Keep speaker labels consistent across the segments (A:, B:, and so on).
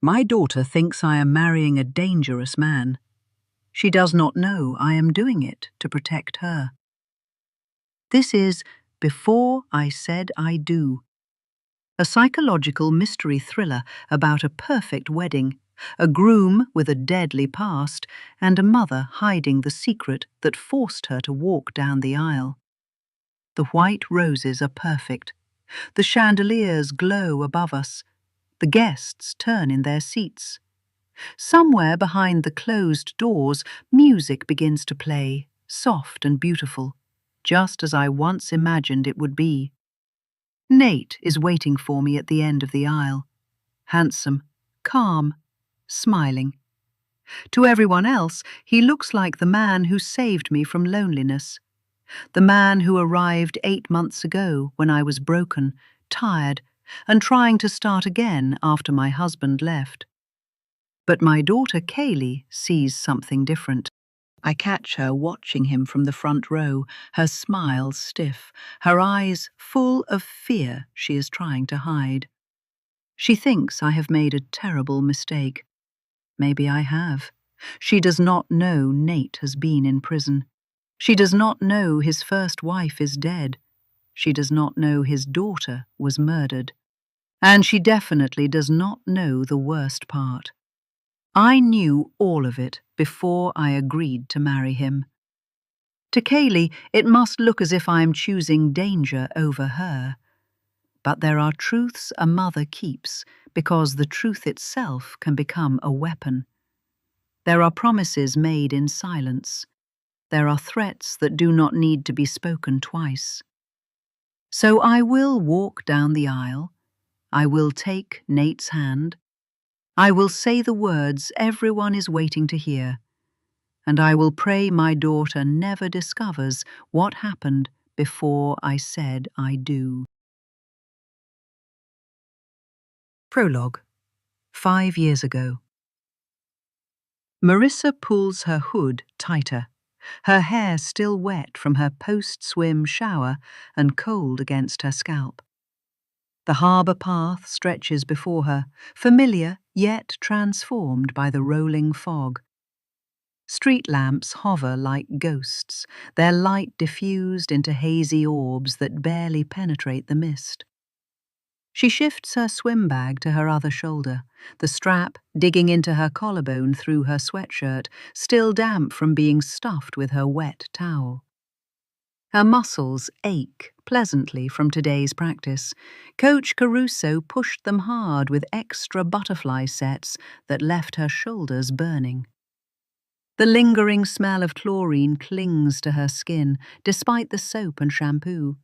A: My daughter thinks I am marrying a dangerous man. She does not know I am doing it to protect her. This is Before I Said I Do, a psychological mystery thriller about a perfect wedding, a groom with a deadly past, and a mother hiding the secret that forced her to walk down the aisle. The white roses are perfect. The chandeliers glow above us. The guests turn in their seats. Somewhere behind the closed doors, music begins to play, soft and beautiful, just as I once imagined it would be. Nate is waiting for me at the end of the aisle, handsome, calm, smiling. To everyone else, he looks like the man who saved me from loneliness, the man who arrived 8 months ago when I was broken, tired, and trying to start again after my husband left. But my daughter Kaylee sees something different. I catch her watching him from the front row, her smile stiff, her eyes full of fear she is trying to hide. She thinks I have made a terrible mistake. Maybe I have. She does not know Nate has been in prison. She does not know his first wife is dead. She does not know his daughter was murdered. And she definitely does not know the worst part. I knew all of it before I agreed to marry him. To Kaylee, it must look as if I am choosing danger over her. But there are truths a mother keeps because the truth itself can become a weapon. There are promises made in silence. There are threats that do not need to be spoken twice. So I will walk down the aisle. I will take Nate's hand. I will say the words everyone is waiting to hear. And I will pray my daughter never discovers what happened before I said I do. Prologue. 5 years ago. Marissa pulls her hood tighter, her hair still wet from her post-swim shower and cold against her scalp. The harbour path stretches before her, familiar yet transformed by the rolling fog. Street lamps hover like ghosts, their light diffused into hazy orbs that barely penetrate the mist. She shifts her swim bag to her other shoulder, the strap digging into her collarbone through her sweatshirt, still damp from being stuffed with her wet towel. Her muscles ache pleasantly from today's practice. Coach Caruso pushed them hard with extra butterfly sets that left her shoulders burning. The lingering smell of chlorine clings to her skin, despite the soap and shampoo.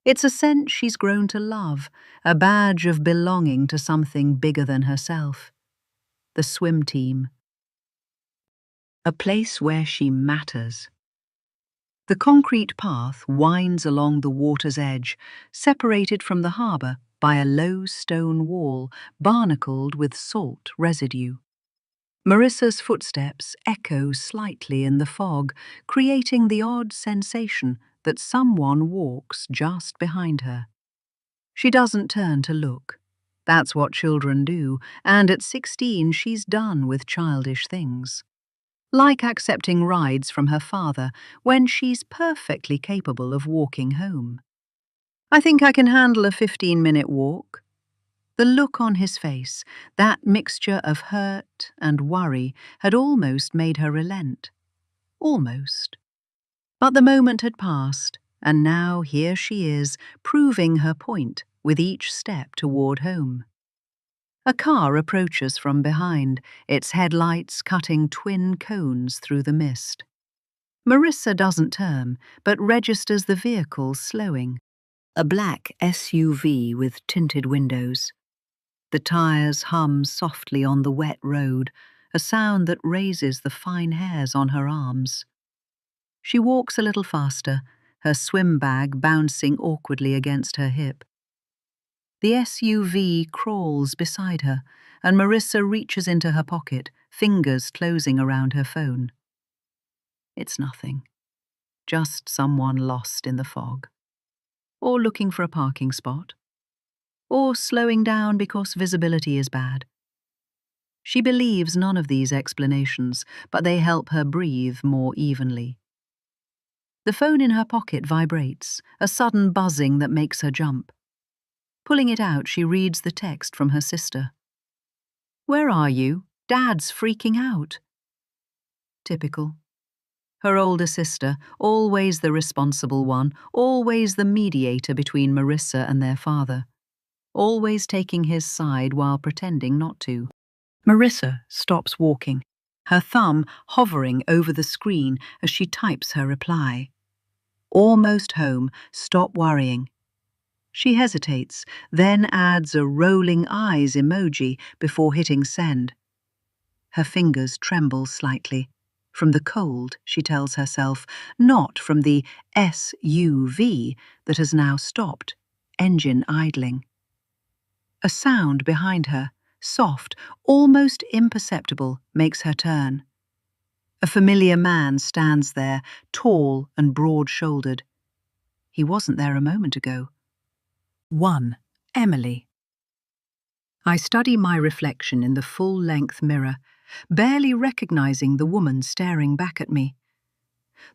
A: It's a scent she's grown to love, a badge of belonging to something bigger than herself. The swim team. A place where she matters. The concrete path winds along the water's edge, separated from the harbour by a low stone wall barnacled with salt residue. Marissa's footsteps echo slightly in the fog, creating the odd sensation that someone walks just behind her. She doesn't turn to look. That's what children do, and at 16 she's done with childish things. Like accepting rides from her father when she's perfectly capable of walking home. I think I can handle a 15-minute walk. The look on his face, that mixture of hurt and worry, had almost made her relent. Almost. But the moment had passed, and now here she is, proving her point with each step toward home. A car approaches from behind, its headlights cutting twin cones through the mist. Marissa doesn't turn, but registers the vehicle slowing. A black SUV with tinted windows. The tires hum softly on the wet road, a sound that raises the fine hairs on her arms. She walks a little faster, her swim bag bouncing awkwardly against her hip. The SUV crawls beside her, and Marissa reaches into her pocket, fingers closing around her phone. It's nothing. Just someone lost in the fog. Or looking for a parking spot. Or slowing down because visibility is bad. She believes none of these explanations, but they help her breathe more evenly. The phone in her pocket vibrates, a sudden buzzing that makes her jump. Pulling it out, she reads the text from her sister. "Where are you? Dad's freaking out." Typical. Her older sister, always the responsible one, always the mediator between Marissa and their father, always taking his side while pretending not to. Marissa stops walking, her thumb hovering over the screen as she types her reply. "Almost home, stop worrying." She hesitates, then adds a rolling eyes emoji before hitting send. Her fingers tremble slightly. From the cold, she tells herself, not from the SUV that has now stopped, engine idling. A sound behind her, soft, almost imperceptible, makes her turn. A familiar man stands there, tall and broad-shouldered. He wasn't there a moment ago. 1. Emily. I study my reflection in the full-length mirror, barely recognizing the woman staring back at me.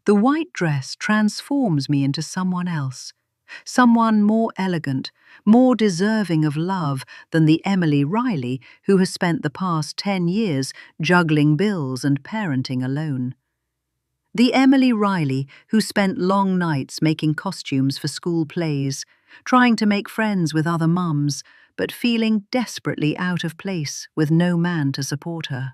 A: The white dress transforms me into someone else, someone more elegant, more deserving of love than the Emily Riley who has spent the past 10 years juggling bills and parenting alone. The Emily Riley who spent long nights making costumes for school plays, trying to make friends with other mums, but feeling desperately out of place with no man to support her.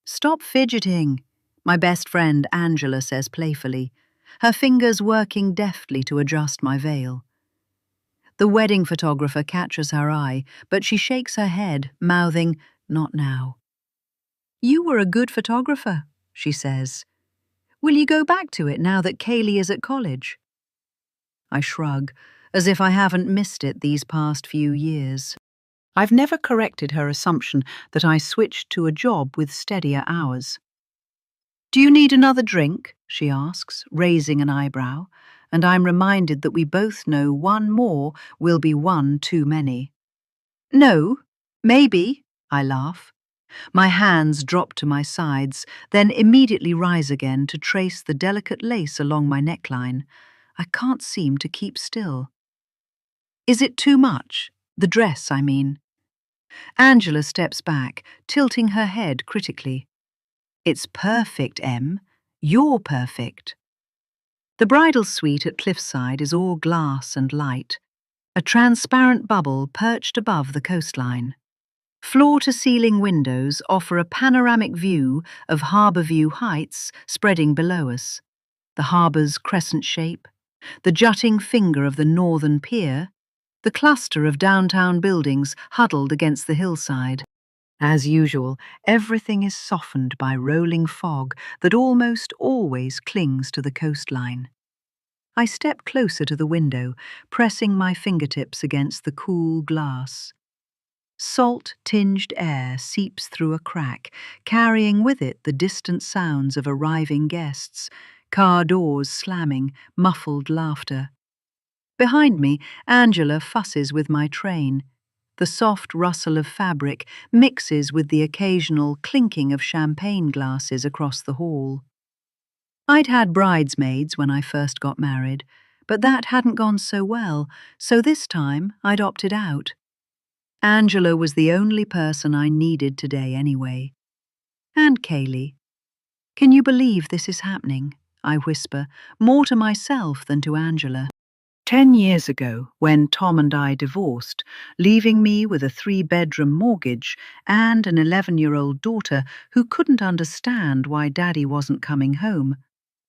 A: "Stop fidgeting," my best friend Angela says playfully, her fingers working deftly to adjust my veil. The wedding photographer catches her eye, but she shakes her head, mouthing, "Not now." "You were a good photographer," she says. "Will you go back to it now that Kaylee is at college?" I shrug, as if I haven't missed it these past few years. I've never corrected her assumption that I switched to a job with steadier hours. "Do you need another drink?" she asks, raising an eyebrow, and I'm reminded that we both know one more will be one too many. "No, maybe," I laugh. My hands drop to my sides, then immediately rise again to trace the delicate lace along my neckline. I can't seem to keep still. "Is it too much? The dress, I mean." Angela steps back, tilting her head critically. "It's perfect, Em. You're perfect." The bridal suite at Cliffside is all glass and light, a transparent bubble perched above the coastline. Floor-to-ceiling windows offer a panoramic view of Harbourview Heights spreading below us, the harbour's crescent shape, the jutting finger of the northern pier, the cluster of downtown buildings huddled against the hillside. As usual, everything is softened by rolling fog that almost always clings to the coastline. I step closer to the window, pressing my fingertips against the cool glass. Salt-tinged air seeps through a crack, carrying with it the distant sounds of arriving guests, car doors slamming, muffled laughter. Behind me, Angela fusses with my train. The soft rustle of fabric mixes with the occasional clinking of champagne glasses across the hall. I'd had bridesmaids when I first got married, but that hadn't gone so well, so this time I'd opted out. Angela was the only person I needed today anyway. And Kaylee. "Can you believe this is happening?" I whisper, more to myself than to Angela. 10 years ago, when Tom and I divorced, leaving me with a 3-bedroom mortgage and an 11-year-old daughter who couldn't understand why Daddy wasn't coming home,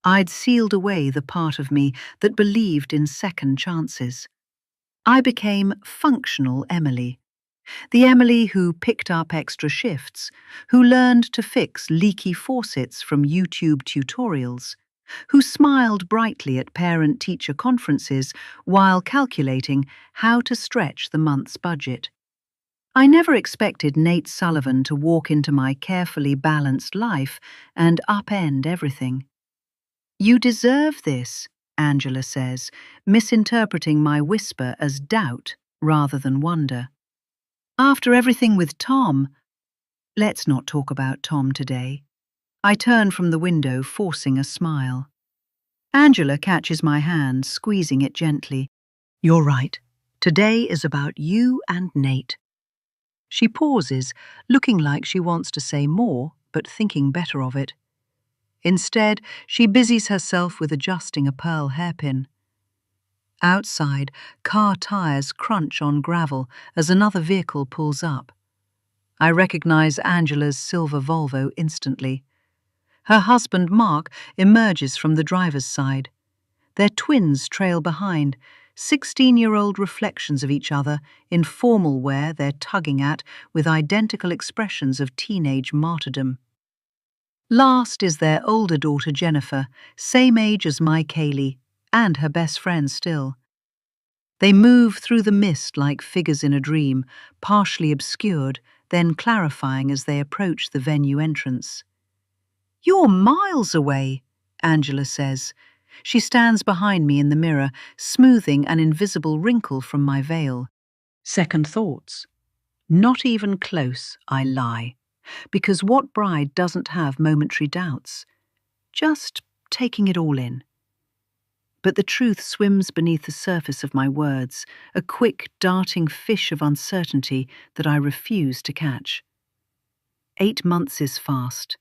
A: I'd sealed away the part of me that believed in second chances. I became functional Emily. The Emily who picked up extra shifts, who learned to fix leaky faucets from YouTube tutorials, who smiled brightly at parent-teacher conferences while calculating how to stretch the month's budget. I never expected Nate Sullivan to walk into my carefully balanced life and upend everything. "You deserve this," Angela says, misinterpreting my whisper as doubt rather than wonder. "After everything with Tom." Let's not talk about Tom today. I turn from the window, forcing a smile. Angela catches my hand, squeezing it gently. You're right. Today is about you and Nate. She pauses, looking like she wants to say more, but thinking better of it. Instead, she busies herself with adjusting a pearl hairpin. Outside, car tires crunch on gravel as another vehicle pulls up. I recognize Angela's silver Volvo instantly. Her husband, Mark, emerges from the driver's side. Their twins trail behind, 16-year-old reflections of each other, in formal wear they're tugging at with identical expressions of teenage martyrdom. Last is their older daughter, Jennifer, same age as my Kaylee, and her best friend still. They move through the mist like figures in a dream, partially obscured, then clarifying as they approach the venue entrance. You're miles away, Angela says. She stands behind me in the mirror, smoothing an invisible wrinkle from my veil. Second thoughts. Not even close, I lie. Because what bride doesn't have momentary doubts? Just taking it all in. But the truth swims beneath the surface of my words, a quick, darting fish of uncertainty that I refuse to catch. 8 months is fast.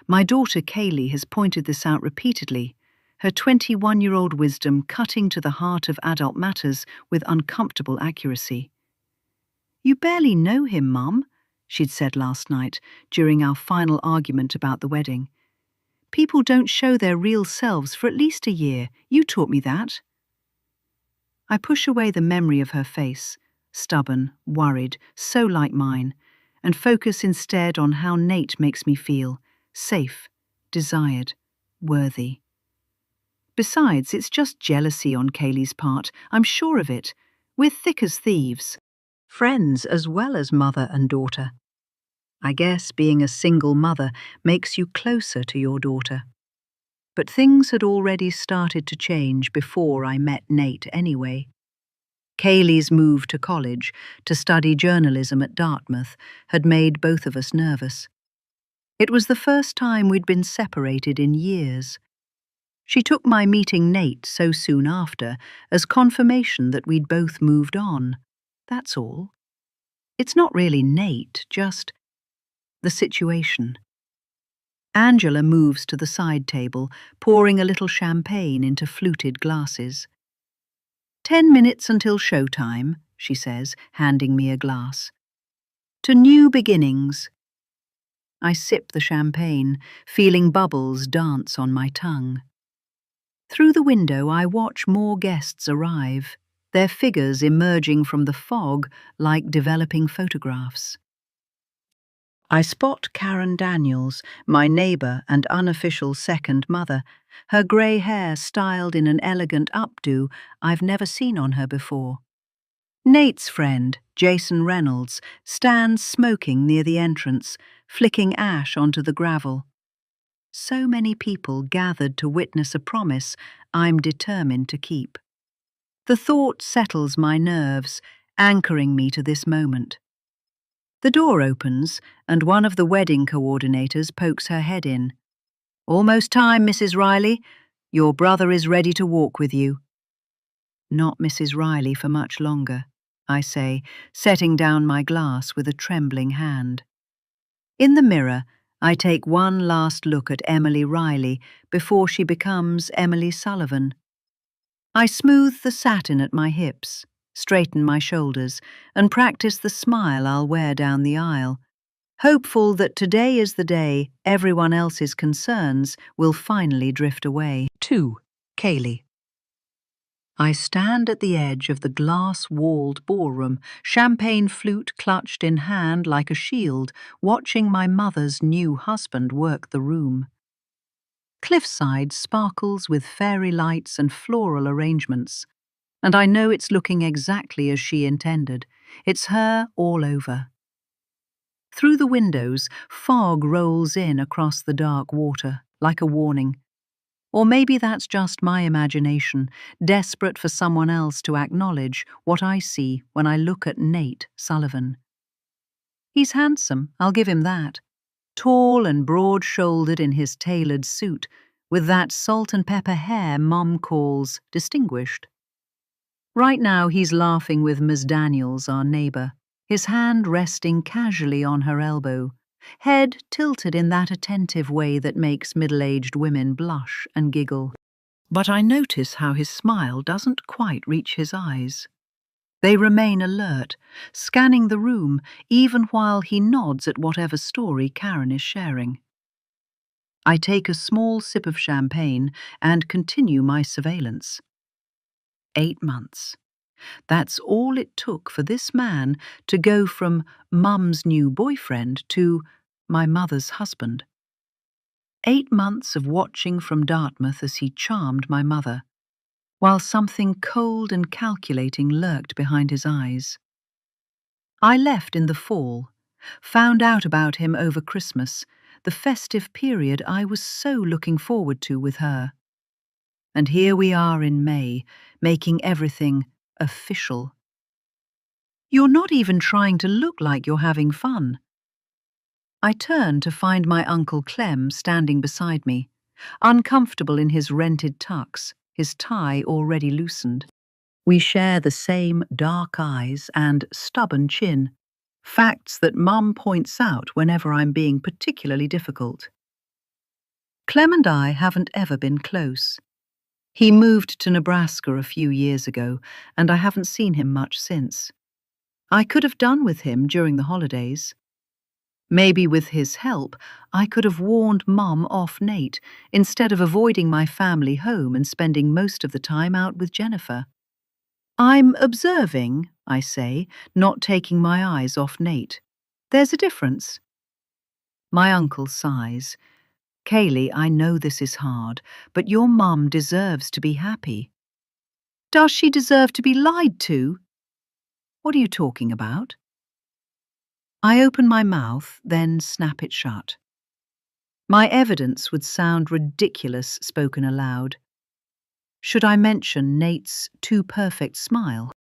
A: My daughter Kaylee has pointed this out repeatedly, her 21-year-old wisdom cutting to the heart of adult matters with uncomfortable accuracy. You barely know him, Mum, she'd said last night during our final argument about the wedding. People don't show their real selves for at least a year. You taught me that. I push away the memory of her face, stubborn, worried, so like mine, and focus instead on how Nate makes me feel, safe, desired, worthy. Besides, it's just jealousy on Kaylee's part, I'm sure of it. We're thick as thieves. Friends as well as mother and daughter. I guess being a single mother makes you closer to your daughter. But things had already started to change before I met Nate anyway. Kaylee's move to college to study journalism at Dartmouth had made both of us nervous. It was the first time we'd been separated in years. She took my meeting Nate so soon after as confirmation that we'd both moved on. That's all. It's not really Nate, just the situation. Angela moves to the side table, pouring a little champagne into fluted glasses. 10 minutes until showtime, she says, handing me a glass. To new beginnings. I sip the champagne, feeling bubbles dance on my tongue. Through the window I watch more guests arrive, their figures emerging from the fog like developing photographs. I spot Karen Daniels, my neighbour and unofficial second mother, her grey hair styled in an elegant updo I've never seen on her before. Nate's friend, Jason Reynolds, stands smoking near the entrance, flicking ash onto the gravel. So many people gathered to witness a promise I'm determined to keep. The thought settles my nerves, anchoring me to this moment. The door opens, and one of the wedding coordinators pokes her head in. Almost time, Mrs. Riley. Your brother is ready to walk with you. Not Mrs. Riley for much longer, I say, setting down my glass with a trembling hand. In the mirror, I take one last look at Emily Riley before she becomes Emily Sullivan. I smooth the satin at my hips, straighten my shoulders, and practice the smile I'll wear down the aisle, hopeful that today is the day everyone else's concerns will finally drift away. 2. Kaylee. I stand at the edge of the glass-walled ballroom, champagne flute clutched in hand like a shield, watching my mother's new husband work the room. Cliffside sparkles with fairy lights and floral arrangements, and I know it's looking exactly as she intended. It's her all over. Through the windows, fog rolls in across the dark water, like a warning. Or maybe that's just my imagination, desperate for someone else to acknowledge what I see when I look at Nate Sullivan. He's handsome, I'll give him that. Tall and broad-shouldered in his tailored suit, with that salt and pepper hair Mum calls distinguished. Right now he's laughing with Miss Daniels, our neighbour, his hand resting casually on her elbow, head tilted in that attentive way that makes middle-aged women blush and giggle. But I notice how his smile doesn't quite reach his eyes. They remain alert, scanning the room even while he nods at whatever story Karen is sharing. I take a small sip of champagne and continue my surveillance. 8 months. That's all it took for this man to go from Mum's new boyfriend to my mother's husband. 8 months of watching from Dartmouth as he charmed my mother, while something cold and calculating lurked behind his eyes. I left in the fall, found out about him over Christmas, the festive period I was so looking forward to with her. And here we are in May, making everything official. You're not even trying to look like you're having fun. I turn to find my Uncle Clem standing beside me, uncomfortable in his rented tux, his tie already loosened. We share the same dark eyes and stubborn chin, facts that Mum points out whenever I'm being particularly difficult. Clem and I haven't ever been close. He moved to Nebraska a few years ago, and I haven't seen him much since. I could have done with him during the holidays. Maybe with his help, I could have warned Mum off Nate, instead of avoiding my family home and spending most of the time out with Jennifer. I'm observing, I say, not taking my eyes off Nate. There's a difference. My uncle sighs. Kaylee, I know this is hard, but your mum deserves to be happy. Does she deserve to be lied to? What are you talking about? I open my mouth, then snap it shut. My evidence would sound ridiculous spoken aloud. Should I mention Nate's too perfect smile?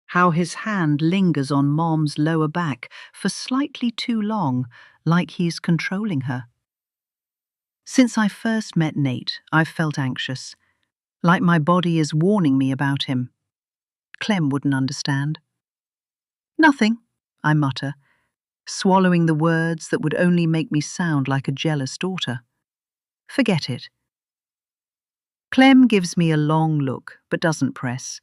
A: How his hand lingers on Mom's lower back for slightly too long, like he's controlling her. Since I first met Nate, I've felt anxious, like my body is warning me about him. Clem wouldn't understand. Nothing, I mutter, swallowing the words that would only make me sound like a jealous daughter. Forget it. Clem gives me a long look, but doesn't press.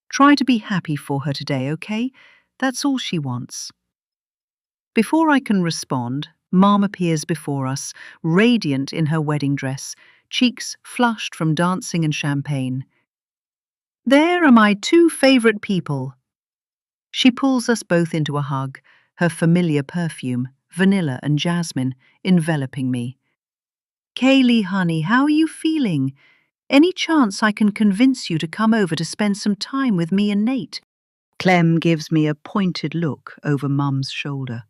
A: Try to be happy for her today, okay? That's all she wants. Before I can respond, Mom appears before us, radiant in her wedding dress, cheeks flushed from dancing and champagne. There are my two favorite people. She pulls us both into a hug, her familiar perfume, vanilla and jasmine, enveloping me. Kaylee, honey, how are you feeling? Any chance I can convince you to come over to spend some time with me and Nate? Clem gives me a pointed look over Mum's shoulder.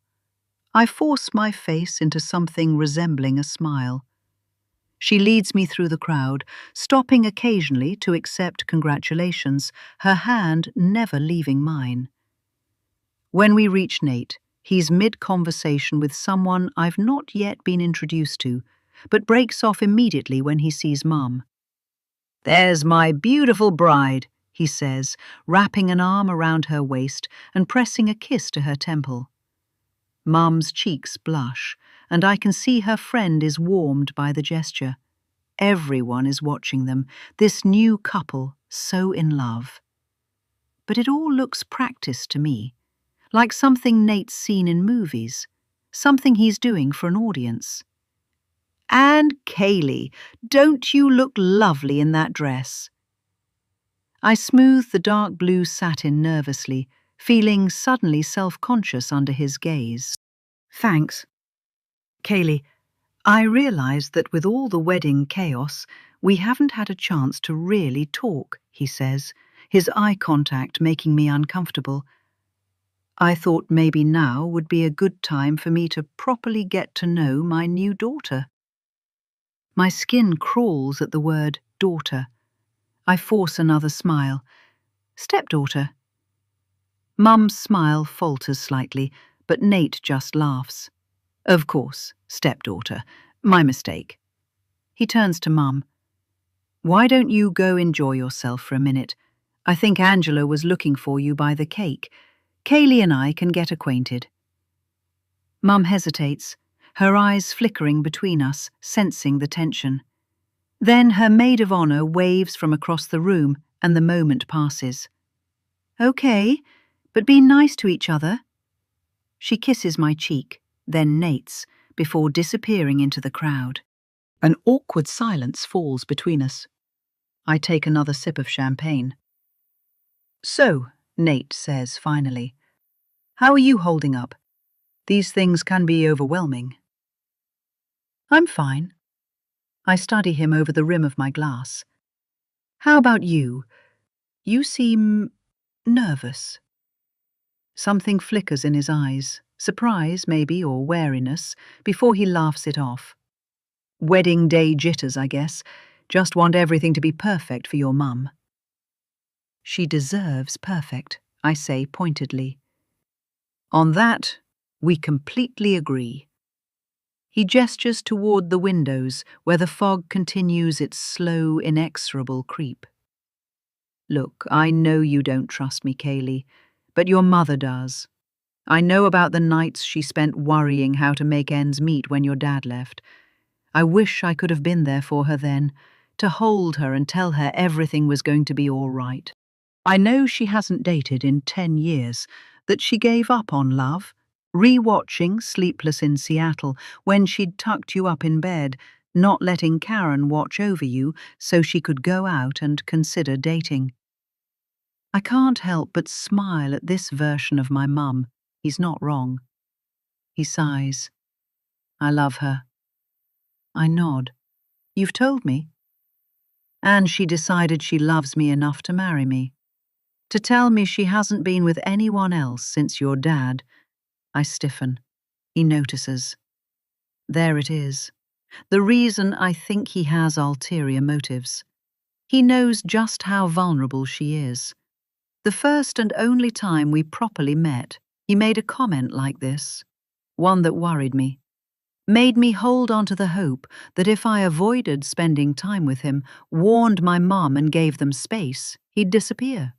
A: I force my face into something resembling a smile. She leads me through the crowd, stopping occasionally to accept congratulations, her hand never leaving mine. When we reach Nate, he's mid-conversation with someone I've not yet been introduced to, but breaks off immediately when he sees Mum. There's my beautiful bride, he says, wrapping an arm around her waist and pressing a kiss to her temple. Mum's cheeks blush, and I can see her friend is warmed by the gesture. Everyone is watching them, this new couple so in love. But it all looks practiced to me, like something Nate's seen in movies, something he's doing for an audience. And Kaylee, don't you look lovely in that dress? I smooth the dark blue satin nervously, feeling suddenly self-conscious under his gaze. Thanks. Kaylee, I realize that with all the wedding chaos, we haven't had a chance to really talk, he says, his eye contact making me uncomfortable. I thought maybe now would be a good time for me to properly get to know my new daughter. My skin crawls at the word daughter. I force another smile. Stepdaughter. Mum's smile falters slightly, but Nate just laughs. Of course, stepdaughter. My mistake. He turns to Mum. Why don't you go enjoy yourself for a minute? I think Angela was looking for you by the cake. Kaylee and I can get acquainted. Mum hesitates, her eyes flickering between us, sensing the tension. Then her maid of honor waves from across the room and the moment passes. Okay, but be nice to each other. She kisses my cheek, then Nate's, before disappearing into the crowd. An awkward silence falls between us. I take another sip of champagne. So, Nate says finally, how are you holding up? These things can be overwhelming. I'm fine. I study him over the rim of my glass. How about you? You seem nervous. Something flickers in his eyes, surprise maybe or wariness, before he laughs it off. Wedding day jitters, I guess. Just want everything to be perfect for your mum. She deserves perfect, I say pointedly. On that, we completely agree. He gestures toward the windows where the fog continues its slow, inexorable creep. Look, I know you don't trust me, Kaylee, but your mother does. I know about the nights she spent worrying how to make ends meet when your dad left. I wish I could have been there for her then, to hold her and tell her everything was going to be all right. I know she hasn't dated in 10 years, that she gave up on love, re-watching Sleepless in Seattle when she'd tucked you up in bed, not letting Karen watch over you so she could go out and consider dating. I can't help but smile at this version of my mum. He's not wrong. He sighs. I love her. I nod. You've told me. And she decided she loves me enough to marry me. To tell me she hasn't been with anyone else since your dad. I stiffen. He notices. There it is. The reason I think he has ulterior motives. He knows just how vulnerable she is. The first and only time we properly met, he made a comment like this, one that worried me, made me hold on to the hope that if I avoided spending time with him, warned my mum and gave them space, he'd disappear.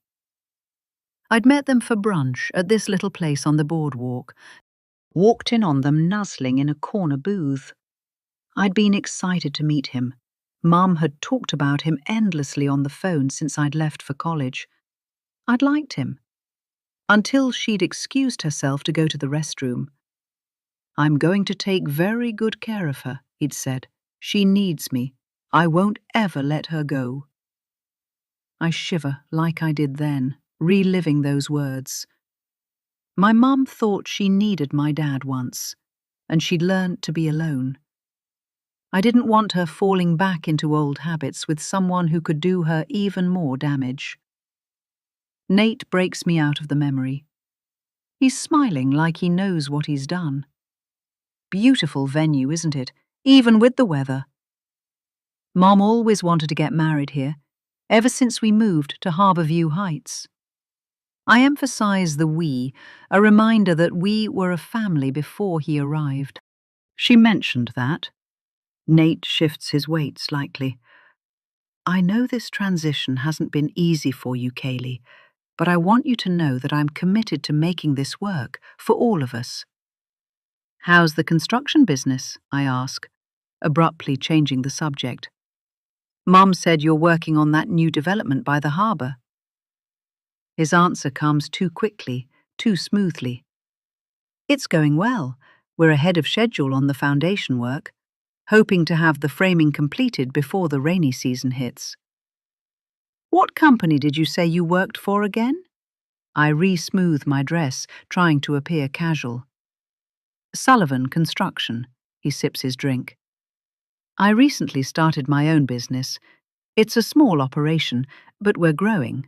A: I'd met them for brunch at this little place on the boardwalk, walked in on them nuzzling in a corner booth. I'd been excited to meet him. Mum had talked about him endlessly on the phone since I'd left for college. I'd liked him, until she'd excused herself to go to the restroom. I'm going to take very good care of her, he'd said. She needs me. I won't ever let her go. I shiver like I did then, reliving those words. My mum thought she needed my dad once, and she'd learnt to be alone. I didn't want her falling back into old habits with someone who could do her even more damage. Nate breaks me out of the memory. He's smiling like he knows what he's done. Beautiful venue, isn't it? Even with the weather. Mom always wanted to get married here, ever since we moved to Harborview Heights. I emphasize the we, a reminder that we were a family before he arrived. She mentioned that. Nate shifts his weight slightly. I know this transition hasn't been easy for you, Kaylee, but I want you to know that I'm committed to making this work for all of us. How's the construction business? I ask, abruptly changing the subject. Mum said you're working on that new development by the harbour. His answer comes too quickly, too smoothly. It's going well. We're ahead of schedule on the foundation work, hoping to have the framing completed before the rainy season hits. What company did you say you worked for again? I re-smooth my dress, trying to appear casual. Sullivan Construction. He sips his drink. I recently started my own business. It's a small operation, but we're growing.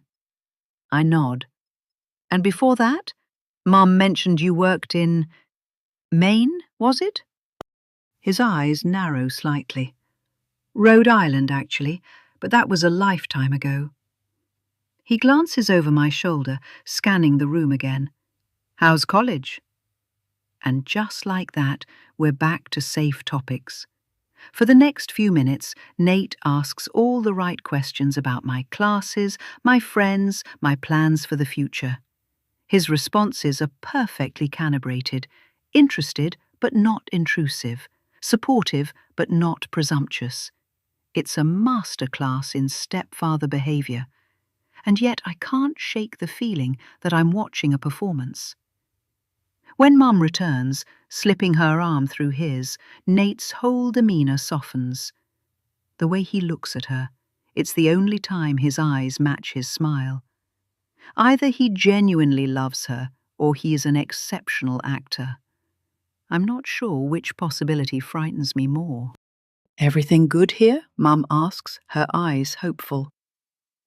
A: I nod. And before that, Mum mentioned you worked in Maine, was it? His eyes narrow slightly. Rhode Island, actually, but that was a lifetime ago. He glances over my shoulder, scanning the room again. How's college? And just like that, we're back to safe topics. For the next few minutes, Nate asks all the right questions about my classes, my friends, my plans for the future. His responses are perfectly calibrated, interested but not intrusive, supportive but not presumptuous. It's a masterclass in stepfather behavior, and yet I can't shake the feeling that I'm watching a performance. When Mum returns, slipping her arm through his, Nate's whole demeanor softens. The way he looks at her, it's the only time his eyes match his smile. Either he genuinely loves her, or he is an exceptional actor. I'm not sure which possibility frightens me more. "Everything good here?" Mum asks, her eyes hopeful.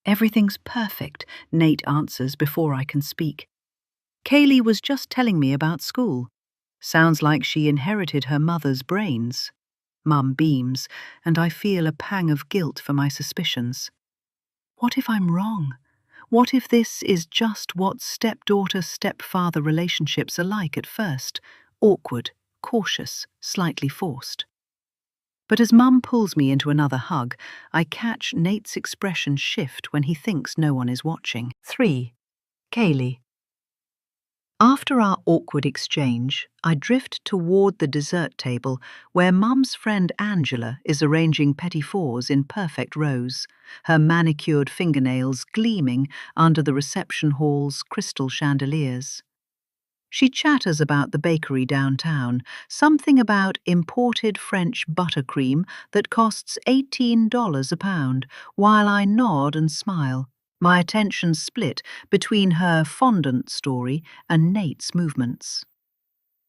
A: "Everything's perfect," Nate answers before I can speak. "Kaylee was just telling me about school. Sounds like she inherited her mother's brains." Mum beams, and I feel a pang of guilt for my suspicions. What if I'm wrong? What if this is just what stepdaughter-stepfather relationships are like at first? Awkward, cautious, slightly forced. But as Mum pulls me into another hug, I catch Nate's expression shift when he thinks no one is watching. 3. Kaylee. After our awkward exchange, I drift toward the dessert table where Mum's friend Angela is arranging petit fours in perfect rows, her manicured fingernails gleaming under the reception hall's crystal chandeliers. She chatters about the bakery downtown, something about imported French buttercream that costs $18 a pound, while I nod and smile, my attention split between her fondant story and Nate's movements.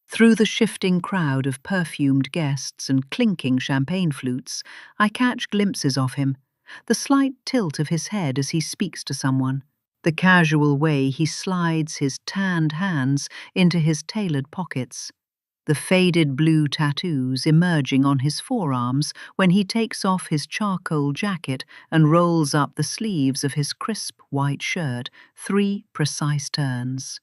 A: Through the shifting crowd of perfumed guests and clinking champagne flutes, I catch glimpses of him, the slight tilt of his head as he speaks to someone, the casual way he slides his tanned hands into his tailored pockets, the faded blue tattoos emerging on his forearms when he takes off his charcoal jacket and rolls up the sleeves of his crisp white shirt, 3 precise turns.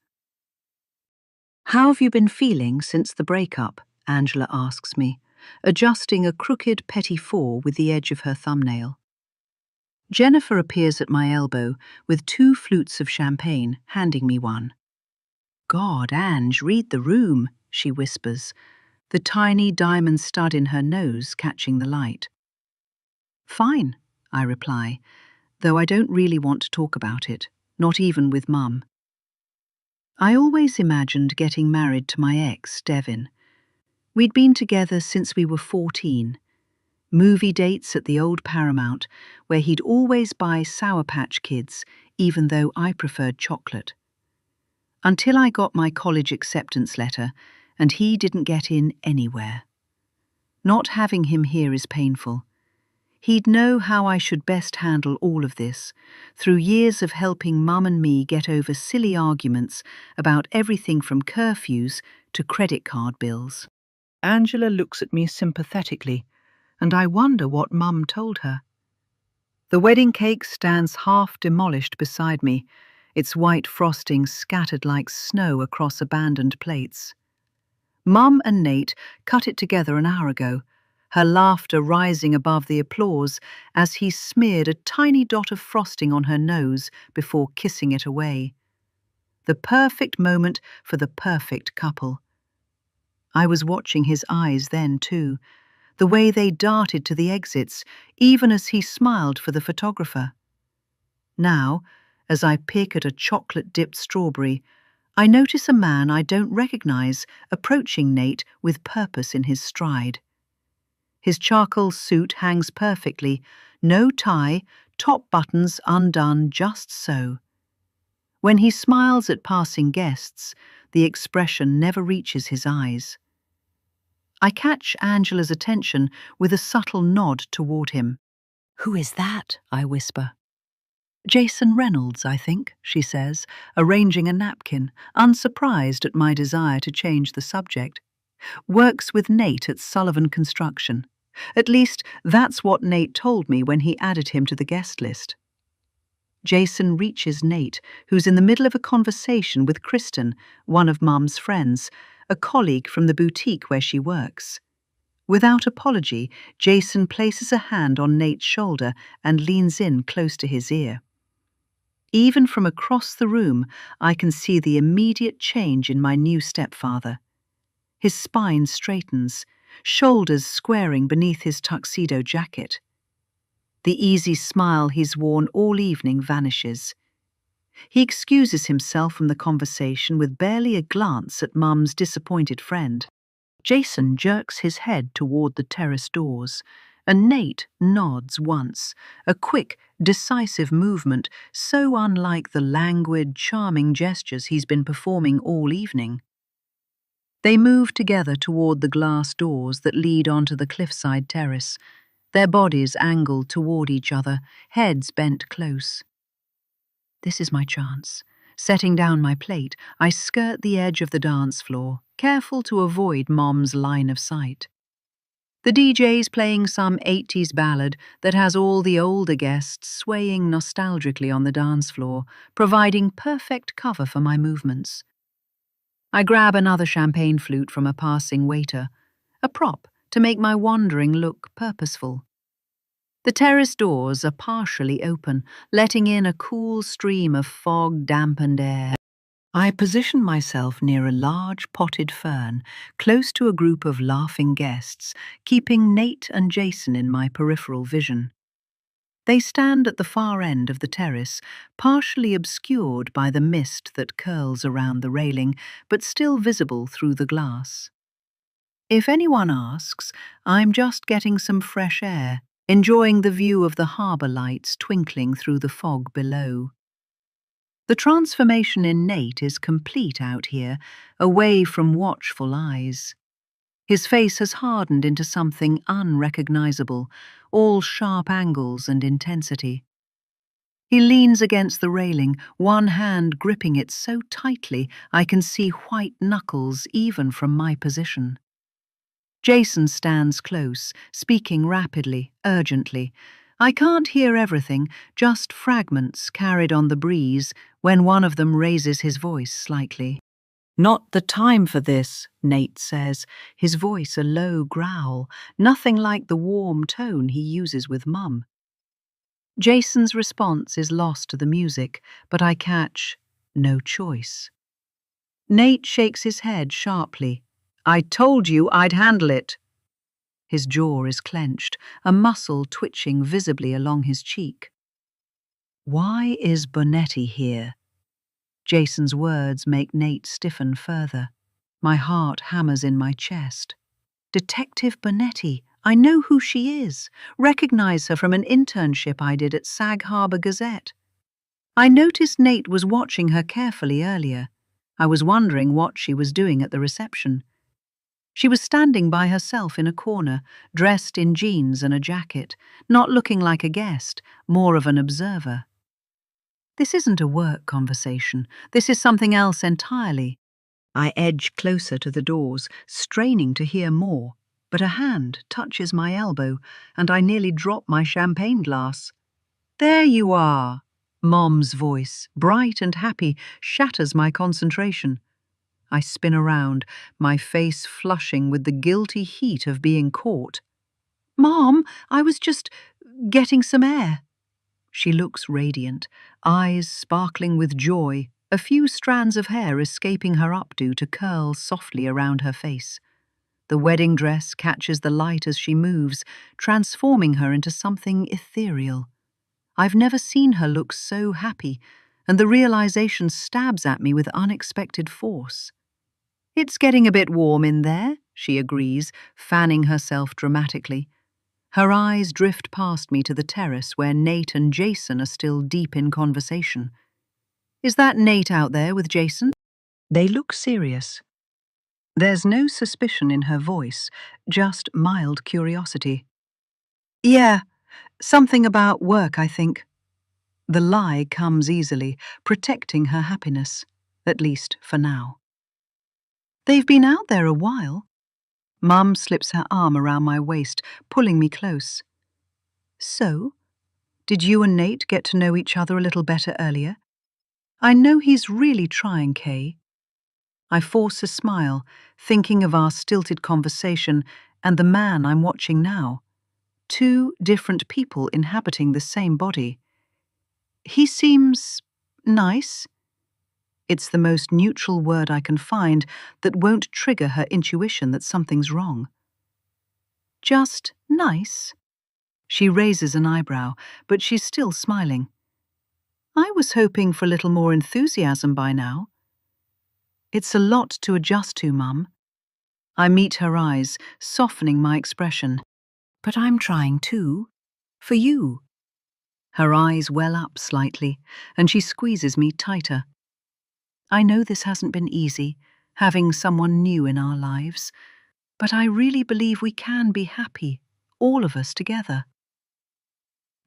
A: "How have you been feeling since the breakup?" Angela asks me, adjusting a crooked petit four with the edge of her thumbnail. Jennifer appears at my elbow with 2 flutes of champagne, handing me one. "God, Ange, read the room," she whispers, the tiny diamond stud in her nose catching the light. "Fine," I reply, though I don't really want to talk about it, not even with Mum. I always imagined getting married to my ex, Devin. We'd been together since we were 14. Movie dates at the old Paramount, where he'd always buy Sour Patch Kids, even though I preferred chocolate. Until I got my college acceptance letter, and he didn't get in anywhere. Not having him here is painful. He'd know how I should best handle all of this, through years of helping Mum and me get over silly arguments about everything from curfews to credit card bills. Angela looks at me sympathetically, and I wonder what Mum told her. The wedding cake stands half demolished beside me, its white frosting scattered like snow across abandoned plates. Mum and Nate cut it together an hour ago, her laughter rising above the applause as he smeared a tiny dot of frosting on her nose before kissing it away. The perfect moment for the perfect couple. I was watching his eyes then, too, the way they darted to the exits, even as he smiled for the photographer. Now, as I pick at a chocolate-dipped strawberry, I notice a man I don't recognize approaching Nate with purpose in his stride. His charcoal suit hangs perfectly, no tie, top buttons undone just so. When he smiles at passing guests, the expression never reaches his eyes. I catch Angela's attention with a subtle nod toward him. "Who is that?" I whisper. "Jason Reynolds, I think," she says, arranging a napkin, unsurprised at my desire to change the subject. "Works with Nate at Sullivan Construction. At least, that's what Nate told me when he added him to the guest list." Jason reaches Nate, who's in the middle of a conversation with Kristen, one of Mum's friends, a colleague from the boutique where she works. Without apology, Jason places a hand on Nate's shoulder and leans in close to his ear. Even from across the room, I can see the immediate change in my new stepfather. His spine straightens, shoulders squaring beneath his tuxedo jacket. The easy smile he's worn all evening vanishes. He excuses himself from the conversation with barely a glance at Mum's disappointed friend. Jason jerks his head toward the terrace doors, and Nate nods once, a quick, decisive movement so unlike the languid, charming gestures he's been performing all evening. They move together toward the glass doors that lead onto the cliffside terrace, their bodies angled toward each other, heads bent close. This is my chance. Setting down my plate, I skirt the edge of the dance floor, careful to avoid Mom's line of sight. The DJ's playing some 80s ballad that has all the older guests swaying nostalgically on the dance floor, providing perfect cover for my movements. I grab another champagne flute from a passing waiter, a prop to make my wandering look purposeful. The terrace doors are partially open, letting in a cool stream of fog-dampened air. I position myself near a large potted fern, close to a group of laughing guests, keeping Nate and Jason in my peripheral vision. They stand at the far end of the terrace, partially obscured by the mist that curls around the railing, but still visible through the glass. If anyone asks, I'm just getting some fresh air, enjoying the view of the harbour lights twinkling through the fog below. The transformation in Nate is complete out here, away from watchful eyes. His face has hardened into something unrecognizable, all sharp angles and intensity. He leans against the railing, one hand gripping it so tightly I can see white knuckles even from my position. Jason stands close, speaking rapidly, urgently. I can't hear everything, just fragments carried on the breeze when one of them raises his voice slightly. "Not the time for this," Nate says, his voice a low growl, nothing like the warm tone he uses with Mum. Jason's response is lost to the music, but I catch no choice. Nate shakes his head sharply. "I told you I'd handle it." His jaw is clenched, a muscle twitching visibly along his cheek. "Why is Bonetti here?" Jason's words make Nate stiffen further. My heart hammers in my chest. Detective Bonetti. I know who she is. Recognize her from an internship I did at Sag Harbor Gazette. I noticed Nate was watching her carefully earlier. I was wondering what she was doing at the reception. She was standing by herself in a corner, dressed in jeans and a jacket, not looking like a guest, more of an observer. This isn't a work conversation. This is something else entirely. I edge closer to the doors, straining to hear more, but a hand touches my elbow, and I nearly drop my champagne glass. "There you are!" Mom's voice, bright and happy, shatters my concentration. I spin around, my face flushing with the guilty heat of being caught. "Mom, I was just getting some air." She looks radiant, eyes sparkling with joy, a few strands of hair escaping her updo to curl softly around her face. The wedding dress catches the light as she moves, transforming her into something ethereal. I've never seen her look so happy, and the realization stabs at me with unexpected force. "It's getting a bit warm in there," she agrees, fanning herself dramatically. Her eyes drift past me to the terrace where Nate and Jason are still deep in conversation. "Is that Nate out there with Jason?" They look serious. There's no suspicion in her voice, just mild curiosity. "Yeah, something about work, I think." The lie comes easily, protecting her happiness, at least for now. "They've been out there a while." Mum slips her arm around my waist, pulling me close. "So, did you and Nate get to know each other a little better earlier? I know he's really trying, Kay." I force a smile, thinking of our stilted conversation and the man I'm watching now. Two different people inhabiting the same body. He seems nice. It's the most neutral word I can find that won't trigger her intuition that something's wrong. Just nice? She raises an eyebrow, but she's still smiling. I was hoping for a little more enthusiasm by now. It's a lot to adjust to, Mum. I meet her eyes, softening my expression. But I'm trying too. For you. Her eyes well up slightly, and she squeezes me tighter. I know this hasn't been easy, having someone new in our lives, but I really believe we can be happy, all of us together.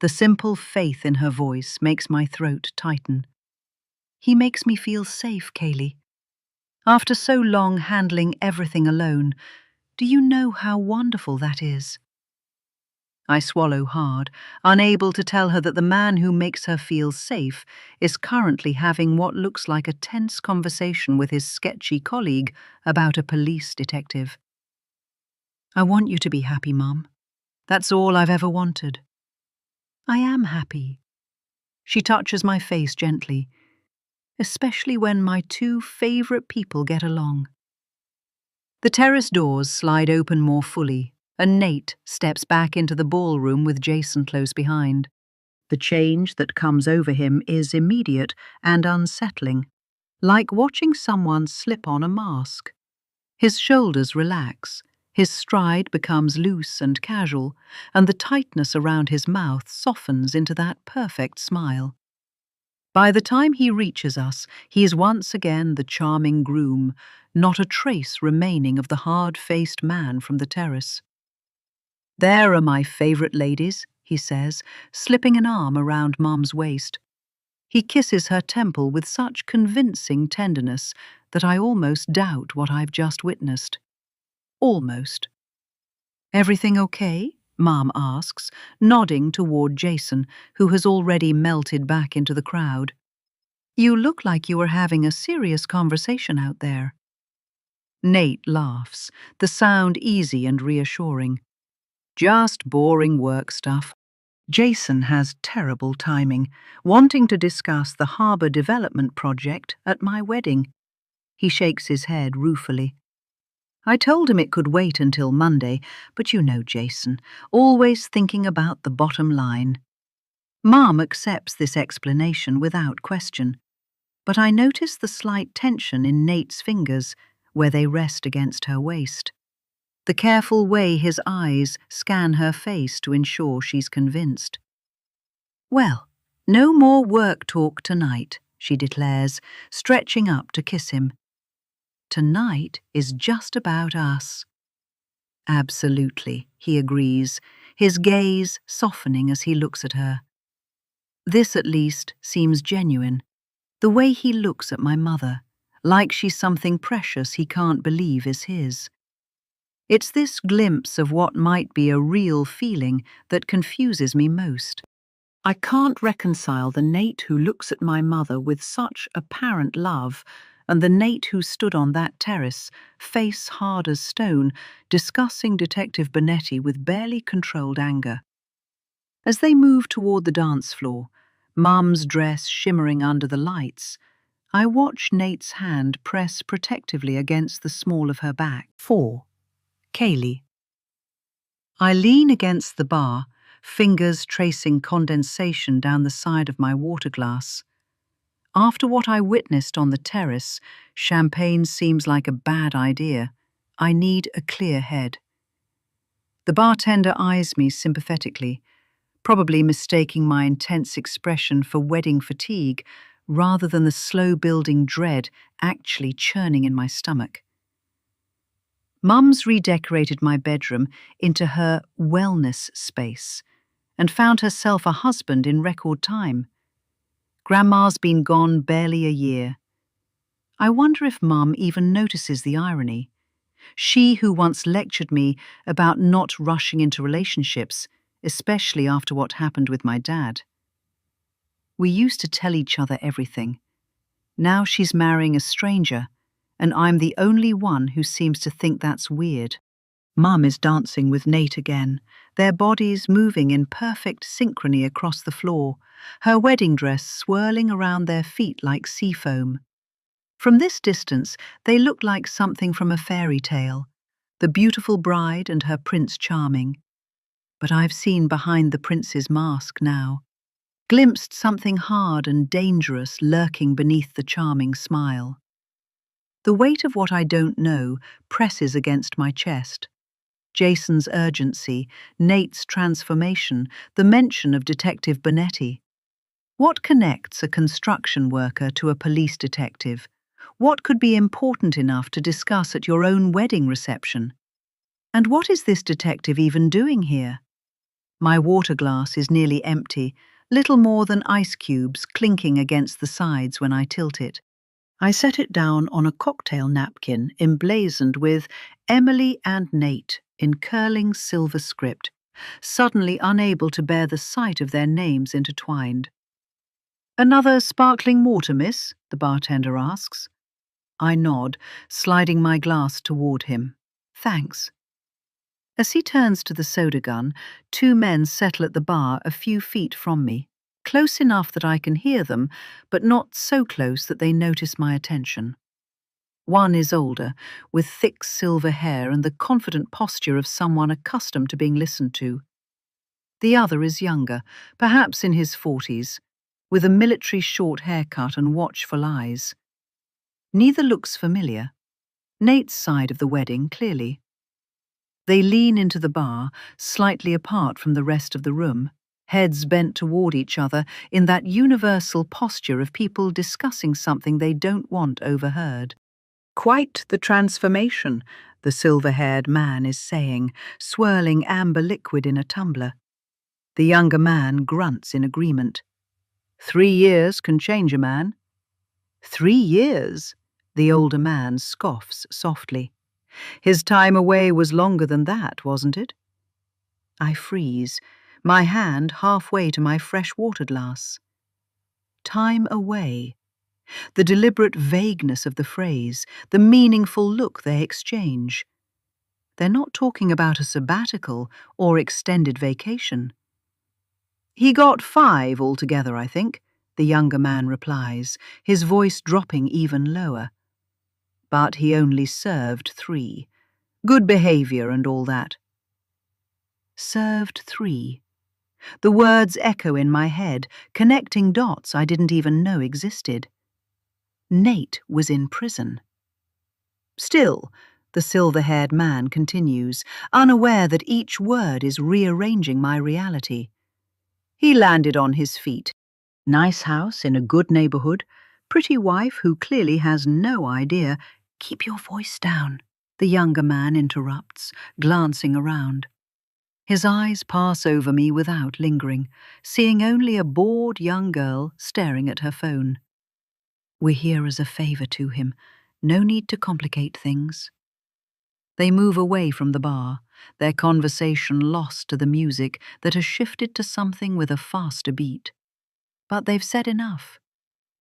A: The simple faith in her voice makes my throat tighten. He makes me feel safe, Kaylee. After so long handling everything alone, do you know how wonderful that is? I swallow hard, unable to tell her that the man who makes her feel safe is currently having what looks like a tense conversation with his sketchy colleague about a police detective. I want you to be happy, Mum. That's all I've ever wanted. I am happy. She touches my face gently, especially when my two favorite people get along. The terrace doors slide open more fully, and Nate steps back into the ballroom with Jason close behind. The change that comes over him is immediate and unsettling, like watching someone slip on a mask. His shoulders relax, his stride becomes loose and casual, and the tightness around his mouth softens into that perfect smile. By the time he reaches us, he is once again the charming groom, not a trace remaining of the hard-faced man from the terrace. There are my favorite ladies, he says, slipping an arm around Mum's waist. He kisses her temple with such convincing tenderness that I almost doubt what I've just witnessed. Almost. Everything okay? Mom asks, nodding toward Jason, who has already melted back into the crowd. You look like you were having a serious conversation out there. Nate laughs, the sound easy and reassuring. Just boring work stuff. Jason has terrible timing, wanting to discuss the harbour development project at my wedding. He shakes his head ruefully. I told him it could wait until Monday, but you know Jason, always thinking about the bottom line. Mom accepts this explanation without question, but I notice the slight tension in Nate's fingers where they rest against her waist. The careful way his eyes scan her face to ensure she's convinced. Well, no more work talk tonight, she declares, stretching up to kiss him. Tonight is just about us. Absolutely, he agrees, his gaze softening as he looks at her. This, at least, seems genuine. The way he looks at my mother, like she's something precious he can't believe is his. It's this glimpse of what might be a real feeling that confuses me most. I can't reconcile the Nate who looks at my mother with such apparent love and the Nate who stood on that terrace, face hard as stone, discussing Detective Bonetti with barely controlled anger. As they move toward the dance floor, Mum's dress shimmering under the lights, I watch Nate's hand press protectively against the small of her back. 4. Kaylee. I lean against the bar, fingers tracing condensation down the side of my water glass. After what I witnessed on the terrace, champagne seems like a bad idea. I need a clear head. The bartender eyes me sympathetically, probably mistaking my intense expression for wedding fatigue rather than the slow-building dread actually churning in my stomach. Mum's redecorated my bedroom into her wellness space and found herself a husband in record time. Grandma's been gone barely a year. I wonder if Mum even notices the irony. She who once lectured me about not rushing into relationships, especially after what happened with my dad. We used to tell each other everything. Now she's marrying a stranger, and I'm the only one who seems to think that's weird. Mum is dancing with Nate again, their bodies moving in perfect synchrony across the floor, her wedding dress swirling around their feet like sea foam. From this distance, they look like something from a fairy tale, the beautiful bride and her Prince Charming. But I've seen behind the prince's mask now, glimpsed something hard and dangerous lurking beneath the charming smile. The weight of what I don't know presses against my chest. Jason's urgency, Nate's transformation, the mention of Detective Bonetti. What connects a construction worker to a police detective? What could be important enough to discuss at your own wedding reception? And what is this detective even doing here? My water glass is nearly empty, little more than ice cubes clinking against the sides when I tilt it. I set it down on a cocktail napkin emblazoned with Emily and Nate in curling silver script, suddenly unable to bear the sight of their names intertwined. "Another sparkling water, miss?" the bartender asks. I nod, sliding my glass toward him. "Thanks." As he turns to the soda gun, two men settle at the bar a few feet from me, close enough that I can hear them, but not so close that they notice my attention. One is older, with thick silver hair and the confident posture of someone accustomed to being listened to. The other is younger, perhaps in his 40s, with a military short haircut and watchful eyes. Neither looks familiar. Nate's side of the wedding, clearly. They lean into the bar, slightly apart from the rest of the room, heads bent toward each other in that universal posture of people discussing something they don't want overheard. "Quite the transformation," the silver-haired man is saying, swirling amber liquid in a tumbler. The younger man grunts in agreement. 3 years can change a man." 3 years? The older man scoffs softly. "His time away was longer than that, wasn't it?" I freeze, my hand halfway to my fresh water glass. Time away. The deliberate vagueness of the phrase, the meaningful look they exchange. They're not talking about a sabbatical or extended vacation. "He got 5 altogether, I think," the younger man replies, his voice dropping even lower. "But he only served 3. Good behavior and all that." Served 3. The words echo in my head, connecting dots I didn't even know existed. Nate was in prison. "Still," the silver-haired man continues, unaware that each word is rearranging my reality. "He landed on his feet. Nice house in a good neighborhood, pretty wife who clearly has no idea—" "Keep your voice down," the younger man interrupts, glancing around. His eyes pass over me without lingering, seeing only a bored young girl staring at her phone. "We're here as a favor to him. No need to complicate things." They move away from the bar, their conversation lost to the music that has shifted to something with a faster beat. But they've said enough.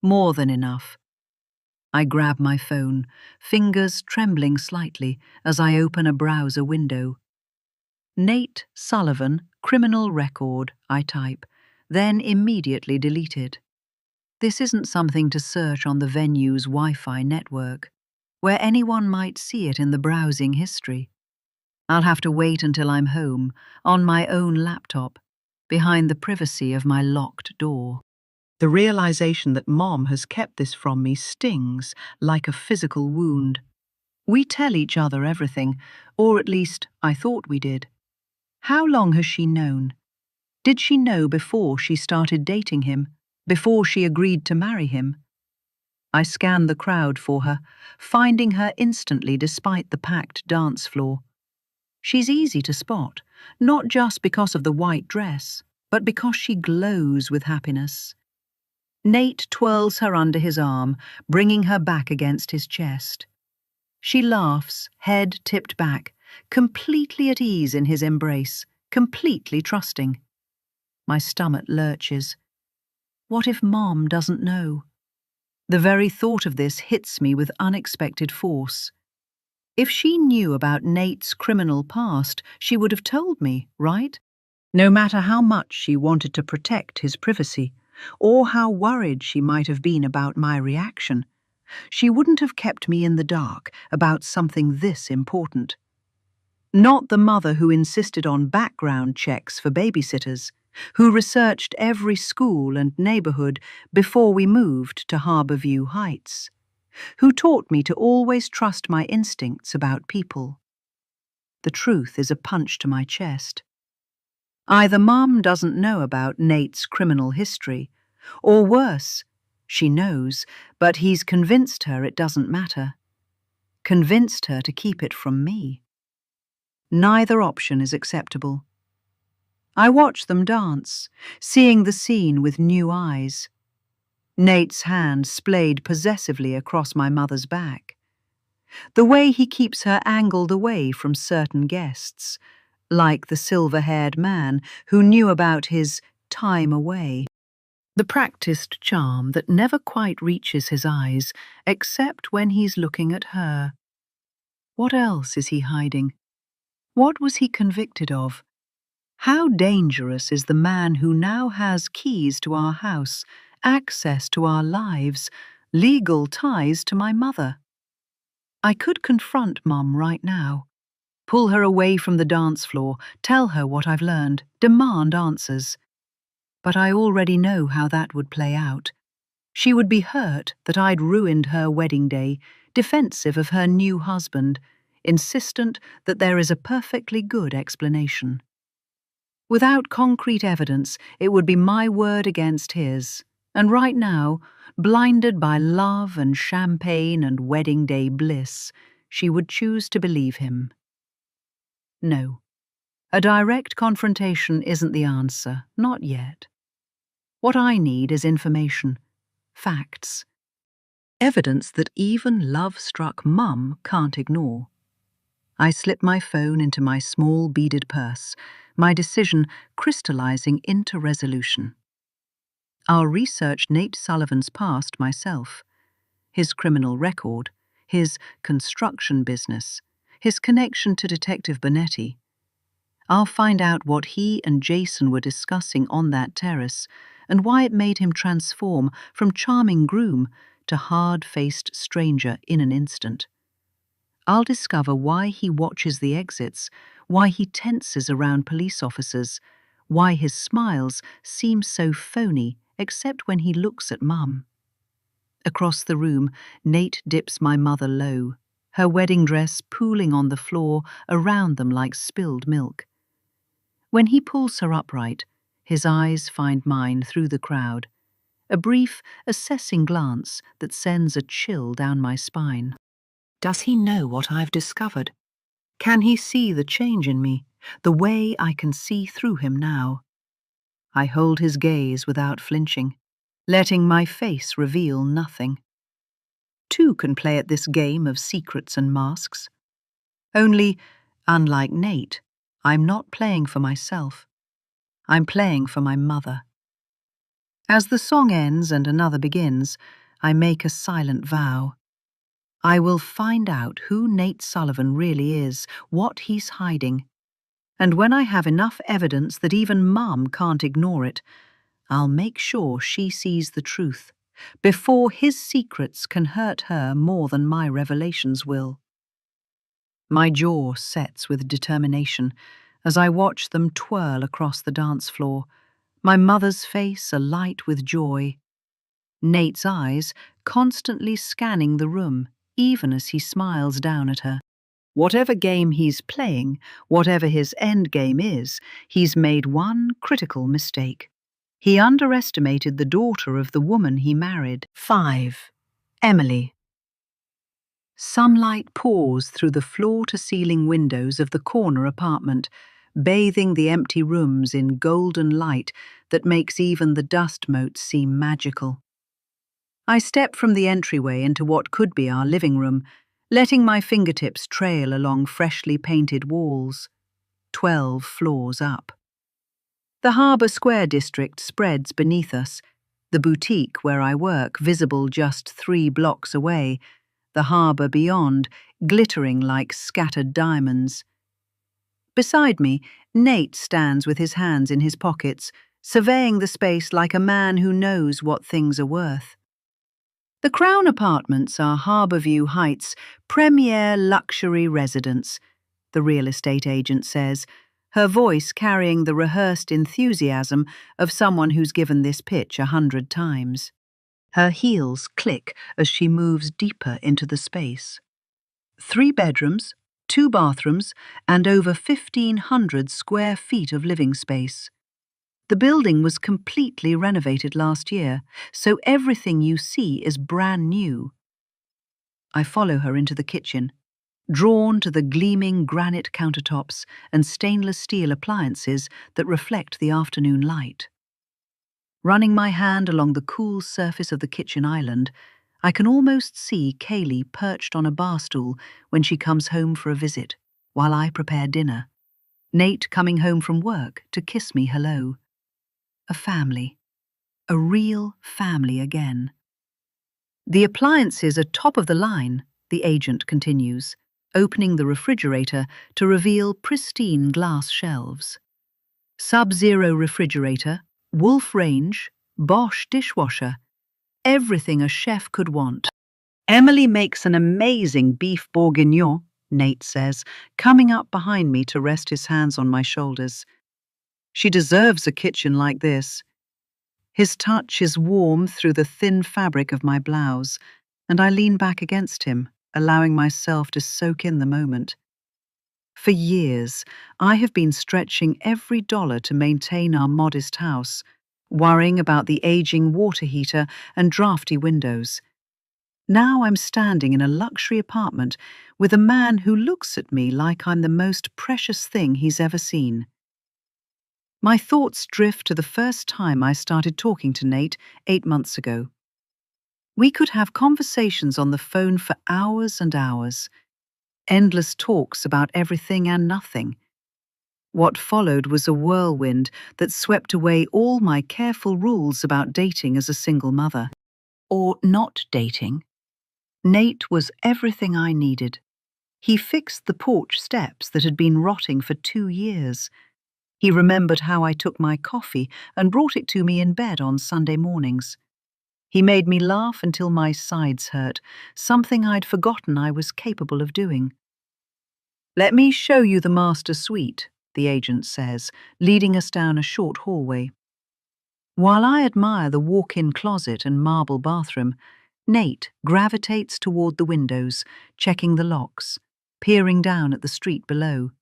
A: More than enough. I grab my phone, fingers trembling slightly as I open a browser window. "Nate Sullivan, criminal record," I type, then immediately delete it. This isn't something to search on the venue's Wi-Fi network, where anyone might see it in the browsing history. I'll have to wait until I'm home, on my own laptop, behind the privacy of my locked door. The realization that Mom has kept this from me stings like a physical wound. We tell each other everything, or at least I thought we did. How long has she known? Did she know before she started dating him, before she agreed to marry him? I scan the crowd for her, finding her instantly despite the packed dance floor. She's easy to spot, not just because of the white dress, but because she glows with happiness. Nate twirls her under his arm, bringing her back against his chest. She laughs, head tipped back, completely at ease in his embrace, completely trusting. My stomach lurches. What if Mom doesn't know? The very thought of this hits me with unexpected force. If she knew about Nate's criminal past, she would have told me, right? No matter how much she wanted to protect his privacy, or how worried she might have been about my reaction, she wouldn't have kept me in the dark about something this important. Not the mother who insisted on background checks for babysitters, who researched every school and neighborhood before we moved to Harborview Heights, who taught me to always trust my instincts about people. The truth is a punch to my chest. Either Mum doesn't know about Nate's criminal history, or worse, she knows, but he's convinced her it doesn't matter. Convinced her to keep it from me. Neither option is acceptable. I watch them dance, seeing the scene with new eyes. Nate's hand splayed possessively across my mother's back. The way he keeps her angled away from certain guests, like the silver-haired man who knew about his time away. The practiced charm that never quite reaches his eyes, except when he's looking at her. What else is he hiding? What was he convicted of? How dangerous is the man who now has keys to our house, access to our lives, legal ties to my mother? I could confront Mum right now. Pull her away from the dance floor, tell her what I've learned, demand answers. But I already know how that would play out. She would be hurt that I'd ruined her wedding day, defensive of her new husband, insistent that there is a perfectly good explanation. Without concrete evidence, it would be my word against his, and right now, blinded by love and champagne and wedding day bliss, she would choose to believe him. No, a direct confrontation isn't the answer, not yet. What I need is information, facts, evidence that even love-struck Mum can't ignore. I slip my phone into my small beaded purse, my decision crystallizing into resolution. I'll research Nate Sullivan's past myself, his criminal record, his construction business, his connection to Detective Bonetti. I'll find out what he and Jason were discussing on that terrace and why it made him transform from charming groom to hard-faced stranger in an instant. I'll discover why he watches the exits, why he tenses around police officers, why his smiles seem so phony except when he looks at Mum. Across the room, Nate dips my mother low, her wedding dress pooling on the floor around them like spilled milk. When he pulls her upright, his eyes find mine through the crowd, a brief, assessing glance that sends a chill down my spine. Does he know what I've discovered? Can he see the change in me, the way I can see through him now? I hold his gaze without flinching, letting my face reveal nothing. Two can play at this game of secrets and masks. Only, unlike Nate, I'm not playing for myself. I'm playing for my mother. As the song ends and another begins, I make a silent vow. I will find out who Nate Sullivan really is, what he's hiding. And when I have enough evidence that even Mum can't ignore it, I'll make sure she sees the truth, before his secrets can hurt her more than my revelations will. My jaw sets with determination as I watch them twirl across the dance floor, my mother's face alight with joy, Nate's eyes constantly scanning the room, even as he smiles down at her. Whatever game he's playing, whatever his end game is, he's made one critical mistake. He underestimated the daughter of the woman he married. 5. Emily. Sunlight pours through the floor-to-ceiling windows of the corner apartment, bathing the empty rooms in golden light that makes even the dust motes seem magical. I step from the entryway into what could be our living room, letting my fingertips trail along freshly painted walls, 12 floors up. The Harbour Square district spreads beneath us, The boutique where I work, visible just 3 blocks away, the harbour beyond, glittering like scattered diamonds. Beside me, Nate stands with his hands in his pockets, surveying the space like a man who knows what things are worth. The Crown Apartments are Harbourview Heights' premier luxury residence, the real estate agent says, her voice carrying the rehearsed enthusiasm of someone who's given this pitch 100 times. Her heels click as she moves deeper into the space. 3 bedrooms, 2 bathrooms, and over 1,500 square feet of living space. The building was completely renovated last year, so everything you see is brand new. I follow her into the kitchen, drawn to the gleaming granite countertops and stainless steel appliances that reflect the afternoon light. Running my hand along the cool surface of the kitchen island, I can almost see Kaylee perched on a bar stool when she comes home for a visit, while I prepare dinner. Nate coming home from work to kiss me hello. A family. A real family again. The appliances are top of the line, the agent continues, opening the refrigerator to reveal pristine glass shelves. Sub-Zero refrigerator, Wolf range, Bosch dishwasher, everything a chef could want. Emily makes an amazing beef bourguignon, Nate says, coming up behind me to rest his hands on my shoulders. She deserves a kitchen like this. His touch is warm through the thin fabric of my blouse, and I lean back against him, allowing myself to soak in the moment. For years, I have been stretching every dollar to maintain our modest house, worrying about the aging water heater and drafty windows. Now I'm standing in a luxury apartment with a man who looks at me like I'm the most precious thing he's ever seen. My thoughts drift to the first time I started talking to Nate 8 months ago. We could have conversations on the phone for hours and hours. Endless talks about everything and nothing. What followed was a whirlwind that swept away all my careful rules about dating as a single mother. Or not dating. Nate was everything I needed. He fixed the porch steps that had been rotting for 2 years. He remembered how I took my coffee and brought it to me in bed on Sunday mornings. He made me laugh until my sides hurt, something I'd forgotten I was capable of doing. "Let me show you the master suite," the agent says, leading us down a short hallway. While I admire the walk-in closet and marble bathroom, Nate gravitates toward the windows, checking the locks, peering down at the street below.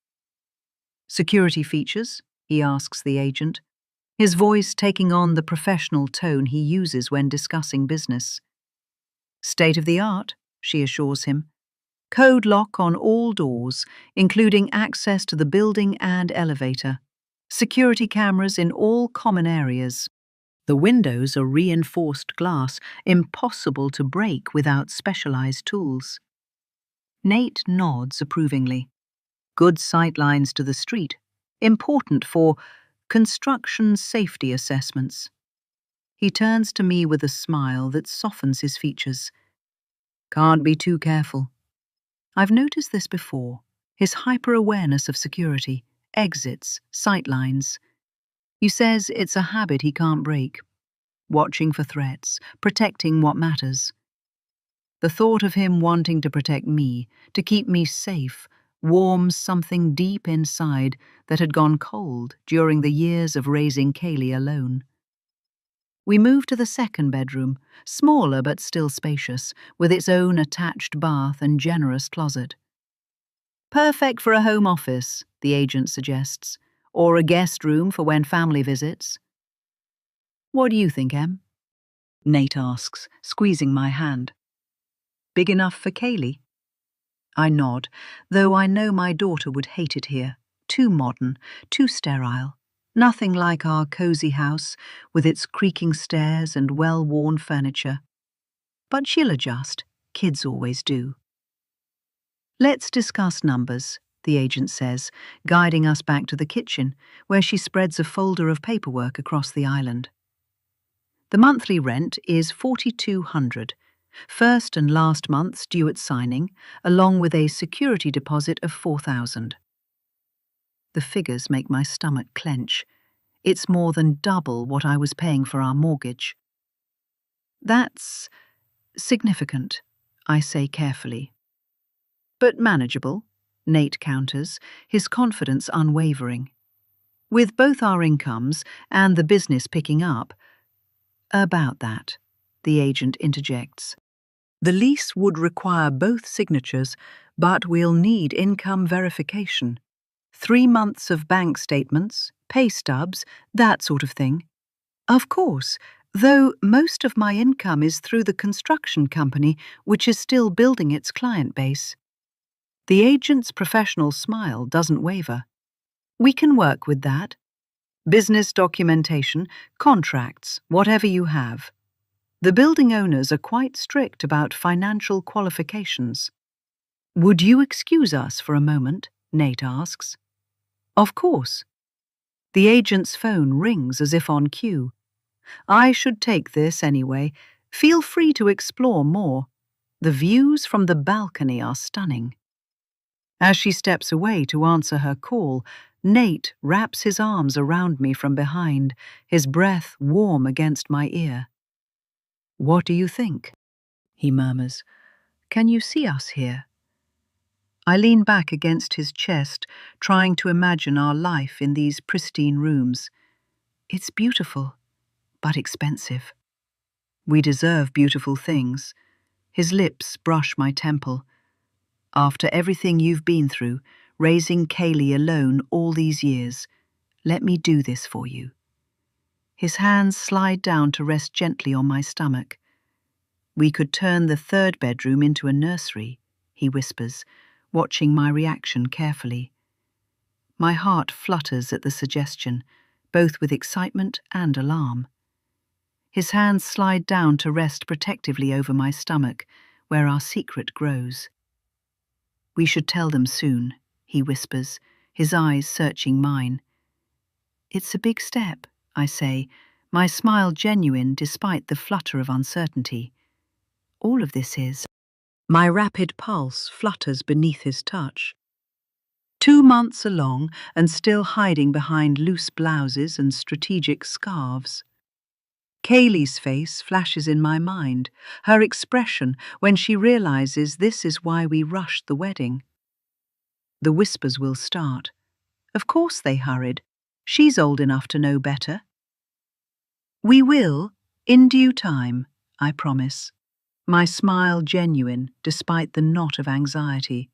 A: "Security features?" he asks the agent, his voice taking on the professional tone he uses when discussing business. "State of the art," she assures him. "Code lock on all doors, including access to the building and elevator. Security cameras in all common areas. The windows are reinforced glass, impossible to break without specialized tools." Nate nods approvingly. Good sightlines to the street, important for construction safety assessments. He turns to me with a smile that softens his features. "Can't be too careful." I've noticed this before, his hyper-awareness of security, exits, sightlines. He says it's a habit he can't break. Watching for threats, protecting what matters. The thought of him wanting to protect me, to keep me safe, warms something deep inside that had gone cold during the years of raising Kaylee alone. We move to the second bedroom, smaller but still spacious, with its own attached bath and generous closet. "Perfect for a home office," the agent suggests, "or a guest room for when family visits." "What do you think, Em?" Nate asks, squeezing my hand. "Big enough for Kaylee?" I nod, though I know my daughter would hate it here. Too modern, too sterile. Nothing like our cozy house, with its creaking stairs and well-worn furniture. But she'll adjust. Kids always do. "Let's discuss numbers," the agent says, guiding us back to the kitchen, where she spreads a folder of paperwork across the island. The monthly rent is $4,200, first and last months due at signing, along with a security deposit of $4,000. The figures make my stomach clench. It's more than double what I was paying for our mortgage. That's significant, I say carefully. But manageable, Nate counters, his confidence unwavering. With both our incomes and the business picking up. About that, the agent interjects. The lease would require both signatures, but we'll need income verification. 3 months of bank statements, pay stubs, that sort of thing. Of course, though most of my income is through the construction company, which is still building its client base. The agent's professional smile doesn't waver. We can work with that. Business documentation, contracts, whatever you have. The building owners are quite strict about financial qualifications. Would you excuse us for a moment? Nate asks. Of course. The agent's phone rings as if on cue. I should take this anyway. Feel free to explore more. The views from the balcony are stunning. As she steps away to answer her call, Nate wraps his arms around me from behind, his breath warm against my ear. What do you think? He murmurs. Can you see us here? I lean back against his chest, trying to imagine our life in these pristine rooms. It's beautiful, but expensive. We deserve beautiful things. His lips brush my temple. After everything you've been through, raising Kaylee alone all these years, let me do this for you. His hands slide down to rest gently on my stomach. We could turn the 3rd bedroom into a nursery, he whispers, watching my reaction carefully. My heart flutters at the suggestion, both with excitement and alarm. His hands slide down to rest protectively over my stomach, where our secret grows. We should tell them soon, he whispers, his eyes searching mine. It's a big step, I say, my smile genuine despite the flutter of uncertainty. All of this is. My rapid pulse flutters beneath his touch. 2 months along and still hiding behind loose blouses and strategic scarves. Kaylee's face flashes in my mind, her expression when she realizes this is why we rushed the wedding. The whispers will start. Of course they hurried. She's old enough to know better. We will, in due time, I promise. My smile genuine despite the knot of anxiety.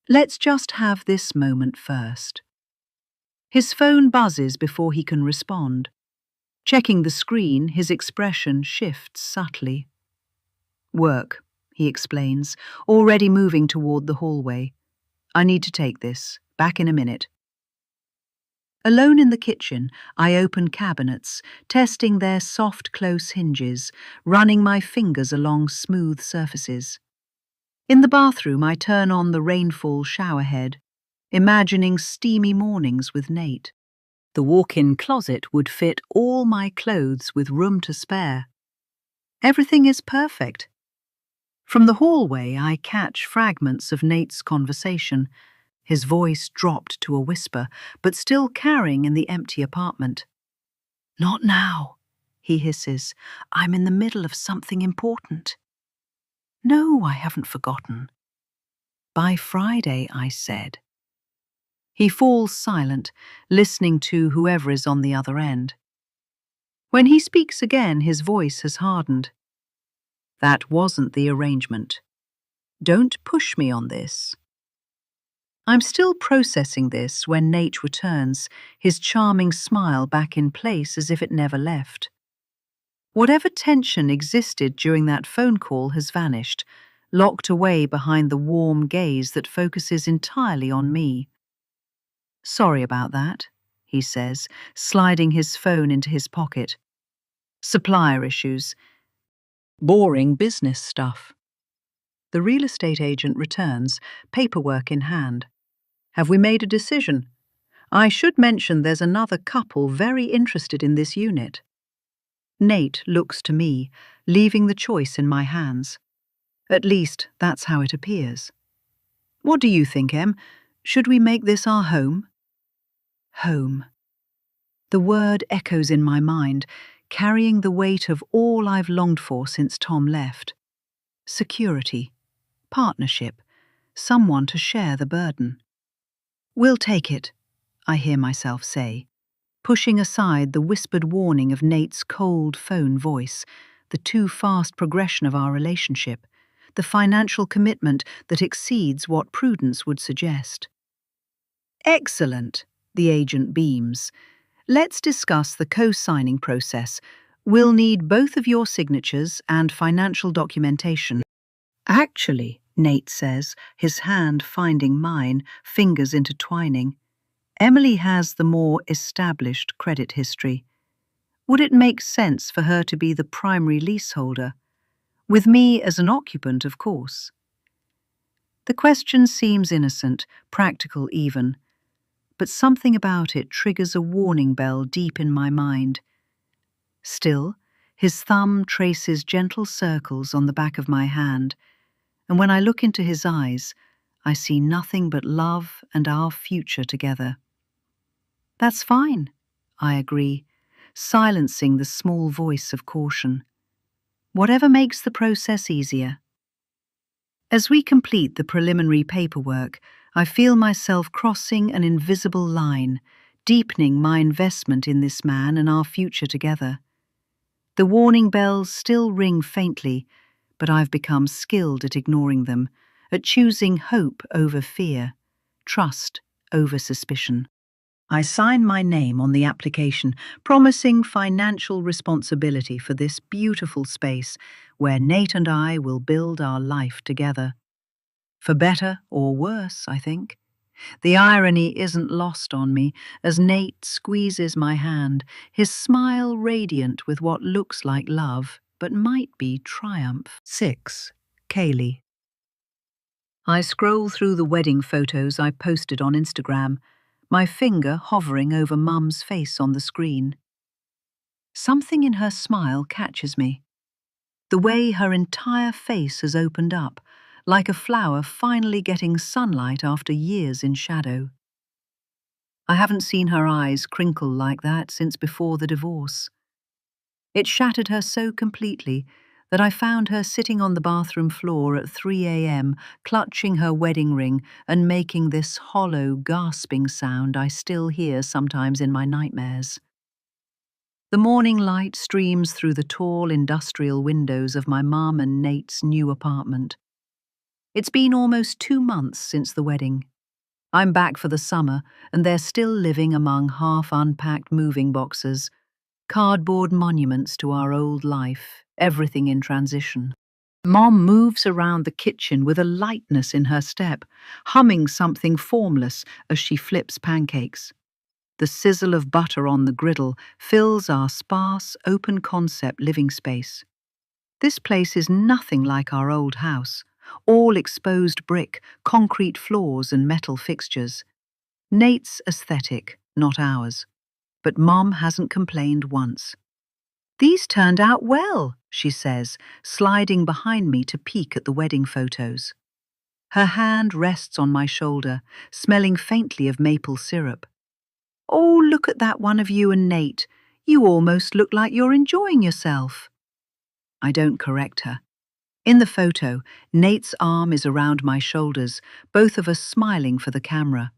A: Let's just have this moment first. His phone buzzes before he can respond. Checking the screen, his expression shifts subtly. Work, he explains, already moving toward the hallway. I need to take this. Back in a minute. Alone in the kitchen, I open cabinets, testing their soft, close hinges, running my fingers along smooth surfaces. In the bathroom, I turn on the rainfall showerhead, imagining steamy mornings with Nate. The walk-in closet would fit all my clothes with room to spare. Everything is perfect. From the hallway, I catch fragments of Nate's conversation, his voice dropped to a whisper, but still carrying in the empty apartment. Not now, he hisses. I'm in the middle of something important. No, I haven't forgotten. By Friday, I said. He falls silent, listening to whoever is on the other end. When he speaks again, his voice has hardened. That wasn't the arrangement. Don't push me on this. I'm still processing this when Nate returns, his charming smile back in place as if it never left. Whatever tension existed during that phone call has vanished, locked away behind the warm gaze that focuses entirely on me. Sorry about that, he says, sliding his phone into his pocket. Supplier issues. Boring business stuff. The real estate agent returns, paperwork in hand. Have we made a decision? I should mention there's another couple very interested in this unit. Nate looks to me, leaving the choice in my hands. At least, that's how it appears. What do you think, Em? Should we make this our home? Home. The word echoes in my mind, carrying the weight of all I've longed for since Tom left. Security, partnership, someone to share the burden. We'll take it, I hear myself say, pushing aside the whispered warning of Nate's cold phone voice, the too fast progression of our relationship, the financial commitment that exceeds what prudence would suggest. Excellent, the agent beams. Let's discuss the co-signing process. We'll need both of your signatures and financial documentation. Actually, Nate says, his hand finding mine, fingers intertwining, Emily has the more established credit history. Would it make sense for her to be the primary leaseholder? With me as an occupant, of course. The question seems innocent, practical even, but something about it triggers a warning bell deep in my mind. Still, his thumb traces gentle circles on the back of my hand, and when I look into his eyes, I see nothing but love and our future together. That's fine, I agree, silencing the small voice of caution. Whatever makes the process easier. As we complete the preliminary paperwork, I feel myself crossing an invisible line, deepening my investment in this man and our future together. The warning bells still ring faintly, but I've become skilled at ignoring them, at choosing hope over fear, trust over suspicion. I sign my name on the application, promising financial responsibility for this beautiful space where Nate and I will build our life together. For better or worse, I think. The irony isn't lost on me as Nate squeezes my hand, his smile radiant with what looks like love, but might be triumph. 6. Kaylee. I scroll through the wedding photos I posted on Instagram, my finger hovering over Mum's face on the screen. Something in her smile catches me. The way her entire face has opened up, like a flower finally getting sunlight after years in shadow. I haven't seen her eyes crinkle like that since before the divorce. It shattered her so completely that I found her sitting on the bathroom floor at 3 a.m., clutching her wedding ring and making this hollow, gasping sound I still hear sometimes in my nightmares. The morning light streams through the tall industrial windows of my mum and Nate's new apartment. It's been almost 2 months since the wedding. I'm back for the summer, and they're still living among half-unpacked moving boxes, cardboard monuments to our old life, everything in transition. Mom moves around the kitchen with a lightness in her step, humming something formless as she flips pancakes. The sizzle of butter on the griddle fills our sparse, open-concept living space. This place is nothing like our old house, all exposed brick, concrete floors and metal fixtures. Nate's aesthetic, not ours. But Mom hasn't complained once. "These turned out well," she says, sliding behind me to peek at the wedding photos. Her hand rests on my shoulder, smelling faintly of maple syrup. "Oh, look at that one of you and Nate. You almost look like you're enjoying yourself." I don't correct her. In the photo, Nate's arm is around my shoulders, both of us smiling for the camera.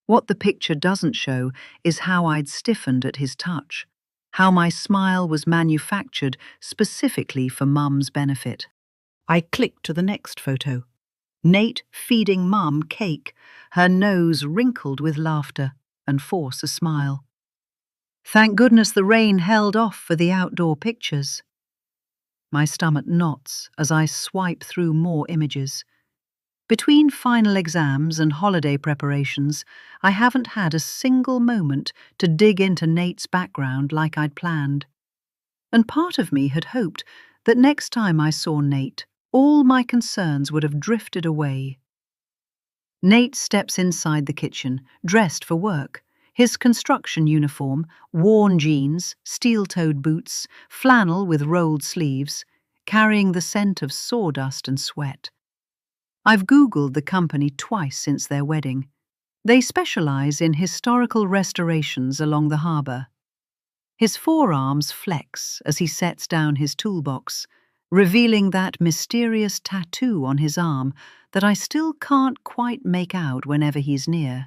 A: What the picture doesn't show is how I'd stiffened at his touch, how my smile was manufactured specifically for Mum's benefit. I click to the next photo. Nate feeding Mum cake, her nose wrinkled with laughter, and force a smile. Thank goodness the rain held off for the outdoor pictures. My stomach knots as I swipe through more images. Between final exams and holiday preparations, I haven't had a single moment to dig into Nate's background like I'd planned. And part of me had hoped that next time I saw Nate, all my concerns would have drifted away. Nate steps inside the kitchen, dressed for work, His construction uniform, worn jeans, steel-toed boots, flannel with rolled sleeves, carrying the scent of sawdust and sweat. I've Googled the company twice since their wedding. They specialize in historical restorations along the harbour. His forearms flex as he sets down his toolbox, revealing that mysterious tattoo on his arm that I still can't quite make out whenever he's near.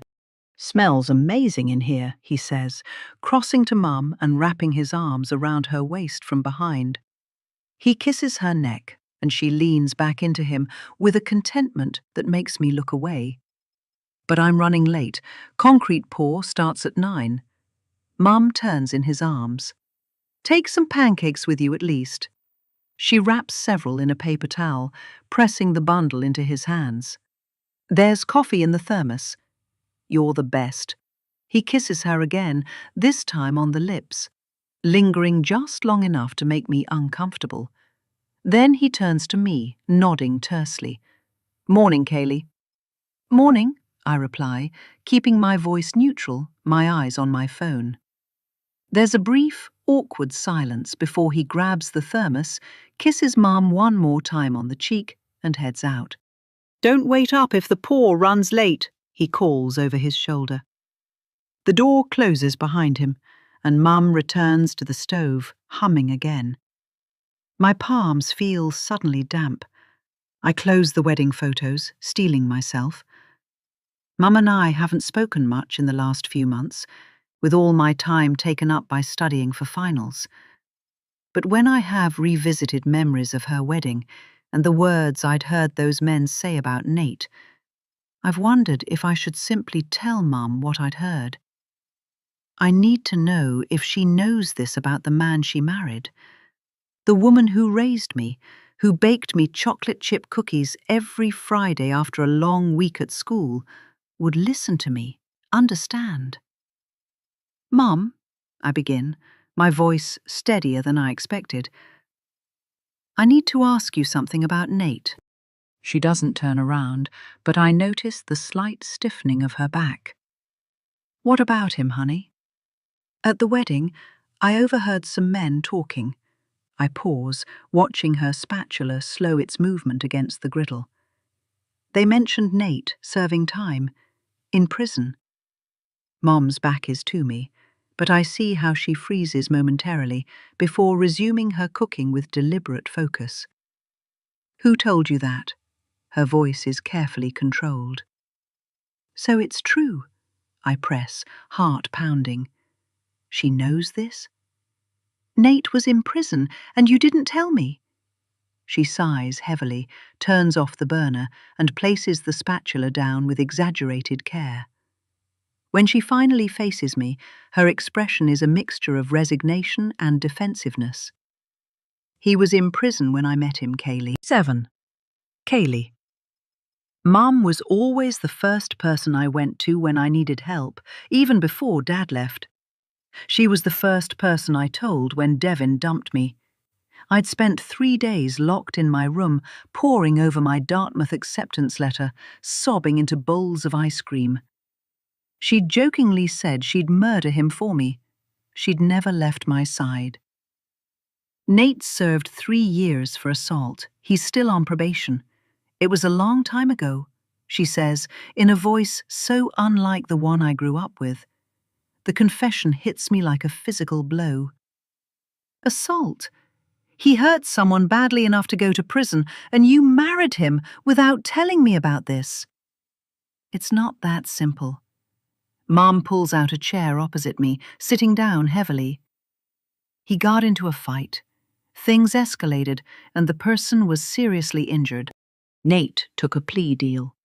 A: "Smells amazing in here," he says, crossing to Mum and wrapping his arms around her waist from behind. He kisses her neck, and she leans back into him with a contentment that makes me look away. But I'm running late. Concrete pour starts at 9. Mum turns in his arms. "Take some pancakes with you at least." She wraps several in a paper towel, pressing the bundle into his hands. "There's coffee in the thermos." "You're the best." He kisses her again, this time on the lips, lingering just long enough to make me uncomfortable. Then he turns to me, nodding tersely. "Morning, Kaylee." "Morning," I reply, keeping my voice neutral, my eyes on my phone. There's a brief, awkward silence before he grabs the thermos, kisses Mum one more time on the cheek, and heads out. "Don't wait up if the pour runs late," he calls over his shoulder. The door closes behind him, and Mum returns to the stove, humming again. My palms feel suddenly damp. I close the wedding photos, steeling myself. Mum and I haven't spoken much in the last few months, with all my time taken up by studying for finals. But when I have revisited memories of her wedding and the words I'd heard those men say about Nate, I've wondered if I should simply tell Mum what I'd heard. I need to know if she knows this about the man she married. The woman who raised me, who baked me chocolate chip cookies every Friday after a long week at school, would listen to me, understand. "Mum," I begin, my voice steadier than I expected, "I need to ask you something about Nate." She doesn't turn around, but I notice the slight stiffening of her back. "What about him, honey?" "At the wedding, I overheard some men talking." I pause, watching her spatula slow its movement against the griddle. "They mentioned Nate serving time, in prison." Mom's back is to me, but I see how she freezes momentarily before resuming her cooking with deliberate focus. "Who told you that?" Her voice is carefully controlled. "So it's true," I press, heart pounding. "She knows this?" "Nate was in prison, and you didn't tell me." She sighs heavily, turns off the burner, and places the spatula down with exaggerated care. When she finally faces me, her expression is a mixture of resignation and defensiveness. "He was in prison when I met him, Kaylee." 7. Kaylee. Mum was always the first person I went to when I needed help, even before Dad left. She was the first person I told when Devin dumped me. I'd spent 3 days locked in my room, poring over my Dartmouth acceptance letter, sobbing into bowls of ice cream. She'd jokingly said she'd murder him for me. She'd never left my side. "Nate served 3 years for assault. He's still on probation. It was a long time ago," she says, in a voice so unlike the one I grew up with. The confession hits me like a physical blow. "Assault? He hurt someone badly enough to go to prison, and you married him without telling me about this." It's not that simple. Mom pulls out a chair opposite me, sitting down heavily. "He got into a fight. Things escalated, and the person was seriously injured. Nate took a plea deal."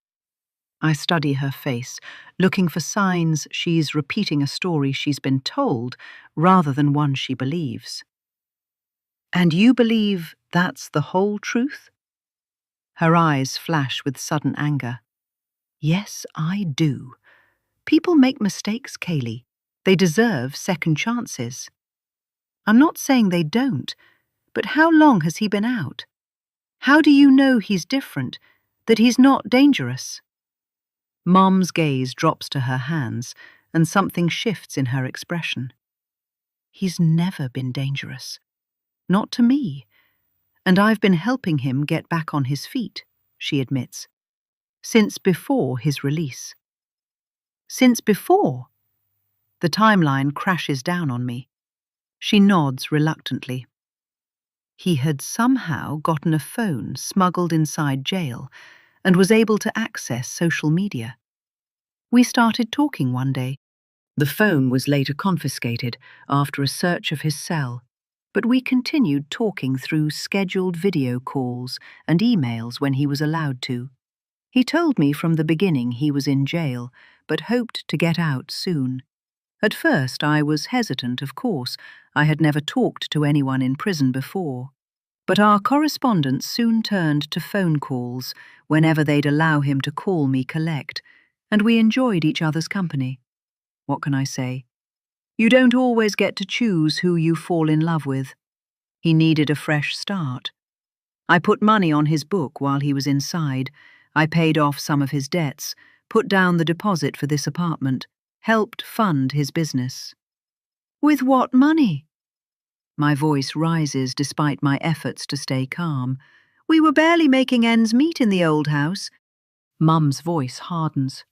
A: I study her face, looking for signs she's repeating a story she's been told rather than one she believes. "And you believe that's the whole truth?" Her eyes flash with sudden anger. "Yes, I do. People make mistakes, Kaylee. They deserve second chances." "I'm not saying they don't, but how long has he been out? How do you know he's different, that he's not dangerous?" Mom's gaze drops to her hands, and something shifts in her expression. He's never been dangerous. Not to me. And I've been helping him get back on his feet, she admits. Since before his release. Since before? The timeline crashes down on me. She nods reluctantly. He had somehow gotten a phone smuggled inside jail and was able to access social media. We started talking one day. The phone was later confiscated after a search of his cell, but we continued talking through scheduled video calls and emails when he was allowed to. He told me from the beginning he was in jail, but hoped to get out soon. At first I was hesitant, of course. I had never talked to anyone in prison before. But our correspondence soon turned to phone calls whenever they'd allow him to call me collect, and we enjoyed each other's company. What can I say? You don't always get to choose who you fall in love with. He needed a fresh start. I put money on his book while he was inside. I paid off some of his debts, put down the deposit for this apartment, helped fund his business. With what money? My voice rises despite my efforts to stay calm. We were barely making ends meet in the old house. Mum's voice hardens.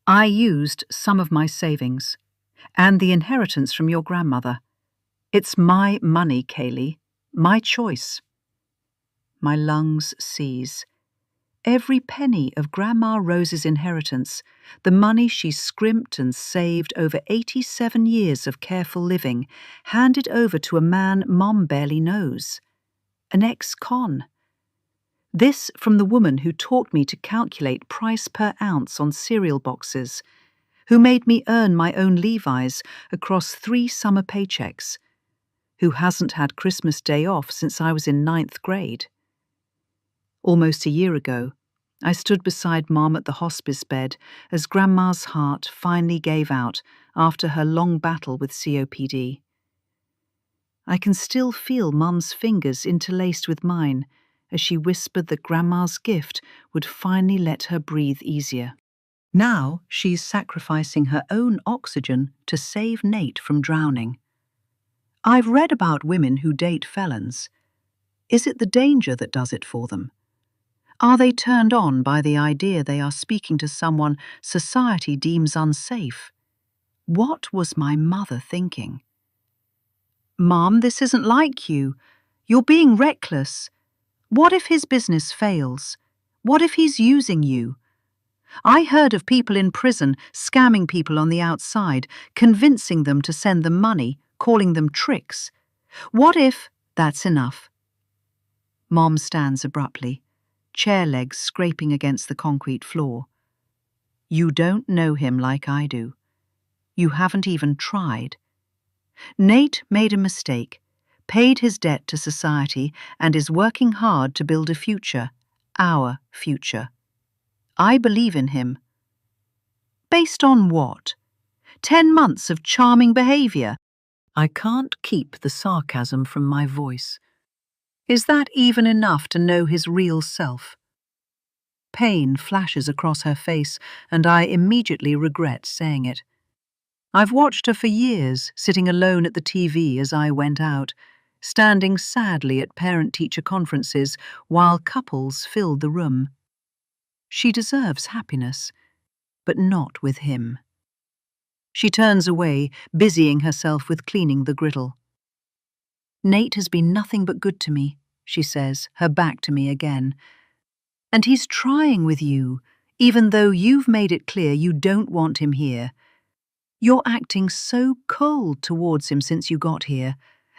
A: I used some of my savings and the inheritance from your grandmother. It's my money, Kaylee, my choice. My lungs seize. Every penny of Grandma Rose's inheritance, the money she scrimped and saved over 87 years of careful living, handed over to a man Mom barely knows. An ex-con. This from the woman who taught me to calculate price per ounce on cereal boxes, who made me earn my own Levi's across 3 summer paychecks, who hasn't had Christmas Day off since I was in 9th grade. Almost a year ago, I stood beside Mom at the hospice bed as Grandma's heart finally gave out after her long battle with COPD. I can still feel Mum's fingers interlaced with mine as she whispered that Grandma's gift would finally let her breathe easier. Now she's sacrificing her own oxygen to save Nate from drowning. I've read about women who date felons. Is it the danger that does it for them? Are they turned on by the idea they are speaking to someone society deems unsafe? What was my mother thinking? Mom, this isn't like you. You're being reckless. What if his business fails? What if he's using you? I heard of people in prison scamming people on the outside, convincing them to send them money, calling them tricks. What if that's enough? Mom stands abruptly, chair legs scraping against the concrete floor. You don't know him like I do. You haven't even tried. Nate made a mistake, paid his debt to society, and is working hard to build a future, our future. I believe in him. Based on what? 10 months of charming behavior? I can't keep the sarcasm from my voice. Is that even enough to know his real self? Pain flashes across her face, and I immediately regret saying it. I've watched her for years, sitting alone at the TV as I went out, standing sadly at parent-teacher conferences while couples filled the room. She deserves happiness, but not with him. She turns away, busying herself with cleaning the griddle. Nate has been nothing but good to me, she says, her back to me again. And he's trying with you, even though you've made it clear you don't want him here. You're acting so cold towards him since you got here,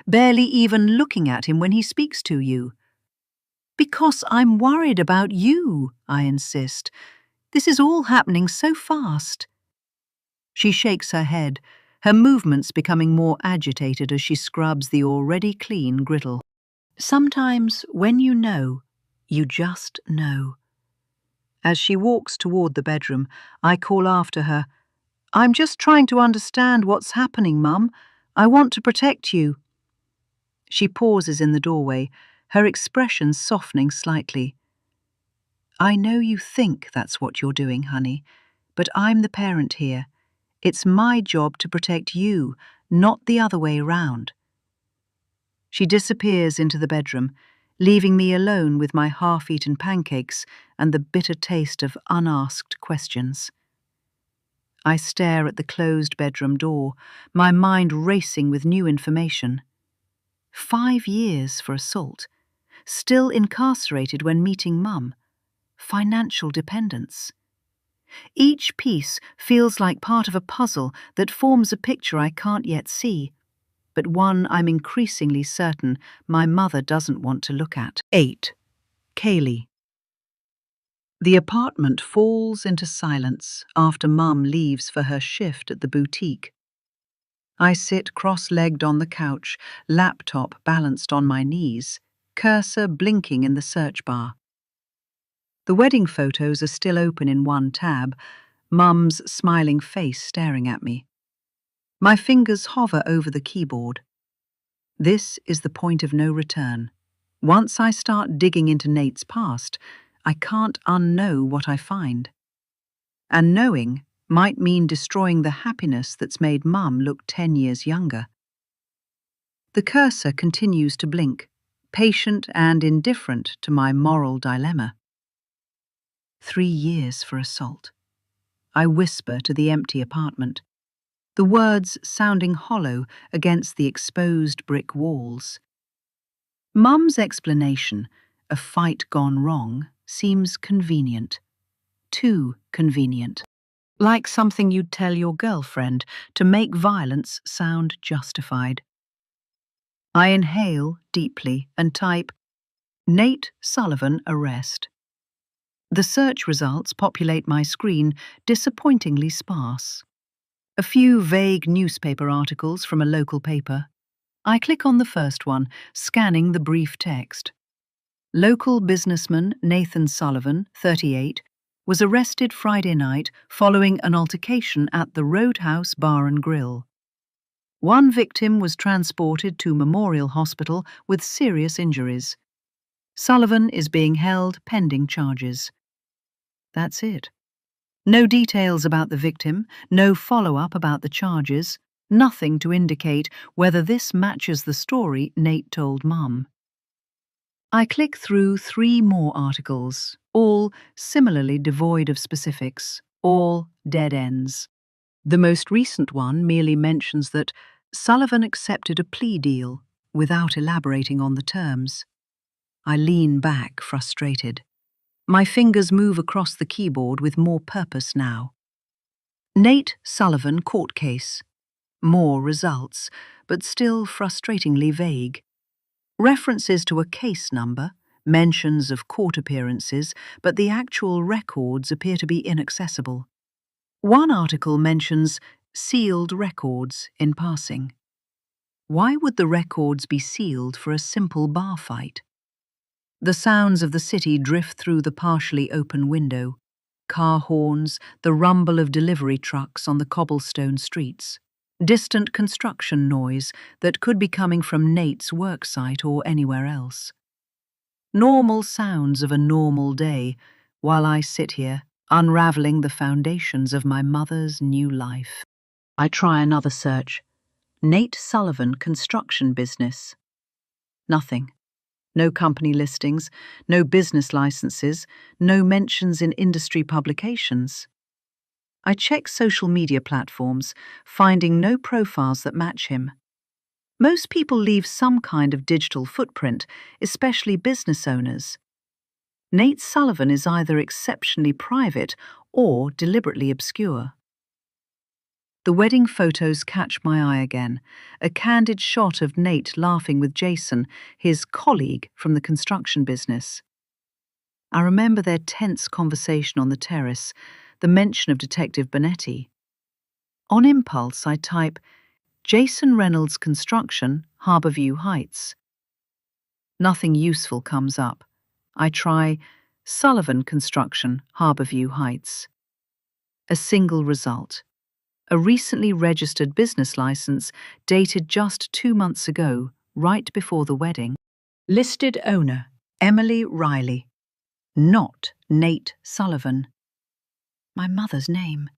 A: barely even looking at him when he speaks to you. Because I'm worried about you, I insist. This is all happening so fast. She shakes her head, her movements becoming more agitated as she scrubs the already clean griddle. Sometimes, when you just know. As she walks toward the bedroom, I call after her, I'm just trying to understand what's happening, Mum. I want to protect you. She pauses in the doorway, her expression softening slightly. I know you think that's what you're doing, honey, but I'm the parent here. It's my job to protect you, not the other way round." She disappears into the bedroom, leaving me alone with my half-eaten pancakes and the bitter taste of unasked questions. I stare at the closed bedroom door, my mind racing with new information. 5 years for assault, still incarcerated when meeting Mum, financial dependence. Each piece feels like part of a puzzle that forms a picture I can't yet see, but one I'm increasingly certain my mother doesn't want to look at. 8. Kaylee. The apartment falls into silence after Mum leaves for her shift at the boutique. I sit cross-legged on the couch, laptop balanced on my knees, cursor blinking in the search bar. The wedding photos are still open in one tab, Mum's smiling face staring at me. My fingers hover over the keyboard. This is the point of no return. Once I start digging into Nate's past, I can't unknow what I find. And knowing might mean destroying the happiness that's made Mum look 10 years younger. The cursor continues to blink, patient and indifferent to my moral dilemma. 3 years for assault. I whisper to the empty apartment, the words sounding hollow against the exposed brick walls. Mum's explanation, a fight gone wrong, seems convenient. Too convenient. Like something you'd tell your girlfriend to make violence sound justified. I inhale deeply and type, "Nate Sullivan arrest." The search results populate my screen, disappointingly sparse. A few vague newspaper articles from a local paper. I click on the first one, scanning the brief text. Local businessman Nathan Sullivan, 38, was arrested Friday night following an altercation at the Roadhouse Bar and Grill. One victim was transported to Memorial Hospital with serious injuries. Sullivan is being held pending charges. That's it. No details about the victim, no follow-up about the charges, nothing to indicate whether this matches the story Nate told Mum. I click through 3 more articles, all similarly devoid of specifics, all dead ends. The most recent one merely mentions that Sullivan accepted a plea deal without elaborating on the terms. I lean back, frustrated. My fingers move across the keyboard with more purpose now. Nate Sullivan court case. More results, but still frustratingly vague. References to a case number, mentions of court appearances, but the actual records appear to be inaccessible. One article mentions sealed records in passing. Why would the records be sealed for a simple bar fight? The sounds of the city drift through the partially open window. Car horns, the rumble of delivery trucks on the cobblestone streets. Distant construction noise that could be coming from Nate's worksite or anywhere else. Normal sounds of a normal day, while I sit here, unraveling the foundations of my mother's new life. I try another search. Nate Sullivan construction business. Nothing. No company listings, no business licenses, no mentions in industry publications. I check social media platforms, finding no profiles that match him. Most people leave some kind of digital footprint, especially business owners. Nate Sullivan is either exceptionally private or deliberately obscure. The wedding photos catch my eye again, a candid shot of Nate laughing with Jason, his colleague from the construction business. I remember their tense conversation on the terrace, the mention of Detective Bonetti. On impulse, I type, "Jason Reynolds Construction, Harborview Heights." Nothing useful comes up. I try Sullivan Construction, Harborview Heights. A single result. A recently registered business license dated just 2 months ago, right before the wedding. Listed owner, Emily Riley. Not Nate Sullivan. My mother's name.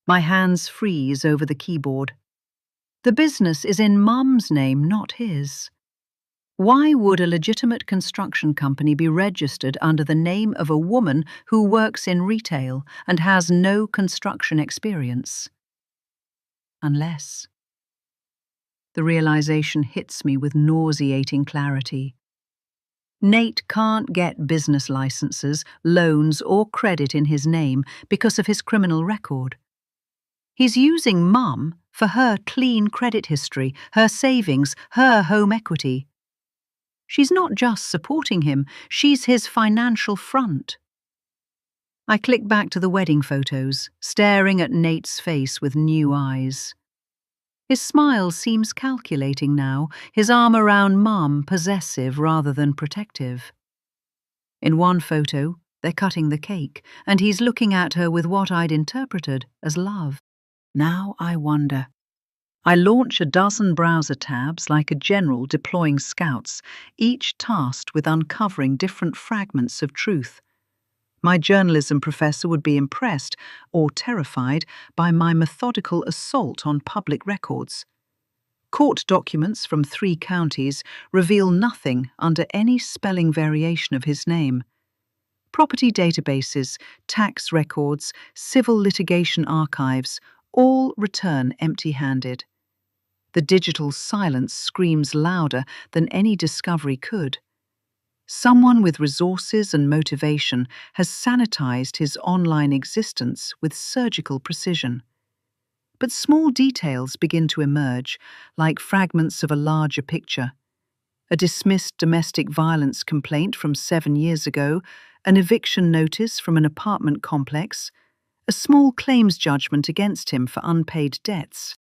A: My hands freeze over the keyboard. The business is in Mum's name, not his. Why would a legitimate construction company be registered under the name of a woman who works in retail and has no construction experience? Unless. The realization hits me with nauseating clarity. Nate can't get business licenses, loans, or credit in his name because of his criminal record. He's using Mum for her clean credit history, her savings, her home equity. She's not just supporting him, she's his financial front. I click back to the wedding photos, staring at Nate's face with new eyes. His smile seems calculating now, his arm around Mum possessive rather than protective. In one photo, they're cutting the cake, and he's looking at her with what I'd interpreted as love. Now I wonder. I launch a dozen browser tabs like a general deploying scouts, each tasked with uncovering different fragments of truth. My journalism professor would be impressed, or terrified, by my methodical assault on public records. Court documents from 3 counties reveal nothing under any spelling variation of his name. Property databases, tax records, civil litigation archives, all return empty-handed. The digital silence screams louder than any discovery could. Someone with resources and motivation has sanitized his online existence with surgical precision. But small details begin to emerge, like fragments of a larger picture. A dismissed domestic violence complaint from 7 years ago, an eviction notice from an apartment complex, a small claims judgment against him for unpaid debts.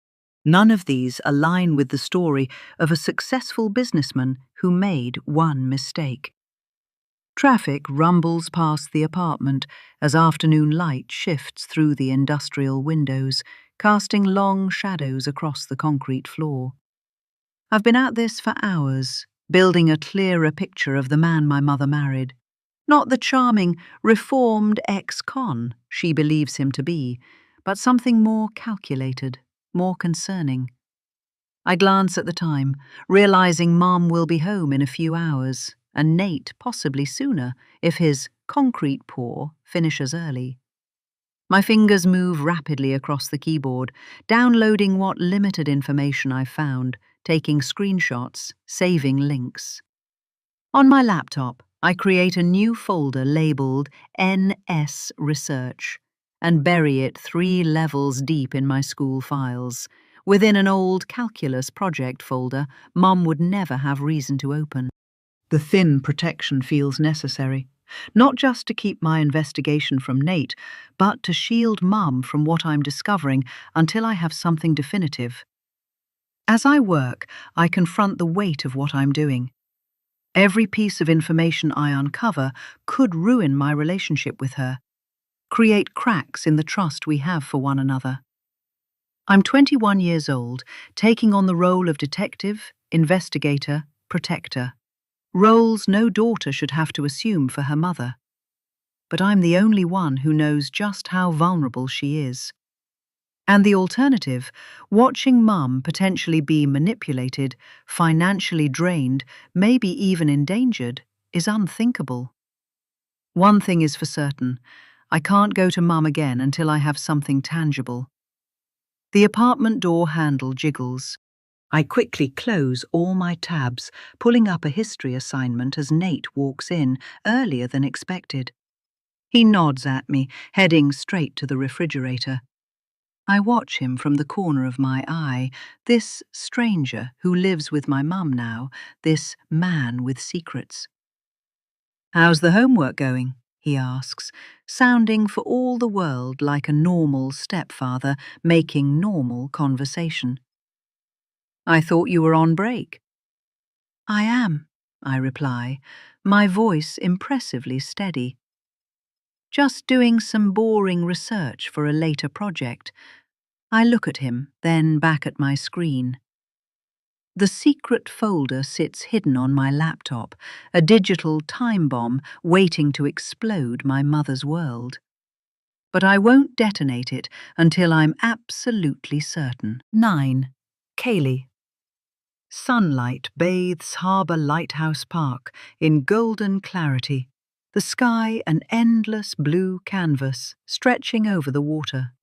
A: None of these align with the story of a successful businessman who made one mistake. Traffic rumbles past the apartment as afternoon light shifts through the industrial windows, casting long shadows across the concrete floor. I've been at this for hours, building a clearer picture of the man my mother married. Not the charming, reformed ex-con she believes him to be, but something more calculated, more concerning. I glance at the time, realizing Mom will be home in a few hours, and Nate possibly sooner if his concrete pour finishes early. My fingers move rapidly across the keyboard, downloading what limited information I found, taking screenshots, saving links. On my laptop, I create a new folder labeled NS Research and bury it 3 levels deep in my school files, within an old calculus project folder Mum would never have reason to open. The thin protection feels necessary, not just to keep my investigation from Nate, but to shield Mum from what I'm discovering until I have something definitive. As I work, I confront the weight of what I'm doing. Every piece of information I uncover could ruin my relationship with her, create cracks in the trust we have for one another. I'm 21 years old, taking on the role of detective, investigator, protector. Roles no daughter should have to assume for her mother. But I'm the only one who knows just how vulnerable she is. And the alternative, watching Mum potentially be manipulated, financially drained, maybe even endangered, is unthinkable. One thing is for certain, I can't go to Mum again until I have something tangible. The apartment door handle jiggles. I quickly close all my tabs, pulling up a history assignment as Nate walks in, earlier than expected. He nods at me, heading straight to the refrigerator. I watch him from the corner of my eye, this stranger who lives with my mum now, this man with secrets. "How's the homework going?" he asks, sounding for all the world like a normal stepfather making normal conversation. "I thought you were on break." "I am," I reply, my voice impressively steady. "Just doing some boring research for a later project." I look at him, then back at my screen. The secret folder sits hidden on my laptop, a digital time bomb waiting to explode my mother's world. but I won't detonate it until I'm absolutely certain. 9. Kaylee. Sunlight bathes Harbour Lighthouse Park in golden clarity, the sky an endless blue canvas stretching over the water.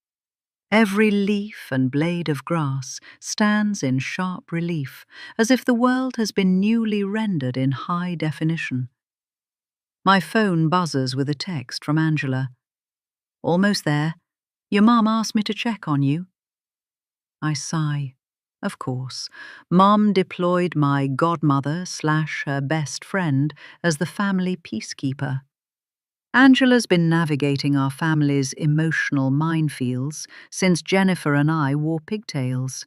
A: Every leaf and blade of grass stands in sharp relief, as if the world has been newly rendered in high definition. My phone buzzes with a text from Angela. "Almost there. Your mum asked me to check on you." I sigh. Of course, Mum deployed my godmother/her best friend as the family peacekeeper. Angela's been navigating our family's emotional minefields since Jennifer and I wore pigtails.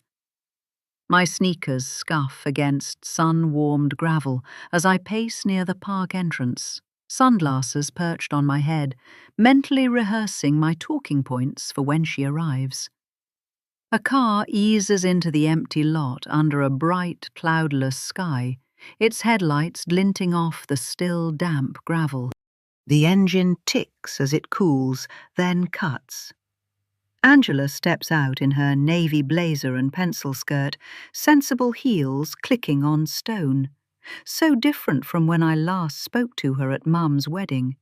A: My sneakers scuff against sun-warmed gravel as I pace near the park entrance, sunglasses perched on my head, mentally rehearsing my talking points for when she arrives. A car eases into the empty lot under a bright, cloudless sky, its headlights glinting off the still, damp gravel. The engine ticks as it cools, then cuts. Angela steps out in her navy blazer and pencil skirt, sensible heels clicking on stone. So different from when I last spoke to her at Mum's wedding.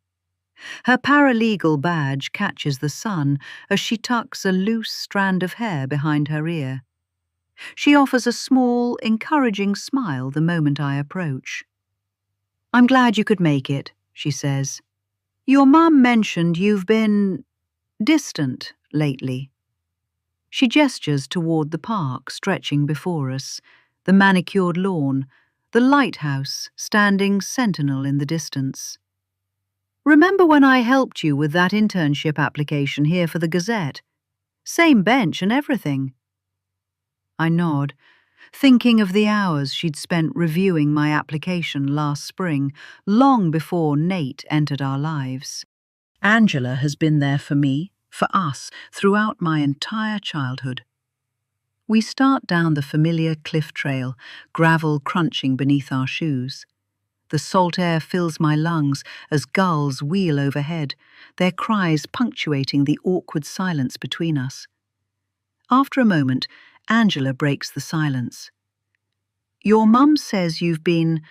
A: Her paralegal badge catches the sun as she tucks a loose strand of hair behind her ear. She offers a small, encouraging smile the moment I approach. "I'm glad you could make it," she says. "Your mum mentioned you've been distant lately." She gestures toward the park stretching before us, the manicured lawn, the lighthouse standing sentinel in the distance. "Remember when I helped you with that internship application here for the Gazette? Same bench and everything." I nod, thinking of the hours she'd spent reviewing my application last spring, long before Nate entered our lives. Angela has been there for me, for us, throughout my entire childhood. We start down the familiar cliff trail, gravel crunching beneath our shoes. The salt air fills my lungs as gulls wheel overhead, their cries punctuating the awkward silence between us. After a moment, Angela breaks the silence. "Your mum says you've been,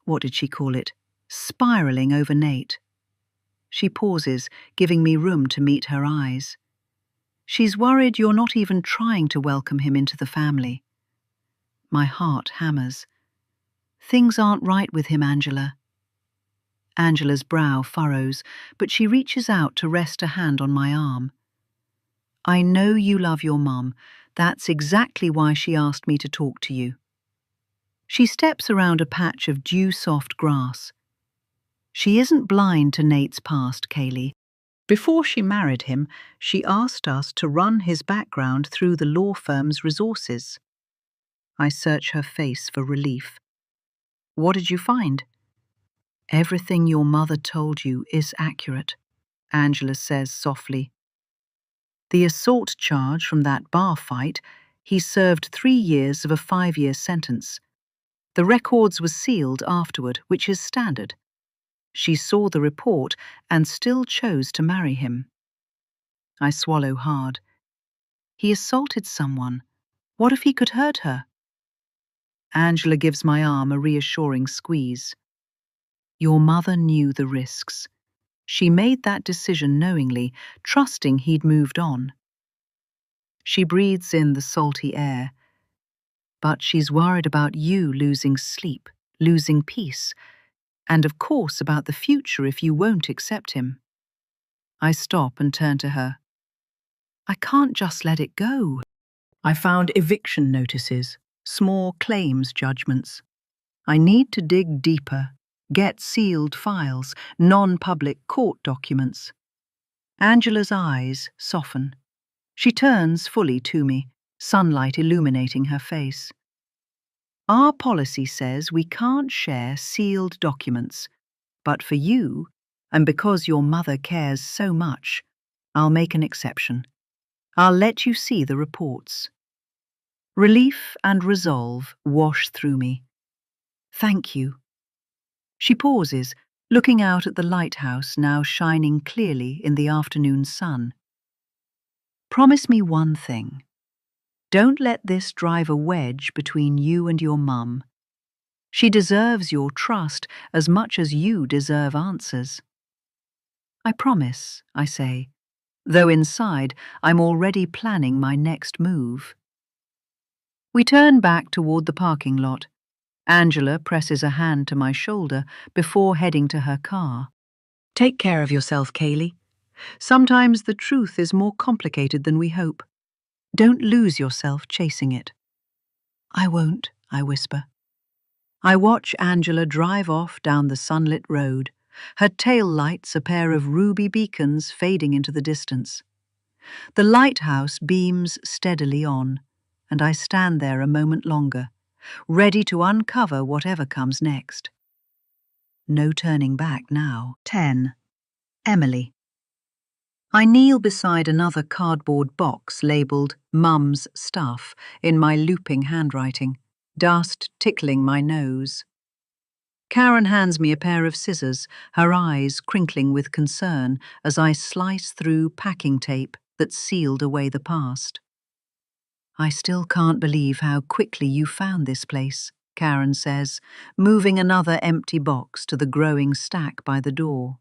A: what did she call it, spiraling over Nate." She pauses, giving me room to meet her eyes. "She's worried you're not even trying to welcome him into the family." My heart hammers. "Things aren't right with him, Angela." Angela's brow furrows, but she reaches out to rest a hand on my arm. "I know you love your mum. That's exactly why she asked me to talk to you." She steps around a patch of dew-soft grass. "She isn't blind to Nate's past, Kaylee. Before she married him, she asked us to run his background through the law firm's resources." I search her face for relief. "What did you find?" "Everything your mother told you is accurate," Angela says softly. "The assault charge from that bar fight, he served 3 years of a 5-year sentence. The records were sealed afterward, which is standard. She saw the report and still chose to marry him." I swallow hard. He assaulted someone. What if he could hurt her? Angela gives my arm a reassuring squeeze. "Your mother knew the risks. She made that decision knowingly, trusting he'd moved on." She breathes in the salty air. "But she's worried about you losing sleep, losing peace, and of course about the future if you won't accept him." I stop and turn to her. "I can't just let it go." I found eviction notices, small claims judgments. I need to dig deeper, get sealed files, non-public court documents. Angela's eyes soften. She turns fully to me, sunlight illuminating her face. "Our policy says we can't share sealed documents, but for you, and because your mother cares so much, I'll make an exception. I'll let you see the reports." Relief and resolve wash through me. "Thank you." She pauses, looking out at the lighthouse now shining clearly in the afternoon sun. Promise me one thing. Don't let this drive a wedge between you and your mum. She deserves your trust as much as you deserve answers. I promise, I say, though inside I'm already planning my next move. We turn back toward the parking lot. Angela presses a hand to my shoulder before heading to her car. Take care of yourself, Kaylee. Sometimes the truth is more complicated than we hope. Don't lose yourself chasing it. I won't, I whisper. I watch Angela drive off down the sunlit road, her tail lights a pair of ruby beacons fading into the distance. The lighthouse beams steadily on, and I stand there a moment longer, ready to uncover whatever comes next. No turning back now. 10. Emily. I kneel beside another cardboard box labelled Mum's Stuff in my looping handwriting, dust tickling my nose. Karen hands me a pair of scissors, her eyes crinkling with concern as I slice through packing tape that sealed away the past. I still can't believe how quickly you found this place, Karen says, moving another empty box to the growing stack by the door.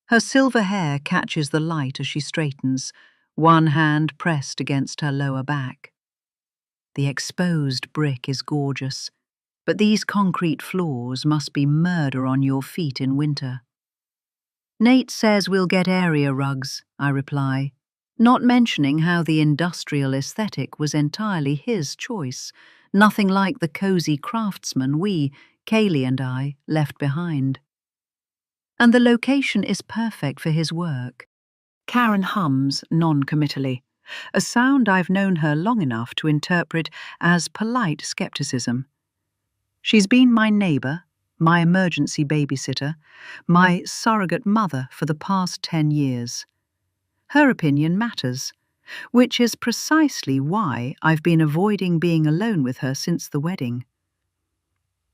A: Her silver hair catches the light as she straightens, one hand pressed against her lower back. The exposed brick is gorgeous, but these concrete floors must be murder on your feet in winter. Nate says we'll get area rugs, I reply, not mentioning how the industrial aesthetic was entirely his choice, nothing like the cozy craftsman we, Kaylee and I, left behind. And the location is perfect for his work. Karen hums non-committally, a sound I've known her long enough to interpret as polite skepticism. She's been my neighbour, my emergency babysitter, my surrogate mother for the past 10 years. Her opinion matters, which is precisely why I've been avoiding being alone with her since the wedding.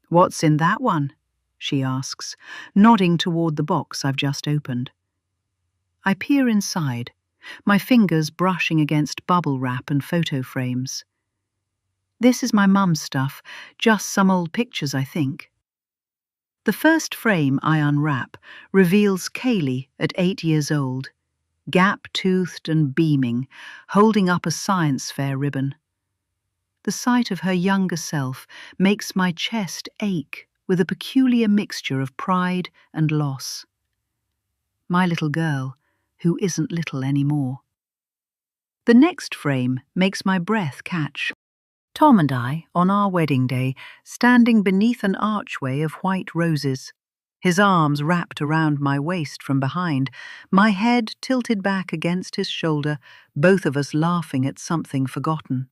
A: "What's in that one?" she asks, nodding toward the box I've just opened. I peer inside, my fingers brushing against bubble wrap and photo frames. This is my mum's stuff, just some old pictures, I think. The first frame I unwrap reveals Kaylee at 8 years old, gap-toothed and beaming, holding up a science fair ribbon. The sight of her younger self makes my chest ache with a peculiar mixture of pride and loss. My little girl, who isn't little anymore. The next frame makes my breath catch. Tom and I, on our wedding day, standing beneath an archway of white roses, his arms wrapped around my waist from behind, my head tilted back against his shoulder, both of us laughing at something forgotten.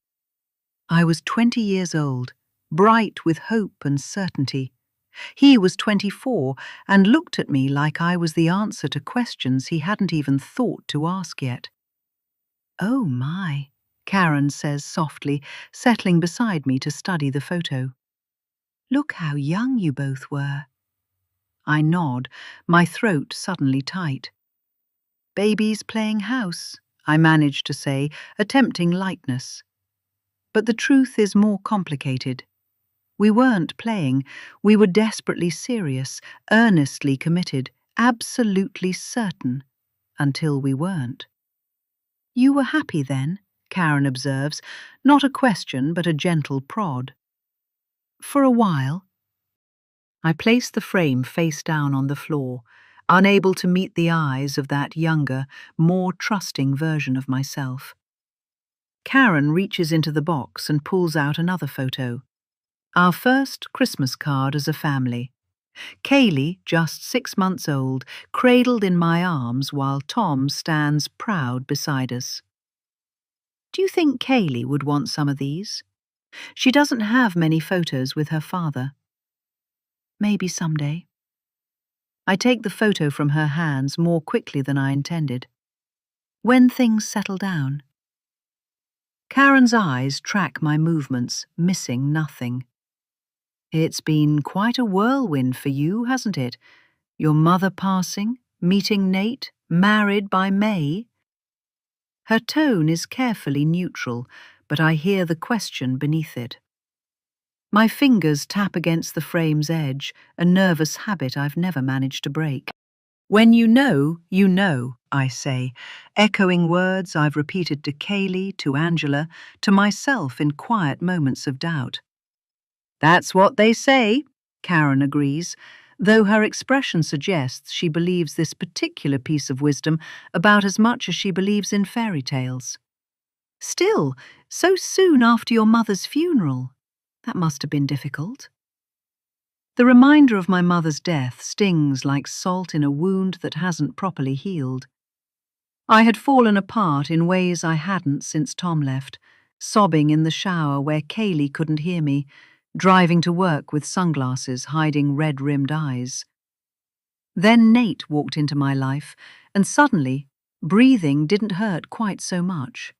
A: I was 20 years old, bright with hope and certainty. He was 24 and looked at me like I was the answer to questions he hadn't even thought to ask yet. "Oh my," Karen says softly, settling beside me to study the photo. "Look how young you both were." I nod, my throat suddenly tight. "Babies playing house," I manage to say, attempting lightness. But the truth is more complicated. We weren't playing, we were desperately serious, earnestly committed, absolutely certain, until we weren't. "You were happy then?" Karen observes, not a question but a gentle prod. "For a while." I place the frame face down on the floor, unable to meet the eyes of that younger, more trusting version of myself. Karen reaches into the box and pulls out another photo. Our first Christmas card as a family. Kaylee, just 6 months old, cradled in my arms while Tom stands proud beside us. "Do you think Kaylee would want some of these? She doesn't have many photos with her father." "Maybe someday." I take the photo from her hands more quickly than I intended. "When things settle down." Karen's eyes track my movements, missing nothing. "It's been quite a whirlwind for you, hasn't it? Your mother passing, meeting Nate, married by May." Her tone is carefully neutral, but I hear the question beneath it. My fingers tap against the frame's edge, a nervous habit I've never managed to break. When you know, I say, echoing words I've repeated to Kaylee, to Angela, to myself in quiet moments of doubt. That's what they say, Karen agrees, though her expression suggests she believes this particular piece of wisdom about as much as she believes in fairy tales. Still, so soon after your mother's funeral. That must have been difficult. The reminder of my mother's death stings like salt in a wound that hasn't properly healed. I had fallen apart in ways I hadn't since Tom left, sobbing in the shower where Kaylee couldn't hear me, driving to work with sunglasses hiding red-rimmed eyes. Then Nate walked into my life, and suddenly, breathing didn't hurt quite so much.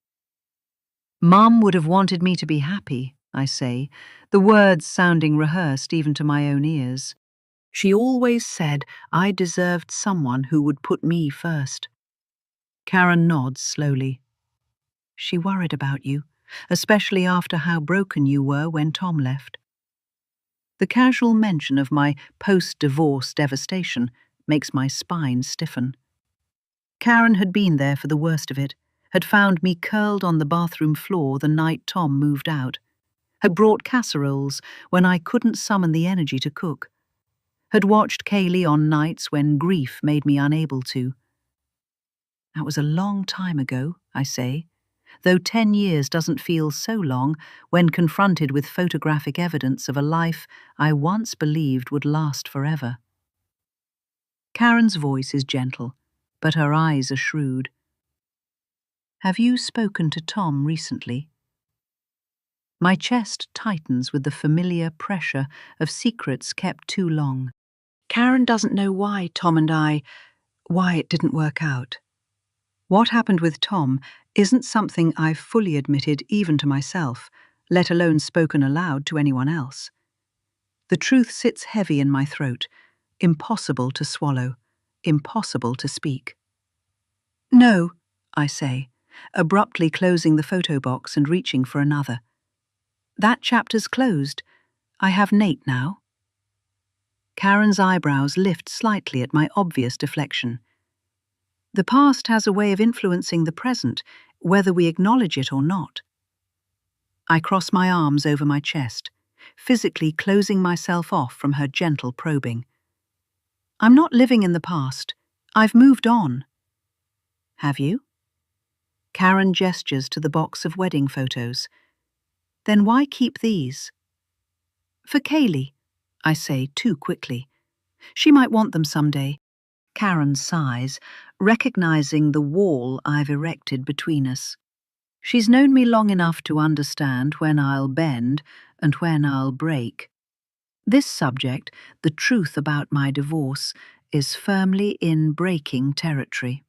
A: Mum would have wanted me to be happy, I say, the words sounding rehearsed even to my own ears. She always said I deserved someone who would put me first. Karen nods slowly. She worried about you, especially after how broken you were when Tom left. The casual mention of my post-divorce devastation makes my spine stiffen. Karen had been there for the worst of it, had found me curled on the bathroom floor the night Tom moved out, had brought casseroles when I couldn't summon the energy to cook, had watched Kaylee on nights when grief made me unable to. That was a long time ago, I say, though 10 years doesn't feel so long when confronted with photographic evidence of a life I once believed would last forever. Karen's voice is gentle, but her eyes are shrewd. Have you spoken to Tom recently? My chest tightens with the familiar pressure of secrets kept too long. Karen doesn't know why it didn't work out. What happened with Tom isn't something I've fully admitted even to myself, let alone spoken aloud to anyone else. The truth sits heavy in my throat, impossible to swallow, impossible to speak. No, I say, abruptly closing the photo box and reaching for another. That chapter's closed. I have Nate now. Karen's eyebrows lift slightly at my obvious deflection. The past has a way of influencing the present, whether we acknowledge it or not. I cross my arms over my chest, physically closing myself off from her gentle probing. I'm not living in the past. I've moved on. Have you? Karen gestures to the box of wedding photos. Then why keep these? For Kaylee, I say too quickly. She might want them someday. Karen sighs, recognizing the wall I've erected between us. She's known me long enough to understand when I'll bend and when I'll break. This subject, the truth about my divorce, is firmly in breaking territory.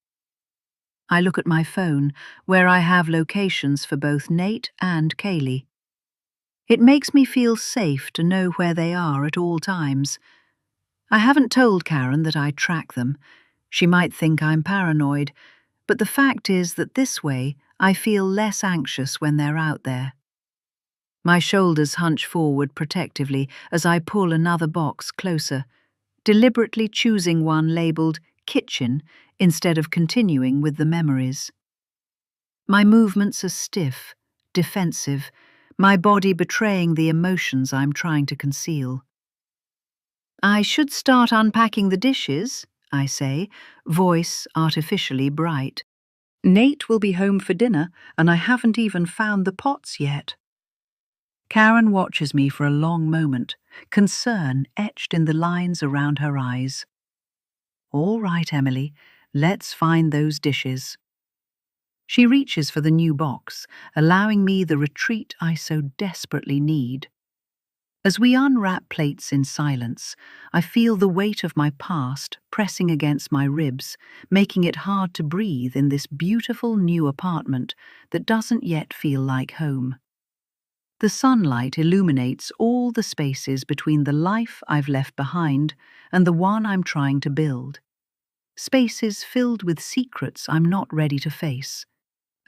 A: I look at my phone, where I have locations for both Nate and Kaylee. It makes me feel safe to know where they are at all times. I haven't told Karen that I track them. She might think I'm paranoid, but the fact is that this way I feel less anxious when they're out there. My shoulders hunch forward protectively as I pull another box closer, deliberately choosing one labeled kitchen instead of continuing with the memories. My movements are stiff, defensive, my body betraying the emotions I'm trying to conceal. I should start unpacking the dishes, I say, voice artificially bright. Nate will be home for dinner, and I haven't even found the pots yet. Karen watches me for a long moment, concern etched in the lines around her eyes. All right, Emily, let's find those dishes. She reaches for the new box, allowing me the retreat I so desperately need. As we unwrap plates in silence, I feel the weight of my past pressing against my ribs, making it hard to breathe in this beautiful new apartment that doesn't yet feel like home. The sunlight illuminates all the spaces between the life I've left behind and the one I'm trying to build. Spaces filled with secrets I'm not ready to face.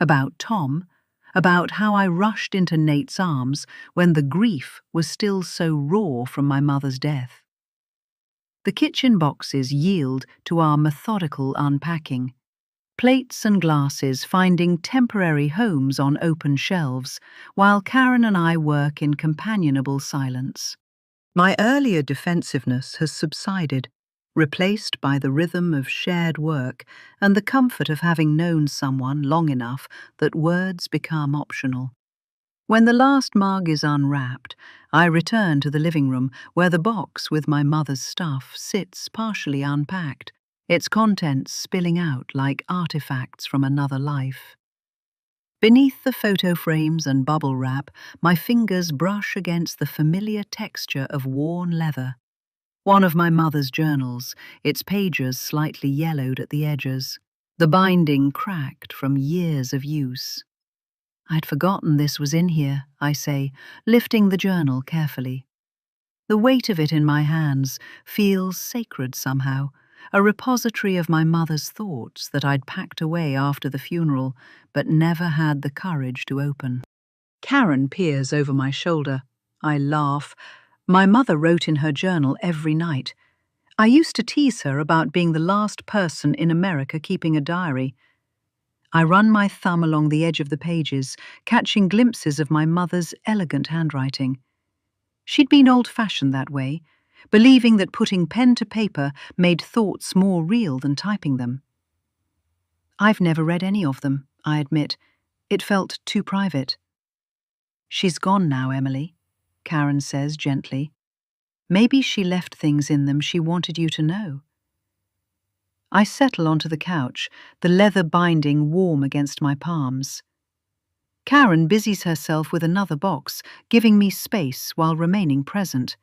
A: About Tom, about how I rushed into Nate's arms when the grief was still so raw from my mother's death. The kitchen boxes yield to our methodical unpacking, plates and glasses finding temporary homes on open shelves, while Karen and I work in companionable silence. My earlier defensiveness has subsided, replaced by the rhythm of shared work and the comfort of having known someone long enough that words become optional. When the last mug is unwrapped, I return to the living room where the box with my mother's stuff sits partially unpacked, its contents spilling out like artifacts from another life. Beneath the photo frames and bubble wrap, my fingers brush against the familiar texture of worn leather. One of my mother's journals, its pages slightly yellowed at the edges, the binding cracked from years of use. I'd forgotten this was in here, I say, lifting the journal carefully. The weight of it in my hands feels sacred somehow, a repository of my mother's thoughts that I'd packed away after the funeral, but never had the courage to open. Karen peers over my shoulder. I laugh. My mother wrote in her journal every night. I used to tease her about being the last person in America keeping a diary. I run my thumb along the edge of the pages, catching glimpses of my mother's elegant handwriting. She'd been old-fashioned that way, believing that putting pen to paper made thoughts more real than typing them. I've never read any of them, I admit. It felt too private. She's gone now, Emily, Karen says gently. Maybe she left things in them she wanted you to know. I settle onto the couch, the leather binding warm against my palms. Karen busies herself with another box, giving me space while remaining present,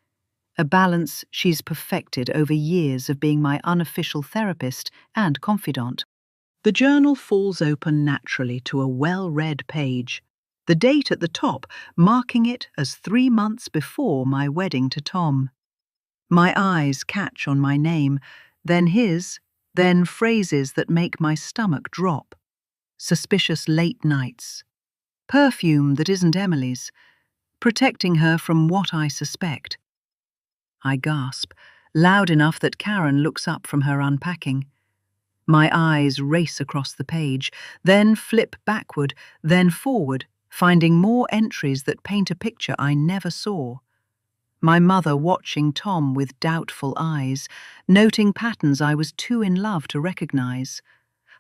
A: a balance she's perfected over years of being my unofficial therapist and confidant. The journal falls open naturally to a well-read page, the date at the top marking it as 3 months before my wedding to Tom. My eyes catch on my name, then his, then phrases that make my stomach drop. Suspicious late nights. Perfume that isn't Emily's, protecting her from what I suspect. I gasp, loud enough that Karen looks up from her unpacking. My eyes race across the page, then flip backward, then forward, finding more entries that paint a picture I never saw. My mother watching Tom with doubtful eyes, noting patterns I was too in love to recognize,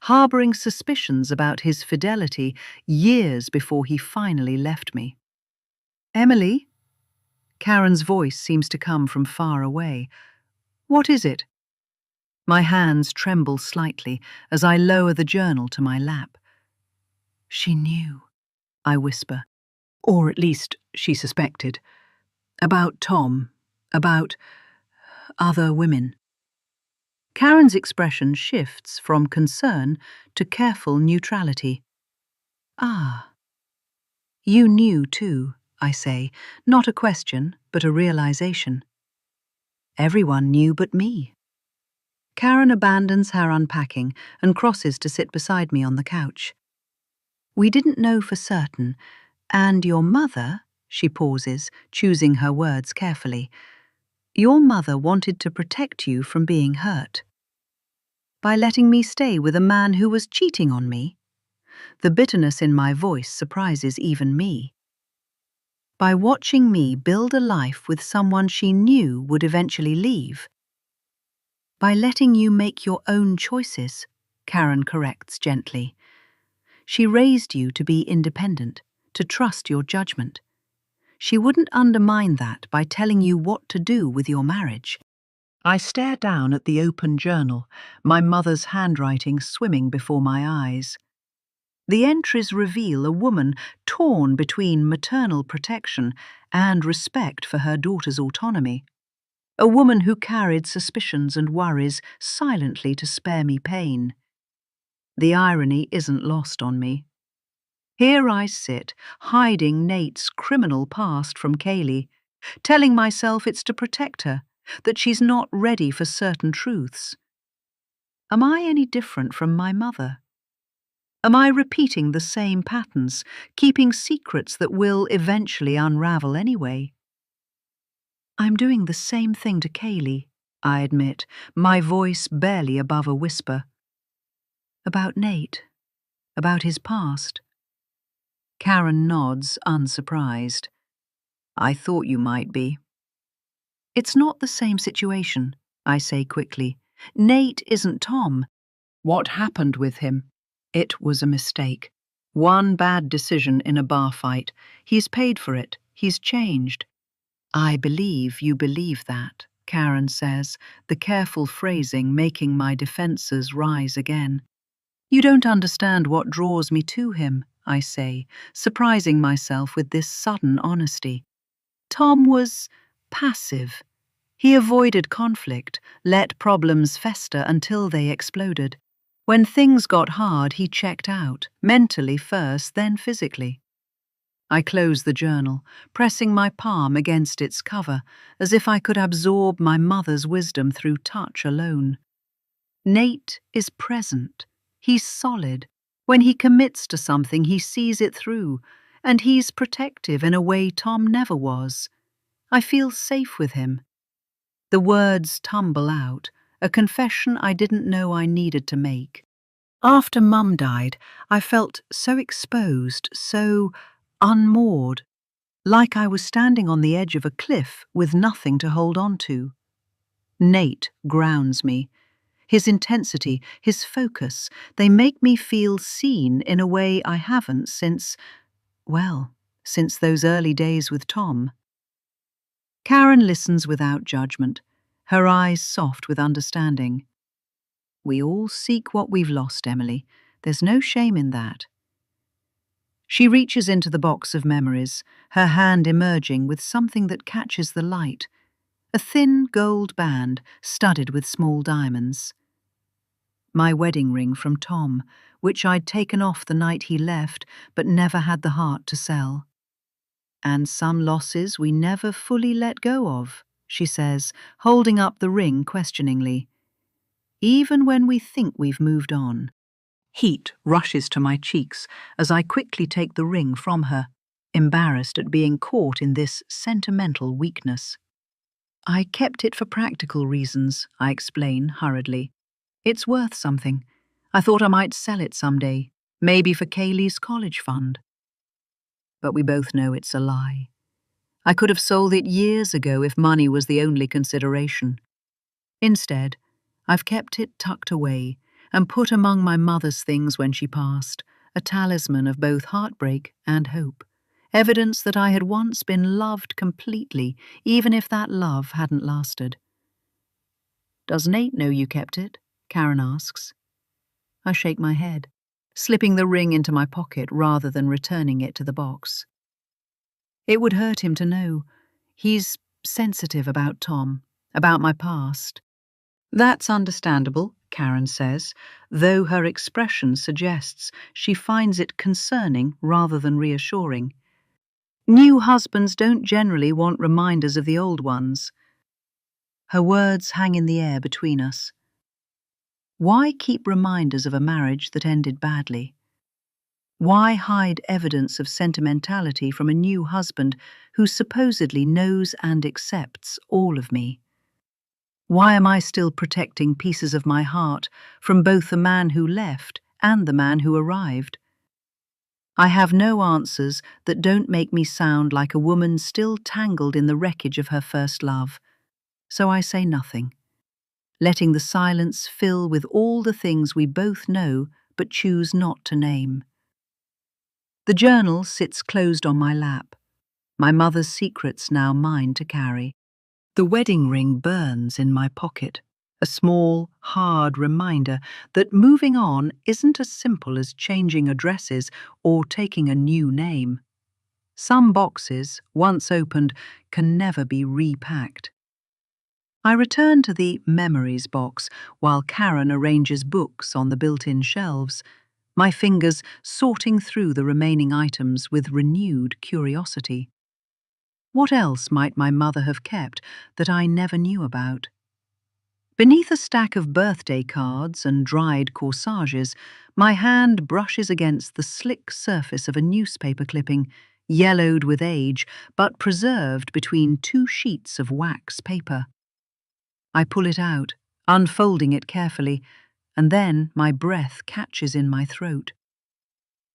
A: harboring suspicions about his fidelity years before he finally left me. Emily? Karen's voice seems to come from far away. What is it? My hands tremble slightly as I lower the journal to my lap. She knew, I whisper. Or at least she suspected. About Tom, about other women. Karen's expression shifts from concern to careful neutrality. Ah. You knew too, I say, not a question, but a realization. Everyone knew but me. Karen abandons her unpacking and crosses to sit beside me on the couch. We didn't know for certain, and your mother, she pauses, choosing her words carefully, your mother wanted to protect you from being hurt. By letting me stay with a man who was cheating on me. The bitterness in my voice surprises even me. By watching me build a life with someone she knew would eventually leave. By letting you make your own choices, Karen corrects gently. She raised you to be independent, to trust your judgment. She wouldn't undermine that by telling you what to do with your marriage. I stare down at the open journal, my mother's handwriting swimming before my eyes. The entries reveal a woman torn between maternal protection and respect for her daughter's autonomy. A woman who carried suspicions and worries silently to spare me pain. The irony isn't lost on me. Here I sit, hiding Nate's criminal past from Kaylee, telling myself it's to protect her, that she's not ready for certain truths. Am I any different from my mother? Am I repeating the same patterns, keeping secrets that will eventually unravel anyway? I'm doing the same thing to Kaylee, I admit, my voice barely above a whisper. About Nate, about his past. Karen nods, unsurprised. I thought you might be. It's not the same situation, I say quickly. Nate isn't Tom. What happened with him? It was a mistake. One bad decision in a bar fight. He's paid for it. He's changed. I believe you believe that, Karen says, the careful phrasing making my defenses rise again. You don't understand what draws me to him, I say, surprising myself with this sudden honesty. Tom was passive. He avoided conflict, let problems fester until they exploded. When things got hard, he checked out, mentally first, then physically. I close the journal, pressing my palm against its cover, as if I could absorb my mother's wisdom through touch alone. Nate is present. He's solid. When he commits to something, he sees it through, and he's protective in a way Tom never was. I feel safe with him. The words tumble out, a confession I didn't know I needed to make. After Mum died, I felt so exposed, so unmoored, like I was standing on the edge of a cliff with nothing to hold on to. Nate grounds me. His intensity, his focus, they make me feel seen in a way I haven't since those early days with Tom. Karen listens without judgment, her eyes soft with understanding. We all seek what we've lost, Emily. There's no shame in that. She reaches into the box of memories, her hand emerging with something that catches the light, a thin gold band studded with small diamonds. My wedding ring from Tom, which I'd taken off the night he left but never had the heart to sell. And some losses we never fully let go of, she says, holding up the ring questioningly. Even when we think we've moved on. Heat rushes to my cheeks as I quickly take the ring from her, embarrassed at being caught in this sentimental weakness. I kept it for practical reasons, I explain hurriedly. It's worth something. I thought I might sell it someday, maybe for Kaylee's college fund. But we both know it's a lie. I could have sold it years ago if money was the only consideration. Instead, I've kept it tucked away and put among my mother's things when she passed, a talisman of both heartbreak and hope, evidence that I had once been loved completely, even if that love hadn't lasted. Does Nate know you kept it? Karen asks. I shake my head, slipping the ring into my pocket rather than returning it to the box. It would hurt him to know. He's sensitive about Tom, about my past. That's understandable, Karen says, though her expression suggests she finds it concerning rather than reassuring. New husbands don't generally want reminders of the old ones. Her words hang in the air between us. Why keep reminders of a marriage that ended badly? Why hide evidence of sentimentality from a new husband who supposedly knows and accepts all of me? Why am I still protecting pieces of my heart from both the man who left and the man who arrived? I have no answers that don't make me sound like a woman still tangled in the wreckage of her first love, so I say nothing, letting the silence fill with all the things we both know but choose not to name. The journal sits closed on my lap, my mother's secrets now mine to carry. The wedding ring burns in my pocket, a small, hard reminder that moving on isn't as simple as changing addresses or taking a new name. Some boxes, once opened, can never be repacked. I return to the memories box while Karen arranges books on the built-in shelves, my fingers sorting through the remaining items with renewed curiosity. What else might my mother have kept that I never knew about? Beneath a stack of birthday cards and dried corsages, my hand brushes against the slick surface of a newspaper clipping, yellowed with age, but preserved between two sheets of wax paper. I pull it out, unfolding it carefully, and then my breath catches in my throat.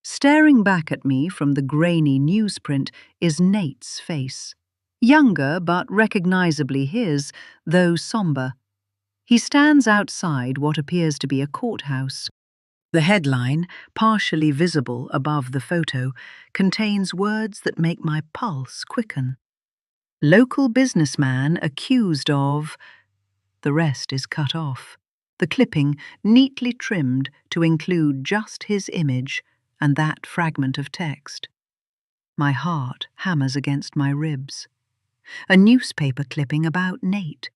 A: Staring back at me from the grainy newsprint is Nate's face. Younger, but recognizably his, though somber. He stands outside what appears to be a courthouse. The headline, partially visible above the photo, contains words that make my pulse quicken. Local businessman accused of... The rest is cut off. The clipping neatly trimmed to include just his image and that fragment of text. My heart hammers against my ribs. A newspaper clipping about Nate.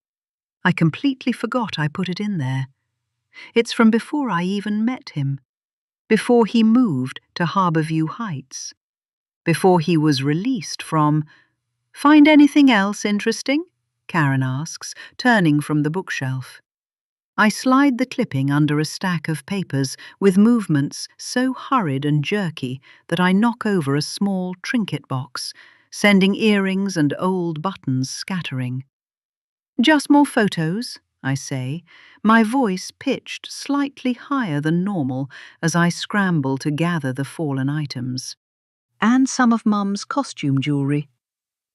A: I completely forgot I put it in there. It's from before I even met him. Before he moved to Harborview Heights. Before he was released from... Find anything else interesting? Karen asks, turning from the bookshelf. I slide the clipping under a stack of papers with movements so hurried and jerky that I knock over a small trinket box, sending earrings and old buttons scattering. Just more photos, I say, my voice pitched slightly higher than normal as I scramble to gather the fallen items. And some of Mum's costume jewellery.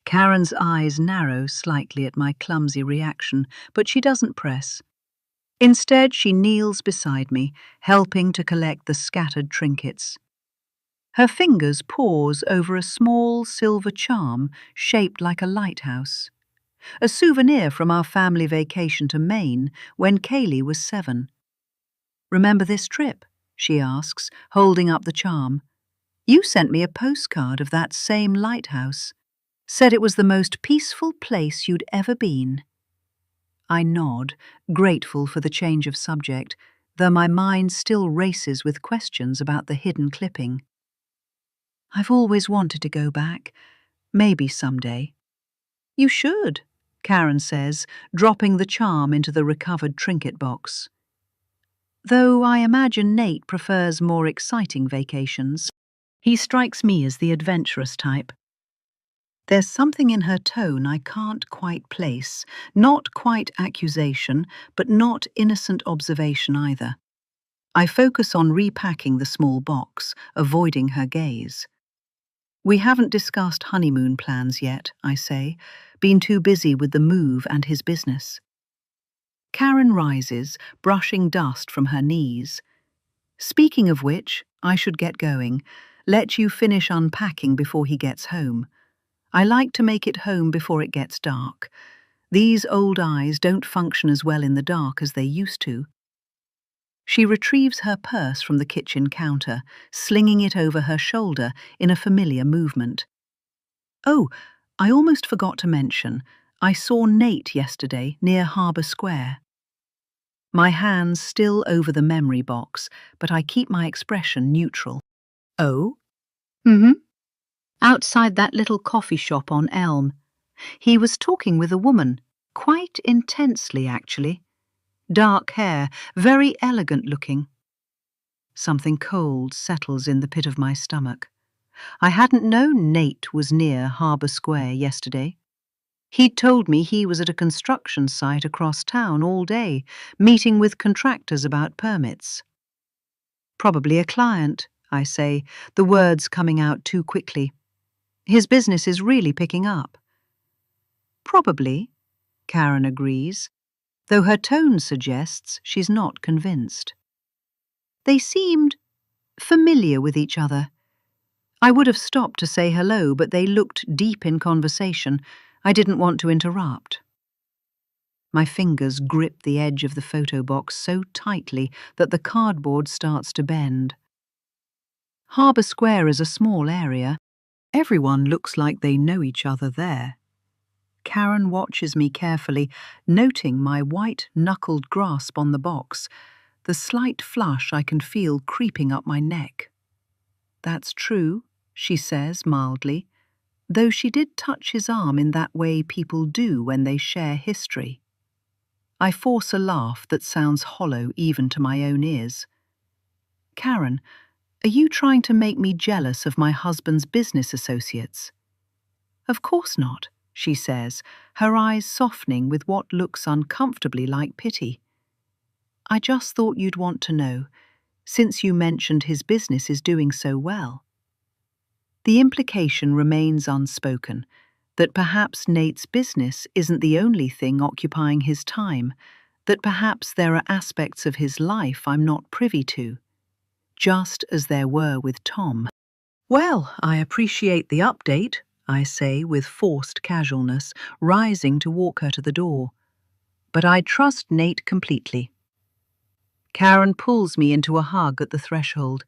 A: Karen's eyes narrow slightly at my clumsy reaction, but she doesn't press. Instead, she kneels beside me, helping to collect the scattered trinkets. Her fingers pause over a small silver charm shaped like a lighthouse. A souvenir from our family vacation to Maine when Kaylee was 7. Remember this trip? She asks, holding up the charm. You sent me a postcard of that same lighthouse. Said it was the most peaceful place you'd ever been. I nod, grateful for the change of subject, though my mind still races with questions about the hidden clipping. I've always wanted to go back. Maybe someday. You should, Karen says, dropping the charm into the recovered trinket box. Though I imagine Nate prefers more exciting vacations. He strikes me as the adventurous type. There's something in her tone I can't quite place, not quite accusation, but not innocent observation either. I focus on repacking the small box, avoiding her gaze. We haven't discussed honeymoon plans yet, I say, been too busy with the move and his business. Karen rises, brushing dust from her knees. Speaking of which, I should get going. Let you finish unpacking before he gets home. I like to make it home before it gets dark. These old eyes don't function as well in the dark as they used to. She retrieves her purse from the kitchen counter, slinging it over her shoulder in a familiar movement. Oh, I almost forgot to mention, I saw Nate yesterday near Harbour Square. My hands still over the memory box, but I keep my expression neutral. Oh? Outside that little coffee shop on Elm. He was talking with a woman, quite intensely actually. Dark hair, very elegant looking. Something cold settles in the pit of my stomach. I hadn't known Nate was near Harbour Square yesterday. He'd told me he was at a construction site across town all day, meeting with contractors about permits. Probably a client, I say, the words coming out too quickly. His business is really picking up. Probably, Karen agrees, though her tone suggests she's not convinced. They seemed familiar with each other. I would have stopped to say hello, but they looked deep in conversation. I didn't want to interrupt. My fingers grip the edge of the photo box so tightly that the cardboard starts to bend. Harbour Square is a small area. Everyone looks like they know each other there. Karen watches me carefully, noting my white-knuckled grasp on the box, the slight flush I can feel creeping up my neck. That's true, she says mildly, though she did touch his arm in that way people do when they share history. I force a laugh that sounds hollow even to my own ears. Karen, are you trying to make me jealous of my husband's business associates? Of course not, she says, her eyes softening with what looks uncomfortably like pity. I just thought you'd want to know, since you mentioned his business is doing so well. The implication remains unspoken, that perhaps Nate's business isn't the only thing occupying his time, that perhaps there are aspects of his life I'm not privy to, just as there were with Tom. Well, I appreciate the update, I say with forced casualness, rising to walk her to the door. But I trust Nate completely. Karen pulls me into a hug at the threshold,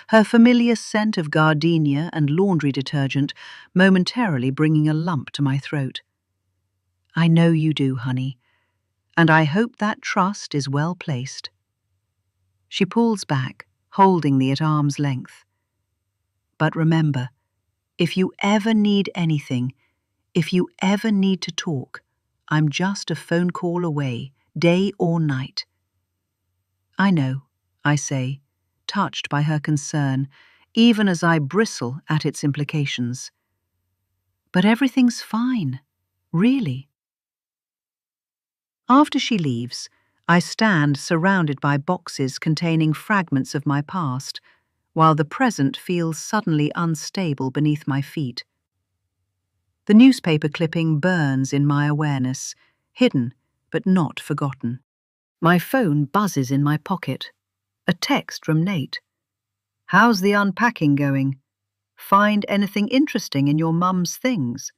A: her familiar scent of gardenia and laundry detergent momentarily bringing a lump to my throat. I know you do, honey, and I hope that trust is well placed. She pulls back, holding me at arm's length. But remember, if you ever need anything, if you ever need to talk, I'm just a phone call away, day or night. I know, I say, touched by her concern, even as I bristle at its implications. But everything's fine, really. After she leaves, I stand surrounded by boxes containing fragments of my past, while the present feels suddenly unstable beneath my feet. The newspaper clipping burns in my awareness, hidden but not forgotten. My phone buzzes in my pocket. A text from Nate. How's the unpacking going? Find anything interesting in your mum's things?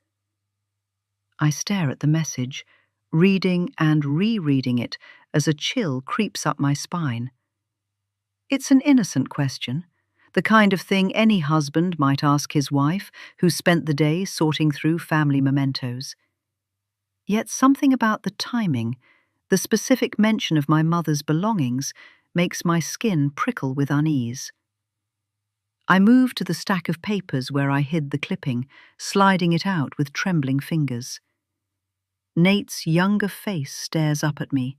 A: I stare at the message, reading and rereading it as a chill creeps up my spine. It's an innocent question, the kind of thing any husband might ask his wife who spent the day sorting through family mementos. Yet something about the timing, the specific mention of my mother's belongings, makes my skin prickle with unease. I move to the stack of papers where I hid the clipping, sliding it out with trembling fingers. Nate's younger face stares up at me,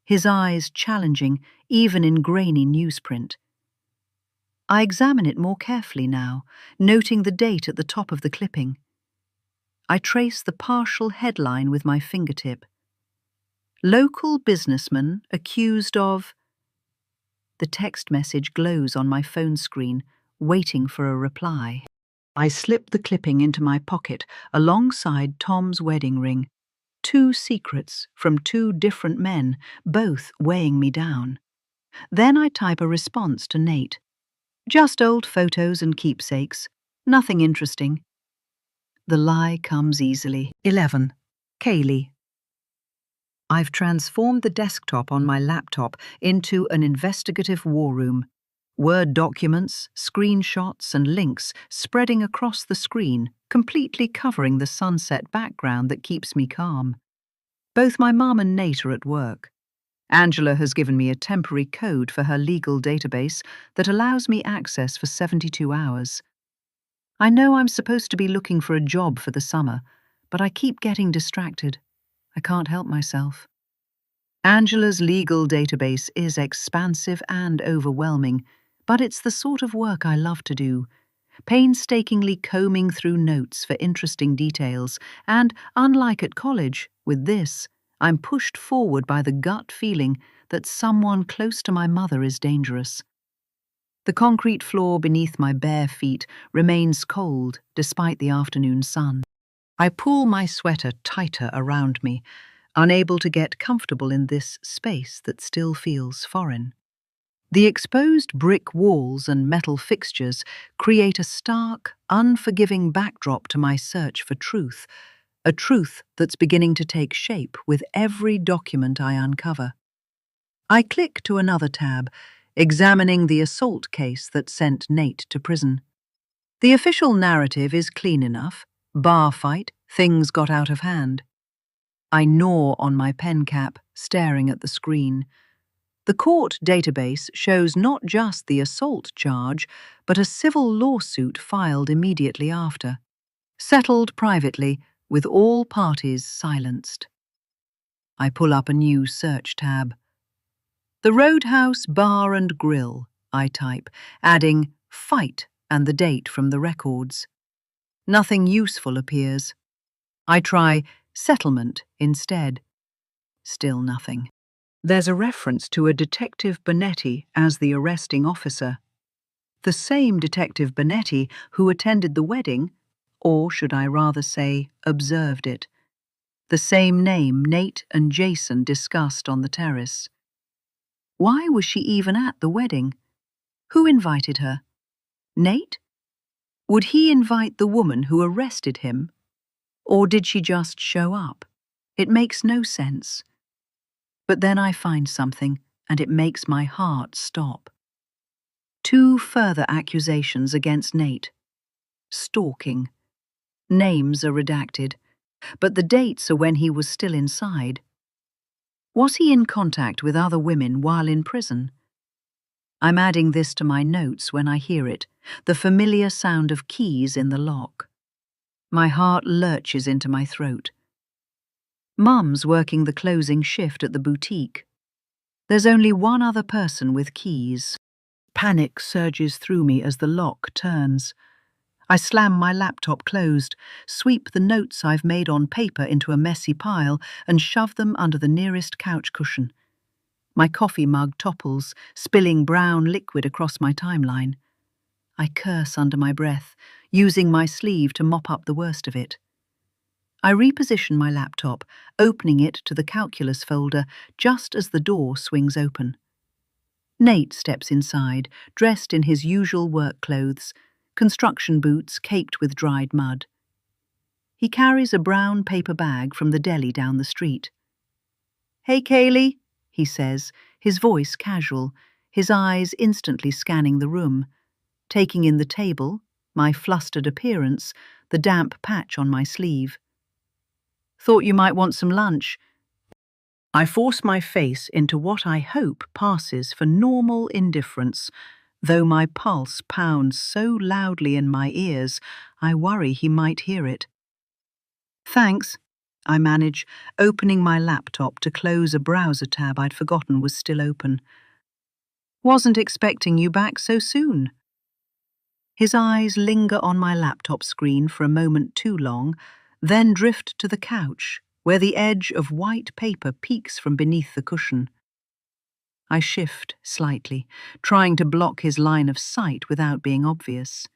A: his eyes challenging even in grainy newsprint. I examine it more carefully now, noting the date at the top of the clipping. I trace the partial headline with my fingertip. Local businessman accused of... The text message glows on my phone screen, waiting for a reply. I slip the clipping into my pocket alongside Tom's wedding ring. 2 secrets from 2 different men, both weighing me down. Then I type a response to Nate. Just old photos and keepsakes. Nothing interesting. The lie comes easily. 11. Kaylee. I've transformed the desktop on my laptop into an investigative war room. Word documents, screenshots, and links spreading across the screen, completely covering the sunset background that keeps me calm. Both my mum and Nate are at work. Angela has given me a temporary code for her legal database that allows me access for 72 hours. I know I'm supposed to be looking for a job for the summer, but I keep getting distracted. I can't help myself. Angela's legal database is expansive and overwhelming, but it's the sort of work I love to do, painstakingly combing through notes for interesting details, and, unlike at college, with this, I'm pushed forward by the gut feeling that someone close to my mother is dangerous. The concrete floor beneath my bare feet remains cold despite the afternoon sun. I pull my sweater tighter around me, unable to get comfortable in this space that still feels foreign. The exposed brick walls and metal fixtures create a stark, unforgiving backdrop to my search for truth, a truth that's beginning to take shape with every document I uncover. I click to another tab, examining the assault case that sent Nate to prison. The official narrative is clean enough. Bar fight, things got out of hand. I gnaw on my pen cap, staring at the screen. The court database shows not just the assault charge, but a civil lawsuit filed immediately after, settled privately, with all parties silenced. I pull up a new search tab. The Roadhouse Bar and Grill, I type, adding fight and the date from the records. Nothing useful appears. I try settlement instead. Still nothing. There's a reference to a Detective Bonetti as the arresting officer. The same Detective Bonetti who attended the wedding, or should I rather say, observed it. The same name Nate and Jason discussed on the terrace. Why was she even at the wedding? Who invited her? Nate? Would he invite the woman who arrested him? Or did she just show up? It makes no sense. But then I find something, and it makes my heart stop. 2 further accusations against Nate. Stalking. Names are redacted, but the dates are when he was still inside. Was he in contact with other women while in prison? I'm adding this to my notes when I hear it, the familiar sound of keys in the lock. My heart lurches into my throat. Mum's working the closing shift at the boutique. There's only one other person with keys. Panic surges through me as the lock turns. I slam my laptop closed, sweep the notes I've made on paper into a messy pile, and shove them under the nearest couch cushion. My coffee mug topples, spilling brown liquid across my timeline. I curse under my breath, using my sleeve to mop up the worst of it. I reposition my laptop, opening it to the calculus folder just as the door swings open. Nate steps inside, dressed in his usual work clothes, construction boots caped with dried mud. He carries a brown paper bag from the deli down the street. "Hey, Kaylee," he says, his voice casual, his eyes instantly scanning the room, taking in the table, my flustered appearance, the damp patch on my sleeve. "Thought you might want some lunch." I force my face into what I hope passes for normal indifference, though my pulse pounds so loudly in my ears, I worry he might hear it. "Thanks," I manage, opening my laptop to close a browser tab I'd forgotten was still open. "Wasn't expecting you back so soon." His eyes linger on my laptop screen for a moment too long, then drift to the couch, where the edge of white paper peeks from beneath the cushion. I shift slightly, trying to block his line of sight without being obvious.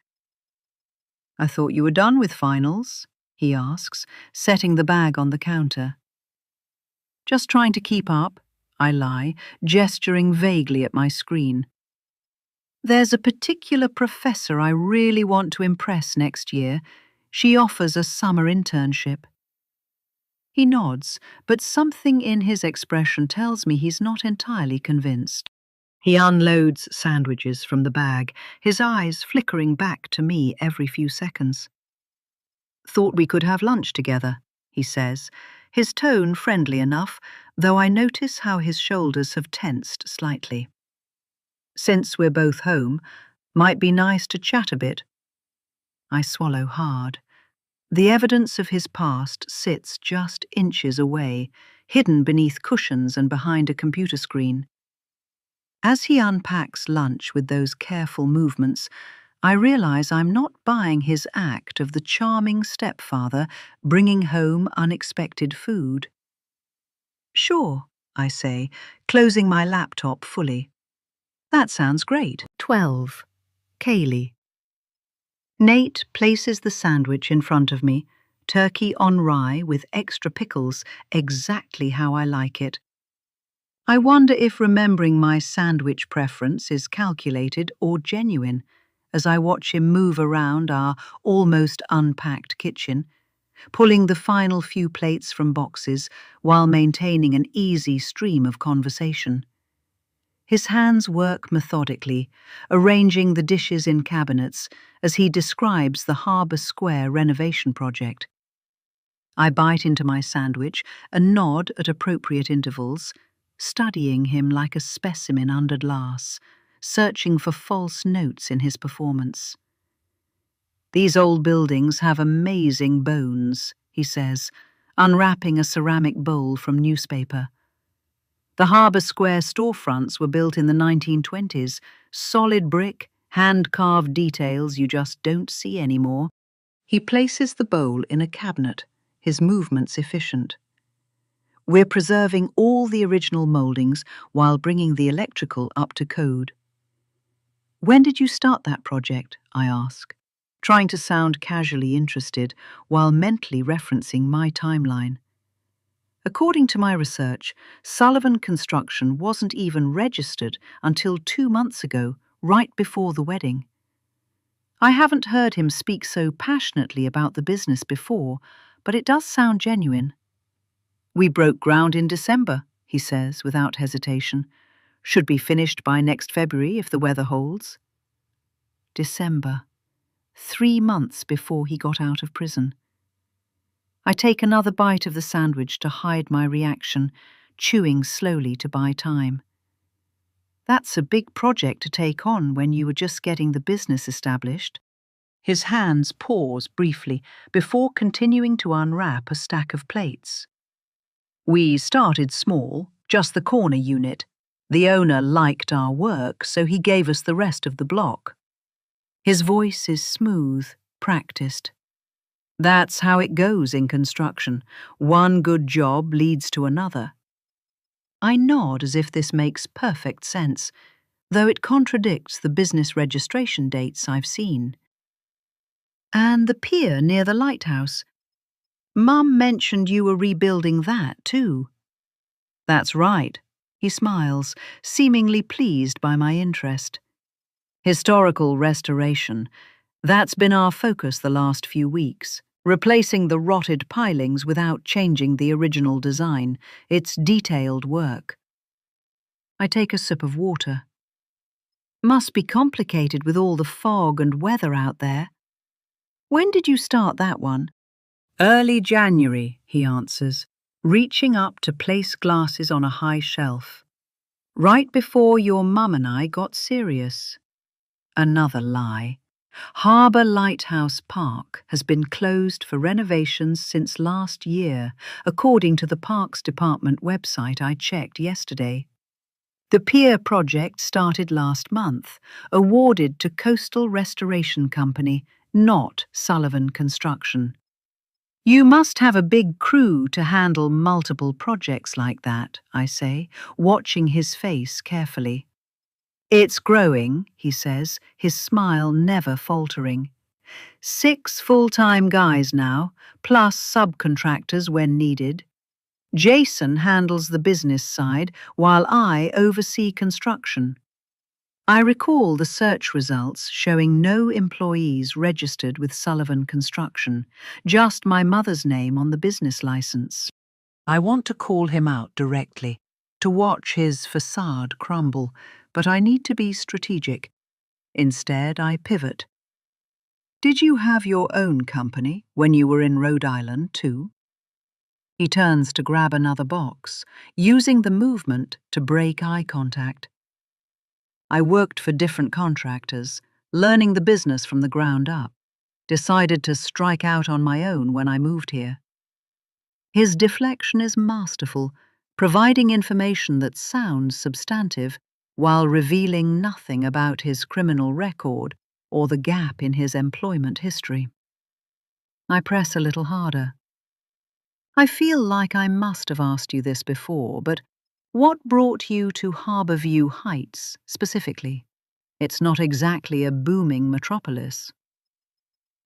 A: "I thought you were done with finals," he asks, setting the bag on the counter. "Just trying to keep up," I lie, gesturing vaguely at my screen. "There's a particular professor I really want to impress next year. She offers a summer internship." He nods, but something in his expression tells me he's not entirely convinced. He unloads sandwiches from the bag, his eyes flickering back to me every few seconds. "Thought we could have lunch together," he says, his tone friendly enough, though I notice how his shoulders have tensed slightly. "Since we're both home, might be nice to chat a bit." I swallow hard. The evidence of his past sits just inches away, hidden beneath cushions and behind a computer screen. As he unpacks lunch with those careful movements, I realize I'm not buying his act of the charming stepfather bringing home unexpected food. "Sure," I say, closing my laptop fully. "That sounds great." 12. Kaylee. Nate places the sandwich in front of me, turkey on rye with extra pickles, exactly how I like it. I wonder if remembering my sandwich preference is calculated or genuine, as I watch him move around our almost unpacked kitchen, pulling the final few plates from boxes while maintaining an easy stream of conversation. His hands work methodically, arranging the dishes in cabinets as he describes the Harbour Square renovation project. I bite into my sandwich and nod at appropriate intervals, studying him like a specimen under glass, searching for false notes in his performance. "These old buildings have amazing bones," he says, unwrapping a ceramic bowl from newspaper. The Harbour Square storefronts were built in the 1920s, solid brick, hand-carved details you just don't see anymore. He places the bowl in a cabinet, his movements efficient. We're preserving all the original mouldings while bringing the electrical up to code. When did you start that project? I ask, trying to sound casually interested while mentally referencing my timeline. According to my research, Sullivan Construction wasn't even registered until 2 months ago, right before the wedding. I haven't heard him speak so passionately about the business before, but it does sound genuine. We broke ground in December, he says without hesitation. Should be finished by next February if the weather holds. December. 3 months before he got out of prison. I take another bite of the sandwich to hide my reaction, chewing slowly to buy time. That's a big project to take on when you were just getting the business established. His hands pause briefly before continuing to unwrap a stack of plates. We started small, just the corner unit. The owner liked our work, so he gave us the rest of the block. His voice is smooth, practiced. That's how it goes in construction. One good job leads to another. I nod as if this makes perfect sense, though it contradicts the business registration dates I've seen. And the pier near the lighthouse. Mum mentioned you were rebuilding that too. That's right. He smiles, seemingly pleased by my interest. Historical restoration. That's been our focus the last few weeks. Replacing the rotted pilings without changing the original design. It's detailed work. I take a sip of water. Must be complicated with all the fog and weather out there. When did you start that one? Early January, he answers, reaching up to place glasses on a high shelf. Right before your mum and I got serious. Another lie. Harbour Lighthouse Park has been closed for renovations since last year, according to the Parks Department website I checked yesterday. The pier project started last month, awarded to Coastal Restoration Company, not Sullivan Construction. You must have a big crew to handle multiple projects like that, I say, watching his face carefully. It's growing, he says, his smile never faltering. 6 full-time guys now, plus subcontractors when needed. Jason handles the business side, while I oversee construction. I recall the search results showing no employees registered with Sullivan Construction, just my mother's name on the business license. I want to call him out directly, to watch his facade crumble, but I need to be strategic. Instead, I pivot. Did you have your own company when you were in Rhode Island, too? He turns to grab another box, using the movement to break eye contact. I worked for different contractors, learning the business from the ground up. Decided to strike out on my own when I moved here. His deflection is masterful, providing information that sounds substantive while revealing nothing about his criminal record or the gap in his employment history. I press a little harder. I feel like I must have asked you this before, but what brought you to Harbourview Heights specifically? It's not exactly a booming metropolis.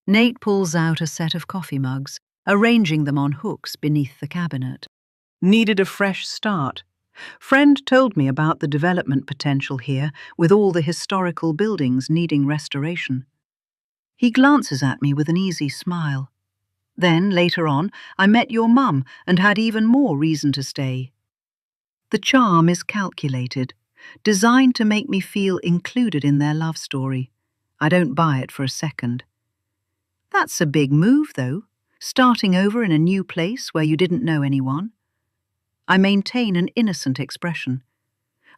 A: Nate pulls out a set of coffee mugs, arranging them on hooks beneath the cabinet. Needed a fresh start. Friend told me about the development potential here, with all the historical buildings needing restoration. He glances at me with an easy smile. Then, later on, I met your mum and had even more reason to stay. The charm is calculated, designed to make me feel included in their love story. I don't buy it for a second. That's a big move, though, starting over in a new place where you didn't know anyone. I maintain an innocent expression.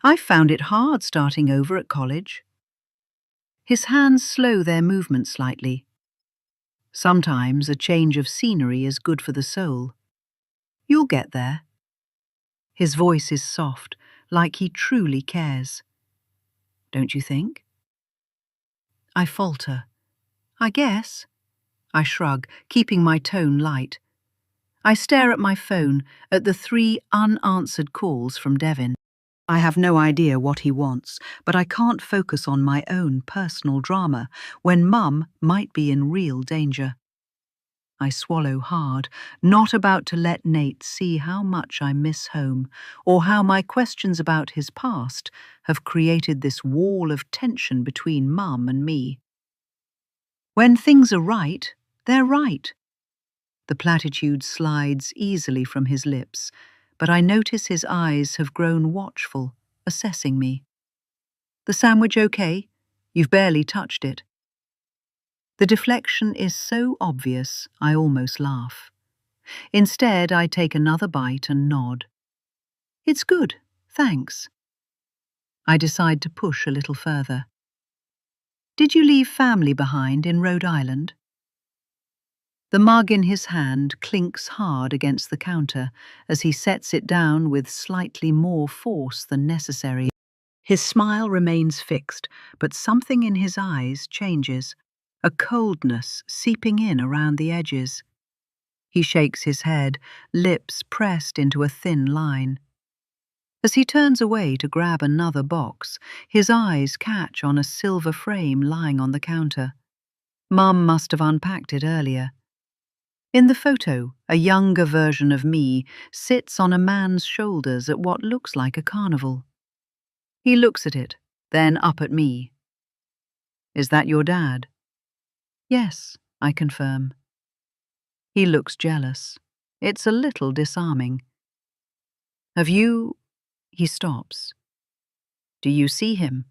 A: I found it hard starting over at college. His hands slow their movement slightly. Sometimes a change of scenery is good for the soul. You'll get there. His voice is soft, like he truly cares. Don't you think? I falter. I guess. I shrug, keeping my tone light. I stare at my phone, at the 3 unanswered calls from Devin. I have no idea what he wants, but I can't focus on my own personal drama when Mum might be in real danger. I swallow hard, not about to let Nate see how much I miss home, or how my questions about his past have created this wall of tension between Mum and me. When things are right, they're right. The platitude slides easily from his lips, but I notice his eyes have grown watchful, assessing me. The sandwich okay? You've barely touched it. The deflection is so obvious, I almost laugh. Instead, I take another bite and nod. It's good, thanks. I decide to push a little further. Did you leave family behind in Rhode Island? The mug in his hand clinks hard against the counter as he sets it down with slightly more force than necessary. His smile remains fixed, but something in his eyes changes, a coldness seeping in around the edges. He shakes his head, lips pressed into a thin line. As he turns away to grab another box, his eyes catch on a silver frame lying on the counter. Mum must have unpacked it earlier. In the photo, a younger version of me sits on a man's shoulders at what looks like a carnival. He looks at it, then up at me. Is that your dad? Yes, I confirm. He looks jealous. It's a little disarming. Have you... He stops. Do you see him?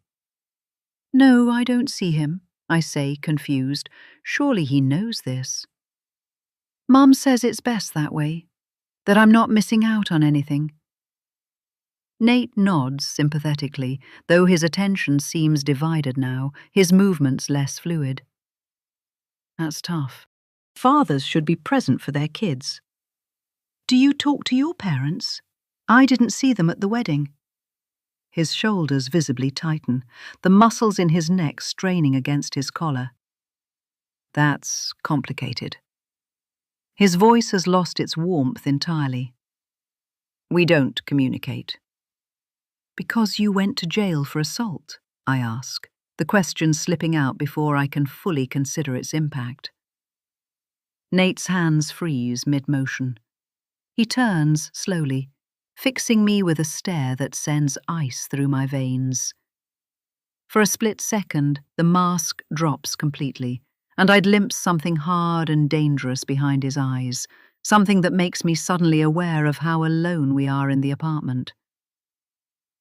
A: No, I don't see him, I say, confused. Surely he knows this. Mum says it's best that way, that I'm not missing out on anything. Nate nods sympathetically, though his attention seems divided now, his movements less fluid. That's tough. Fathers should be present for their kids. Do you talk to your parents? I didn't see them at the wedding. His shoulders visibly tighten, the muscles in his neck straining against his collar. That's complicated. His voice has lost its warmth entirely. We don't communicate. Because you went to jail for assault, I ask, the question slipping out before I can fully consider its impact. Nate's hands freeze mid-motion. He turns slowly, fixing me with a stare that sends ice through my veins. For a split second, the mask drops completely, and I'd glimpse something hard and dangerous behind his eyes, something that makes me suddenly aware of how alone we are in the apartment.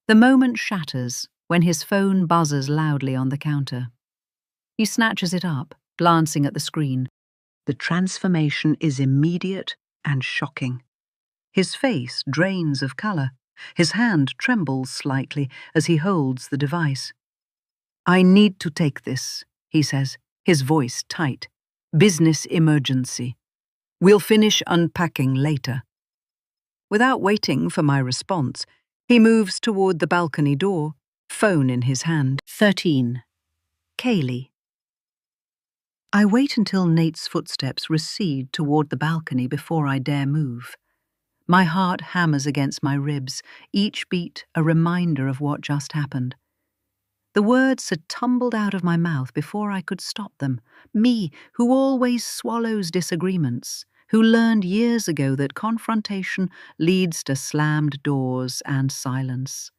A: The moment shatters when his phone buzzes loudly on the counter. He snatches it up, glancing at the screen. The transformation is immediate and shocking. His face drains of color. His hand trembles slightly as he holds the device. I need to take this, he says, his voice tight. Business emergency. We'll finish unpacking later. Without waiting for my response, he moves toward the balcony door, phone in his hand. 13. Kaylee. I wait until Nate's footsteps recede toward the balcony before I dare move. My heart hammers against my ribs, each beat a reminder of what just happened. The words had tumbled out of my mouth before I could stop them. Me, who always swallows disagreements, who learned years ago that confrontation leads to slammed doors and silence.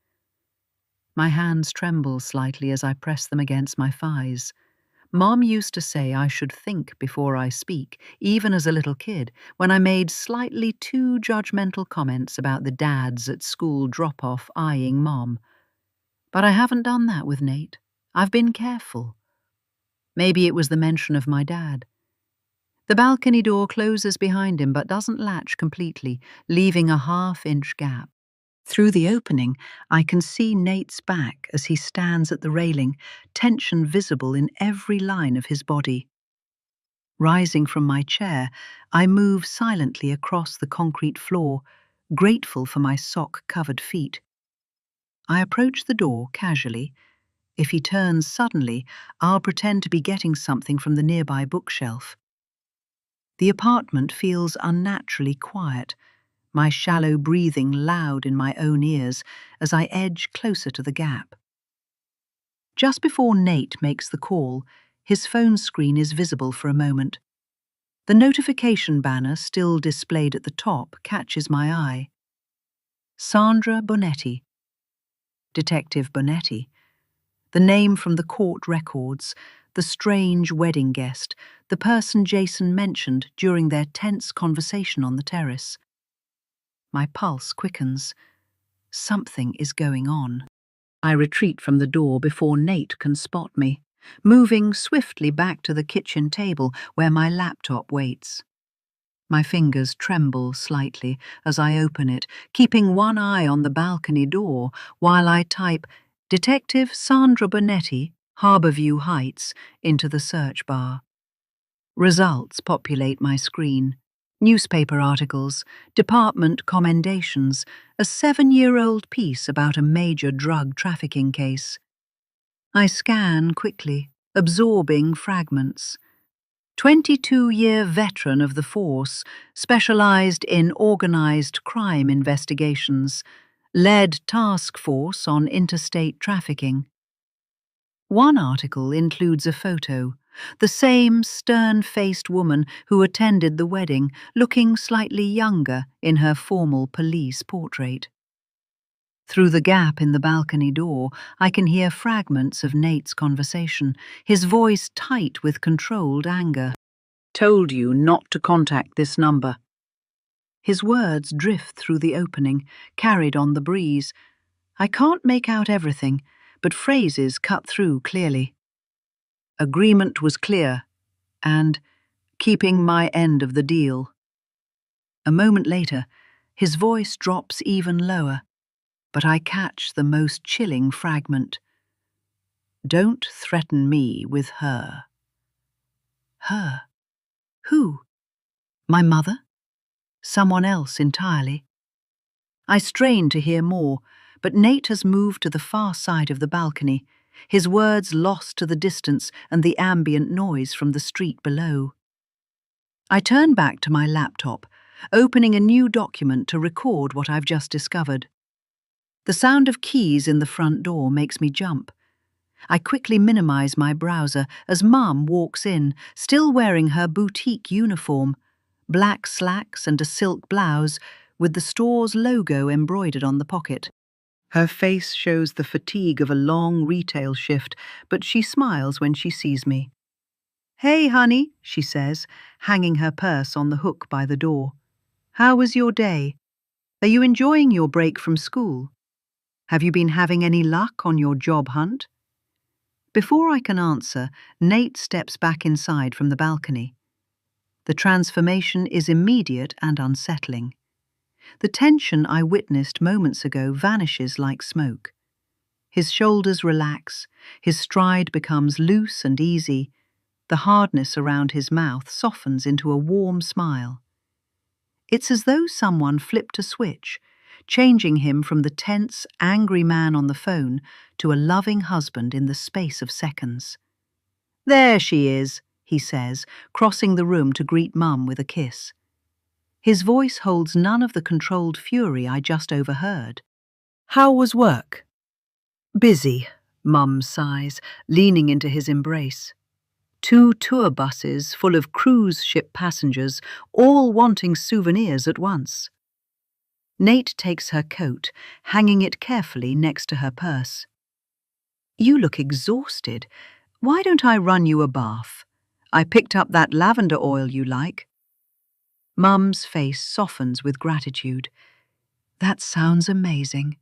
A: My hands tremble slightly as I press them against my thighs. Mom used to say I should think before I speak, even as a little kid, when I made slightly too judgmental comments about the dads at school drop-off eyeing Mom. But I haven't done that with Nate. I've been careful. Maybe it was the mention of my dad. The balcony door closes behind him but doesn't latch completely, leaving a half-inch gap. Through the opening, I can see Nate's back as he stands at the railing, tension visible in every line of his body. Rising from my chair, I move silently across the concrete floor, grateful for my sock-covered feet. I approach the door casually. If he turns suddenly, I'll pretend to be getting something from the nearby bookshelf. The apartment feels unnaturally quiet, my shallow breathing loud in my own ears as I edge closer to the gap. Just before Nate makes the call, his phone screen is visible for a moment. The notification banner still displayed at the top catches my eye. Sandra Bonetti. Detective Bonetti. The name from the court records, the strange wedding guest, the person Jason mentioned during their tense conversation on the terrace. My pulse quickens. Something is going on. I retreat from the door before Nate can spot me, moving swiftly back to the kitchen table where my laptop waits. My fingers tremble slightly as I open it, keeping one eye on the balcony door while I type Detective Sandra Bonetti, Harborview Heights, into the search bar. Results populate my screen. Newspaper articles, department commendations, a 7-year-old piece about a major drug trafficking case. I scan quickly, absorbing fragments. 22-year veteran of the force, specialized in organized crime investigations, led task force on interstate trafficking. One article includes a photo, the same stern-faced woman who attended the wedding, looking slightly younger in her formal police portrait. Through the gap in the balcony door, I can hear fragments of Nate's conversation, his voice tight with controlled anger. "Told you not to contact this number." His words drift through the opening, carried on the breeze. I can't make out everything, but phrases cut through clearly. Agreement was clear, and keeping my end of the deal. A moment later, his voice drops even lower, but I catch the most chilling fragment. Don't threaten me with her. Her? Who? My mother? Someone else entirely? I strain to hear more, but Nate has moved to the far side of the balcony, his words lost to the distance and the ambient noise from the street below. I turn back to my laptop, opening a new document to record what I've just discovered. The sound of keys in the front door makes me jump. I quickly minimize my browser as Mum walks in, still wearing her boutique uniform, black slacks and a silk blouse with the store's logo embroidered on the pocket. Her face shows the fatigue of a long retail shift, but she smiles when she sees me. "Hey, honey," she says, hanging her purse on the hook by the door. "How was your day? Are you enjoying your break from school? Have you been having any luck on your job hunt?" Before I can answer, Nate steps back inside from the balcony. The transformation is immediate and unsettling. The tension I witnessed moments ago vanishes like smoke. His shoulders relax, his stride becomes loose and easy, the hardness around his mouth softens into a warm smile. It's as though someone flipped a switch, changing him from the tense, angry man on the phone to a loving husband in the space of seconds. "There she is," he says, crossing the room to greet Mum with a kiss. His voice holds none of the controlled fury I just overheard. "How was work?" "Busy," Mum sighs, leaning into his embrace. 2 tour buses full of cruise ship passengers, all wanting souvenirs at once. Nate takes her coat, hanging it carefully next to her purse. "You look exhausted. Why don't I run you a bath? I picked up that lavender oil you like." Mum's face softens with gratitude. "That sounds amazing."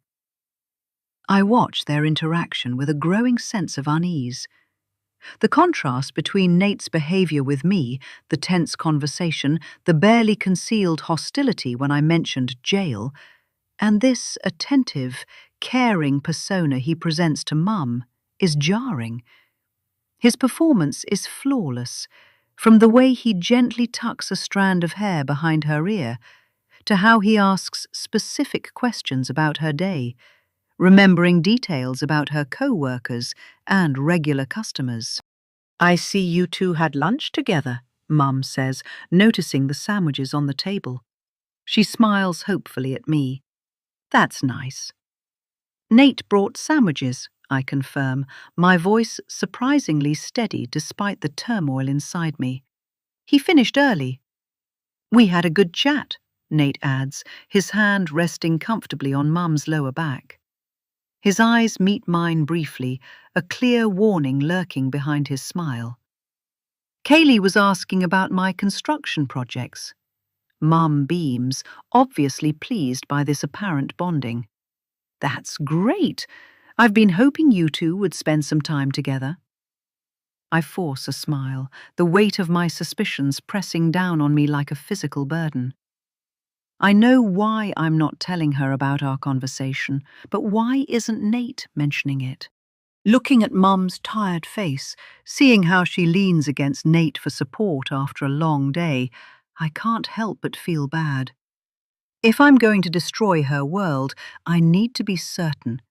A: I watch their interaction with a growing sense of unease. The contrast between Nate's behavior with me, the tense conversation, the barely concealed hostility when I mentioned jail, and this attentive, caring persona he presents to Mum is jarring. His performance is flawless, From the way he gently tucks a strand of hair behind her ear, to how he asks specific questions about her day, remembering details about her co-workers and regular customers. "I see you two had lunch together," Mum says, noticing the sandwiches on the table. She smiles hopefully at me. "That's nice." "Nate brought sandwiches," I confirm, my voice surprisingly steady despite the turmoil inside me. "He finished early." "We had a good chat," Nate adds, his hand resting comfortably on Mum's lower back. His eyes meet mine briefly, a clear warning lurking behind his smile. "Kaylee was asking about my construction projects." Mum beams, obviously pleased by this apparent bonding. "That's great. I've been hoping you two would spend some time together." I force a smile, the weight of my suspicions pressing down on me like a physical burden. I know why I'm not telling her about our conversation, but why isn't Nate mentioning it? Looking at Mum's tired face, seeing how she leans against Nate for support after a long day, I can't help but feel bad. If I'm going to destroy her world, I need to be certain.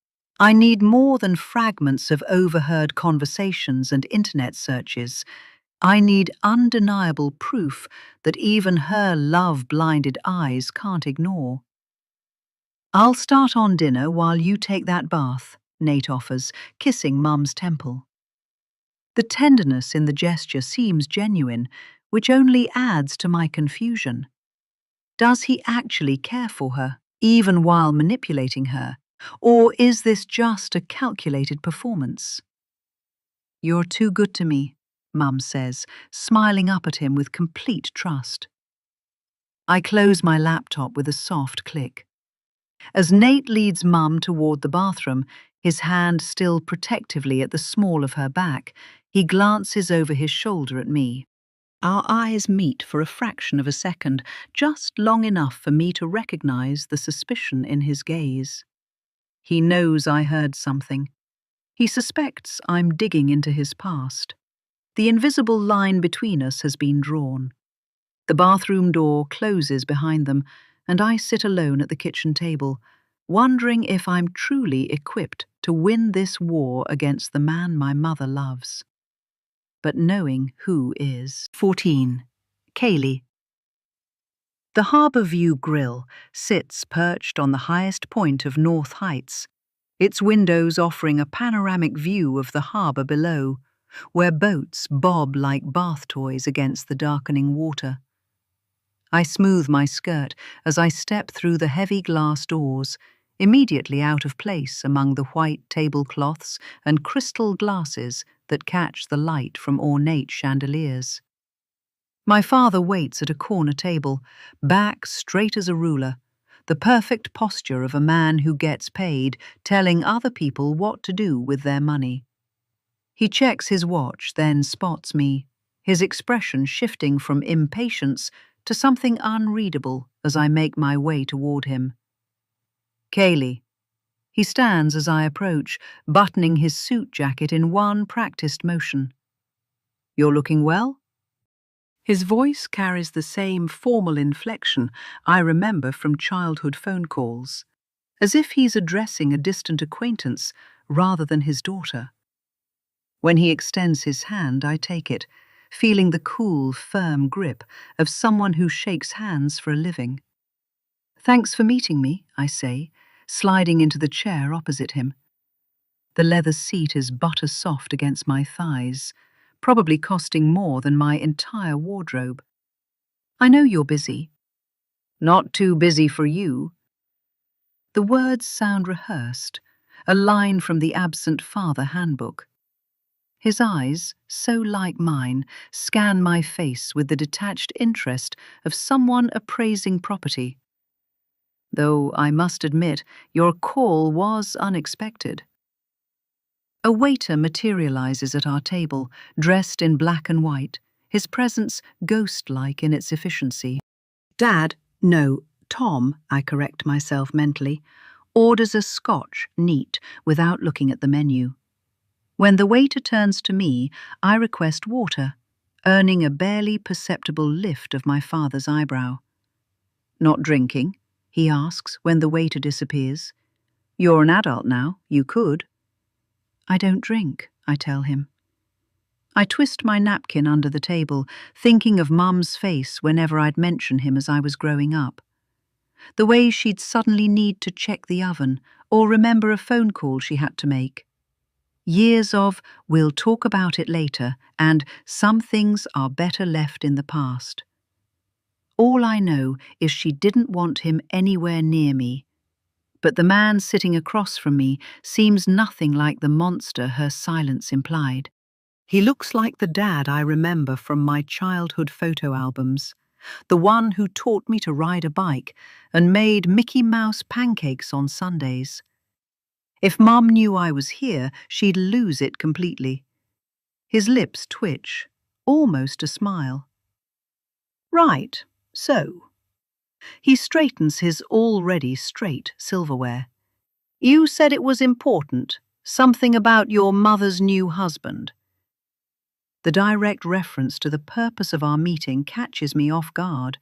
A: I need more than fragments of overheard conversations and internet searches. I need undeniable proof that even her love-blinded eyes can't ignore. "I'll start on dinner while you take that bath," Nate offers, kissing Mum's temple. The tenderness in the gesture seems genuine, which only adds to my confusion. Does he actually care for her, even while manipulating her? Or is this just a calculated performance? "You're too good to me," Mum says, smiling up at him with complete trust. I close my laptop with a soft click. As Nate leads Mum toward the bathroom, his hand still protectively at the small of her back, he glances over his shoulder at me. Our eyes meet for a fraction of a second, just long enough for me to recognize the suspicion in his gaze. He knows I heard something. He suspects I'm digging into his past. The invisible line between us has been drawn. The bathroom door closes behind them, and I sit alone at the kitchen table, wondering if I'm truly equipped to win this war against the man my mother loves. But knowing who is. 14. Kaylee. The Harbour View Grill sits perched on the highest point of North Heights, its windows offering a panoramic view of the harbour below, where boats bob like bath toys against the darkening water. I smooth my skirt as I step through the heavy glass doors, immediately out of place among the white tablecloths and crystal glasses that catch the light from ornate chandeliers. My father waits at a corner table, back straight as a ruler, the perfect posture of a man who gets paid, telling other people what to do with their money. He checks his watch, then spots me, his expression shifting from impatience to something unreadable as I make my way toward him. "Kaylee." He stands as I approach, buttoning his suit jacket in one practiced motion. "You're looking well?" His voice carries the same formal inflection I remember from childhood phone calls, as if he's addressing a distant acquaintance rather than his daughter. When he extends his hand, I take it, feeling the cool, firm grip of someone who shakes hands for a living. "Thanks for meeting me," I say, sliding into the chair opposite him. The leather seat is butter soft against my thighs, probably costing more than my entire wardrobe. "I know you're busy." "Not too busy for you." The words sound rehearsed, a line from the Absent Father handbook. His eyes, so like mine, scan my face with the detached interest of someone appraising property. "Though I must admit, your call was unexpected." A waiter materializes at our table, dressed in black and white, his presence ghost-like in its efficiency. "Dad," no, Tom, I correct myself mentally, orders a scotch, neat, without looking at the menu. When the waiter turns to me, I request water, earning a barely perceptible lift of my father's eyebrow. "Not drinking?" he asks when the waiter disappears. "You're an adult now, you could." "I don't drink," I tell him. I twist my napkin under the table, thinking of Mum's face whenever I'd mention him as I was growing up. The way she'd suddenly need to check the oven or remember a phone call she had to make. Years of "we'll talk about it later" and "some things are better left in the past." All I know is she didn't want him anywhere near me, but the man sitting across from me seems nothing like the monster her silence implied. He looks like the dad I remember from my childhood photo albums, the one who taught me to ride a bike and made Mickey Mouse pancakes on Sundays. If Mum knew I was here, she'd lose it completely. His lips twitch, almost a smile. "Right, so." He straightens his already straight silverware. "You said it was important, something about your mother's new husband." The direct reference to the purpose of our meeting catches me off guard.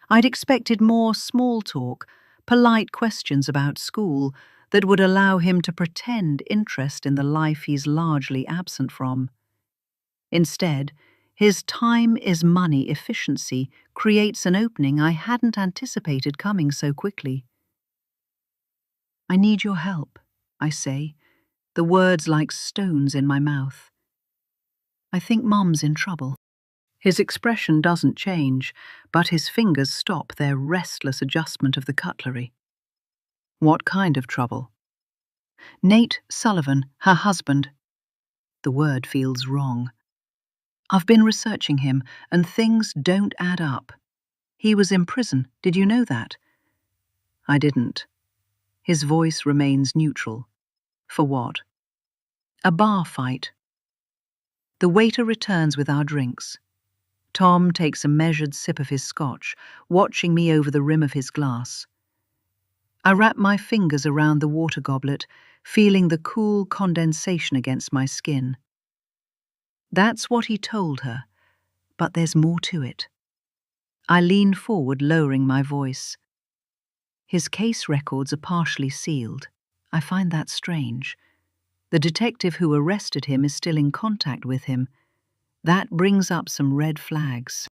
A: I'd expected more small talk, polite questions about school that would allow him to pretend interest in the life he's largely absent from. Instead, his time is money efficiency creates an opening I hadn't anticipated coming so quickly. "I need your help," I say, the words like stones in my mouth. "I think Mum's in trouble." His expression doesn't change, but his fingers stop their restless adjustment of the cutlery. "What kind of trouble?" "Nate Sullivan, her husband." The word feels wrong. I've been researching him, and things don't add up. He was in prison, did you know that? I didn't. His voice remains neutral. For what? A bar fight. The waiter returns with our drinks. Tom takes a measured sip of his scotch, watching me over the rim of his glass. I wrap my fingers around the water goblet, feeling the cool condensation against my skin. That's what he told her, but there's more to it. I lean forward, lowering my voice. His case records are partially sealed. I find that strange. The detective who arrested him is still in contact with him. That brings up some red flags.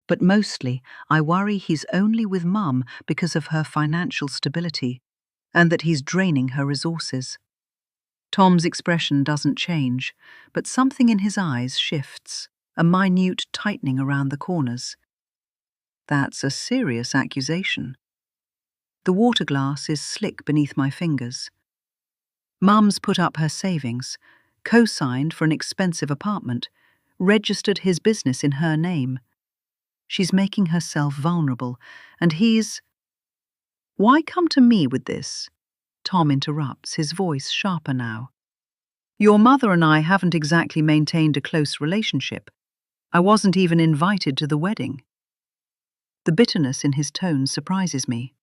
A: But mostly, I worry he's only with Mum because of her financial stability, and that he's draining her resources. Tom's expression doesn't change, but something in his eyes shifts, a minute tightening around the corners. That's a serious accusation. The water glass is slick beneath my fingers. Mum's put up her savings, co-signed for an expensive apartment, registered his business in her name. She's making herself vulnerable, and he's... "Why come to me with this?" Tom interrupts, his voice sharper now. "Your mother and I haven't exactly maintained a close relationship. I wasn't even invited to the wedding." The bitterness in his tone surprises me.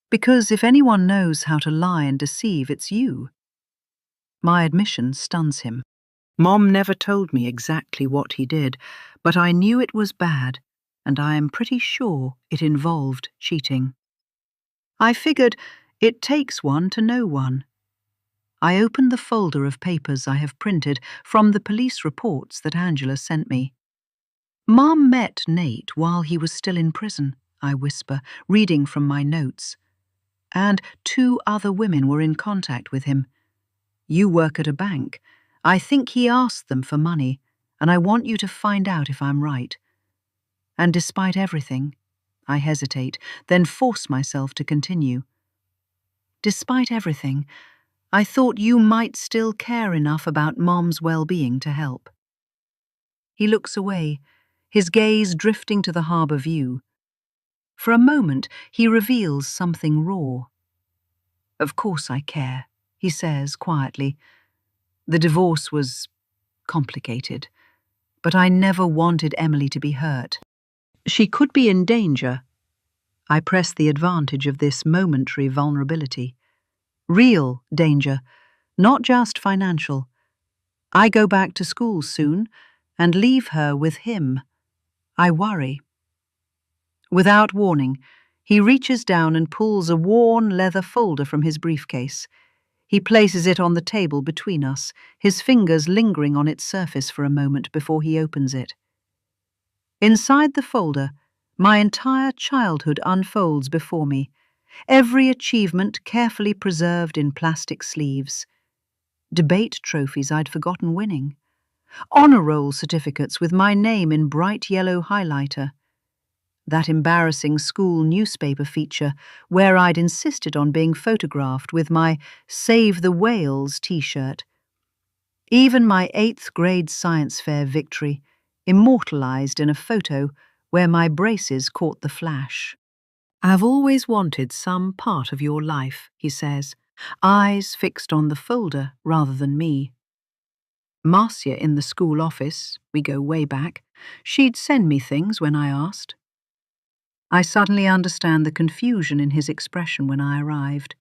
A: "Because if anyone knows how to lie and deceive, it's you." My admission stuns him. Mom never told me exactly what he did, but I knew it was bad, and I am pretty sure it involved cheating. I figured it takes one to know one. I opened the folder of papers I have printed from the police reports that Angela sent me. "Mom met Nate while he was still in prison," I whisper, reading from my notes. "And 2 other women were in contact with him. You work at a bank. I think he asked them for money, and I want you to find out if I'm right." And despite everything, I hesitate, then force myself to continue. "Despite everything, I thought you might still care enough about Mom's well-being to help." He looks away, his gaze drifting to the harbour view. For a moment, he reveals something raw. "Of course I care," he says quietly. "The divorce was complicated, but I never wanted Emily to be hurt. She could be in danger." I press the advantage of this momentary vulnerability. Real danger, not just financial. I go back to school soon, and leave her with him. I worry. Without warning, he reaches down and pulls a worn leather folder from his briefcase. He places it on the table between us, his fingers lingering on its surface for a moment before he opens it. Inside the folder, my entire childhood unfolds before me, every achievement carefully preserved in plastic sleeves. Debate trophies I'd forgotten winning. Honor roll certificates with my name in bright yellow highlighter. That embarrassing school newspaper feature where I'd insisted on being photographed with my Save the Whales t-shirt. Even my 8th grade science fair victory, immortalized in a photo where my braces caught the flash. "I've always wanted some part of your life," he says, eyes fixed on the folder rather than me. Marcia in the school office, we go way back, she'd send me things when I asked. I suddenly understand the confusion in his expression when I arrived.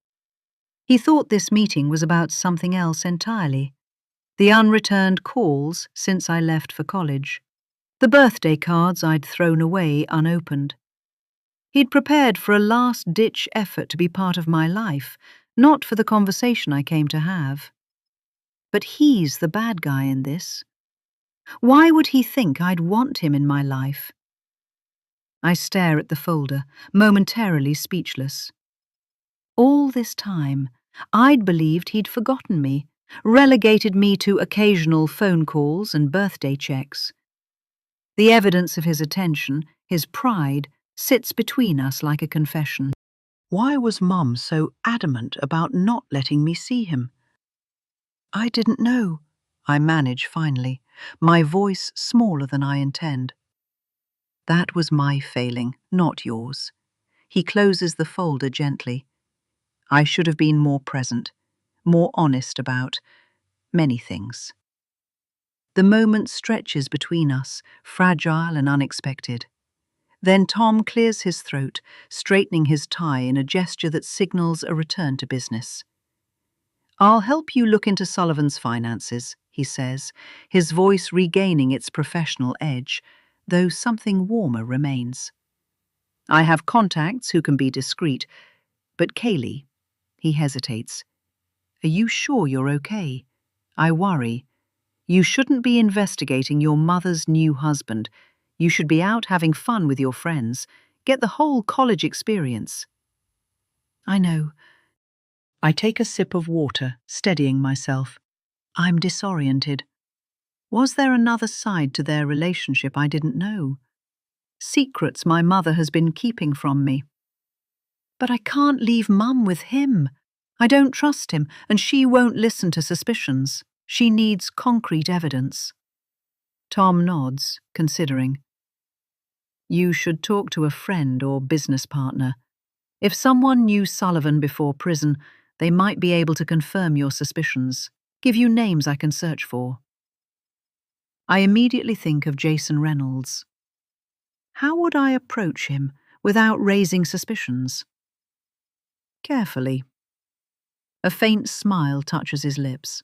A: He thought this meeting was about something else entirely. The unreturned calls since I left for college. The birthday cards I'd thrown away unopened. He'd prepared for a last-ditch effort to be part of my life, not for the conversation I came to have. But he's the bad guy in this. Why would he think I'd want him in my life? I stare at the folder, momentarily speechless. All this time, I'd believed he'd forgotten me, relegated me to occasional phone calls and birthday checks. The evidence of his attention, his pride, sits between us like a confession. Why was Mum so adamant about not letting me see him? I didn't know. I manage finally, my voice smaller than I intend. That was my failing, not yours. He closes the folder gently. I should have been more present, more honest about many things. The moment stretches between us, fragile and unexpected. Then Tom clears his throat, straightening his tie in a gesture that signals a return to business. "I'll help you look into Sullivan's finances," he says, his voice regaining its professional edge, though something warmer remains. "I have contacts who can be discreet, but Kaylee," he hesitates. "Are you sure you're okay? I worry. You shouldn't be investigating your mother's new husband. You should be out having fun with your friends. Get the whole college experience." I know. I take a sip of water, steadying myself. I'm disoriented. Was there another side to their relationship I didn't know? Secrets my mother has been keeping from me. But I can't leave Mum with him. I don't trust him, and she won't listen to suspicions. She needs concrete evidence. Tom nods, considering. "You should talk to a friend or business partner. If someone knew Sullivan before prison, they might be able to confirm your suspicions, give you names I can search for." I immediately think of Jason Reynolds. How would I approach him without raising suspicions? Carefully. A faint smile touches his lips.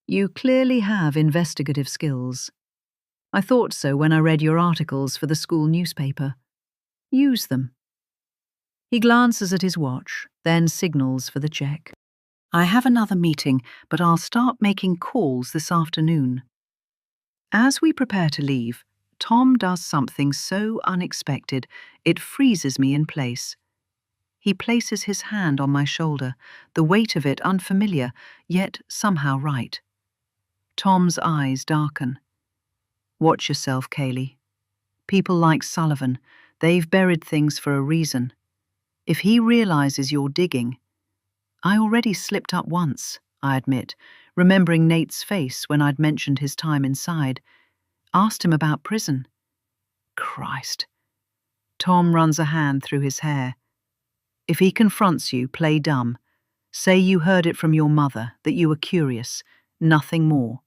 A: "You clearly have investigative skills. I thought so when I read your articles for the school newspaper. Use them." He glances at his watch, then signals for the check. "I have another meeting, but I'll start making calls this afternoon." As we prepare to leave, Tom does something so unexpected it freezes me in place. He places his hand on my shoulder, the weight of it unfamiliar, yet somehow right. Tom's eyes darken. "Watch yourself, Kaylee. People like Sullivan, they've buried things for a reason. If he realizes you're digging—" I already slipped up once, I admit, remembering Nate's face when I'd mentioned his time inside. Asked him about prison. Christ. Tom runs a hand through his hair. "If he confronts you, play dumb. Say you heard it from your mother, that you were curious. Nothing more."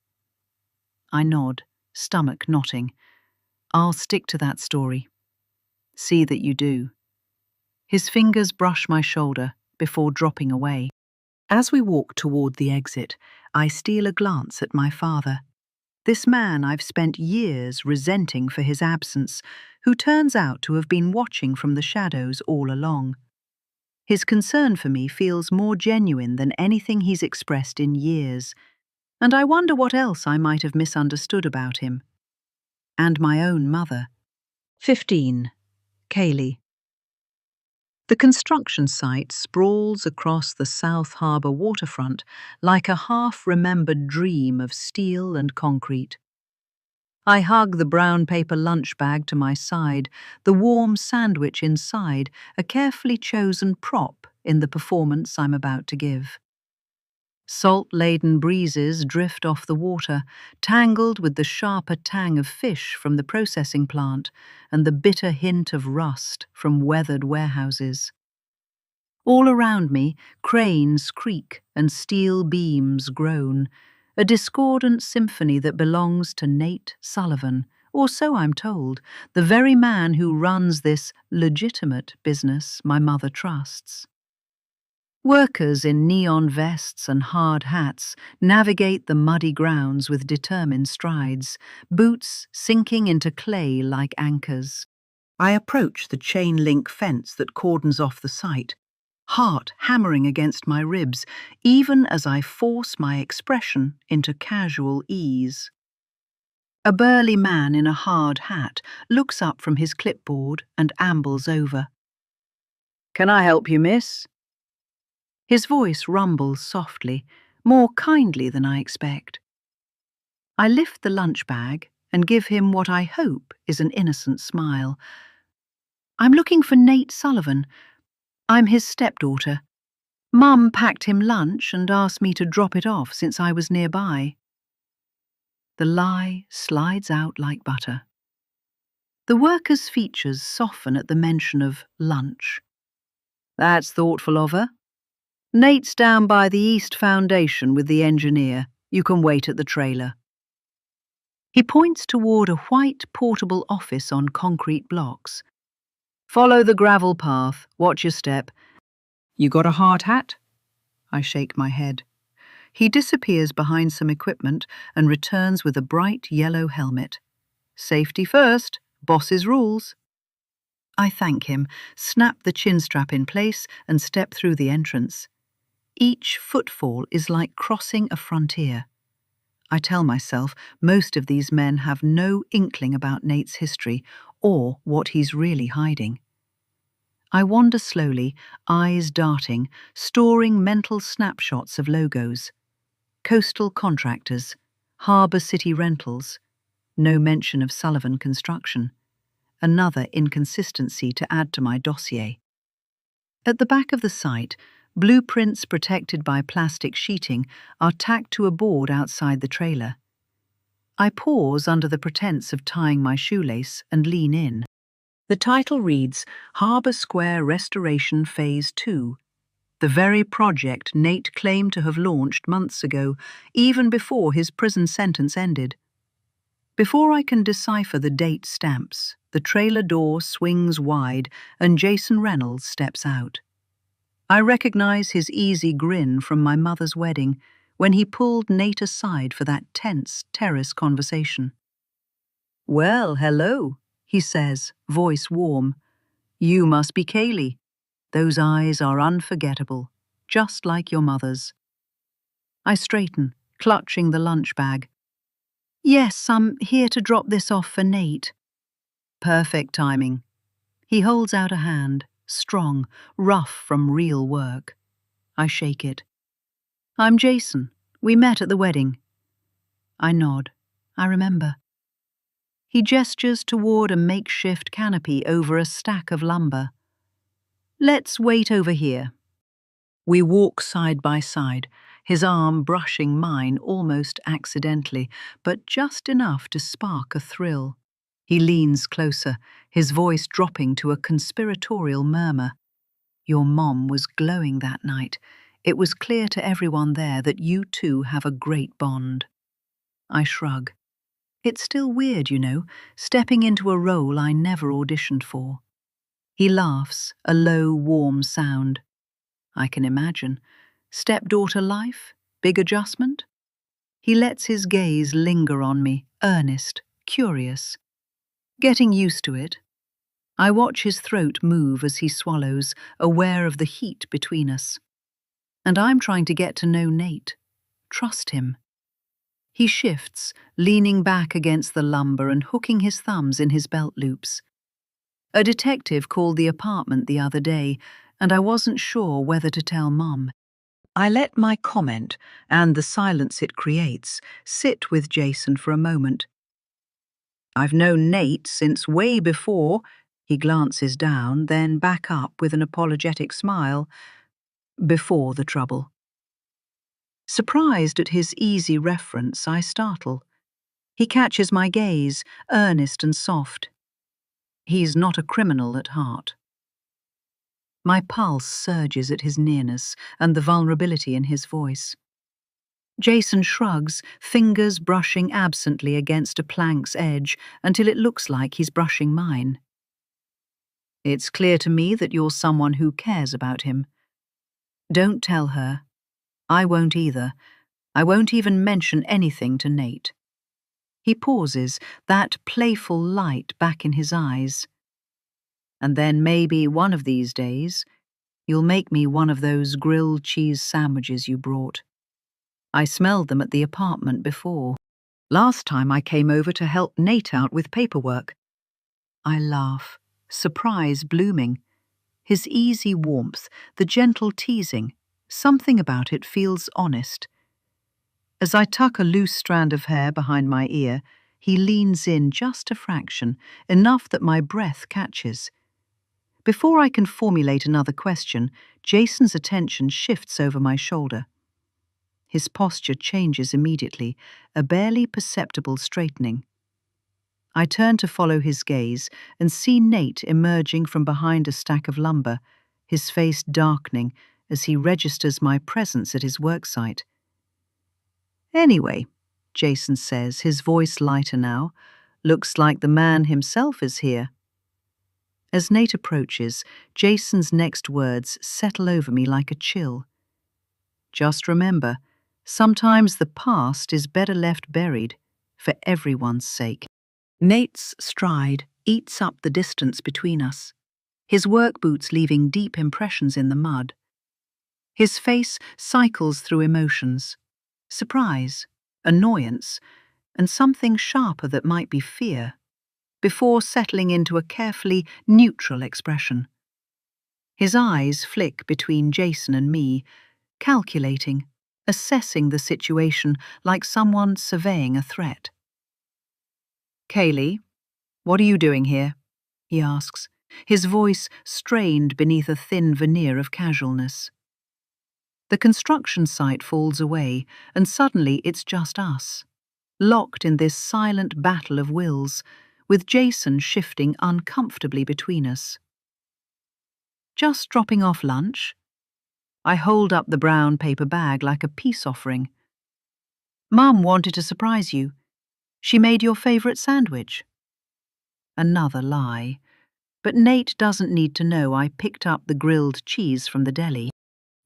A: I nod, stomach knotting. "I'll stick to that story." "See that you do." His fingers brush my shoulder before dropping away. As we walk toward the exit, I steal a glance at my father. This man I've spent years resenting for his absence, who turns out to have been watching from the shadows all along. His concern for me feels more genuine than anything he's expressed in years, and I wonder what else I might have misunderstood about him. And my own mother. 15. Kaylee. The construction site sprawls across the South Harbour waterfront like a half-remembered dream of steel and concrete. I hug the brown paper lunch bag to my side, the warm sandwich inside, a carefully chosen prop in the performance I'm about to give. Salt-laden breezes drift off the water, tangled with the sharper tang of fish from the processing plant and the bitter hint of rust from weathered warehouses. All around me, cranes creak and steel beams groan, a discordant symphony that belongs to Nate Sullivan, or so I'm told, the very man who runs this legitimate business my mother trusts. Workers in neon vests and hard hats navigate the muddy grounds with determined strides, boots sinking into clay like anchors. I approach the chain-link fence that cordons off the site, heart hammering against my ribs, even as I force my expression into casual ease. A burly man in a hard hat looks up from his clipboard and ambles over. "Can I help you, miss?" His voice rumbles softly, more kindly than I expect. I lift the lunch bag and give him what I hope is an innocent smile. "I'm looking for Nate Sullivan. I'm his stepdaughter. Mum packed him lunch and asked me to drop it off since I was nearby." The lie slides out like butter. The worker's features soften at the mention of lunch. "That's thoughtful of her. Nate's down by the East Foundation with the engineer. You can wait at the trailer." He points toward a white portable office on concrete blocks. "Follow the gravel path. Watch your step." "You got a hard hat?" I shake my head. He disappears behind some equipment and returns with a bright yellow helmet. "Safety first. Boss's rules." I thank him, snap the chin strap in place, and step through the entrance. Each footfall is like crossing a frontier. I tell myself most of these men have no inkling about Nate's history or what he's really hiding. I wander slowly, eyes darting, storing mental snapshots of logos. Coastal Contractors, Harbour City Rentals, no mention of Sullivan Construction. Another inconsistency to add to my dossier. At the back of the site, blueprints protected by plastic sheeting are tacked to a board outside the trailer. I pause under the pretense of tying my shoelace and lean in. The title reads, Harbour Square Restoration Phase 2, the very project Nate claimed to have launched months ago, even before his prison sentence ended. Before I can decipher the date stamps, the trailer door swings wide and Jason Reynolds steps out. I recognize his easy grin from my mother's wedding when he pulled Nate aside for that tense terrace conversation. "Well, hello," he says, voice warm. "You must be Kaylee. Those eyes are unforgettable, just like your mother's." I straighten, clutching the lunch bag. "Yes, I'm here to drop this off for Nate." Perfect timing. He holds out a hand, strong, rough from real work. I shake it. "I'm Jason. We met at the wedding." I nod. I remember. He gestures toward a makeshift canopy over a stack of lumber. "Let's wait over here." We walk side by side, his arm brushing mine almost accidentally, but just enough to spark a thrill. He leans closer, his voice dropping to a conspiratorial murmur. "Your mom was glowing that night. It was clear to everyone there that you two have a great bond." I shrug. It's still weird, you know, stepping into a role I never auditioned for. He laughs, a low, warm sound. I can imagine. Stepdaughter life? Big adjustment? He lets his gaze linger on me, earnest, curious. Getting used to it, I watch his throat move as he swallows, aware of the heat between us. And I'm trying to get to know Nate, trust him. He shifts, leaning back against the lumber and hooking his thumbs in his belt loops. A detective called the apartment the other day, and I wasn't sure whether to tell Mum. I let my comment, and the silence it creates, sit with Jason for a moment. I've known Nate since way before. He glances down, then back up with an apologetic smile. Before the trouble. Surprised at his easy reference, I startle. He catches my gaze, earnest and soft. He's not a criminal at heart. My pulse surges at his nearness and the vulnerability in his voice. Jason shrugs, fingers brushing absently against a plank's edge until it looks like he's brushing mine. It's clear to me that you're someone who cares about him. Don't tell her. I won't either. I won't even mention anything to Nate. He pauses, that playful light back in his eyes. And then maybe one of these days, you'll make me one of those grilled cheese sandwiches you brought. I smelled them at the apartment before. Last time I came over to help Nate out with paperwork. I laugh, surprise blooming. His easy warmth, the gentle teasing, something about it feels honest. As I tuck a loose strand of hair behind my ear, he leans in just a fraction, enough that my breath catches. Before I can formulate another question, Jason's attention shifts over my shoulder. His posture changes immediately, a barely perceptible straightening. I turn to follow his gaze and see Nate emerging from behind a stack of lumber, his face darkening as he registers my presence at his worksite. Anyway, Jason says, his voice lighter now, looks like the man himself is here. As Nate approaches, Jason's next words settle over me like a chill. Just remember, sometimes the past is better left buried, for everyone's sake. Nate's stride eats up the distance between us, his work boots leaving deep impressions in the mud. His face cycles through emotions, surprise, annoyance, and something sharper that might be fear, before settling into a carefully neutral expression. His eyes flick between Jason and me, calculating, assessing the situation like someone surveying a threat. "Kaylee, what are you doing here?" he asks, his voice strained beneath a thin veneer of casualness. The construction site falls away, and suddenly it's just us, locked in this silent battle of wills, with Jason shifting uncomfortably between us. "Just dropping off lunch?" I hold up the brown paper bag like a peace offering. "Mum wanted to surprise you. She made your favorite sandwich." Another lie. But Nate doesn't need to know I picked up the grilled cheese from the deli.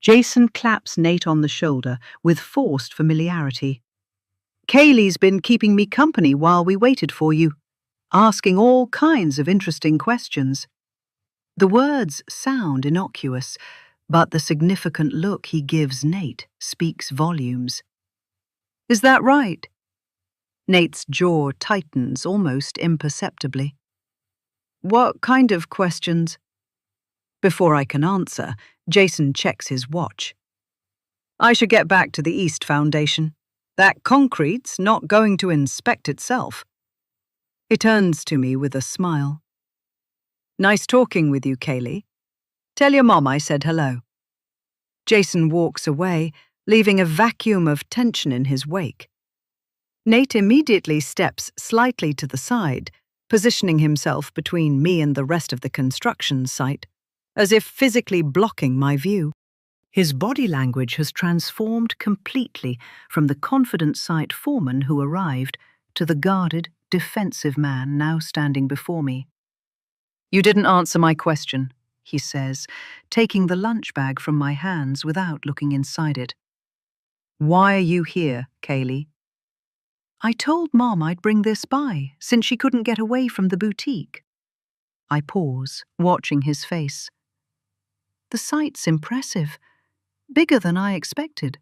A: Jason claps Nate on the shoulder with forced familiarity. "Kaylee's been keeping me company while we waited for you, asking all kinds of interesting questions." The words sound innocuous, but the significant look he gives Nate speaks volumes. "Is that right?" Nate's jaw tightens almost imperceptibly. "What kind of questions?" Before I can answer, Jason checks his watch. "I should get back to the East Foundation. That concrete's not going to inspect itself." He turns to me with a smile. "Nice talking with you, Kaylee. Tell your mom I said hello." Jason walks away, leaving a vacuum of tension in his wake. Nate immediately steps slightly to the side, positioning himself between me and the rest of the construction site, as if physically blocking my view. His body language has transformed completely from the confident site foreman who arrived to the guarded, defensive man now standing before me. "You didn't answer my question," he says, taking the lunch bag from my hands without looking inside it. "Why are you here, Kaylee?" I told Mom I'd bring this by, since she couldn't get away from the boutique. I pause, watching his face. The site's impressive, bigger than I expected.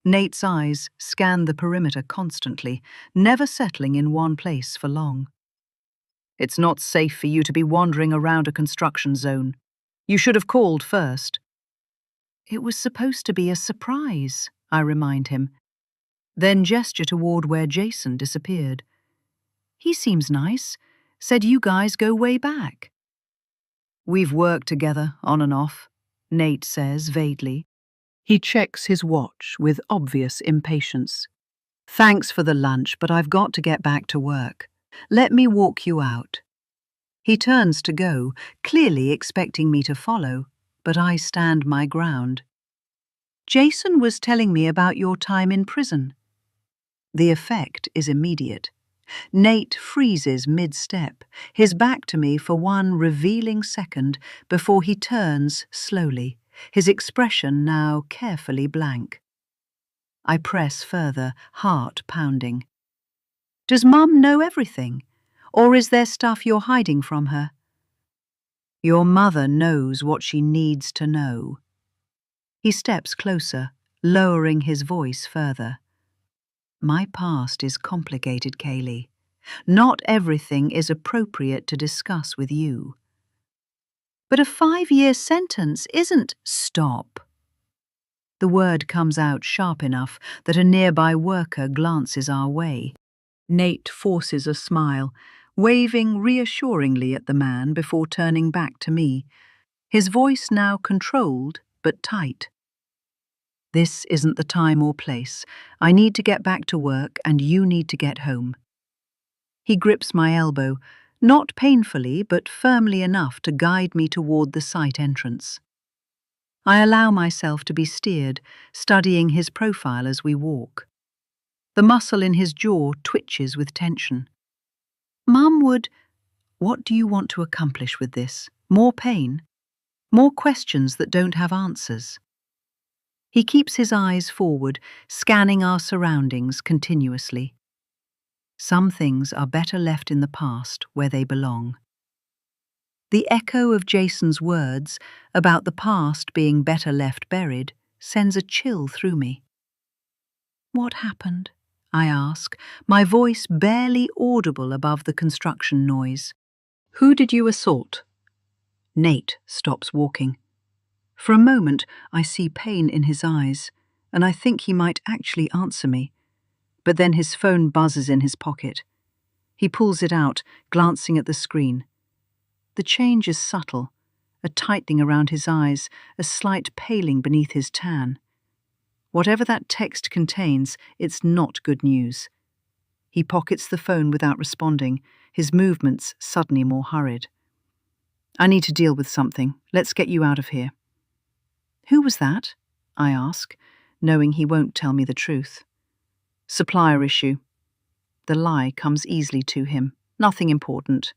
A: Nate's eyes scan the perimeter constantly, never settling in one place for long. It's not safe for you to be wandering around a construction zone. You should have called first. It was supposed to be a surprise, I remind him, then gesture toward where Jason disappeared. He seems nice, said you guys go way back. We've worked together, on and off, Nate says vaguely. He checks his watch with obvious impatience. Thanks for the lunch, but I've got to get back to work. Let me walk you out. He turns to go, clearly expecting me to follow, but I stand my ground. Jason was telling me about your time in prison. The effect is immediate. Nate freezes mid-step, his back to me for one revealing second before he turns slowly, his expression now carefully blank. I press further, heart pounding. Does Mum know everything, or is there stuff you're hiding from her? Your mother knows what she needs to know. He steps closer, lowering his voice further. My past is complicated, Kaylee. Not everything is appropriate to discuss with you. But a 5-year sentence isn't stop. The word comes out sharp enough that a nearby worker glances our way. Nate forces a smile, waving reassuringly at the man before turning back to me, his voice now controlled but tight. This isn't the time or place. I need to get back to work and you need to get home. He grips my elbow, not painfully but firmly enough to guide me toward the site entrance. I allow myself to be steered, studying his profile as we walk. The muscle in his jaw twitches with tension. Mum would... What do you want to accomplish with this? More pain? More questions that don't have answers? He keeps his eyes forward, scanning our surroundings continuously. Some things are better left in the past where they belong. The echo of Jason's words about the past being better left buried sends a chill through me. What happened? I ask, my voice barely audible above the construction noise. Who did you assault? Nate stops walking. For a moment, I see pain in his eyes, and I think he might actually answer me. But then his phone buzzes in his pocket. He pulls it out, glancing at the screen. The change is subtle, a tightening around his eyes, a slight paling beneath his tan. Whatever that text contains, it's not good news. He pockets the phone without responding, his movements suddenly more hurried. I need to deal with something. Let's get you out of here. Who was that? I ask, knowing he won't tell me the truth. Supplier issue. The lie comes easily to him. Nothing important.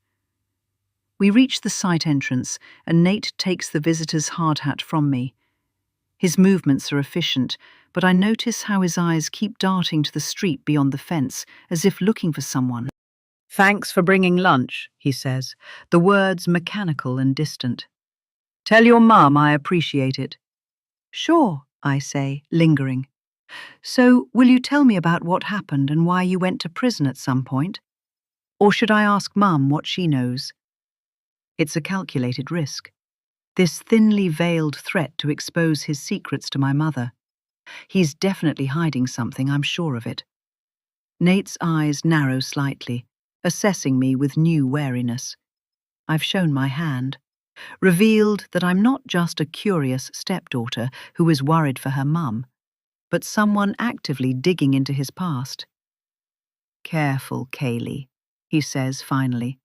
A: We reach the site entrance, and Nate takes the visitor's hard hat from me. His movements are efficient, but I notice how his eyes keep darting to the street beyond the fence, as if looking for someone. Thanks for bringing lunch, he says, the words mechanical and distant. Tell your mum I appreciate it. Sure, I say, lingering. So, will you tell me about what happened and why you went to prison at some point? Or should I ask Mum what she knows? It's a calculated risk. This thinly veiled threat to expose his secrets to my mother. He's definitely hiding something, I'm sure of it. Nate's eyes narrow slightly, assessing me with new wariness. I've shown my hand, revealed that I'm not just a curious stepdaughter who is worried for her mum, but someone actively digging into his past. Careful, Kaylee, he says finally,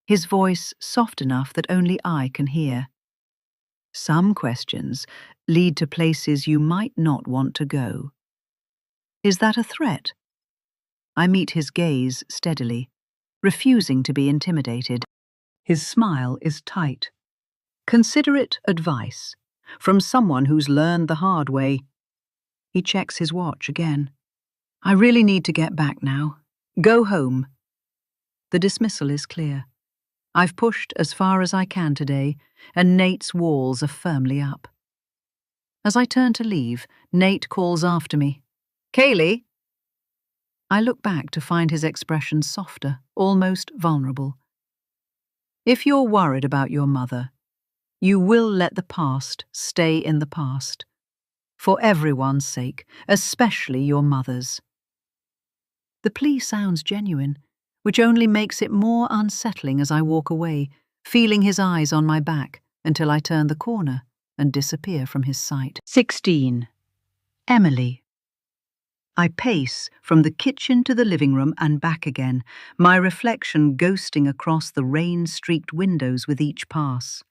A: his voice soft enough that only I can hear. Some questions lead to places you might not want to go. Is that a threat? I meet his gaze steadily, refusing to be intimidated. His smile is tight. Considerate advice from someone who's learned the hard way. He checks his watch again. I really need to get back now. Go home. The dismissal is clear. I've pushed as far as I can today, and Nate's walls are firmly up. As I turn to leave, Nate calls after me. Kaylee? I look back to find his expression softer, almost vulnerable. If you're worried about your mother, you will let the past stay in the past. For everyone's sake, especially your mother's. The plea sounds genuine, which only makes it more unsettling as I walk away, feeling his eyes on my back until I turn the corner and disappear from his sight. 16. Emily. I pace from the kitchen to the living room and back again, my reflection ghosting across the rain-streaked windows with each pass.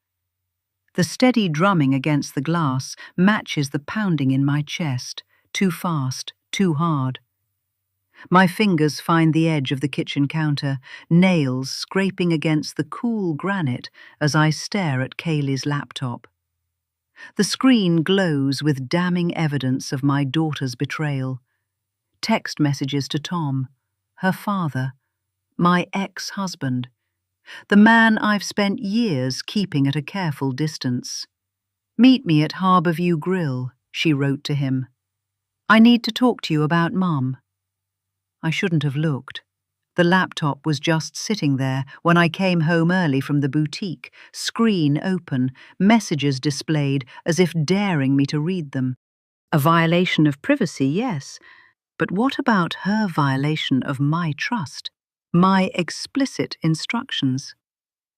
A: The steady drumming against the glass matches the pounding in my chest, too fast, too hard. My fingers find the edge of the kitchen counter, nails scraping against the cool granite as I stare at Kaylee's laptop. The screen glows with damning evidence of my daughter's betrayal. Text messages to Tom, her father, my ex-husband, the man I've spent years keeping at a careful distance. "Meet me at Harbourview Grill," she wrote to him. "I need to talk to you about Mum." I shouldn't have looked. The laptop was just sitting there when I came home early from the boutique, screen open, messages displayed as if daring me to read them. A violation of privacy, yes, but what about her violation of my trust, my explicit instructions?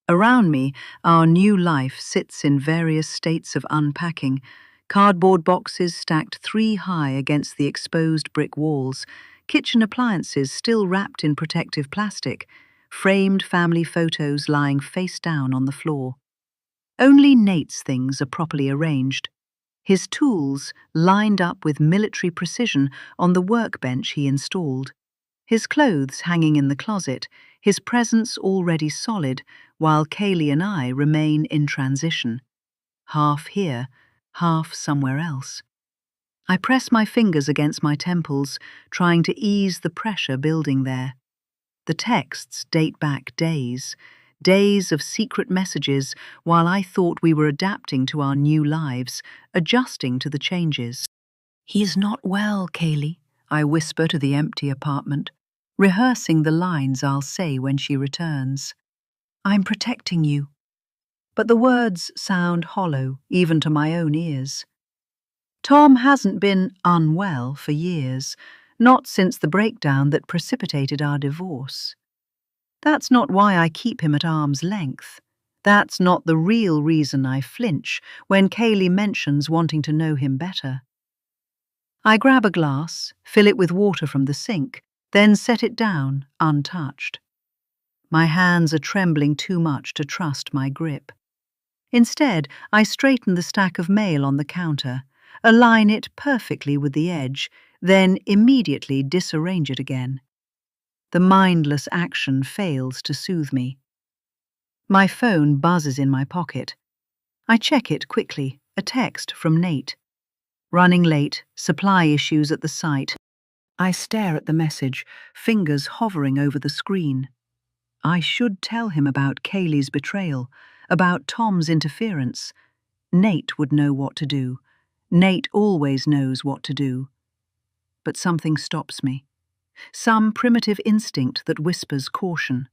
A: Around me, our new life sits in various states of unpacking, cardboard boxes stacked 3 high against the exposed brick walls, kitchen appliances still wrapped in protective plastic, framed family photos lying face down on the floor. Only Nate's things are properly arranged. His tools lined up with military precision on the workbench he installed. His clothes hanging in the closet, his presence already solid, while Kaylee and I remain in transition. Half here, half somewhere else. I press my fingers against my temples, trying to ease the pressure building there. The texts date back days, days of secret messages while I thought we were adapting to our new lives, adjusting to the changes. "He's not well, Kaylee," I whisper to the empty apartment, rehearsing the lines I'll say when she returns. "I'm protecting you." But the words sound hollow, even to my own ears. Tom hasn't been unwell for years, not since the breakdown that precipitated our divorce. That's not why I keep him at arm's length. That's not the real reason I flinch when Kaylee mentions wanting to know him better. I grab a glass, fill it with water from the sink, then set it down, untouched. My hands are trembling too much to trust my grip. Instead, I straighten the stack of mail on the counter, align it perfectly with the edge, then immediately disarrange it again. The mindless action fails to soothe me. My phone buzzes in my pocket. I check it quickly, a text from Nate. "Running late, supply issues at the site." I stare at the message, fingers hovering over the screen. I should tell him about Kaylee's betrayal, about Tom's interference. Nate would know what to do. Nate always knows what to do. But something stops me. Some primitive instinct that whispers caution.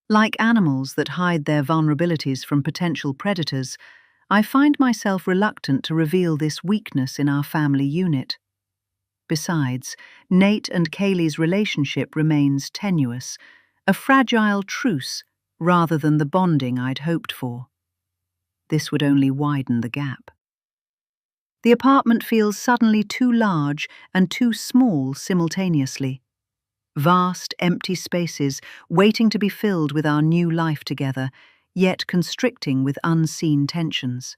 A: Like animals that hide their vulnerabilities from potential predators, I find myself reluctant to reveal this weakness in our family unit. Besides, Nate and Kaylee's relationship remains tenuous, a fragile truce rather than the bonding I'd hoped for. This would only widen the gap. The apartment feels suddenly too large and too small simultaneously. Vast, empty spaces waiting to be filled with our new life together, yet constricting with unseen tensions.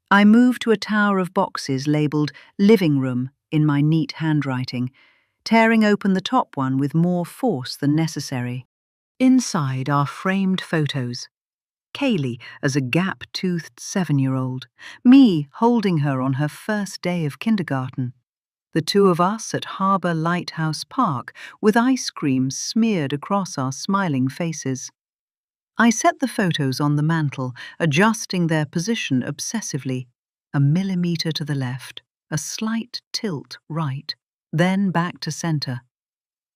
A: I move to a tower of boxes labelled "living room" in my neat handwriting, tearing open the top one with more force than necessary. Inside are framed photos. Kaylee as a gap-toothed 7-year-old, me holding her on her first day of kindergarten, the two of us at Harbour Lighthouse Park, with ice cream smeared across our smiling faces. I set the photos on the mantel, adjusting their position obsessively. A millimetre to the left, a slight tilt right, then back to centre.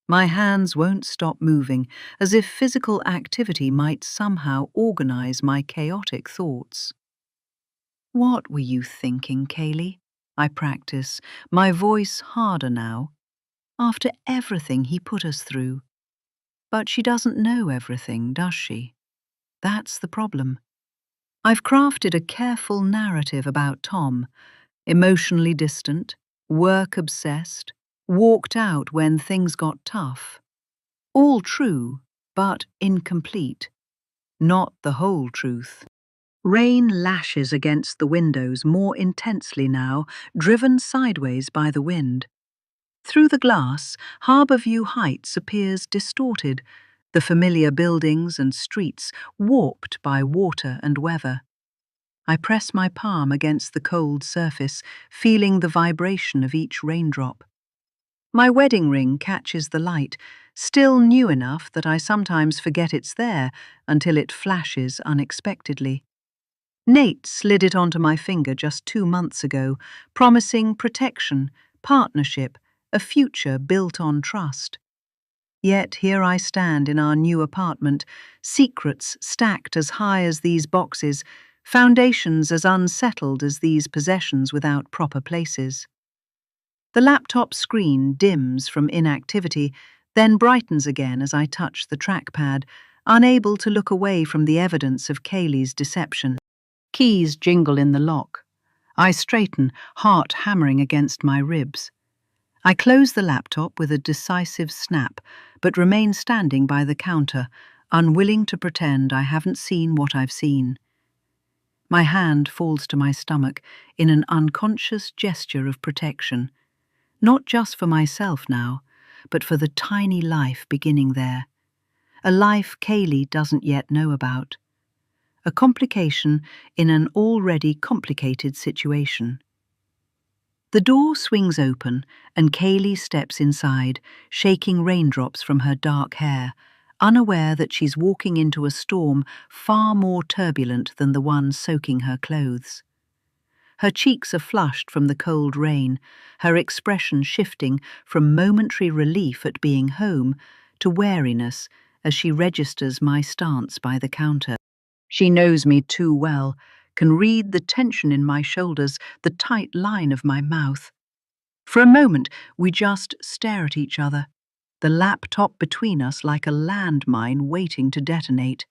A: My hands won't stop moving, as if physical activity might somehow organise my chaotic thoughts. "What were you thinking, Kaylee?" I practice, my voice harder now. "After everything he put us through." But she doesn't know everything, does she? That's the problem. I've crafted a careful narrative about Tom, emotionally distant, work-obsessed, walked out when things got tough. All true, but incomplete. Not the whole truth. Rain lashes against the windows more intensely now, driven sideways by the wind. Through the glass, Harbourview Heights appears distorted, the familiar buildings and streets warped by water and weather. I press my palm against the cold surface, feeling the vibration of each raindrop. My wedding ring catches the light, still new enough that I sometimes forget it's there until it flashes unexpectedly. Nate slid it onto my finger just 2 months ago, promising protection, partnership, a future built on trust. Yet here I stand in our new apartment, secrets stacked as high as these boxes, foundations as unsettled as these possessions without proper places. The laptop screen dims from inactivity, then brightens again as I touch the trackpad, unable to look away from the evidence of Kaylee's deception. Keys jingle in the lock. I straighten, heart hammering against my ribs. I close the laptop with a decisive snap, but remain standing by the counter, unwilling to pretend I haven't seen what I've seen. My hand falls to my stomach in an unconscious gesture of protection, not just for myself now, but for the tiny life beginning there. A life Kaylee doesn't yet know about. A complication in an already complicated situation. The door swings open and Kaylee steps inside, shaking raindrops from her dark hair, unaware that she's walking into a storm far more turbulent than the one soaking her clothes. Her cheeks are flushed from the cold rain, her expression shifting from momentary relief at being home to wariness as she registers my stance by the counter. She knows me too well, can read the tension in my shoulders, the tight line of my mouth. For a moment, we just stare at each other, the laptop between us like a landmine waiting to detonate.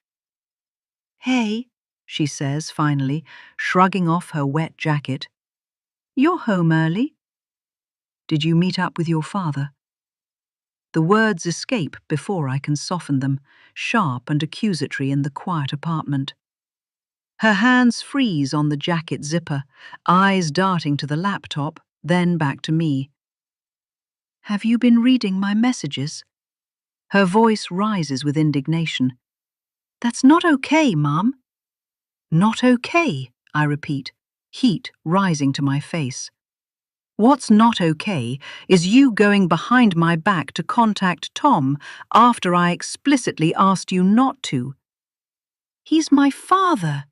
A: "Hey," she says finally, shrugging off her wet jacket. "You're home early. Did you meet up with your father?" The words escape before I can soften them, sharp and accusatory in the quiet apartment. Her hands freeze on the jacket zipper, eyes darting to the laptop, then back to me. "Have you been reading my messages?" Her voice rises with indignation. "That's not okay, Mum." "Not okay," I repeat, heat rising to my face. "What's not okay is you going behind my back to contact Tom after I explicitly asked you not to." "He's my father."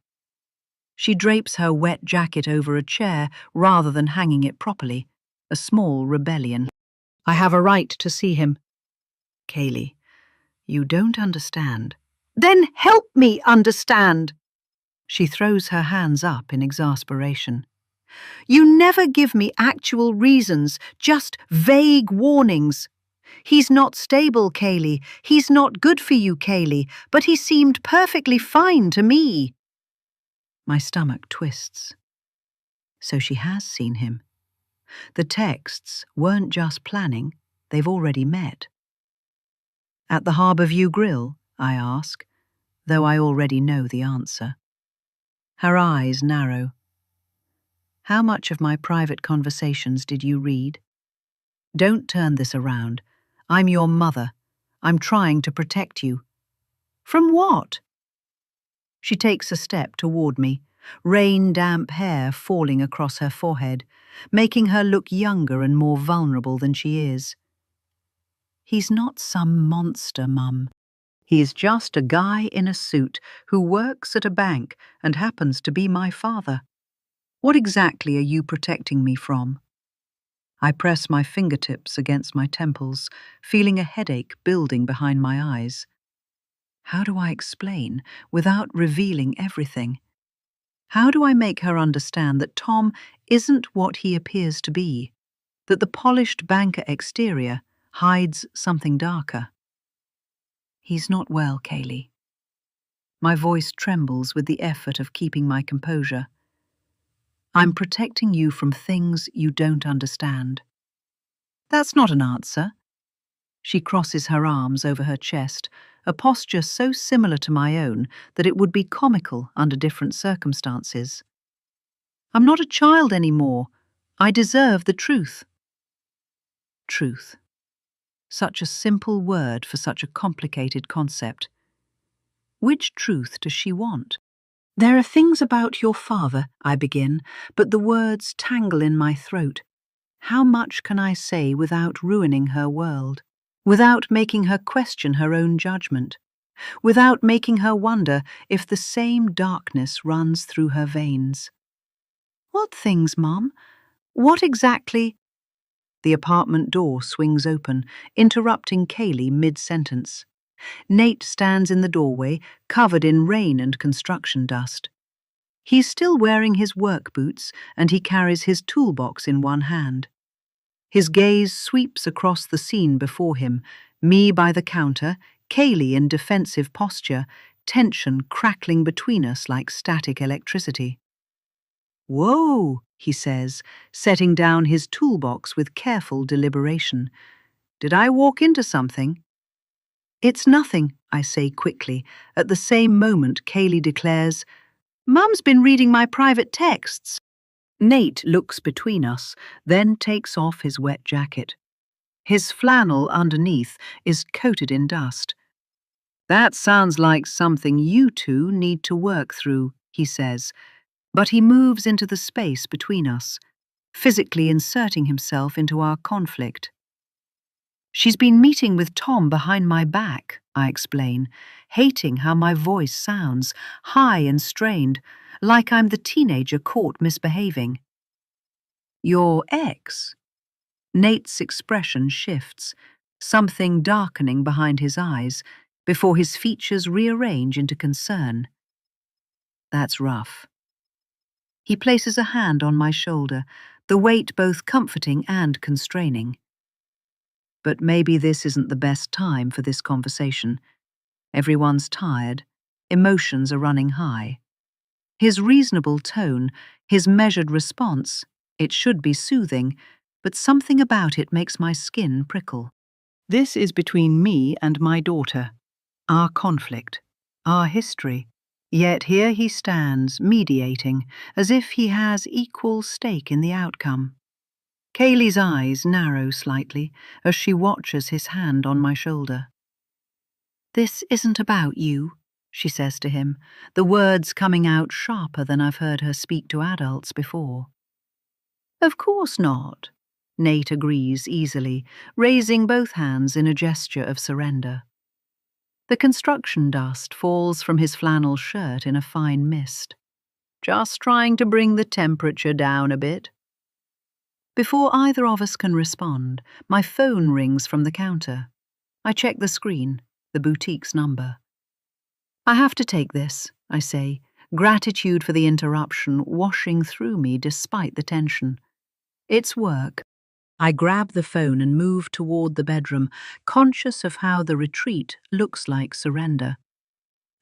A: She drapes her wet jacket over a chair rather than hanging it properly, a small rebellion. "I have a right to see him." "Kaylee, you don't understand." "Then help me understand." She throws her hands up in exasperation. "You never give me actual reasons, just vague warnings. He's not stable, Kaylee. He's not good for you, Kaylee, but he seemed perfectly fine to me." My stomach twists. So she has seen him. The texts weren't just planning, they've already met. "At the Harbourview Grill?" I ask, though I already know the answer. Her eyes narrow. "How much of my private conversations did you read?" "Don't turn this around. I'm your mother. I'm trying to protect you." "From what?" She takes a step toward me, rain-damp hair falling across her forehead, making her look younger and more vulnerable than she is. "He's not some monster, Mum. He's just a guy in a suit who works at a bank and happens to be my father. What exactly are you protecting me from?" I press my fingertips against my temples, feeling a headache building behind my eyes. How do I explain without revealing everything? How do I make her understand that Tom isn't what he appears to be, that the polished banker exterior hides something darker? "He's not well, Kaylee." My voice trembles with the effort of keeping my composure. "I'm protecting you from things you don't understand." "That's not an answer." She crosses her arms over her chest, a posture so similar to my own that it would be comical under different circumstances. "I'm not a child anymore. I deserve the truth." Truth. Such a simple word for such a complicated concept. Which truth does she want? "There are things about your father," I begin, but the words tangle in my throat. How much can I say without ruining her world? Without making her question her own judgment? Without making her wonder if the same darkness runs through her veins? "What things, Mum? What exactly—" The apartment door swings open, interrupting Kaylee mid-sentence. Nate stands in the doorway, covered in rain and construction dust. He's still wearing his work boots, and he carries his toolbox in one hand. His gaze sweeps across the scene before him, me by the counter, Kaylee in defensive posture, tension crackling between us like static electricity. "Whoa," he says, setting down his toolbox with careful deliberation. "Did I walk into something?" "It's nothing," I say quickly. At the same moment, Kaylee declares, "Mum's been reading my private texts." Nate looks between us, then takes off his wet jacket. His flannel underneath is coated in dust. "That sounds like something you two need to work through," he says, but he moves into the space between us, physically inserting himself into our conflict. "She's been meeting with Tom behind my back," I explain, hating how my voice sounds, high and strained, like I'm the teenager caught misbehaving. "Your ex?" Nate's expression shifts, something darkening behind his eyes, before his features rearrange into concern. "That's rough." He places a hand on my shoulder, the weight both comforting and constraining. "But maybe this isn't the best time for this conversation. Everyone's tired, emotions are running high." His reasonable tone, his measured response, it should be soothing, but something about it makes my skin prickle. This is between me and my daughter, our conflict, our history. Yet here he stands, mediating, as if he has equal stake in the outcome. Kaylee's eyes narrow slightly as she watches his hand on my shoulder. "This isn't about you," she says to him, the words coming out sharper than I've heard her speak to adults before. "Of course not," Nate agrees easily, raising both hands in a gesture of surrender. The construction dust falls from his flannel shirt in a fine mist. "Just trying to bring the temperature down a bit." Before either of us can respond, my phone rings from the counter. I check the screen, the boutique's number. "I have to take this," I say, gratitude for the interruption washing through me despite the tension. "It's work." I grab the phone and move toward the bedroom, conscious of how the retreat looks like surrender.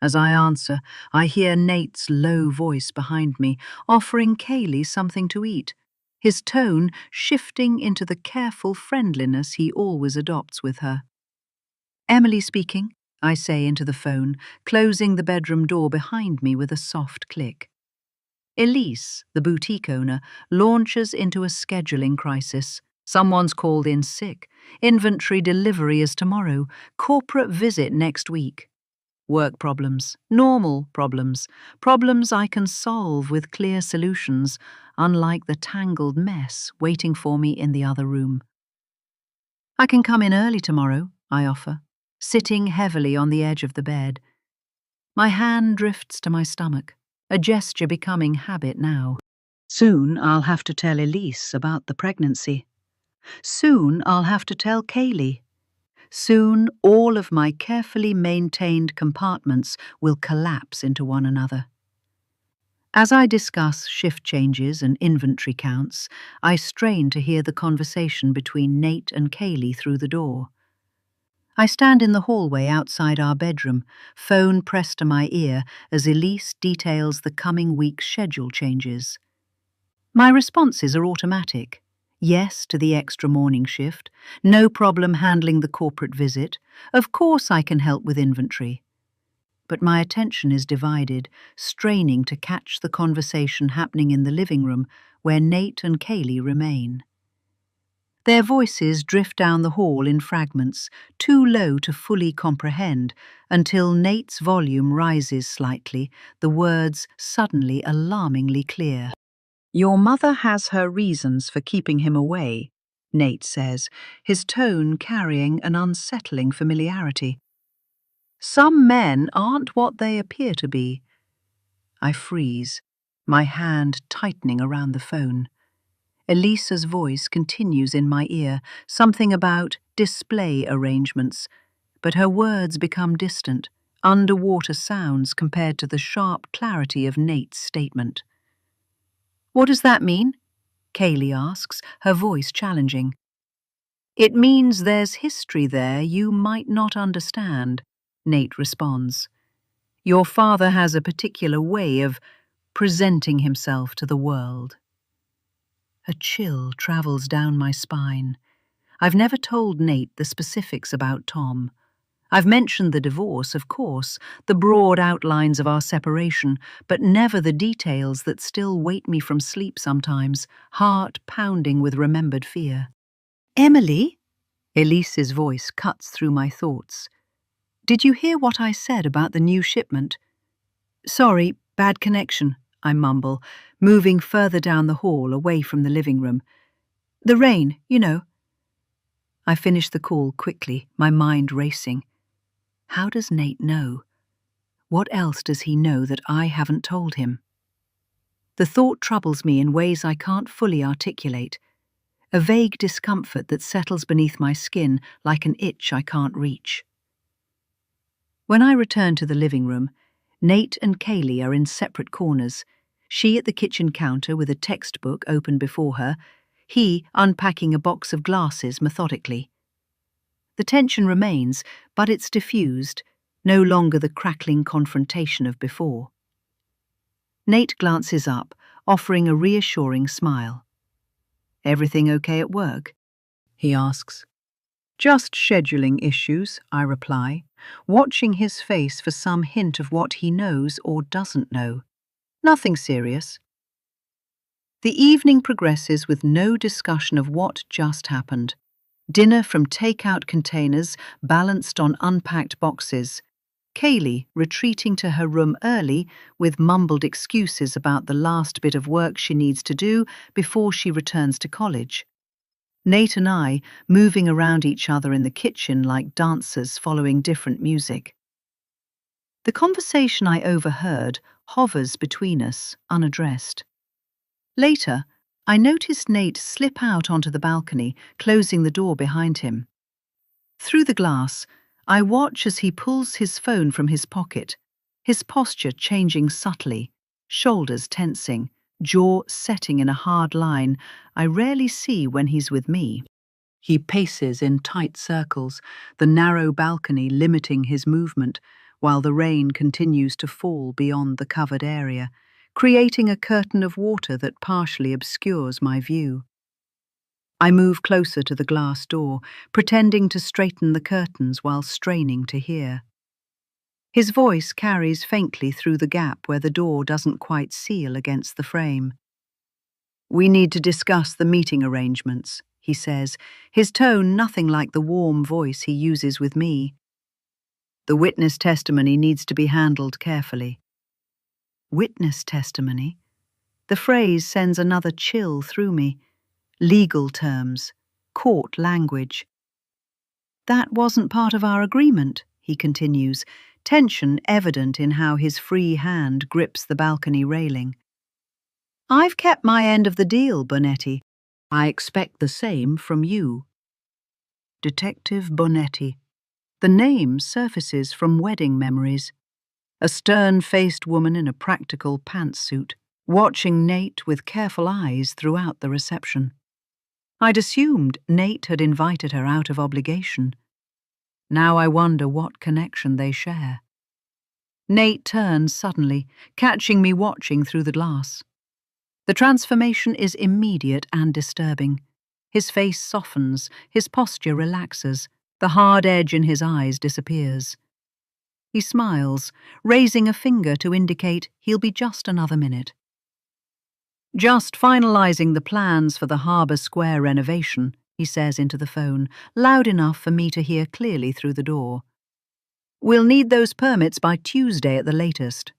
A: As I answer, I hear Nate's low voice behind me, offering Kaylee something to eat, his tone shifting into the careful friendliness he always adopts with her. "Emily speaking," I say into the phone, closing the bedroom door behind me with a soft click. Elise, the boutique owner, launches into a scheduling crisis. Someone's called in sick. Inventory delivery is tomorrow. Corporate visit next week. Work problems, normal problems, problems I can solve with clear solutions, unlike the tangled mess waiting for me in the other room. I can come in early tomorrow, I offer, sitting heavily on the edge of the bed. My hand drifts to my stomach, a gesture becoming habit now. Soon I'll have to tell Elise about the pregnancy. Soon I'll have to tell Kaylee. Soon all of my carefully maintained compartments will collapse into one another. As I discuss shift changes and inventory counts, I strain to hear the conversation between Nate and Kaylee through the door. I stand in the hallway outside our bedroom, phone pressed to my ear as Elise details the coming week's schedule changes. My responses are automatic. Yes to the extra morning shift, no problem handling the corporate visit, of course I can help with inventory. But my attention is divided, straining to catch the conversation happening in the living room where Nate and Kaylee remain. Their voices drift down the hall in fragments, too low to fully comprehend, until Nate's volume rises slightly, the words suddenly alarmingly clear. "Your mother has her reasons for keeping him away," Nate says, his tone carrying an unsettling familiarity. "Some men aren't what they appear to be." I freeze, my hand tightening around the phone. Elisa's voice continues in my ear, something about display arrangements, but her words become distant, underwater sounds compared to the sharp clarity of Nate's statement. "What does that mean?" Kaylee asks, her voice challenging. "It means there's history there you might not understand," Nate responds. "Your father has a particular way of presenting himself to the world." A chill travels down my spine. I've never told Nate the specifics about Tom. I've mentioned the divorce, of course, the broad outlines of our separation, but never the details that still wake me from sleep sometimes, heart pounding with remembered fear. "Emily?" Elise's voice cuts through my thoughts. "Did you hear what I said about the new shipment?" "Sorry, bad connection," I mumble, moving further down the hall away from the living room. "The rain, you know." I finish the call quickly, my mind racing. How does Nate know? What else does he know that I haven't told him? The thought troubles me in ways I can't fully articulate, a vague discomfort that settles beneath my skin like an itch I can't reach. When I return to the living room, Nate and Kaylee are in separate corners, she at the kitchen counter with a textbook open before her, he unpacking a box of glasses methodically. The tension remains, but it's diffused, no longer the crackling confrontation of before. Nate glances up, offering a reassuring smile. "Everything okay at work?" he asks. "Just scheduling issues," I reply, watching his face for some hint of what he knows or doesn't know. "Nothing serious." The evening progresses with no discussion of what just happened. Dinner from takeout containers balanced on unpacked boxes. Kaylee retreating to her room early with mumbled excuses about the last bit of work she needs to do before she returns to college. Nate and I moving around each other in the kitchen like dancers following different music. The conversation I overheard hovers between us, unaddressed. Later, I noticed Nate slip out onto the balcony, closing the door behind him. Through the glass, I watch as he pulls his phone from his pocket, his posture changing subtly, shoulders tensing, jaw setting in a hard line I rarely see when he's with me. He paces in tight circles, the narrow balcony limiting his movement, while the rain continues to fall beyond the covered area, creating a curtain of water that partially obscures my view. I move closer to the glass door, pretending to straighten the curtains while straining to hear. His voice carries faintly through the gap where the door doesn't quite seal against the frame. "We need to discuss the meeting arrangements," he says, his tone nothing like the warm voice he uses with me. The witness testimony needs to be handled carefully. Witness testimony? The phrase sends another chill through me. Legal terms, court language. That wasn't part of our agreement, he continues, tension evident in how his free hand grips the balcony railing. I've kept my end of the deal, Bonetti. I expect the same from you. Detective Bonetti. The name surfaces from wedding memories. A stern-faced woman in a practical pantsuit, watching Nate with careful eyes throughout the reception. I'd assumed Nate had invited her out of obligation. Now I wonder what connection they share. Nate turns suddenly, catching me watching through the glass. The transformation is immediate and disturbing. His face softens, his posture relaxes, the hard edge in his eyes disappears. He smiles, raising a finger to indicate he'll be just another minute. Just finalizing the plans for the Harbour Square renovation, he says into the phone, loud enough for me to hear clearly through the door. We'll need those permits by Tuesday at the latest.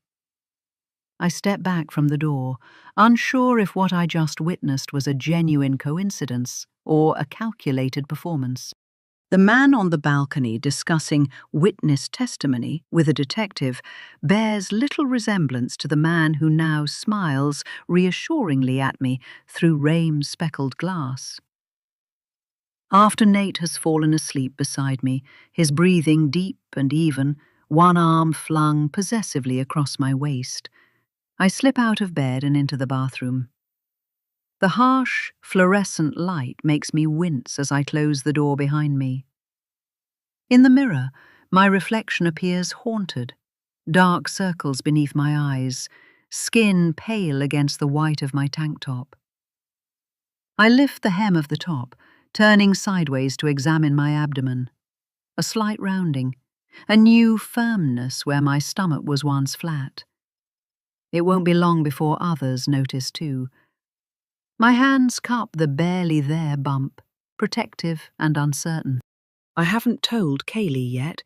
A: I step back from the door, unsure if what I just witnessed was a genuine coincidence or a calculated performance. The man on the balcony discussing witness testimony with a detective bears little resemblance to the man who now smiles reassuringly at me through rain-speckled glass. After Nate has fallen asleep beside me, his breathing deep and even, one arm flung possessively across my waist, I slip out of bed and into the bathroom. The harsh, fluorescent light makes me wince as I close the door behind me. In the mirror, my reflection appears haunted, dark circles beneath my eyes, skin pale against the white of my tank top. I lift the hem of the top, turning sideways to examine my abdomen. A slight rounding, a new firmness where my stomach was once flat. It won't be long before others notice too. My hands cup the barely there bump, protective and uncertain. I haven't told Kaylee yet.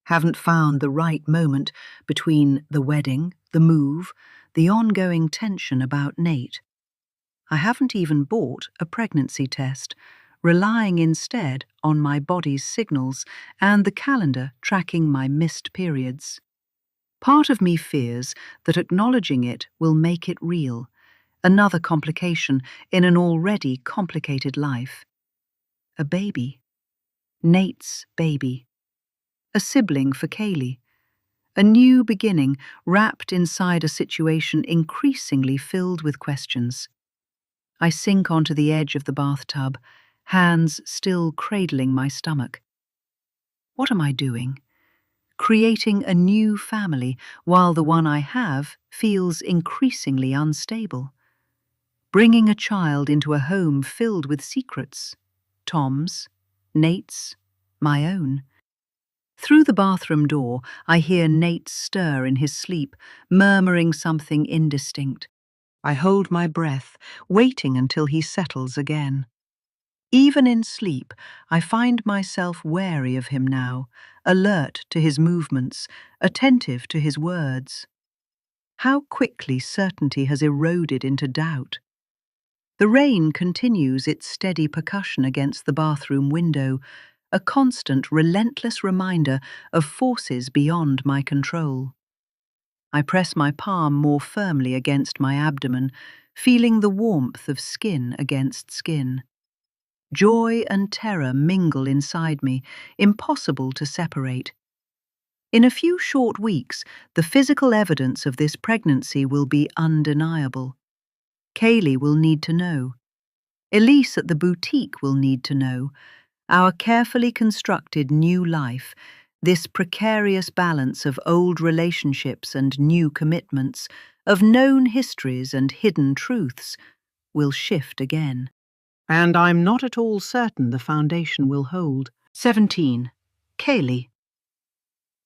A: Haven't found the right moment between the wedding, the move, the ongoing tension about Nate. I haven't even bought a pregnancy test, relying instead on my body's signals and the calendar tracking my missed periods. Part of me fears that acknowledging it will make it real, another complication in an already complicated life. A baby. Nate's baby. A sibling for Kaylee. A new beginning wrapped inside a situation increasingly filled with questions. I sink onto the edge of the bathtub, hands still cradling my stomach. What am I doing? Creating a new family while the one I have feels increasingly unstable. Bringing a child into a home filled with secrets. Tom's, Nate's, my own. Through the bathroom door, I hear Nate stir in his sleep, murmuring something indistinct. I hold my breath, waiting until he settles again. Even in sleep, I find myself wary of him now, alert to his movements, attentive to his words. How quickly certainty has eroded into doubt. The rain continues its steady percussion against the bathroom window, a constant, relentless reminder of forces beyond my control. I press my palm more firmly against my abdomen, feeling the warmth of skin against skin. Joy and terror mingle inside me, impossible to separate. In a few short weeks, the physical evidence of this pregnancy will be undeniable. Kaylee will need to know. Elise at the boutique will need to know. Our carefully constructed new life, this precarious balance of old relationships and new commitments, of known histories and hidden truths, will shift again. And I'm not at all certain the foundation will hold. 17. Kaylee.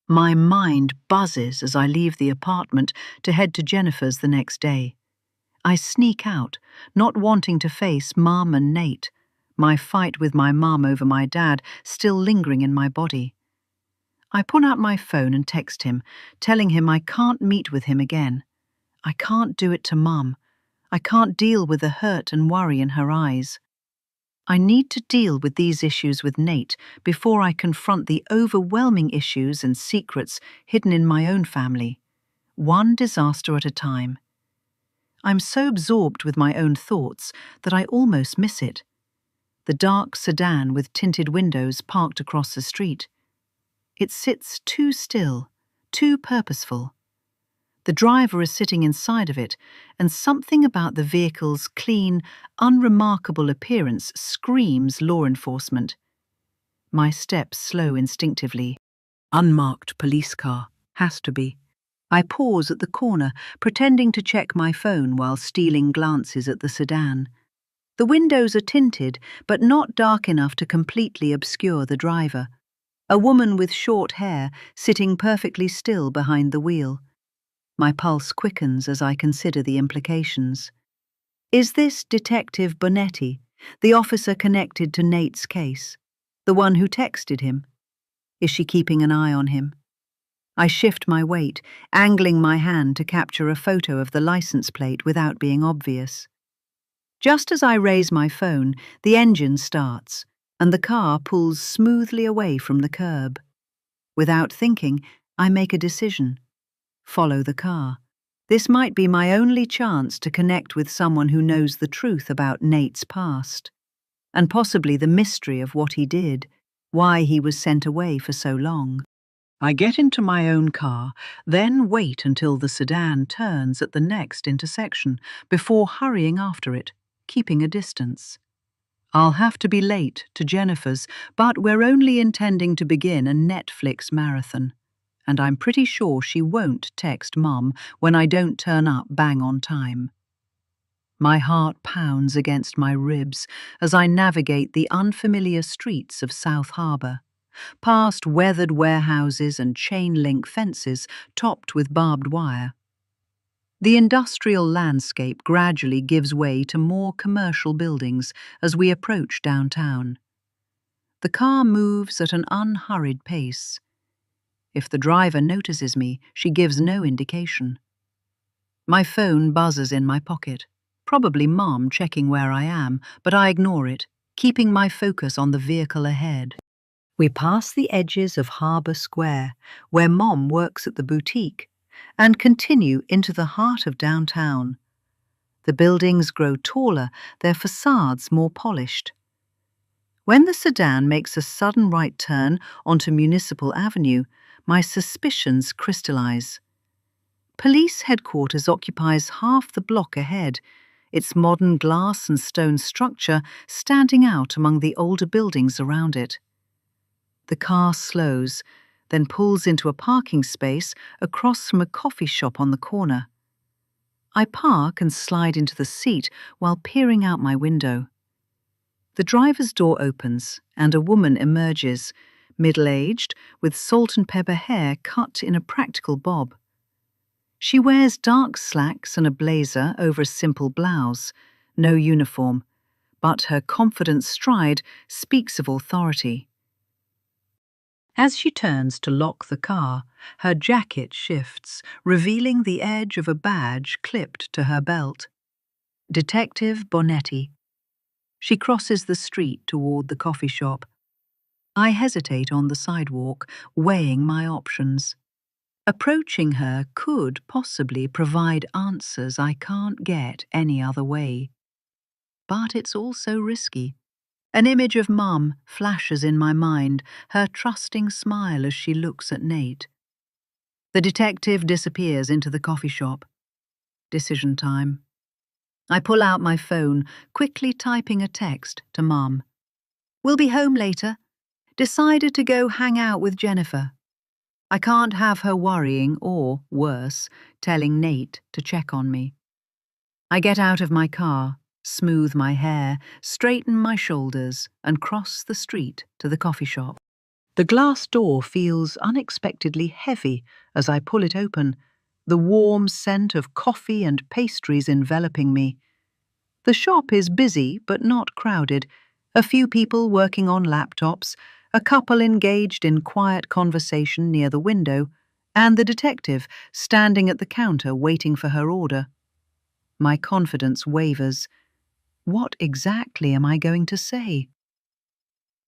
A: My mind buzzes as I leave the apartment to head to Jennifer's the next day. I sneak out, not wanting to face Mum and Nate, my fight with my mum over my dad still lingering in my body. I pull out my phone and text him, telling him I can't meet with him again. I can't do it to Mum. I can't deal with the hurt and worry in her eyes. I need to deal with these issues with Nate before I confront the overwhelming issues and secrets hidden in my own family, one disaster at a time. I'm so absorbed with my own thoughts that I almost miss it. The dark sedan with tinted windows parked across the street. It sits too still, too purposeful. The driver is sitting inside of it, and something about the vehicle's clean, unremarkable appearance screams law enforcement. My steps slow instinctively. Unmarked police car. Has to be. I pause at the corner, pretending to check my phone while stealing glances at the sedan. The windows are tinted, but not dark enough to completely obscure the driver. A woman with short hair sitting perfectly still behind the wheel. My pulse quickens as I consider the implications. Is this Detective Bonetti, the officer connected to Nate's case? The one who texted him? Is she keeping an eye on him? I shift my weight, angling my hand to capture a photo of the license plate without being obvious. Just as I raise my phone, the engine starts, and the car pulls smoothly away from the curb. Without thinking, I make a decision. Follow the car. This might be my only chance to connect with someone who knows the truth about Nate's past, and possibly the mystery of what he did, why he was sent away for so long. I get into my own car, then wait until the sedan turns at the next intersection before hurrying after it, keeping a distance. I'll have to be late to Jennifer's, but we're only intending to begin a Netflix marathon. And I'm pretty sure she won't text Mum when I don't turn up bang on time. My heart pounds against my ribs as I navigate the unfamiliar streets of South Harbour, past weathered warehouses and chain-link fences topped with barbed wire. The industrial landscape gradually gives way to more commercial buildings as we approach downtown. The car moves at an unhurried pace. If the driver notices me, she gives no indication. My phone buzzes in my pocket, probably Mom checking where I am, but I ignore it, keeping my focus on the vehicle ahead. We pass the edges of Harbour Square, where Mom works at the boutique, and continue into the heart of downtown. The buildings grow taller, their facades more polished. When the sedan makes a sudden right turn onto Municipal Avenue, my suspicions crystallize. Police headquarters occupies half the block ahead, its modern glass and stone structure standing out among the older buildings around it. The car slows, then pulls into a parking space across from a coffee shop on the corner. I park and slide into the seat while peering out my window. The driver's door opens and a woman emerges, middle-aged, with salt and pepper hair cut in a practical bob. She wears dark slacks and a blazer over a simple blouse, no uniform, but her confident stride speaks of authority. As she turns to lock the car, her jacket shifts, revealing the edge of a badge clipped to her belt. Detective Bonetti. She crosses the street toward the coffee shop. I hesitate on the sidewalk, weighing my options. Approaching her could possibly provide answers I can't get any other way. But it's also risky. An image of Mum flashes in my mind, her trusting smile as she looks at Nate. The detective disappears into the coffee shop. Decision time. I pull out my phone, quickly typing a text to Mum. We'll be home later. Decided to go hang out with Jennifer. I can't have her worrying or, worse, telling Nate to check on me. I get out of my car, smooth my hair, straighten my shoulders, and cross the street to the coffee shop. The glass door feels unexpectedly heavy as I pull it open, the warm scent of coffee and pastries enveloping me. The shop is busy but not crowded, a few people working on laptops, a couple engaged in quiet conversation near the window, and the detective standing at the counter waiting for her order. My confidence wavers. What exactly am I going to say?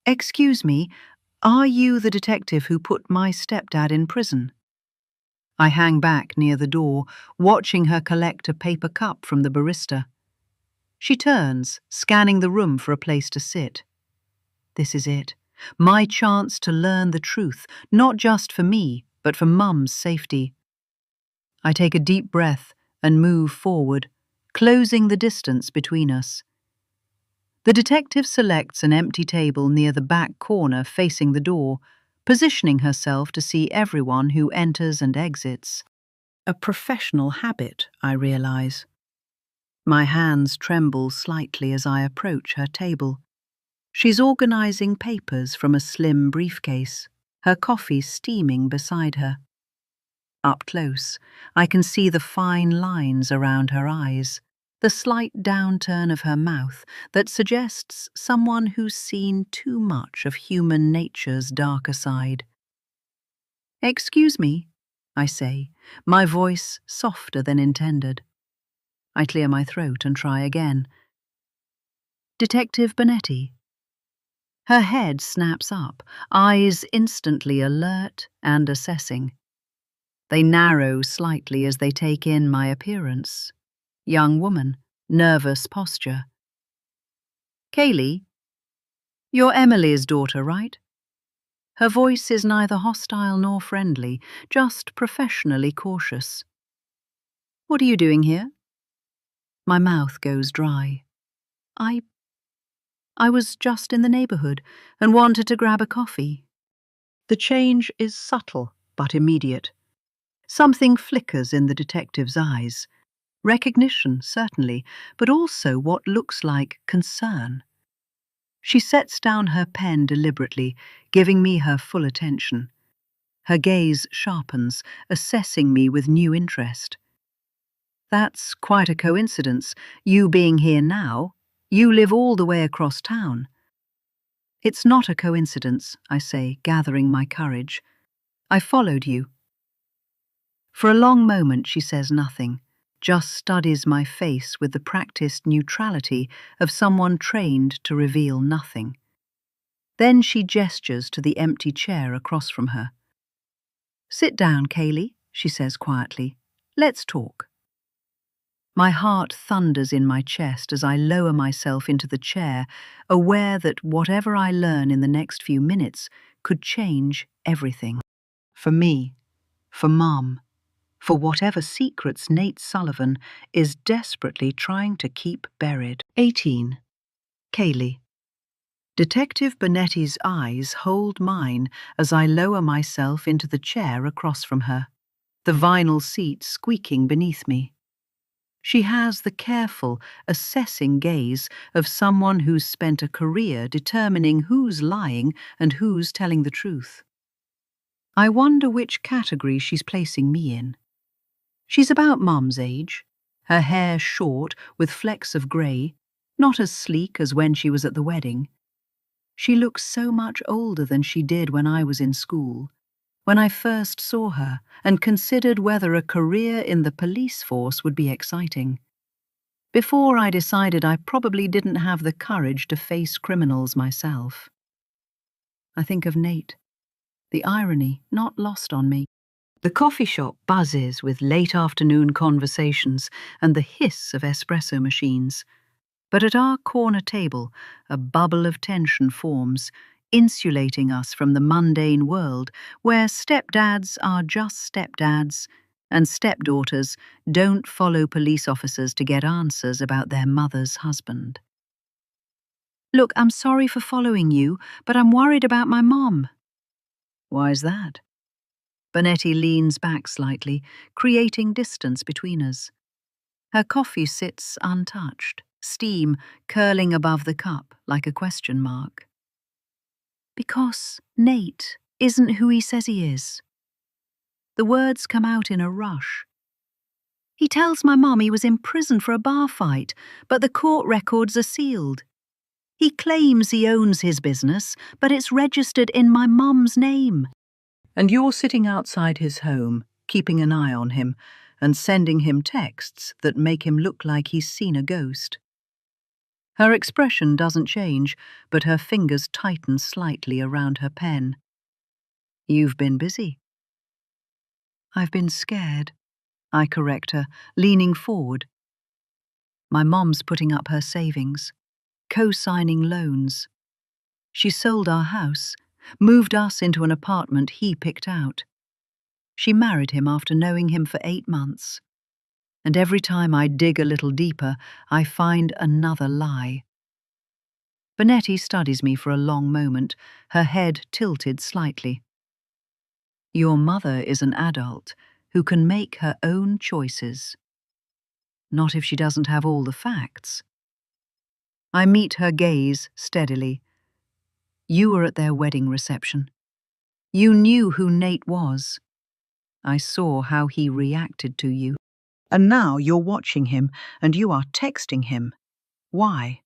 A: "Excuse me, are you the detective who put my stepdad in prison?" I hang back near the door, watching her collect a paper cup from the barista. She turns, scanning the room for a place to sit. This is it. My chance to learn the truth, not just for me, but for Mum's safety. I take a deep breath and move forward, closing the distance between us. The detective selects an empty table near the back corner facing the door, positioning herself to see everyone who enters and exits. A professional habit, I realize. My hands tremble slightly as I approach her table. She's organizing papers from a slim briefcase, her coffee steaming beside her. Up close, I can see the fine lines around her eyes, the slight downturn of her mouth that suggests someone who's seen too much of human nature's darker side. "Excuse me," I say, my voice softer than intended. I clear my throat and try again. "Detective Bonetti." Her head snaps up, eyes instantly alert and assessing. They narrow slightly as they take in my appearance. Young woman, nervous posture. "Kaylee, you're Emily's daughter, right?" Her voice is neither hostile nor friendly, just professionally cautious. "What are you doing here?" My mouth goes dry. I was just in the neighborhood and wanted to grab a coffee." The change is subtle but immediate. Something flickers in the detective's eyes. Recognition, certainly, but also what looks like concern. She sets down her pen deliberately, giving me her full attention. Her gaze sharpens, assessing me with new interest. "That's quite a coincidence, you being here now. You live all the way across town." "It's not a coincidence," I say, gathering my courage. "I followed you." For a long moment she says nothing, just studies my face with the practiced neutrality of someone trained to reveal nothing. Then she gestures to the empty chair across from her. "Sit down, Kaylee," she says quietly. "Let's talk." My heart thunders in my chest as I lower myself into the chair, aware that whatever I learn in the next few minutes could change everything. For me, for Mum, for whatever secrets Nate Sullivan is desperately trying to keep buried. 18. Kaylee. Detective Bonetti's eyes hold mine as I lower myself into the chair across from her, the vinyl seat squeaking beneath me. She has the careful, assessing gaze of someone who's spent a career determining who's lying and who's telling the truth. I wonder which category she's placing me in. She's about Mum's age, her hair short with flecks of grey, not as sleek as when she was at the wedding. She looks so much older than she did when I was in school, when I first saw her and considered whether a career in the police force would be exciting. Before I decided I probably didn't have the courage to face criminals myself. I think of Nate, the irony not lost on me. The coffee shop buzzes with late afternoon conversations and the hiss of espresso machines. But at our corner table, a bubble of tension forms, insulating us from the mundane world where stepdads are just stepdads and stepdaughters don't follow police officers to get answers about their mother's husband. "Look, I'm sorry for following you, but I'm worried about my mom." "Why's that?" Bonetti leans back slightly, creating distance between us. Her coffee sits untouched, steam curling above the cup like a question mark. "Because Nate isn't who he says he is." The words come out in a rush. "He tells my mum he was in prison for a bar fight, but the court records are sealed." He claims he owns his business, but it's registered in my mum's name. And you're sitting outside his home, keeping an eye on him, and sending him texts that make him look like he's seen a ghost. Her expression doesn't change, but her fingers tighten slightly around her pen. You've been busy. I've been scared, I correct her, leaning forward. My mom's putting up her savings, co-signing loans. She sold our house, moved us into an apartment he picked out. She married him after knowing him for 8 months. And every time I dig a little deeper, I find another lie. Bonetti studies me for a long moment, her head tilted slightly. Your mother is an adult who can make her own choices. Not if she doesn't have all the facts. I meet her gaze steadily. You were at their wedding reception. You knew who Nate was. I saw how he reacted to you. And now you're watching him and you are texting him. Why?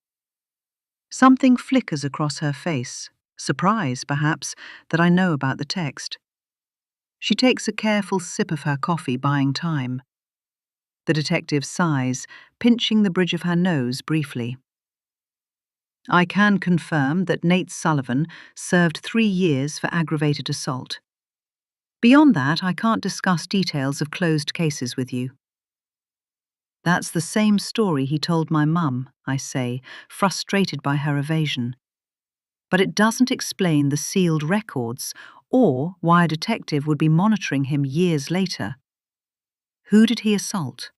A: Something flickers across her face, surprise, perhaps, that I know about the text. She takes a careful sip of her coffee, buying time. The detective sighs, pinching the bridge of her nose briefly. I can confirm that Nate Sullivan served 3 years for aggravated assault. Beyond that, I can't discuss details of closed cases with you. That's the same story he told my mum, I say, frustrated by her evasion. But it doesn't explain the sealed records or why a detective would be monitoring him years later. Who did he assault?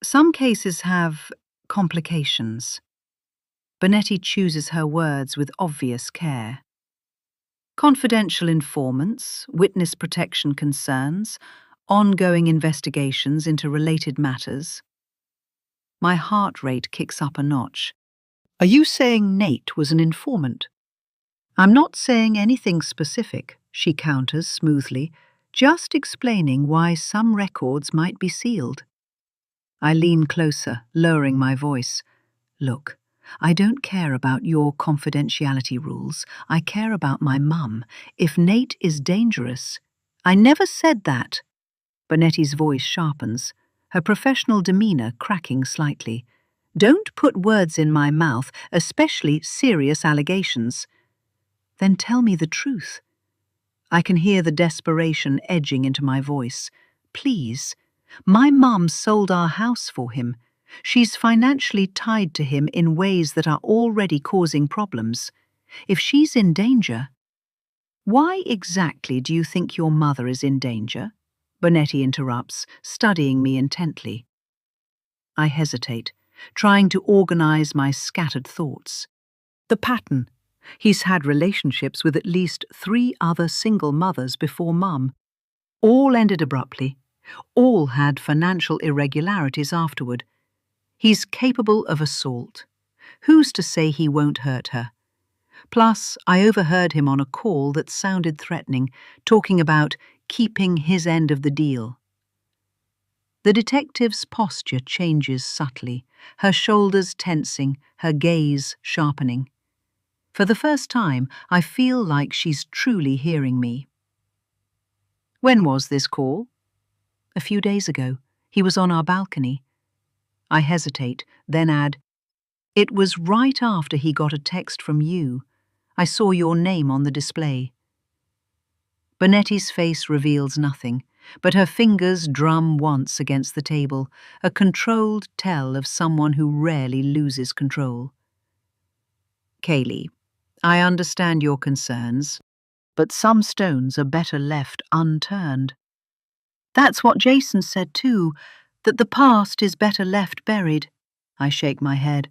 A: Some cases have complications. Bonetti chooses her words with obvious care. Confidential informants, witness protection concerns, ongoing investigations into related matters. My heart rate kicks up a notch. Are you saying Nate was an informant? I'm not saying anything specific, she counters smoothly, just explaining why some records might be sealed. I lean closer, lowering my voice. Look, I don't care about your confidentiality rules. I care about my mum. If Nate is dangerous... I never said that. Bonetti's voice sharpens, her professional demeanor cracking slightly. Don't put words in my mouth, especially serious allegations. Then tell me the truth. I can hear the desperation edging into my voice. Please. My mum sold our house for him. She's financially tied to him in ways that are already causing problems. If she's in danger... Why exactly do you think your mother is in danger? Bonetti interrupts, studying me intently. I hesitate, trying to organize my scattered thoughts. The pattern. He's had relationships with at least 3 other single mothers before Mum. All ended abruptly. All had financial irregularities afterward. He's capable of assault. Who's to say he won't hurt her? Plus, I overheard him on a call that sounded threatening, talking about keeping his end of the deal. The detective's posture changes subtly, her shoulders tensing, her gaze sharpening. For the first time, I feel like she's truly hearing me. When was this call? A few days ago. He was on our balcony. I hesitate, then add, it was right after he got a text from you. I saw your name on the display. Bonetti's face reveals nothing, but her fingers drum once against the table, a controlled tell of someone who rarely loses control. Kaylee, I understand your concerns, but some stones are better left unturned. That's what Jason said too, that the past is better left buried. I shake my head.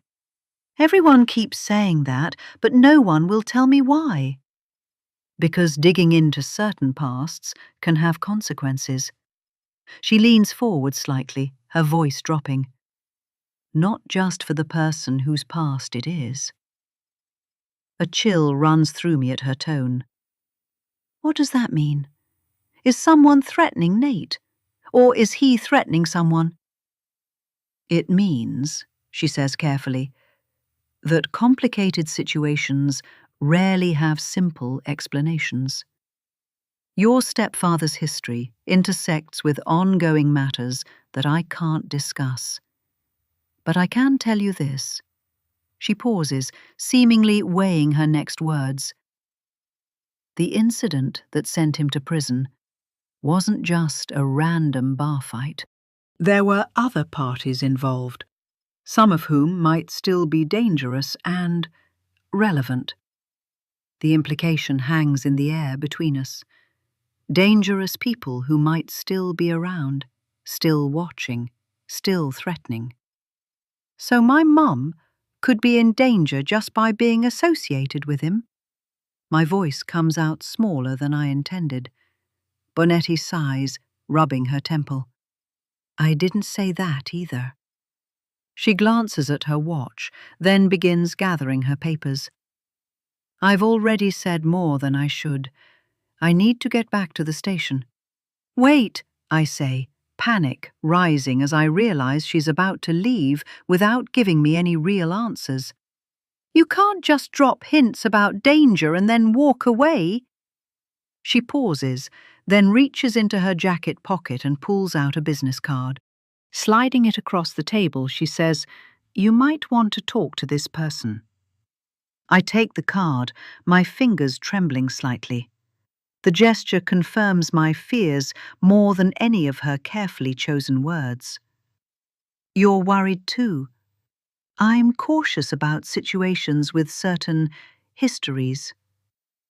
A: Everyone keeps saying that, but no one will tell me why. Because digging into certain pasts can have consequences. She leans forward slightly, her voice dropping. Not just for the person whose past it is. A chill runs through me at her tone. What does that mean? Is someone threatening Nate? Or is he threatening someone? It means, she says carefully, that complicated situations rarely have simple explanations. Your stepfather's history intersects with ongoing matters that I can't discuss. But I can tell you this. She pauses, seemingly weighing her next words. The incident that sent him to prison wasn't just a random bar fight. There were other parties involved, some of whom might still be dangerous and relevant. The implication hangs in the air between us. Dangerous people who might still be around, still watching, still threatening. So my mum could be in danger just by being associated with him. My voice comes out smaller than I intended. Bonetti sighs, rubbing her temple. I didn't say that either. She glances at her watch, then begins gathering her papers. I've already said more than I should. I need to get back to the station. Wait, I say, panic rising as I realize she's about to leave without giving me any real answers. You can't just drop hints about danger and then walk away. She pauses, then reaches into her jacket pocket and pulls out a business card. Sliding it across the table, she says, "You might want to talk to this person." I take the card, my fingers trembling slightly. The gesture confirms my fears more than any of her carefully chosen words. You're worried too. I'm cautious about situations with certain histories.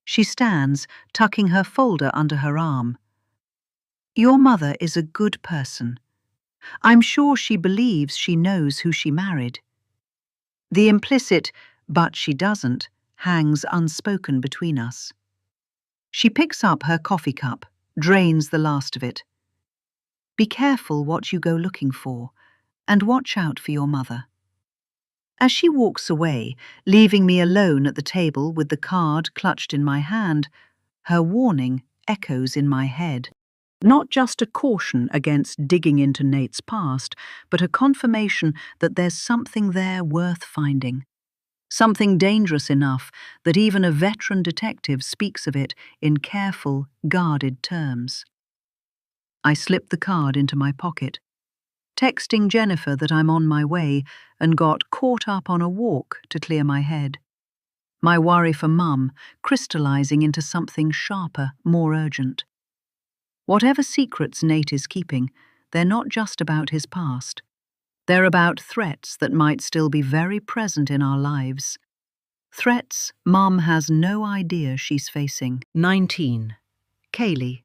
A: She stands, tucking her folder under her arm. Your mother is a good person. I'm sure she believes she knows who she married. The implicit, but she doesn't, hangs unspoken between us. She picks up her coffee cup, drains the last of it. Be careful what you go looking for, and watch out for your mother. As she walks away, leaving me alone at the table with the card clutched in my hand, her warning echoes in my head. Not just a caution against digging into Nate's past, but a confirmation that there's something there worth finding. Something dangerous enough that even a veteran detective speaks of it in careful, guarded terms. I slip the card into my pocket, texting Jennifer that I'm on my way and got caught up on a walk to clear my head. My worry for Mum crystallizing into something sharper, more urgent. Whatever secrets Nate is keeping, they're not just about his past. They're about threats that might still be very present in our lives. Threats Mum has no idea she's facing. 19. Kaylee.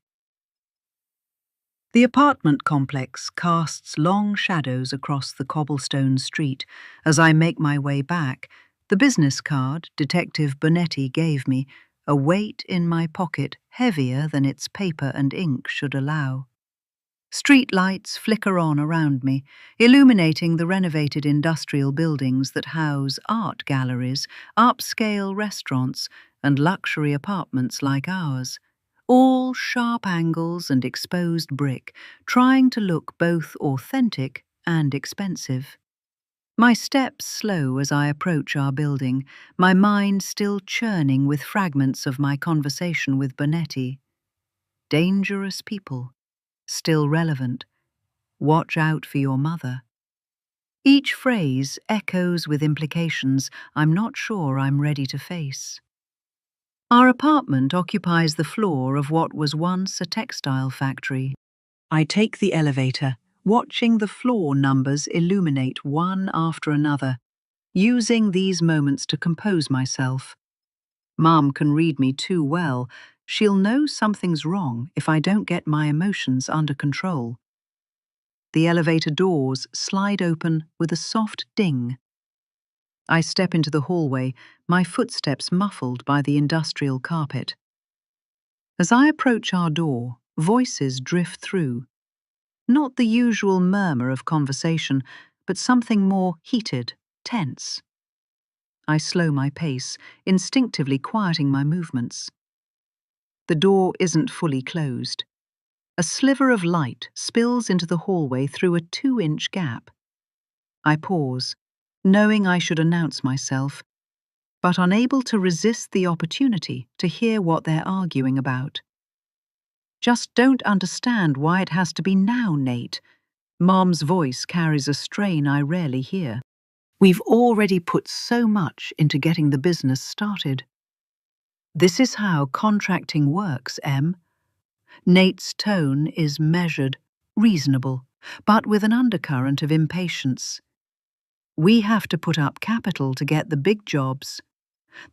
A: The apartment complex casts long shadows across the cobblestone street as I make my way back. The business card Detective Bonetti gave me, a weight in my pocket heavier than its paper and ink should allow. Street lights flicker on around me, illuminating the renovated industrial buildings that house art galleries, upscale restaurants, and luxury apartments like ours. All sharp angles and exposed brick, trying to look both authentic and expensive. My steps slow as I approach our building, my mind still churning with fragments of my conversation with Bonetti. Dangerous people, still relevant. Watch out for your mother. Each phrase echoes with implications I'm not sure I'm ready to face. Our apartment occupies the floor of what was once a textile factory. I take the elevator, watching the floor numbers illuminate one after another, using these moments to compose myself. Mum can read me too well. She'll know something's wrong if I don't get my emotions under control. The elevator doors slide open with a soft ding. I step into the hallway, my footsteps muffled by the industrial carpet. As I approach our door, voices drift through. Not the usual murmur of conversation, but something more heated, tense. I slow my pace, instinctively quieting my movements. The door isn't fully closed. A sliver of light spills into the hallway through a 2-inch gap. I pause, knowing I should announce myself, but unable to resist the opportunity to hear what they're arguing about. Just don't understand why it has to be now, Nate. Mom's voice carries a strain I rarely hear. We've already put so much into getting the business started. This is how contracting works, Em. Nate's tone is measured, reasonable, but with an undercurrent of impatience. We have to put up capital to get the big jobs.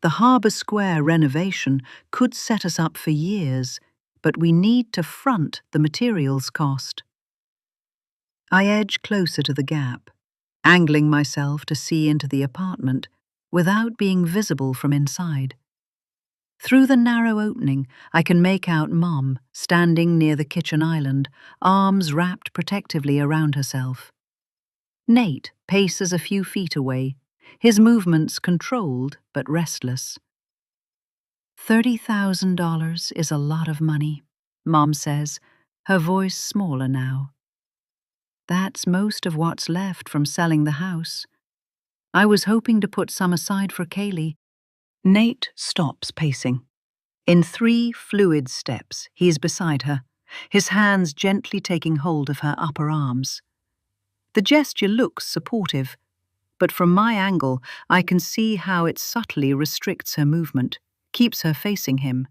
A: The Harbour Square renovation could set us up for years, but we need to front the materials cost. I edge closer to the gap, angling myself to see into the apartment without being visible from inside. Through the narrow opening, I can make out Mom standing near the kitchen island, arms wrapped protectively around herself. Nate paces a few feet away, his movements controlled but restless. $30,000 is a lot of money, Mom says, her voice smaller now. That's most of what's left from selling the house. I was hoping to put some aside for Kaylee. Nate stops pacing. In 3 fluid steps, he is beside her, his hands gently taking hold of her upper arms. The gesture looks supportive, but from my angle, I can see how it subtly restricts her movement, keeps her facing him.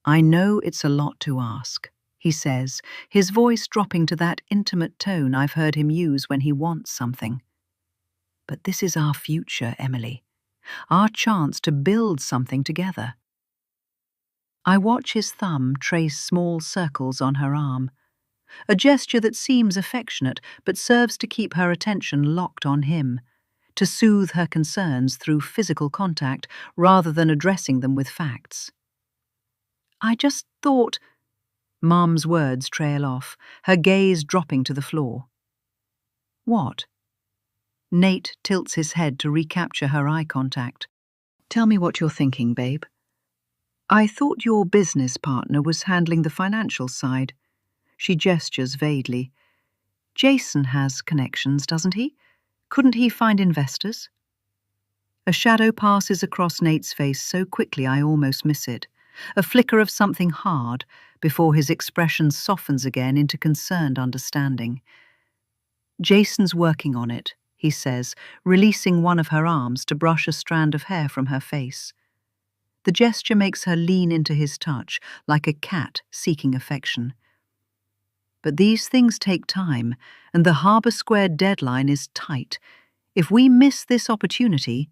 A: I know it's a lot to ask, he says, his voice dropping to that intimate tone I've heard him use when he wants something. But this is our future, Emily, our chance to build something together. I watch his thumb trace small circles on her arm, a gesture that seems affectionate but serves to keep her attention locked on him, to soothe her concerns through physical contact rather than addressing them with facts. I just thought... Mom's words trail off, her gaze dropping to the floor. What? Nate tilts his head to recapture her eye contact. Tell me what you're thinking, babe. I thought your business partner was handling the financial side. She gestures vaguely. Jason has connections, doesn't he? Couldn't he find investors? A shadow passes across Nate's face so quickly I almost miss it. A flicker of something hard before his expression softens again into concerned understanding. Jason's working on it, he says, releasing one of her arms to brush a strand of hair from her face. The gesture makes her lean into his touch, like a cat seeking affection. But these things take time, and the Harbour Square deadline is tight. If we miss this opportunity...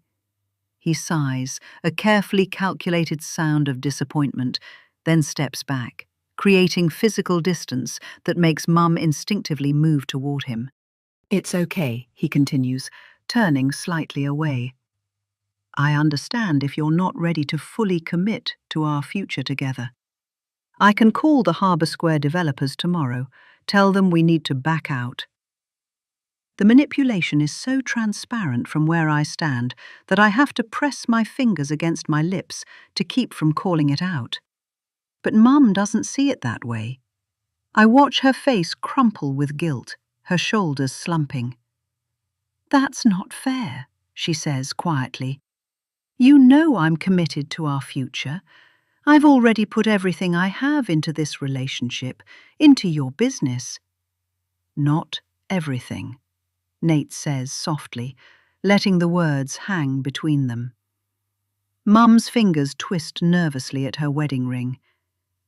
A: He sighs, a carefully calculated sound of disappointment, then steps back, creating physical distance that makes Mum instinctively move toward him. It's okay, he continues, turning slightly away. I understand if you're not ready to fully commit to our future together. I can call the Harbour Square developers tomorrow, tell them we need to back out. The manipulation is so transparent from where I stand that I have to press my fingers against my lips to keep from calling it out. But Mum doesn't see it that way. I watch her face crumple with guilt, her shoulders slumping. That's not fair, she says quietly. You know I'm committed to our future. I've already put everything I have into this relationship, into your business. Not everything, Nate says softly, letting the words hang between them. Mum's fingers twist nervously at her wedding ring.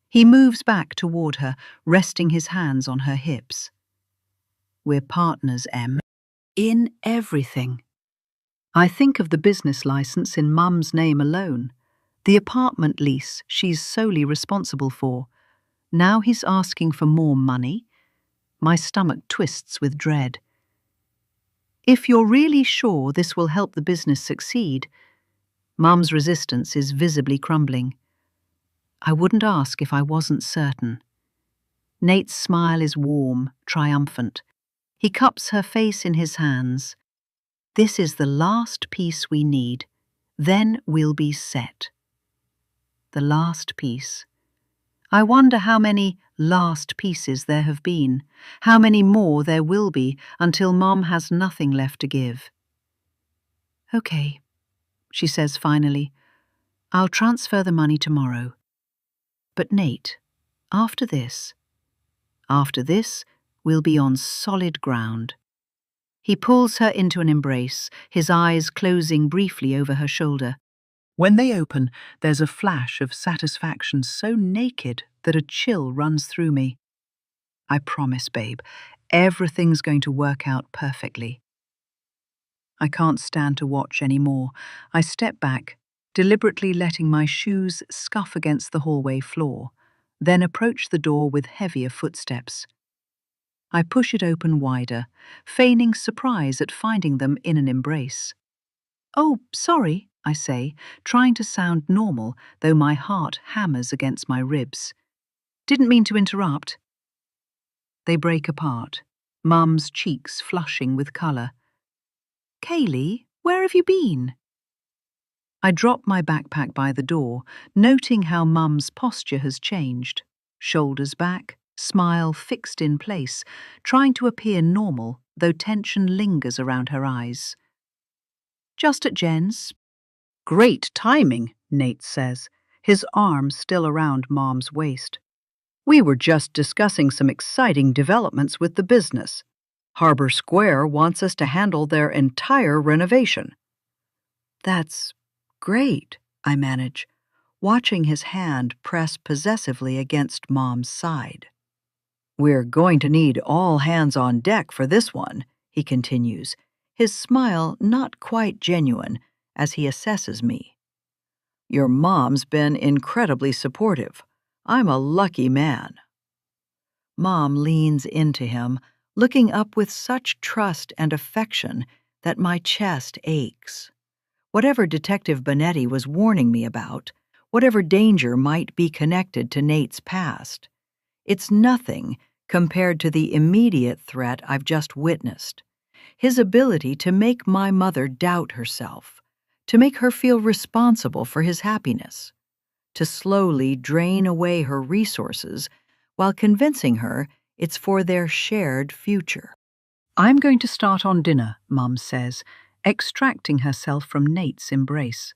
A: He moves back toward her, resting his hands on her hips. We're partners, Em. In everything. I think of the business license in Mum's name alone, the apartment lease she's solely responsible for. Now he's asking for more money. My stomach twists with dread. If you're really sure this will help the business succeed, Mum's resistance is visibly crumbling. I wouldn't ask if I wasn't certain. Nate's smile is warm, triumphant. He cups her face in his hands. This is the last piece we need. Then we'll be set. The last piece. I wonder how many last pieces there have been, how many more there will be until Mom has nothing left to give. Okay, she says finally. I'll transfer the money tomorrow. But Nate, after this, we'll be on solid ground. He pulls her into an embrace, his eyes closing briefly over her shoulder. When they open, there's a flash of satisfaction so naked that a chill runs through me. I promise, babe, everything's going to work out perfectly. I can't stand to watch anymore. I step back, deliberately letting my shoes scuff against the hallway floor, then approach the door with heavier footsteps. I push it open wider, feigning surprise at finding them in an embrace. Oh, sorry, I say, trying to sound normal, though my heart hammers against my ribs. Didn't mean to interrupt. They break apart, Mum's cheeks flushing with colour. Kaylee, where have you been? I drop my backpack by the door, noting how Mum's posture has changed. Shoulders back, smile fixed in place, trying to appear normal, though tension lingers around her eyes. Just at Jen's. Great timing, Nate says, his arm still around Mom's waist. We were just discussing some exciting developments with the business. Harbor Square wants us to handle their entire renovation. That's great, I manage, watching his hand press possessively against Mom's side. We're going to need all hands on deck for this one, he continues, his smile not quite genuine as he assesses me. Your mom's been incredibly supportive. I'm a lucky man. Mom leans into him, looking up with such trust and affection that my chest aches. Whatever Detective Bonetti was warning me about, whatever danger might be connected to Nate's past, it's nothing compared to the immediate threat I've just witnessed. His ability to make my mother doubt herself, to make her feel responsible for his happiness, to slowly drain away her resources while convincing her it's for their shared future. I'm going to start on dinner, Mum says, extracting herself from Nate's embrace.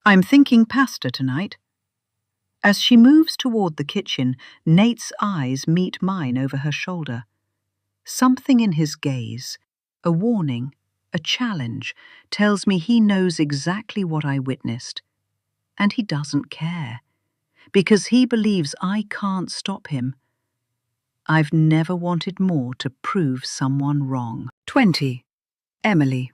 A: I'm thinking pasta tonight. As she moves toward the kitchen, Nate's eyes meet mine over her shoulder. Something in his gaze, a warning, a challenge, tells me he knows exactly what I witnessed. And he doesn't care, because he believes I can't stop him. I've never wanted more to prove someone wrong. 20. Emily.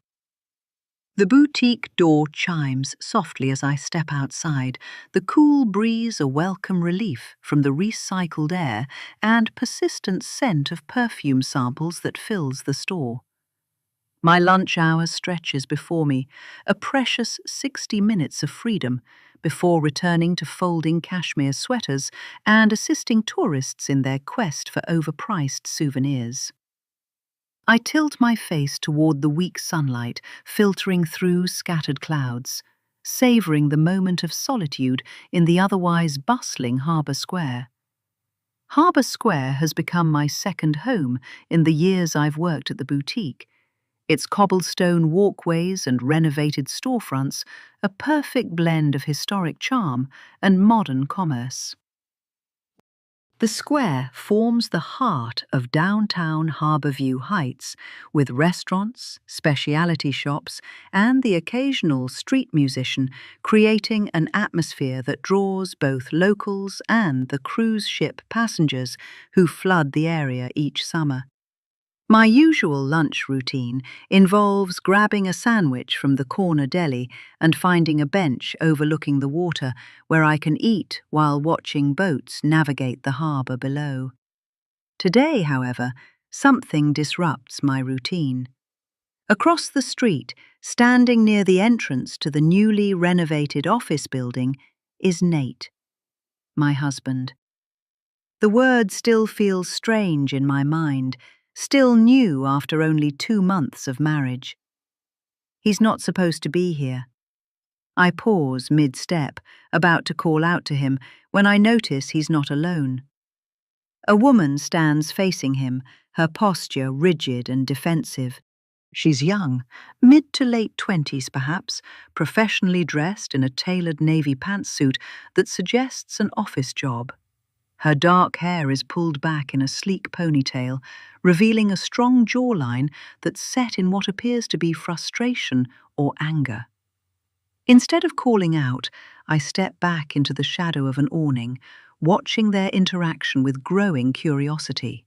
A: The boutique door chimes softly as I step outside, the cool breeze a welcome relief from the recycled air and persistent scent of perfume samples that fills the store. My lunch hour stretches before me, a precious 60 minutes of freedom, before returning to folding cashmere sweaters and assisting tourists in their quest for overpriced souvenirs. I tilt my face toward the weak sunlight filtering through scattered clouds, savoring the moment of solitude in the otherwise bustling Harbor Square. Harbor Square has become my second home in the years I've worked at the boutique, its cobblestone walkways and renovated storefronts a perfect blend of historic charm and modern commerce. The square forms the heart of downtown Harborview Heights, with restaurants, specialty shops, and the occasional street musician creating an atmosphere that draws both locals and the cruise ship passengers who flood the area each summer. My usual lunch routine involves grabbing a sandwich from the corner deli and finding a bench overlooking the water where I can eat while watching boats navigate the harbor below. Today, however, something disrupts my routine. Across the street, standing near the entrance to the newly renovated office building, is Nate, my husband. The word still feels strange in my mind, still new after only 2 months of marriage. He's not supposed to be here. I pause mid-step, about to call out to him, when I notice he's not alone. A woman stands facing him, her posture rigid and defensive. She's young, mid to late 20s perhaps, professionally dressed in a tailored navy pantsuit that suggests an office job. Her dark hair is pulled back in a sleek ponytail, revealing a strong jawline that's set in what appears to be frustration or anger. Instead of calling out, I step back into the shadow of an awning, watching their interaction with growing curiosity.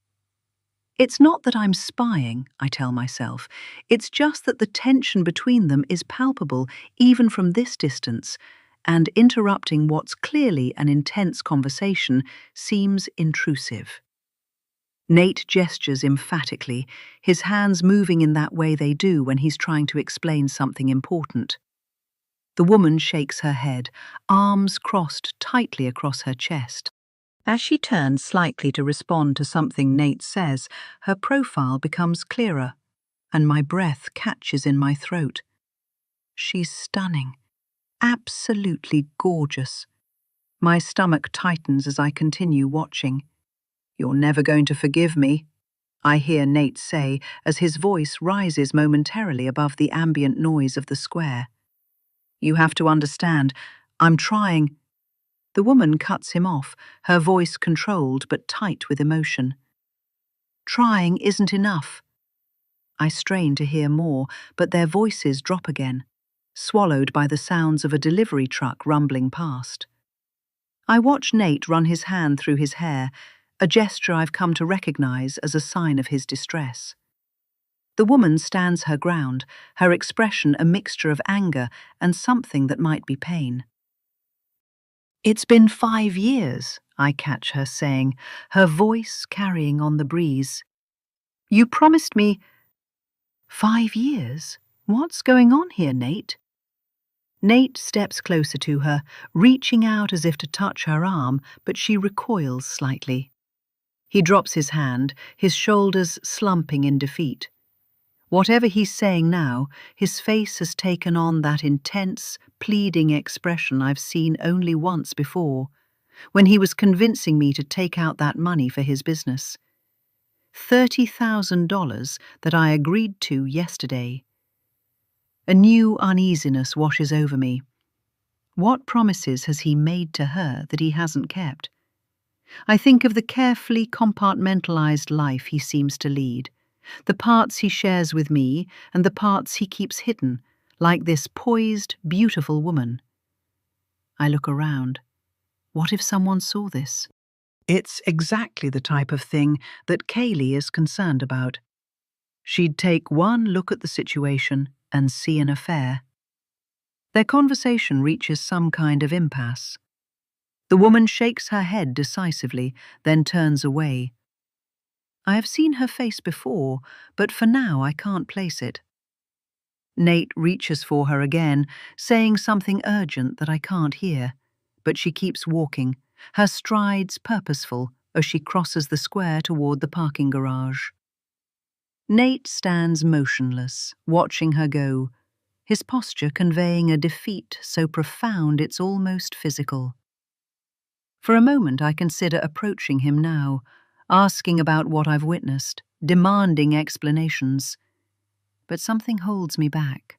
A: It's not that I'm spying, I tell myself. It's just that the tension between them is palpable even from this distance, and interrupting what's clearly an intense conversation seems intrusive. Nate gestures emphatically, his hands moving in that way they do when he's trying to explain something important. The woman shakes her head, arms crossed tightly across her chest. As she turns slightly to respond to something Nate says, her profile becomes clearer, and my breath catches in my throat. She's stunning, absolutely gorgeous. My stomach tightens as I continue watching. "You're never going to forgive me," I hear Nate say as his voice rises momentarily above the ambient noise of the square. "You have to understand, I'm trying." The woman cuts him off, her voice controlled but tight with emotion. "Trying isn't enough." I strain to hear more, but their voices drop again, swallowed by the sounds of a delivery truck rumbling past. I watch Nate run his hand through his hair, a gesture I've come to recognize as a sign of his distress. The woman stands her ground, her expression a mixture of anger and something that might be pain. "It's been 5 years," I catch her saying, her voice carrying on the breeze. "You promised me—" "5 years? What's going on here, Nate?" Nate steps closer to her, reaching out as if to touch her arm, but she recoils slightly. He drops his hand, his shoulders slumping in defeat. Whatever he's saying now, his face has taken on that intense, pleading expression I've seen only once before, when he was convincing me to take out that money for his business. $30,000 that I agreed to yesterday. A new uneasiness washes over me. What promises has he made to her that he hasn't kept? I think of the carefully compartmentalized life he seems to lead, the parts he shares with me and the parts he keeps hidden, like this poised, beautiful woman. I look around. What if someone saw this? It's exactly the type of thing that Kaylee is concerned about. She'd take one look at the situation and see an affair. Their conversation reaches some kind of impasse. The woman shakes her head decisively, then turns away. I have seen her face before, but for now I can't place it. Nate reaches for her again, saying something urgent that I can't hear, but she keeps walking, her strides purposeful as she crosses the square toward the parking garage. Nate stands motionless, watching her go, his posture conveying a defeat so profound it's almost physical. For a moment I consider approaching him now, asking about what I've witnessed, demanding explanations. But something holds me back.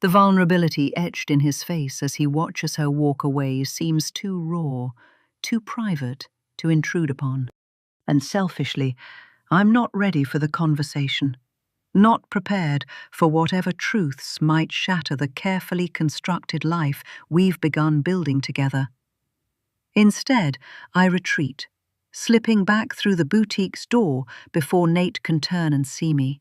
A: The vulnerability etched in his face as he watches her walk away seems too raw, too private to intrude upon. And selfishly, I'm not ready for the conversation, not prepared for whatever truths might shatter the carefully constructed life we've begun building together. Instead, I retreat, slipping back through the boutique's door before Nate can turn and see me.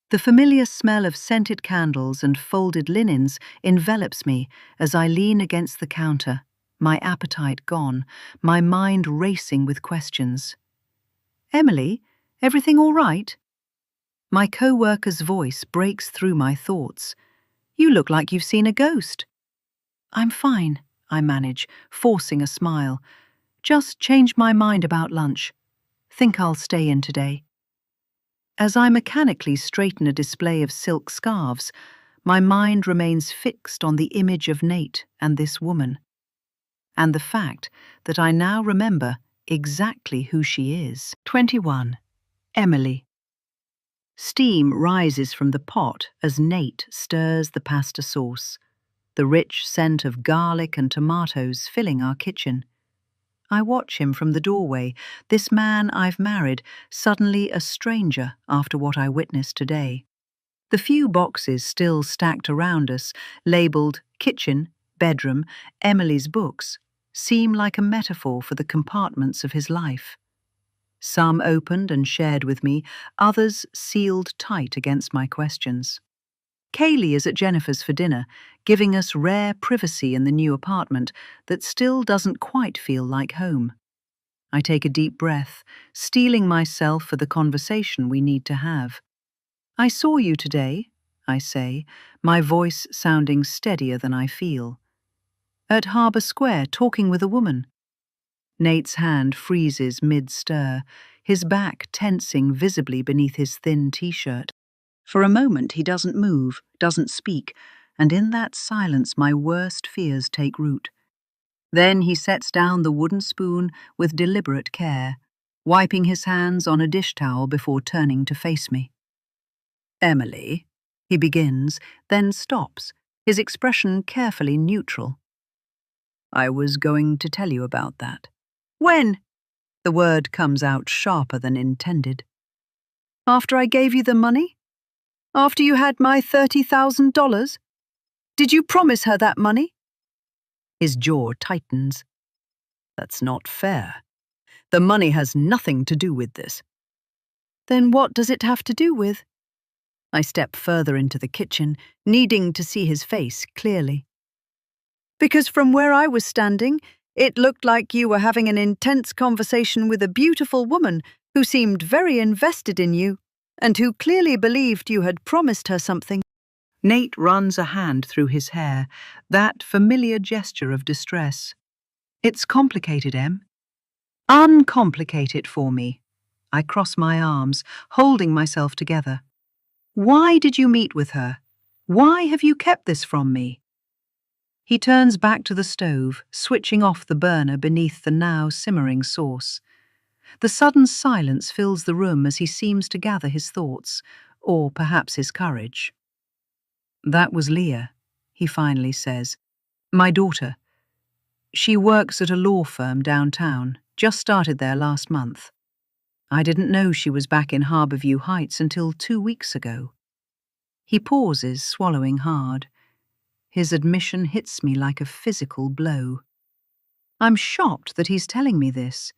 A: The familiar smell of scented candles and folded linens envelops me as I lean against the counter, my appetite gone, my mind racing with questions. "Emily, everything all right?" My co-worker's voice breaks through my thoughts. "You look like you've seen a ghost." "I'm fine," I manage, forcing a smile. "Just changed my mind about lunch. Think I'll stay in today." As I mechanically straighten a display of silk scarves, my mind remains fixed on the image of Nate and this woman, and the fact that I now remember exactly who she is. 21. Emily. Steam rises from the pot as Nate stirs the pasta sauce, the rich scent of garlic and tomatoes filling our kitchen. I watch him from the doorway, this man I've married, suddenly a stranger after what I witnessed today. The few boxes still stacked around us, labelled kitchen, bedroom, Emily's books, seem like a metaphor for the compartments of his life. Some opened and shared with me, others sealed tight against my questions. Kaylee is at Jennifer's for dinner, giving us rare privacy in the new apartment that still doesn't quite feel like home. I take a deep breath, steeling myself for the conversation we need to have. "I saw you today," I say, my voice sounding steadier than I feel. "At Harbour Square, talking with a woman." Nate's hand freezes mid-stir, his back tensing visibly beneath his thin t-shirt. For a moment he doesn't move, doesn't speak, and in that silence my worst fears take root. Then he sets down the wooden spoon with deliberate care, wiping his hands on a dish towel before turning to face me. "Emily," he begins, then stops, his expression carefully neutral. "I was going to tell you about that." "When?" The word comes out sharper than intended. "After I gave you the money? After you had my $30,000? Did you promise her that money?" His jaw tightens. "That's not fair. The money has nothing to do with this." "Then what does it have to do with?" I step further into the kitchen, needing to see his face clearly. "Because from where I was standing, it looked like you were having an intense conversation with a beautiful woman who seemed very invested in you, and who clearly believed you had promised her something." Nate runs a hand through his hair, that familiar gesture of distress. "It's complicated, Em. Uncomplicate it for me." I cross my arms, holding myself together. "Why did you meet with her? Why have you kept this from me?" He turns back to the stove, switching off the burner beneath the now simmering sauce. The sudden silence fills the room as he seems to gather his thoughts, or perhaps his courage. "That was Leah," he finally says. "My daughter. She works at a law firm downtown, just started there last month. I didn't know she was back in Harborview Heights until 2 weeks ago." He pauses, swallowing hard. His admission hits me like a physical blow. I'm shocked that he's telling me this.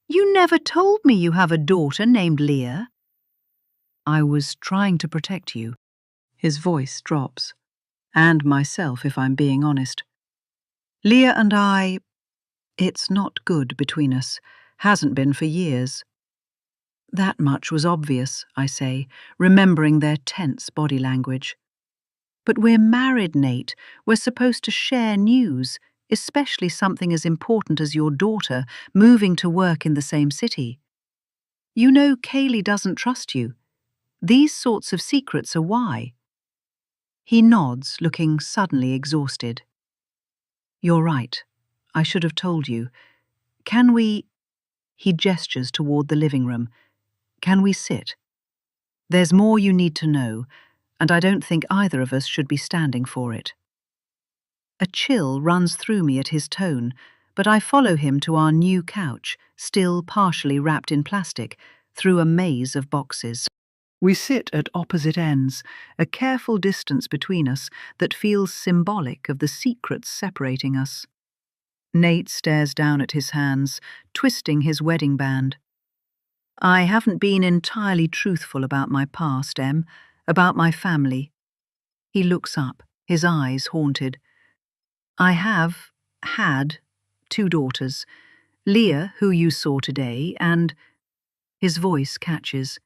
A: "You never told me you have a daughter named Leah." "I was trying to protect you." His voice drops. And myself, if I'm being honest. "Leah and it's not good between us. Hasn't been for years." That much was obvious, I say, remembering their tense body language. "But we're married, Nate. We're supposed to share news, especially something as important as your daughter moving to work in the same city. You know Kaylee doesn't trust you. These sorts of secrets are why." He nods, looking suddenly exhausted. "You're right. I should have told you. Can we—" He gestures toward the living room. "Can we sit? There's more you need to know, and I don't think either of us should be standing for it." A chill runs through me at his tone, but I follow him to our new couch, still partially wrapped in plastic, through a maze of boxes. We sit at opposite ends, a careful distance between us that feels symbolic of the secrets separating us. Nate stares down at his hands, twisting his wedding band. "I haven't been entirely truthful about my past, Em, about my family." He looks up, his eyes haunted. "I have had 2 daughters, Leah, who you saw today, and—" His voice catches.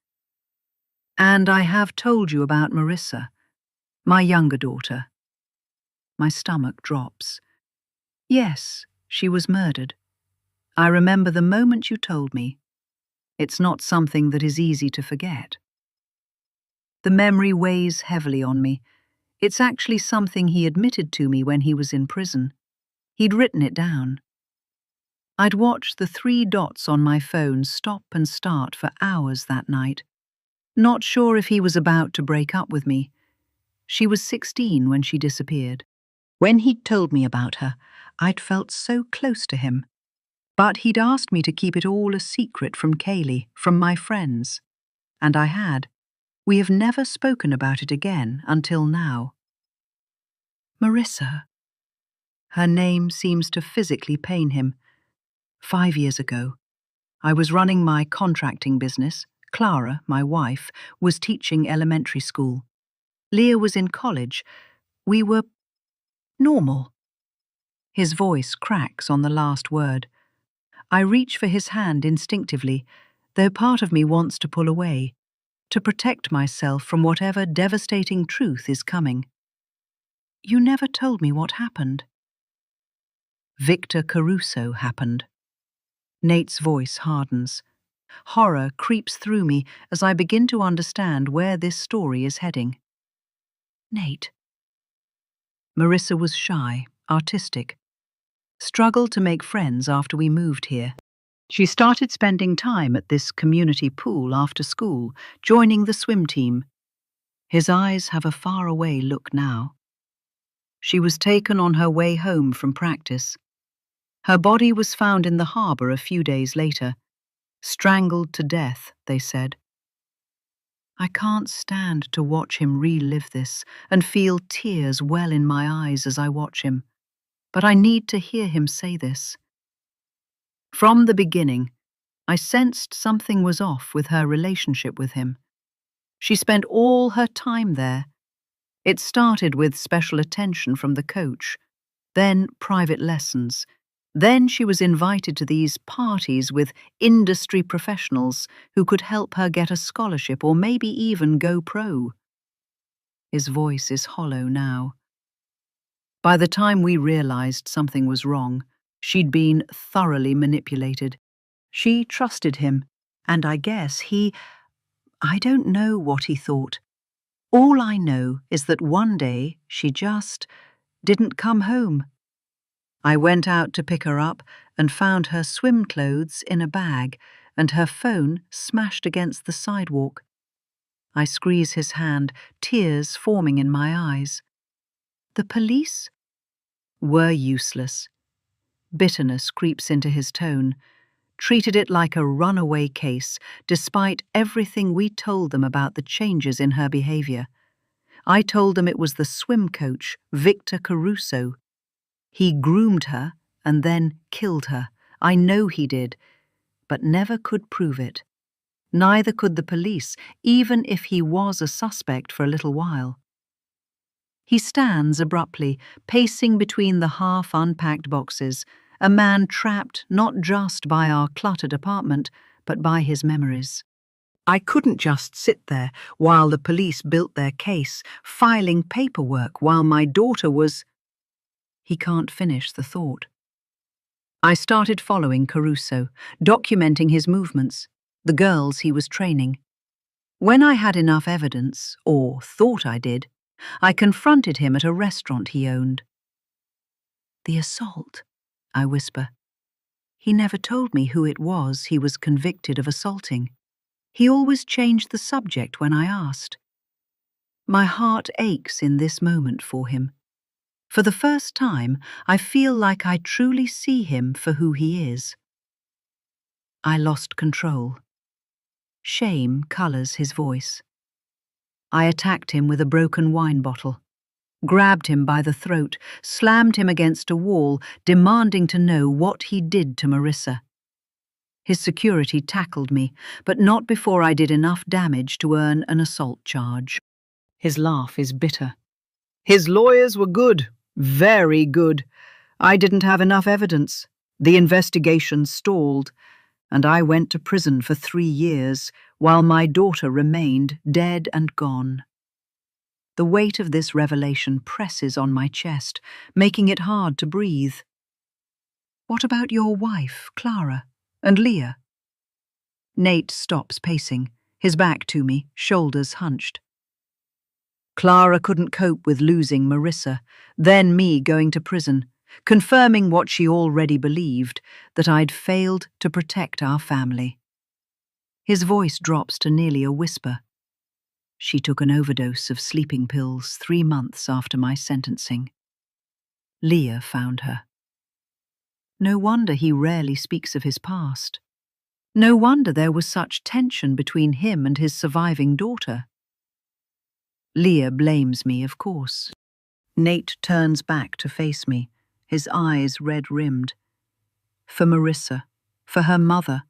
A: "And I have told you about Marissa, my younger daughter." My stomach drops. "Yes, she was murdered. I remember the moment you told me. It's not something that is easy to forget." The memory weighs heavily on me. It's actually something he admitted to me when he was in prison. He'd written it down. I'd watched the 3 dots on my phone stop and start for hours that night. Not sure if he was about to break up with me. She was 16 when she disappeared. When he'd told me about her, I'd felt so close to him. But he'd asked me to keep it all a secret from Kaylee, from my friends. And I had. We have never spoken about it again until now. Marissa. Her name seems to physically pain him. 5 years ago, I was running my contracting business. Clara, my wife, was teaching elementary school. Leah was in college. We were normal. His voice cracks on the last word. I reach for his hand instinctively, though part of me wants to pull away, to protect myself from whatever devastating truth is coming. You never told me what happened. Victor Caruso happened. Nate's voice hardens. Horror creeps through me as I begin to understand where this story is heading. Nate. Marissa was shy, artistic. Struggled to make friends after we moved here. She started spending time at this community pool after school, joining the swim team. His eyes have a faraway look now. She was taken on her way home from practice. Her body was found in the harbour a few days later. Strangled to death, they said. I can't stand to watch him relive this and feel tears well in my eyes as I watch him. But I need to hear him say this. From the beginning, I sensed something was off with her relationship with him. She spent all her time there. It started with special attention from the coach, then private lessons. Then she was invited to these parties with industry professionals who could help her get a scholarship or maybe even go pro. His voice is hollow now. By the time we realized something was wrong, she'd been thoroughly manipulated. She trusted him, and I guess I don't know what he thought. All I know is that one day she just didn't come home. I went out to pick her up and found her swim clothes in a bag and her phone smashed against the sidewalk. I squeeze his hand, tears forming in my eyes. The police were useless. Bitterness creeps into his tone. Treated it like a runaway case, despite everything we told them about the changes in her behavior. I told them it was the swim coach, Victor Caruso. He groomed her and then killed her. I know he did, but never could prove it. Neither could the police, even if he was a suspect for a little while. He stands abruptly, pacing between the half-unpacked boxes, a man trapped not just by our cluttered apartment, but by his memories. I couldn't just sit there while the police built their case, filing paperwork while my daughter was... He can't finish the thought. I started following Caruso, documenting his movements, the girls he was training. When I had enough evidence, or thought I did, I confronted him at a restaurant he owned. The assault, I whisper. He never told me who it was he was convicted of assaulting. He always changed the subject when I asked. My heart aches in this moment for him. For the first time, I feel like I truly see him for who he is. I lost control. Shame colors his voice. I attacked him with a broken wine bottle, grabbed him by the throat, slammed him against a wall, demanding to know what he did to Marissa. His security tackled me, but not before I did enough damage to earn an assault charge. His laugh is bitter. His lawyers were good, very good. I didn't have enough evidence. The investigation stalled, and I went to prison for 3 years, while my daughter remained dead and gone. The weight of this revelation presses on my chest, making it hard to breathe. What about your wife, Clara, and Leah? Nate stops pacing, his back to me, shoulders hunched. Clara couldn't cope with losing Marissa, then me going to prison, confirming what she already believed, that I'd failed to protect our family. His voice drops to nearly a whisper. She took an overdose of sleeping pills 3 months after my sentencing. Leah found her. No wonder he rarely speaks of his past. No wonder there was such tension between him and his surviving daughter. Leah blames me, of course. Nate turns back to face me, his eyes red-rimmed. For Marissa, for her mother.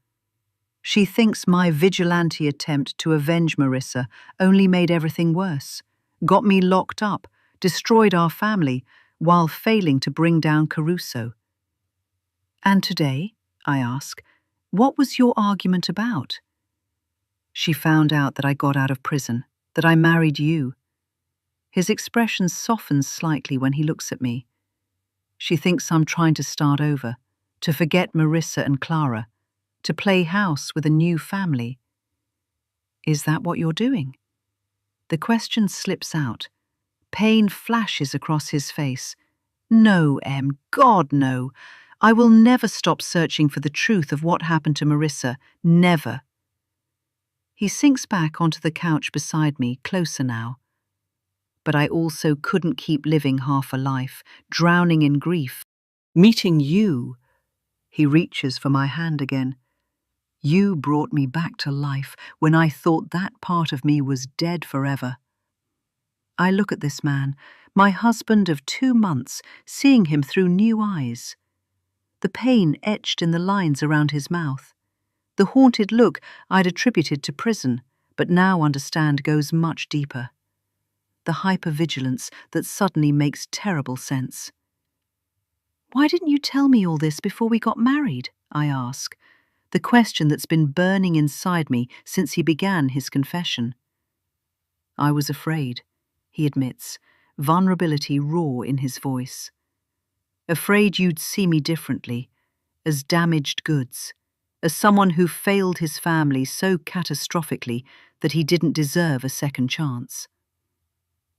A: She thinks my vigilante attempt to avenge Marissa only made everything worse, got me locked up, destroyed our family, while failing to bring down Caruso. And today, I ask, what was your argument about? She found out that I got out of prison, that I married you. His expression softens slightly when he looks at me. She thinks I'm trying to start over, to forget Marissa and Clara, to play house with a new family. Is that what you're doing? The question slips out. Pain flashes across his face. No, Em, God, no. I will never stop searching for the truth of what happened to Marissa. Never. He sinks back onto the couch beside me, closer now. But I also couldn't keep living half a life, drowning in grief. Meeting you. He reaches for my hand again. You brought me back to life when I thought that part of me was dead forever. I look at this man, my husband of 2 months, seeing him through new eyes. The pain etched in the lines around his mouth. The haunted look I'd attributed to prison, but now understand goes much deeper. The hypervigilance that suddenly makes terrible sense. Why didn't you tell me all this before we got married? I ask, the question that's been burning inside me since he began his confession. I was afraid, he admits, vulnerability raw in his voice. Afraid you'd see me differently, as damaged goods, as someone who failed his family so catastrophically that he didn't deserve a second chance.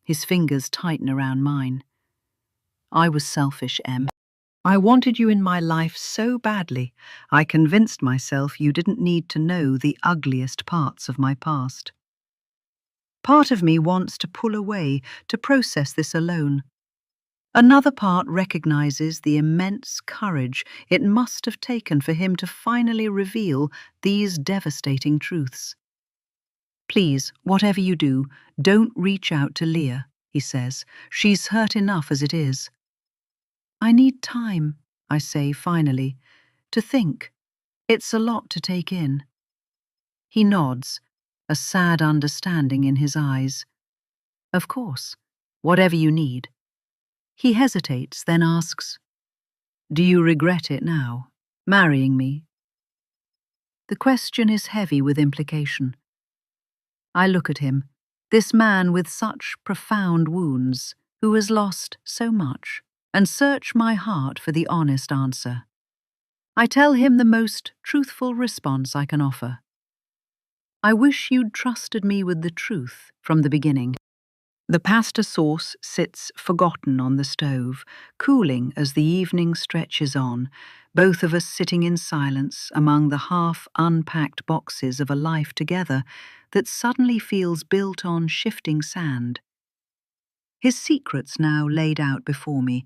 A: His fingers tighten around mine. I was selfish, Em. I wanted you in my life so badly, I convinced myself you didn't need to know the ugliest parts of my past. Part of me wants to pull away, to process this alone. Another part recognizes the immense courage it must have taken for him to finally reveal these devastating truths. Please, whatever you do, don't reach out to Leah, he says. She's hurt enough as it is. I need time, I say finally, to think. It's a lot to take in. He nods, a sad understanding in his eyes. Of course, whatever you need. He hesitates, then asks, do you regret it now, marrying me? The question is heavy with implication. I look at him, this man with such profound wounds, who has lost so much, and search my heart for the honest answer. I tell him the most truthful response I can offer. I wish you'd trusted me with the truth from the beginning. The pasta sauce sits forgotten on the stove, cooling as the evening stretches on, both of us sitting in silence among the half-unpacked boxes of a life together that suddenly feels built on shifting sand. His secrets now laid out before me,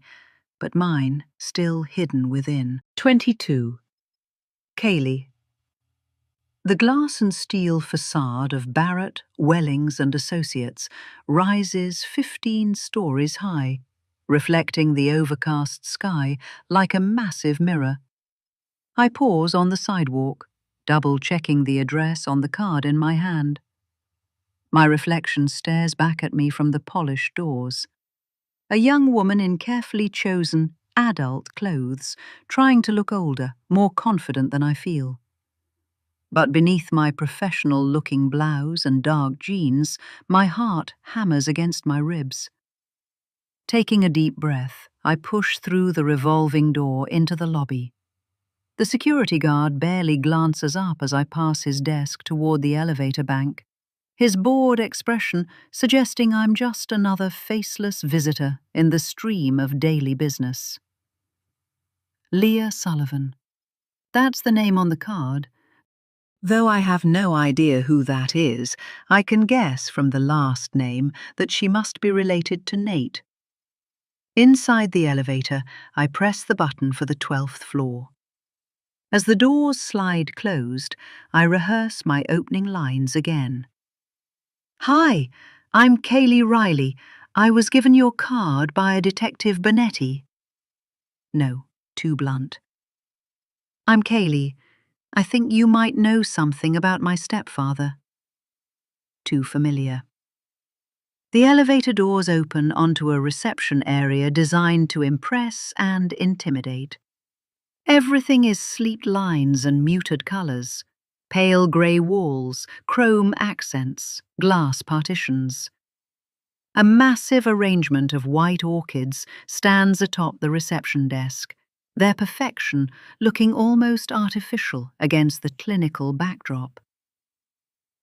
A: but mine still hidden within. 22. Kaylee. The glass and steel facade of Barrett, Wellings and Associates rises 15 stories high, reflecting the overcast sky like a massive mirror. I pause on the sidewalk, double-checking the address on the card in my hand. My reflection stares back at me from the polished doors. A young woman in carefully chosen, adult clothes, trying to look older, more confident than I feel. But beneath my professional-looking blouse and dark jeans, my heart hammers against my ribs. Taking a deep breath, I push through the revolving door into the lobby. The security guard barely glances up as I pass his desk toward the elevator bank, his bored expression suggesting I'm just another faceless visitor in the stream of daily business. Leah Sullivan. That's the name on the card, Though I have no idea who that is, I can guess from the last name that she must be related to Nate. Inside the elevator, I press the button for the 12th floor. As the doors slide closed, I rehearse my opening lines again. "Hi, I'm Kaylee Riley. I was given your card by a Detective Bonetti." No, too blunt. "I'm Kaylee. I think you might know something about my stepfather." Too familiar. The elevator doors open onto a reception area designed to impress and intimidate. Everything is sleek lines and muted colors. Pale grey walls, chrome accents, glass partitions. A massive arrangement of white orchids stands atop the reception desk, their perfection looking almost artificial against the clinical backdrop.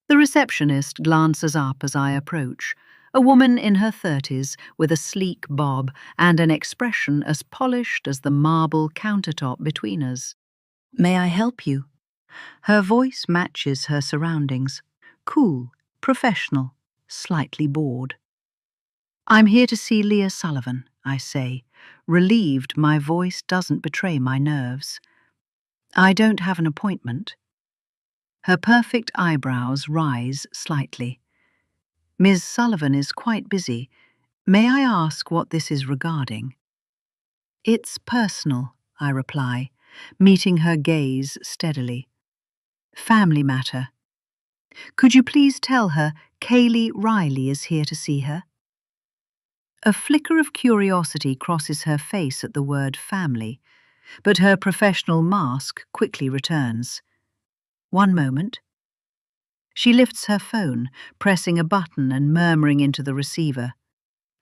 A: The receptionist glances up as I approach, a woman in her 30s with a sleek bob and an expression as polished as the marble countertop between us. "May I help you?" Her voice matches her surroundings. Cool, professional, slightly bored. "I'm here to see Leah Sullivan," I say, relieved my voice doesn't betray my nerves. "I don't have an appointment." Her perfect eyebrows rise slightly. "Ms. Sullivan is quite busy. May I ask what this is regarding?" "It's personal," I reply, meeting her gaze steadily. "Family matter. Could you please tell her Kaylee Riley is here to see her?" A flicker of curiosity crosses her face at the word family, but her professional mask quickly returns. "One moment." She lifts her phone, pressing a button and murmuring into the receiver,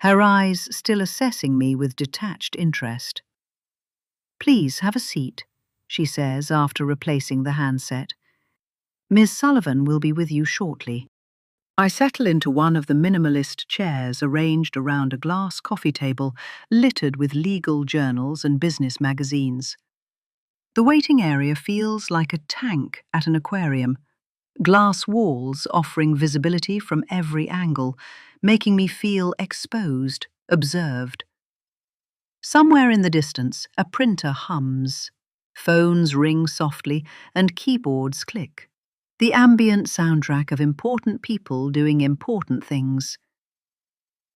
A: her eyes still assessing me with detached interest. "Please have a seat," she says after replacing the handset. "Ms. Sullivan will be with you shortly." I settle into one of the minimalist chairs arranged around a glass coffee table littered with legal journals and business magazines. The waiting area feels like a tank at an aquarium, glass walls offering visibility from every angle, making me feel exposed, observed. Somewhere in the distance, a printer hums. Phones ring softly and keyboards click. The ambient soundtrack of important people doing important things.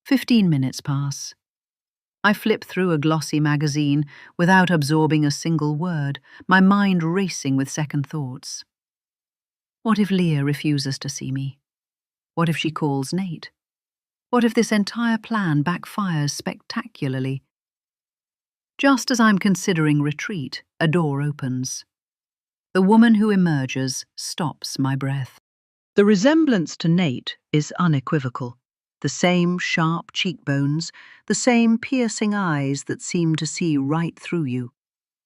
A: 15 minutes pass. I flip through a glossy magazine without absorbing a single word, my mind racing with second thoughts. What if Leah refuses to see me? What if she calls Nate? What if this entire plan backfires spectacularly? Just as I'm considering retreat, a door opens. The woman who emerges stops my breath. The resemblance to Nate is unequivocal. The same sharp cheekbones, the same piercing eyes that seem to see right through you.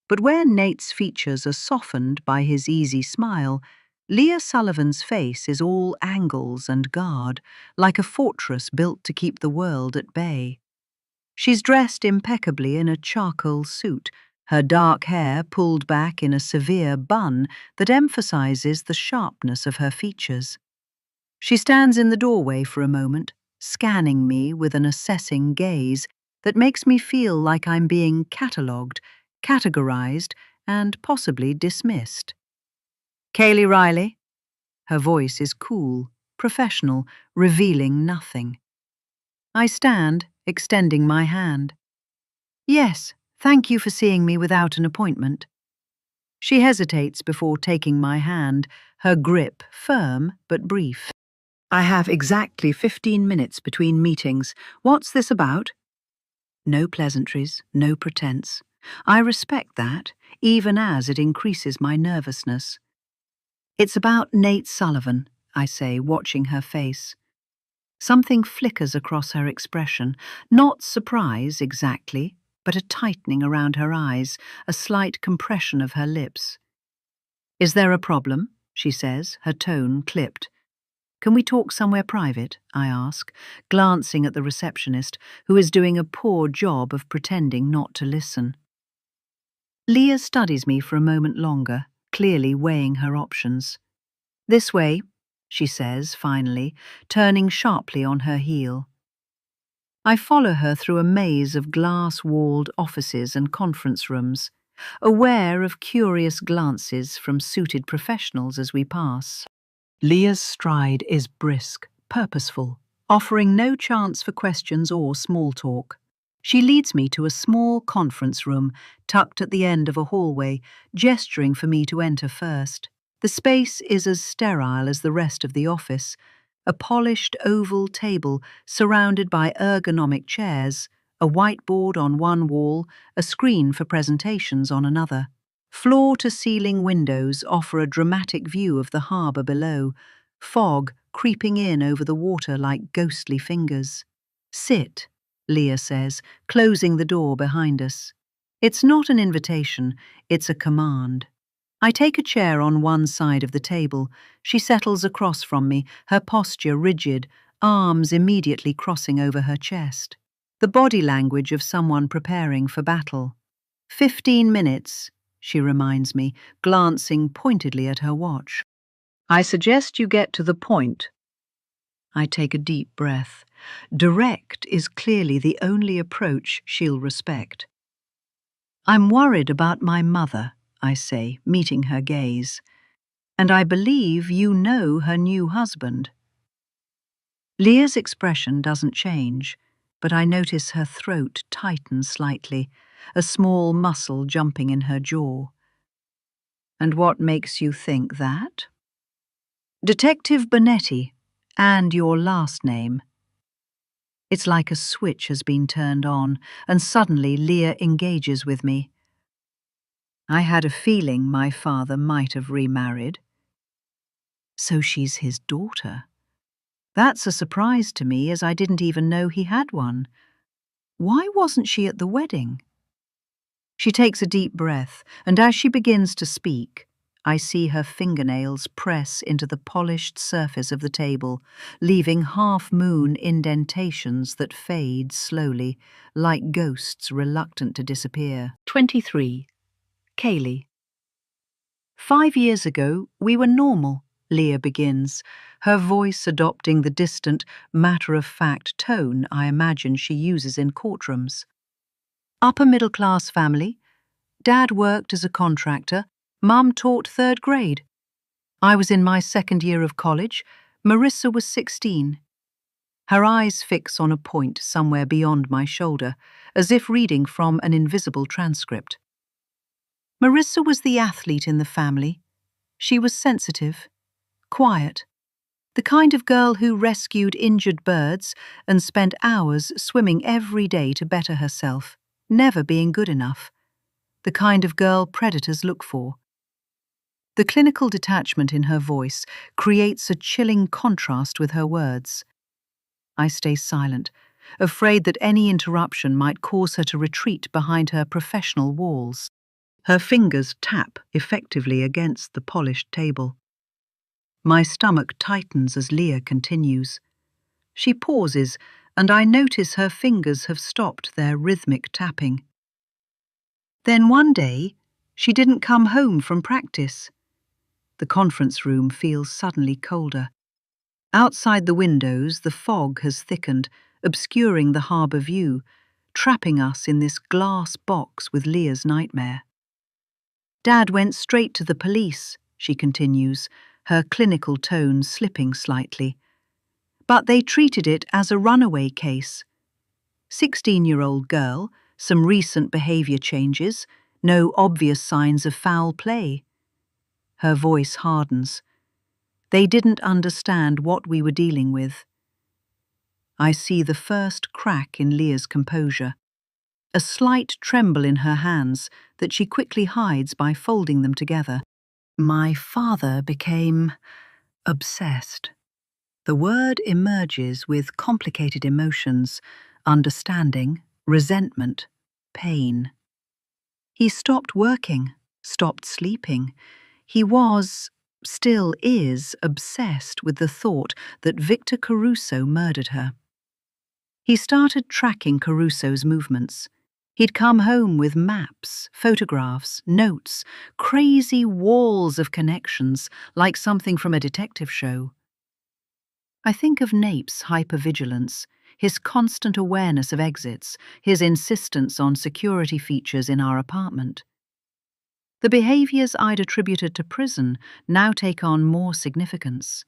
A: But where Nate's features are softened by his easy smile, Leah Sullivan's face is all angles and guard, like a fortress built to keep the world at bay. She's dressed impeccably in a charcoal suit, her dark hair pulled back in a severe bun that emphasizes the sharpness of her features. She stands in the doorway for a moment, scanning me with an assessing gaze that makes me feel like I'm being catalogued, categorized, and possibly dismissed. "Kaylee Riley?" Her voice is cool, professional, revealing nothing. I stand, extending my hand. "Yes, thank you for seeing me without an appointment." She hesitates before taking my hand, her grip firm but brief. "I have exactly 15 minutes between meetings. What's this about?" No pleasantries, no pretense. I respect that, even as it increases my nervousness. "It's about Nate Sullivan," I say, watching her face. Something flickers across her expression, not surprise exactly, but a tightening around her eyes, a slight compression of her lips. "Is there a problem?" she says, her tone clipped. "Can we talk somewhere private?" I ask, glancing at the receptionist, who is doing a poor job of pretending not to listen. Leah studies me for a moment longer, clearly weighing her options. "This way," she says, finally, turning sharply on her heel. I follow her through a maze of glass-walled offices and conference rooms, aware of curious glances from suited professionals as we pass. Leah's stride is brisk, purposeful, offering no chance for questions or small talk. She leads me to a small conference room tucked at the end of a hallway, gesturing for me to enter first. The space is as sterile as the rest of the office, a polished oval table surrounded by ergonomic chairs, a whiteboard on one wall, a screen for presentations on another. Floor-to-ceiling windows offer a dramatic view of the harbour below, fog creeping in over the water like ghostly fingers. "Sit," Leah says, closing the door behind us. It's not an invitation, it's a command. I take a chair on one side of the table. She settles across from me, her posture rigid, arms immediately crossing over her chest. The body language of someone preparing for battle. 15 minutes, she reminds me, glancing pointedly at her watch. "I suggest you get to the point." I take a deep breath. Direct is clearly the only approach she'll respect. "I'm worried about my mother," I say, meeting her gaze. "And I believe you know her new husband." Leah's expression doesn't change, but I notice her throat tighten slightly, a small muscle jumping in her jaw. "And what makes you think that?" "Detective Bonetti, and your last name." It's like a switch has been turned on, and suddenly Leah engages with me. "I had a feeling my father might have remarried." So she's his daughter. That's a surprise to me, as I didn't even know he had one. Why wasn't she at the wedding? She takes a deep breath, and as she begins to speak, I see her fingernails press into the polished surface of the table, leaving half-moon indentations that fade slowly, like ghosts reluctant to disappear. 23. Kaylee. 5 years ago, we were normal, Leah begins, her voice adopting the distant, matter-of-fact tone I imagine she uses in courtrooms. Upper-middle-class family. Dad worked as a contractor. Mum taught 3rd grade. I was in my 2nd year of college. Marissa was 16. Her eyes fix on a point somewhere beyond my shoulder, as if reading from an invisible transcript. Marissa was the athlete in the family. She was sensitive, quiet, the kind of girl who rescued injured birds and spent hours swimming every day to better herself, never being good enough. The kind of girl predators look for. The clinical detachment in her voice creates a chilling contrast with her words. I stay silent, afraid that any interruption might cause her to retreat behind her professional walls. Her fingers tap effectively against the polished table. My stomach tightens as Leah continues. She pauses, and I notice her fingers have stopped their rhythmic tapping. Then one day, she didn't come home from practice. The conference room feels suddenly colder. Outside the windows, the fog has thickened, obscuring the harbour view, trapping us in this glass box with Leah's nightmare. Dad went straight to the police, she continues, her clinical tone slipping slightly. But they treated it as a runaway case. 16-year-old girl, some recent behaviour changes, no obvious signs of foul play. Her voice hardens. They didn't understand what we were dealing with. I see the first crack in Leah's composure, a slight tremble in her hands that she quickly hides by folding them together. My father became obsessed. The word emerges with complicated emotions, understanding, resentment, pain. He stopped working, stopped sleeping. He was, still is, obsessed with the thought that Victor Caruso murdered her. He started tracking Caruso's movements. He'd come home with maps, photographs, notes, crazy walls of connections, like something from a detective show. I think of Nape's hypervigilance, his constant awareness of exits, his insistence on security features in our apartment. The behaviors I'd attributed to prison now take on more significance.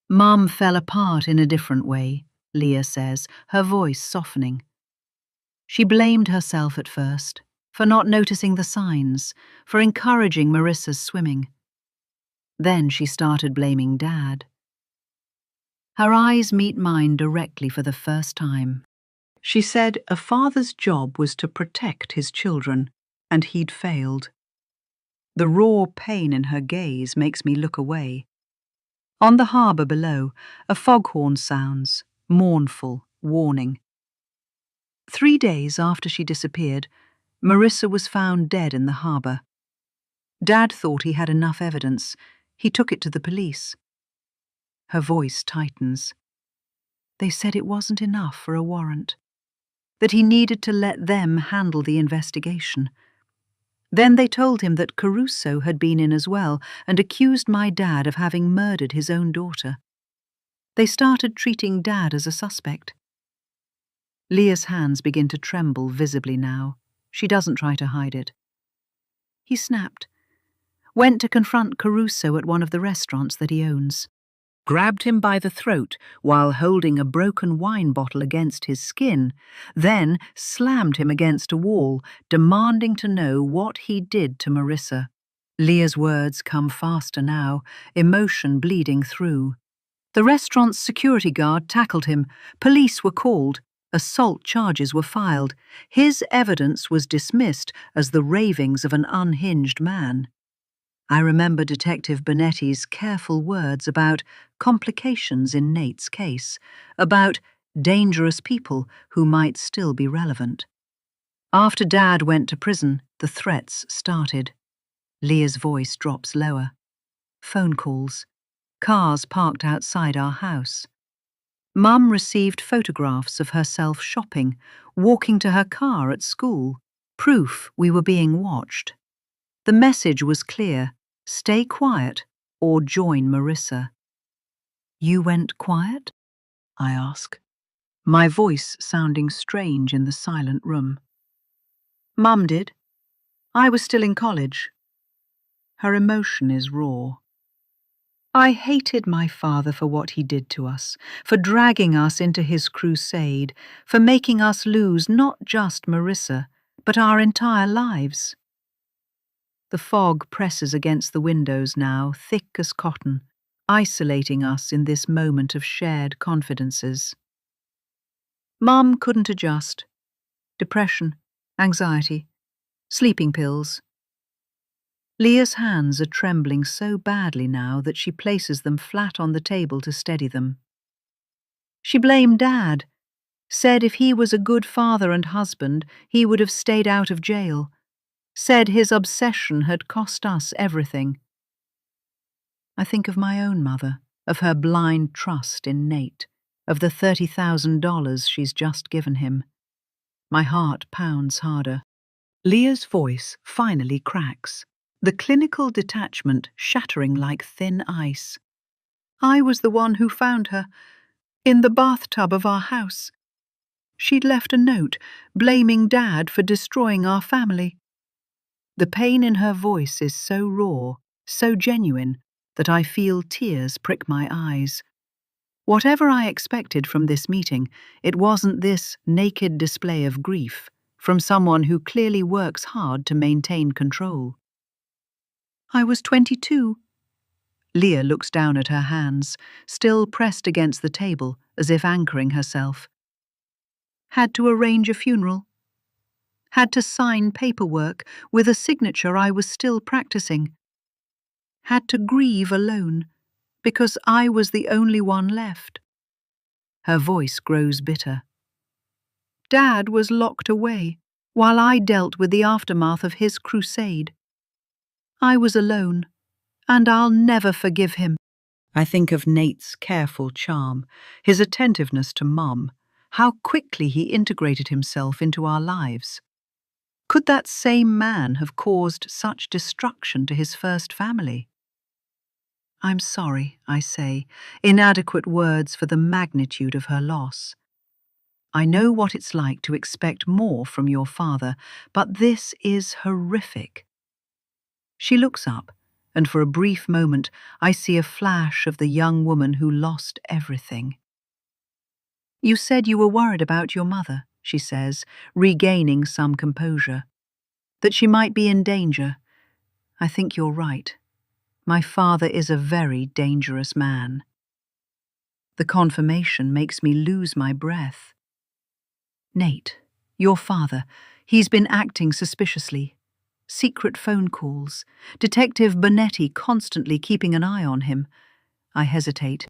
A: Mum fell apart in a different way, Leah says, her voice softening. She blamed herself at first, for not noticing the signs, for encouraging Marissa's swimming. Then she started blaming Dad. Her eyes meet mine directly for the first time. She said a father's job was to protect his children, and he'd failed. The raw pain in her gaze makes me look away. On the harbour below, a foghorn sounds, mournful, warning. 3 days after she disappeared, Marissa was found dead in the harbour. Dad thought he had enough evidence. He took it to the police. Her voice tightens. They said it wasn't enough for a warrant, that he needed to let them handle the investigation. Then they told him that Caruso had been in as well and accused my dad of having murdered his own daughter. They started treating Dad as a suspect. Leah's hands begin to tremble visibly now. She doesn't try to hide it. He snapped. Went to confront Caruso at one of the restaurants that he owns. Grabbed him by the throat while holding a broken wine bottle against his skin, then slammed him against a wall, demanding to know what he did to Marissa. Leah's words come faster now, emotion bleeding through. The restaurant's security guard tackled him. Police were called. Assault charges were filed. His evidence was dismissed as the ravings of an unhinged man. I remember Detective Bonetti's careful words about complications in Nate's case, about dangerous people who might still be relevant. After Dad went to prison, the threats started. Leah's voice drops lower. Phone calls. Cars parked outside our house. Mum received photographs of herself shopping, walking to her car at school, proof we were being watched. The message was clear: stay quiet or join Marissa. You went quiet? I ask, my voice sounding strange in the silent room. Mum did. I was still in college. Her emotion is raw. I hated my father for what he did to us, for dragging us into his crusade, for making us lose not just Marissa, but our entire lives. The fog presses against the windows now, thick as cotton, isolating us in this moment of shared confidences. Mum couldn't adjust. Depression, anxiety, sleeping pills. Leah's hands are trembling so badly now that she places them flat on the table to steady them. She blamed Dad, said if he was a good father and husband, he would have stayed out of jail, said his obsession had cost us everything. I think of my own mother, of her blind trust in Nate, of the $30,000 she's just given him. My heart pounds harder. Leah's voice finally cracks, the clinical detachment shattering like thin ice. I was the one who found her, in the bathtub of our house. She'd left a note, blaming Dad for destroying our family. The pain in her voice is so raw, so genuine, that I feel tears prick my eyes. Whatever I expected from this meeting, it wasn't this naked display of grief from someone who clearly works hard to maintain control. I was 22. Leah looks down at her hands, still pressed against the table as if anchoring herself. Had to arrange a funeral. Had to sign paperwork with a signature I was still practicing. Had to grieve alone, because I was the only one left. Her voice grows bitter. Dad was locked away, while I dealt with the aftermath of his crusade. I was alone, and I'll never forgive him. I think of Nate's careful charm, his attentiveness to Mum, how quickly he integrated himself into our lives. Could that same man have caused such destruction to his first family? I'm sorry, I say, inadequate words for the magnitude of her loss. I know what it's like to expect more from your father, but this is horrific. She looks up, and for a brief moment I see a flash of the young woman who lost everything. You said you were worried about your mother, she says, regaining some composure. That she might be in danger. I think you're right. My father is a very dangerous man. The confirmation makes me lose my breath. Nate, your father, he's been acting suspiciously. Secret phone calls. Detective Bonetti constantly keeping an eye on him. I hesitate.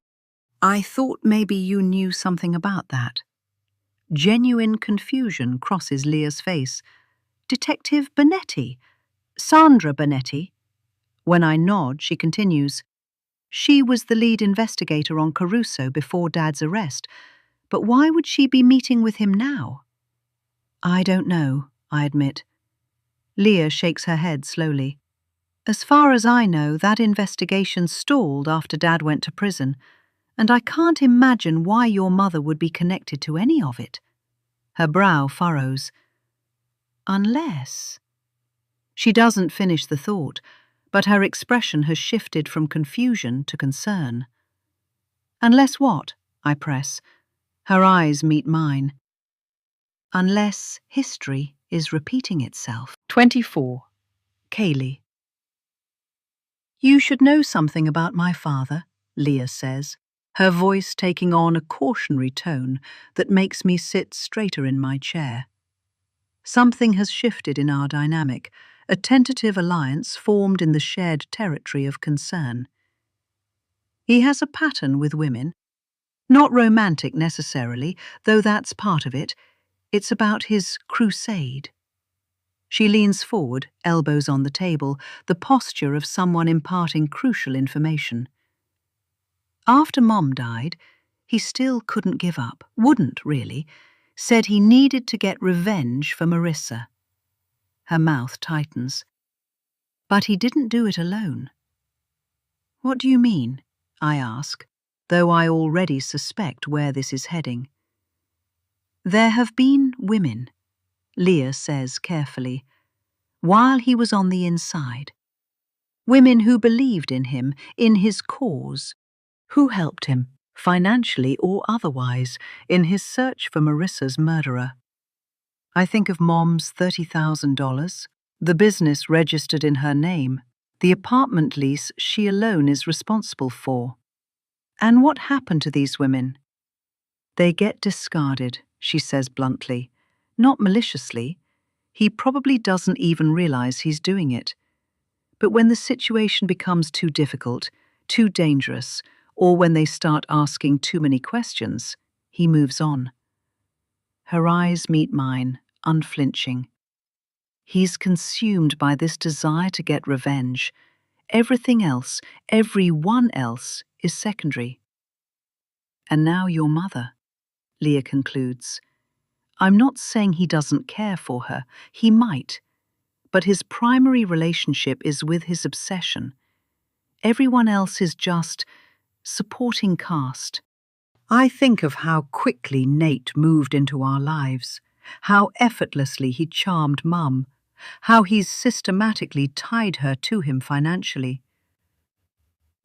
A: I thought maybe you knew something about that. Genuine confusion crosses Leah's face. Detective Bonetti? Sandra Bonetti? When I nod, she continues. She was the lead investigator on Caruso before Dad's arrest, but why would she be meeting with him now? I don't know, I admit. Leah shakes her head slowly. As far as I know, that investigation stalled after Dad went to prison, and I can't imagine why your mother would be connected to any of it. Her brow furrows. Unless... She doesn't finish the thought, but her expression has shifted from confusion to concern. Unless what? I press. Her eyes meet mine. Unless history is repeating itself. 24. Kaylee. You should know something about my father, Leah says, her voice taking on a cautionary tone that makes me sit straighter in my chair. Something has shifted in our dynamic, a tentative alliance formed in the shared territory of concern. He has a pattern with women, not romantic necessarily, though that's part of it. It's about his crusade. She leans forward, elbows on the table, the posture of someone imparting crucial information. After Mom died, he still couldn't give up, wouldn't really, said he needed to get revenge for Marissa. Her mouth tightens. But he didn't do it alone. What do you mean? I ask, though I already suspect where this is heading. There have been women, Leah says carefully, while he was on the inside. Women who believed in him, in his cause, who helped him, financially or otherwise, in his search for Marissa's murderer. I think of Mom's $30,000, the business registered in her name, the apartment lease she alone is responsible for. And what happened to these women? They get discarded, she says bluntly, not maliciously. He probably doesn't even realize he's doing it. But when the situation becomes too difficult, too dangerous, or when they start asking too many questions, he moves on. Her eyes meet mine, unflinching. He's consumed by this desire to get revenge. Everything else, everyone else, is secondary. And now your mother, Leah concludes. I'm not saying he doesn't care for her. He might. But his primary relationship is with his obsession. Everyone else is just supporting cast. I think of how quickly Nate moved into our lives, how effortlessly he charmed Mum, how he's systematically tied her to him financially.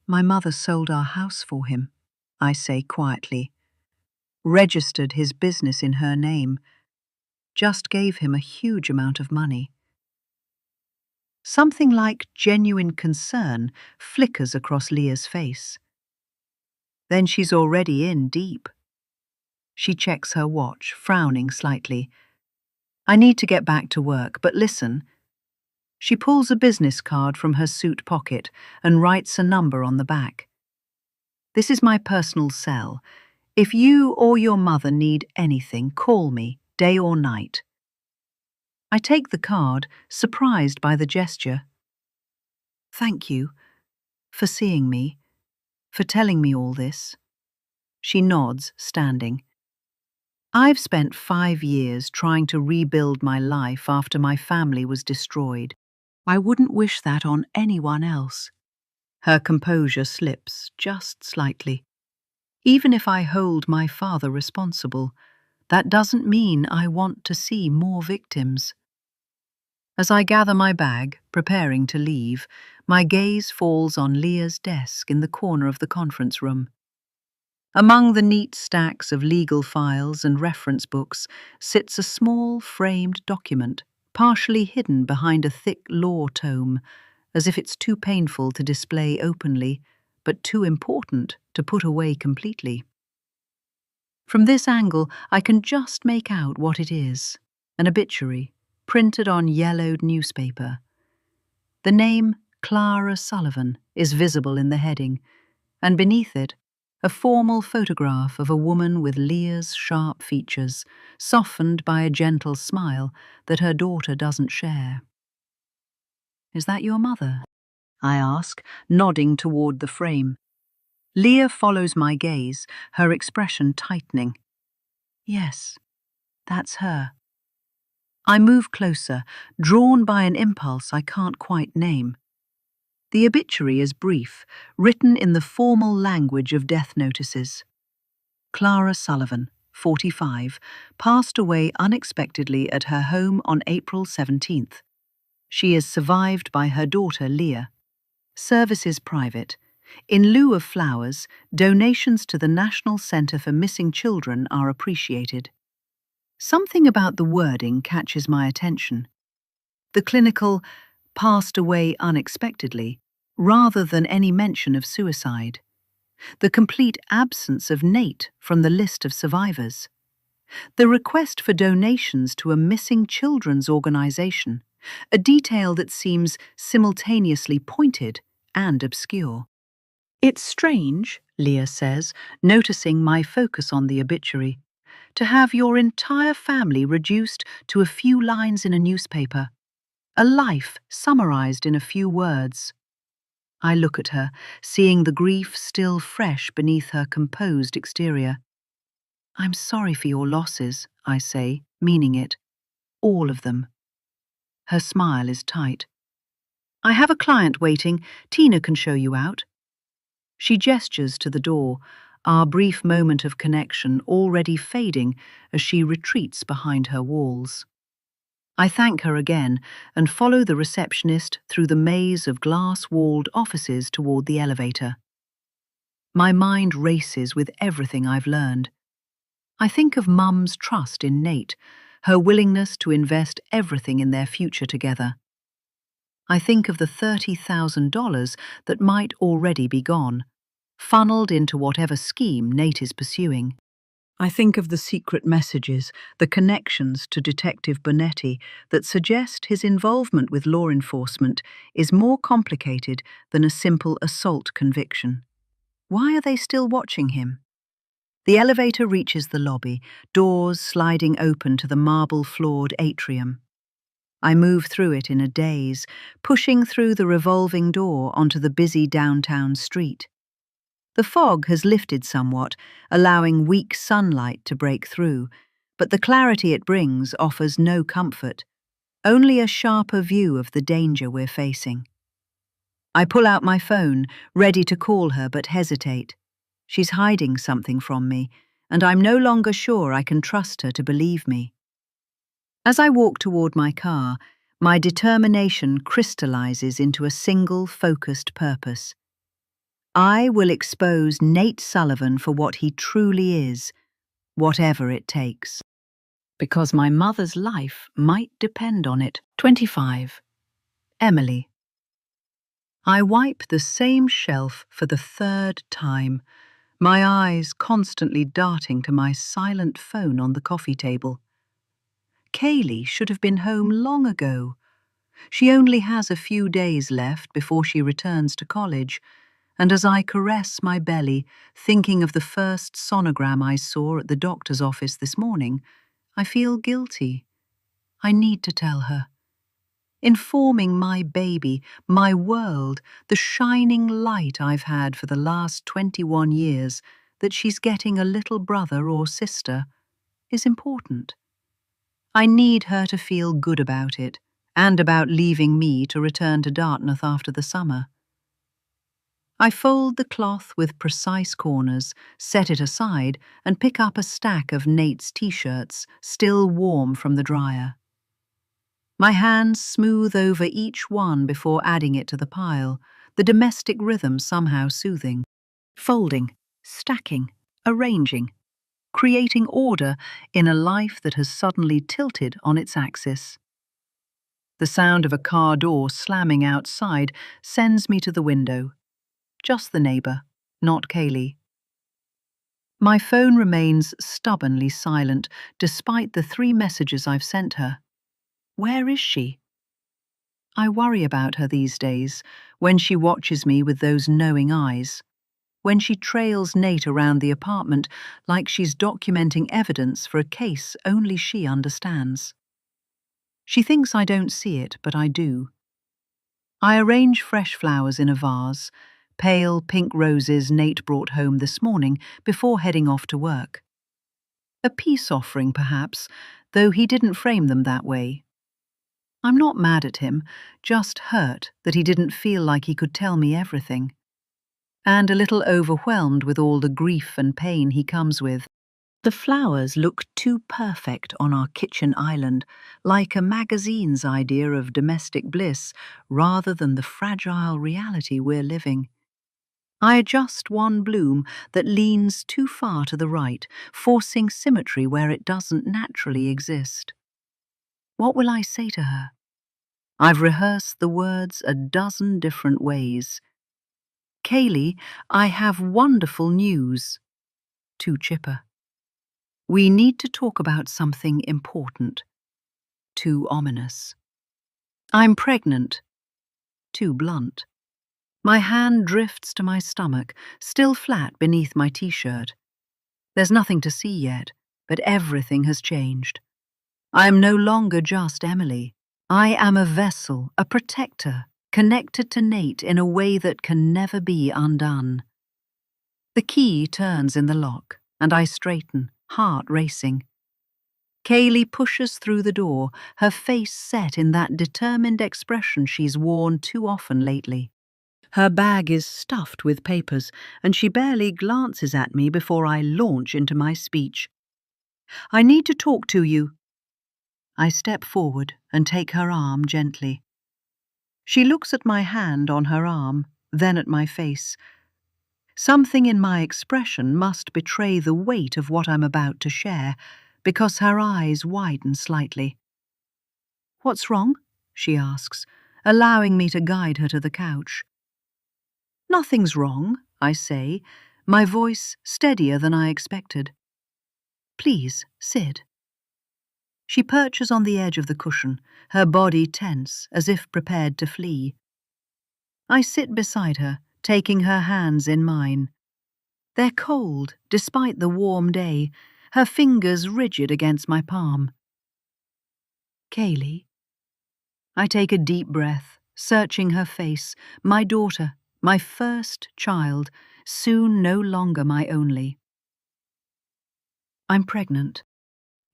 A: My mother sold our house for him, I say quietly, registered his business in her name, just gave him a huge amount of money. Something like genuine concern flickers across Leah's face. Then she's already in deep. She checks her watch, frowning slightly. I need to get back to work, but listen. She pulls a business card from her suit pocket and writes a number on the back. This is my personal cell. If you or your mother need anything, call me, day or night. I take the card, surprised by the gesture. Thank you for seeing me, for telling me all this. She nods, standing. I've spent 5 years trying to rebuild my life after my family was destroyed. I wouldn't wish that on anyone else. Her composure slips just slightly. Even if I hold my father responsible, that doesn't mean I want to see more victims. As I gather my bag, preparing to leave, my gaze falls on Leah's desk in the corner of the conference room. Among the neat stacks of legal files and reference books sits a small, framed document, partially hidden behind a thick law tome, as if it's too painful to display openly, but too important to put away completely. From this angle, I can just make out what it is: an obituary, printed on yellowed newspaper. The name Clara Sullivan is visible in the heading, and beneath it, a formal photograph of a woman with Leah's sharp features, softened by a gentle smile that her daughter doesn't share. "Is that your mother?" I ask, nodding toward the frame. Leah follows my gaze, her expression tightening. "Yes, that's her." I move closer, drawn by an impulse I can't quite name. The obituary is brief, written in the formal language of death notices. Clara Sullivan, 45, passed away unexpectedly at her home on April 17th. She is survived by her daughter, Leah. Services private. In lieu of flowers, donations to the National Centre for Missing Children are appreciated. Something about the wording catches my attention. The clinical "passed away unexpectedly" rather than any mention of suicide. The complete absence of Nate from the list of survivors. The request for donations to a missing children's organisation, a detail that seems simultaneously pointed and obscure. "It's strange," Leah says, noticing my focus on the obituary, "to have your entire family reduced to a few lines in a newspaper. A life summarized in a few words." I look at her, seeing the grief still fresh beneath her composed exterior. "I'm sorry for your losses," I say, meaning it. "All of them." Her smile is tight. "I have a client waiting. Tina can show you out." She gestures to the door, our brief moment of connection already fading as she retreats behind her walls. I thank her again and follow the receptionist through the maze of glass-walled offices toward the elevator. My mind races with everything I've learned. I think of Mum's trust in Nate, her willingness to invest everything in their future together. I think of the $30,000 that might already be gone, funneled into whatever scheme Nate is pursuing. I think of the secret messages, the connections to Detective Bonetti that suggest his involvement with law enforcement is more complicated than a simple assault conviction. Why are they still watching him? The elevator reaches the lobby, doors sliding open to the marble-floored atrium. I move through it in a daze, pushing through the revolving door onto the busy downtown street. The fog has lifted somewhat, allowing weak sunlight to break through, but the clarity it brings offers no comfort, only a sharper view of the danger we're facing. I pull out my phone, ready to call her but hesitate. She's hiding something from me, and I'm no longer sure I can trust her to believe me. As I walk toward my car, my determination crystallizes into a single, focused purpose. I will expose Nate Sullivan for what he truly is, whatever it takes. Because my mother's life might depend on it. 25. Emily. I wipe the same shelf for the third time, my eyes constantly darting to my silent phone on the coffee table. Kaylee should have been home long ago. She only has a few days left before she returns to college, and as I caress my belly, thinking of the first sonogram I saw at the doctor's office this morning, I feel guilty. I need to tell her. Informing my baby, my world, the shining light I've had for the last 21 years, that she's getting a little brother or sister. is important. I need her to feel good about it, and about leaving me to return to Dartmouth after the summer. I fold the cloth with precise corners, set it aside, and pick up a stack of Nate's t-shirts, still warm from the dryer. My hands smooth over each one before adding it to the pile, the domestic rhythm somehow soothing. Folding, stacking, arranging, creating order in a life that has suddenly tilted on its axis. The sound of a car door slamming outside sends me to the window. Just the neighbour, not Kaylee. My phone remains stubbornly silent despite the 3 messages I've sent her. Where is she? I worry about her these days, when she watches me with those knowing eyes, when she trails Nate around the apartment like she's documenting evidence for a case only she understands. She thinks I don't see it, but I do. I arrange fresh flowers in a vase, pale pink roses Nate brought home this morning before heading off to work. A peace offering, perhaps, though he didn't frame them that way. I'm not mad at him, just hurt that he didn't feel like he could tell me everything. And a little overwhelmed with all the grief and pain he comes with. The flowers look too perfect on our kitchen island, like a magazine's idea of domestic bliss, rather than the fragile reality we're living. I adjust one bloom that leans too far to the right, forcing symmetry where it doesn't naturally exist. What will I say to her? I've rehearsed the words a dozen different ways. Kaylee, I have wonderful news. Too chipper. We need to talk about something important. Too ominous. I'm pregnant. Too blunt. My hand drifts to my stomach, still flat beneath my t-shirt. There's nothing to see yet, but everything has changed. I am no longer just Emily. I am a vessel, a protector, connected to Nate in a way that can never be undone. The key turns in the lock, and I straighten, heart racing. Kaylee pushes through the door, her face set in that determined expression she's worn too often lately. Her bag is stuffed with papers, and she barely glances at me before I launch into my speech. I need to talk to you. I step forward and take her arm gently. She looks at my hand on her arm, then at my face. Something in my expression must betray the weight of what I'm about to share, because her eyes widen slightly. What's wrong? She asks, allowing me to guide her to the couch. Nothing's wrong, I say, my voice steadier than I expected. Please, sit. She perches on the edge of the cushion, her body tense, as if prepared to flee. I sit beside her, taking her hands in mine. They're cold, despite the warm day, her fingers rigid against my palm. Kaylee. I take a deep breath, searching her face, my daughter, my first child, soon no longer my only. I'm pregnant.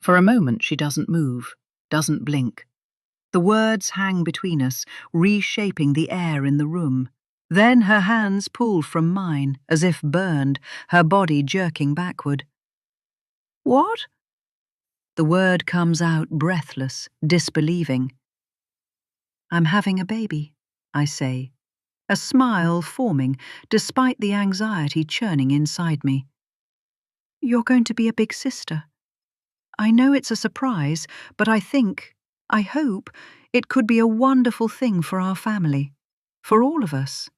A: For a moment she doesn't move, doesn't blink. The words hang between us, reshaping the air in the room. Then her hands pull from mine, as if burned, her body jerking backward. What? The word comes out breathless, disbelieving. I'm having a baby, I say, a smile forming despite the anxiety churning inside me. You're going to be a big sister. I know it's a surprise, but I hope, it could be a wonderful thing for our family, for all of us.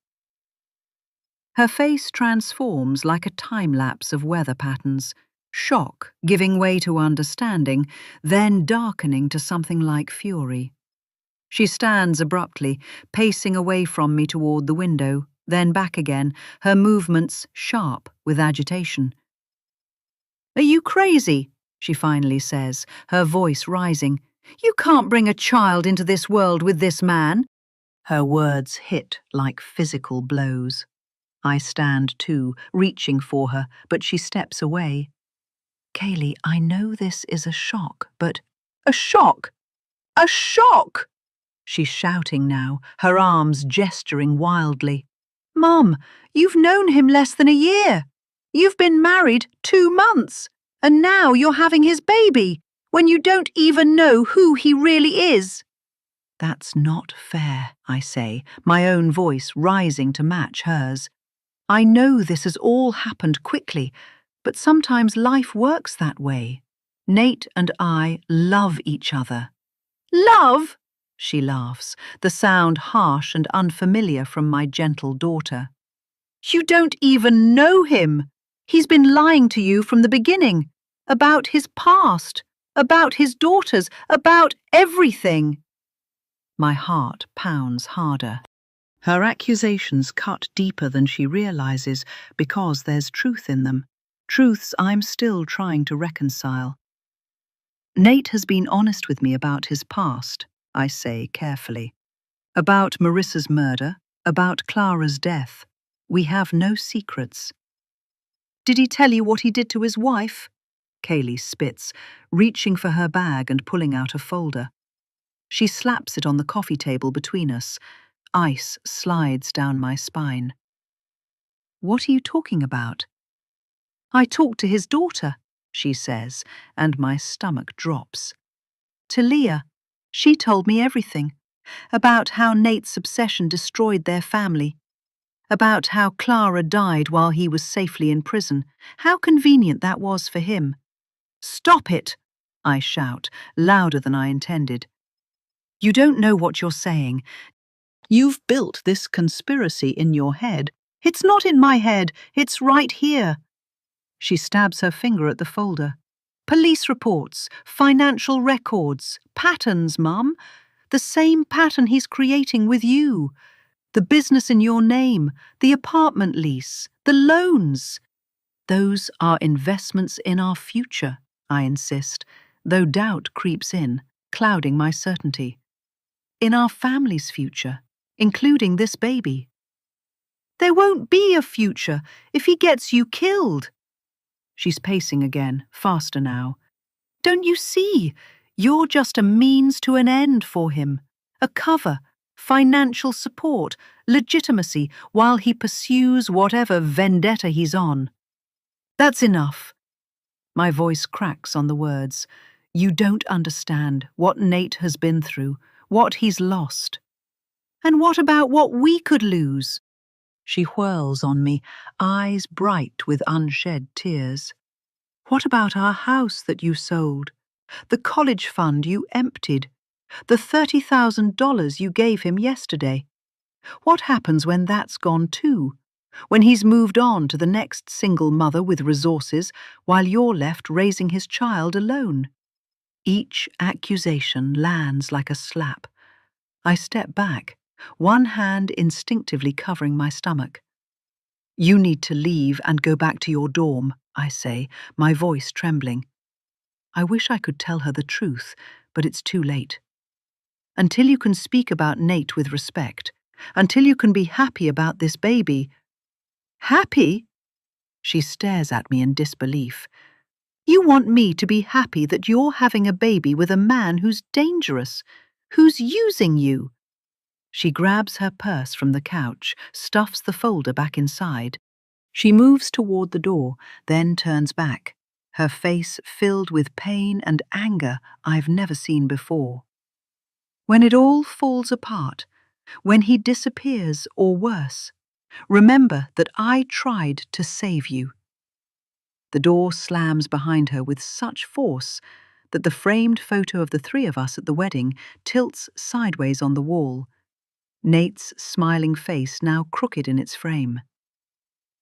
A: Her face transforms like a time-lapse of weather patterns, shock giving way to understanding, then darkening to something like fury. She stands abruptly, pacing away from me toward the window, then back again, her movements sharp with agitation. Are you crazy? She finally says, her voice rising. You can't bring a child into this world with this man. Her words hit like physical blows. I stand too, reaching for her, but she steps away. Kaylee, I know this is a shock, but— A shock! A shock! She's shouting now, her arms gesturing wildly. Mum, you've known him less than a year. You've been married 2 months, and now you're having his baby, when you don't even know who he really is. That's not fair, I say, my own voice rising to match hers. I know this has all happened quickly, but sometimes life works that way. Nate and I love each other. Love? She laughs, the sound harsh and unfamiliar from my gentle daughter. You don't even know him. He's been lying to you from the beginning, about his past, about his daughters, about everything. My heart pounds harder. Her accusations cut deeper than she realizes because there's truth in them, truths I'm still trying to reconcile. Nate has been honest with me about his past, I say carefully. About Marissa's murder, about Clara's death. We have no secrets. Did he tell you what he did to his wife? Kaylee spits, reaching for her bag and pulling out a folder. She slaps it on the coffee table between us. Ice slides down my spine. What are you talking about? I talked to his daughter, she says, and my stomach drops. Talia, she told me everything. About how Nate's obsession destroyed their family. About how Clara died while he was safely in prison. How convenient that was for him. Stop it, I shout, louder than I intended. You don't know what you're saying. You've built this conspiracy in your head. It's not in my head, it's right here. She stabs her finger at the folder. Police reports, financial records, patterns, Mum. The same pattern he's creating with you. The business in your name, the apartment lease, the loans. Those are investments in our future, I insist, though doubt creeps in, clouding my certainty. In our family's future, including this baby. There won't be a future if he gets you killed. She's pacing again, faster now. Don't you see? You're just a means to an end for him. A cover, financial support, legitimacy, while he pursues whatever vendetta he's on. That's enough. My voice cracks on the words. You don't understand what Nate has been through, what he's lost. And what about what we could lose? She whirls on me, eyes bright with unshed tears. What about our house that you sold? The college fund you emptied? The $30,000 you gave him yesterday? What happens when that's gone too? When he's moved on to the next single mother with resources, while you're left raising his child alone? Each accusation lands like a slap. I step back, one hand instinctively covering my stomach. You need to leave and go back to your dorm, I say, my voice trembling. I wish I could tell her the truth, but it's too late. Until you can speak about Nate with respect, until you can be happy about this baby. Happy? She stares at me in disbelief. You want me to be happy that you're having a baby with a man who's dangerous, who's using you? She grabs her purse from the couch, stuffs the folder back inside. She moves toward the door, then turns back, her face filled with pain and anger I've never seen before. When it all falls apart, when he disappears or worse, remember that I tried to save you. The door slams behind her with such force that the framed photo of the three of us at the wedding tilts sideways on the wall, Nate's smiling face now crooked in its frame.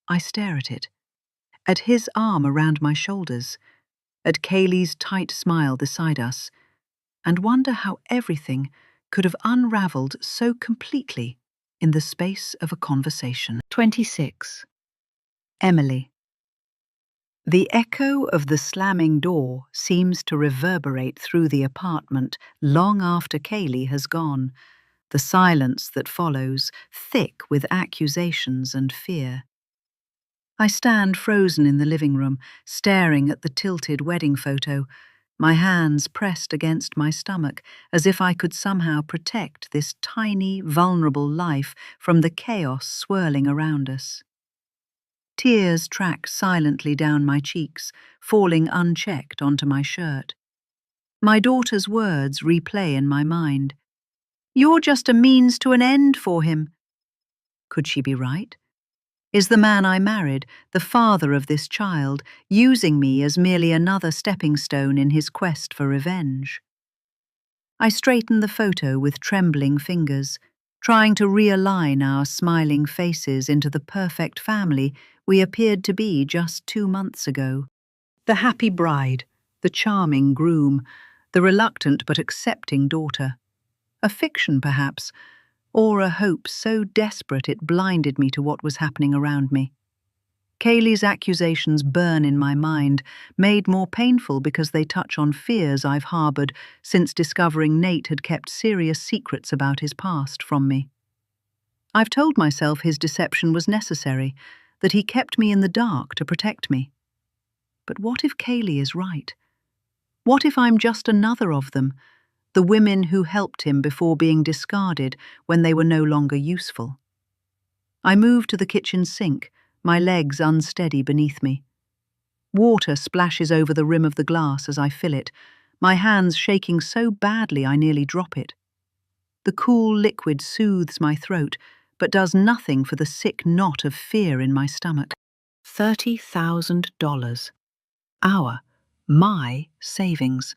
A: I stare at it, at his arm around my shoulders, at Kaylee's tight smile beside us, and wonder how everything could have unraveled so completely in the space of a conversation. 26. Emily. The echo of the slamming door seems to reverberate through the apartment long after Kaylee has gone, the silence that follows thick with accusations and fear. I stand frozen in the living room, staring at the tilted wedding photo, my hands pressed against my stomach, as if I could somehow protect this tiny, vulnerable life from the chaos swirling around us. Tears track silently down my cheeks, falling unchecked onto my shirt. My daughter's words replay in my mind. "You're just a means to an end for him." Could she be right? Is the man I married, the father of this child, using me as merely another stepping stone in his quest for revenge? I straighten the photo with trembling fingers, trying to realign our smiling faces into the perfect family we appeared to be just 2 months ago. The happy bride, the charming groom, the reluctant but accepting daughter. A fiction, perhaps, or a hope so desperate it blinded me to what was happening around me. Kaylee's accusations burn in my mind, made more painful because they touch on fears I've harbored since discovering Nate had kept serious secrets about his past from me. I've told myself his deception was necessary, that he kept me in the dark to protect me. But what if Kaylee is right? What if I'm just another of them, the women who helped him before being discarded when they were no longer useful? I move to the kitchen sink, my legs unsteady beneath me. Water splashes over the rim of the glass as I fill it, my hands shaking so badly I nearly drop it. The cool liquid soothes my throat, but does nothing for the sick knot of fear in my stomach. $30,000. My savings.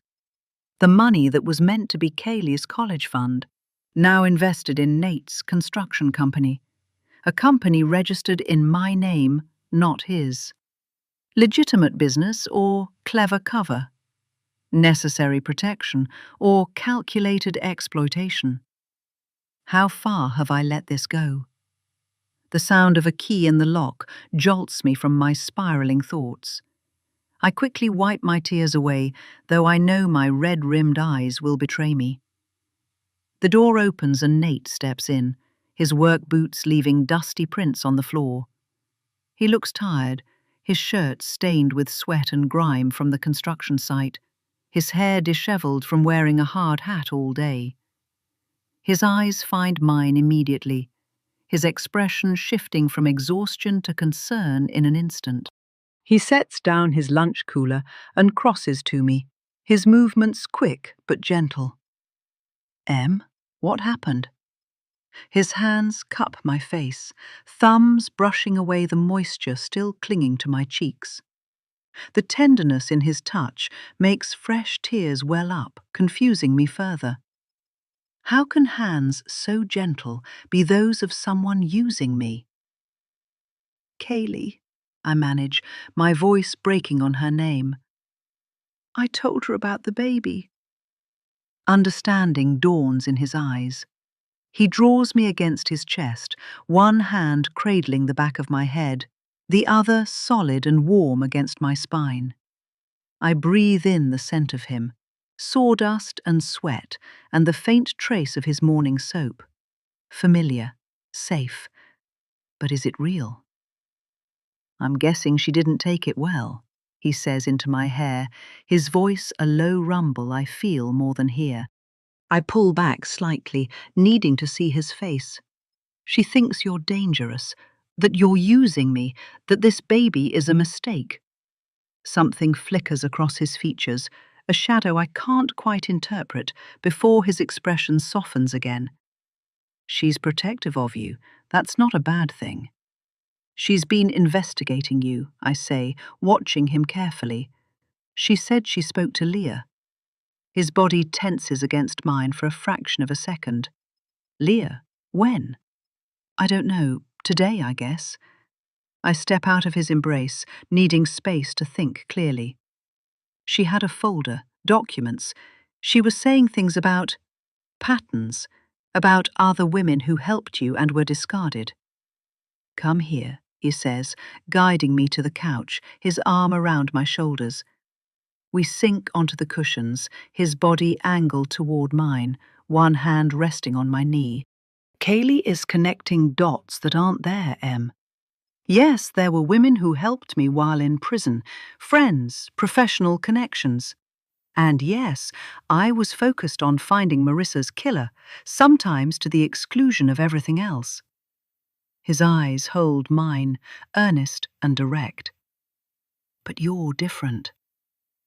A: The money that was meant to be Kaylee's college fund, now invested in Nate's construction company. A company registered in my name, not his. Legitimate business or clever cover? Necessary protection or calculated exploitation? How far have I let this go? The sound of a key in the lock jolts me from my spiraling thoughts. I quickly wipe my tears away, though I know my red-rimmed eyes will betray me. The door opens and Nate steps in, his work boots leaving dusty prints on the floor. He looks tired, his shirt stained with sweat and grime from the construction site, his hair disheveled from wearing a hard hat all day. His eyes find mine immediately, his expression shifting from exhaustion to concern in an instant. He sets down his lunch cooler and crosses to me, his movements quick but gentle. "Em, what happened?" His hands cup my face, thumbs brushing away the moisture still clinging to my cheeks. The tenderness in his touch makes fresh tears well up, confusing me further. How can hands so gentle be those of someone using me? "Kaylee," I manage, my voice breaking on her name. "I told her about the baby." Understanding dawns in his eyes. He draws me against his chest, one hand cradling the back of my head, the other solid and warm against my spine. I breathe in the scent of him, sawdust and sweat, and the faint trace of his morning soap. Familiar, safe, but is it real? "I'm guessing she didn't take it well," he says into my hair, his voice a low rumble I feel more than hear. I pull back slightly, needing to see his face. "She thinks you're dangerous, that you're using me, that this baby is a mistake." Something flickers across his features, a shadow I can't quite interpret, before his expression softens again. "She's protective of you. That's not a bad thing." "She's been investigating you," I say, watching him carefully. "She said she spoke to Leah." His body tenses against mine for a fraction of a second. "Leah? When?" "I don't know. Today, I guess." I step out of his embrace, needing space to think clearly. "She had a folder, documents. She was saying things about patterns, about other women who helped you and were discarded." "Come here," he says, guiding me to the couch, his arm around my shoulders. We sink onto the cushions, his body angled toward mine, one hand resting on my knee. "Kaylee is connecting dots that aren't there, Em. Yes, there were women who helped me while in prison, friends, professional connections. And yes, I was focused on finding Marissa's killer, sometimes to the exclusion of everything else. His eyes hold mine, earnest and direct. But you're different.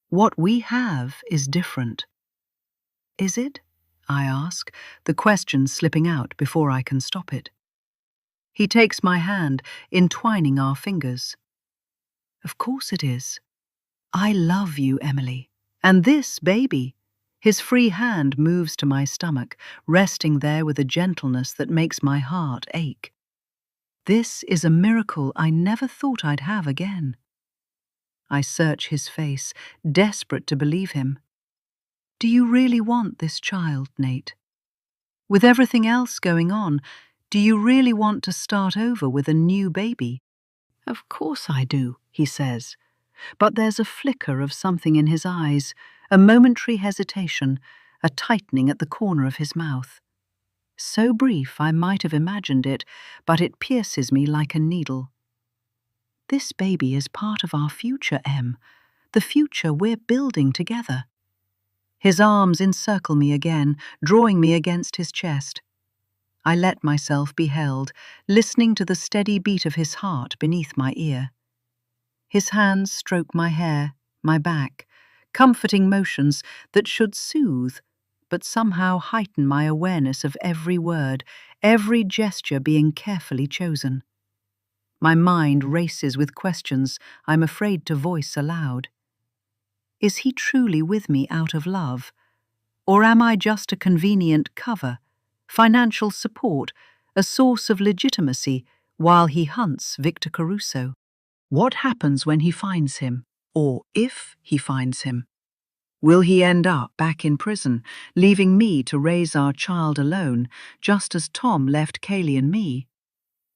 A: What we have is different. Is it? I ask, the question slipping out before I can stop it. He takes my hand, entwining our fingers. Of course it is. I love you, Emily. And this baby. His free hand moves to my stomach, resting there with a gentleness that makes my heart ache. This is a miracle I never thought I'd have again. I search his face, desperate to believe him. Do you really want this child, Nate? With everything else going on, do you really want to start over with a new baby? Of course I do, he says. But there's a flicker of something in his eyes, a momentary hesitation, a tightening at the corner of his mouth. So brief I might have imagined it, but it pierces me like a needle. This baby is part of our future, Em, the future we're building together. His arms encircle me again, drawing me against his chest. I let myself be held, listening to the steady beat of his heart beneath my ear. His hands stroke my hair, my back, comforting motions that should soothe, but somehow heighten my awareness of every word, every gesture being carefully chosen. My mind races with questions I'm afraid to voice aloud. Is he truly with me out of love? Or am I just a convenient cover, financial support, a source of legitimacy while he hunts Victor Caruso? What happens when he finds him, or if he finds him? Will he end up back in prison, leaving me to raise our child alone, just as Tom left Kaylee and me?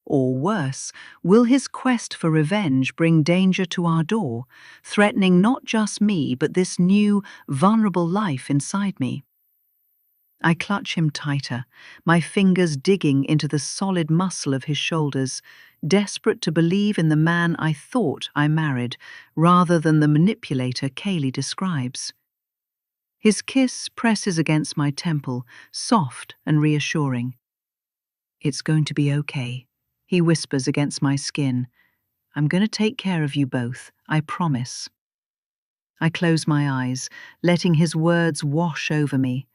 A: Or worse, will his quest for revenge bring danger to our door, threatening not just me but this new, vulnerable life inside me? I clutch him tighter, my fingers digging into the solid muscle of his shoulders, desperate to believe in the man I thought I married, rather than the manipulator Kaylee describes. His kiss presses against my temple, soft and reassuring. It's going to be okay, he whispers against my skin. I'm going to take care of you both, I promise. I close my eyes, letting his words wash over me.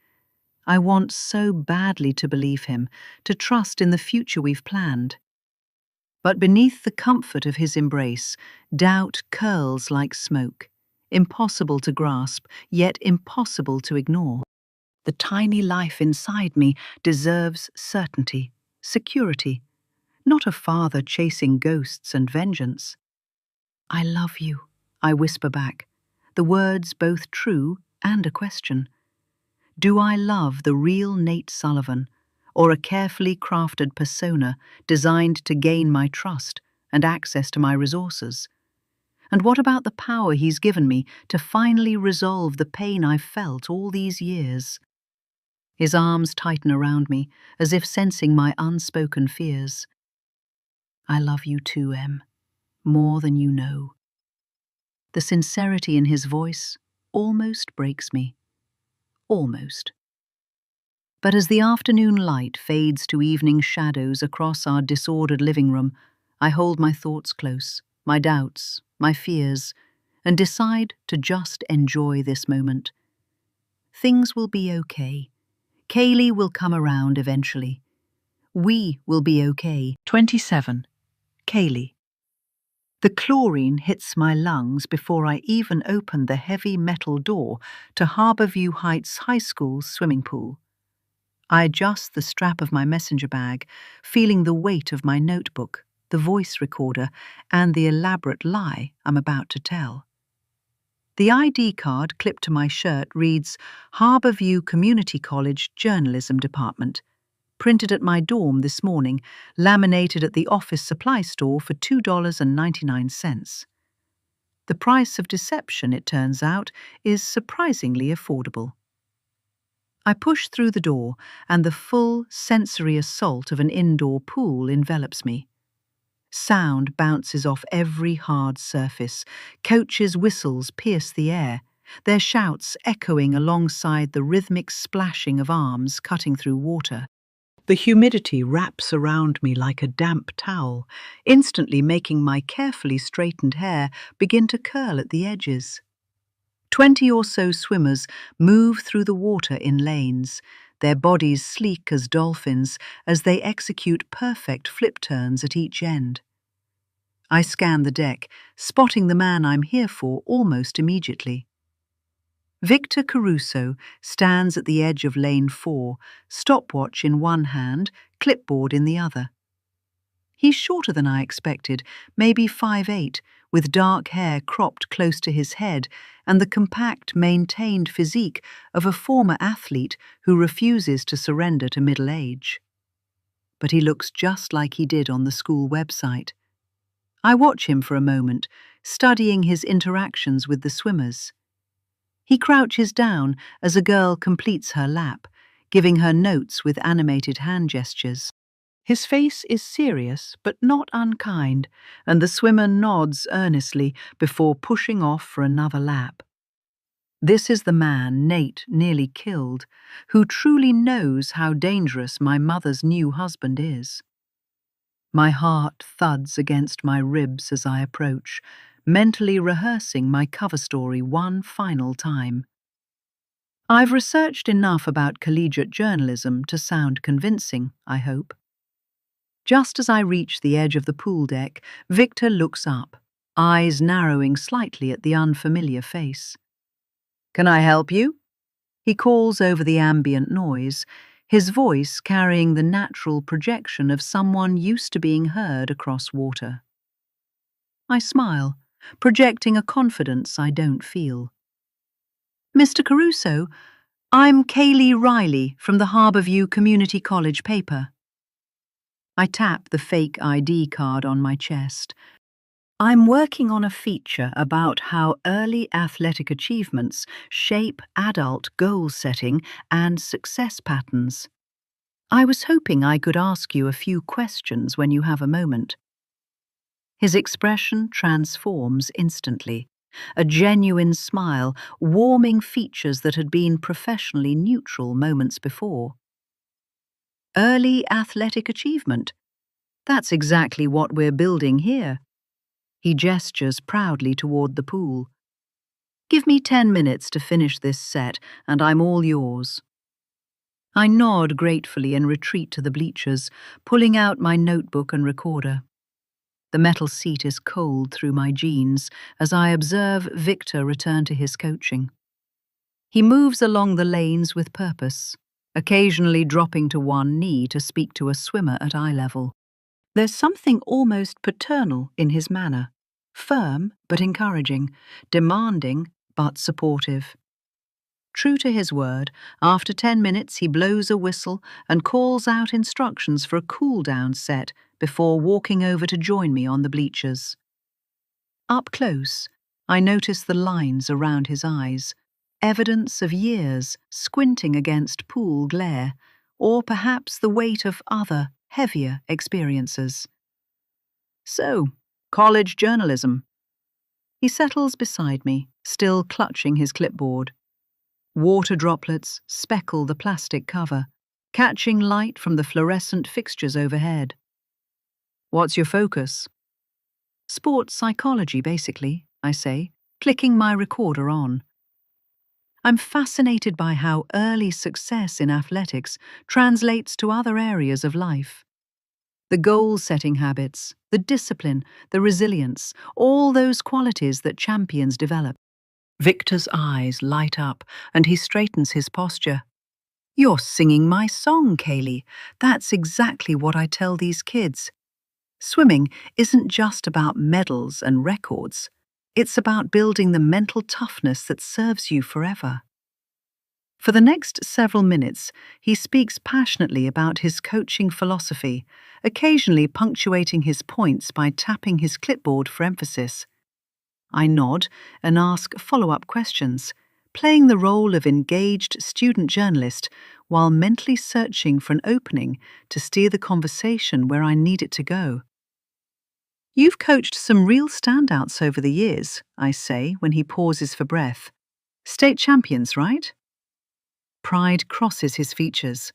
A: I want so badly to believe him, to trust in the future we've planned. But beneath the comfort of his embrace, doubt curls like smoke, impossible to grasp, yet impossible to ignore. The tiny life inside me deserves certainty, security, not a father chasing ghosts and vengeance. I love you, I whisper back, the words both true and a question. Do I love the real Nate Sullivan, or a carefully crafted persona designed to gain my trust and access to my resources? And what about the power he's given me to finally resolve the pain I've felt all these years? His arms tighten around me, as if sensing my unspoken fears. I love you too, Em, more than you know. The sincerity in his voice almost breaks me. Almost. But as the afternoon light fades to evening shadows across our disordered living room, I hold my thoughts close, my doubts, my fears, and decide to just enjoy this moment. Things will be okay. Kaylee will come around eventually. We will be okay. 27. Kaylee. The chlorine hits my lungs before I even open the heavy metal door to Harborview Heights High School's swimming pool. I adjust the strap of my messenger bag, feeling the weight of my notebook, the voice recorder, and the elaborate lie I'm about to tell. The ID card clipped to my shirt reads Harborview Community College Journalism Department, printed at my dorm this morning, laminated at the office supply store for $2.99. The price of deception, it turns out, is surprisingly affordable. I push through the door, and the full sensory assault of an indoor pool envelops me. Sound bounces off every hard surface. Coaches' whistles pierce the air, their shouts echoing alongside the rhythmic splashing of arms cutting through water. The humidity wraps around me like a damp towel, instantly making my carefully straightened hair begin to curl at the edges. 20 or so swimmers move through the water in lanes, their bodies sleek as dolphins as they execute perfect flip turns at each end. I scan the deck, spotting the man I'm here for almost immediately. Victor Caruso stands at the edge of lane 4, stopwatch in one hand, clipboard in the other. He's shorter than I expected, maybe 5'8", with dark hair cropped close to his head and the compact, maintained physique of a former athlete who refuses to surrender to middle age. But he looks just like he did on the school website. I watch him for a moment, studying his interactions with the swimmers. He crouches down as a girl completes her lap, giving her notes with animated hand gestures. His face is serious but not unkind, and the swimmer nods earnestly before pushing off for another lap. This is the man Nate nearly killed, who truly knows how dangerous my mother's new husband is. My heart thuds against my ribs as I approach, mentally rehearsing my cover story one final time. I've researched enough about collegiate journalism to sound convincing, I hope. Just as I reach the edge of the pool deck, Victor looks up, eyes narrowing slightly at the unfamiliar face. "Can I help you?" He calls over the ambient noise, his voice carrying the natural projection of someone used to being heard across water. I smile, projecting a confidence I don't feel. "Mr. Caruso, I'm Kaylee Riley from the Harborview Community College paper." I tap the fake ID card on my chest. I'm working on a feature about how early athletic achievements shape adult goal setting and success patterns. I was hoping I could ask you a few questions when you have a moment. His expression transforms instantly, a genuine smile warming features that had been professionally neutral moments before. Early athletic achievement. That's exactly what we're building here. He gestures proudly toward the pool. "Give me 10 minutes to finish this set, and I'm all yours." I nod gratefully and retreat to the bleachers, pulling out my notebook and recorder. The metal seat is cold through my jeans as I observe Victor return to his coaching. He moves along the lanes with purpose, occasionally dropping to one knee to speak to a swimmer at eye level. There's something almost paternal in his manner, firm but encouraging, demanding but supportive. True to his word, after 10 minutes he blows a whistle and calls out instructions for a cool-down set before walking over to join me on the bleachers. Up close, I notice the lines around his eyes, evidence of years squinting against pool glare, or perhaps the weight of other, heavier experiences. "So, college journalism." He settles beside me, still clutching his clipboard. Water droplets speckle the plastic cover, catching light from the fluorescent fixtures overhead. "What's your focus?" "Sports psychology, basically," I say, clicking my recorder on. I'm fascinated by how early success in athletics translates to other areas of life. The goal-setting habits, the discipline, the resilience, all those qualities that champions develop. Victor's eyes light up, and he straightens his posture. "You're singing my song, Kaylee. That's exactly what I tell these kids. Swimming isn't just about medals and records. It's about building the mental toughness that serves you forever." For the next several minutes, he speaks passionately about his coaching philosophy, occasionally punctuating his points by tapping his clipboard for emphasis. I nod and ask follow-up questions, playing the role of engaged student journalist while mentally searching for an opening to steer the conversation where I need it to go. You've coached some real standouts over the years, I say when he pauses for breath. State champions, right? Pride crosses his features.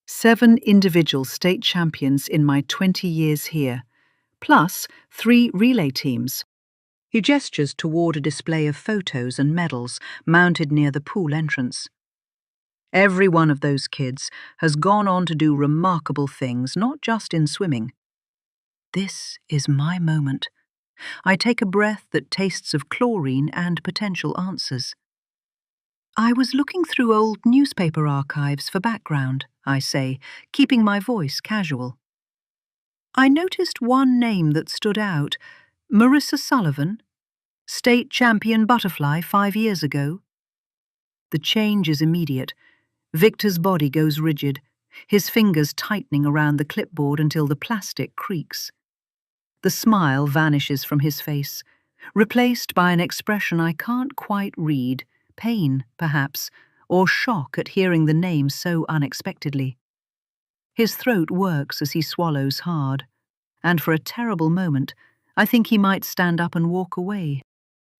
A: 7 individual state champions in my 20 years here, plus 3 relay teams. He gestures toward a display of photos and medals mounted near the pool entrance. Every one of those kids has gone on to do remarkable things, not just in swimming. This is my moment. I take a breath that tastes of chlorine and potential answers. I was looking through old newspaper archives for background, I say, keeping my voice casual. I noticed one name that stood out, Marissa Sullivan, state champion butterfly 5 years ago. The change is immediate. Victor's body goes rigid, his fingers tightening around the clipboard until the plastic creaks. The smile vanishes from his face, replaced by an expression I can't quite read, pain, perhaps, or shock at hearing the name so unexpectedly. His throat works as he swallows hard, and for a terrible moment, I think he might stand up and walk away.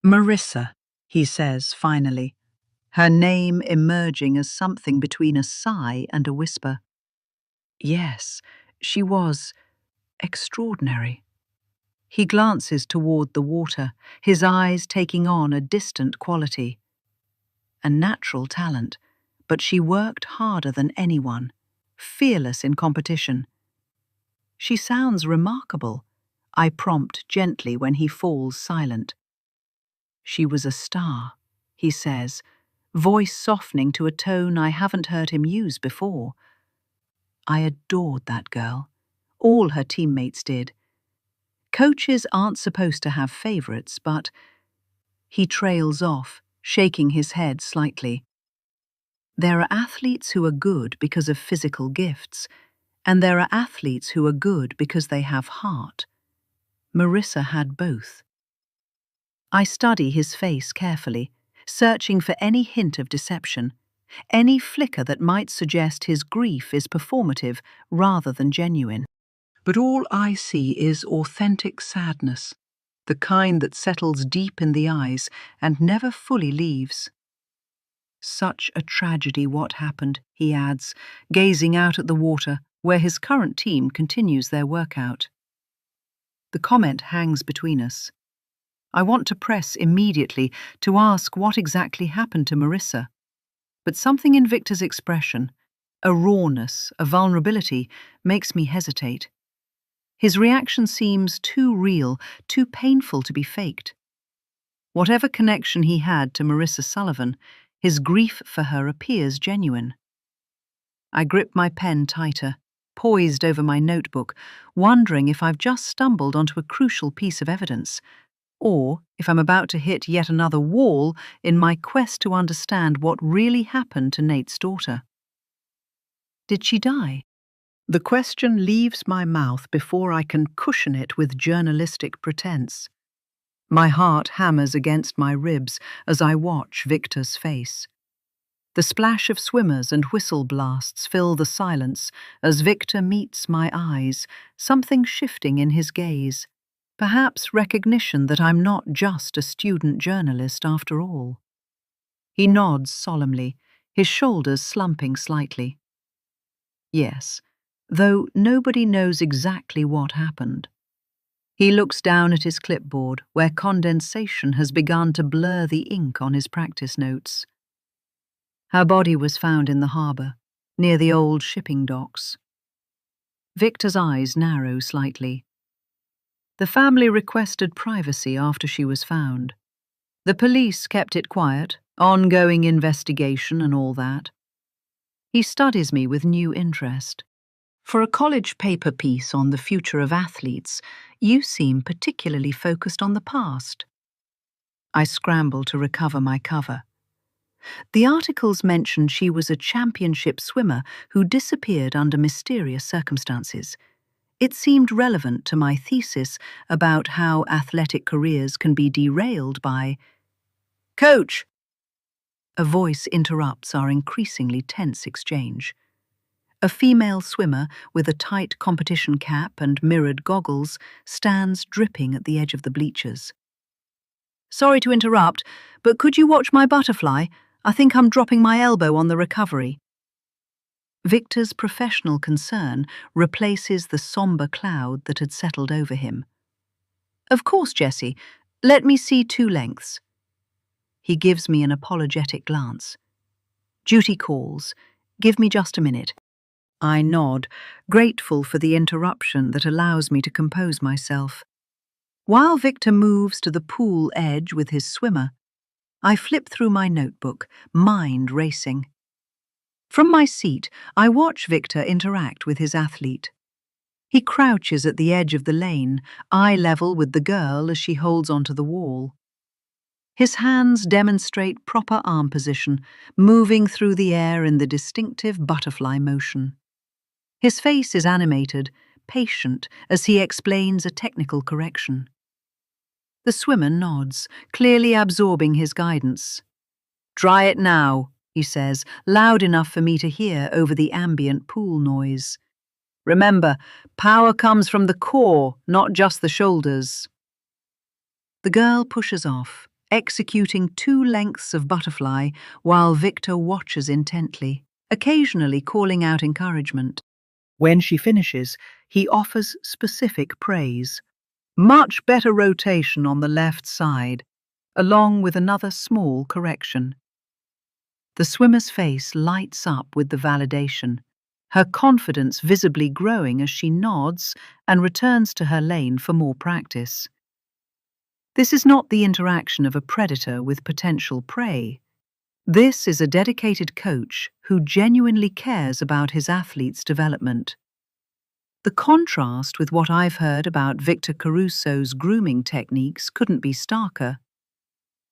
A: Marissa, he says finally, her name emerging as something between a sigh and a whisper. Yes, she was extraordinary. He glances toward the water, his eyes taking on a distant quality. A natural talent, but she worked harder than anyone, fearless in competition. She sounds remarkable, I prompt gently when he falls silent. She was a star, he says, voice softening to a tone I haven't heard him use before. I adored that girl. All her teammates did. Coaches aren't supposed to have favorites, but... He trails off, shaking his head slightly. There are athletes who are good because of physical gifts, and there are athletes who are good because they have heart. Marissa had both. I study his face carefully, searching for any hint of deception, any flicker that might suggest his grief is performative rather than genuine. But all I see is authentic sadness, the kind that settles deep in the eyes and never fully leaves. Such a tragedy what happened, he adds, gazing out at the water where his current team continues their workout. The comment hangs between us. I want to press immediately to ask what exactly happened to Marissa, but something in Victor's expression, a rawness, a vulnerability, makes me hesitate. His reaction seems too real, too painful to be faked. Whatever connection he had to Marissa Sullivan, his grief for her appears genuine. I grip my pen tighter, poised over my notebook, wondering if I've just stumbled onto a crucial piece of evidence, or if I'm about to hit yet another wall in my quest to understand what really happened to Nate's daughter. Did she die? The question leaves my mouth before I can cushion it with journalistic pretense. My heart hammers against my ribs as I watch Victor's face. The splash of swimmers and whistle blasts fill the silence as Victor meets my eyes, something shifting in his gaze. Perhaps recognition that I'm not just a student journalist after all. He nods solemnly, his shoulders slumping slightly. Yes, though nobody knows exactly what happened. He looks down at his clipboard, where condensation has begun to blur the ink on his practice notes. Her body was found in the harbour, near the old shipping docks. Victor's eyes narrow slightly. The family requested privacy after she was found. The police kept it quiet, ongoing investigation and all that. He studies me with new interest. For a college paper piece on the future of athletes, you seem particularly focused on the past. I scramble to recover my cover. The articles mentioned she was a championship swimmer who disappeared under mysterious circumstances. It seemed relevant to my thesis about how athletic careers can be derailed by... Coach! A voice interrupts our increasingly tense exchange. A female swimmer with a tight competition cap and mirrored goggles stands dripping at the edge of the bleachers. "Sorry to interrupt, but could you watch my butterfly? I think I'm dropping my elbow on the recovery." Victor's professional concern replaces the somber cloud that had settled over him. "Of course, Jessie. Let me see 2 lengths." He gives me an apologetic glance. "Duty calls. Give me just a minute." I nod, grateful for the interruption that allows me to compose myself. While Victor moves to the pool edge with his swimmer, I flip through my notebook, mind racing. From my seat, I watch Victor interact with his athlete. He crouches at the edge of the lane, eye level with the girl as she holds onto the wall. His hands demonstrate proper arm position, moving through the air in the distinctive butterfly motion. His face is animated, patient, as he explains a technical correction. The swimmer nods, clearly absorbing his guidance. "Try it now," he says, loud enough for me to hear over the ambient pool noise. "Remember, power comes from the core, not just the shoulders." The girl pushes off, executing 2 lengths of butterfly while Victor watches intently, occasionally calling out encouragement. When she finishes, he offers specific praise. "Much better rotation on the left side," along with another small correction. The swimmer's face lights up with the validation, her confidence visibly growing as she nods and returns to her lane for more practice. This is not the interaction of a predator with potential prey. This is a dedicated coach who genuinely cares about his athlete's development. The contrast with what I've heard about Victor Caruso's grooming techniques couldn't be starker.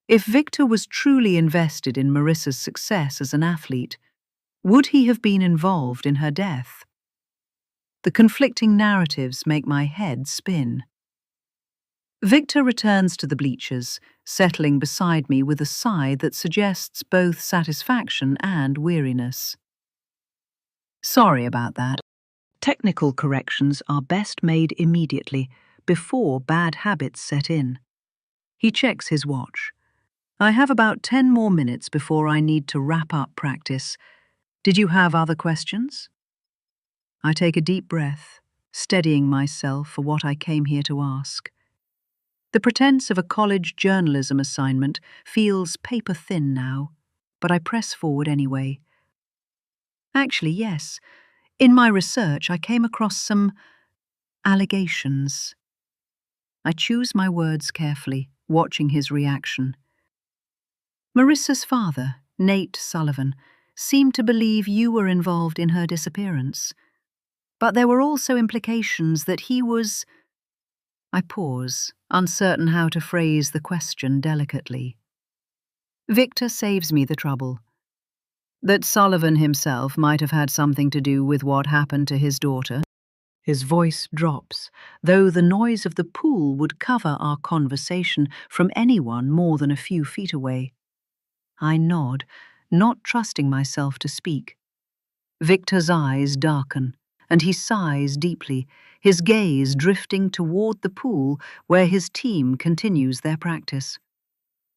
A: If Victor was truly invested in Marissa's success as an athlete, would he have been involved in her death? The conflicting narratives make my head spin. Victor returns to the bleachers, settling beside me with a sigh that suggests both satisfaction and weariness. "Sorry about that. Technical corrections are best made immediately, before bad habits set in." He checks his watch. "I have about 10 more minutes before I need to wrap up practice. Did you have other questions?" I take a deep breath, steadying myself for what I came here to ask. The pretense of a college journalism assignment feels paper-thin now, but I press forward anyway. "Actually, yes. In my research, I came across some allegations." I choose my words carefully, watching his reaction. "Marissa's father, Nate Sullivan, seemed to believe you were involved in her disappearance. But there were also implications that he was—" I pause, uncertain how to phrase the question delicately. Victor saves me the trouble. "That Sullivan himself might have had something to do with what happened to his daughter." His voice drops, though the noise of the pool would cover our conversation from anyone more than a few feet away. I nod, not trusting myself to speak. Victor's eyes darken, and he sighs deeply, his gaze drifting toward the pool where his team continues their practice.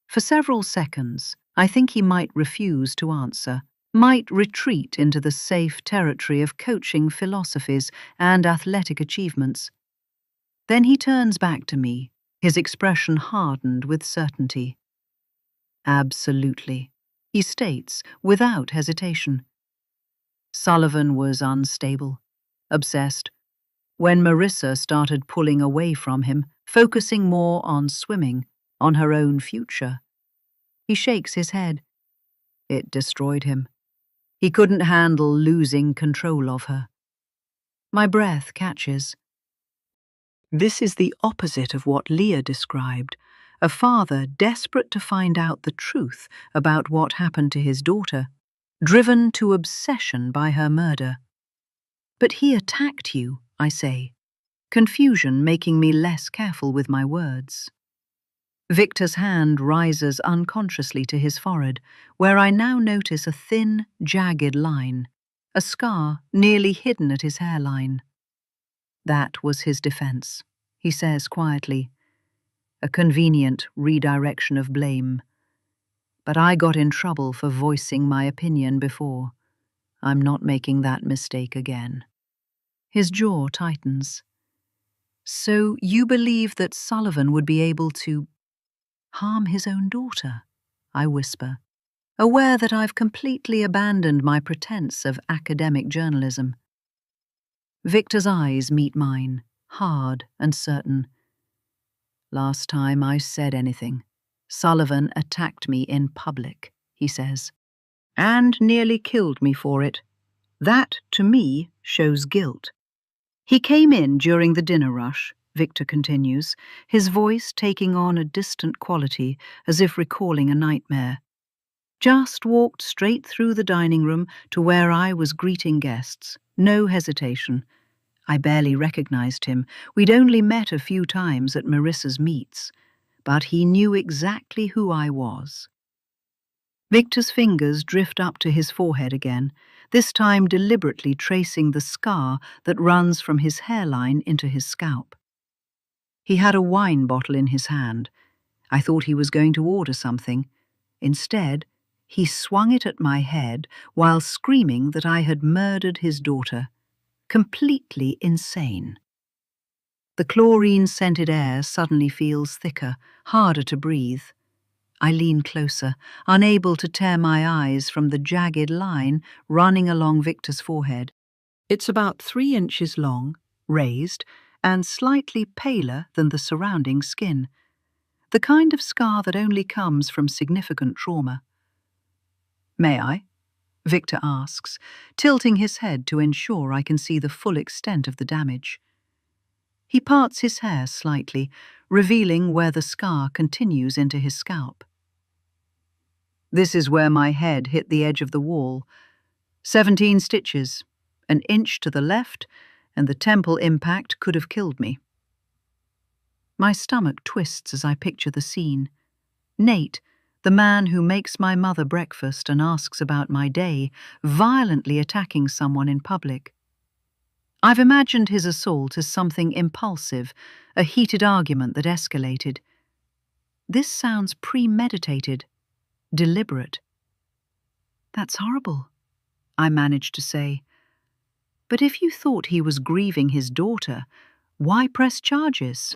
A: For several seconds, I think he might refuse to answer, might retreat into the safe territory of coaching philosophies and athletic achievements. Then he turns back to me, his expression hardened with certainty. "Absolutely," he states without hesitation. Sullivan was unstable, obsessed. When Marissa started pulling away from him, focusing more on swimming, on her own future, he shakes his head. It destroyed him. He couldn't handle losing control of her. My breath catches. This is the opposite of what Leah described, a father desperate to find out the truth about what happened to his daughter, driven to obsession by her murder. "But he attacked you," I say, confusion making me less careful with my words. Victor's hand rises unconsciously to his forehead, where I now notice a thin, jagged line, a scar nearly hidden at his hairline. That was his defense, he says quietly, a convenient redirection of blame. But I got in trouble for voicing my opinion before. I'm not making that mistake again. His jaw tightens. So you believe that Sullivan would be able to harm his own daughter? I whisper, aware that I've completely abandoned my pretense of academic journalism. Victor's eyes meet mine, hard and certain. Last time I said anything, Sullivan attacked me in public, he says, and nearly killed me for it. That, to me, shows guilt. He came in during the dinner rush, Victor continues, his voice taking on a distant quality as if recalling a nightmare. Just walked straight through the dining room to where I was greeting guests. No hesitation. I barely recognized him. We'd only met a few times at Marissa's meets, but he knew exactly who I was. Victor's fingers drift up to his forehead again, this time deliberately tracing the scar that runs from his hairline into his scalp. He had a wine bottle in his hand. I thought he was going to order something. Instead, he swung it at my head while screaming that I had murdered his daughter. Completely insane. The chlorine-scented air suddenly feels thicker, harder to breathe. I lean closer, unable to tear my eyes from the jagged line running along Victor's forehead. It's about 3 inches long, raised, and slightly paler than the surrounding skin. The kind of scar that only comes from significant trauma. May I? Victor asks, tilting his head to ensure I can see the full extent of the damage. He parts his hair slightly, revealing where the scar continues into his scalp. This is where my head hit the edge of the wall. 17 stitches, an inch to the left, and the temple impact could have killed me. My stomach twists as I picture the scene. Nate, the man who makes my mother breakfast and asks about my day, violently attacking someone in public. I've imagined his assault as something impulsive, a heated argument that escalated. This sounds premeditated, deliberate. That's horrible, I managed to say. But if you thought he was grieving his daughter, why press charges?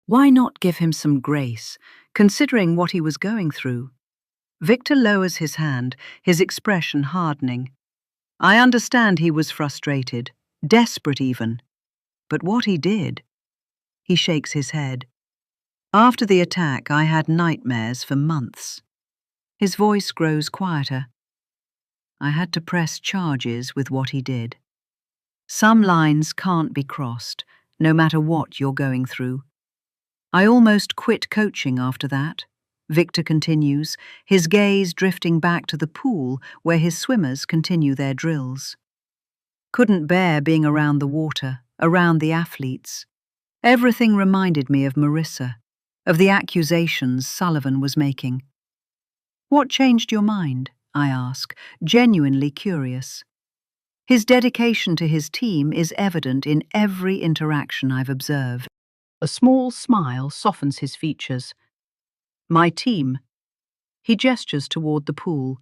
A: Why not give him some grace, considering what he was going through? Victor lowers his hand, his expression hardening. I understand he was frustrated, desperate even. But what he did? He shakes his head. After the attack, I had nightmares for months. His voice grows quieter. I had to press charges with what he did. Some lines can't be crossed, no matter what you're going through. I almost quit coaching after that, Victor continues, his gaze drifting back to the pool where his swimmers continue their drills. Couldn't bear being around the water, around the athletes. Everything reminded me of Marissa, of the accusations Sullivan was making. What changed your mind? I ask, genuinely curious. His dedication to his team is evident in every interaction I've observed. A small smile softens his features. My team. He gestures toward the pool.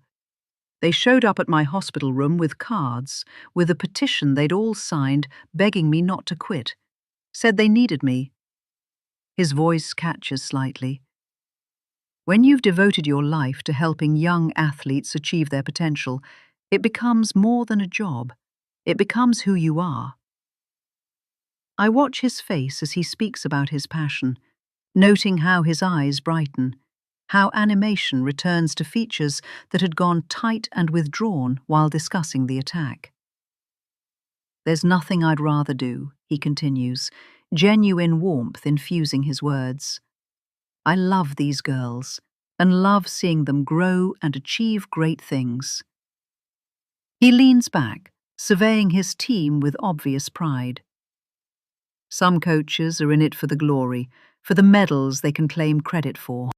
A: They showed up at my hospital room with cards, with a petition they'd all signed begging me not to quit. Said they needed me. His voice catches slightly. When you've devoted your life to helping young athletes achieve their potential, it becomes more than a job. It becomes who you are. I watch his face as he speaks about his passion, noting how his eyes brighten, how animation returns to features that had gone tight and withdrawn while discussing the attack. There's nothing I'd rather do, he continues, genuine warmth infusing his words. I love these girls, and love seeing them grow and achieve great things. He leans back, surveying his team with obvious pride. Some coaches are in it for the glory, for the medals they can claim credit for.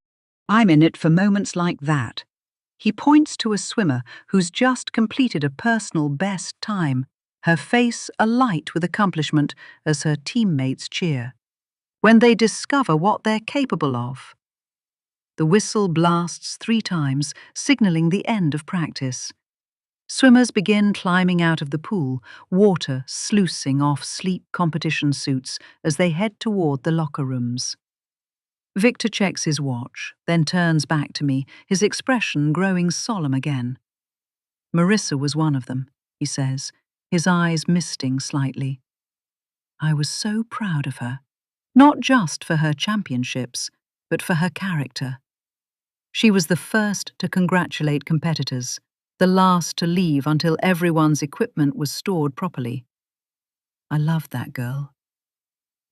A: I'm in it for moments like that. He points to a swimmer who's just completed a personal best time, her face alight with accomplishment as her teammates cheer. When they discover what they're capable of. The whistle blasts 3 times, signaling the end of practice. Swimmers begin climbing out of the pool, water sluicing off sleek competition suits as they head toward the locker rooms. Victor checks his watch, then turns back to me, his expression growing solemn again. Marissa was one of them, he says, his eyes misting slightly. I was so proud of her, not just for her championships, but for her character. She was the first to congratulate competitors, the last to leave until everyone's equipment was stored properly. I loved that girl.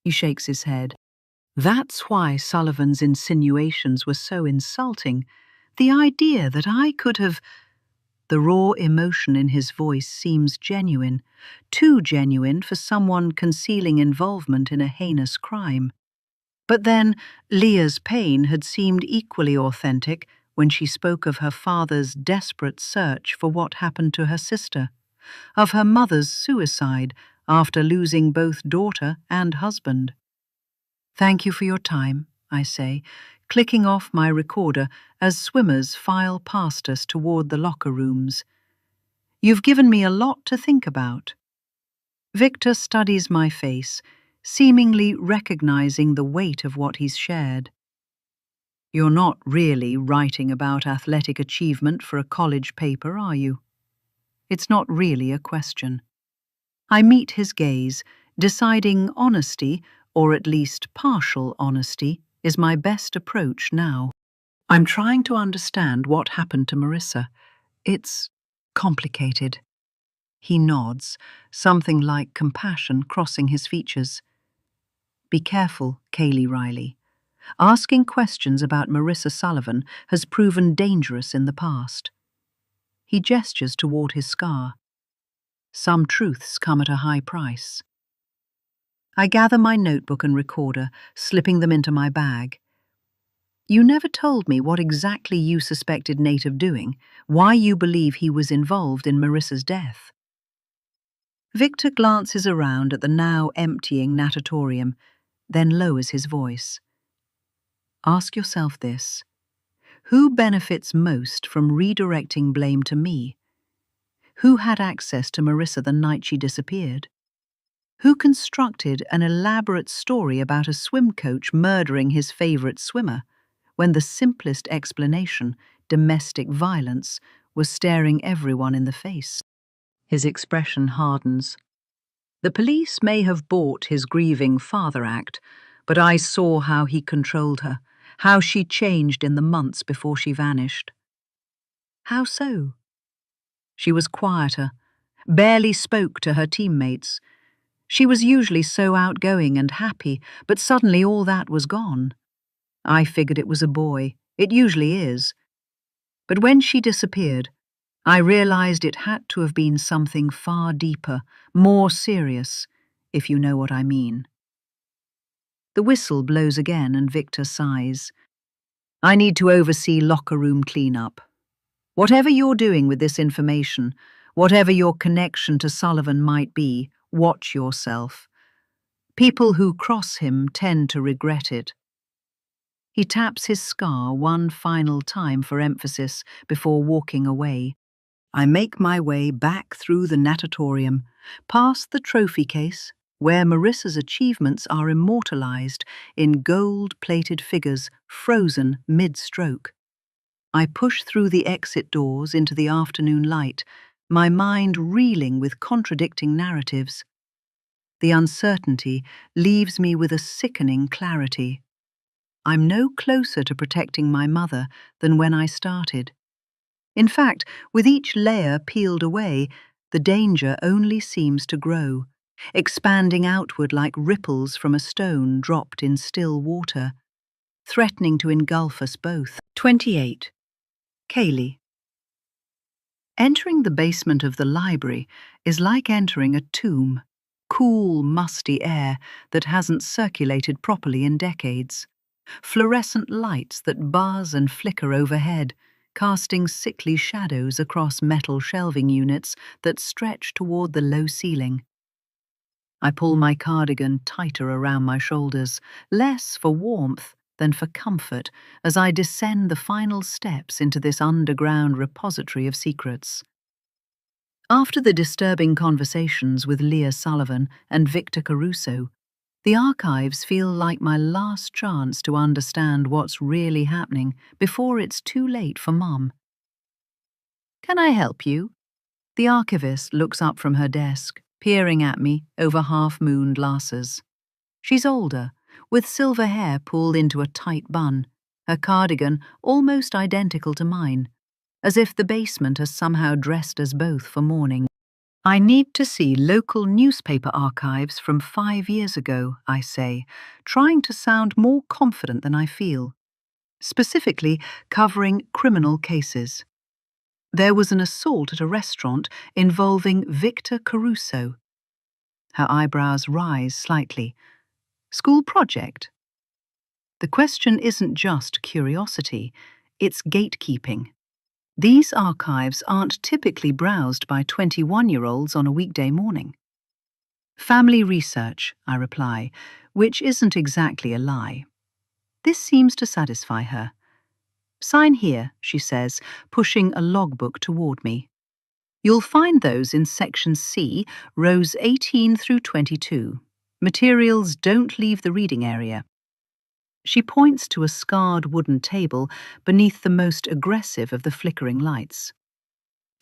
A: He shakes his head. That's why Sullivan's insinuations were so insulting. The idea that I could have... The raw emotion in his voice seems genuine, too genuine for someone concealing involvement in a heinous crime. But then, Leah's pain had seemed equally authentic when she spoke of her father's desperate search for what happened to her sister, of her mother's suicide after losing both daughter and husband. Thank you for your time, I say, clicking off my recorder as swimmers file past us toward the locker rooms. You've given me a lot to think about. Victor studies my face, seemingly recognizing the weight of what he's shared. You're not really writing about athletic achievement for a college paper, are you? It's not really a question. I meet his gaze, deciding honesty, or at least partial honesty, is my best approach now. I'm trying to understand what happened to Marissa. It's complicated. He nods, something like compassion crossing his features. Be careful, Kaylee Riley. Asking questions about Marissa Sullivan has proven dangerous in the past. He gestures toward his scar. Some truths come at a high price. I gather my notebook and recorder, slipping them into my bag. You never told me what exactly you suspected Nate of doing, why you believe he was involved in Marissa's death. Victor glances around at the now emptying natatorium, then lowers his voice. Ask yourself this. Who benefits most from redirecting blame to me? Who had access to Marissa the night she disappeared? Who constructed an elaborate story about a swim coach murdering his favorite swimmer, when the simplest explanation, domestic violence, was staring everyone in the face? His expression hardens. The police may have bought his grieving father act, but I saw how he controlled her, how she changed in the months before she vanished. How so? She was quieter, barely spoke to her teammates. She was usually so outgoing and happy, but suddenly all that was gone. I figured it was a boy. It usually is. But when she disappeared, I realized it had to have been something far deeper, more serious, if you know what I mean. The whistle blows again and Victor sighs. I need to oversee locker room cleanup. Whatever you're doing with this information, whatever your connection to Sullivan might be, watch yourself. People who cross him tend to regret it. He taps his scar one final time for emphasis before walking away. I make my way back through the natatorium, past the trophy case, where Marissa's achievements are immortalized in gold-plated figures frozen mid-stroke. I push through the exit doors into the afternoon light, my mind reeling with contradicting narratives. The uncertainty leaves me with a sickening clarity. I'm no closer to protecting my mother than when I started. In fact, with each layer peeled away, the danger only seems to grow, expanding outward like ripples from a stone dropped in still water, threatening to engulf us both. 28. Kaylee. Entering the basement of the library is like entering a tomb, cool, musty air that hasn't circulated properly in decades. Fluorescent lights that buzz and flicker overhead, casting sickly shadows across metal shelving units that stretch toward the low ceiling. I pull my cardigan tighter around my shoulders, less for warmth than for comfort, as I descend the final steps into this underground repository of secrets. After the disturbing conversations with Leah Sullivan and Victor Caruso, the archives feel like my last chance to understand what's really happening before it's too late for Mum. "Can I help you?" The archivist looks up from her desk, peering at me over half-moon glasses. She's older, with silver hair pulled into a tight bun, her cardigan almost identical to mine, as if the basement has somehow dressed us both for mourning. "I need to see local newspaper archives from 5 years ago," I say, trying to sound more confident than I feel, specifically covering criminal cases. There was an assault at a restaurant involving Victor Caruso. Her eyebrows rise slightly. "School project?" The question isn't just curiosity, it's gatekeeping. These archives aren't typically browsed by 21-year-olds on a weekday morning. "Family research," I reply, which isn't exactly a lie. This seems to satisfy her. "Sign here," she says, pushing a logbook toward me. "You'll find those in section C, rows 18 through 22. Materials don't leave the reading area." She points to a scarred wooden table beneath the most aggressive of the flickering lights.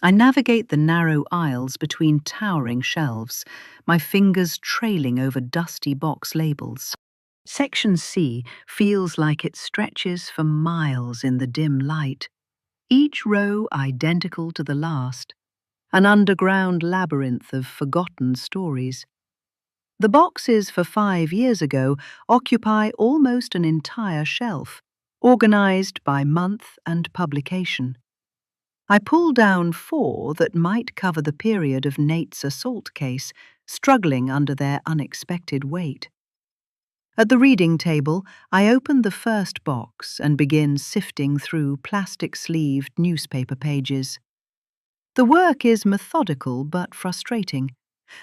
A: I navigate the narrow aisles between towering shelves, my fingers trailing over dusty box labels. Section C feels like it stretches for miles in the dim light, each row identical to the last, an underground labyrinth of forgotten stories. The boxes for 5 years ago occupy almost an entire shelf, organized by month and publication. I pull down 4 that might cover the period of Nate's assault case, struggling under their unexpected weight. At the reading table, I open the first box and begin sifting through plastic-sleeved newspaper pages. The work is methodical but frustrating,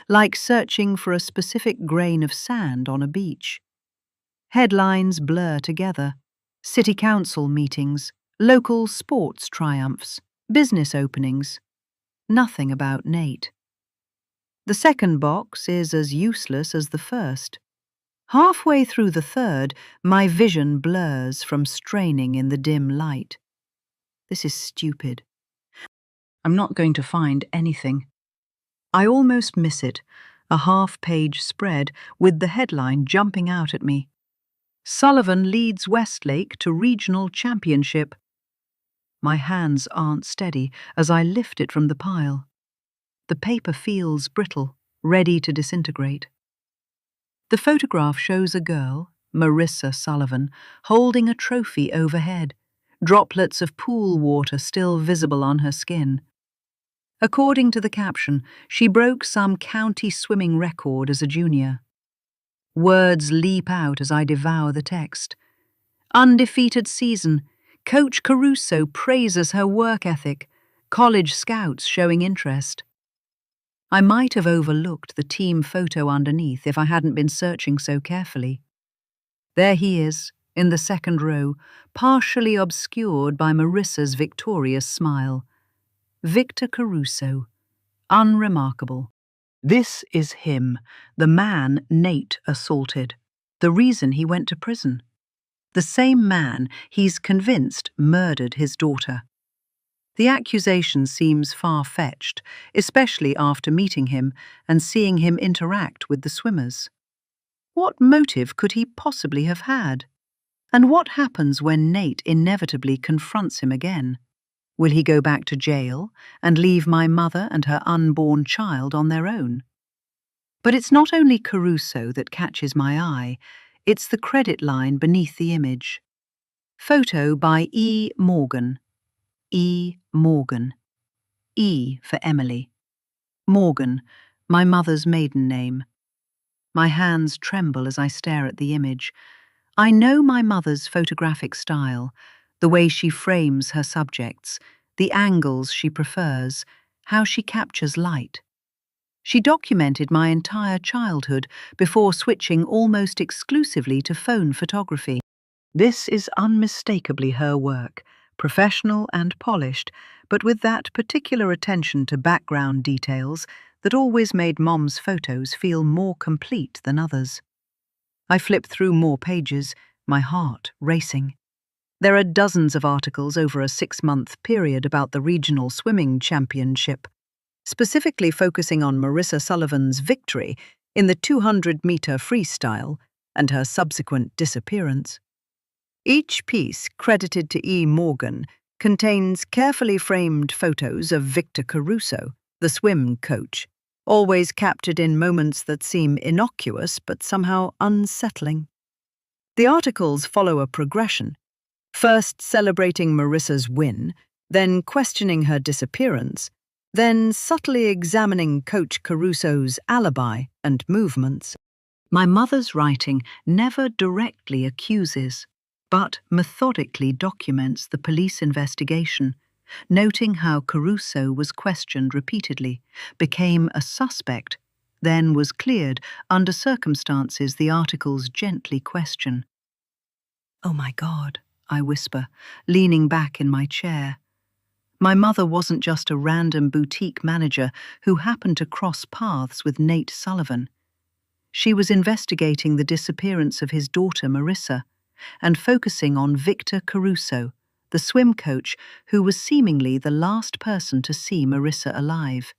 A: like searching for a specific grain of sand on a beach. Headlines blur together: city council meetings, local sports triumphs, business openings. Nothing about Nate. The second box is as useless as the first. Halfway through the third, my vision blurs from straining in the dim light. This is stupid. I'm not going to find anything. I almost miss it, a half-page spread with the headline jumping out at me. "Sullivan leads Westlake to regional championship." My hands aren't steady as I lift it from the pile. The paper feels brittle, ready to disintegrate. The photograph shows a girl, Marissa Sullivan, holding a trophy overhead, droplets of pool water still visible on her skin. According to the caption, she broke some county swimming record as a junior. Words leap out as I devour the text. "Undefeated season. Coach Caruso praises her work ethic. College scouts showing interest." I might have overlooked the team photo underneath if I hadn't been searching so carefully. There he is, in the second row, partially obscured by Marissa's victorious smile. Victor Caruso. Unremarkable. This is him, the man Nate assaulted, the reason he went to prison. The same man he's convinced murdered his daughter. The accusation seems far-fetched, especially after meeting him and seeing him interact with the swimmers. What motive could he possibly have had? And what happens when Nate inevitably confronts him again? Will he go back to jail and leave my mother and her unborn child on their own? But it's not only Caruso that catches my eye, it's the credit line beneath the image. Photo by E. Morgan. E. Morgan. E for Emily. Morgan, my mother's maiden name. My hands tremble as I stare at the image. I know my mother's photographic style, The way she frames her subjects, the angles she prefers, how she captures light. She documented my entire childhood before switching almost exclusively to phone photography. This is unmistakably her work, professional and polished, but with that particular attention to background details that always made Mom's photos feel more complete than others. I flipped through more pages, my heart racing. There are dozens of articles over a 6-month period about the regional swimming championship, specifically focusing on Marissa Sullivan's victory in the 200-meter freestyle and her subsequent disappearance. Each piece, credited to E. Morgan, contains carefully framed photos of Victor Caruso, the swim coach, always captured in moments that seem innocuous but somehow unsettling. The articles follow a progression, first celebrating Marissa's win, then questioning her disappearance, then subtly examining Coach Caruso's alibi and movements. My mother's writing never directly accuses, but methodically documents the police investigation, noting how Caruso was questioned repeatedly, became a suspect, then was cleared under circumstances the articles gently question. "Oh my God," I whisper, leaning back in my chair. My mother wasn't just a random boutique manager who happened to cross paths with Nate Sullivan. She was investigating the disappearance of his daughter Marissa and focusing on Victor Caruso, the swim coach who was seemingly the last person to see Marissa alive.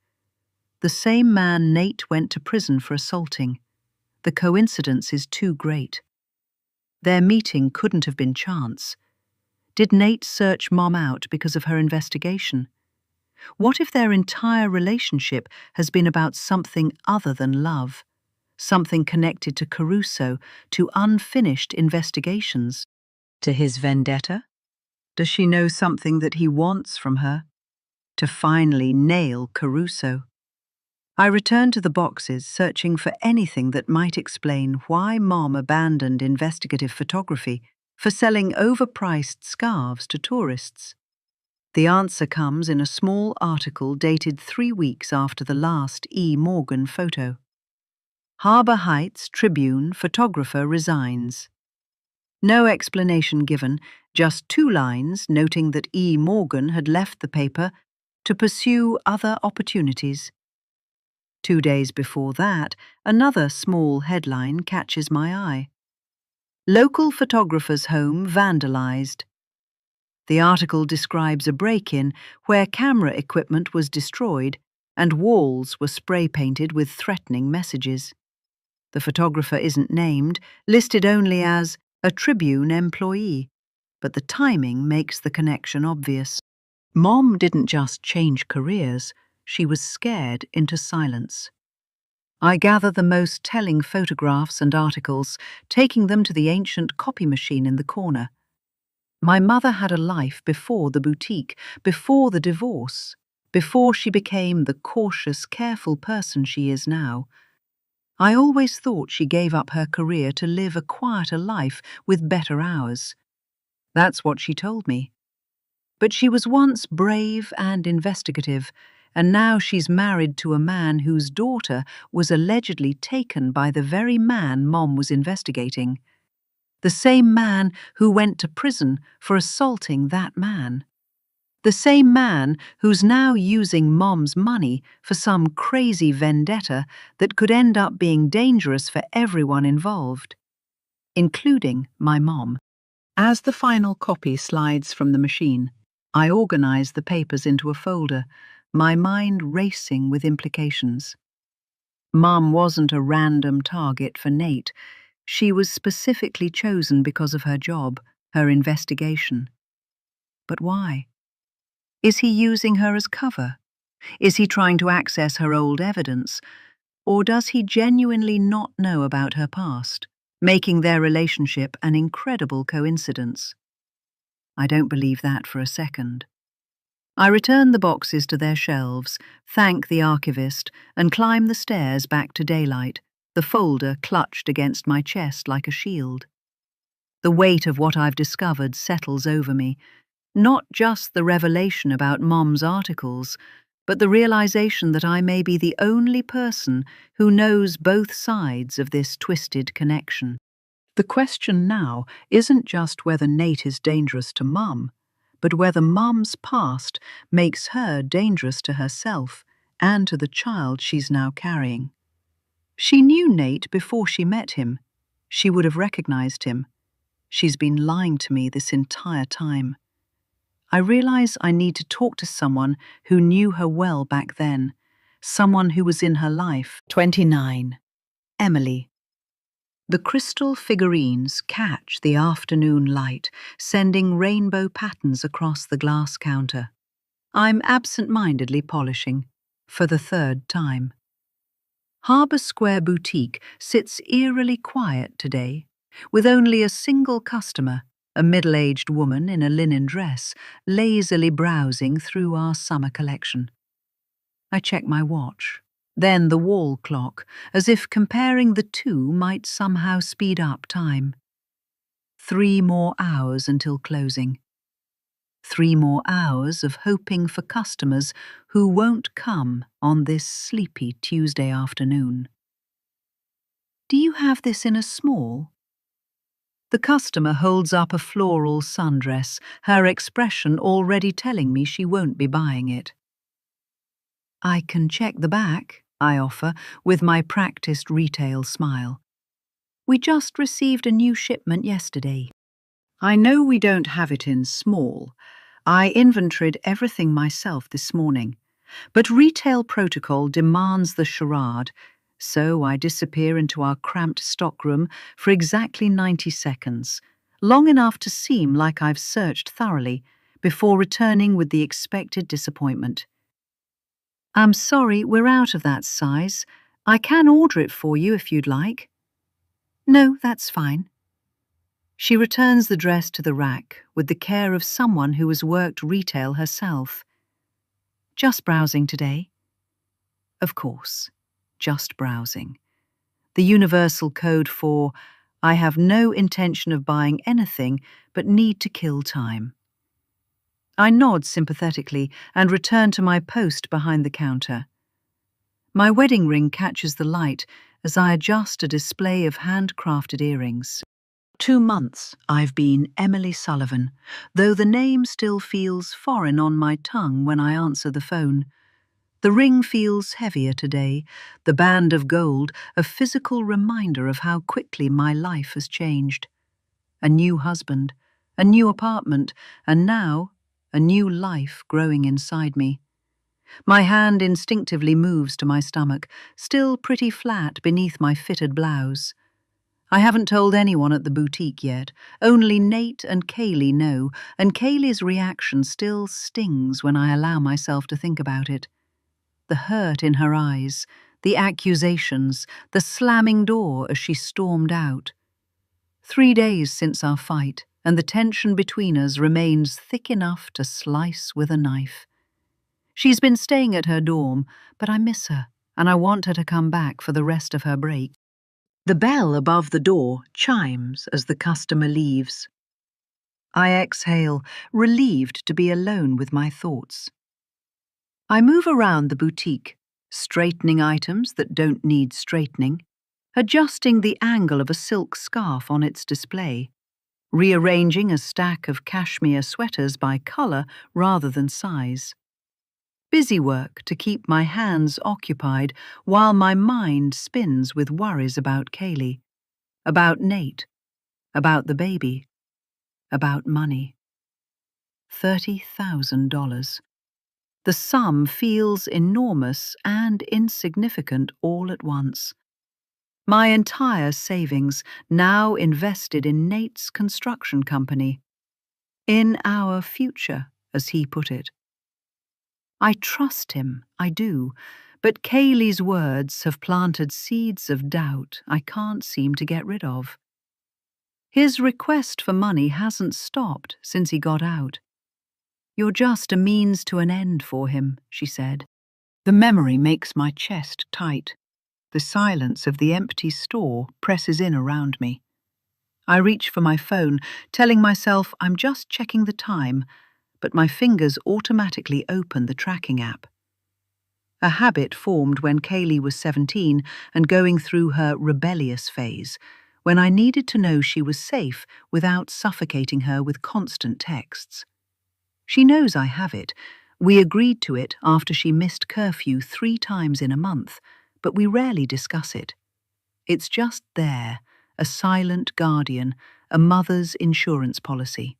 A: The same man Nate went to prison for assaulting. The coincidence is too great. Their meeting couldn't have been chance. Did Nate search Mom out because of her investigation? What if their entire relationship has been about something other than love? Something connected to Caruso, to unfinished investigations? To his vendetta? Does she know something that he wants from her? To finally nail Caruso? I returned to the boxes, searching for anything that might explain why Mom abandoned investigative photography for selling overpriced scarves to tourists. The answer comes in a small article dated 3 weeks after the last E. Morgan photo. Harbour Heights Tribune photographer resigns. No explanation given, just 2 lines noting that E. Morgan had left the paper to pursue other opportunities. 2 days before that, another small headline catches my eye. Local photographer's home vandalized. The article describes a break-in where camera equipment was destroyed and walls were spray-painted with threatening messages. The photographer isn't named, listed only as a Tribune employee, but the timing makes the connection obvious. Mom didn't just change careers, she was scared into silence. I gather the most telling photographs and articles, taking them to the ancient copy machine in the corner. My mother had a life before the boutique, before the divorce, before she became the cautious, careful person she is now. I always thought she gave up her career to live a quieter life with better hours. That's what she told me. But she was once brave and investigative, and now she's married to a man whose daughter was allegedly taken by the very man Mom was investigating. The same man who went to prison for assaulting that man. The same man who's now using Mom's money for some crazy vendetta that could end up being dangerous for everyone involved, including my mom. As the final copy slides from the machine, I organize the papers into a folder, my mind racing with implications. Mom wasn't a random target for Nate. She was specifically chosen because of her job, her investigation. But why? Is he using her as cover? Is he trying to access her old evidence? Or does he genuinely not know about her past, making their relationship an incredible coincidence? I don't believe that for a second. I return the boxes to their shelves, thank the archivist, and climb the stairs back to daylight, the folder clutched against my chest like a shield. The weight of what I've discovered settles over me, not just the revelation about Mom's articles, but the realization that I may be the only person who knows both sides of this twisted connection. The question now isn't just whether Nate is dangerous to Mum, but whether Mum's past makes her dangerous to herself and to the child she's now carrying. She knew Nate before she met him. She would have recognized him. She's been lying to me this entire time. I realize I need to talk to someone who knew her well back then, someone who was in her life. 29. Emily. The crystal figurines catch the afternoon light, sending rainbow patterns across the glass counter. I'm absent-mindedly polishing, for the third time. Harbour Square Boutique sits eerily quiet today, with only a single customer, a middle-aged woman in a linen dress, lazily browsing through our summer collection. I check my watch, then the wall clock, as if comparing the two might somehow speed up time. 3 more hours until closing. 3 more hours of hoping for customers who won't come on this sleepy Tuesday afternoon. Do you have this in a small? The customer holds up a floral sundress, her expression already telling me she won't be buying it. I can check the back, I offer, with my practiced retail smile. We just received a new shipment yesterday. I know we don't have it in small. I inventoried everything myself this morning. But retail protocol demands the charade, so I disappear into our cramped stockroom for exactly 90 seconds, long enough to seem like I've searched thoroughly, before returning with the expected disappointment. I'm sorry, we're out of that size. I can order it for you if you'd like. No, that's fine. She returns the dress to the rack with the care of someone who has worked retail herself. Just browsing today? Of course, just browsing. The universal code for, I have no intention of buying anything but need to kill time. I nod sympathetically and return to my post behind the counter. My wedding ring catches the light as I adjust a display of handcrafted earrings. 2 months I've been Emily Sullivan, though the name still feels foreign on my tongue when I answer the phone. The ring feels heavier today, the band of gold a physical reminder of how quickly my life has changed. A new husband, a new apartment, and now a new life growing inside me. My hand instinctively moves to my stomach, still pretty flat beneath my fitted blouse. I haven't told anyone at the boutique yet. Only Nate and Kaylee know, and Kaylee's reaction still stings when I allow myself to think about it. The hurt in her eyes, the accusations, the slamming door as she stormed out. 3 days since our fight, and the tension between us remains thick enough to slice with a knife. She's been staying at her dorm, but I miss her, and I want her to come back for the rest of her break. The bell above the door chimes as the customer leaves. I exhale, relieved to be alone with my thoughts. I move around the boutique, straightening items that don't need straightening, adjusting the angle of a silk scarf on its display, rearranging a stack of cashmere sweaters by color rather than size. Busy work to keep my hands occupied while my mind spins with worries about Kaylee, about Nate, about the baby, about money. $30,000. The sum feels enormous and insignificant all at once. My entire savings now invested in Nate's construction company. In our future, as he put it. I trust him, I do, but Kaylee's words have planted seeds of doubt I can't seem to get rid of. His request for money hasn't stopped since he got out. You're just a means to an end for him, she said. The memory makes my chest tight. The silence of the empty store presses in around me. I reach for my phone, telling myself I'm just checking the time, but my fingers automatically open the tracking app. A habit formed when Kaylee was 17 and going through her rebellious phase, when I needed to know she was safe without suffocating her with constant texts. She knows I have it. We agreed to it after she missed curfew 3 times in a month, but we rarely discuss it. It's just there, a silent guardian, a mother's insurance policy.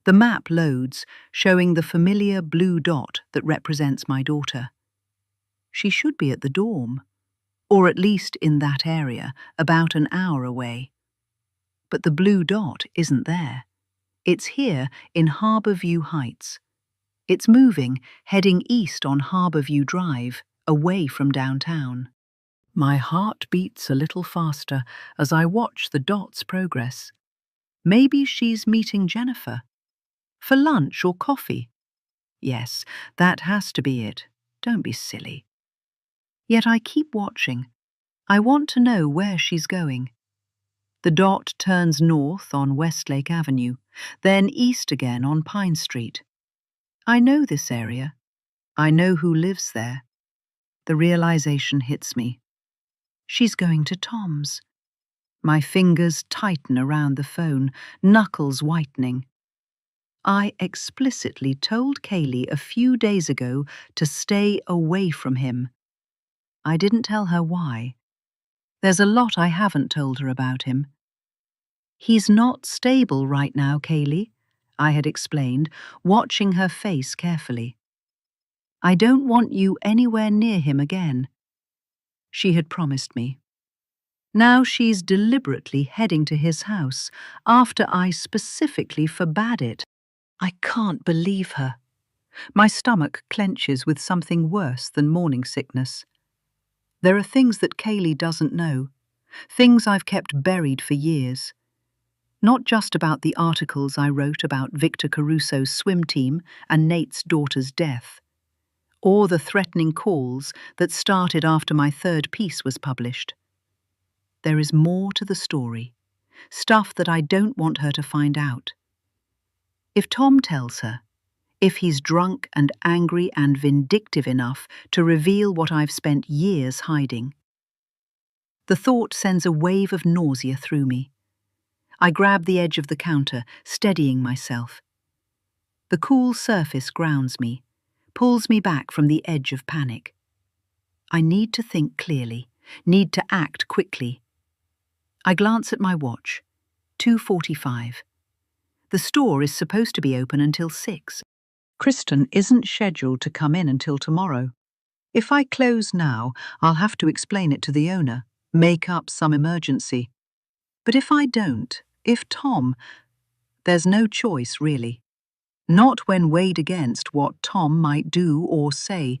A: The map loads, showing the familiar blue dot that represents my daughter. She should be at the dorm, or at least in that area, about an hour away. But the blue dot isn't there. It's here in Harborview Heights. It's moving, heading east on Harborview Drive, away from downtown. My heart beats a little faster as I watch the dot's progress. Maybe she's meeting Jennifer. For lunch or coffee? Yes, that has to be it. Don't be silly. Yet I keep watching. I want to know where she's going. The dot turns north on Westlake Avenue, then east again on Pine Street. I know this area. I know who lives there. The realization hits me. She's going to Tom's. My fingers tighten around the phone, knuckles whitening. I explicitly told Kaylee a few days ago to stay away from him. I didn't tell her why. There's a lot I haven't told her about him. He's not stable right now, Kaylee, I had explained, watching her face carefully. I don't want you anywhere near him again. She had promised me. Now she's deliberately heading to his house, after I specifically forbade it. I can't believe her. My stomach clenches with something worse than morning sickness. There are things that Kaylee doesn't know, things I've kept buried for years. Not just about the articles I wrote about Victor Caruso's swim team and Nate's daughter's death, or the threatening calls that started after my 3rd piece was published. There is more to the story, stuff that I don't want her to find out. If Tom tells her, if he's drunk and angry and vindictive enough to reveal what I've spent years hiding. The thought sends a wave of nausea through me. I grab the edge of the counter, steadying myself. The cool surface grounds me, pulls me back from the edge of panic. I need to think clearly, need to act quickly. I glance at my watch. 2:45. The store is supposed to be open until 6. Kristen isn't scheduled to come in until tomorrow. If I close now, I'll have to explain it to the owner, make up some emergency. But if I don't, if Tom, there's no choice really. Not when weighed against what Tom might do or say.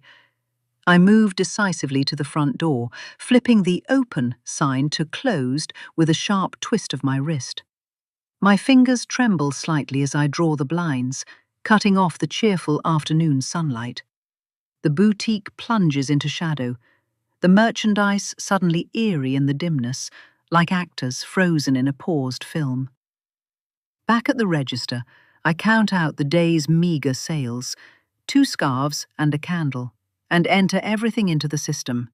A: I move decisively to the front door, flipping the open sign to closed with a sharp twist of my wrist. My fingers tremble slightly as I draw the blinds, cutting off the cheerful afternoon sunlight. The boutique plunges into shadow, the merchandise suddenly eerie in the dimness, like actors frozen in a paused film. Back at the register, I count out the day's meager sales, 2 scarves and a candle, and enter everything into the system.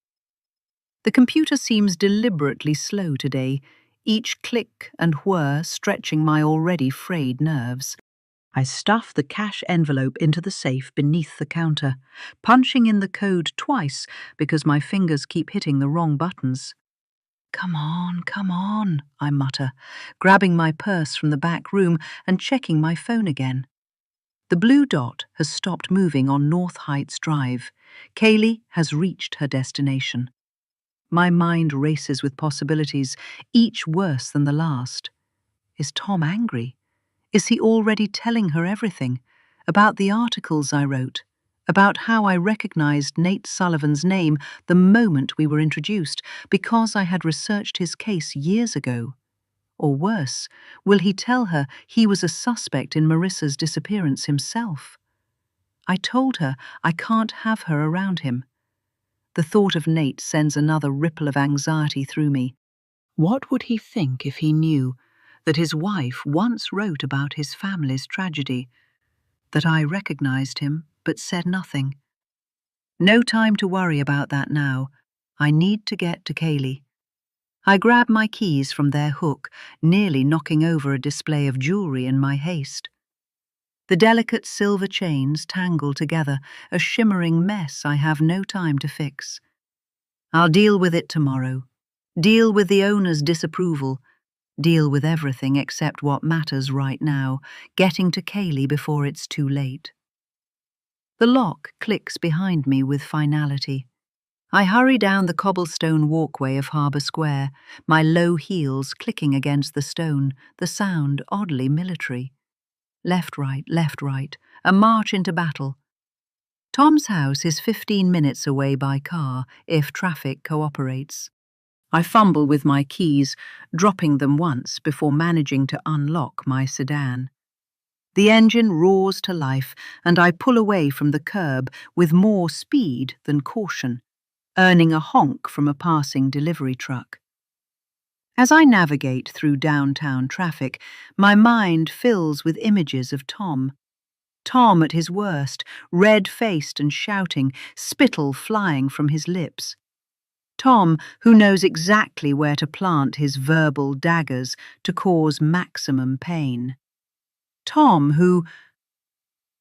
A: The computer seems deliberately slow today, each click and whir stretching my already frayed nerves. I stuff the cash envelope into the safe beneath the counter, punching in the code twice because my fingers keep hitting the wrong buttons. Come on, I mutter, grabbing my purse from the back room and checking my phone again. The blue dot has stopped moving on North Heights Drive. Kaylee has reached her destination. My mind races with possibilities, each worse than the last. Is Tom angry? Is he already telling her everything? About the articles I wrote? About how I recognized Nate Sullivan's name the moment we were introduced, because I had researched his case years ago? Or worse, will he tell her he was a suspect in Marissa's disappearance himself? I told her I can't have her around him. The thought of Nate sends another ripple of anxiety through me. What would he think if he knew? that his wife once wrote about his family's tragedy, that I recognized him but said nothing. No time to worry about that now. I need to get to Kaylee. I grab my keys from their hook, nearly knocking over a display of jewelry in my haste. The delicate silver chains tangle together, a shimmering mess I have no time to fix. I'll deal with it tomorrow. Deal with the owner's disapproval. Deal with everything except what matters right now, getting to Kaylee before it's too late. The lock clicks behind me with finality. I hurry down the cobblestone walkway of Harbour Square, my low heels clicking against the stone, the sound oddly military. Left, right, a march into battle. Tom's house is 15 minutes away by car, if traffic cooperates. I fumble with my keys, dropping them once before managing to unlock my sedan. The engine roars to life, and I pull away from the curb with more speed than caution, earning a honk from a passing delivery truck. As I navigate through downtown traffic, my mind fills with images of Tom. Tom at his worst, red-faced and shouting, spittle flying from his lips. Tom, who knows exactly where to plant his verbal daggers to cause maximum pain. Tom, who...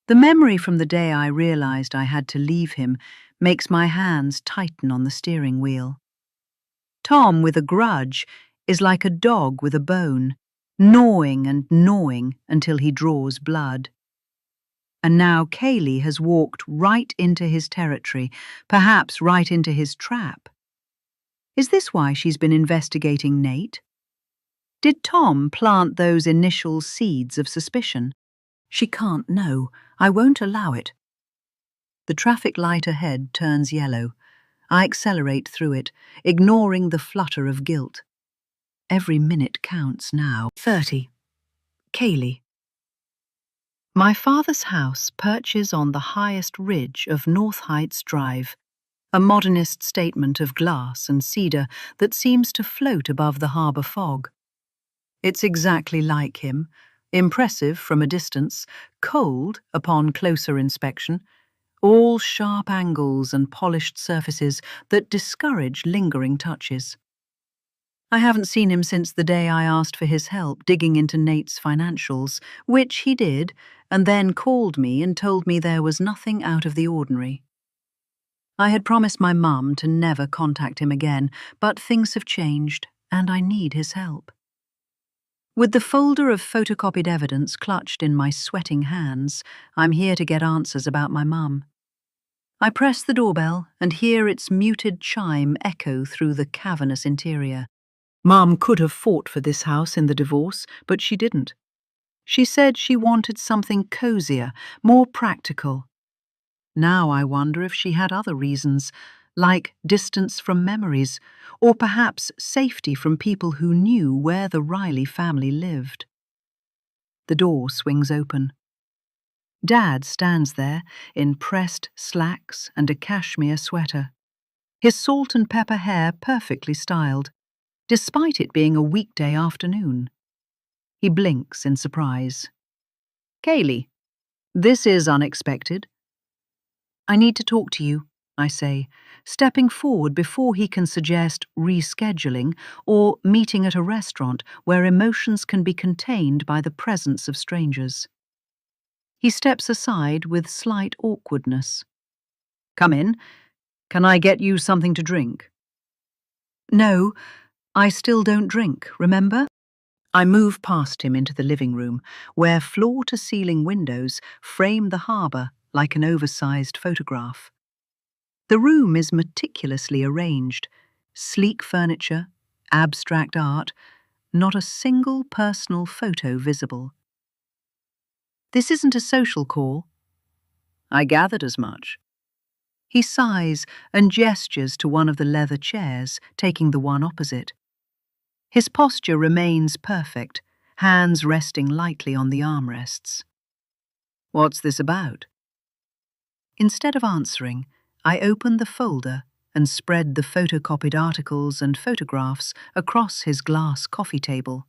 A: The memory from the day I realized I had to leave him makes my hands tighten on the steering wheel. Tom, with a grudge, is like a dog with a bone, gnawing and gnawing until he draws blood. And now Kaylee has walked right into his territory, perhaps right into his trap. Is this why she's been investigating Nate? Did Tom plant those initial seeds of suspicion? She can't know. I won't allow it. The traffic light ahead turns yellow. I accelerate through it, ignoring the flutter of guilt. Every minute counts now. 30. Kaylee. My father's house perches on the highest ridge of North Heights Drive, a modernist statement of glass and cedar that seems to float above the harbour fog. It's exactly like him, impressive from a distance, cold upon closer inspection, all sharp angles and polished surfaces that discourage lingering touches. I haven't seen him since the day I asked for his help digging into Nate's financials, which he did, and then called me and told me there was nothing out of the ordinary. I had promised my mum to never contact him again, but things have changed, and I need his help. With the folder of photocopied evidence clutched in my sweating hands, I'm here to get answers about my mum. I press the doorbell and hear its muted chime echo through the cavernous interior. Mum could have fought for this house in the divorce, but she didn't. She said she wanted something cozier, more practical. Now I wonder if she had other reasons, like distance from memories, or perhaps safety from people who knew where the Riley family lived. The door swings open. Dad stands there in pressed slacks and a cashmere sweater, his salt and pepper hair perfectly styled, despite it being a weekday afternoon. He blinks in surprise. "Kaylee, this is unexpected." "I need to talk to you," I say, stepping forward before he can suggest rescheduling or meeting at a restaurant where emotions can be contained by the presence of strangers. He steps aside with slight awkwardness. "Come in. Can I get you something to drink?" "No, I still don't drink, remember?" I move past him into the living room, where floor-to-ceiling windows frame the harbour like an oversized photograph. The room is meticulously arranged, sleek furniture, abstract art, not a single personal photo visible. "This isn't a social call." "I gathered as much." He sighs and gestures to one of the leather chairs, taking the one opposite. His posture remains perfect, hands resting lightly on the armrests. "What's this about?" Instead of answering, I open the folder and spread the photocopied articles and photographs across his glass coffee table.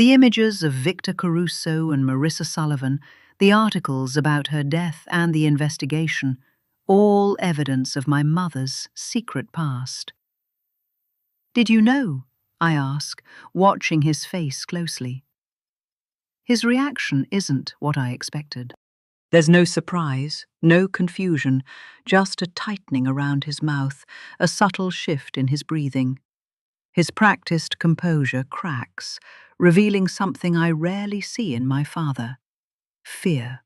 A: The images of Victor Caruso and Marissa Sullivan, the articles about her death and the investigation, all evidence of my mother's secret past. "Did you know?" I ask, watching his face closely. His reaction isn't what I expected. There's no surprise, no confusion, just a tightening around his mouth, a subtle shift in his breathing. His practiced composure cracks, revealing something I rarely see in my father: fear.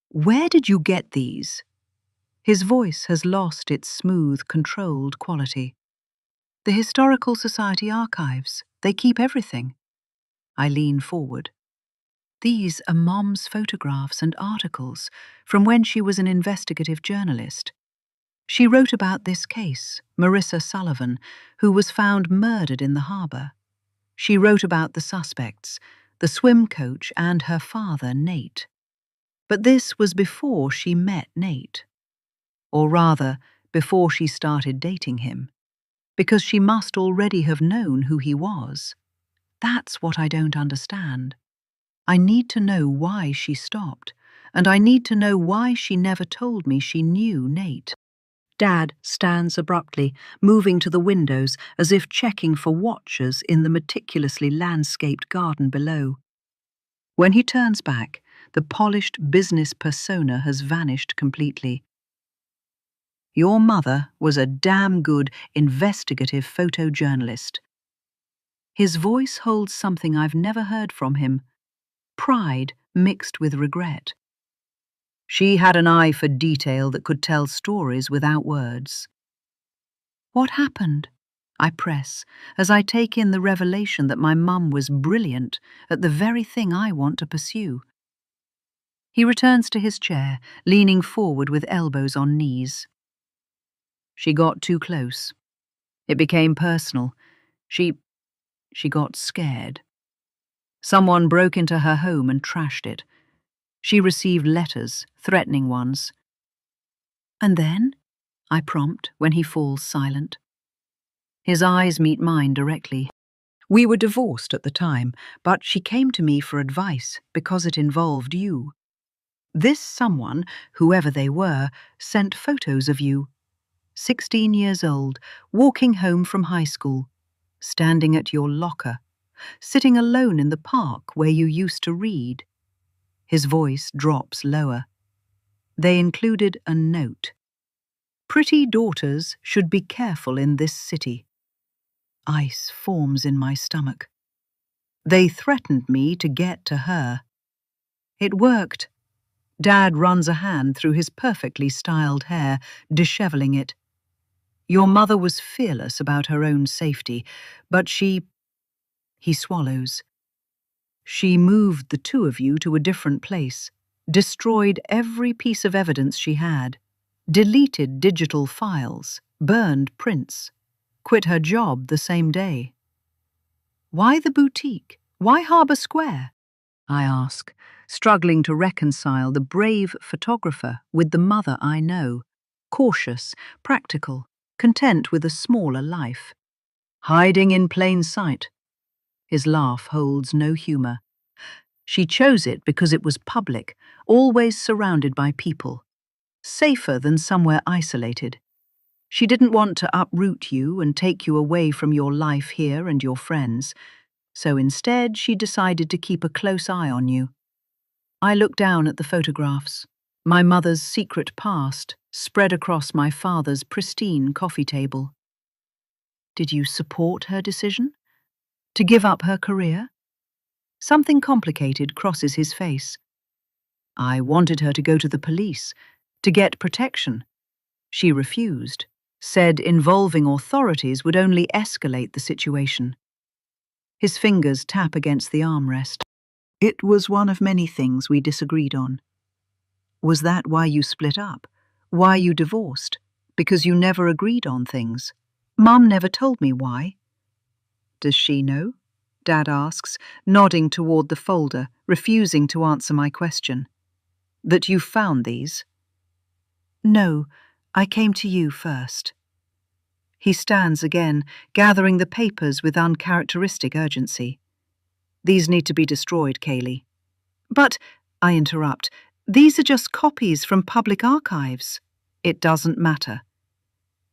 A: "Where did you get these?" His voice has lost its smooth, controlled quality. "The Historical Society archives. They keep everything." I lean forward. "These are Mom's photographs and articles from when she was an investigative journalist. She wrote about this case, Marissa Sullivan, who was found murdered in the harbour. She wrote about the suspects, the swim coach and her father, Nate. But this was before she met Nate. Or rather, before she started dating him. Because she must already have known who he was. That's what I don't understand. I need to know why she stopped, and I need to know why she never told me she knew Nate." Dad stands abruptly, moving to the windows as if checking for watchers in the meticulously landscaped garden below. When he turns back, the polished business persona has vanished completely. "Your mother was a damn good investigative photojournalist." His voice holds something I've never heard from him: pride mixed with regret. "She had an eye for detail that could tell stories without words." "What happened?" I press, as I take in the revelation that my mum was brilliant at the very thing I want to pursue. He returns to his chair, leaning forward with elbows on knees. "She got too close. It became personal. She got scared. Someone broke into her home and trashed it. She received letters, threatening ones." "And then?" I prompt when he falls silent. His eyes meet mine directly. "We were divorced at the time, but she came to me for advice because it involved you. This someone, whoever they were, sent photos of you. 16 years old, walking home from high school, standing at your locker, sitting alone in the park where you used to read." His voice drops lower. "They included a note. Pretty daughters should be careful in this city." Ice forms in my stomach. "They threatened me to get to her." It worked. Dad runs a hand through his perfectly styled hair, disheveling it. "Your mother was fearless about her own safety, but she—" He swallows. "She moved the two of you to a different place, destroyed every piece of evidence she had, deleted digital files, burned prints, quit her job the same day." "Why the boutique? Why Harbour Square?" I ask, struggling to reconcile the brave photographer with the mother I know, cautious, practical, content with a smaller life. "Hiding in plain sight." His laugh holds no humour. "She chose it because it was public, always surrounded by people. Safer than somewhere isolated. She didn't want to uproot you and take you away from your life here and your friends, so instead she decided to keep a close eye on you." I look down at the photographs, my mother's secret past spread across my father's pristine coffee table. "Did you support her decision? To give up her career?" Something complicated crosses his face. "I wanted her to go to the police, to get protection. She refused, said involving authorities would only escalate the situation." His fingers tap against the armrest. "It was one of many things we disagreed on." "Was that why you split up? Why you divorced? Because you never agreed on things?" "Mum never told me why." "Does she know?" Dad asks, nodding toward the folder, refusing to answer my question. "That you found these?" "No, I came to you first." He stands again, gathering the papers with uncharacteristic urgency. These need to be destroyed, Kaylee. But, I interrupt, these are just copies from public archives. It doesn't matter.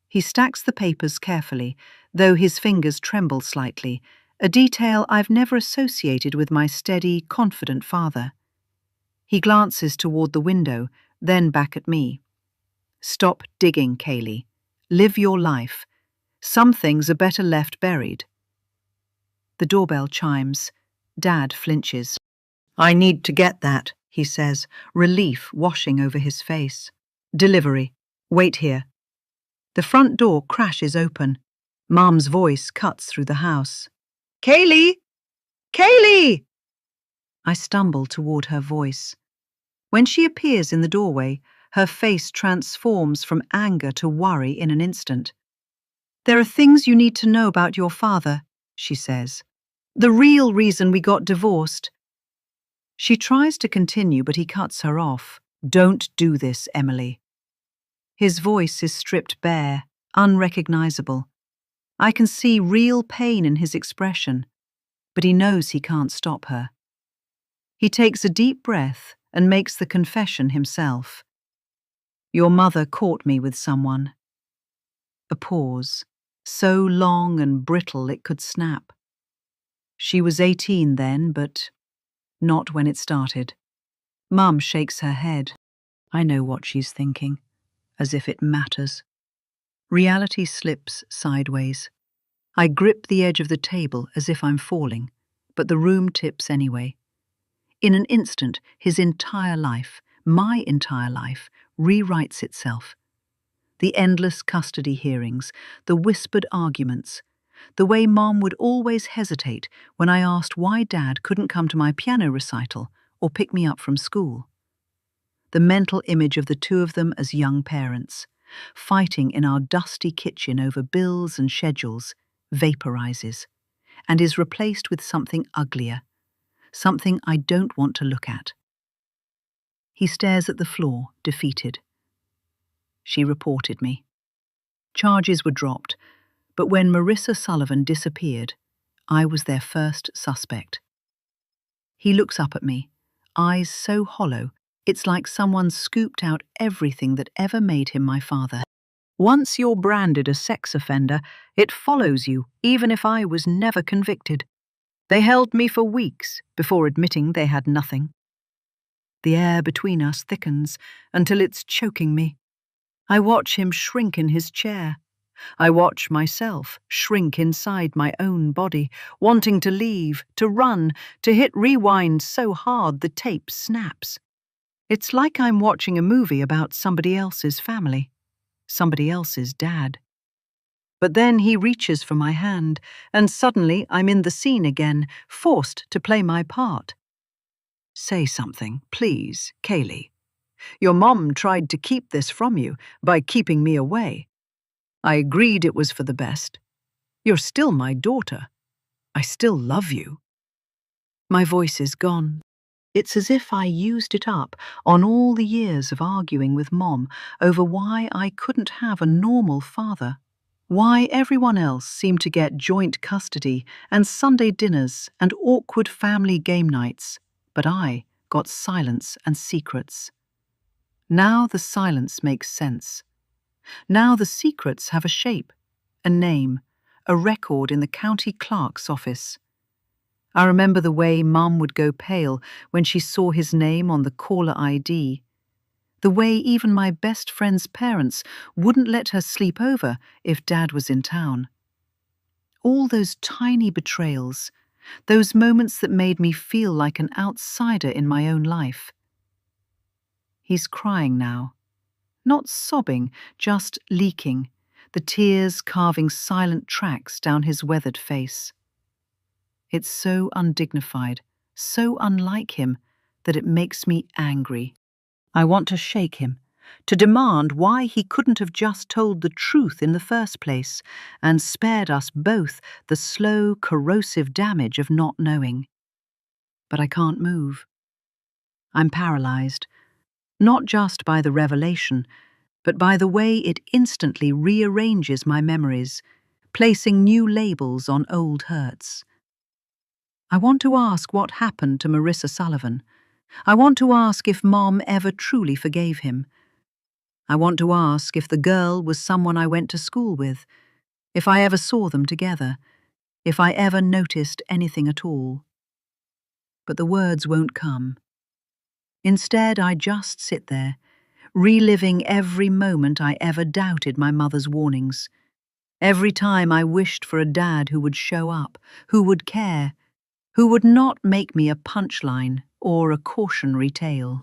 A: He stacks the papers carefully, though his fingers tremble slightly, a detail I've never associated with my steady, confident father. He glances toward the window, then back at me. Stop digging, Kaylee. Live your life. Some things are better left buried. The doorbell chimes. Dad flinches. I need to get that, he says, relief washing over his face. Delivery. Wait here. The front door crashes open. Mom's voice cuts through the house. Kaylee! Kaylee! I stumble toward her voice. When she appears in the doorway, her face transforms from anger to worry in an instant. There are things you need to know about your father, she says. The real reason we got divorced. She tries to continue, but he cuts her off. Don't do this, Emily. His voice is stripped bare, unrecognizable. I can see real pain in his expression, but he knows he can't stop her. He takes a deep breath and makes the confession himself. Your mother caught me with someone. A pause, so long and brittle it could snap. She was 18 then, but not when it started. Mum shakes her head. I know what she's thinking, as if it matters. Reality slips sideways. I grip the edge of the table as if I'm falling, but the room tips anyway. In an instant, his entire life, my entire life, rewrites itself. The endless custody hearings, the whispered arguments, the way Mom would always hesitate when I asked why Dad couldn't come to my piano recital or pick me up from school. The mental image of the two of them as young parents, fighting in our dusty kitchen over bills and schedules, vaporizes, and is replaced with something uglier, something I don't want to look at. He stares at the floor, defeated. She reported me. Charges were dropped, but when Marissa Sullivan disappeared, I was their first suspect. He looks up at me, eyes so hollow, it's like someone scooped out everything that ever made him my father. Once you're branded a sex offender, it follows you, even if I was never convicted. They held me for weeks before admitting they had nothing. The air between us thickens until it's choking me. I watch him shrink in his chair. I watch myself shrink inside my own body, wanting to leave, to run, to hit rewind so hard the tape snaps. It's like I'm watching a movie about somebody else's family, somebody else's dad. But then he reaches for my hand, and suddenly I'm in the scene again, forced to play my part. Say something, please, Kaylee. Your mom tried to keep this from you by keeping me away. I agreed it was for the best. You're still my daughter. I still love you. My voice is gone. It's as if I used it up on all the years of arguing with Mom over why I couldn't have a normal father. Why everyone else seemed to get joint custody and Sunday dinners and awkward family game nights, but I got silence and secrets. Now the silence makes sense. Now the secrets have a shape, a name, a record in the county clerk's office. I remember the way Mum would go pale when she saw his name on the caller ID. The way even my best friend's parents wouldn't let her sleep over if Dad was in town. All those tiny betrayals, those moments that made me feel like an outsider in my own life. He's crying now. Not sobbing, just leaking, the tears carving silent tracks down his weathered face. It's so undignified, so unlike him, that it makes me angry. I want to shake him, to demand why he couldn't have just told the truth in the first place and spared us both the slow, corrosive damage of not knowing. But I can't move. I'm paralyzed, not just by the revelation, but by the way it instantly rearranges my memories, placing new labels on old hurts. I want to ask what happened to Marissa Sullivan. I want to ask if Mom ever truly forgave him. I want to ask if the girl was someone I went to school with, if I ever saw them together, if I ever noticed anything at all. But the words won't come. Instead, I just sit there, reliving every moment I ever doubted my mother's warnings. Every time I wished for a dad who would show up, who would care, who would not make me a punchline or a cautionary tale.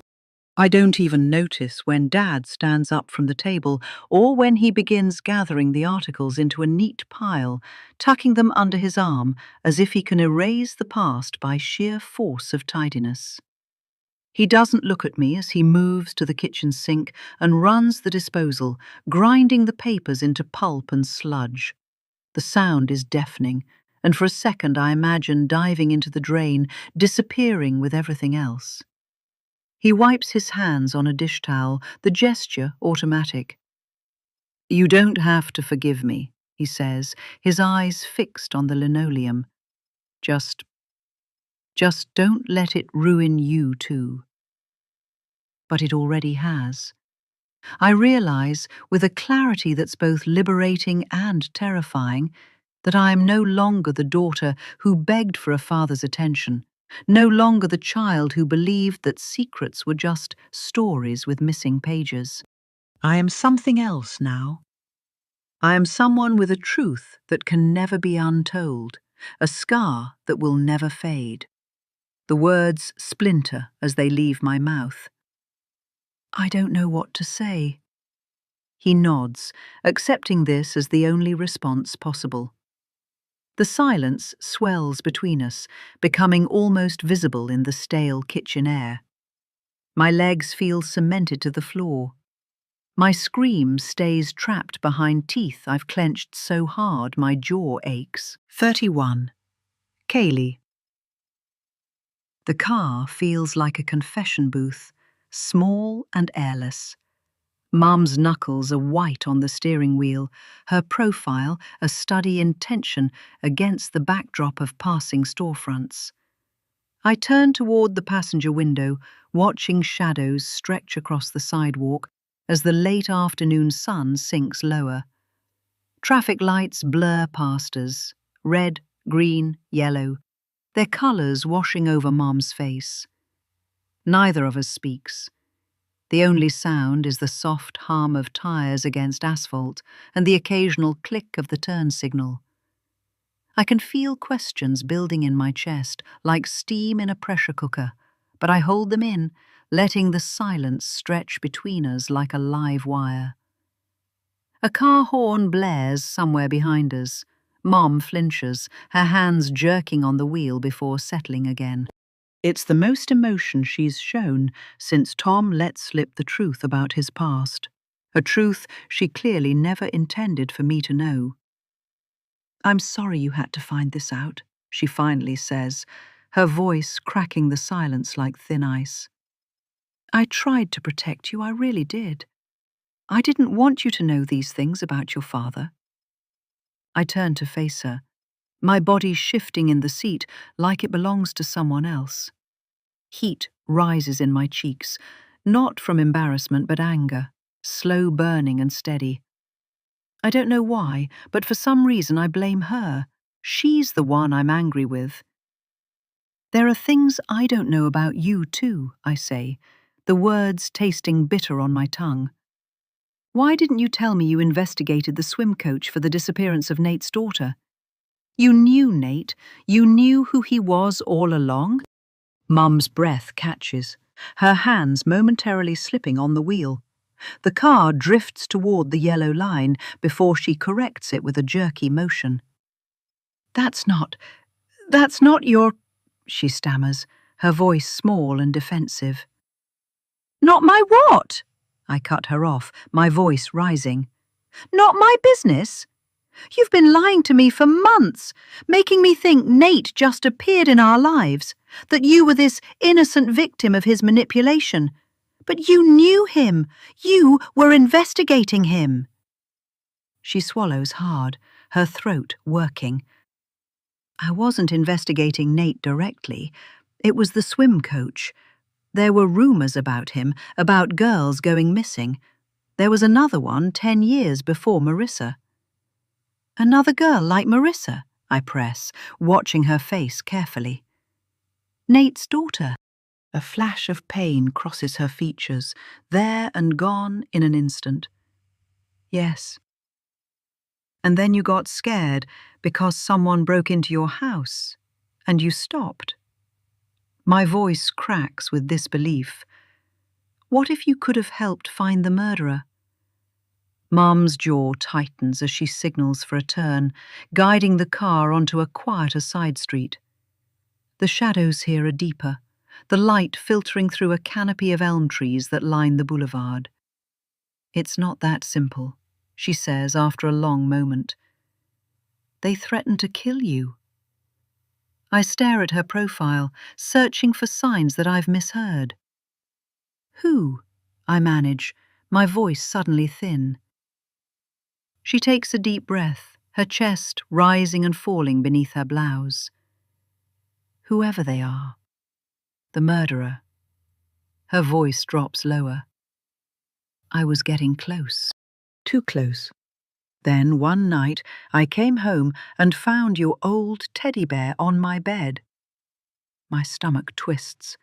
A: I don't even notice when Dad stands up from the table or when he begins gathering the articles into a neat pile, tucking them under his arm as if he can erase the past by sheer force of tidiness. He doesn't look at me as he moves to the kitchen sink and runs the disposal, grinding the papers into pulp and sludge. The sound is deafening, and for a second I imagine diving into the drain, disappearing with everything else. He wipes his hands on a dish towel, the gesture automatic. "You don't have to forgive me," he says, his eyes fixed on the linoleum. Just don't let it ruin you too." But it already has. I realize, with a clarity that's both liberating and terrifying, that I am no longer the daughter who begged for a father's attention, no longer the child who believed that secrets were just stories with missing pages. I am something else now. I am someone with a truth that can never be untold, a scar that will never fade. The words splinter as they leave my mouth. I don't know what to say. He nods, accepting this as the only response possible. The silence swells between us, becoming almost visible in the stale kitchen air. My legs feel cemented to the floor. My scream stays trapped behind teeth I've clenched so hard my jaw aches. 31. Kaylee. The car feels like a confession booth, small and airless. Mum's knuckles are white on the steering wheel, her profile a study in tension against the backdrop of passing storefronts. I turn toward the passenger window, watching shadows stretch across the sidewalk as the late afternoon sun sinks lower. Traffic lights blur past us, red, green, yellow, their colors washing over Mum's face. Neither of us speaks. The only sound is the soft hum of tires against asphalt and the occasional click of the turn signal. I can feel questions building in my chest like steam in a pressure cooker, but I hold them in, letting the silence stretch between us like a live wire. A car horn blares somewhere behind us. Mom flinches, her hands jerking on the wheel before settling again. It's the most emotion she's shown since Tom let slip the truth about his past, a truth she clearly never intended for me to know. "I'm sorry you had to find this out," she finally says, her voice cracking the silence like thin ice. "I tried to protect you, I really did. I didn't want you to know these things about your father." I turn to face her, my body shifting in the seat like it belongs to someone else. Heat rises in my cheeks, not from embarrassment but anger, slow burning and steady. I don't know why, but for some reason I blame her. She's the one I'm angry with. "There are things I don't know about you too," I say, the words tasting bitter on my tongue. "Why didn't you tell me you investigated the swim coach for the disappearance of Nate's daughter? You knew Nate. You knew who he was all along?" Mum's breath catches, her hands momentarily slipping on the wheel. The car drifts toward the yellow line before she corrects it with a jerky motion. That's not your," she stammers, her voice small and defensive. "Not my what?" I cut her off, my voice rising. "Not my business? You've been lying to me for months, making me think Nate just appeared in our lives, that you were this innocent victim of his manipulation. But you knew him. You were investigating him." She swallows hard, her throat working. I wasn't investigating Nate directly. It was the swim coach. There were rumors about him, about girls going missing. There was another one 10 years before Marissa. Another girl like Marissa, I press, watching her face carefully. Nate's daughter. A flash of pain crosses her features, there and gone in an instant. Yes. And then you got scared because someone broke into your house, and you stopped. My voice cracks with disbelief. What if you could have helped find the murderer? Mum's jaw tightens as she signals for a turn, guiding the car onto a quieter side street. The shadows here are deeper, the light filtering through a canopy of elm trees that line the boulevard. It's not that simple, she says after a long moment. They threatened to kill you. I stare at her profile, searching for signs that I've misheard. Who? I manage, my voice suddenly thin. She takes a deep breath, her chest rising and falling beneath her blouse. Whoever they are. The murderer. Her voice drops lower. I was getting close. Too close. Then one night I came home and found your old teddy bear on my bed. My stomach twists.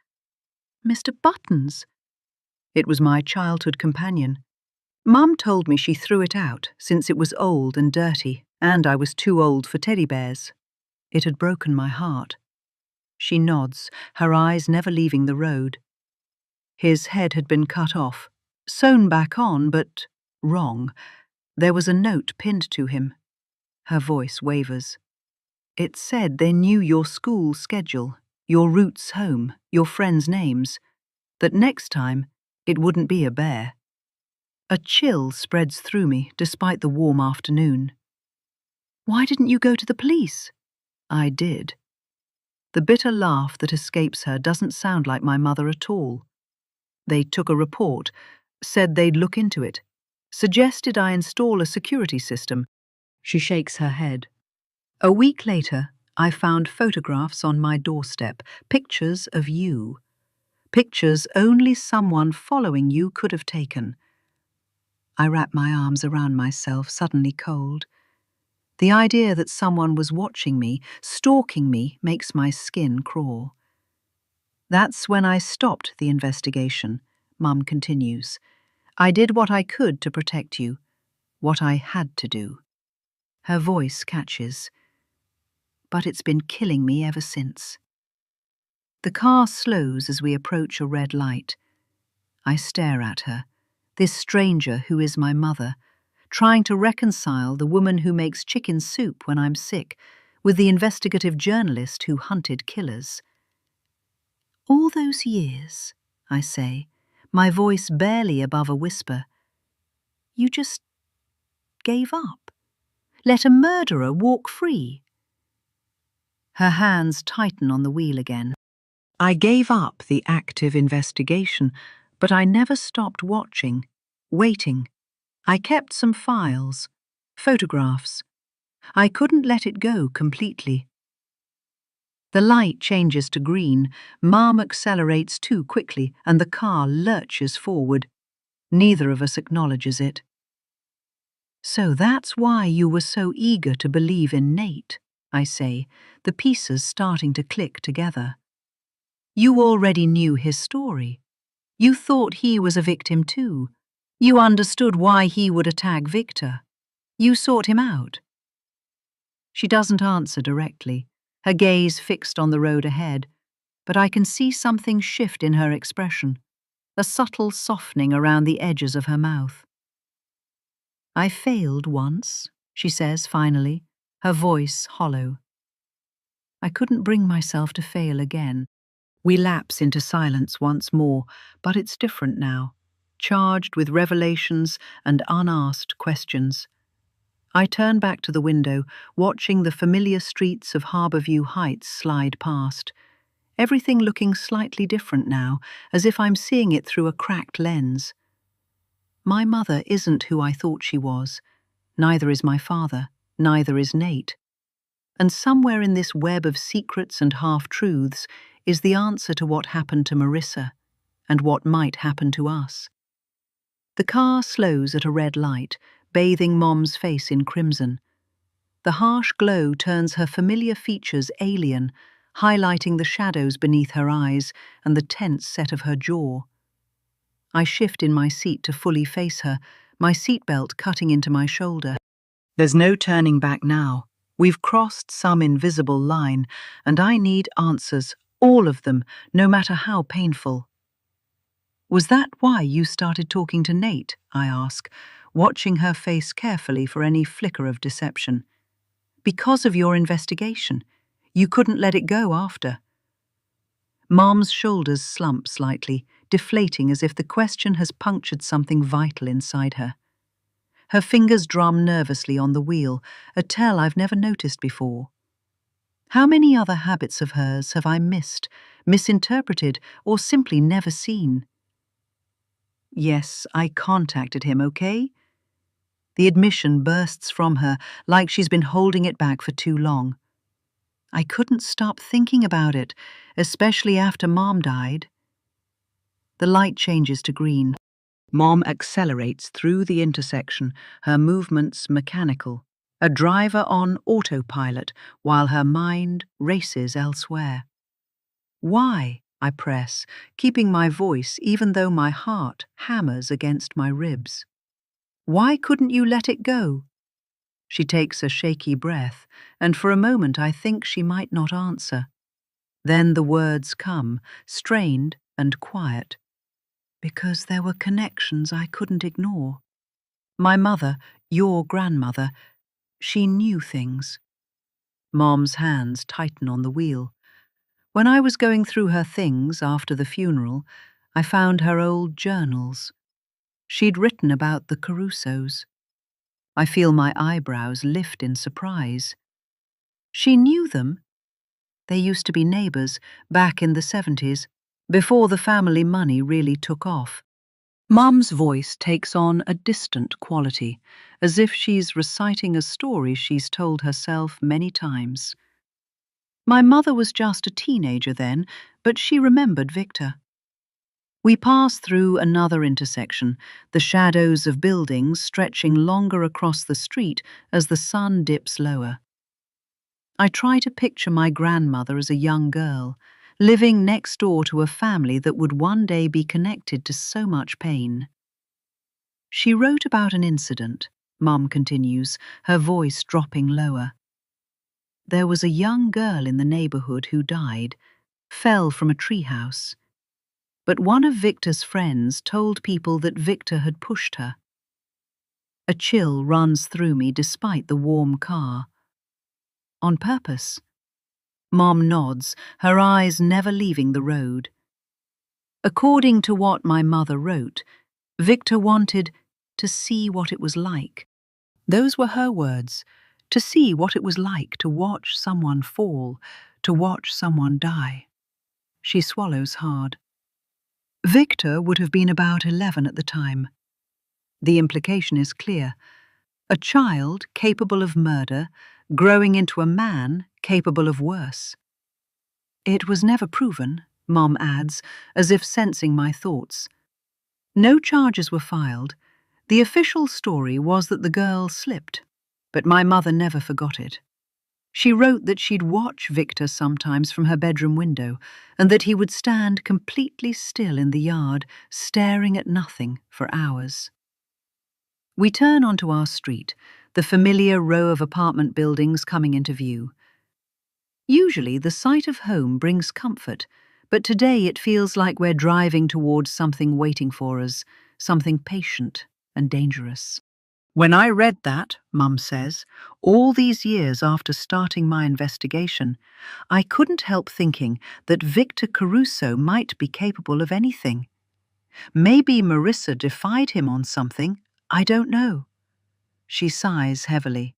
A: Mr. Buttons. It was my childhood companion. Mum told me she threw it out since it was old and dirty, and I was too old for teddy bears. It had broken my heart. She nods, her eyes never leaving the road. His head had been cut off, sewn back on, but wrong. There was a note pinned to him. Her voice wavers. It said they knew your school schedule, your routes home, your friends' names, that next time it wouldn't be a bear. A chill spreads through me despite the warm afternoon. Why didn't you go to the police? I did. The bitter laugh that escapes her doesn't sound like my mother at all. They took a report, said they'd look into it, suggested I install a security system. She shakes her head. A week later, I found photographs on my doorstep, pictures of you. Pictures only someone following you could have taken. I wrap my arms around myself, suddenly cold. The idea that someone was watching me, stalking me, makes my skin crawl. That's when I stopped the investigation, Mum continues. I did what I could to protect you, what I had to do. Her voice catches. But it's been killing me ever since. The car slows as we approach a red light. I stare at her, this stranger who is my mother, trying to reconcile the woman who makes chicken soup when I'm sick with the investigative journalist who hunted killers. All those years, I say, my voice barely above a whisper, you just gave up, let a murderer walk free. Her hands tighten on the wheel again. I gave up the active investigation, but I never stopped watching, waiting. I kept some files, photographs. I couldn't let it go completely. The light changes to green, Mum accelerates too quickly, and the car lurches forward. Neither of us acknowledges it. So that's why you were so eager to believe in Nate, I say, the pieces starting to click together. You already knew his story. You thought he was a victim too. You understood why he would attack Victor. You sought him out. She doesn't answer directly, her gaze fixed on the road ahead, but I can see something shift in her expression, a subtle softening around the edges of her mouth. I failed once, she says finally, her voice hollow. I couldn't bring myself to fail again. We lapse into silence once more, but it's different now, charged with revelations and unasked questions. I turn back to the window, watching the familiar streets of Harbourview Heights slide past, everything looking slightly different now, as if I'm seeing it through a cracked lens. My mother isn't who I thought she was. Neither is my father. Neither is Nate. And somewhere in this web of secrets and half-truths is the answer to what happened to Marissa and what might happen to us. The car slows at a red light, bathing Mom's face in crimson. The harsh glow turns her familiar features alien, highlighting the shadows beneath her eyes and the tense set of her jaw. I shift in my seat to fully face her, my seatbelt cutting into my shoulder. There's no turning back now. We've crossed some invisible line, and I need answers, all of them, no matter how painful. Was that why you started talking to Nate? I ask, watching her face carefully for any flicker of deception. Because of your investigation. You couldn't let it go after. Mom's shoulders slump slightly, deflating as if the question has punctured something vital inside her. Her fingers drum nervously on the wheel, a tell I've never noticed before. How many other habits of hers have I missed, misinterpreted, or simply never seen? Yes, I contacted him, okay? The admission bursts from her like she's been holding it back for too long. I couldn't stop thinking about it, especially after Mom died. The light changes to green. Mom accelerates through the intersection, her movements mechanical, a driver on autopilot while her mind races elsewhere. Why? I press, keeping my voice even though my heart hammers against my ribs. Why couldn't you let it go? She takes a shaky breath, and for a moment I think she might not answer. Then the words come, strained and quiet. Because there were connections I couldn't ignore. My mother, your grandmother, she knew things. Mom's hands tighten on the wheel. When I was going through her things after the funeral, I found her old journals. She'd written about the Carusos. I feel my eyebrows lift in surprise. She knew them. They used to be neighbors back in the 70s, before the family money really took off. Mum's voice takes on a distant quality, as if she's reciting a story she's told herself many times. My mother was just a teenager then, but she remembered Victor. We pass through another intersection, the shadows of buildings stretching longer across the street as the sun dips lower. I try to picture my grandmother as a young girl, living next door to a family that would one day be connected to so much pain. She wrote about an incident, Mum continues, her voice dropping lower. There was a young girl in the neighborhood who died, fell from a treehouse. But one of Victor's friends told people that Victor had pushed her. A chill runs through me despite the warm car. On purpose. Mom nods, her eyes never leaving the road. According to what my mother wrote, Victor wanted to see what it was like. Those were her words, to see what it was like to watch someone fall, to watch someone die. She swallows hard. Victor would have been about 11 at the time. The implication is clear. A child capable of murder, growing into a man capable of worse. It was never proven, Mom adds, as if sensing my thoughts. No charges were filed. The official story was that the girl slipped, but my mother never forgot it. She wrote that she'd watch Victor sometimes from her bedroom window, and that he would stand completely still in the yard, staring at nothing for hours. We turn onto our street, the familiar row of apartment buildings coming into view. Usually the sight of home brings comfort, but today it feels like we're driving towards something waiting for us, something patient and dangerous. When I read that, Mum says, all these years after starting my investigation, I couldn't help thinking that Victor Caruso might be capable of anything. Maybe Marissa defied him on something, I don't know. She sighs heavily.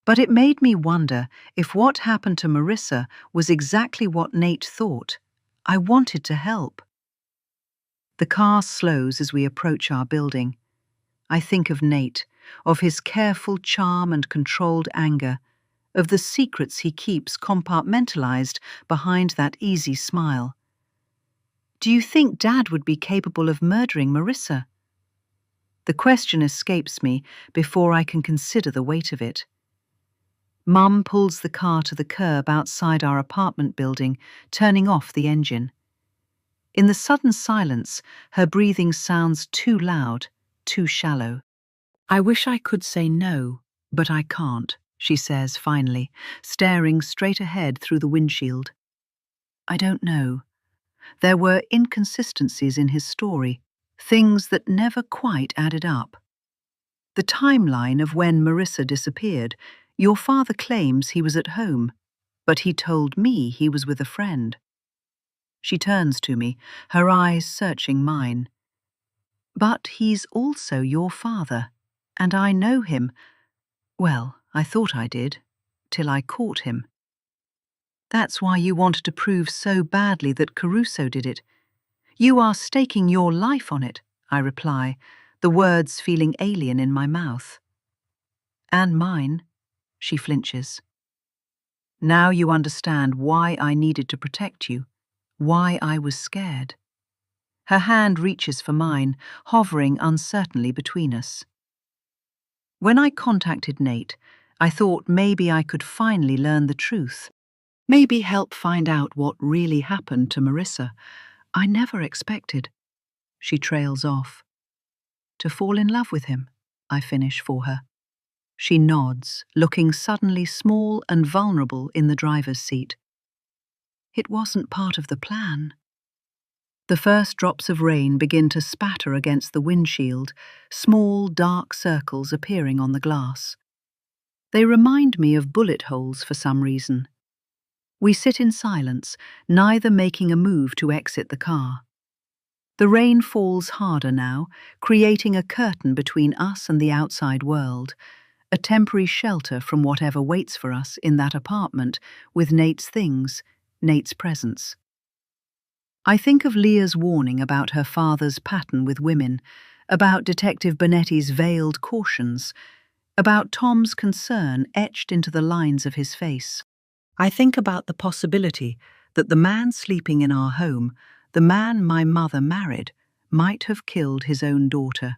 A: But it made me wonder if what happened to Marissa was exactly what Nate thought. I wanted to help. The car slows as we approach our building. I think of Nate, of his careful charm and controlled anger, of the secrets he keeps compartmentalized behind that easy smile. Do you think Dad would be capable of murdering Marissa? The question escapes me before I can consider the weight of it. Mum pulls the car to the curb outside our apartment building, turning off the engine. In the sudden silence, her breathing sounds too loud, too shallow. I wish I could say no, but I can't, she says finally, staring straight ahead through the windshield. I don't know. There were inconsistencies in his story, things that never quite added up. The timeline of when Marissa disappeared, your father claims he was at home, but he told me he was with a friend. She turns to me, her eyes searching mine. But he's also your father, and I know him. Well, I thought I did, till I caught him. That's why you wanted to prove so badly that Caruso did it. You are staking your life on it, I reply, the words feeling alien in my mouth. And mine, she flinches. Now you understand why I needed to protect you, why I was scared. Her hand reaches for mine, hovering uncertainly between us. When I contacted Nate, I thought maybe I could finally learn the truth. Maybe help find out what really happened to Marissa. I never expected. She trails off. To fall in love with him, I finish for her. She nods, looking suddenly small and vulnerable in the driver's seat. It wasn't part of the plan. The first drops of rain begin to spatter against the windshield, small, dark circles appearing on the glass. They remind me of bullet holes for some reason. We sit in silence, neither making a move to exit the car. The rain falls harder now, creating a curtain between us and the outside world, a temporary shelter from whatever waits for us in that apartment with Nate's things, Nate's presence. I think of Leah's warning about her father's pattern with women, about Detective Bonetti's veiled cautions, about Tom's concern etched into the lines of his face. I think about the possibility that the man sleeping in our home, the man my mother married, might have killed his own daughter,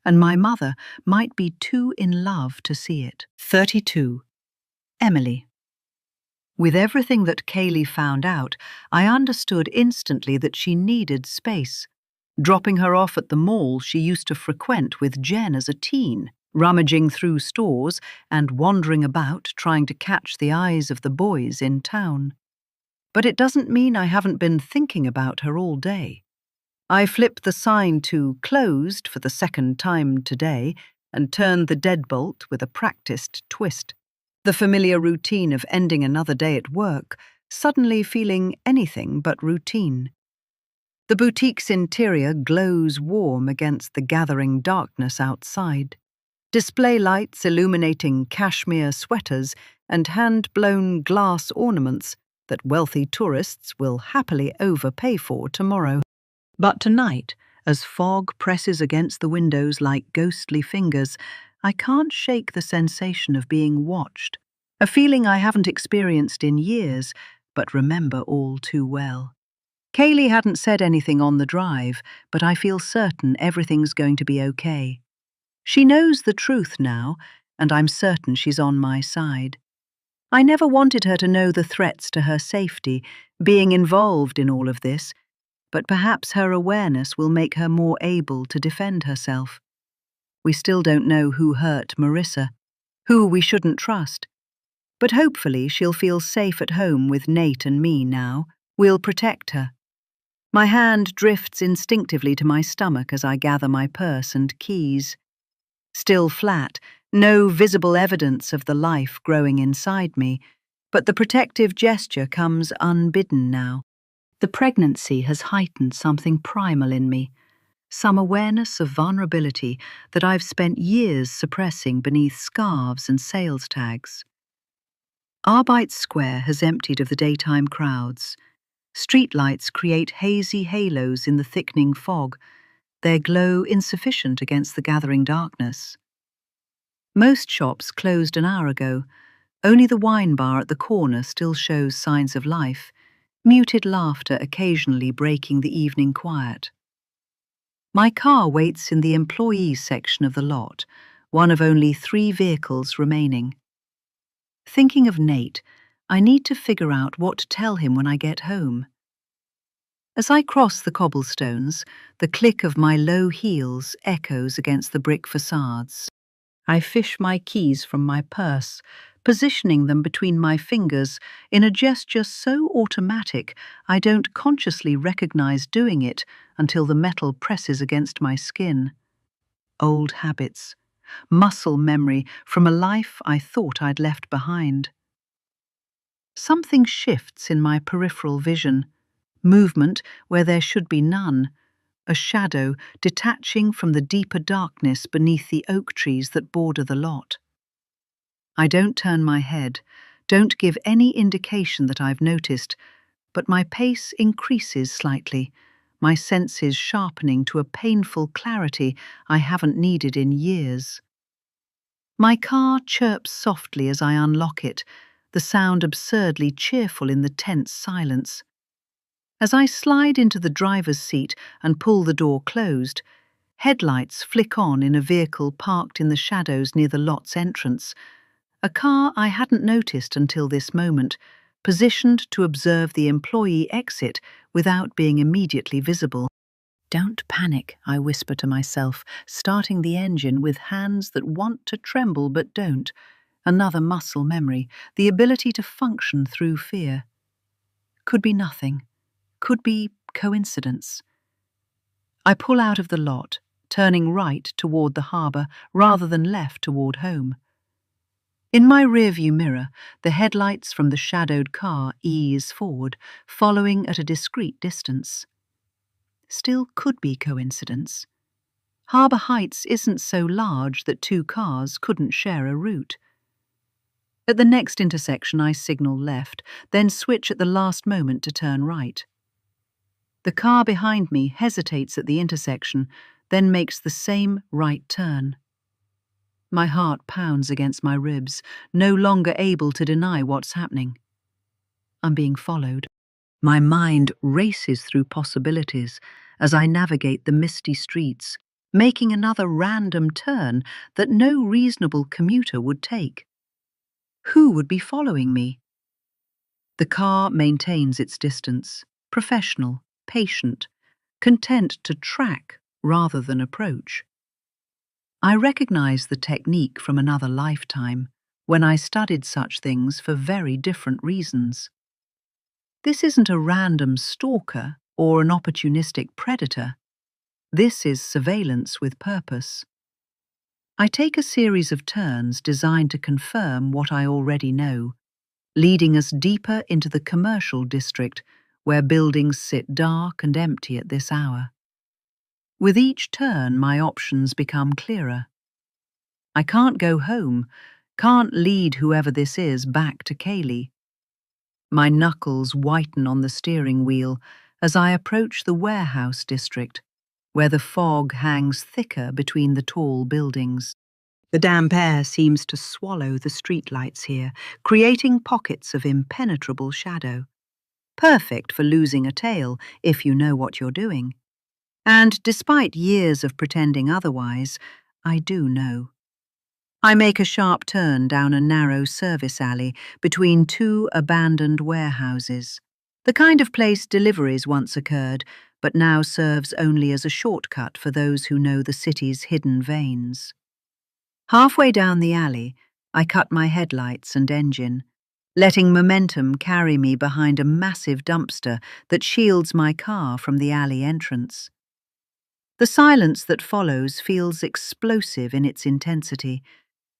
A: and my mother might be too in love to see it. 32. Emily. With everything that Kaylee found out, I understood instantly that she needed space. Dropping her off at the mall she used to frequent with Jen as a teen, rummaging through stores and wandering about trying to catch the eyes of the boys in town. But it doesn't mean I haven't been thinking about her all day. I flipped the sign to "closed" for the second time today and turned the deadbolt with a practiced twist. The familiar routine of ending another day at work, suddenly feeling anything but routine. The boutique's interior glows warm against the gathering darkness outside. Display lights illuminating cashmere sweaters and hand-blown glass ornaments that wealthy tourists will happily overpay for tomorrow. But tonight, as fog presses against the windows like ghostly fingers, I can't shake the sensation of being watched, a feeling I haven't experienced in years, but remember all too well. Kaylee hadn't said anything on the drive, but I feel certain everything's going to be okay. She knows the truth now, and I'm certain she's on my side. I never wanted her to know the threats to her safety, being involved in all of this, but perhaps her awareness will make her more able to defend herself. We still don't know who hurt Marissa, who we shouldn't trust, but hopefully she'll feel safe at home with Nate and me now. We'll protect her. My hand drifts instinctively to my stomach as I gather my purse and keys. Still flat, no visible evidence of the life growing inside me, but the protective gesture comes unbidden now. The pregnancy has heightened something primal in me, some awareness of vulnerability that I've spent years suppressing beneath scarves and sales tags. Arbeit Square has emptied of the daytime crowds. Streetlights create hazy halos in the thickening fog, their glow insufficient against the gathering darkness. Most shops closed an hour ago, Only the wine bar at the corner still shows signs of life, muted laughter occasionally breaking the evening quiet. My car waits in the employees section of the lot, one of only 3 vehicles remaining. Thinking of Nate, I need to figure out what to tell him when I get home. As I cross the cobblestones, the click of my low heels echoes against the brick facades. I fish my keys from my purse, positioning them between my fingers in a gesture so automatic I don't consciously recognize doing it until the metal presses against my skin. Old habits, muscle memory from a life I thought I'd left behind. Something shifts in my peripheral vision, movement where there should be none, a shadow detaching from the deeper darkness beneath the oak trees that border the lot. I don't turn my head, don't give any indication that I've noticed, but my pace increases slightly, my senses sharpening to a painful clarity I haven't needed in years. My car chirps softly as I unlock it, the sound absurdly cheerful in the tense silence. As I slide into the driver's seat and pull the door closed, headlights flick on in a vehicle parked in the shadows near the lot's entrance, a car I hadn't noticed until this moment, positioned to observe the employee exit without being immediately visible. Don't panic, I whisper to myself, starting the engine with hands that want to tremble but don't. Another muscle memory, the ability to function through fear. Could be nothing. Could be coincidence. I pull out of the lot, turning right toward the harbour rather than left toward home. In my rearview mirror, the headlights from the shadowed car ease forward, following at a discreet distance. Still could be coincidence. Harbour Heights isn't so large that 2 cars couldn't share a route. At the next intersection, I signal left, then switch at the last moment to turn right. The car behind me hesitates at the intersection, then makes the same right turn. My heart pounds against my ribs, no longer able to deny what's happening. I'm being followed. My mind races through possibilities as I navigate the misty streets, making another random turn that no reasonable commuter would take. Who would be following me? The car maintains its distance, professional, patient, content to track rather than approach. I recognize the technique from another lifetime, when I studied such things for very different reasons. This isn't a random stalker or an opportunistic predator. This is surveillance with purpose. I take a series of turns designed to confirm what I already know, leading us deeper into the commercial district where buildings sit dark and empty at this hour. With each turn, my options become clearer. I can't go home, can't lead whoever this is back to Kaylee. My knuckles whiten on the steering wheel as I approach the warehouse district, where the fog hangs thicker between the tall buildings. The damp air seems to swallow the streetlights here, creating pockets of impenetrable shadow. Perfect for losing a tail if you know what you're doing. And despite years of pretending otherwise, I do know. I make a sharp turn down a narrow service alley between 2 abandoned warehouses. The kind of place deliveries once occurred, but now serves only as a shortcut for those who know the city's hidden veins. Halfway down the alley, I cut my headlights and engine, letting momentum carry me behind a massive dumpster that shields my car from the alley entrance. The silence that follows feels explosive in its intensity,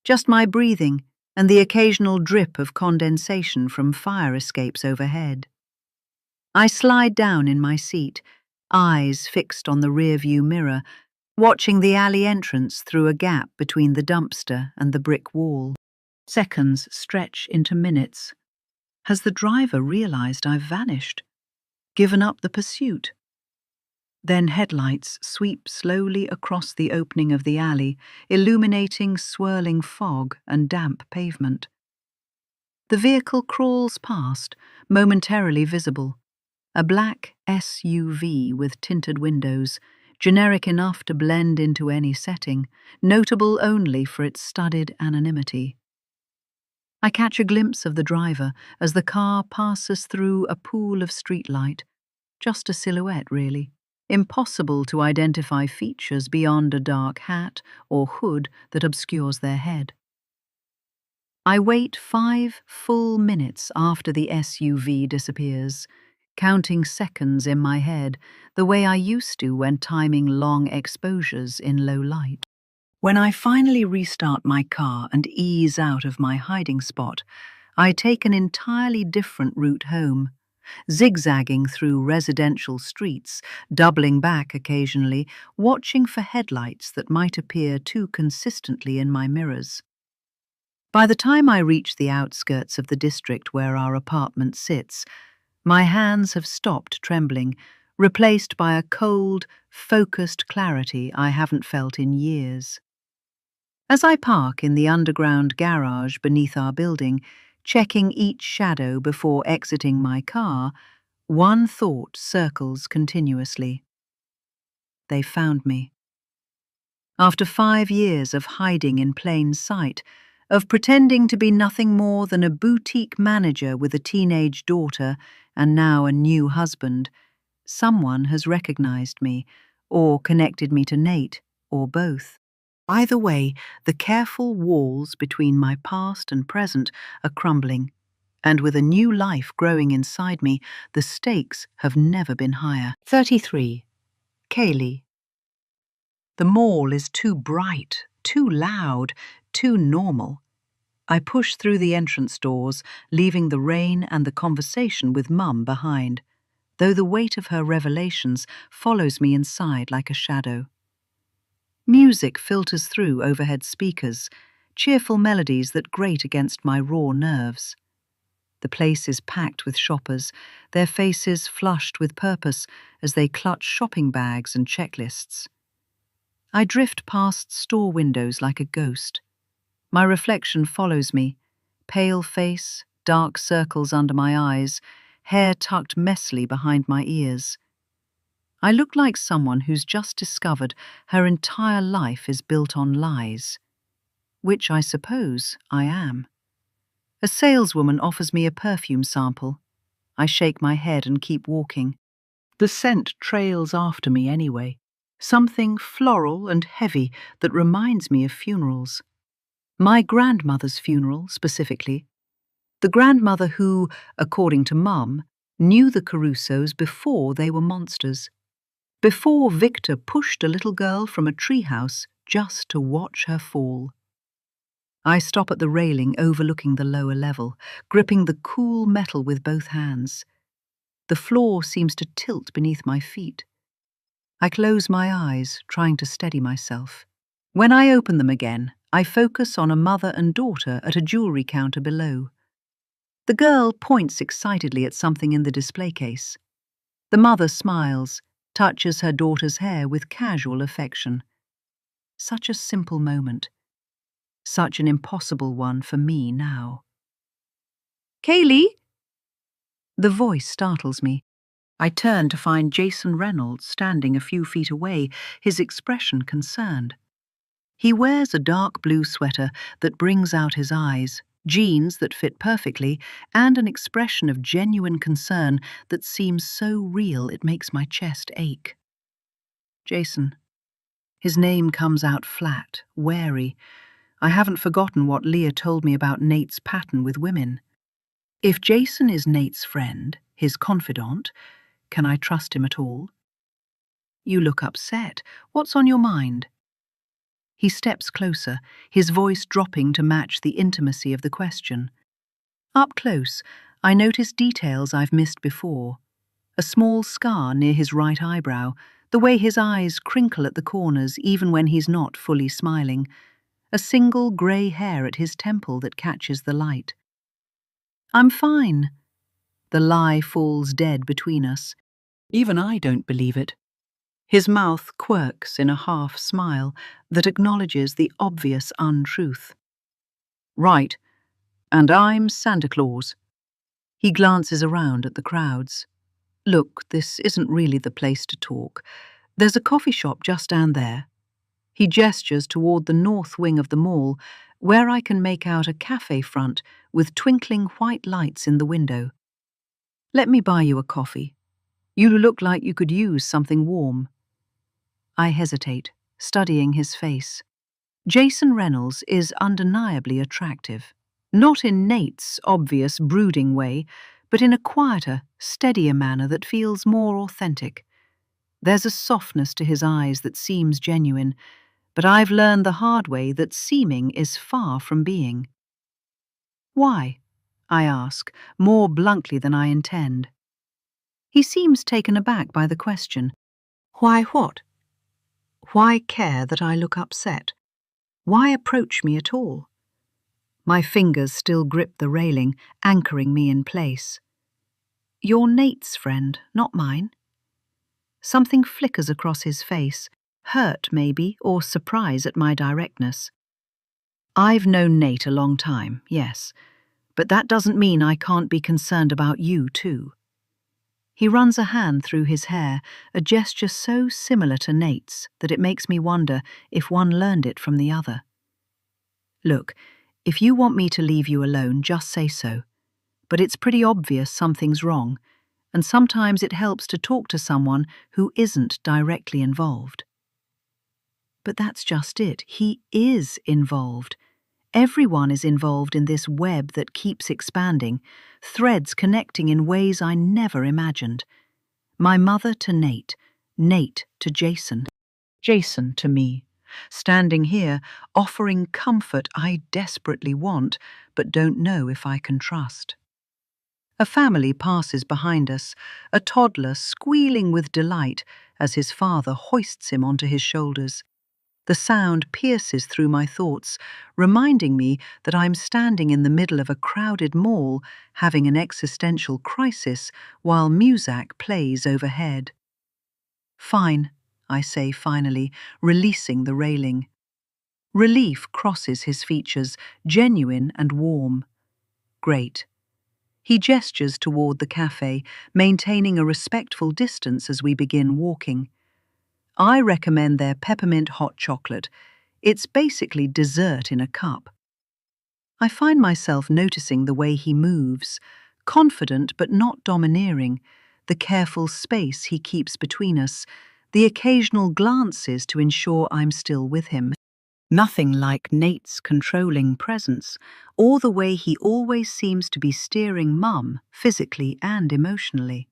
A: just my breathing and the occasional drip of condensation from fire escapes overhead. I slide down in my seat, eyes fixed on the rearview mirror, watching the alley entrance through a gap between the dumpster and the brick wall. Seconds stretch into minutes. Has the driver realized I've vanished? Given up the pursuit? Then headlights sweep slowly across the opening of the alley, illuminating swirling fog and damp pavement. The vehicle crawls past, momentarily visible. A black SUV with tinted windows, generic enough to blend into any setting, notable only for its studded anonymity. I catch a glimpse of the driver as the car passes through a pool of streetlight. Just a silhouette, really. Impossible to identify features beyond a dark hat or hood that obscures their head. I wait 5 full minutes after the SUV disappears, counting seconds in my head, the way I used to when timing long exposures in low light. When I finally restart my car and ease out of my hiding spot, I take an entirely different route home, zigzagging through residential streets, doubling back occasionally, watching for headlights that might appear too consistently in my mirrors. By the time I reach the outskirts of the district where our apartment sits, my hands have stopped trembling, replaced by a cold, focused clarity I haven't felt in years. As I park in the underground garage beneath our building, checking each shadow before exiting my car, one thought circles continuously. They found me. After 5 years of hiding in plain sight, of pretending to be nothing more than a boutique manager with a teenage daughter and now a new husband, someone has recognized me, or connected me to Nate, or both. Either way, the careful walls between my past and present are crumbling, and with a new life growing inside me, the stakes have never been higher. 33. Kaylee. The mall is too bright, too loud, too normal. I push through the entrance doors, leaving the rain and the conversation with Mum behind, though the weight of her revelations follows me inside like a shadow. Music filters through overhead speakers, cheerful melodies that grate against my raw nerves. The place is packed with shoppers, their faces flushed with purpose as they clutch shopping bags and checklists. I drift past store windows like a ghost. My reflection follows me, pale face, dark circles under my eyes, hair tucked messily behind my ears. I look like someone who's just discovered her entire life is built on lies, which I suppose I am. A saleswoman offers me a perfume sample. I shake my head and keep walking. The scent trails after me anyway, something floral and heavy that reminds me of funerals. My grandmother's funeral, specifically. The grandmother who, according to Mum, knew the Carusos before they were monsters. Before Victor pushed a little girl from a treehouse just to watch her fall. I stop at the railing overlooking the lower level, gripping the cool metal with both hands. The floor seems to tilt beneath my feet. I close my eyes, trying to steady myself. When I open them again, I focus on a mother and daughter at a jewelry counter below. The girl points excitedly at something in the display case. The mother smiles, touches her daughter's hair with casual affection. Such a simple moment. Such an impossible one for me now. Kaylee? The voice startles me. I turn to find Jason Reynolds standing a few feet away, his expression concerned. He wears a dark blue sweater that brings out his eyes, jeans that fit perfectly, and an expression of genuine concern that seems so real it makes my chest ache. Jason. His name comes out flat, wary. I haven't forgotten what Leah told me about Nate's pattern with women. If Jason is Nate's friend, his confidant, can I trust him at all? You look upset. What's on your mind? He steps closer, his voice dropping to match the intimacy of the question. Up close, I notice details I've missed before. A small scar near his right eyebrow, the way his eyes crinkle at the corners even when he's not fully smiling. A single grey hair at his temple that catches the light. I'm fine. The lie falls dead between us. Even I don't believe it. His mouth quirks in a half smile that acknowledges the obvious untruth. Right. And I'm Santa Claus. He glances around at the crowds. Look, this isn't really the place to talk. There's a coffee shop just down there. He gestures toward the north wing of the mall, where I can make out a cafe front with twinkling white lights in the window. Let me buy you a coffee. You look like you could use something warm. I hesitate, studying his face. Jason Reynolds is undeniably attractive. Not in Nate's obvious brooding way, but in a quieter, steadier manner that feels more authentic. There's a softness to his eyes that seems genuine, but I've learned the hard way that seeming is far from being. Why? I ask, more bluntly than I intend. He seems taken aback by the question. Why what? Why care that I look upset? Why approach me at all? My fingers still grip the railing, anchoring me in place. You're Nate's friend, not mine. Something flickers across his face, hurt maybe, or surprise at my directness. I've known Nate a long time, yes, but that doesn't mean I can't be concerned about you too. He runs a hand through his hair, a gesture so similar to Nate's that it makes me wonder if one learned it from the other. Look, if you want me to leave you alone, just say so. But it's pretty obvious something's wrong, and sometimes it helps to talk to someone who isn't directly involved. But that's just it. He is involved. Everyone is involved in this web that keeps expanding, threads connecting in ways I never imagined. My mother to Nate, Nate to Jason, Jason to me. Standing here, offering comfort I desperately want, but don't know if I can trust. A family passes behind us, a toddler squealing with delight as his father hoists him onto his shoulders. The sound pierces through my thoughts, reminding me that I'm standing in the middle of a crowded mall, having an existential crisis, while Muzak plays overhead. Fine, I say finally, releasing the railing. Relief crosses his features, genuine and warm. Great. He gestures toward the cafe, maintaining a respectful distance as we begin walking. I recommend their peppermint hot chocolate. It's basically dessert in a cup. I find myself noticing the way he moves, confident but not domineering, the careful space he keeps between us, the occasional glances to ensure I'm still with him. Nothing like Nate's controlling presence, or the way he always seems to be steering Mum, physically and emotionally.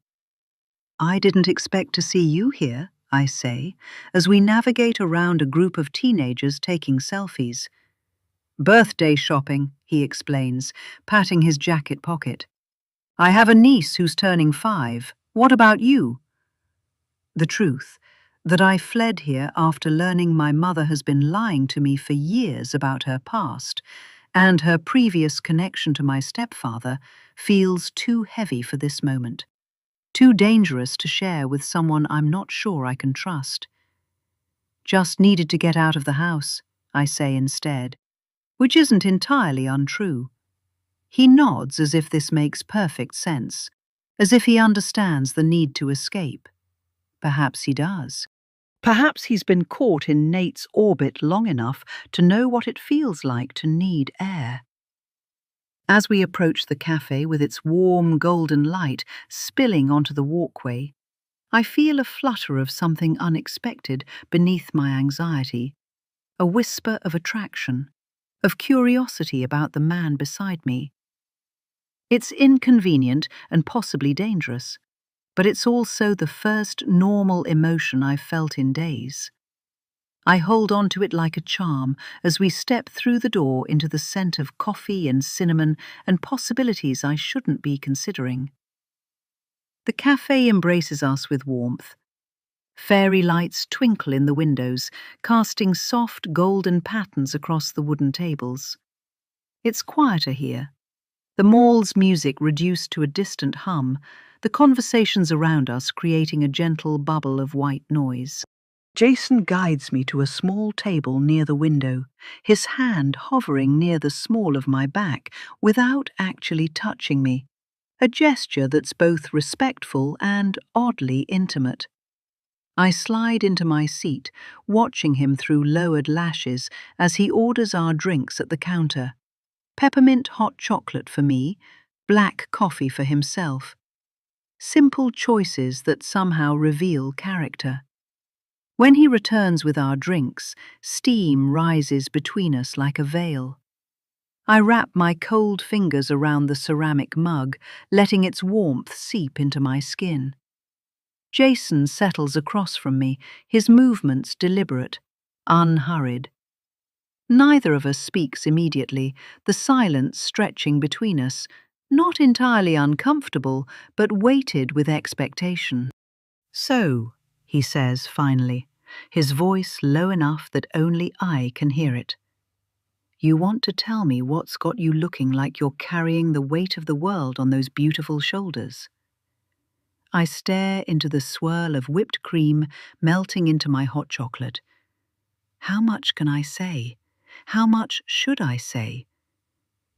A: I didn't expect to see you here, I say, as we navigate around a group of teenagers taking selfies. Birthday shopping, he explains, patting his jacket pocket. I have a niece who's turning 5. What about you? The truth, that I fled here after learning my mother has been lying to me for years about her past, and her previous connection to my stepfather, feels too heavy for this moment. Too dangerous to share with someone I'm not sure I can trust. Just needed to get out of the house, I say instead, which isn't entirely untrue. He nods as if this makes perfect sense, as if he understands the need to escape. Perhaps he does. Perhaps he's been caught in Nate's orbit long enough to know what it feels like to need air. As we approach the cafe with its warm golden light spilling onto the walkway, I feel a flutter of something unexpected beneath my anxiety, a whisper of attraction, of curiosity about the man beside me. It's inconvenient and possibly dangerous, but it's also the first normal emotion I've felt in days. I hold on to it like a charm as we step through the door into the scent of coffee and cinnamon and possibilities I shouldn't be considering. The cafe embraces us with warmth. Fairy lights twinkle in the windows, casting soft golden patterns across the wooden tables. It's quieter here. The mall's music reduced to a distant hum, the conversations around us creating a gentle bubble of white noise. Jason guides me to a small table near the window, his hand hovering near the small of my back without actually touching me, a gesture that's both respectful and oddly intimate. I slide into my seat, watching him through lowered lashes as he orders our drinks at the counter. Peppermint hot chocolate for me, black coffee for himself. Simple choices that somehow reveal character. When he returns with our drinks, steam rises between us like a veil. I wrap my cold fingers around the ceramic mug, letting its warmth seep into my skin. Jason settles across from me, his movements deliberate, unhurried. Neither of us speaks immediately, the silence stretching between us, not entirely uncomfortable, but weighted with expectation. "So," he says finally, his voice low enough that only I can hear it. "You want to tell me what's got you looking like you're carrying the weight of the world on those beautiful shoulders?" I stare into the swirl of whipped cream melting into my hot chocolate. How much can I say? How much should I say?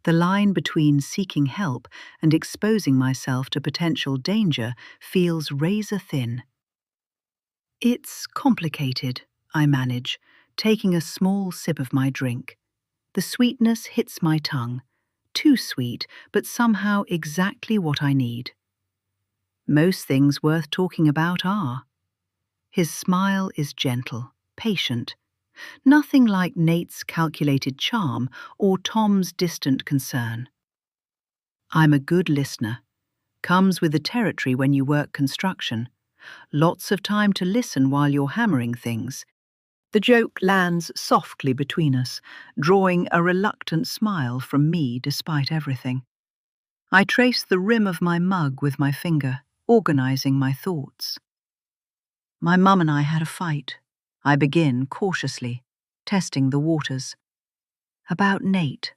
A: The line between seeking help and exposing myself to potential danger feels razor thin. "It's complicated," I manage, taking a small sip of my drink. The sweetness hits my tongue. Too sweet, but somehow exactly what I need. Most things worth talking about are. His smile is gentle, patient. Nothing like Nate's calculated charm or Tom's distant concern. I'm a good listener. Comes with the territory when you work construction. Lots of time to listen while you're hammering things. The joke lands softly between us, drawing a reluctant smile from me despite everything. I trace the rim of my mug with my finger, organizing my thoughts. "My mum and I had a fight." I begin cautiously, testing the waters. "About Nate."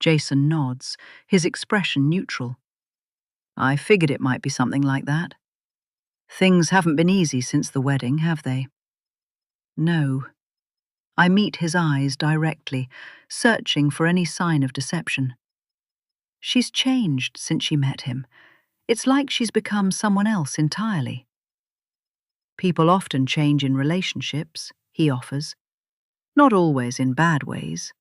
A: Jason nods, his expression neutral. "I figured it might be something like that. Things haven't been easy since the wedding, have they?" "No." I meet his eyes directly, searching for any sign of deception. "She's changed since she met him. It's like she's become someone else entirely." "People often change in relationships," he offers. "Not always in bad ways."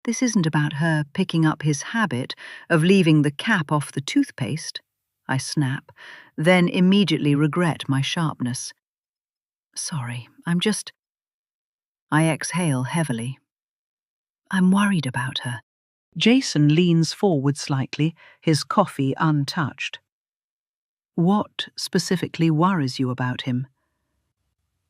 A: "This isn't about her picking up his habit of leaving the cap off the toothpaste," I snap, then immediately regret my sharpness. "Sorry, I exhale heavily. "I'm worried about her." Jason leans forward slightly, his coffee untouched. "What specifically worries you about him?"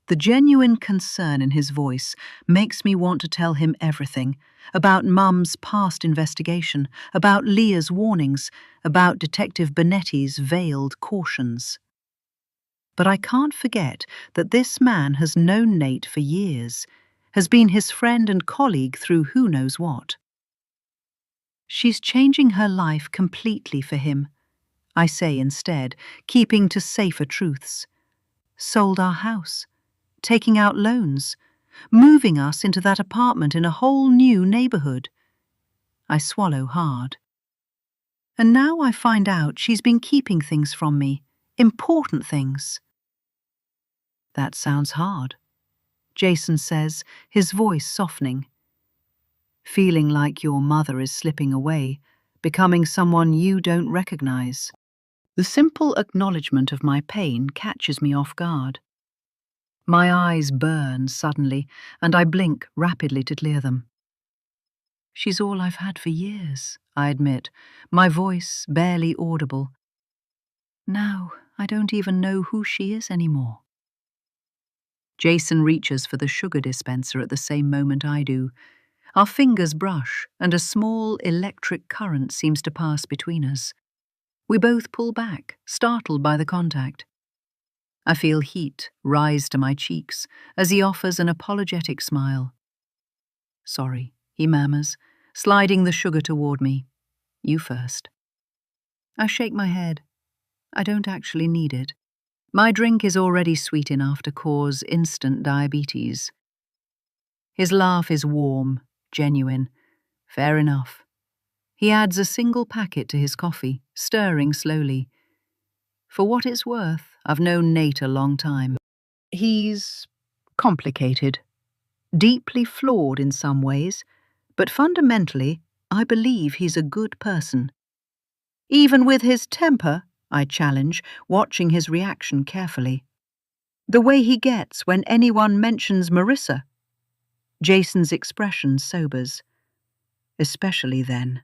A: The genuine concern in his voice makes me want to tell him everything, about Mum's past investigation, about Leah's warnings, about Detective Bonetti's veiled cautions. But I can't forget that this man has known Nate for years, has been his friend and colleague through who knows what. "She's changing her life completely for him," I say instead, keeping to safer truths. "Sold our house, taking out loans, moving us into that apartment in a whole new neighborhood." I swallow hard. "And now I find out she's been keeping things from me, important things." "That sounds hard," Jason says, his voice softening. "Feeling like your mother is slipping away, becoming someone you don't recognize." The simple acknowledgement of my pain catches me off guard. My eyes burn suddenly, and I blink rapidly to clear them. "She's all I've had for years," I admit, my voice barely audible. "Now I don't even know who she is anymore." Jason reaches for the sugar dispenser at the same moment I do. Our fingers brush, and a small electric current seems to pass between us. We both pull back, startled by the contact. I feel heat rise to my cheeks as he offers an apologetic smile. "Sorry," he murmurs, sliding the sugar toward me. "You first." I shake my head. I don't actually need it. My drink is already sweet enough to cause instant diabetes. His laugh is warm, genuine. Fair enough. He adds a single packet to his coffee, stirring slowly. For what it's worth, I've known Nate a long time. He's complicated, deeply flawed in some ways, but fundamentally, I believe he's a good person. Even with his temper, I challenge, watching his reaction carefully. The way he gets when anyone mentions Marissa. Jason's expression sobers, especially then.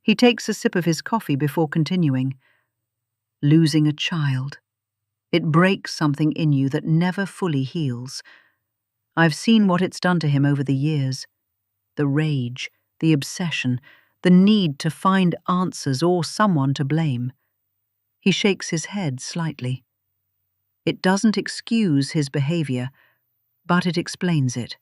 A: He takes a sip of his coffee before continuing. Losing a child. It breaks something in you that never fully heals. I've seen what it's done to him over the years. The rage, the obsession, the need to find answers or someone to blame. He shakes his head slightly. It doesn't excuse his behavior, but it explains it.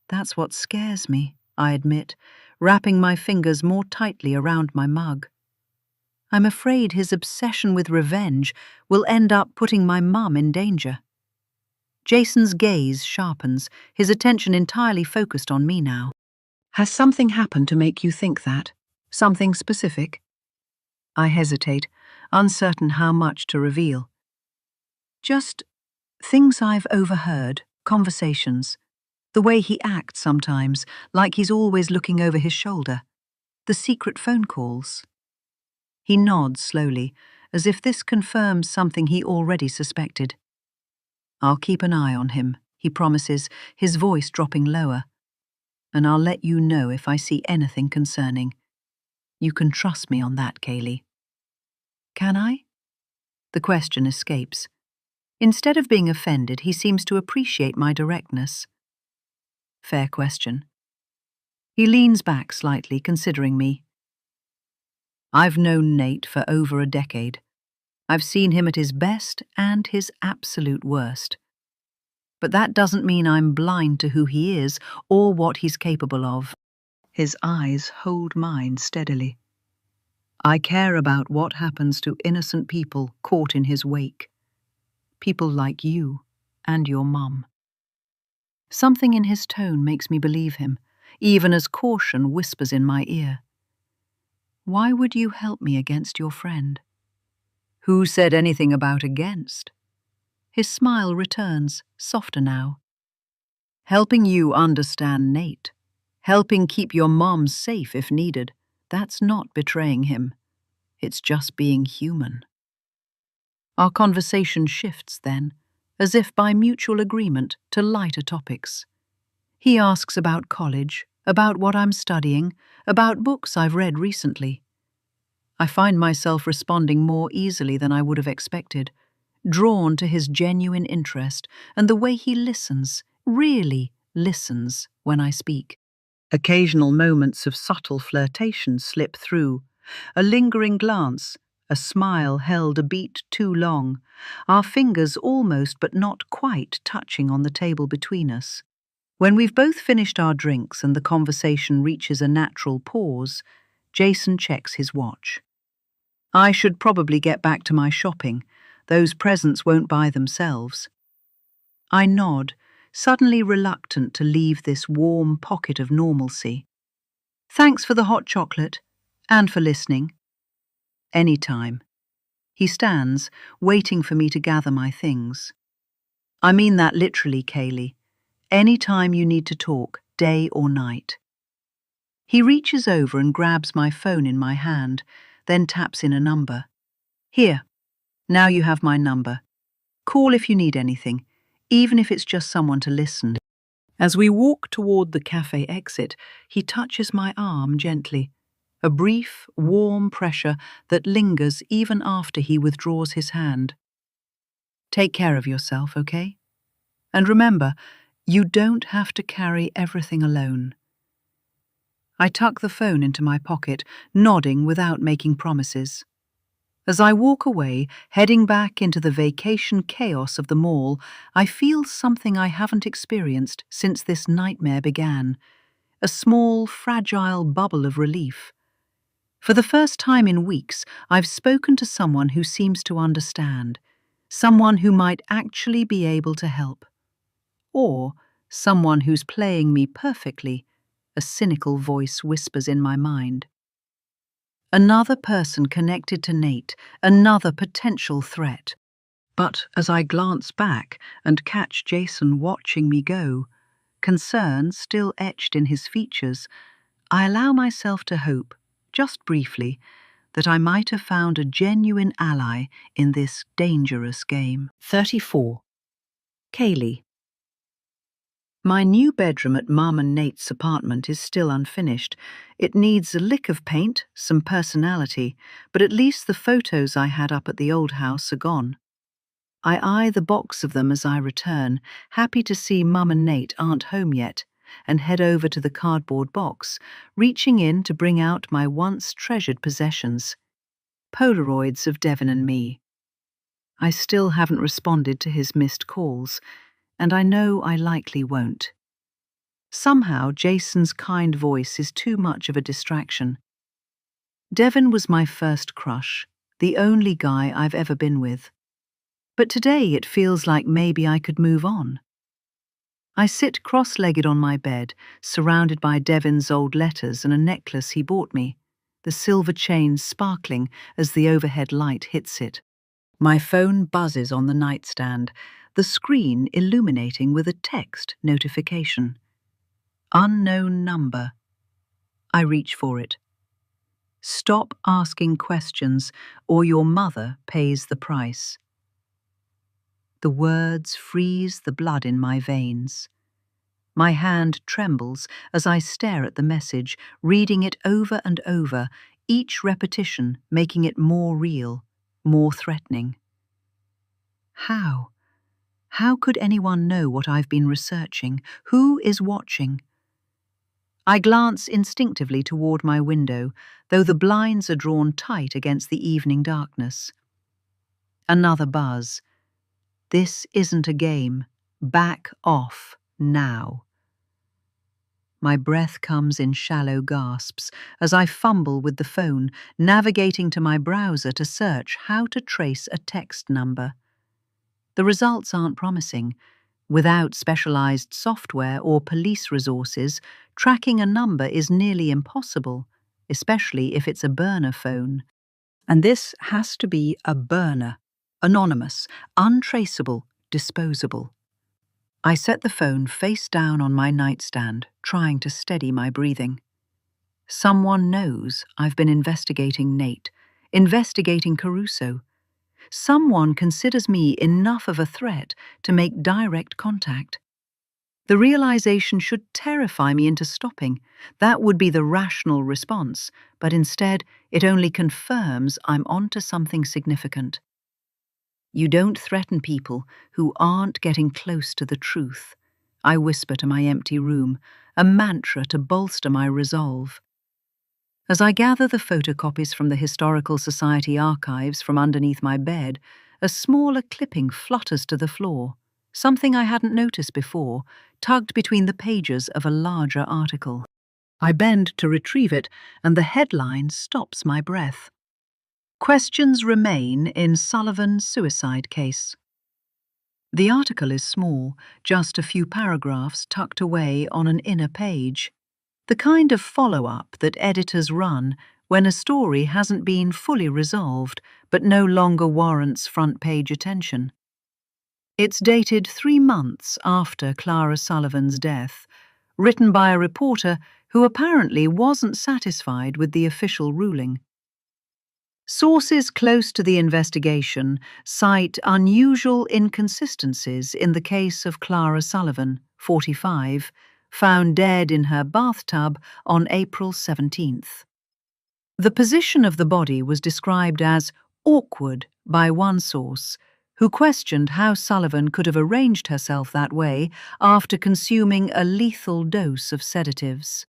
A: That's what scares me, I admit, wrapping my fingers more tightly around my mug. I'm afraid his obsession with revenge will end up putting my mum in danger. Jason's gaze sharpens, his attention entirely focused on me now. Has something happened to make you think that? Something specific? I hesitate, uncertain how much to reveal. Just things I've overheard, conversations. The way he acts sometimes, like he's always looking over his shoulder. The secret phone calls. He nods slowly, as if this confirms something he already suspected. I'll keep an eye on him, he promises, his voice dropping lower. And I'll let you know if I see anything concerning. You can trust me on that, Kaylee. Can I? The question escapes. Instead of being offended, he seems to appreciate my directness. Fair question. He leans back slightly, considering me. I've known Nate for over a decade. I've seen him at his best and his absolute worst. But that doesn't mean I'm blind to who he is or what he's capable of. His eyes hold mine steadily. I care about what happens to innocent people caught in his wake. People like you and your mum. Something in his tone makes me believe him, even as caution whispers in my ear. Why would you help me against your friend? Who said anything about against? His smile returns, softer now. Helping you understand Nate. Helping keep your mom safe if needed. That's not betraying him. It's just being human. Our conversation shifts then, as if by mutual agreement, to lighter topics. He asks about college, about what I'm studying, about books I've read recently. I find myself responding more easily than I would have expected, drawn to his genuine interest and the way he listens, really listens, when I speak. Occasional moments of subtle flirtation slip through, a lingering glance, a smile held a beat too long, our fingers almost but not quite touching on the table between us. When we've both finished our drinks and the conversation reaches a natural pause, Jason checks his watch. I should probably get back to my shopping. Those presents won't buy themselves. I nod, suddenly reluctant to leave this warm pocket of normalcy. Thanks for the hot chocolate, and for listening. Any time. He stands, waiting for me to gather my things. I mean that literally, Kaylee. Any time you need to talk, day or night. He reaches over and grabs my phone in my hand, then taps in a number. Here, now you have my number. Call if you need anything, even if it's just someone to listen. As we walk toward the cafe exit, he touches my arm gently, a brief, warm pressure that lingers even after he withdraws his hand. Take care of yourself, okay? And remember, you don't have to carry everything alone. I tuck the phone into my pocket, nodding without making promises. As I walk away, heading back into the vacation chaos of the mall, I feel something I haven't experienced since this nightmare began. A small, fragile bubble of relief. For the first time in weeks, I've spoken to someone who seems to understand. someone who might actually be able to help, or someone who's playing me perfectly, a cynical voice whispers in my mind. Another person connected to Nate, another potential threat. But as I glance back and catch Jason watching me go, concern still etched in his features, I allow myself to hope, just briefly, that I might have found a genuine ally in this dangerous game. 34. Kaylee. My new bedroom at Mum and Nate's apartment is still unfinished. It needs a lick of paint, some personality, but at least the photos I had up at the old house are gone. I eye the box of them as I return, happy to see Mum and Nate aren't home yet, and head over to the cardboard box, reaching in to bring out my once treasured possessions. Polaroids of Devon and me. I still haven't responded to his missed calls, and I know I likely won't. Somehow, Jason's kind voice is too much of a distraction. Devon was my first crush, the only guy I've ever been with. But today it feels like maybe I could move on. I sit cross-legged on my bed, surrounded by Devon's old letters and a necklace he bought me, the silver chain sparkling as the overhead light hits it. My phone buzzes on the nightstand, the screen illuminating with a text notification. Unknown number. I reach for it. Stop asking questions, or your mother pays the price. The words freeze the blood in my veins. My hand trembles as I stare at the message, reading it over and over, each repetition making it more real, more threatening. How? How could anyone know what I've been researching? Who is watching? I glance instinctively toward my window, though the blinds are drawn tight against the evening darkness. Another buzz. This isn't a game. Back off, now. My breath comes in shallow gasps as I fumble with the phone, navigating to my browser to search how to trace a text number. The results aren't promising. Without specialized software or police resources, tracking a number is nearly impossible, especially if it's a burner phone. And this has to be a burner, anonymous, untraceable, disposable. I set the phone face down on my nightstand, trying to steady my breathing. Someone knows I've been investigating Nate, investigating Caruso. Someone considers me enough of a threat to make direct contact. The realization should terrify me into stopping. That would be the rational response, but instead it only confirms I'm onto something significant. You don't threaten people who aren't getting close to the truth, I whisper to my empty room, a mantra to bolster my resolve. As I gather the photocopies from the Historical Society archives from underneath my bed, a smaller clipping flutters to the floor, something I hadn't noticed before, tugged between the pages of a larger article. I bend to retrieve it, and the headline stops my breath. Questions remain in Sullivan's suicide case. The article is small, just a few paragraphs tucked away on an inner page. The kind of follow-up that editors run when a story hasn't been fully resolved but no longer warrants front-page attention. It's dated 3 months after Clara Sullivan's death, written by a reporter who apparently wasn't satisfied with the official ruling. Sources close to the investigation cite unusual inconsistencies in the case of Clara Sullivan, 45, found dead in her bathtub on April 17th. The position of the body was described as awkward by one source, who questioned how Sullivan could have arranged herself that way after consuming a lethal dose of sedatives.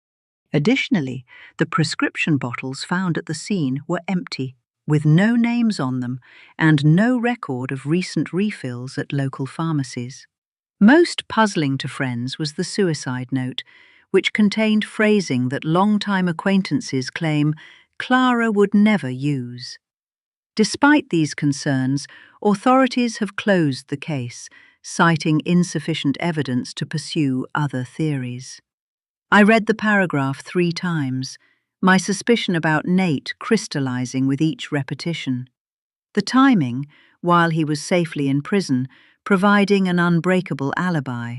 A: Additionally, the prescription bottles found at the scene were empty, with no names on them and no record of recent refills at local pharmacies. Most puzzling to friends was the suicide note, which contained phrasing that long-time acquaintances claim Clara would never use. Despite these concerns, authorities have closed the case, citing insufficient evidence to pursue other theories. I read the paragraph 3 times, my suspicion about Nate crystallizing with each repetition. The timing, while he was safely in prison, providing an unbreakable alibi.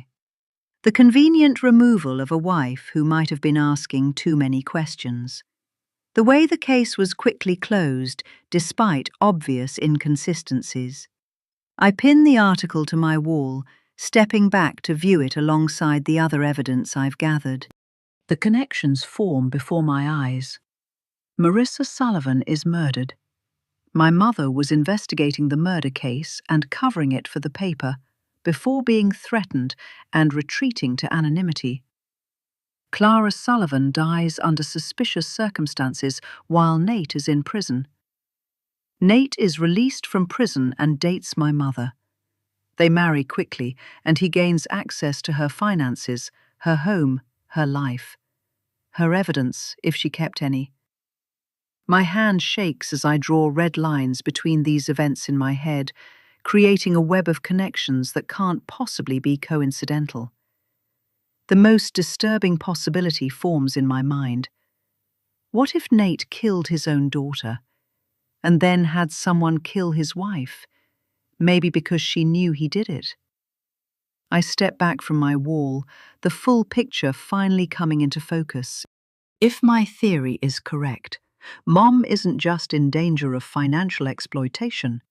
A: The convenient removal of a wife who might have been asking too many questions. The way the case was quickly closed, despite obvious inconsistencies. I pinned the article to my wall, stepping back to view it alongside the other evidence I've gathered. The connections form before my eyes. Marissa Sullivan is murdered. My mother was investigating the murder case and covering it for the paper before being threatened and retreating to anonymity. Clara Sullivan dies under suspicious circumstances while Nate is in prison. Nate is released from prison and dates my mother. They marry quickly, and he gains access to her finances, her home, her life. Her evidence, if she kept any. My hand shakes as I draw red lines between these events in my head, creating a web of connections that can't possibly be coincidental. The most disturbing possibility forms in my mind. What if Nate killed his own daughter, and then had someone kill his wife, maybe because she knew he did it? I step back from my wall, the full picture finally coming into focus. If my theory is correct, Mom isn't just in danger of financial exploitation.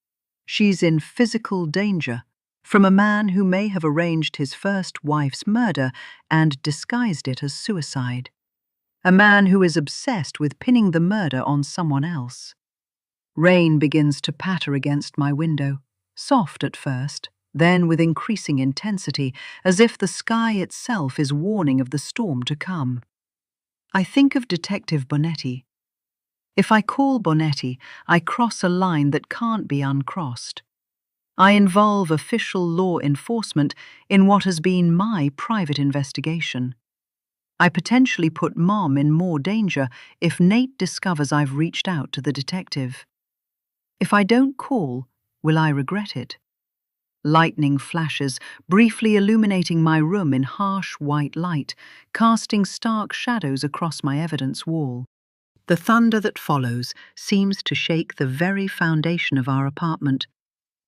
A: She's in physical danger from a man who may have arranged his first wife's murder and disguised it as suicide. A man who is obsessed with pinning the murder on someone else. Rain begins to patter against my window, soft at first, then with increasing intensity, as if the sky itself is warning of the storm to come. I think of Detective Bonetti. If I call Bonetti, I cross a line that can't be uncrossed. I involve official law enforcement in what has been my private investigation. I potentially put Mom in more danger if Nate discovers I've reached out to the detective. If I don't call, will I regret it? Lightning flashes, briefly illuminating my room in harsh white light, casting stark shadows across my evidence wall. The thunder that follows seems to shake the very foundation of our apartment,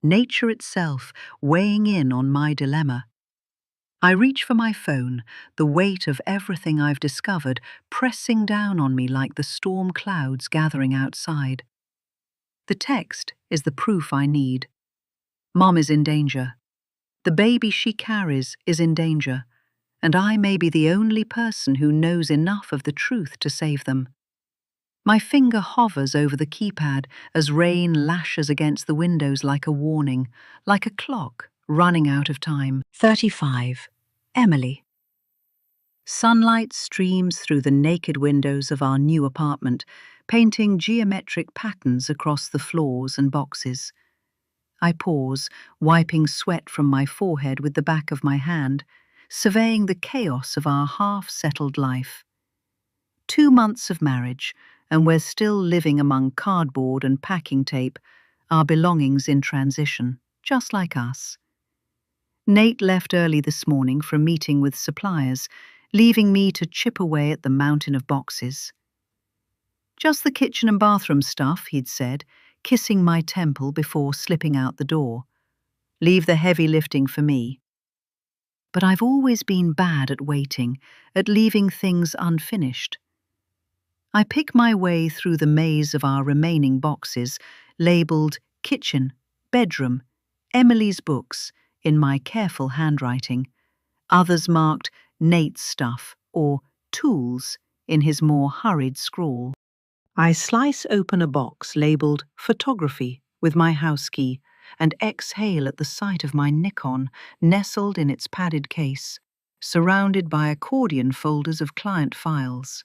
A: nature itself weighing in on my dilemma. I reach for my phone, the weight of everything I've discovered pressing down on me like the storm clouds gathering outside. The text is the proof I need. Mom is in danger. The baby she carries is in danger, and I may be the only person who knows enough of the truth to save them. My finger hovers over the keypad as rain lashes against the windows like a warning, like a clock running out of time. 35. Emily. Sunlight streams through the naked windows of our new apartment, painting geometric patterns across the floors and boxes. I pause, wiping sweat from my forehead with the back of my hand, surveying the chaos of our half-settled life. 2 months of marriage, and we're still living among cardboard and packing tape, our belongings in transition, just like us. Nate left early this morning for a meeting with suppliers, leaving me to chip away at the mountain of boxes. Just the kitchen and bathroom stuff, he'd said, kissing my temple before slipping out the door. Leave the heavy lifting for me. But I've always been bad at waiting, at leaving things unfinished. I pick my way through the maze of our remaining boxes, labelled kitchen, bedroom, Emily's books, in my careful handwriting, others marked Nate's stuff or tools in his more hurried scrawl. I slice open a box labelled photography with my house key and exhale at the sight of my Nikon nestled in its padded case, surrounded by accordion folders of client files.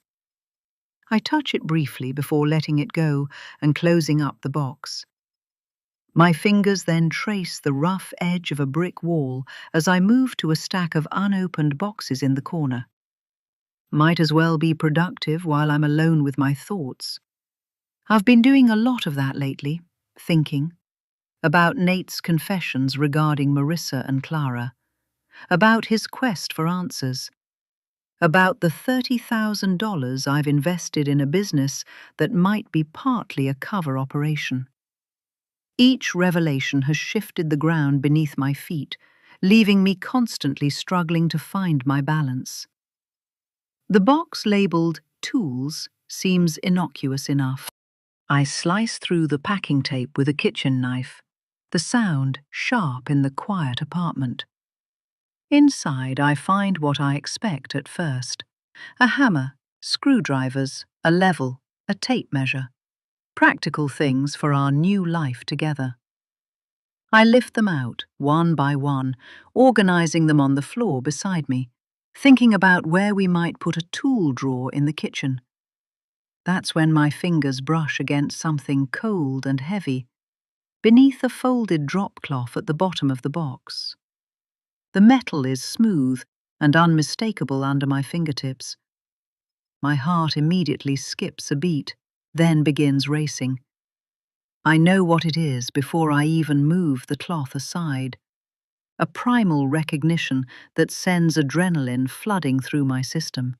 A: I touch it briefly before letting it go and closing up the box. My fingers then trace the rough edge of a brick wall as I move to a stack of unopened boxes in the corner. Might as well be productive while I'm alone with my thoughts. I've been doing a lot of that lately, thinking, about Nate's confessions regarding Marissa and Clara, about his quest for answers, about the $30,000 I've invested in a business that might be partly a cover operation. Each revelation has shifted the ground beneath my feet, leaving me constantly struggling to find my balance. The box labeled Tools seems innocuous enough. I slice through the packing tape with a kitchen knife, the sound sharp in the quiet apartment. Inside, I find what I expect at first: a hammer, screwdrivers, a level, a tape measure. Practical things for our new life together. I lift them out, one by one, organizing them on the floor beside me, thinking about where we might put a tool drawer in the kitchen. That's when my fingers brush against something cold and heavy, beneath a folded drop cloth at the bottom of the box. The metal is smooth and unmistakable under my fingertips. My heart immediately skips a beat, then begins racing. I know what it is before I even move the cloth aside. A primal recognition that sends adrenaline flooding through my system.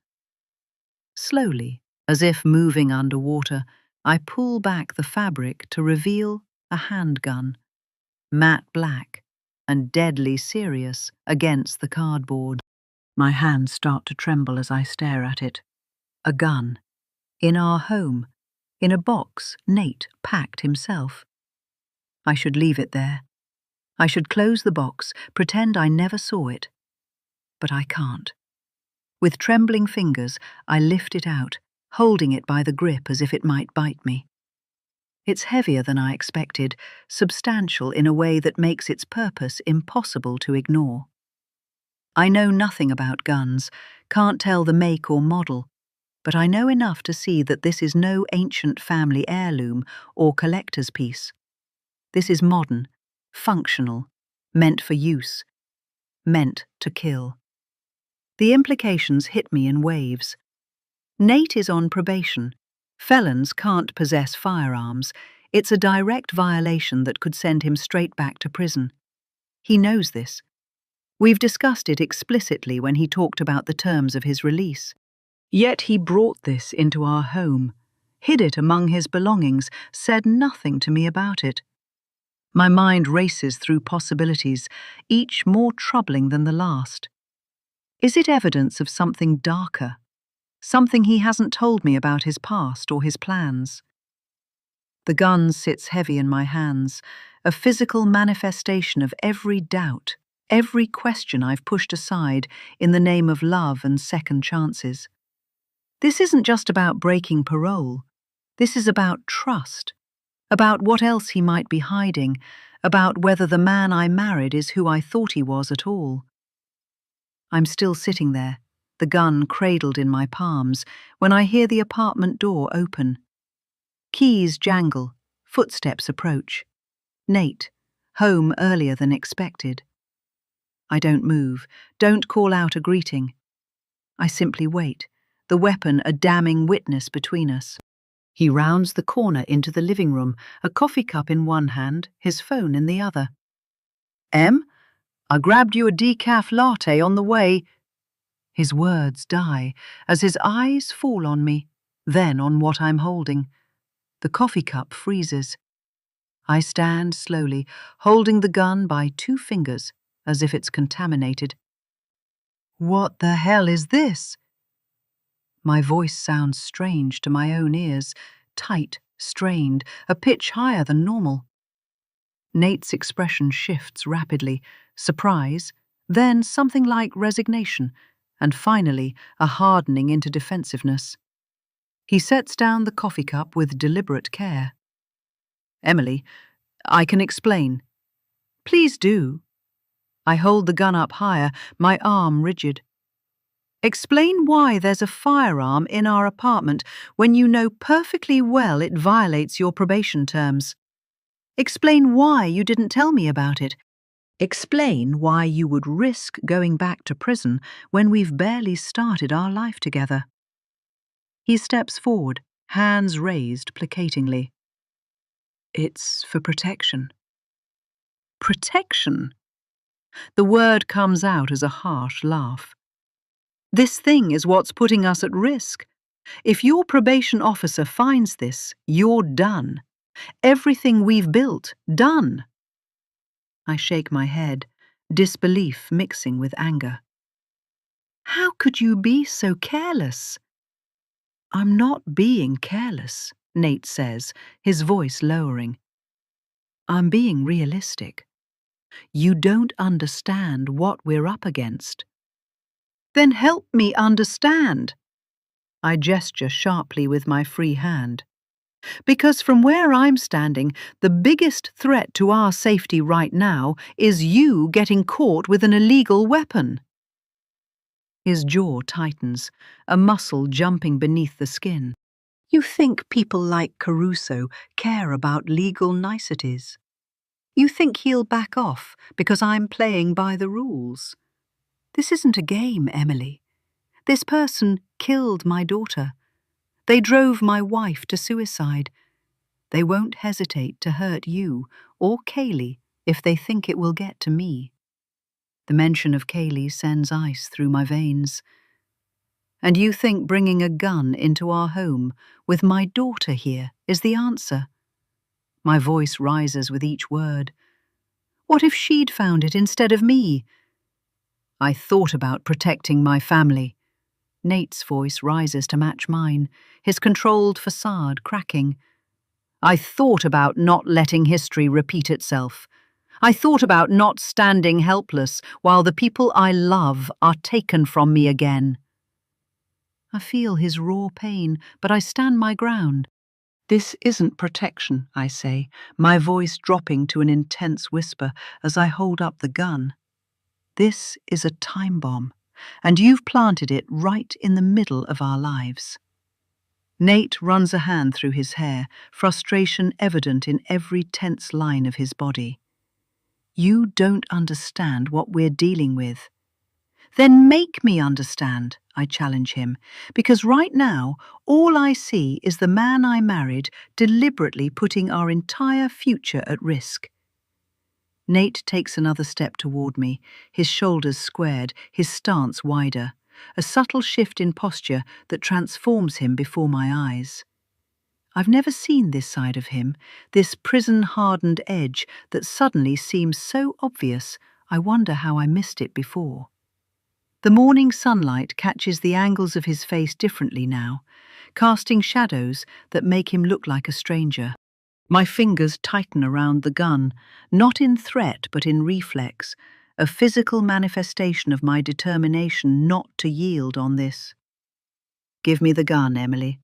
A: Slowly, as if moving underwater, I pull back the fabric to reveal a handgun, matte black and deadly serious against the cardboard. My hands start to tremble as I stare at it. A gun. In our home. In a box Nate packed himself. I should leave it there. I should close the box, pretend I never saw it. But I can't. With trembling fingers, I lift it out, holding it by the grip as if it might bite me. It's heavier than I expected, substantial in a way that makes its purpose impossible to ignore. I know nothing about guns, can't tell the make or model, but I know enough to see that this is no ancient family heirloom or collector's piece. This is modern, functional, meant for use, meant to kill. The implications hit me in waves. Nate is on probation. Felons can't possess firearms. It's a direct violation that could send him straight back to prison. He knows this. We've discussed it explicitly when he talked about the terms of his release. Yet he brought this into our home, hid it among his belongings, said nothing to me about it. My mind races through possibilities, each more troubling than the last. Is it evidence of something darker? Something he hasn't told me about his past or his plans? The gun sits heavy in my hands, a physical manifestation of every doubt, every question I've pushed aside in the name of love and second chances. This isn't just about breaking parole. This is about trust, about what else he might be hiding, about whether the man I married is who I thought he was at all. I'm still sitting there, the gun cradled in my palms, when I hear the apartment door open. Keys jangle, footsteps approach. Nate, home earlier than expected. I don't move, don't call out a greeting. I simply wait, the weapon a damning witness between us. He rounds the corner into the living room, a coffee cup in one hand, his phone in the other. "Em, I grabbed you a decaf latte on the way." His words die as his eyes fall on me, then on what I'm holding. The coffee cup freezes. I stand slowly, holding the gun by 2 fingers, as if it's contaminated. "What the hell is this?" My voice sounds strange to my own ears, tight, strained, a pitch higher than normal. Nate's expression shifts rapidly, surprise, then something like resignation, and finally a hardening into defensiveness. He sets down the coffee cup with deliberate care. "Emily, I can explain." "Please do." I hold the gun up higher, my arm rigid. "Explain why there's a firearm in our apartment when you know perfectly well it violates your probation terms. Explain why you didn't tell me about it. Explain why you would risk going back to prison when we've barely started our life together." He steps forward, hands raised placatingly. It's for protection. Protection? The word comes out as a harsh laugh. This thing is what's putting us at risk. If your probation officer finds this, you're done. Everything we've built, done. I shake my head, disbelief mixing with anger. How could you be so careless? I'm not being careless, Nate says, his voice lowering. I'm being realistic. You don't understand what we're up against. Then help me understand. I gesture sharply with my free hand. Because from where I'm standing, the biggest threat to our safety right now is you getting caught with an illegal weapon. His jaw tightens, a muscle jumping beneath the skin. You think people like Caruso care about legal niceties? You think he'll back off because I'm playing by the rules? This isn't a game, Emily. This person killed my daughter. They drove my wife to suicide. They won't hesitate to hurt you or Kaylee if they think it will get to me. The mention of Kaylee sends ice through my veins. And you think bringing a gun into our home with my daughter here is the answer? My voice rises with each word. What if she'd found it instead of me? I thought about protecting my family. Nate's voice rises to match mine, his controlled facade cracking. I thought about not letting history repeat itself. I thought about not standing helpless while the people I love are taken from me again. I feel his raw pain, but I stand my ground. This isn't protection, I say, my voice dropping to an intense whisper as I hold up the gun. This is a time bomb, and you've planted it right in the middle of our lives. Nate runs a hand through his hair, frustration evident in every tense line of his body. You don't understand what we're dealing with. Then make me understand, I challenge him, because right now, all I see is the man I married deliberately putting our entire future at risk. Nate takes another step toward me, his shoulders squared, his stance wider, a subtle shift in posture that transforms him before my eyes. I've never seen this side of him, this prison-hardened edge that suddenly seems so obvious, I wonder how I missed it before. The morning sunlight catches the angles of his face differently now, casting shadows that make him look like a stranger. My fingers tighten around the gun, not in threat but in reflex, a physical manifestation of my determination not to yield on this. Give me the gun, Emily.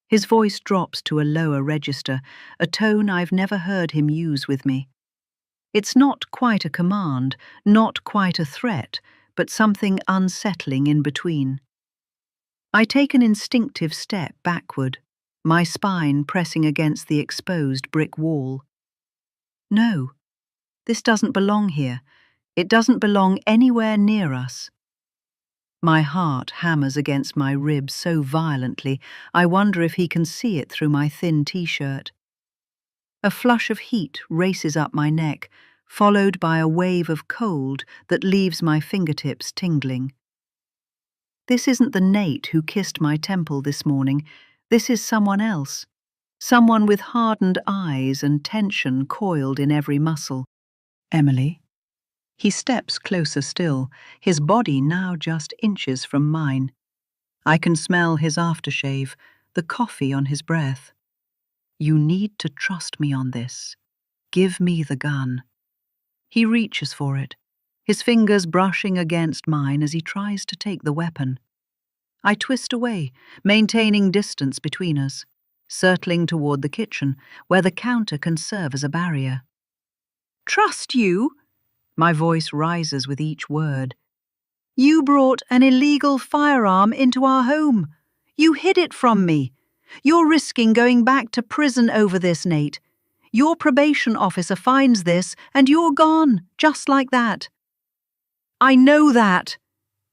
A: His voice drops to a lower register, a tone I've never heard him use with me. It's not quite a command, not quite a threat, but something unsettling in between. I take an instinctive step backward, my spine pressing against the exposed brick wall. No, this doesn't belong here. It doesn't belong anywhere near us. My heart hammers against my ribs so violently, I wonder if he can see it through my thin t-shirt. A flush of heat races up my neck, followed by a wave of cold that leaves my fingertips tingling. This isn't the Nate who kissed my temple this morning. This is someone else. Someone with hardened eyes and tension coiled in every muscle. Emily. He steps closer still, his body now just inches from mine. I can smell his aftershave, the coffee on his breath. You need to trust me on this. Give me the gun. He reaches for it, his fingers brushing against mine as he tries to take the weapon. I twist away, maintaining distance between us, circling toward the kitchen, where the counter can serve as a barrier. Trust you? My voice rises with each word. You brought an illegal firearm into our home. You hid it from me. You're risking going back to prison over this, Nate. Your probation officer finds this, and you're gone, just like that. I know that.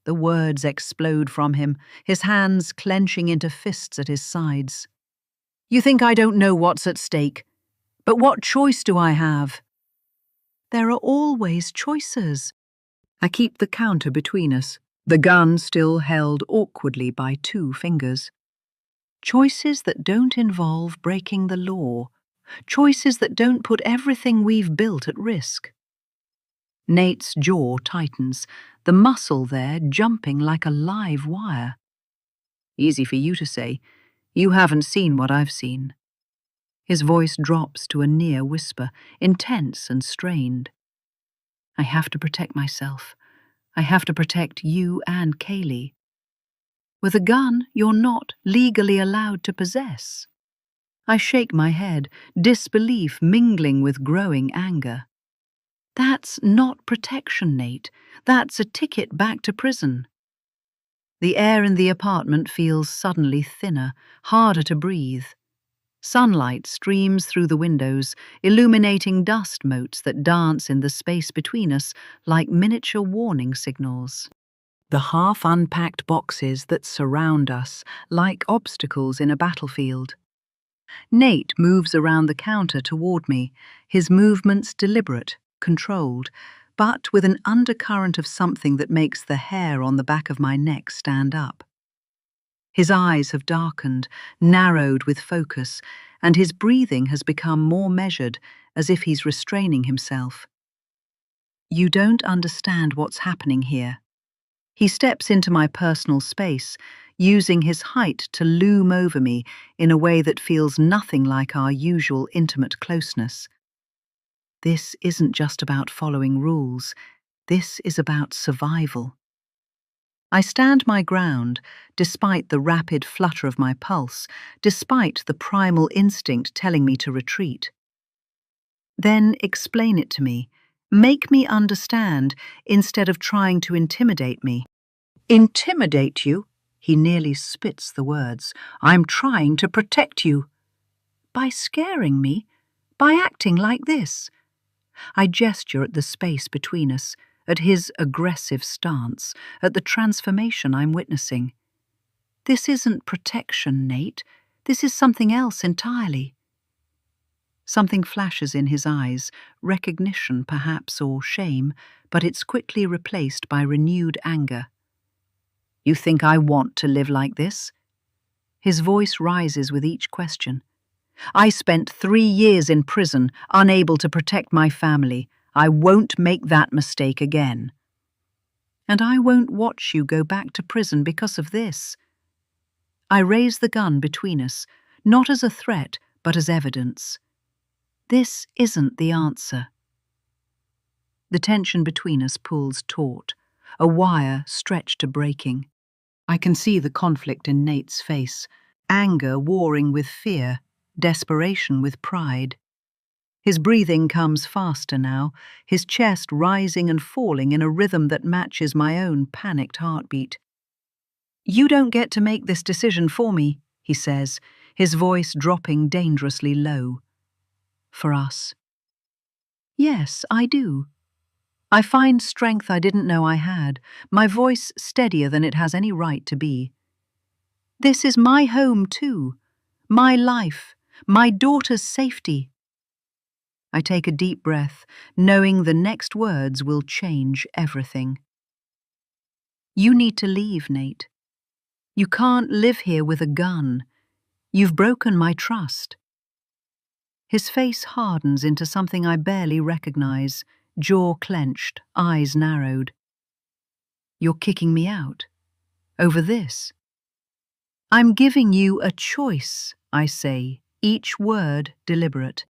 A: The words explode from him, his hands clenching into fists at his sides. You think I don't know what's at stake? But what choice do I have? There are always choices. I keep the counter between us, the gun still held awkwardly by 2 fingers. Choices that don't involve breaking the law. Choices that don't put everything we've built at risk. Nate's jaw tightens, the muscle there jumping like a live wire. Easy for you to say. You haven't seen what I've seen. His voice drops to a near whisper, intense and strained. I have to protect myself. I have to protect you and Kaylee. With a gun you're not legally allowed to possess. I shake my head, disbelief mingling with growing anger. That's not protection, Nate. That's a ticket back to prison. The air in the apartment feels suddenly thinner, harder to breathe. Sunlight streams through the windows, illuminating dust motes that dance in the space between us like miniature warning signals. The half-unpacked boxes that surround us, like obstacles in a battlefield. Nate moves around the counter toward me, his movements deliberate, controlled, but with an undercurrent of something that makes the hair on the back of my neck stand up. His eyes have darkened, narrowed with focus, and his breathing has become more measured, as if he's restraining himself. You don't understand what's happening here. He steps into my personal space, using his height to loom over me in a way that feels nothing like our usual intimate closeness. This isn't just about following rules. This is about survival. I stand my ground, despite the rapid flutter of my pulse, despite the primal instinct telling me to retreat. Then explain it to me. Make me understand instead of trying to intimidate me. Intimidate you? He nearly spits the words. I'm trying to protect you. By scaring me? By acting like this? I gesture at the space between us, at his aggressive stance, at the transformation I'm witnessing. This isn't protection, Nate. This is something else entirely. Something flashes in his eyes, recognition perhaps or shame, but it's quickly replaced by renewed anger. You think I want to live like this? His voice rises with each question. I spent 3 years in prison, unable to protect my family. I won't make that mistake again. And I won't watch you go back to prison because of this. I raise the gun between us, not as a threat, but as evidence. This isn't the answer. The tension between us pulls taut, a wire stretched to breaking. I can see the conflict in Nate's face, anger warring with fear, desperation with pride. His breathing comes faster now, his chest rising and falling in a rhythm that matches my own panicked heartbeat. You don't get to make this decision for me, he says, his voice dropping dangerously low. For us. Yes, I do. I find strength I didn't know I had, my voice steadier than it has any right to be. This is my home too, my life, my daughter's safety. I take a deep breath, knowing the next words will change everything. You need to leave, Nate. You can't live here with a gun. You've broken my trust. His face hardens into something I barely recognize, jaw clenched, eyes narrowed. You're kicking me out? Over this? I'm giving you a choice, I say, each word deliberate.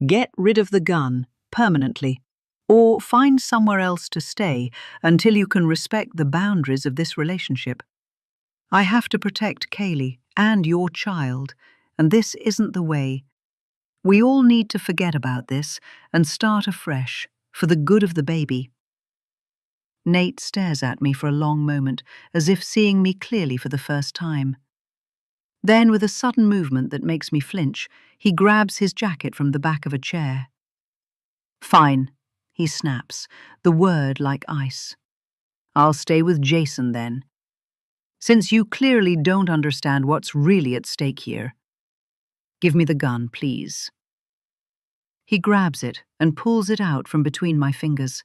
A: Get rid of the gun, permanently, or find somewhere else to stay until you can respect the boundaries of this relationship. I have to protect Kaylee and your child, and this isn't the way. We all need to forget about this and start afresh, for the good of the baby. Nate stares at me for a long moment, as if seeing me clearly for the first time. Then, with a sudden movement that makes me flinch, he grabs his jacket from the back of a chair. Fine, he snaps, the word like ice. I'll stay with Jason then. Since you clearly don't understand what's really at stake here. Give me the gun, please. He grabs it and pulls it out from between my fingers.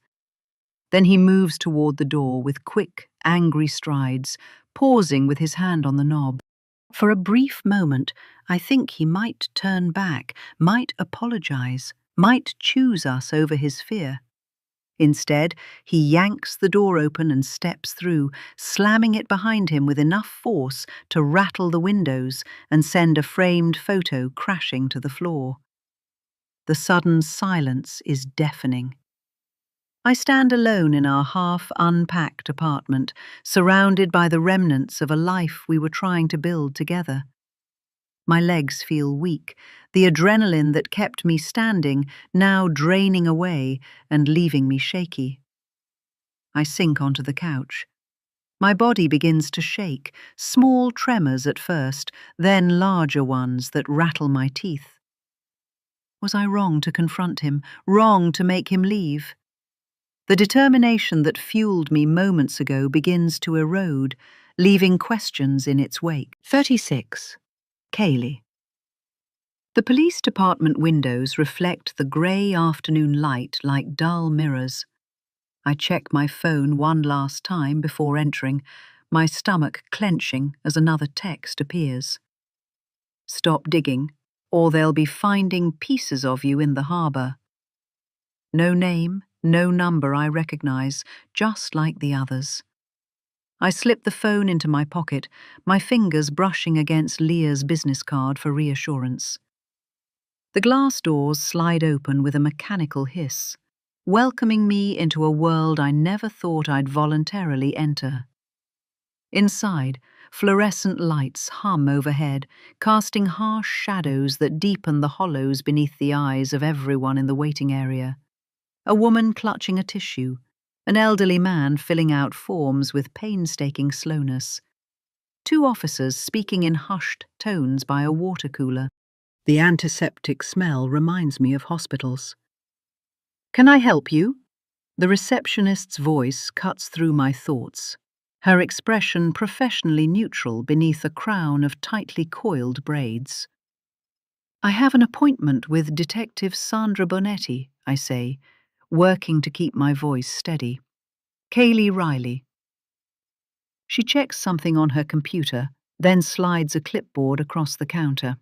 A: Then he moves toward the door with quick, angry strides, pausing with his hand on the knob. For a brief moment, I think he might turn back, might apologize, might choose us over his fear. Instead, he yanks the door open and steps through, slamming it behind him with enough force to rattle the windows and send a framed photo crashing to the floor. The sudden silence is deafening. I stand alone in our half-unpacked apartment, surrounded by the remnants of a life we were trying to build together. My legs feel weak, the adrenaline that kept me standing now draining away and leaving me shaky. I sink onto the couch. My body begins to shake, small tremors at first, then larger ones that rattle my teeth. Was I wrong to confront him, wrong to make him leave? The determination that fueled me moments ago begins to erode, leaving questions in its wake. 36. Kaylee. The police department windows reflect the grey afternoon light like dull mirrors. I check my phone one last time before entering, my stomach clenching as another text appears. Stop digging, or they'll be finding pieces of you in the harbour. No name, no number I recognize, just like the others. I slip the phone into my pocket, my fingers brushing against Leah's business card for reassurance. The glass doors slide open with a mechanical hiss, welcoming me into a world I never thought I'd voluntarily enter. Inside, fluorescent lights hum overhead, casting harsh shadows that deepen the hollows beneath the eyes of everyone in the waiting area. A woman clutching a tissue, an elderly man filling out forms with painstaking slowness. Two officers speaking in hushed tones by a water cooler. The antiseptic smell reminds me of hospitals. "Can I help you?" The receptionist's voice cuts through my thoughts, her expression professionally neutral beneath a crown of tightly coiled braids. "I have an appointment with Detective Sandra Bonetti," I say, working to keep my voice steady. "Kaylee Riley." She checks something on her computer, then slides a clipboard across the counter.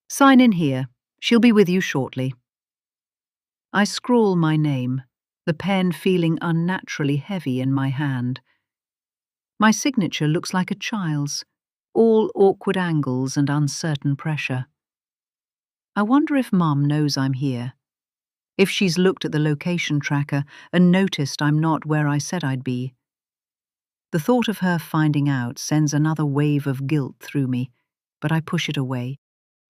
A: "Sign in here. She'll be with you shortly." I scrawl my name, the pen feeling unnaturally heavy in my hand. My signature looks like a child's, all awkward angles and uncertain pressure. I wonder if Mum knows I'm here, if she's looked at the location tracker and noticed I'm not where I said I'd be. The thought of her finding out sends another wave of guilt through me, but I push it away.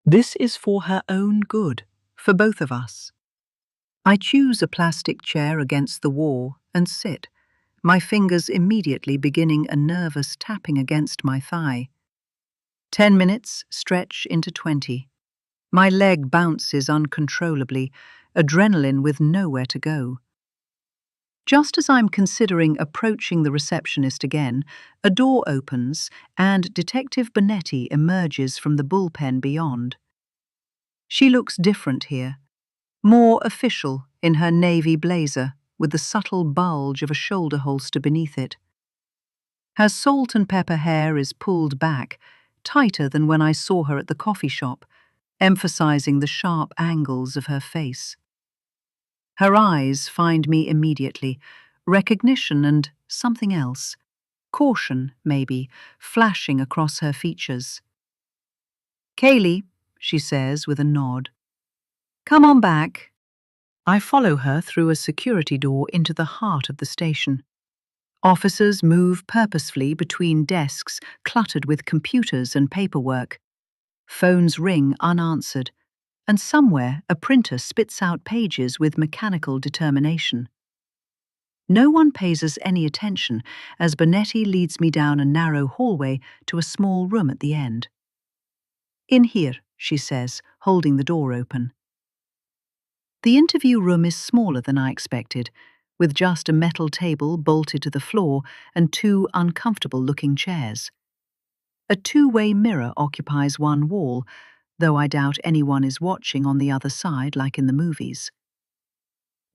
A: This is for her own good, for both of us. I choose a plastic chair against the wall and sit, my fingers immediately beginning a nervous tapping against my thigh. 10 minutes stretch into 20. My leg bounces uncontrollably, adrenaline with nowhere to go. Just as I'm considering approaching the receptionist again, a door opens and Detective Bonetti emerges from the bullpen beyond. She looks different here, more official in her navy blazer with the subtle bulge of a shoulder holster beneath it. Her salt and pepper hair is pulled back, tighter than when I saw her at the coffee shop, emphasizing the sharp angles of her face. Her eyes find me immediately, recognition and something else, caution, maybe, flashing across her features. "Kaylee," she says with a nod. "Come on back." I follow her through a security door into the heart of the station. Officers move purposefully between desks cluttered with computers and paperwork. Phones ring unanswered, and somewhere a printer spits out pages with mechanical determination. No one pays us any attention as Bonetti leads me down a narrow hallway to a small room at the end. "In here," she says, holding the door open. The interview room is smaller than I expected, with just a metal table bolted to the floor and two uncomfortable-looking chairs. A two-way mirror occupies one wall, though I doubt anyone is watching on the other side like in the movies.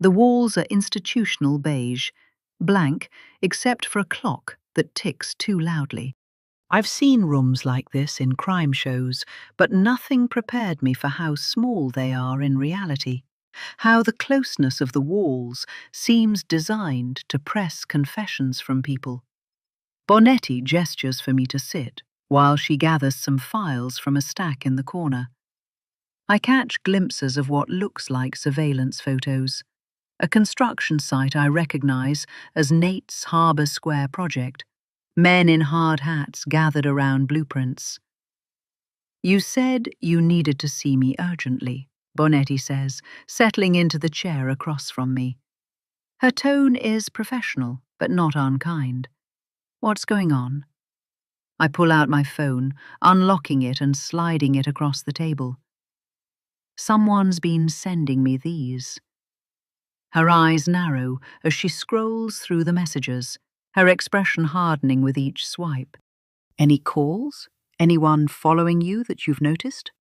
A: The walls are institutional beige, blank except for a clock that ticks too loudly. I've seen rooms like this in crime shows, but nothing prepared me for how small they are in reality, how the closeness of the walls seems designed to press confessions from people. Bonetti gestures for me to sit, while she gathers some files from a stack in the corner. I catch glimpses of what looks like surveillance photos, a construction site I recognize as Nate's Harbour Square project, men in hard hats gathered around blueprints. "You said you needed to see me urgently," Bonetti says, settling into the chair across from me. Her tone is professional, but not unkind. "What's going on?" I pull out my phone, unlocking it and sliding it across the table. "Someone's been sending me these." Her eyes narrow as she scrolls through the messages, her expression hardening with each swipe. "Any calls? Anyone following you that you've noticed?"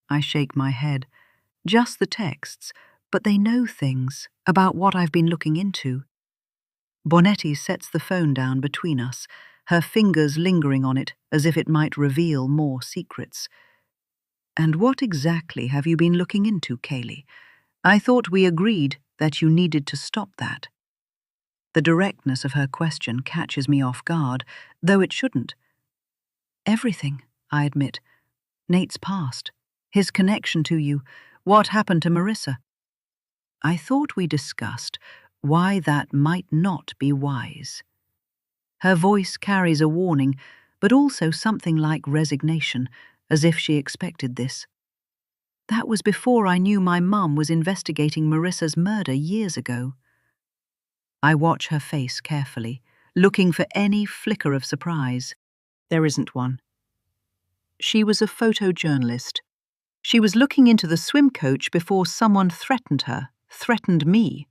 A: I shake my head. "Just the texts, but they know things about what I've been looking into." Bonetti sets the phone down between us, her fingers lingering on it as if it might reveal more secrets. "And what exactly have you been looking into, Kaylee? I thought we agreed that you needed to stop that." The directness of her question catches me off guard, though it shouldn't. "Everything," I admit. "Nate's past, his connection to you, what happened to Marissa." I thought we discussed why that might not be wise. Her voice carries a warning, but also something like resignation, as if she expected this. That was before I knew my mum was investigating Marissa's murder years ago. I watch her face carefully, looking for any flicker of surprise. There isn't one. She was a photojournalist. She was looking into the swim coach before someone threatened her, threatened me.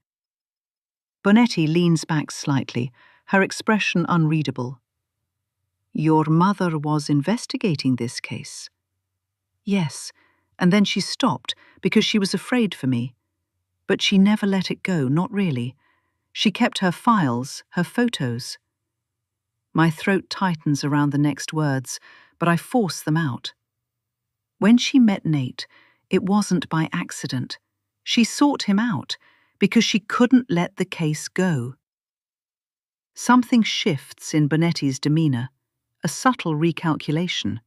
A: Bonetti leans back slightly, her expression unreadable. "Your mother was investigating this case?" "Yes, and then she stopped because she was afraid for me. But she never let it go, not really. She kept her files, her photos." My throat tightens around the next words, but I force them out. When she met Nate, it wasn't by accident. She sought him out because she couldn't let the case go. Something shifts in Bonetti's demeanor, a subtle recalculation.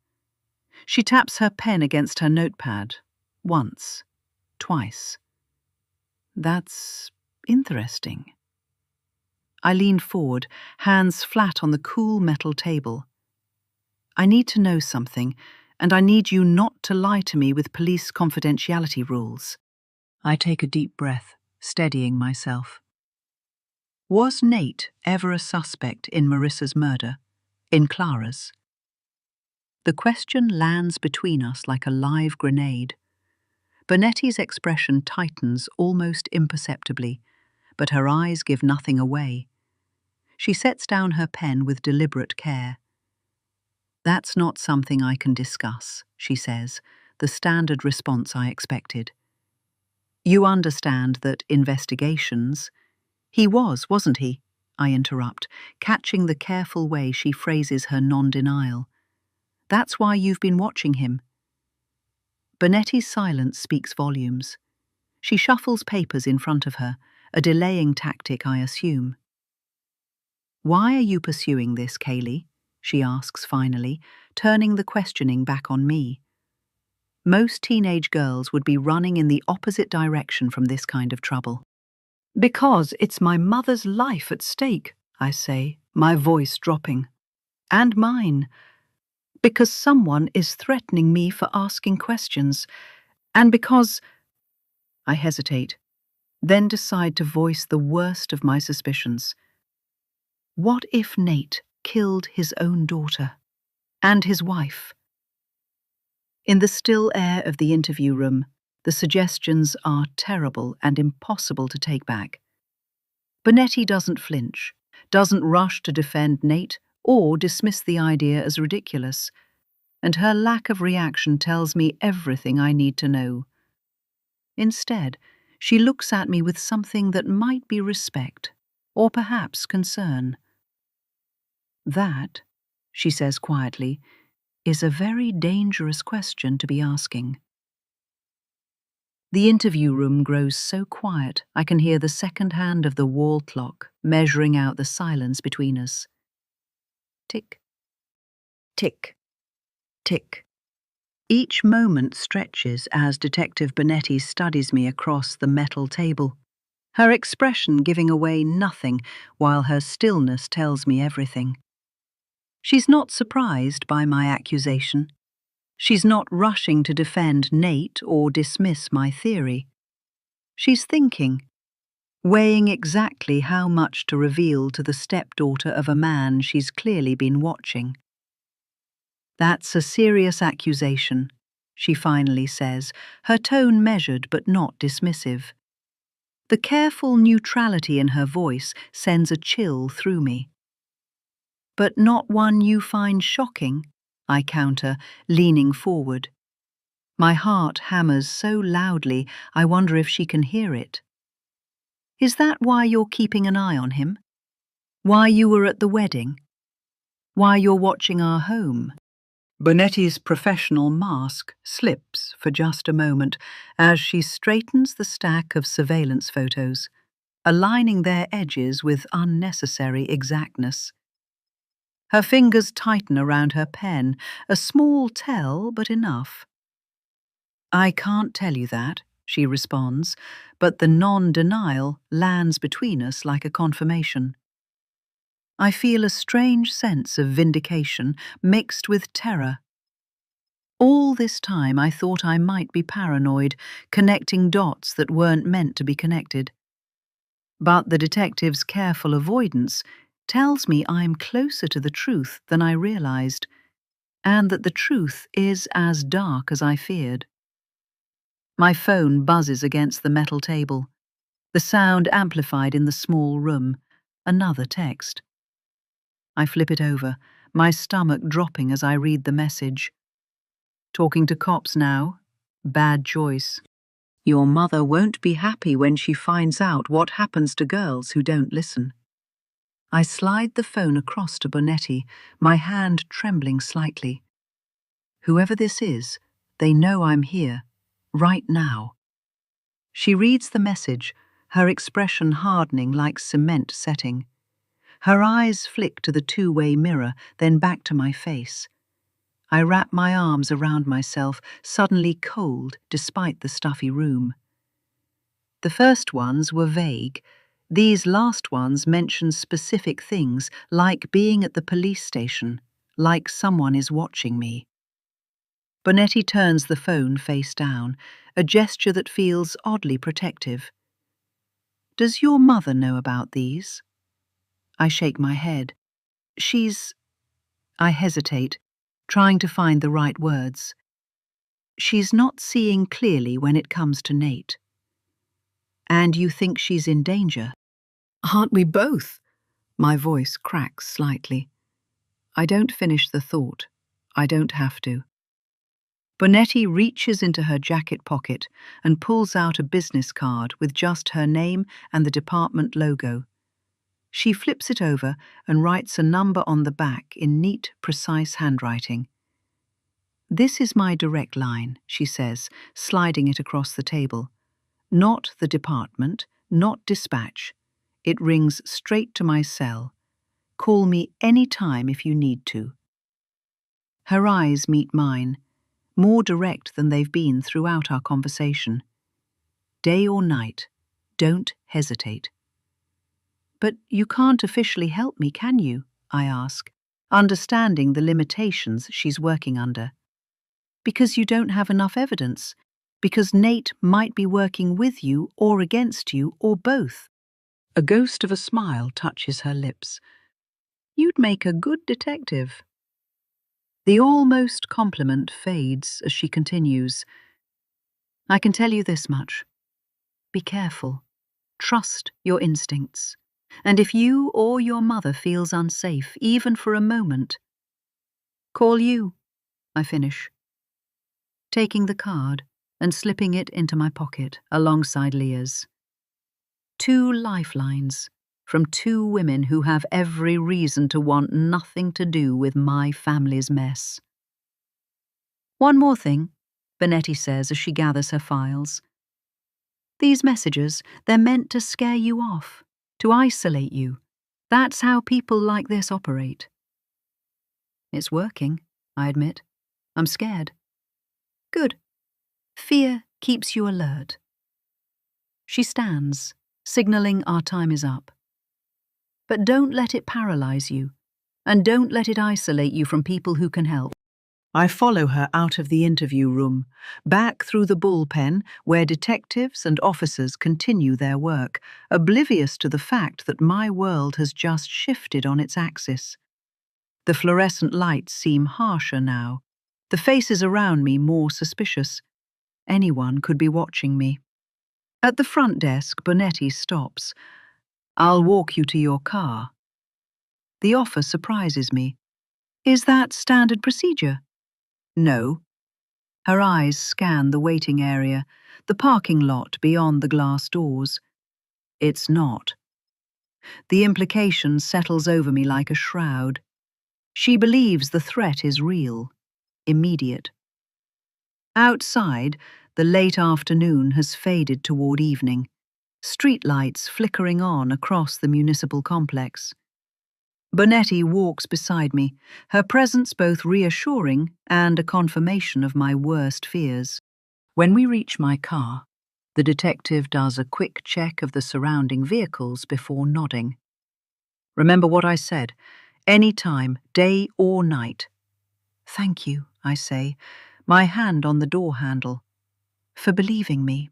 A: She taps her pen against her notepad, once, twice. "That's interesting." I lean forward, hands flat on the cool metal table. "I need to know something, and I need you not to lie to me with police confidentiality rules." I take a deep breath, steadying myself. Was Nate ever a suspect in Marissa's murder? In Clara's? The question lands between us like a live grenade. Bonetti's expression tightens almost imperceptibly, but her eyes give nothing away. She sets down her pen with deliberate care. "That's not something I can discuss," she says, the standard response I expected. "You understand that investigations—" "He was, wasn't he?" I interrupt, catching the careful way she phrases her non-denial. "That's why you've been watching him." Bonetti's silence speaks volumes. She shuffles papers in front of her, a delaying tactic, I assume. "Why are you pursuing this, Kaylee?" she asks finally, turning the questioning back on me. Most teenage girls would be running in the opposite direction from this kind of trouble. "Because it's my mother's life at stake," I say, my voice dropping. "And mine. Because someone is threatening me for asking questions. And because—" I hesitate, then decide to voice the worst of my suspicions. What if Nate killed his own daughter? And his wife? In the still air of the interview room, the suggestions are terrible and impossible to take back. Bonetti doesn't flinch, doesn't rush to defend Nate or dismiss the idea as ridiculous. and her lack of reaction tells me everything I need to know. Instead, she looks at me with something that might be respect, or perhaps concern. That, she says quietly, is a very dangerous question to be asking. The interview room grows so quiet I can hear the second hand of the wall clock measuring out the silence between us. Tick, tick, tick. Each moment stretches as Detective Bonetti studies me across the metal table, her expression giving away nothing while her stillness tells me everything. She's not surprised by my accusation. She's not rushing to defend Nate or dismiss my theory. She's thinking, weighing exactly how much to reveal to the stepdaughter of a man she's clearly been watching. "That's a serious accusation," she finally says, her tone measured but not dismissive. The careful neutrality in her voice sends a chill through me. "But not one you find shocking?" I counter, leaning forward. My heart hammers so loudly I wonder if she can hear it. "Is that why you're keeping an eye on him? Why you were at the wedding? Why you're watching our home?" Bonetti's professional mask slips for just a moment as she straightens the stack of surveillance photos, aligning their edges with unnecessary exactness. Her fingers tighten around her pen, a small tell, but enough. "I can't tell you that," she responds, but the non-denial lands between us like a confirmation. I feel a strange sense of vindication mixed with terror. All this time I thought I might be paranoid, connecting dots that weren't meant to be connected. But the detective's careful avoidance tells me I'm closer to the truth than I realized, and that the truth is as dark as I feared. My phone buzzes against the metal table, the sound amplified in the small room. Another text. I flip it over, my stomach dropping as I read the message. "Talking to cops now? Bad choice. Your mother won't be happy when she finds out what happens to girls who don't listen." I slide the phone across to Bonetti, my hand trembling slightly. Whoever this is, they know I'm here, right now. She reads the message, her expression hardening like cement setting. Her eyes flick to the two-way mirror, then back to my face. I wrap my arms around myself, suddenly cold despite the stuffy room. The first ones were vague. These last ones mention specific things, like being at the police station, like someone is watching me. Bonetti turns the phone face down, a gesture that feels oddly protective. "Does your mother know about these?" I shake my head. "She's—" I hesitate, trying to find the right words. "She's not seeing clearly when it comes to Nate." "And you think she's in danger?" "Aren't we both?" My voice cracks slightly. I don't finish the thought. I don't have to. Bonetti reaches into her jacket pocket and pulls out a business card with just her name and the department logo. She flips it over and writes a number on the back in neat, precise handwriting. "This is my direct line," she says, sliding it across the table. "Not the department, not dispatch. It rings straight to my cell. Call me any time if you need to." Her eyes meet mine, more direct than they've been throughout our conversation. "Day or night, don't hesitate." "But you can't officially help me, can you?" I ask, understanding the limitations she's working under. "Because you don't have enough evidence. Because Nate might be working with you or against you or both." A ghost of a smile touches her lips. "You'd make a good detective." The almost compliment fades as she continues. "I can tell you this much. Be careful. Trust your instincts. And if you or your mother feels unsafe, even for a moment, call you." I finish, taking the card and slipping it into my pocket alongside Leah's. 2 lifelines from 2 women who have every reason to want nothing to do with my family's mess. One more thing, Bonetti says as she gathers her files. These messages, they're meant to scare you off, to isolate you. That's how people like this operate. It's working, I admit. I'm scared. Good. Fear keeps you alert. She stands, signaling our time is up. But don't let it paralyze you, and don't let it isolate you from people who can help. I follow her out of the interview room, back through the bullpen where detectives and officers continue their work, oblivious to the fact that my world has just shifted on its axis. The fluorescent lights seem harsher now, the faces around me more suspicious. Anyone could be watching me. At the front desk, Bonetti stops. "I'll walk you to your car." The offer surprises me. Is that standard procedure? No. Her eyes scan the waiting area, the parking lot beyond the glass doors. It's not. The implication settles over me like a shroud. She believes the threat is real, immediate. Outside, the late afternoon has faded toward evening, streetlights flickering on across the municipal complex. Bonetti walks beside me, her presence both reassuring and a confirmation of my worst fears. When we reach my car, the detective does a quick check of the surrounding vehicles before nodding. "Remember what I said, any time, day or night." "Thank you," I say, my hand on the door handle, "for believing me."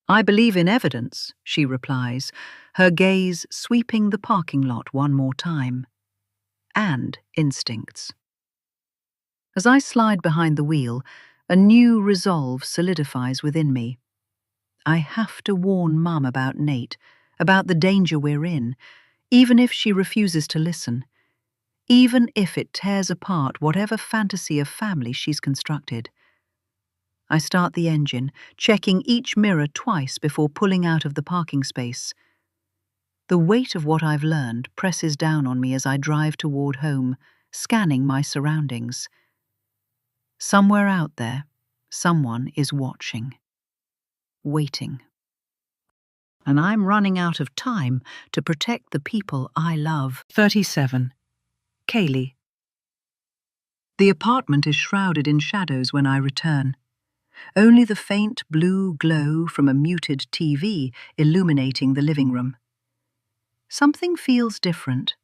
A: "I believe in evidence," she replies, her gaze sweeping the parking lot one more time. "And instincts." As I slide behind the wheel, a new resolve solidifies within me. I have to warn Mum about Nate, about the danger we're in, even if she refuses to listen, even if it tears apart whatever fantasy of family she's constructed. I start the engine, checking each mirror twice before pulling out of the parking space. The weight of what I've learned presses down on me as I drive toward home, scanning my surroundings. Somewhere out there, someone is watching, waiting. And I'm running out of time to protect the people I love. 37. Kaylee. The apartment is shrouded in shadows when I return. Only the faint blue glow from a muted TV illuminating the living room. Something feels different,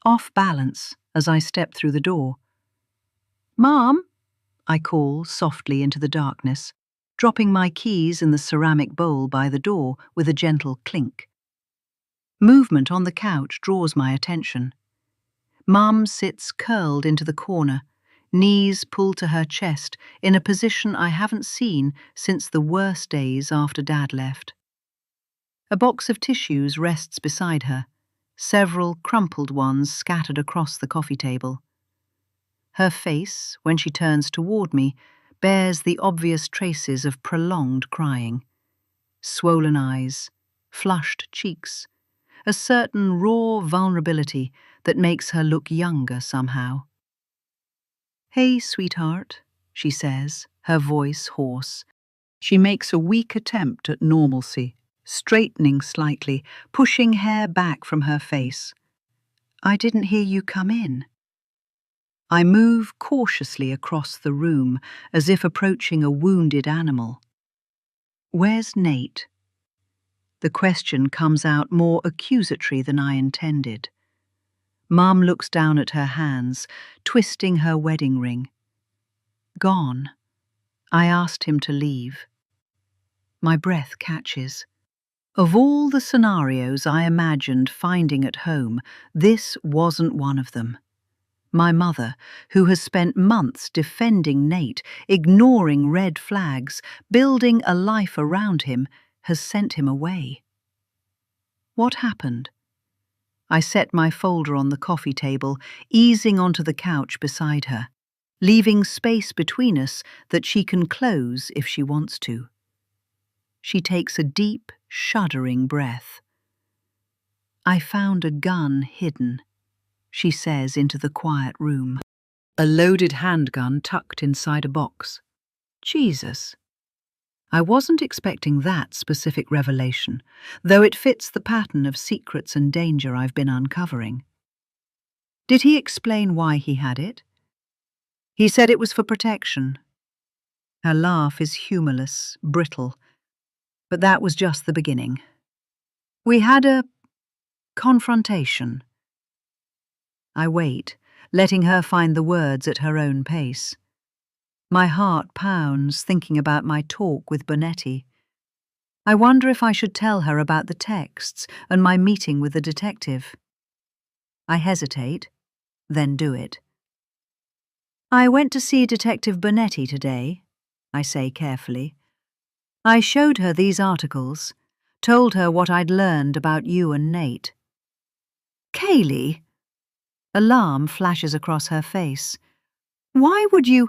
A: off balance, as I step through the door. "Mom," I call softly into the darkness, dropping my keys in the ceramic bowl by the door with a gentle clink. Movement on the couch draws my attention. Mum sits curled into the corner, knees pulled to her chest in a position I haven't seen since the worst days after Dad left. A box of tissues rests beside her, several crumpled ones scattered across the coffee table. Her face, when she turns toward me, bears the obvious traces of prolonged crying. Swollen eyes, flushed cheeks, a certain raw vulnerability that makes her look younger somehow. "Hey, sweetheart," she says, her voice hoarse. She makes a weak attempt at normalcy, straightening slightly, pushing hair back from her face. "I didn't hear you come in." I move cautiously across the room, as if approaching a wounded animal. "Where's Nate?" The question comes out more accusatory than I intended. Mum looks down at her hands, twisting her wedding ring. "Gone. I asked him to leave." My breath catches. Of all the scenarios I imagined finding at home, this wasn't one of them. My mother, who has spent months defending Nate, ignoring red flags, building a life around him, has sent him away. What happened? I set my folder on the coffee table, easing onto the couch beside her. leaving space between us that she can close if she wants to. She takes a deep, shuddering breath. "I found a gun hidden," she says into the quiet room. A loaded handgun tucked inside a box. Jesus. I wasn't expecting that specific revelation, though it fits the pattern of secrets and danger I've been uncovering. Did he explain why he had it? He said it was for protection. Her laugh is humorless, brittle, but that was just the beginning. We had a confrontation. I wait, letting her find the words at her own pace. My heart pounds thinking about my talk with Bonetti. I wonder if I should tell her about the texts and my meeting with the detective. I hesitate, then do it. "I went to see Detective Bonetti today," I say carefully. "I showed her these articles, told her what I'd learned about you and Nate." "Kaylee!" Alarm flashes across her face. "Why would you—"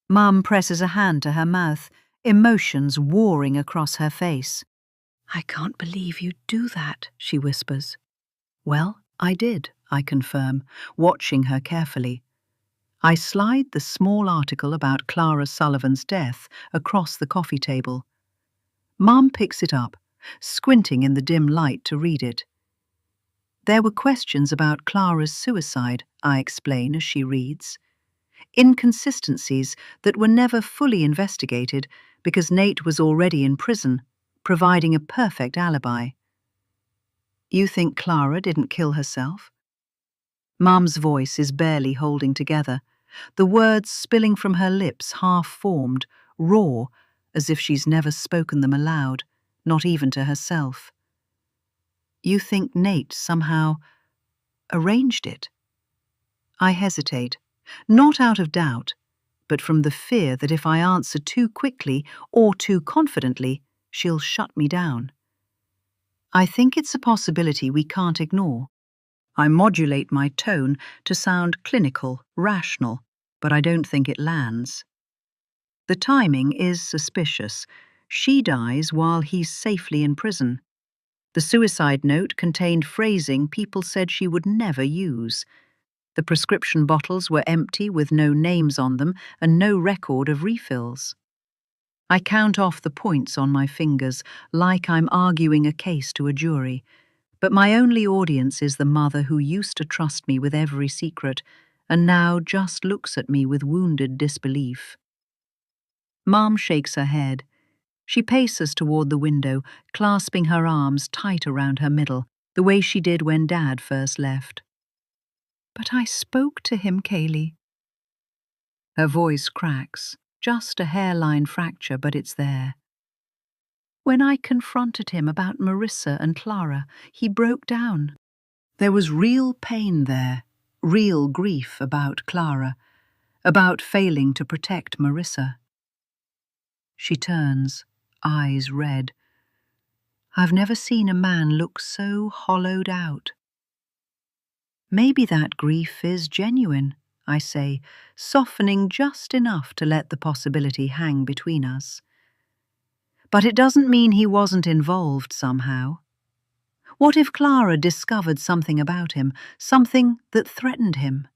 A: Mum presses a hand to her mouth, emotions warring across her face. "I can't believe you'd do that," she whispers. "Well, I did," I confirm, watching her carefully. I slide the small article about Clara Sullivan's death across the coffee table. Mum picks it up, squinting in the dim light to read it. "There were questions about Clara's suicide," I explain as she reads. "Inconsistencies that were never fully investigated because Nate was already in prison, providing a perfect alibi." "You think Clara didn't kill herself?" Mum's voice is barely holding together, the words spilling from her lips half-formed, raw, as if she's never spoken them aloud, not even to herself. "You think Nate somehow arranged it?" I hesitate, not out of doubt, but from the fear that if I answer too quickly or too confidently, she'll shut me down. "I think it's a possibility we can't ignore." I modulate my tone to sound clinical, rational, but I don't think it lands. The timing is suspicious. She dies while he's safely in prison. The suicide note contained phrasing people said she would never use. The prescription bottles were empty with no names on them and no record of refills. I count off the points on my fingers like I'm arguing a case to a jury. But my only audience is the mother who used to trust me with every secret and now just looks at me with wounded disbelief. Mom shakes her head. She paces toward the window, clasping her arms tight around her middle, the way she did when Dad first left. "But I spoke to him, Kaylee." Her voice cracks, just a hairline fracture, but it's there. "When I confronted him about Marissa and Clara, he broke down." There was real pain there, real grief about Clara, about failing to protect Marissa. She turns, eyes red. I've never seen a man look so hollowed out. "Maybe that grief is genuine," I say, softening just enough to let the possibility hang between us. "But it doesn't mean he wasn't involved somehow. What if Clara discovered something about him, something that threatened him?"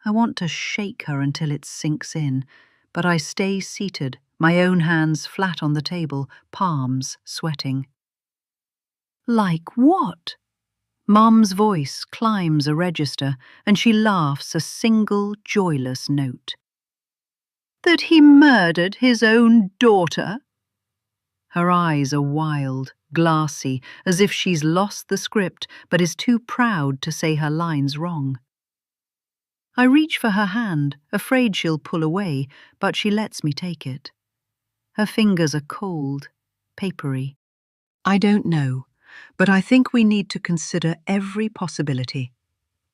A: I want to shake her until it sinks in, but I stay seated, my own hands flat on the table, palms sweating. "Like what?" Mum's voice climbs a register, and she laughs a single joyless note. "That he murdered his own daughter?" Her eyes are wild, glassy, as if she's lost the script but is too proud to say her lines wrong. I reach for her hand, afraid she'll pull away, but she lets me take it. Her fingers are cold, papery. "I don't know, but I think we need to consider every possibility.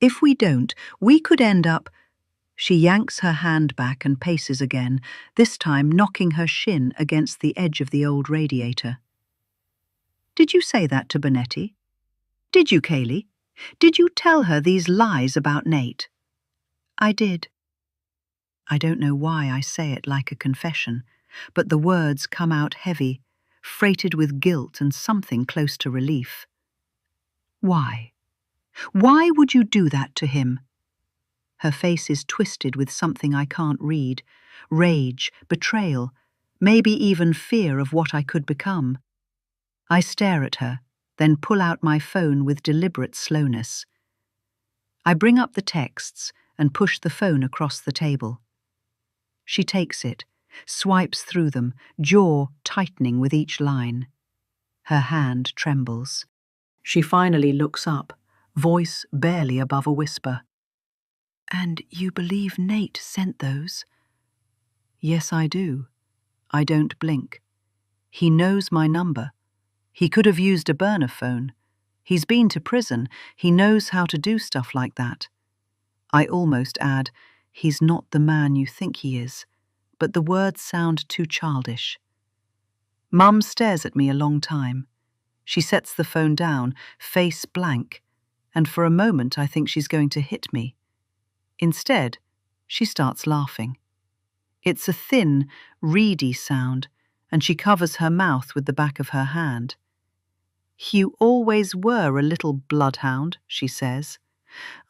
A: If we don't, we could end up—" She yanks her hand back and paces again, this time knocking her shin against the edge of the old radiator. "Did you say that to Bonetti? Did you, Kaylee? Did you tell her these lies about Nate?" "I did." I don't know why I say it like a confession, but the words come out heavy, freighted with guilt and something close to relief. Why? Why would you do that to him? Her face is twisted with something I can't read. Rage, betrayal, maybe even fear of what I could become. I stare at her, then pull out my phone with deliberate slowness. I bring up the texts and push the phone across the table. She takes it, swipes through them, jaw tightening with each line. Her hand trembles. She finally looks up, voice barely above a whisper. "And you believe Nate sent those?" "Yes, I do." I don't blink. He knows my number. He could have used a burner phone. He's been to prison. He knows how to do stuff like that. I almost add, he's not the man you think he is, but the words sound too childish. Mum stares at me a long time. She sets the phone down, face blank, and for a moment I think she's going to hit me. Instead, she starts laughing. It's a thin, reedy sound, and she covers her mouth with the back of her hand. "You always were a little bloodhound," she says.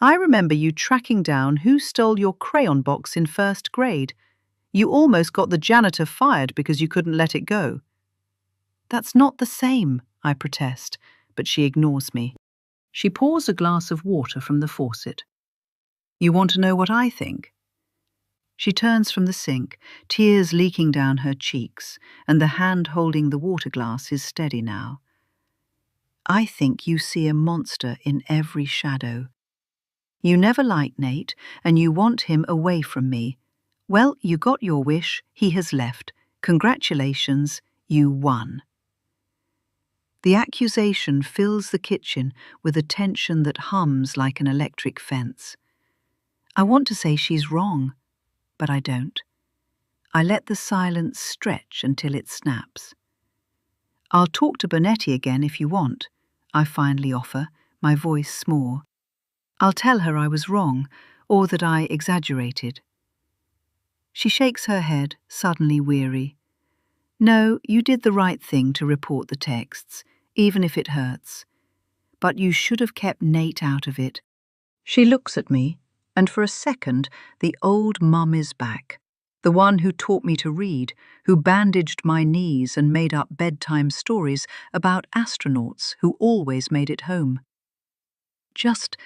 A: "I remember you tracking down who stole your crayon box in first grade. You almost got the janitor fired because you couldn't let it go." "That's not the same," I protest, but she ignores me. She pours a glass of water from the faucet. "You want to know what I think?" She turns from the sink, tears leaking down her cheeks, and the hand holding the water glass is steady now. "I think you see a monster in every shadow. You never liked Nate, and you want him away from me. Well, you got your wish, he has left. Congratulations, you won." The accusation fills the kitchen with a tension that hums like an electric fence. I want to say she's wrong, but I don't. I let the silence stretch until it snaps. "I'll talk to Bonetti again if you want," I finally offer, my voice small. "I'll tell her I was wrong, or that I exaggerated." She shakes her head, suddenly weary. "No, you did the right thing to report the texts, even if it hurts. But you should have kept Nate out of it." She looks at me, and for a second the old mum is back. The one who taught me to read, who bandaged my knees and made up bedtime stories about astronauts who always made it home. "Just,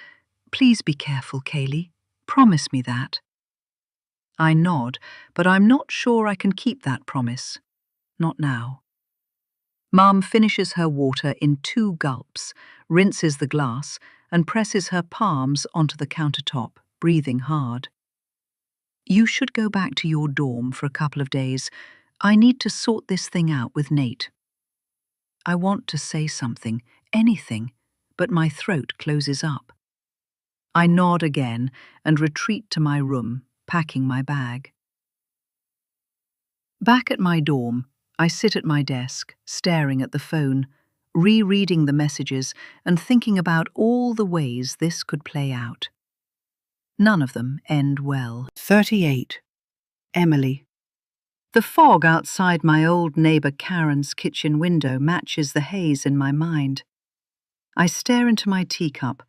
A: please be careful, Kaylee. Promise me that." I nod, but I'm not sure I can keep that promise. Not now. Mum finishes her water in 2 gulps, rinses the glass, and presses her palms onto the countertop, breathing hard. "You should go back to your dorm for a couple of days. I need to sort this thing out with Nate." I want to say something, anything, but my throat closes up. I nod again and retreat to my room, packing my bag. Back at my dorm, I sit at my desk, staring at the phone, rereading the messages and thinking about all the ways this could play out. None of them end well. 38. Emily. The fog outside my old neighbour Karen's kitchen window matches the haze in my mind. I stare into my teacup,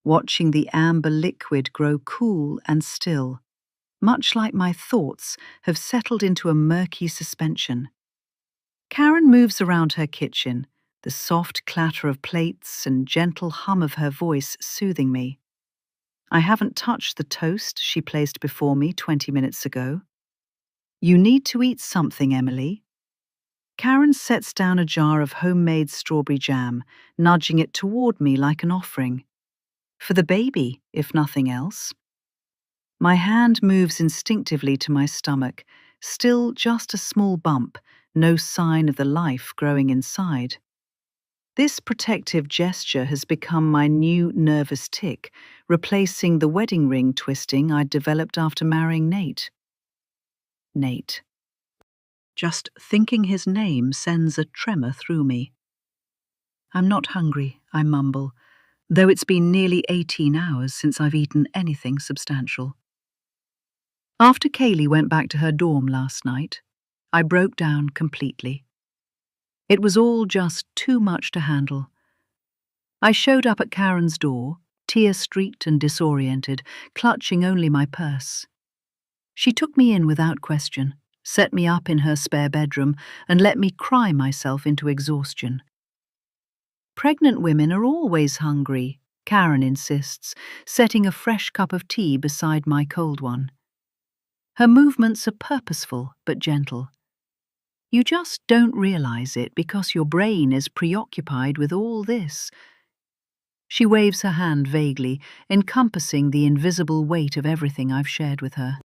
A: watching the amber liquid grow cool and still, much like my thoughts have settled into a murky suspension. Karen moves around her kitchen, the soft clatter of plates and gentle hum of her voice soothing me. I haven't touched the toast she placed before me 20 minutes ago. "You need to eat something, Emily." Karen sets down a jar of homemade strawberry jam, nudging it toward me like an offering. "For the baby, if nothing else." My hand moves instinctively to my stomach, still just a small bump, no sign of the life growing inside. This protective gesture has become my new nervous tic, replacing the wedding ring twisting I'd developed after marrying Nate. Nate. Just thinking his name sends a tremor through me. "I'm not hungry," I mumble, though it's been nearly 18 hours since I've eaten anything substantial. After Kaylee went back to her dorm last night, I broke down completely. It was all just too much to handle. I showed up at Karen's door, tear-streaked and disoriented, clutching only my purse. She took me in without question, set me up in her spare bedroom, and let me cry myself into exhaustion. Pregnant women are always hungry, Karen insists, setting a fresh cup of tea beside my cold one. Her movements are purposeful but gentle. You just don't realize it because your brain is preoccupied with all this. She waves her hand vaguely, encompassing the invisible weight of everything I've shared with her.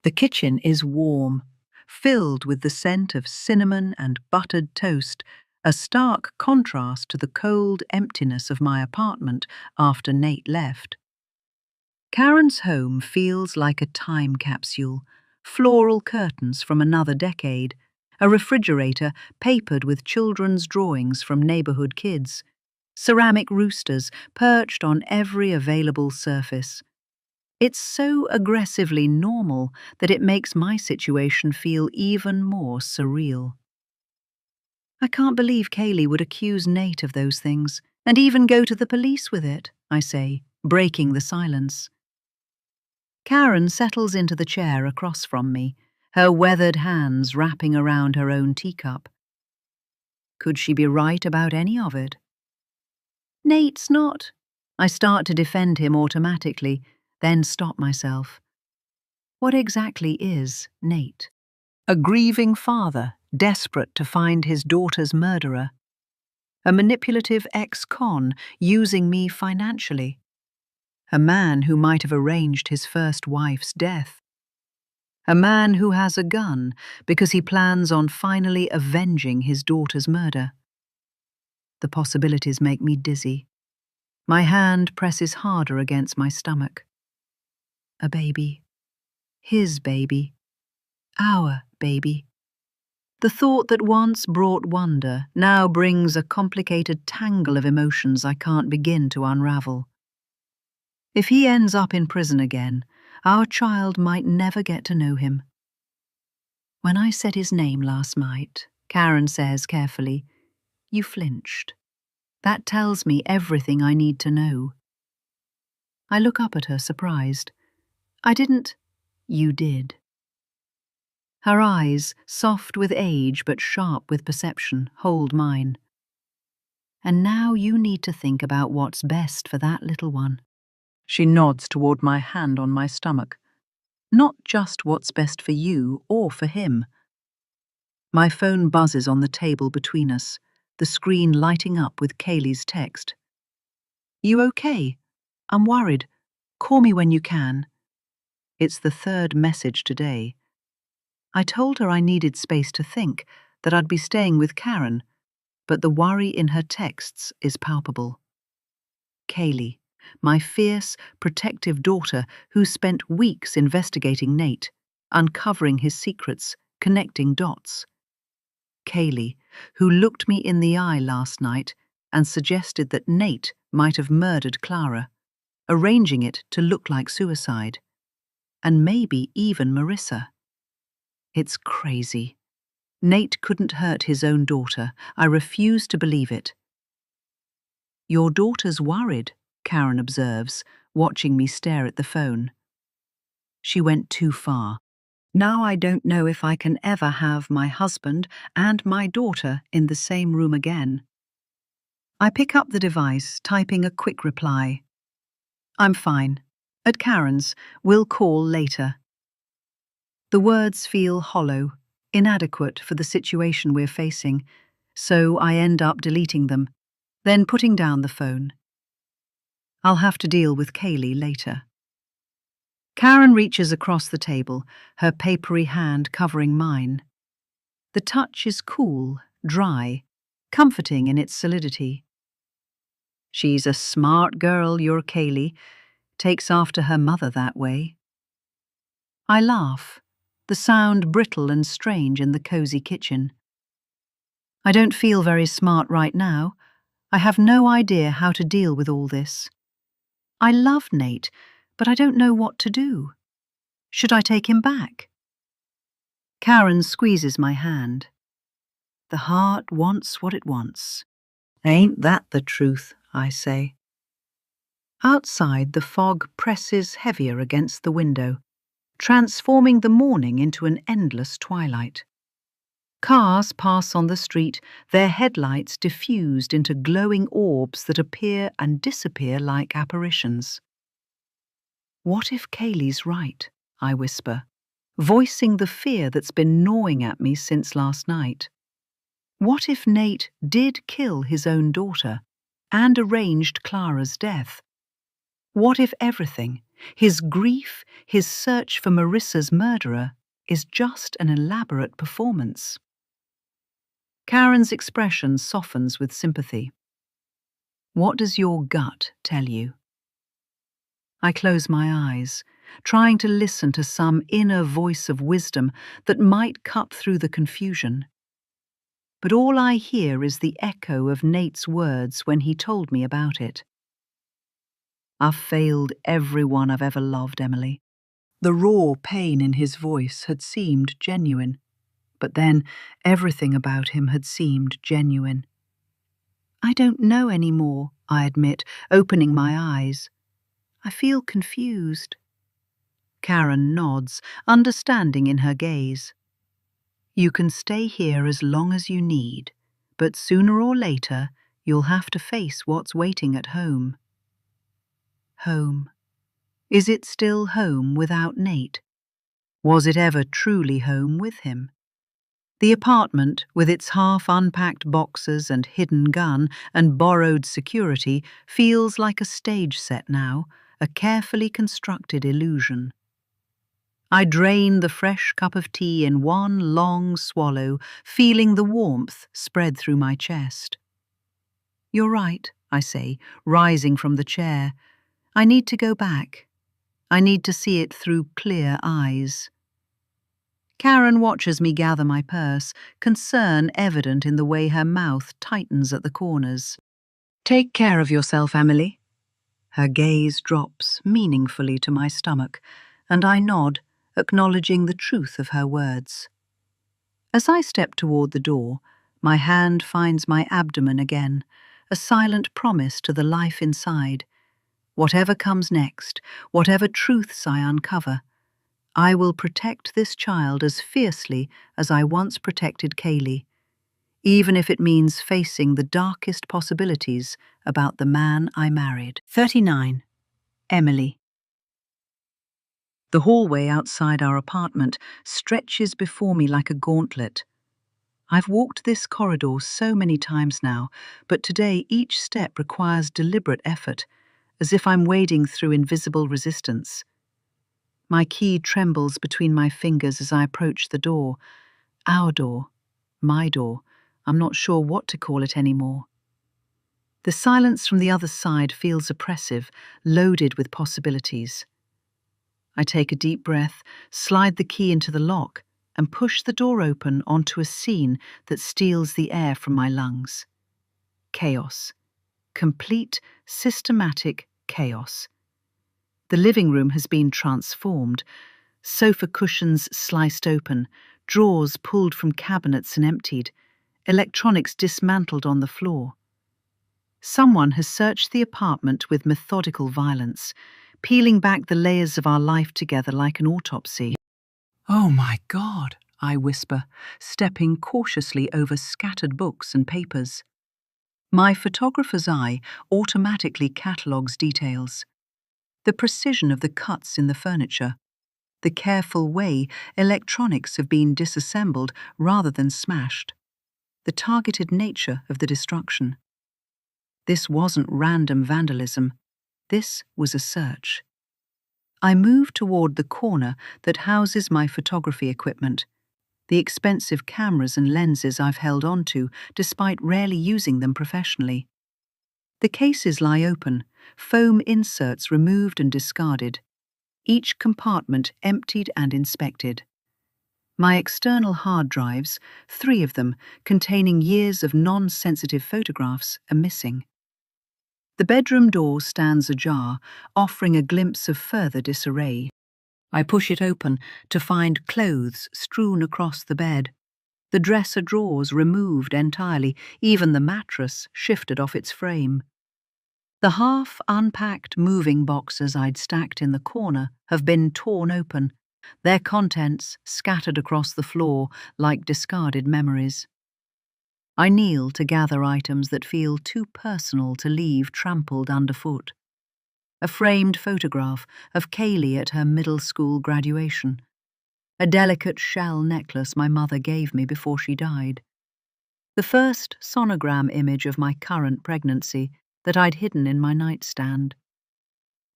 A: The kitchen is warm, filled with the scent of cinnamon and buttered toast, a stark contrast to the cold emptiness of my apartment after Nate left. Karen's home feels like a time capsule, floral curtains from another decade, a refrigerator papered with children's drawings from neighborhood kids, ceramic roosters perched on every available surface. It's so aggressively normal that it makes my situation feel even more surreal. I can't believe Kaylee would accuse Nate of those things, and even go to the police with it, I say, breaking the silence. Karen settles into the chair across from me, her weathered hands wrapping around her own teacup. Could she be right about any of it? Nate's not. I start to defend him automatically, then stop myself. What exactly is Nate? A grieving father, desperate to find his daughter's murderer. A manipulative ex-con using me financially. A man who might have arranged his first wife's death. A man who has a gun because he plans on finally avenging his daughter's murder. The possibilities make me dizzy. My hand presses harder against my stomach. A baby. His baby. Our baby. The thought that once brought wonder now brings a complicated tangle of emotions I can't begin to unravel. If he ends up in prison again, our child might never get to know him. When I said his name last night, Karen says carefully, "You flinched. That tells me everything I need to know." I look up at her, surprised. "I didn't." "You did." Her eyes, soft with age but sharp with perception, hold mine. "And now you need to think about what's best for that little one." She nods toward my hand on my stomach. "Not just what's best for you or for him." My phone buzzes on the table between us, the screen lighting up with Kaylee's text. "You okay? I'm worried. Call me when you can." It's the third message today. I told her I needed space to think, that I'd be staying with Karen, but the worry in her texts is palpable. Kaylee, my fierce, protective daughter who spent weeks investigating Nate, uncovering his secrets, connecting dots. Kaylee, who looked me in the eye last night and suggested that Nate might have murdered Clara, arranging it to look like suicide. And maybe even Marissa. It's crazy. Nate couldn't hurt his own daughter. I refuse to believe it. "Your daughter's worried," Karen observes, watching me stare at the phone. She went too far. Now I don't know if I can ever have my husband and my daughter in the same room again. I pick up the device, typing a quick reply. "I'm fine. At Karen's. We'll call later." The words feel hollow, inadequate for the situation we're facing, so I end up deleting them, then putting down the phone. I'll have to deal with Kaylee later. Karen reaches across the table, her papery hand covering mine. The touch is cool, dry, comforting in its solidity. "She's a smart girl, your Kaylee. Takes after her mother that way." I laugh, the sound brittle and strange in the cozy kitchen. I don't feel very smart right now. I have no idea how to deal with all this. I love Nate, but I don't know what to do. Should I take him back? Karen squeezes my hand. The heart wants what it wants. Ain't that the truth, I say. Outside, the fog presses heavier against the window, transforming the morning into an endless twilight. Cars pass on the street, their headlights diffused into glowing orbs that appear and disappear like apparitions. What if Kaylee's right? I whisper, voicing the fear that's been gnawing at me since last night. What if Nate did kill his own daughter and arranged Clara's death? What if everything, his grief, his search for Marissa's murderer, is just an elaborate performance? Karen's expression softens with sympathy. What does your gut tell you? I close my eyes, trying to listen to some inner voice of wisdom that might cut through the confusion. But all I hear is the echo of Nate's words when he told me about it. I've failed everyone I've ever loved, Emily. The raw pain in his voice had seemed genuine, but then everything about him had seemed genuine. I don't know anymore, I admit, opening my eyes. I feel confused. Karen nods, understanding in her gaze. You can stay here as long as you need, but sooner or later you'll have to face what's waiting at home. Home. Is it still home without Nate? Was it ever truly home with him? The apartment, with its half-unpacked boxes and hidden gun and borrowed security, feels like a stage set now, a carefully constructed illusion. I drain the fresh cup of tea in one long swallow, feeling the warmth spread through my chest. You're right, I say, rising from the chair. I need to go back. I need to see it through clear eyes. Karen watches me gather my purse, concern evident in the way her mouth tightens at the corners. Take care of yourself, Emily. Her gaze drops meaningfully to my stomach, and I nod, acknowledging the truth of her words. As I step toward the door, my hand finds my abdomen again, a silent promise to the life inside. Whatever comes next, whatever truths I uncover, I will protect this child as fiercely as I once protected Kaylee, even if it means facing the darkest possibilities about the man I married. 39. Emily. The hallway outside our apartment stretches before me like a gauntlet. I've walked this corridor so many times now, but today each step requires deliberate effort, as if I'm wading through invisible resistance. My key trembles between my fingers as I approach the door. Our door. My door. I'm not sure what to call it anymore. The silence from the other side feels oppressive, loaded with possibilities. I take a deep breath, slide the key into the lock, and push the door open onto a scene that steals the air from my lungs. Chaos. Complete, systematic chaos. The living room has been transformed. Sofa cushions sliced open, drawers pulled from cabinets and emptied, electronics dismantled on the floor. Someone has searched the apartment with methodical violence, peeling back the layers of our life together like an autopsy. Oh my God, I whisper, stepping cautiously over scattered books and papers. My photographer's eye automatically catalogues details. The precision of the cuts in the furniture, the careful way electronics have been disassembled rather than smashed, the targeted nature of the destruction. This wasn't random vandalism. This was a search. I move toward the corner that houses my photography equipment, the expensive cameras and lenses I've held onto despite rarely using them professionally. The cases lie open, foam inserts removed and discarded, each compartment emptied and inspected. My external hard drives, 3 of them containing years of non-sensitive photographs, are missing. The bedroom door stands ajar, offering a glimpse of further disarray. I push it open to find clothes strewn across the bed. The dresser drawers removed entirely, even the mattress shifted off its frame. The half-unpacked moving boxes I'd stacked in the corner have been torn open, their contents scattered across the floor like discarded memories. I kneel to gather items that feel too personal to leave trampled underfoot. A framed photograph of Kaylee at her middle school graduation. A delicate shell necklace my mother gave me before she died. The first sonogram image of my current pregnancy that I'd hidden in my nightstand.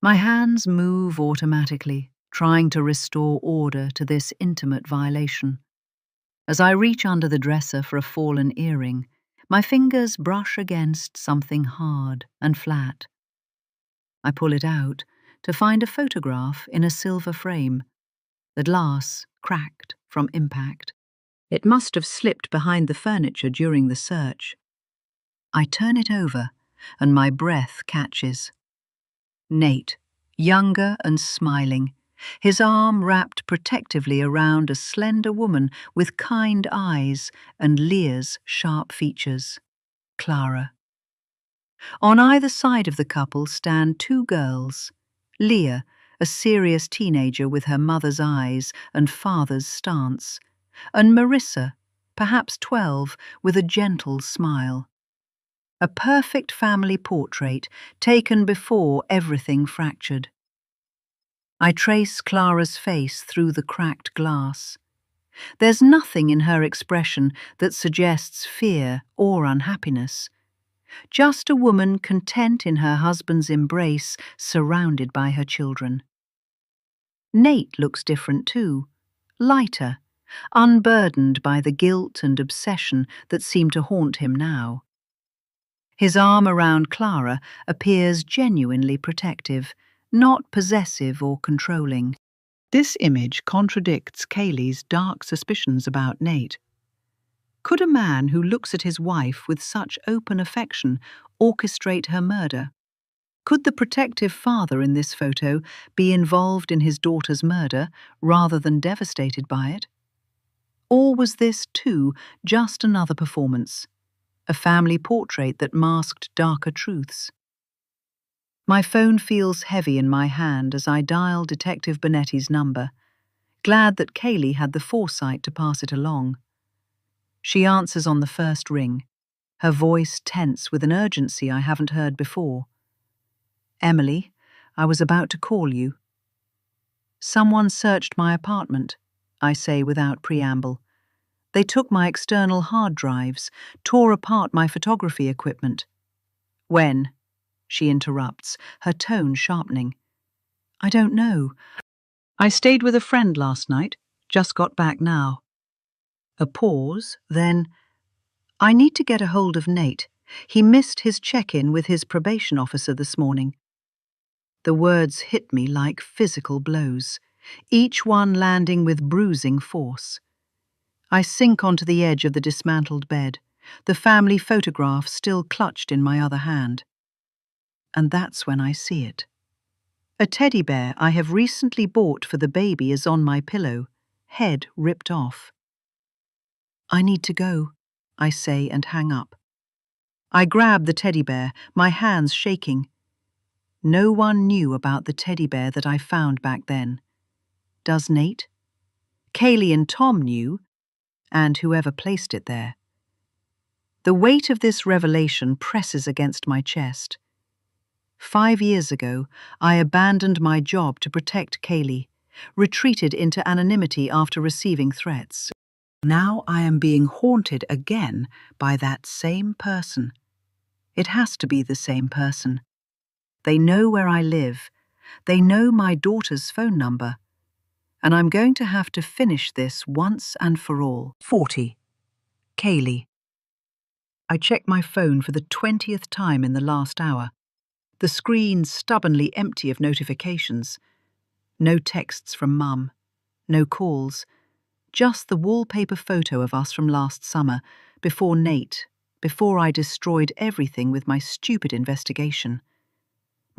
A: My hands move automatically, trying to restore order to this intimate violation. As I reach under the dresser for a fallen earring, my fingers brush against something hard and flat. I pull it out to find a photograph in a silver frame, the glass cracked from impact. It must have slipped behind the furniture during the search. I turn it over, and my breath catches. Nate, younger and smiling, his arm wrapped protectively around a slender woman with kind eyes and Leah's sharp features. Clara. On either side of the couple stand two girls. Leah, a serious teenager with her mother's eyes and father's stance, and Marissa, perhaps 12, with a gentle smile. A perfect family portrait taken before everything fractured. I trace Clara's face through the cracked glass. There's nothing in her expression that suggests fear or unhappiness. Just a woman content in her husband's embrace, surrounded by her children. Nate looks different too, lighter, unburdened by the guilt and obsession that seem to haunt him now. His arm around Clara appears genuinely protective, not possessive or controlling. This image contradicts Kaylee's dark suspicions about Nate. Could a man who looks at his wife with such open affection orchestrate her murder? Could the protective father in this photo be involved in his daughter's murder rather than devastated by it? Or was this, too, just another performance? A family portrait that masked darker truths? My phone feels heavy in my hand as I dial Detective Bonetti's number, glad that Kaylee had the foresight to pass it along. She answers on the first ring, her voice tense with an urgency I haven't heard before. "Emily, I was about to call you." "Someone searched my apartment," I say without preamble. "They took my external hard drives, tore apart my photography equipment." "When?" she interrupts, her tone sharpening. "I don't know. I stayed with a friend last night, just got back now." A pause, then, "I need to get a hold of Nate. He missed his check-in with his probation officer this morning." The words hit me like physical blows, each one landing with bruising force. I sink onto the edge of the dismantled bed, the family photograph still clutched in my other hand. And that's when I see it. A teddy bear I have recently bought for the baby is on my pillow, head ripped off. "I need to go," I say and hang up. I grab the teddy bear, my hands shaking. No one knew about the teddy bear that I found back then. Does Nate? Kaylee and Tom knew, and whoever placed it there. The weight of this revelation presses against my chest. 5 years ago, I abandoned my job to protect Kaylee, retreated into anonymity after receiving threats. Now I am being haunted again by that same person. It has to be the same person. They know where I live. They know my daughter's phone number. And I'm going to have to finish this once and for all. 40. Kaylee. I check my phone for the 20th time in the last hour. The screen stubbornly empty of notifications. No texts from Mum. No calls. Just the wallpaper photo of us from last summer, before Nate, before I destroyed everything with my stupid investigation.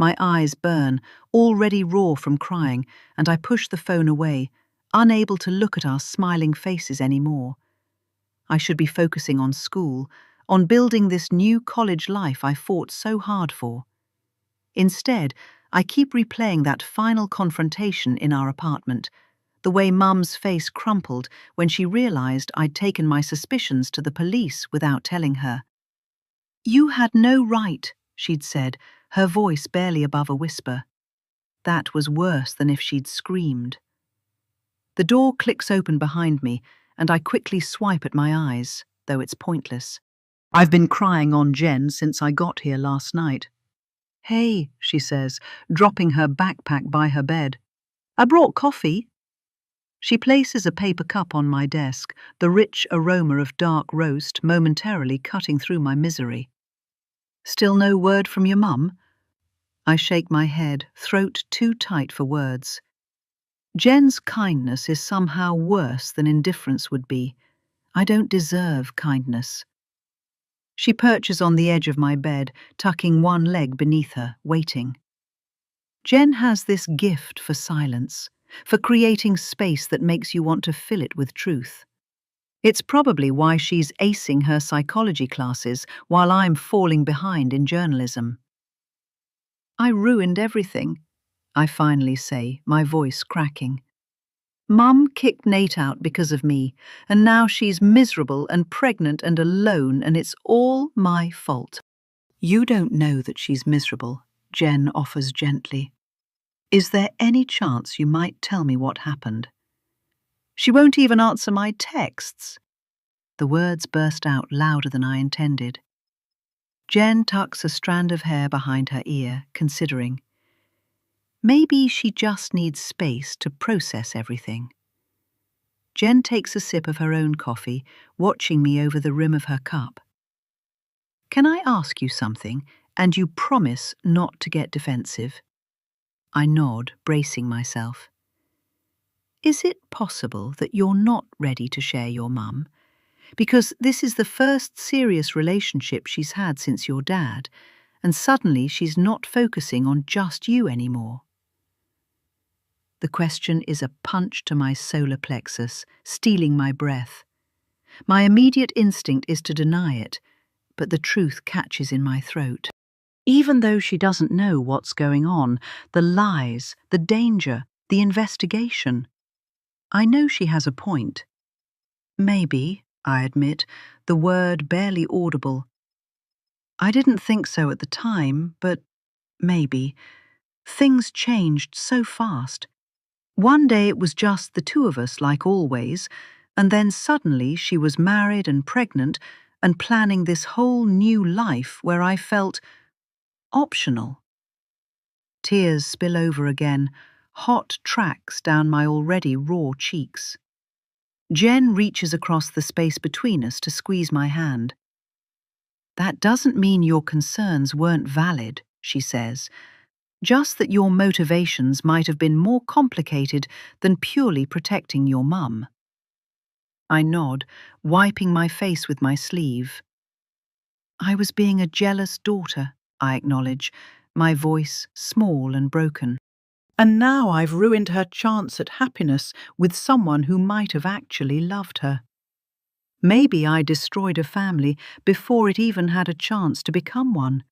A: My eyes burn, already raw from crying, and I push the phone away, unable to look at our smiling faces anymore. I should be focusing on school, on building this new college life I fought so hard for. Instead, I keep replaying that final confrontation in our apartment, the way Mum's face crumpled when she realized I'd taken my suspicions to the police without telling her. "You had no right," she'd said, her voice barely above a whisper. That was worse than if she'd screamed. The door clicks open behind me, and I quickly swipe at my eyes, though it's pointless. I've been crying on Jen since I got here last night. "Hey," she says, dropping her backpack by her bed. "I brought coffee." She places a paper cup on my desk, the rich aroma of dark roast momentarily cutting through my misery. "Still no word from your mum?" I shake my head, throat too tight for words. Jen's kindness is somehow worse than indifference would be. I don't deserve kindness. She perches on the edge of my bed, tucking one leg beneath her, waiting. Jen has this gift for silence, for creating space that makes you want to fill it with truth. It's probably why she's acing her psychology classes while I'm falling behind in journalism. "I ruined everything," I finally say, my voice cracking. "Mum kicked Nate out because of me, and now she's miserable and pregnant and alone, and it's all my fault." "You don't know that she's miserable," Jen offers gently. "Is there any chance you might tell me what happened?" "She won't even answer my texts." The words burst out louder than I intended. Jen tucks a strand of hair behind her ear, considering. Maybe she just needs space to process everything. Jen takes a sip of her own coffee, watching me over the rim of her cup. "Can I ask you something, and you promise not to get defensive?" I nod, bracing myself. "Is it possible that you're not ready to share your mum? Because this is the first serious relationship she's had since your dad, and suddenly she's not focusing on just you anymore." The question is a punch to my solar plexus, stealing my breath. My immediate instinct is to deny it, but the truth catches in my throat. Even though she doesn't know what's going on, the lies, the danger, the investigation, I know she has a point. "Maybe," I admit, the word barely audible. "I didn't think so at the time, but maybe. Things changed so fast. One day it was just the two of us, like always, and then suddenly she was married and pregnant and planning this whole new life where I felt optional." Tears spill over again, hot tracks down my already raw cheeks. Jen reaches across the space between us to squeeze my hand. "That doesn't mean your concerns weren't valid," she says. "Just that your motivations might have been more complicated than purely protecting your mum." I nod, wiping my face with my sleeve. "I was being a jealous daughter," I acknowledge, my voice small and broken. "And now I've ruined her chance at happiness with someone who might have actually loved her. Maybe I destroyed a family before it even had a chance to become one."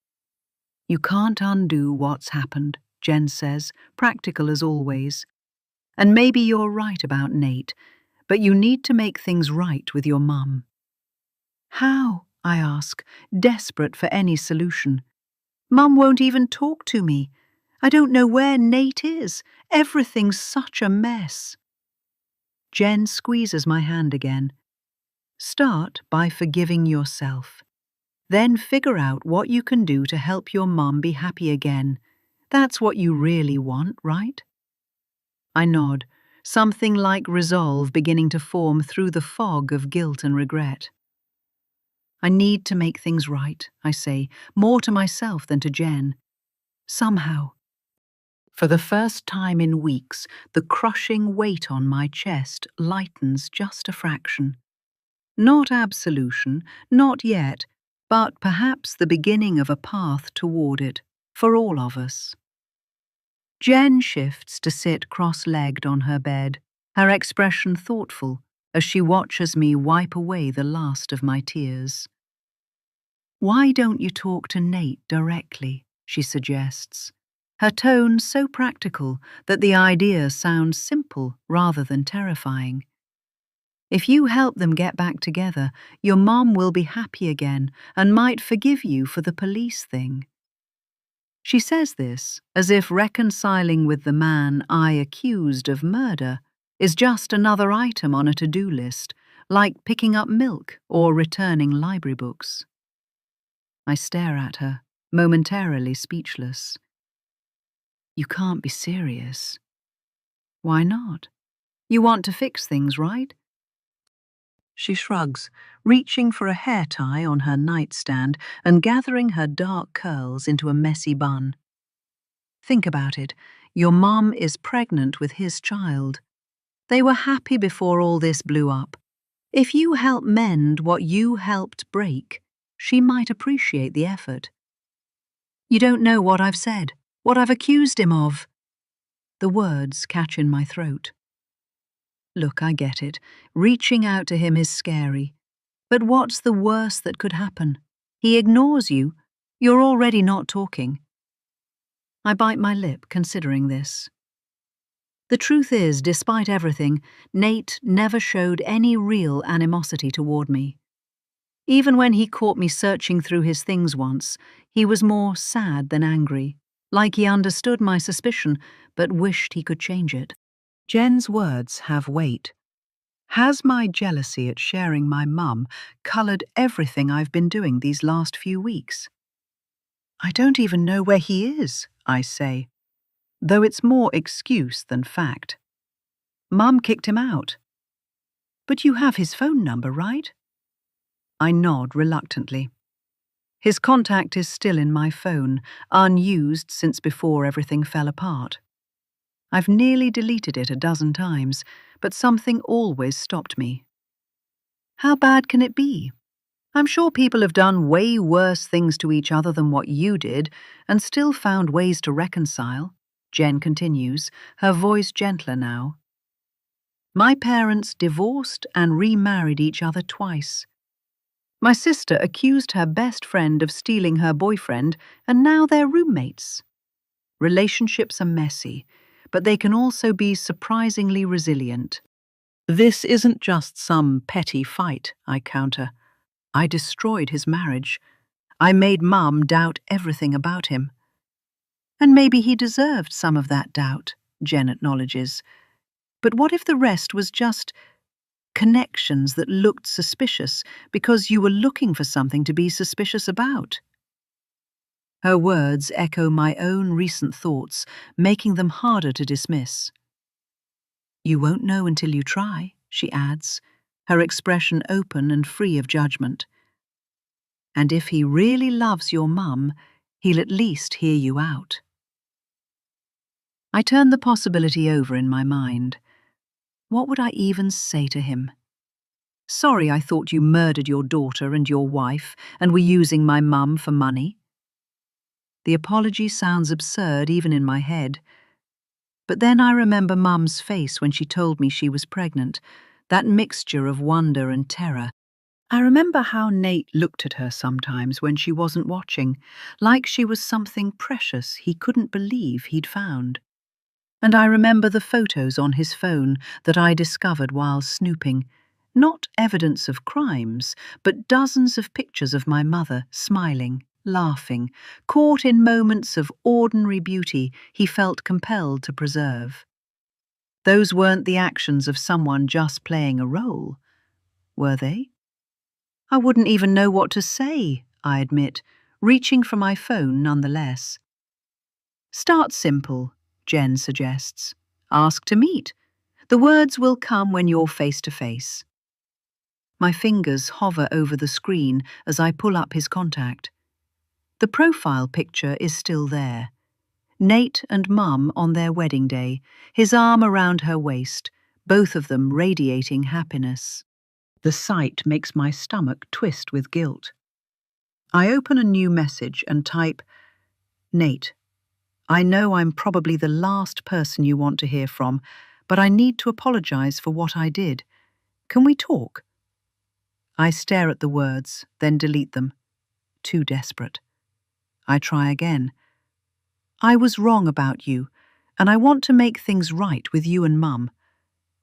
A: "You can't undo what's happened," Jen says, practical as always. "And maybe you're right about Nate, but you need to make things right with your mum." "How?" I ask, desperate for any solution. "Mum won't even talk to me. I don't know where Nate is. Everything's such a mess." Jen squeezes my hand again. "Start by forgiving yourself. Then figure out what you can do to help your mum be happy again. That's what you really want, right?" I nod, something like resolve beginning to form through the fog of guilt and regret. "I need to make things right," I say, more to myself than to Jen. Somehow. For the first time in weeks, the crushing weight on my chest lightens just a fraction. Not absolution, not yet, but perhaps the beginning of a path toward it, for all of us. Jen shifts to sit cross-legged on her bed, her expression thoughtful as she watches me wipe away the last of my tears. "Why don't you talk to Nate directly?" she suggests, her tone so practical that the idea sounds simple rather than terrifying. "If you help them get back together, your mom will be happy again and might forgive you for the police thing." She says this as if reconciling with the man I accused of murder is just another item on a to-do list, like picking up milk or returning library books. I stare at her, momentarily speechless. "You can't be serious." "Why not? You want to fix things, right?" She shrugs, reaching for a hair tie on her nightstand and gathering her dark curls into a messy bun. "Think about it. Your mom is pregnant with his child. They were happy before all this blew up. If you help mend what you helped break, she might appreciate the effort." "You don't know what I've said, what I've accused him of." The words catch in my throat. Look, I get it. Reaching out to him is scary. But what's the worst that could happen? He ignores you. You're already not talking. I bite my lip, considering this. The truth is, despite everything, Nate never showed any real animosity toward me. Even when he caught me searching through his things once, he was more sad than angry, like he understood my suspicion but wished he could change it. Jen's words have weight. Has my jealousy at sharing my mum coloured everything I've been doing these last few weeks? "I don't even know where he is," I say, though it's more excuse than fact. "Mum kicked him out." "But you have his phone number, right?" I nod reluctantly. His contact is still in my phone, unused since before everything fell apart. I've nearly deleted it a dozen times, but something always stopped me. How bad can it be? I'm sure people have done way worse things to each other than what you did and still found ways to reconcile, Jen continues, her voice gentler now. My parents divorced and remarried each other twice. My sister accused her best friend of stealing her boyfriend, and now they're roommates. Relationships are messy, but they can also be surprisingly resilient. This isn't just some petty fight, I counter. I destroyed his marriage. I made Mum doubt everything about him. And maybe he deserved some of that doubt, Jen acknowledges. But what if the rest was just connections that looked suspicious because you were looking for something to be suspicious about? Her words echo my own recent thoughts, making them harder to dismiss. You won't know until you try, she adds, her expression open and free of judgment. And if he really loves your mum, he'll at least hear you out. I turn the possibility over in my mind. What would I even say to him? Sorry, I thought you murdered your daughter and your wife and were using my mum for money. The apology sounds absurd even in my head. But then I remember Mum's face when she told me she was pregnant, that mixture of wonder and terror. I remember how Nate looked at her sometimes when she wasn't watching, like she was something precious he couldn't believe he'd found. And I remember the photos on his phone that I discovered while snooping. Not evidence of crimes, but dozens of pictures of my mother smiling, laughing, caught in moments of ordinary beauty he felt compelled to preserve. Those weren't the actions of someone just playing a role, were they? I wouldn't even know what to say, I admit, reaching for my phone nonetheless. Start simple, Jen suggests. Ask to meet. The words will come when you're face to face. My fingers hover over the screen as I pull up his contact. The profile picture is still there. Nate and Mum on their wedding day, his arm around her waist, both of them radiating happiness. The sight makes my stomach twist with guilt. I open a new message and type, Nate, I know I'm probably the last person you want to hear from, but I need to apologize for what I did. Can we talk? I stare at the words, then delete them. Too desperate. I try again. I was wrong about you, and I want to make things right with you and Mum.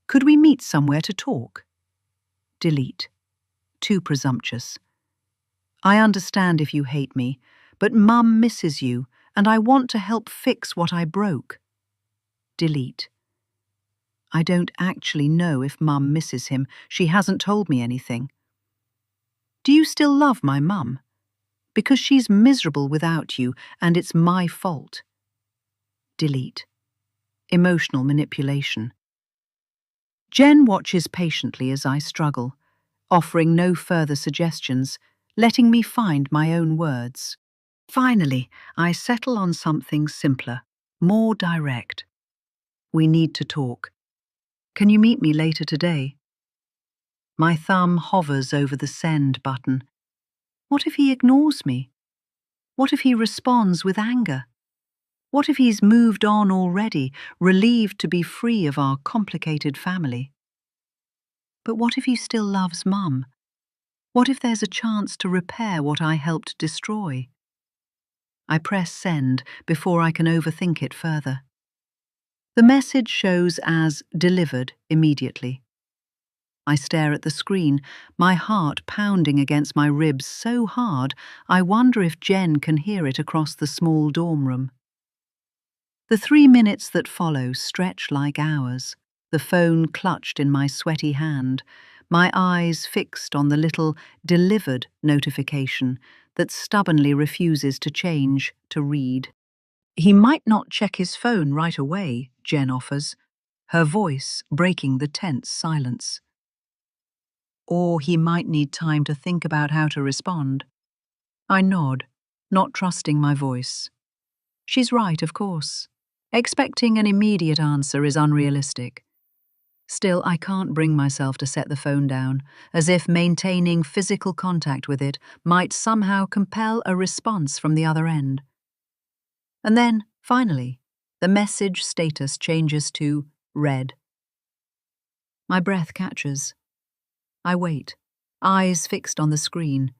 A: Could we meet somewhere to talk? Delete. Too presumptuous. I understand if you hate me, but Mum misses you, and I want to help fix what I broke. Delete. I don't actually know if Mum misses him. She hasn't told me anything. Do you still love my Mum? Because she's miserable without you, and it's my fault. Delete. Emotional manipulation. Jen watches patiently as I struggle, offering no further suggestions, letting me find my own words. Finally, I settle on something simpler, more direct. We need to talk. Can you meet me later today? My thumb hovers over the send button. What if he ignores me? What if he responds with anger? What if he's moved on already, relieved to be free of our complicated family? But what if he still loves Mum? What if there's a chance to repair what I helped destroy? I press send before I can overthink it further. The message shows as delivered immediately. I stare at the screen, my heart pounding against my ribs so hard I wonder if Jen can hear it across the small dorm room. The 3 minutes that follow stretch like hours, the phone clutched in my sweaty hand, my eyes fixed on the little delivered notification that stubbornly refuses to change to read. He might not check his phone right away, Jen offers, her voice breaking the tense silence. Or he might need time to think about how to respond. I nod, not trusting my voice. She's right, of course. Expecting an immediate answer is unrealistic. Still, I can't bring myself to set the phone down, as if maintaining physical contact with it might somehow compel a response from the other end. And then, finally, the message status changes to read. My breath catches. I wait, eyes fixed on the screen,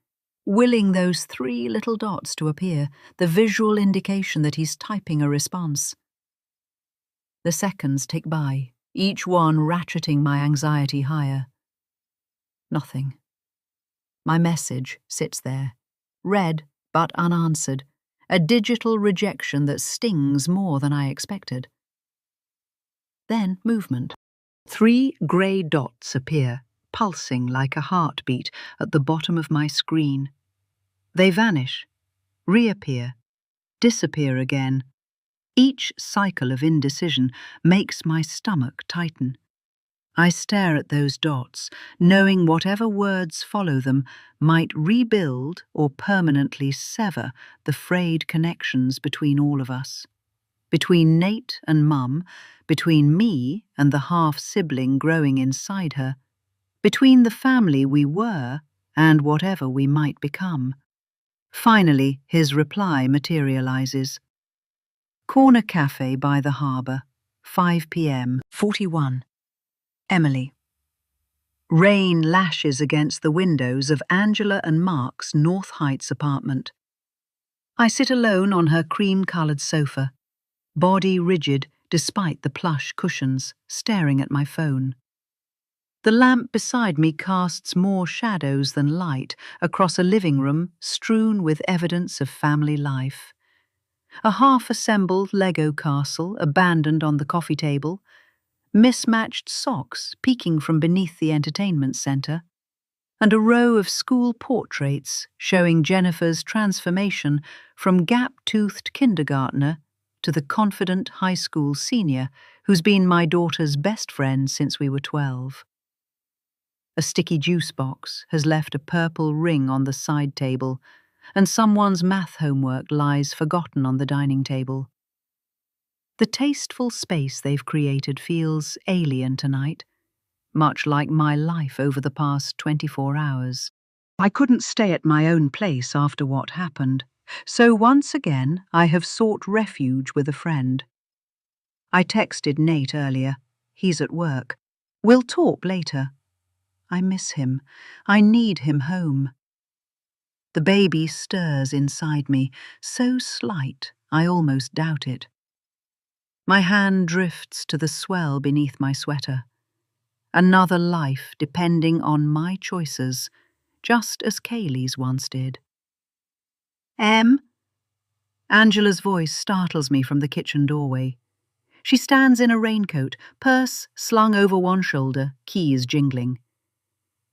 A: willing those 3 little dots to appear, the visual indication that he's typing a response. The seconds tick by, each one ratcheting my anxiety higher. Nothing. My message sits there, read but unanswered, a digital rejection that stings more than I expected. Then movement. 3 grey dots appear, pulsing like a heartbeat at the bottom of my screen. They vanish, reappear, disappear again. Each cycle of indecision makes my stomach tighten. I stare at those dots, knowing whatever words follow them might rebuild or permanently sever the frayed connections between all of us. Between Nate and Mum, between me and the half-sibling growing inside her, between the family we were and whatever we might become. Finally, his reply materializes. Corner Cafe by the harbour, 5 p.m. 41. Emily. Rain lashes against the windows of Angela and Mark's North Heights apartment. I sit alone on her cream-coloured sofa, body rigid despite the plush cushions, staring at my phone. The lamp beside me casts more shadows than light across a living room strewn with evidence of family life. A half-assembled Lego castle abandoned on the coffee table, mismatched socks peeking from beneath the entertainment centre, and a row of school portraits showing Jennifer's transformation from gap-toothed kindergartner to the confident high school senior who's been my daughter's best friend since we were 12. A sticky juice box has left a purple ring on the side table, and someone's math homework lies forgotten on the dining table. The tasteful space they've created feels alien tonight, much like my life over the past 24 hours. I couldn't stay at my own place after what happened, So once again, I have sought refuge with a friend. I texted Nate earlier. He's at work. We'll talk later. I miss him. I need him home. The baby stirs inside me, so slight I almost doubt it. My hand drifts to the swell beneath my sweater. Another life depending on my choices, just as Kaylee's once did. Em? Angela's voice startles me from the kitchen doorway. She stands in a raincoat, purse slung over one shoulder, keys jingling.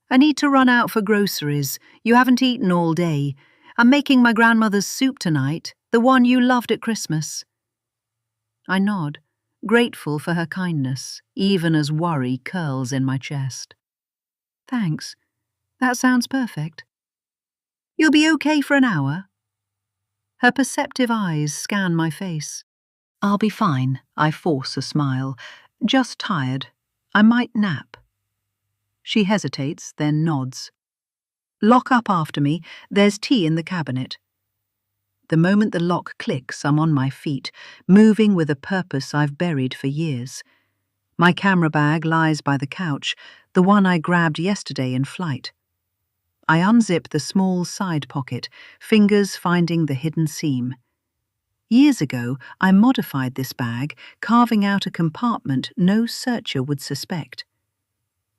A: I need to run out for groceries. You haven't eaten all day. I'm making my grandmother's soup tonight, the one you loved at Christmas. I nod, grateful for her kindness, even as worry curls in my chest. Thanks. That sounds perfect. You'll be okay for an hour? Her perceptive eyes scan my face. I'll be fine, I force a smile. Just tired. I might nap. She hesitates, then nods. Lock up after me. There's tea in the cabinet. The moment the lock clicks, I'm on my feet, moving with a purpose I've buried for years. My camera bag lies by the couch, the one I grabbed yesterday in flight. I unzip the small side pocket, fingers finding the hidden seam. Years ago, I modified this bag, carving out a compartment no searcher would suspect.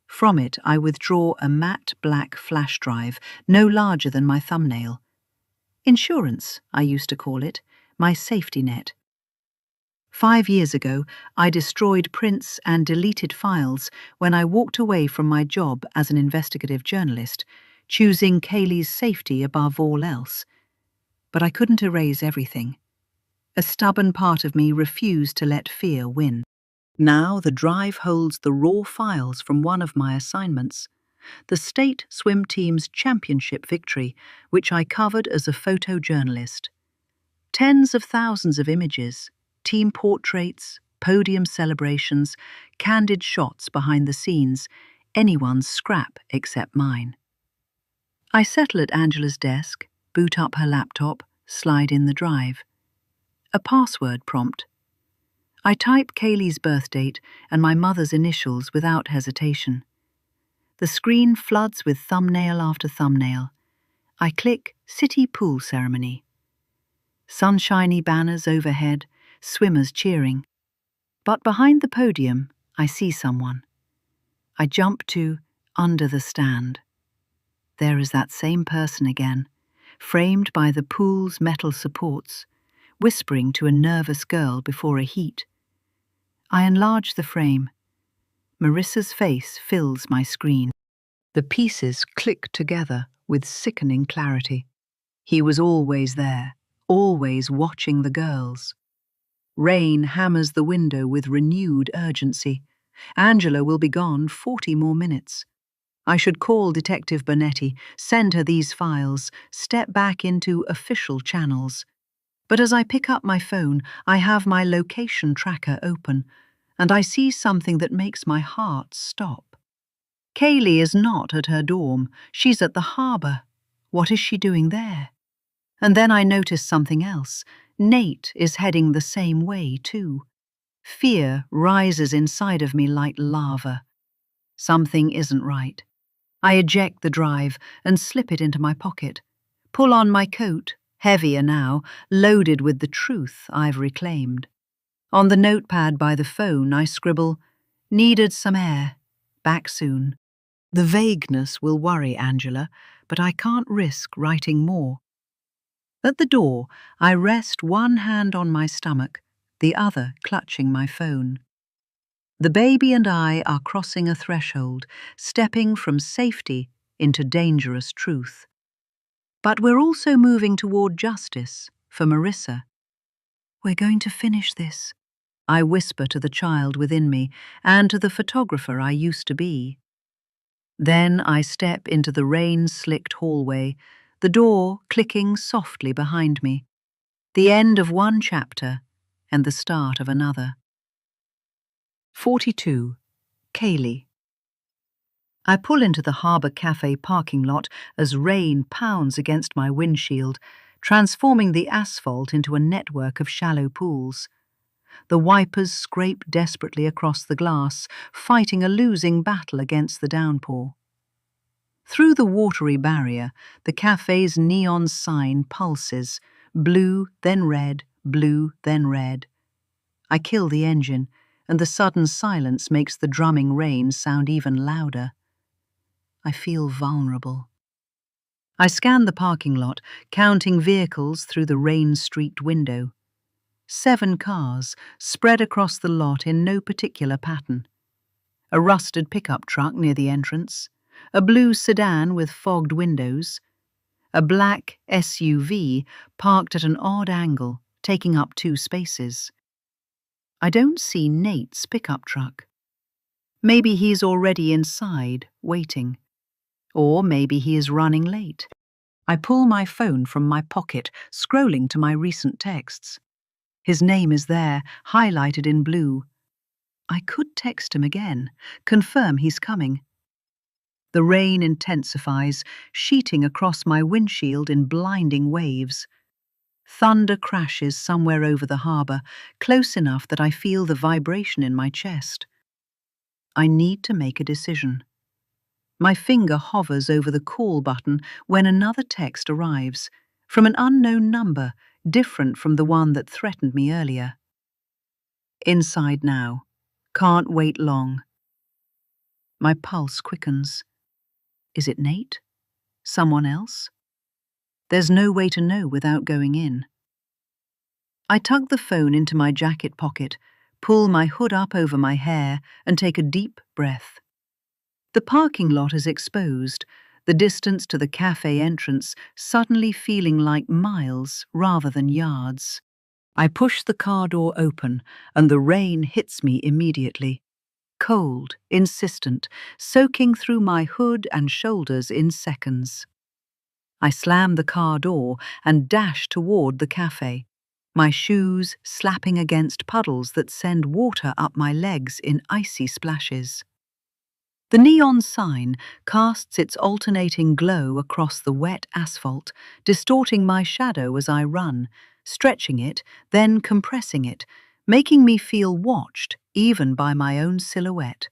A: From it, I withdraw a matte black flash drive, no larger than my thumbnail. Insurance, I used to call it, my safety net. 5 years ago, I destroyed prints and deleted files when I walked away from my job as an investigative journalist, choosing Kaylee's safety above all else. But I couldn't erase everything. A stubborn part of me refused to let fear win. Now the drive holds the raw files from one of my assignments, the state swim team's championship victory, which I covered as a photojournalist. Tens of thousands of images, team portraits, podium celebrations, candid shots behind the scenes, anyone's scrap except mine. I settle at Angela's desk, boot up her laptop, slide in the drive. A password prompt. I type Kaylee's birth date and my mother's initials without hesitation. The screen floods with thumbnail after thumbnail. I click City Pool Ceremony. Sunshiny banners overhead, swimmers cheering. But behind the podium, I see someone. I jump to Under the Stand. There is that same person again, framed by the pool's metal supports, whispering to a nervous girl before a heat. I enlarge the frame. Marissa's face fills my screen. The pieces click together with sickening clarity. He was always there, always watching the girls. Rain hammers the window with renewed urgency. Angela will be gone 40 more minutes. I should call Detective Bonetti, send her these files, step back into official channels. But as I pick up my phone, I have my location tracker open, and I see something that makes my heart stop. Kaylee is not at her dorm. She's at the harbour. What is she doing there? And then I notice something else. Nate is heading the same way, too. Fear rises inside of me like lava. Something isn't right. I eject the drive and slip it into my pocket. Pull on my coat, heavier now, loaded with the truth I've reclaimed. On the notepad by the phone, I scribble, "Needed some air. Back soon." The vagueness will worry Angela, but I can't risk writing more. At the door, I rest one hand on my stomach, the other clutching my phone. The baby and I are crossing a threshold, stepping from safety into dangerous truth. But we're also moving toward justice for Marissa. We're going to finish this, I whisper to the child within me and to the photographer I used to be. Then I step into the rain-slicked hallway, the door clicking softly behind me. The end of one chapter and the start of another. 42. Kaylee. I pull into the Harbour Cafe parking lot as rain pounds against my windshield, transforming the asphalt into a network of shallow pools. The wipers scrape desperately across the glass, fighting a losing battle against the downpour. Through the watery barrier, the cafe's neon sign pulses, blue, then red, blue, then red. I kill the engine, and the sudden silence makes the drumming rain sound even louder. I feel vulnerable. I scan the parking lot, counting vehicles through the rain-streaked window. 7 cars, spread across the lot in no particular pattern. A rusted pickup truck near the entrance, a blue sedan with fogged windows, a black SUV parked at an odd angle, taking up 2 spaces. I don't see Nate's pickup truck. Maybe he's already inside, waiting. Or maybe he is running late. I pull my phone from my pocket, scrolling to my recent texts. His name is there, highlighted in blue. I could text him again, confirm he's coming. The rain intensifies, sheeting across my windshield in blinding waves. Thunder crashes somewhere over the harbour, close enough that I feel the vibration in my chest. I need to make a decision. My finger hovers over the call button when another text arrives, from an unknown number, different from the one that threatened me earlier. Inside now. Can't wait long. My pulse quickens. Is it Nate? Someone else? There's no way to know without going in. I tug the phone into my jacket pocket, pull my hood up over my hair, and take a deep breath. The parking lot is exposed, the distance to the cafe entrance suddenly feeling like miles rather than yards. I push the car door open, and the rain hits me immediately. Cold, insistent, soaking through my hood and shoulders in seconds. I slam the car door and dash toward the cafe, my shoes slapping against puddles that send water up my legs in icy splashes. The neon sign casts its alternating glow across the wet asphalt, distorting my shadow as I run, stretching it, then compressing it, making me feel watched even by my own silhouette.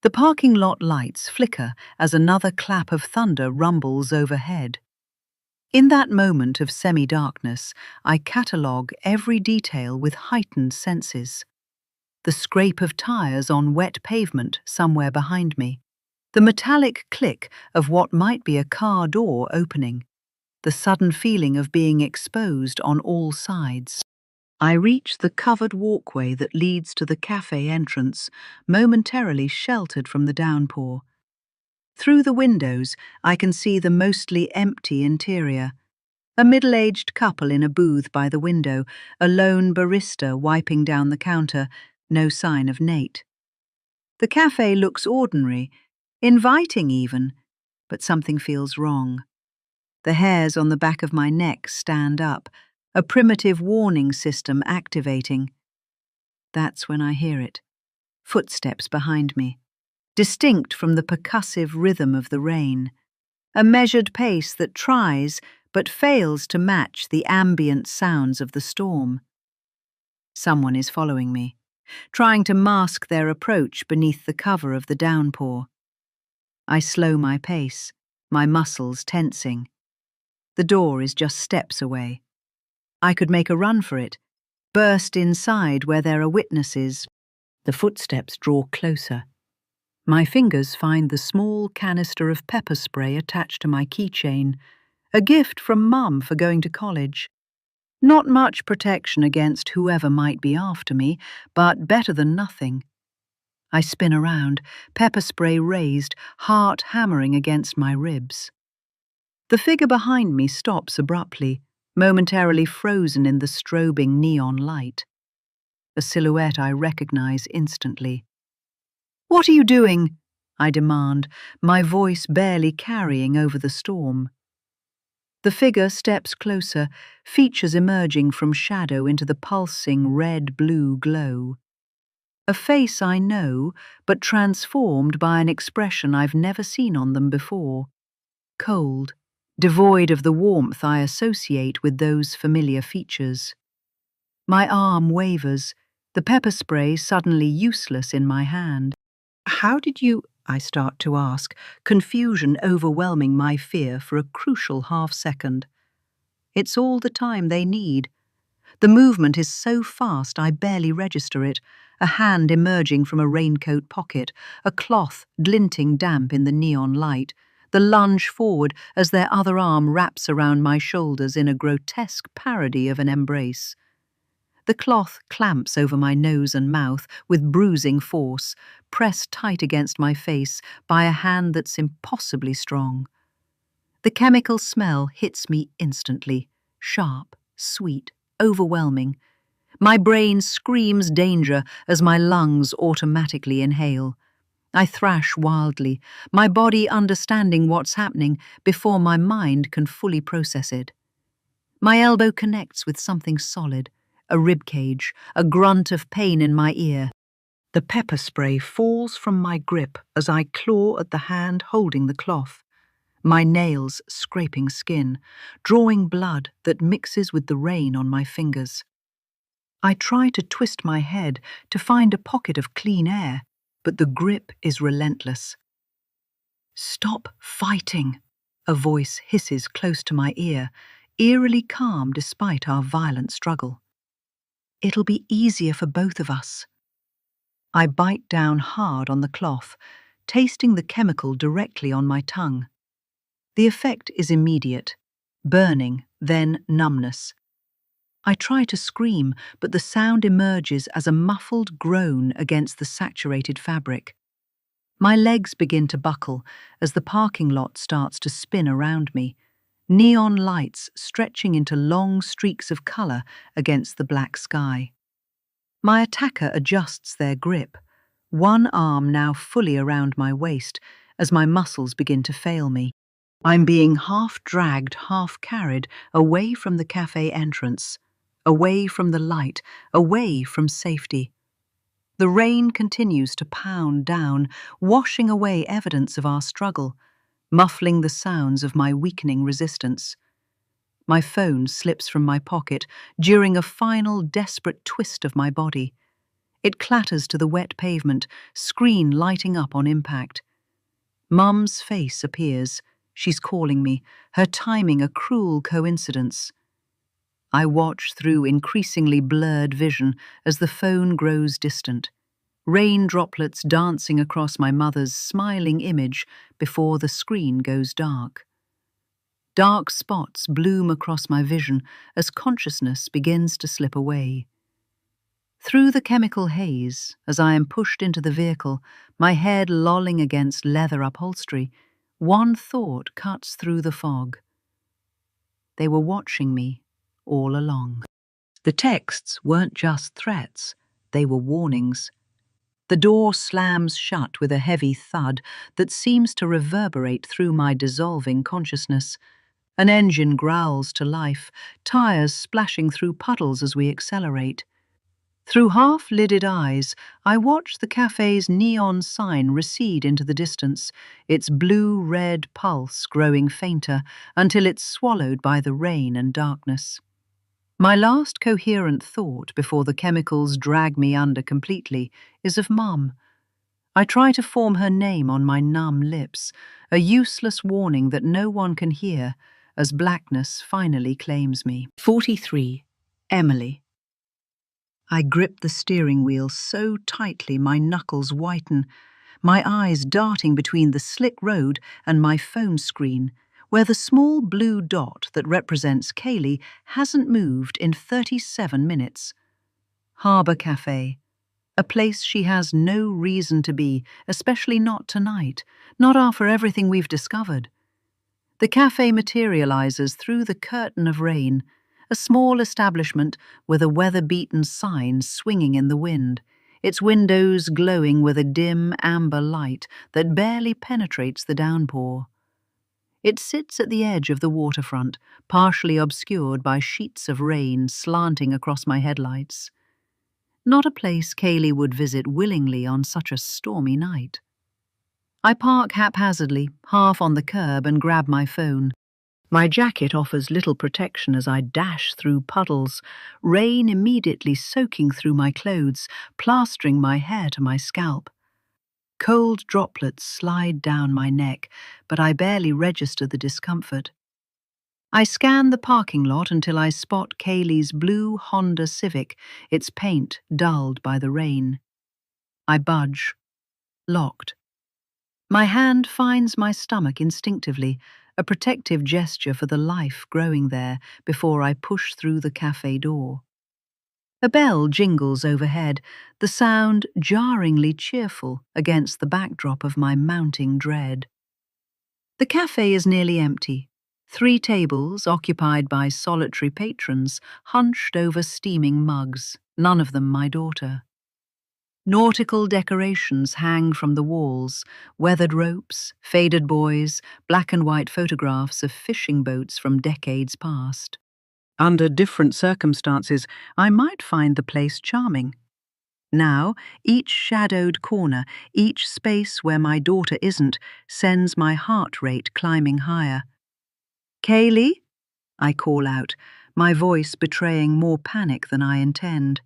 A: The parking lot lights flicker as another clap of thunder rumbles overhead. In that moment of semi-darkness, I catalogue every detail with heightened senses. The scrape of tires on wet pavement somewhere behind me, the metallic click of what might be a car door opening, the sudden feeling of being exposed on all sides. I reach the covered walkway that leads to the cafe entrance, momentarily sheltered from the downpour. Through the windows, I can see the mostly empty interior. A middle-aged couple in a booth by the window, a lone barista wiping down the counter, no sign of Nate. The cafe looks ordinary, inviting even, but something feels wrong. The hairs on the back of my neck stand up, a primitive warning system activating. That's when I hear it. Footsteps behind me, distinct from the percussive rhythm of the rain. A measured pace that tries but fails to match the ambient sounds of the storm. Someone is following me, trying to mask their approach beneath the cover of the downpour. I slow my pace, my muscles tensing. The door is just steps away. I could make a run for it, burst inside where there are witnesses. The footsteps draw closer. My fingers find the small canister of pepper spray attached to my keychain, a gift from Mum for going to college. Not much protection against whoever might be after me, but better than nothing. I spin around, pepper spray raised, heart hammering against my ribs. The figure behind me stops abruptly, momentarily frozen in the strobing neon light. A silhouette I recognize instantly. "What are you doing?" I demand, my voice barely carrying over the storm. The figure steps closer, features emerging from shadow into the pulsing red-blue glow. A face I know, but transformed by an expression I've never seen on them before. Cold, devoid of the warmth I associate with those familiar features. My arm wavers, the pepper spray suddenly useless in my hand. How did you? I start to ask, confusion overwhelming my fear for a crucial half-second. It's all the time they need. The movement is so fast I barely register it, a hand emerging from a raincoat pocket, a cloth glinting damp in the neon light, the lunge forward as their other arm wraps around my shoulders in a grotesque parody of an embrace. The cloth clamps over my nose and mouth with bruising force, pressed tight against my face by a hand that's impossibly strong. The chemical smell hits me instantly, sharp, sweet, overwhelming. My brain screams danger as my lungs automatically inhale. I thrash wildly, my body understanding what's happening before my mind can fully process it. My elbow connects with something solid, a rib cage, a grunt of pain in my ear. The pepper spray falls from my grip as I claw at the hand holding the cloth, my nails scraping skin, drawing blood that mixes with the rain on my fingers. I try to twist my head to find a pocket of clean air, but the grip is relentless. "Stop fighting," a voice hisses close to my ear, eerily calm despite our violent struggle. "It'll be easier for both of us." I bite down hard on the cloth, tasting the chemical directly on my tongue. The effect is immediate, burning, then numbness. I try to scream, but the sound emerges as a muffled groan against the saturated fabric. My legs begin to buckle as the parking lot starts to spin around me, neon lights stretching into long streaks of color against the black sky. My attacker adjusts their grip, one arm now fully around my waist as my muscles begin to fail me. I'm being half dragged, half carried away from the cafe entrance, away from the light, away from safety. The rain continues to pound down, washing away evidence of our struggle, muffling the sounds of my weakening resistance. My phone slips from my pocket during a final desperate twist of my body. It clatters to the wet pavement, screen lighting up on impact. Mum's face appears. She's calling me, her timing a cruel coincidence. I watch through increasingly blurred vision as the phone grows distant, rain droplets dancing across my mother's smiling image before the screen goes dark. Dark spots bloom across my vision as consciousness begins to slip away. Through the chemical haze, as I am pushed into the vehicle, my head lolling against leather upholstery, one thought cuts through the fog. They were watching me all along. The texts weren't just threats, they were warnings. The door slams shut with a heavy thud that seems to reverberate through my dissolving consciousness. An engine growls to life, tires splashing through puddles as we accelerate. Through half-lidded eyes, I watch the cafe's neon sign recede into the distance, its blue-red pulse growing fainter until it's swallowed by the rain and darkness. My last coherent thought before the chemicals drag me under completely is of Mum. I try to form her name on my numb lips, a useless warning that no one can hear as blackness finally claims me. 43. Emily. I grip the steering wheel so tightly my knuckles whiten, my eyes darting between the slick road and my phone screen, where the small blue dot that represents Kaylee hasn't moved in 37 minutes. Harbour Cafe. A place she has no reason to be, especially not tonight, not after everything we've discovered. The cafe materializes through the curtain of rain, a small establishment with a weather-beaten sign swinging in the wind, its windows glowing with a dim amber light that barely penetrates the downpour. It sits at the edge of the waterfront, partially obscured by sheets of rain slanting across my headlights. Not a place Kaylee would visit willingly on such a stormy night. I park haphazardly, half on the curb, and grab my phone. My jacket offers little protection as I dash through puddles, rain immediately soaking through my clothes, plastering my hair to my scalp. Cold droplets slide down my neck, but I barely register the discomfort. I scan the parking lot until I spot Kaylee's blue Honda Civic, its paint dulled by the rain. I budge. Locked. My hand finds my stomach instinctively, a protective gesture for the life growing there before I push through the cafe door. A bell jingles overhead, the sound jarringly cheerful against the backdrop of my mounting dread. The cafe is nearly empty. 3 tables occupied by solitary patrons hunched over steaming mugs, none of them my daughter. Nautical decorations hang from the walls, weathered ropes, faded buoys, black and white photographs of fishing boats from decades past. Under different circumstances, I might find the place charming. Now, each shadowed corner, each space where my daughter isn't, sends my heart rate climbing higher. "Kaylee?" I call out, my voice betraying more panic than I intend.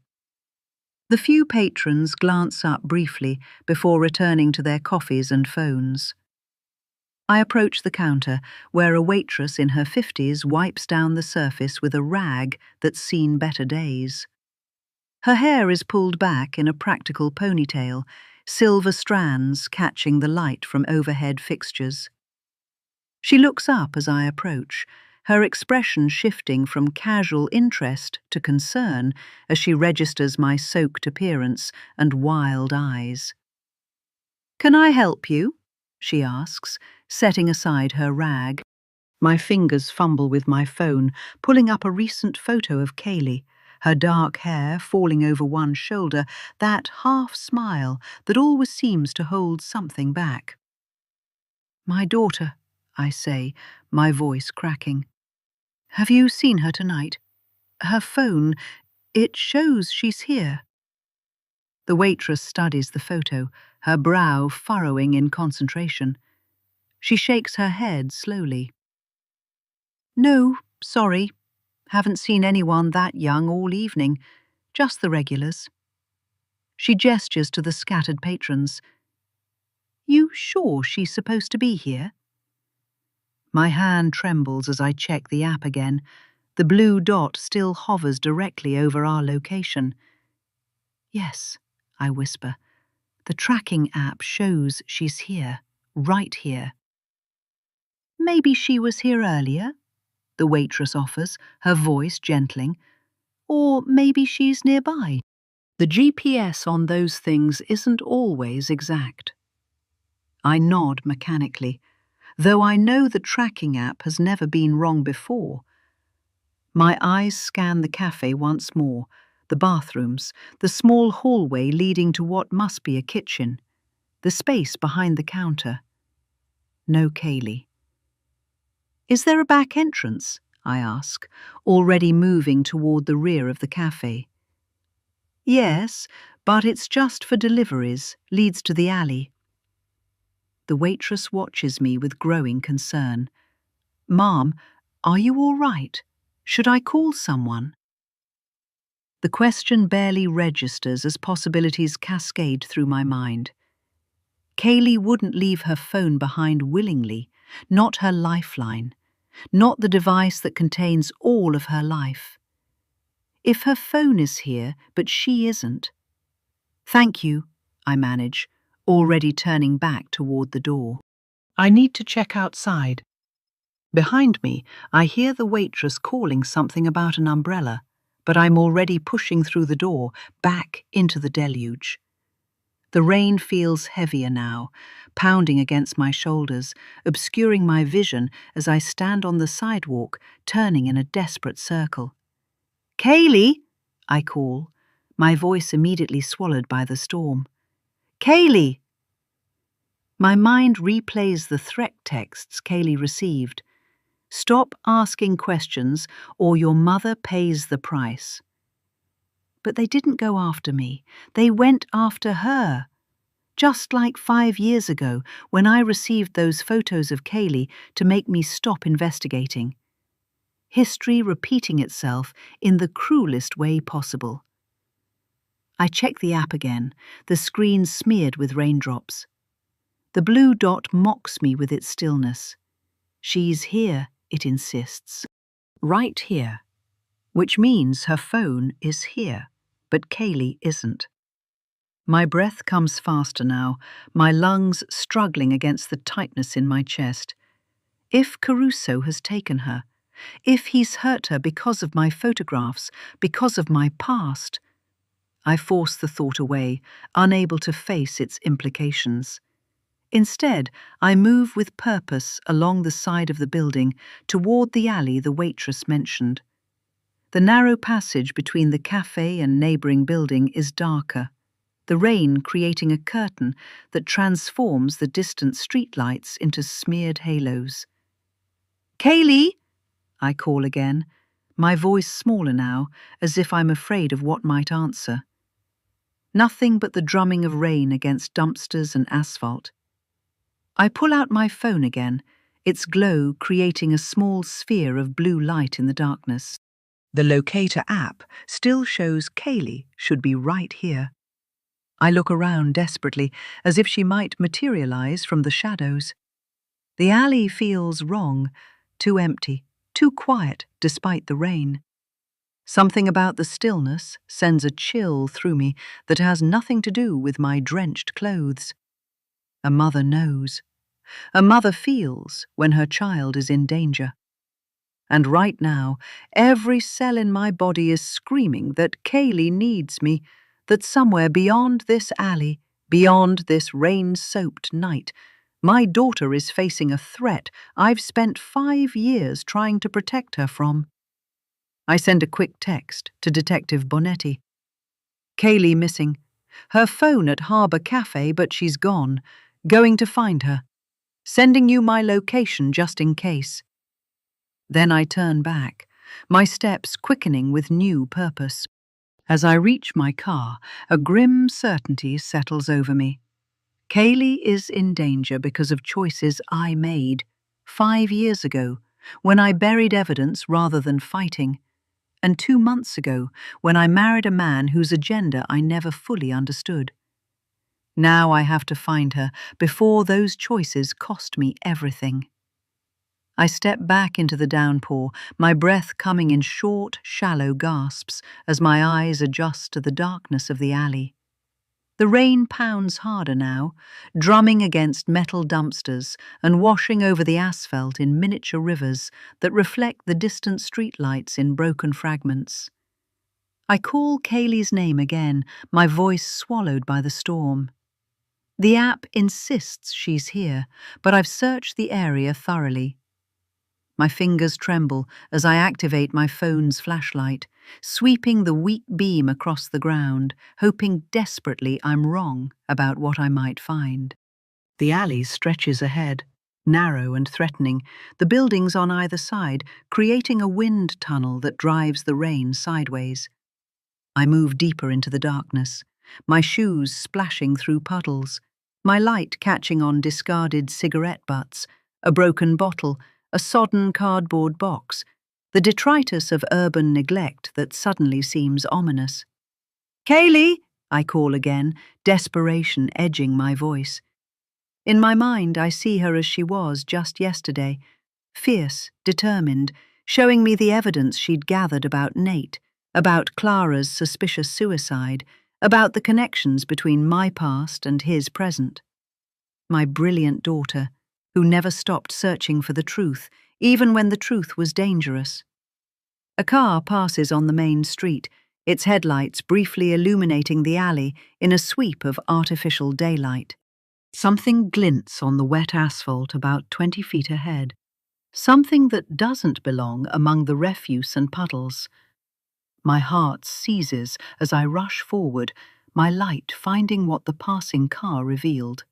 A: The few patrons glance up briefly before returning to their coffees and phones. I approach the counter, where a waitress in her 50s wipes down the surface with a rag that's seen better days. Her hair is pulled back in a practical ponytail, silver strands catching the light from overhead fixtures. She looks up as I approach, her expression shifting from casual interest to concern as she registers my soaked appearance and wild eyes. "Can I help you?" she asks, setting aside her rag. My fingers fumble with my phone, pulling up a recent photo of Kaylee, her dark hair falling over one shoulder, that half smile that always seems to hold something back. "My daughter," I say, my voice cracking. "Have you seen her tonight? Her phone, it shows she's here." The waitress studies the photo, her brow furrowing in concentration. She shakes her head slowly. "No, sorry. Haven't seen anyone that young all evening. Just the regulars." She gestures to the scattered patrons. "You sure she's supposed to be here?" My hand trembles as I check the app again. The blue dot still hovers directly over our location. "Yes," I whisper. "The tracking app shows she's here, right here." "Maybe she was here earlier," the waitress offers, her voice gentling. "Or maybe she's nearby." The GPS on those things isn't always exact. I nod mechanically, though I know the tracking app has never been wrong before. My eyes scan the cafe once more, the bathrooms, the small hallway leading to what must be a kitchen, the space behind the counter. No Kaylee. "Is there a back entrance?" I ask, already moving toward the rear of the cafe. "Yes, but it's just for deliveries, leads to the alley." The waitress watches me with growing concern. "Ma'am, are you all right? Should I call someone?" The question barely registers as possibilities cascade through my mind. Kaylee wouldn't leave her phone behind willingly, not her lifeline, not the device that contains all of her life. If her phone is here, but she isn't. "Thank you," I manage, already turning back toward the door. I need to check outside. Behind me, I hear the waitress calling something about an umbrella, but I'm already pushing through the door, back into the deluge. The rain feels heavier now, pounding against my shoulders, obscuring my vision as I stand on the sidewalk, turning in a desperate circle. "Kaylee!" I call, my voice immediately swallowed by the storm. "Kaylee!" My mind replays the threat texts Kaylee received. "Stop asking questions or your mother pays the price." But they didn't go after me. They went after her. just like 5 years ago when I received those photos of Kaylee to make me stop investigating. History repeating itself in the cruelest way possible. I check the app again, the screen smeared with raindrops. The blue dot mocks me with its stillness. She's here, it insists. Right here. Which means her phone is here, but Kaylee isn't. My breath comes faster now, my lungs struggling against the tightness in my chest. If Caruso has taken her, if he's hurt her because of my photographs, because of my past, I force the thought away, unable to face its implications. Instead, I move with purpose along the side of the building toward the alley the waitress mentioned. The narrow passage between the cafe and neighboring building is darker, the rain creating a curtain that transforms the distant streetlights into smeared halos. "Kaylee!" I call again, my voice smaller now, as if I'm afraid of what might answer. Nothing but the drumming of rain against dumpsters and asphalt. I pull out my phone again, its glow creating a small sphere of blue light in the darkness. The locator app still shows Kaylee should be right here. I look around desperately, as if she might materialize from the shadows. The alley feels wrong, too empty, too quiet despite the rain. Something about the stillness sends a chill through me that has nothing to do with my drenched clothes. A mother knows. A mother feels when her child is in danger. And right now, every cell in my body is screaming that Kaylee needs me, that somewhere beyond this alley, beyond this rain-soaked night, my daughter is facing a threat I've spent 5 years trying to protect her from. I send a quick text to Detective Bonetti. "Kaylee missing. Her phone at Harbour Cafe, but she's gone. Going to find her. Sending you my location just in case." Then I turn back, my steps quickening with new purpose. As I reach my car, a grim certainty settles over me. Kaylee is in danger because of choices I made 5 years ago, when I buried evidence rather than fighting, and 2 months ago, when I married a man whose agenda I never fully understood. Now I have to find her before those choices cost me everything. I step back into the downpour, my breath coming in short, shallow gasps as my eyes adjust to the darkness of the alley. The rain pounds harder now, drumming against metal dumpsters and washing over the asphalt in miniature rivers that reflect the distant streetlights in broken fragments. I call Kaylee's name again, my voice swallowed by the storm. The app insists she's here, but I've searched the area thoroughly. My fingers tremble as I activate my phone's flashlight, sweeping the weak beam across the ground, hoping desperately I'm wrong about what I might find. The alley stretches ahead, narrow and threatening, the buildings on either side creating a wind tunnel that drives the rain sideways. I move deeper into the darkness, my shoes splashing through puddles, my light catching on discarded cigarette butts, a broken bottle, a sodden cardboard box, the detritus of urban neglect that suddenly seems ominous. "Kaylee!" I call again, desperation edging my voice. In my mind, I see her as she was just yesterday, fierce, determined, showing me the evidence she'd gathered about Nate, about Clara's suspicious suicide, about the connections between my past and his present. My brilliant daughter, who never stopped searching for the truth, even when the truth was dangerous. A car passes on the main street, its headlights briefly illuminating the alley in a sweep of artificial daylight. Something glints on the wet asphalt about 20 feet ahead, something that doesn't belong among the refuse and puddles. My heart seizes as I rush forward, my light finding what the passing car revealed.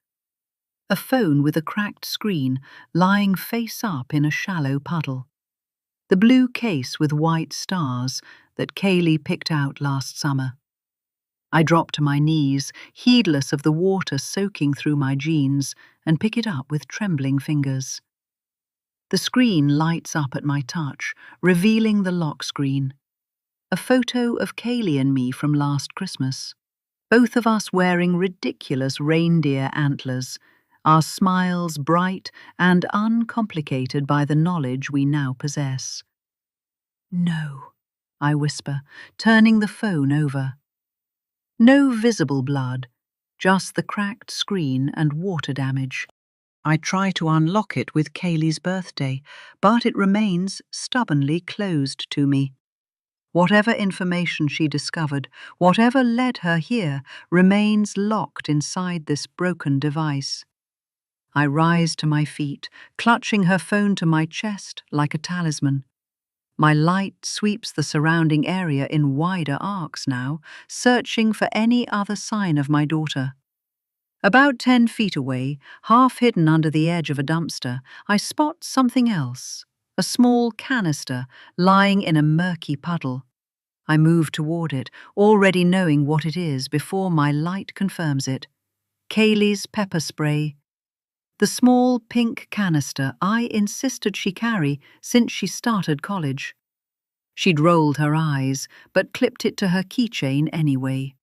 A: A phone with a cracked screen lying face up in a shallow puddle. The blue case with white stars that Kaylee picked out last summer. I drop to my knees, heedless of the water soaking through my jeans, and pick it up with trembling fingers. The screen lights up at my touch, revealing the lock screen. A photo of Kaylee and me from last Christmas. Both of us wearing ridiculous reindeer antlers, our smiles bright and uncomplicated by the knowledge we now possess. "No," I whisper, turning the phone over. No visible blood, just the cracked screen and water damage. I try to unlock it with Kaylee's birthday, but it remains stubbornly closed to me. Whatever information she discovered, whatever led her here, remains locked inside this broken device. I rise to my feet, clutching her phone to my chest like a talisman. My light sweeps the surrounding area in wider arcs now, searching for any other sign of my daughter. About 10 feet away, half hidden under the edge of a dumpster, I spot something else, a small canister lying in a murky puddle. I move toward it, already knowing what it is before my light confirms it. Kaylee's pepper spray. The small pink canister I insisted she carry since she started college. She'd rolled her eyes, but clipped it to her keychain anyway.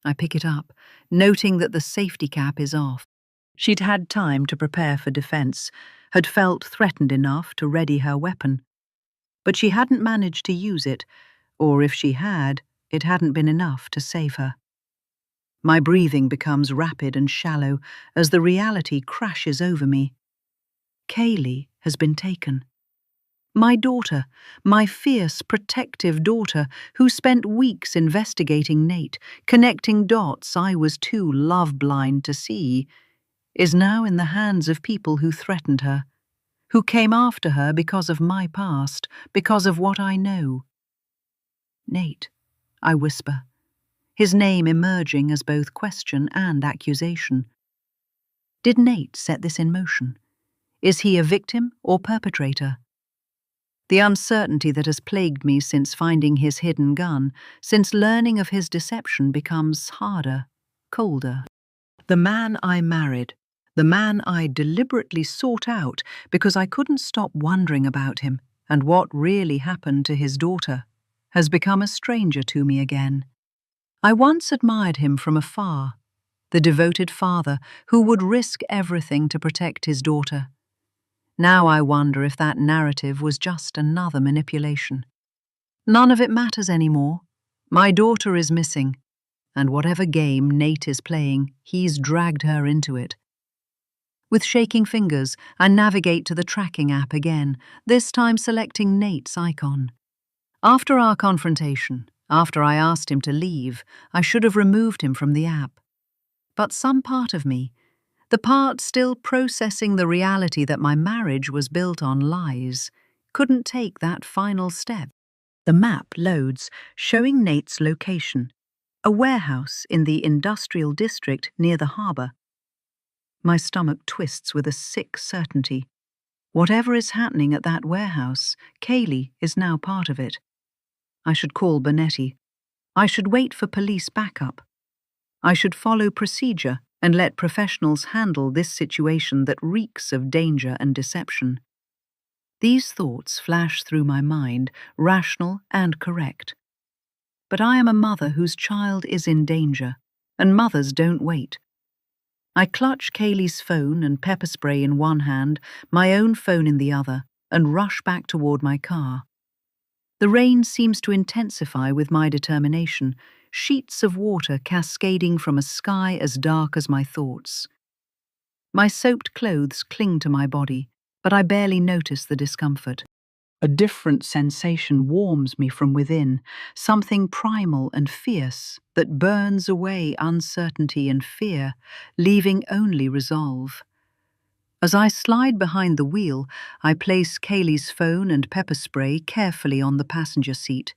A: I pick it up, noting that the safety cap is off. She'd had time to prepare for defense, had felt threatened enough to ready her weapon. But she hadn't managed to use it, or if she had, it hadn't been enough to save her. My breathing becomes rapid and shallow as the reality crashes over me. Kaylee has been taken. My daughter, my fierce, protective daughter, who spent weeks investigating Nate, connecting dots I was too love-blind to see, is now in the hands of people who threatened her, who came after her because of my past, because of what I know. "Nate," I whisper, his name emerging as both question and accusation. Did Nate set this in motion? Is he a victim or perpetrator? The uncertainty that has plagued me since finding his hidden gun, since learning of his deception, becomes harder, colder. The man I married, the man I deliberately sought out because I couldn't stop wondering about him and what really happened to his daughter, has become a stranger to me again. I once admired him from afar, the devoted father who would risk everything to protect his daughter. Now I wonder if that narrative was just another manipulation. None of it matters anymore. My daughter is missing, and whatever game Nate is playing, he's dragged her into it. With shaking fingers, I navigate to the tracking app again, this time selecting Nate's icon. After our confrontation, after I asked him to leave, I should have removed him from the app. But some part of me, the part still processing the reality that my marriage was built on lies, couldn't take that final step. The map loads, showing Nate's location, a warehouse in the industrial district near the harbour. My stomach twists with a sick certainty. Whatever is happening at that warehouse, Kaylee is now part of it. I should call Bonetti. I should wait for police backup. I should follow procedure and let professionals handle this situation that reeks of danger and deception. These thoughts flash through my mind, rational and correct. But I am a mother whose child is in danger, and mothers don't wait. I clutch Kaylee's phone and pepper spray in one hand, my own phone in the other, and rush back toward my car. The rain seems to intensify with my determination, sheets of water cascading from a sky as dark as my thoughts. My soaked clothes cling to my body, but I barely notice the discomfort. A different sensation warms me from within, something primal and fierce that burns away uncertainty and fear, leaving only resolve. As I slide behind the wheel, I place Kaylee's phone and pepper spray carefully on the passenger seat.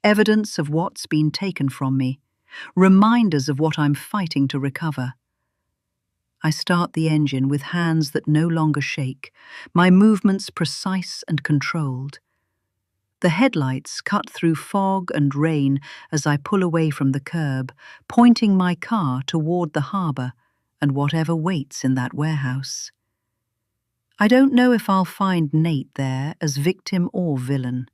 A: Evidence of what's been taken from me, reminders of what I'm fighting to recover. I start the engine with hands that no longer shake, my movements precise and controlled. The headlights cut through fog and rain as I pull away from the curb, pointing my car toward the harbour and whatever waits in that warehouse. I don't know if I'll find Nate there as victim or villain.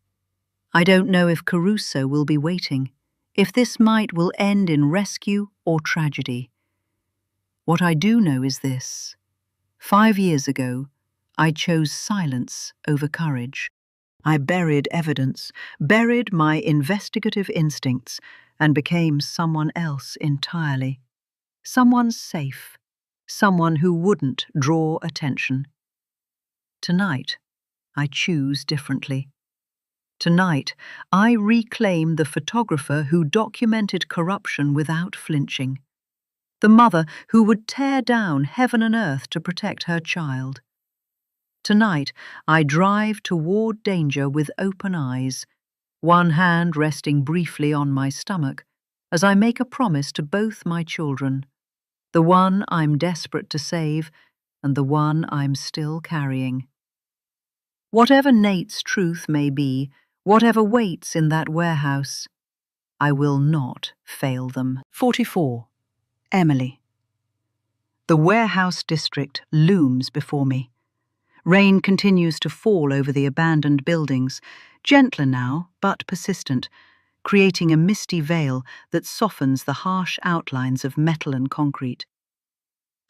A: I don't know if Caruso will be waiting, if this might will end in rescue or tragedy. What I do know is this. 5 years ago, I chose silence over courage. I buried evidence, buried my investigative instincts, and became someone else entirely. Someone safe, someone who wouldn't draw attention. Tonight, I choose differently. Tonight, I reclaim the photographer who documented corruption without flinching. The mother who would tear down heaven and earth to protect her child. Tonight, I drive toward danger with open eyes, one hand resting briefly on my stomach, as I make a promise to both my children, the one I'm desperate to save and the one I'm still carrying. Whatever Nate's truth may be, whatever waits in that warehouse, I will not fail them. 44. Emily. The warehouse district looms before me. Rain continues to fall over the abandoned buildings, gentler now, but persistent, creating a misty veil that softens the harsh outlines of metal and concrete.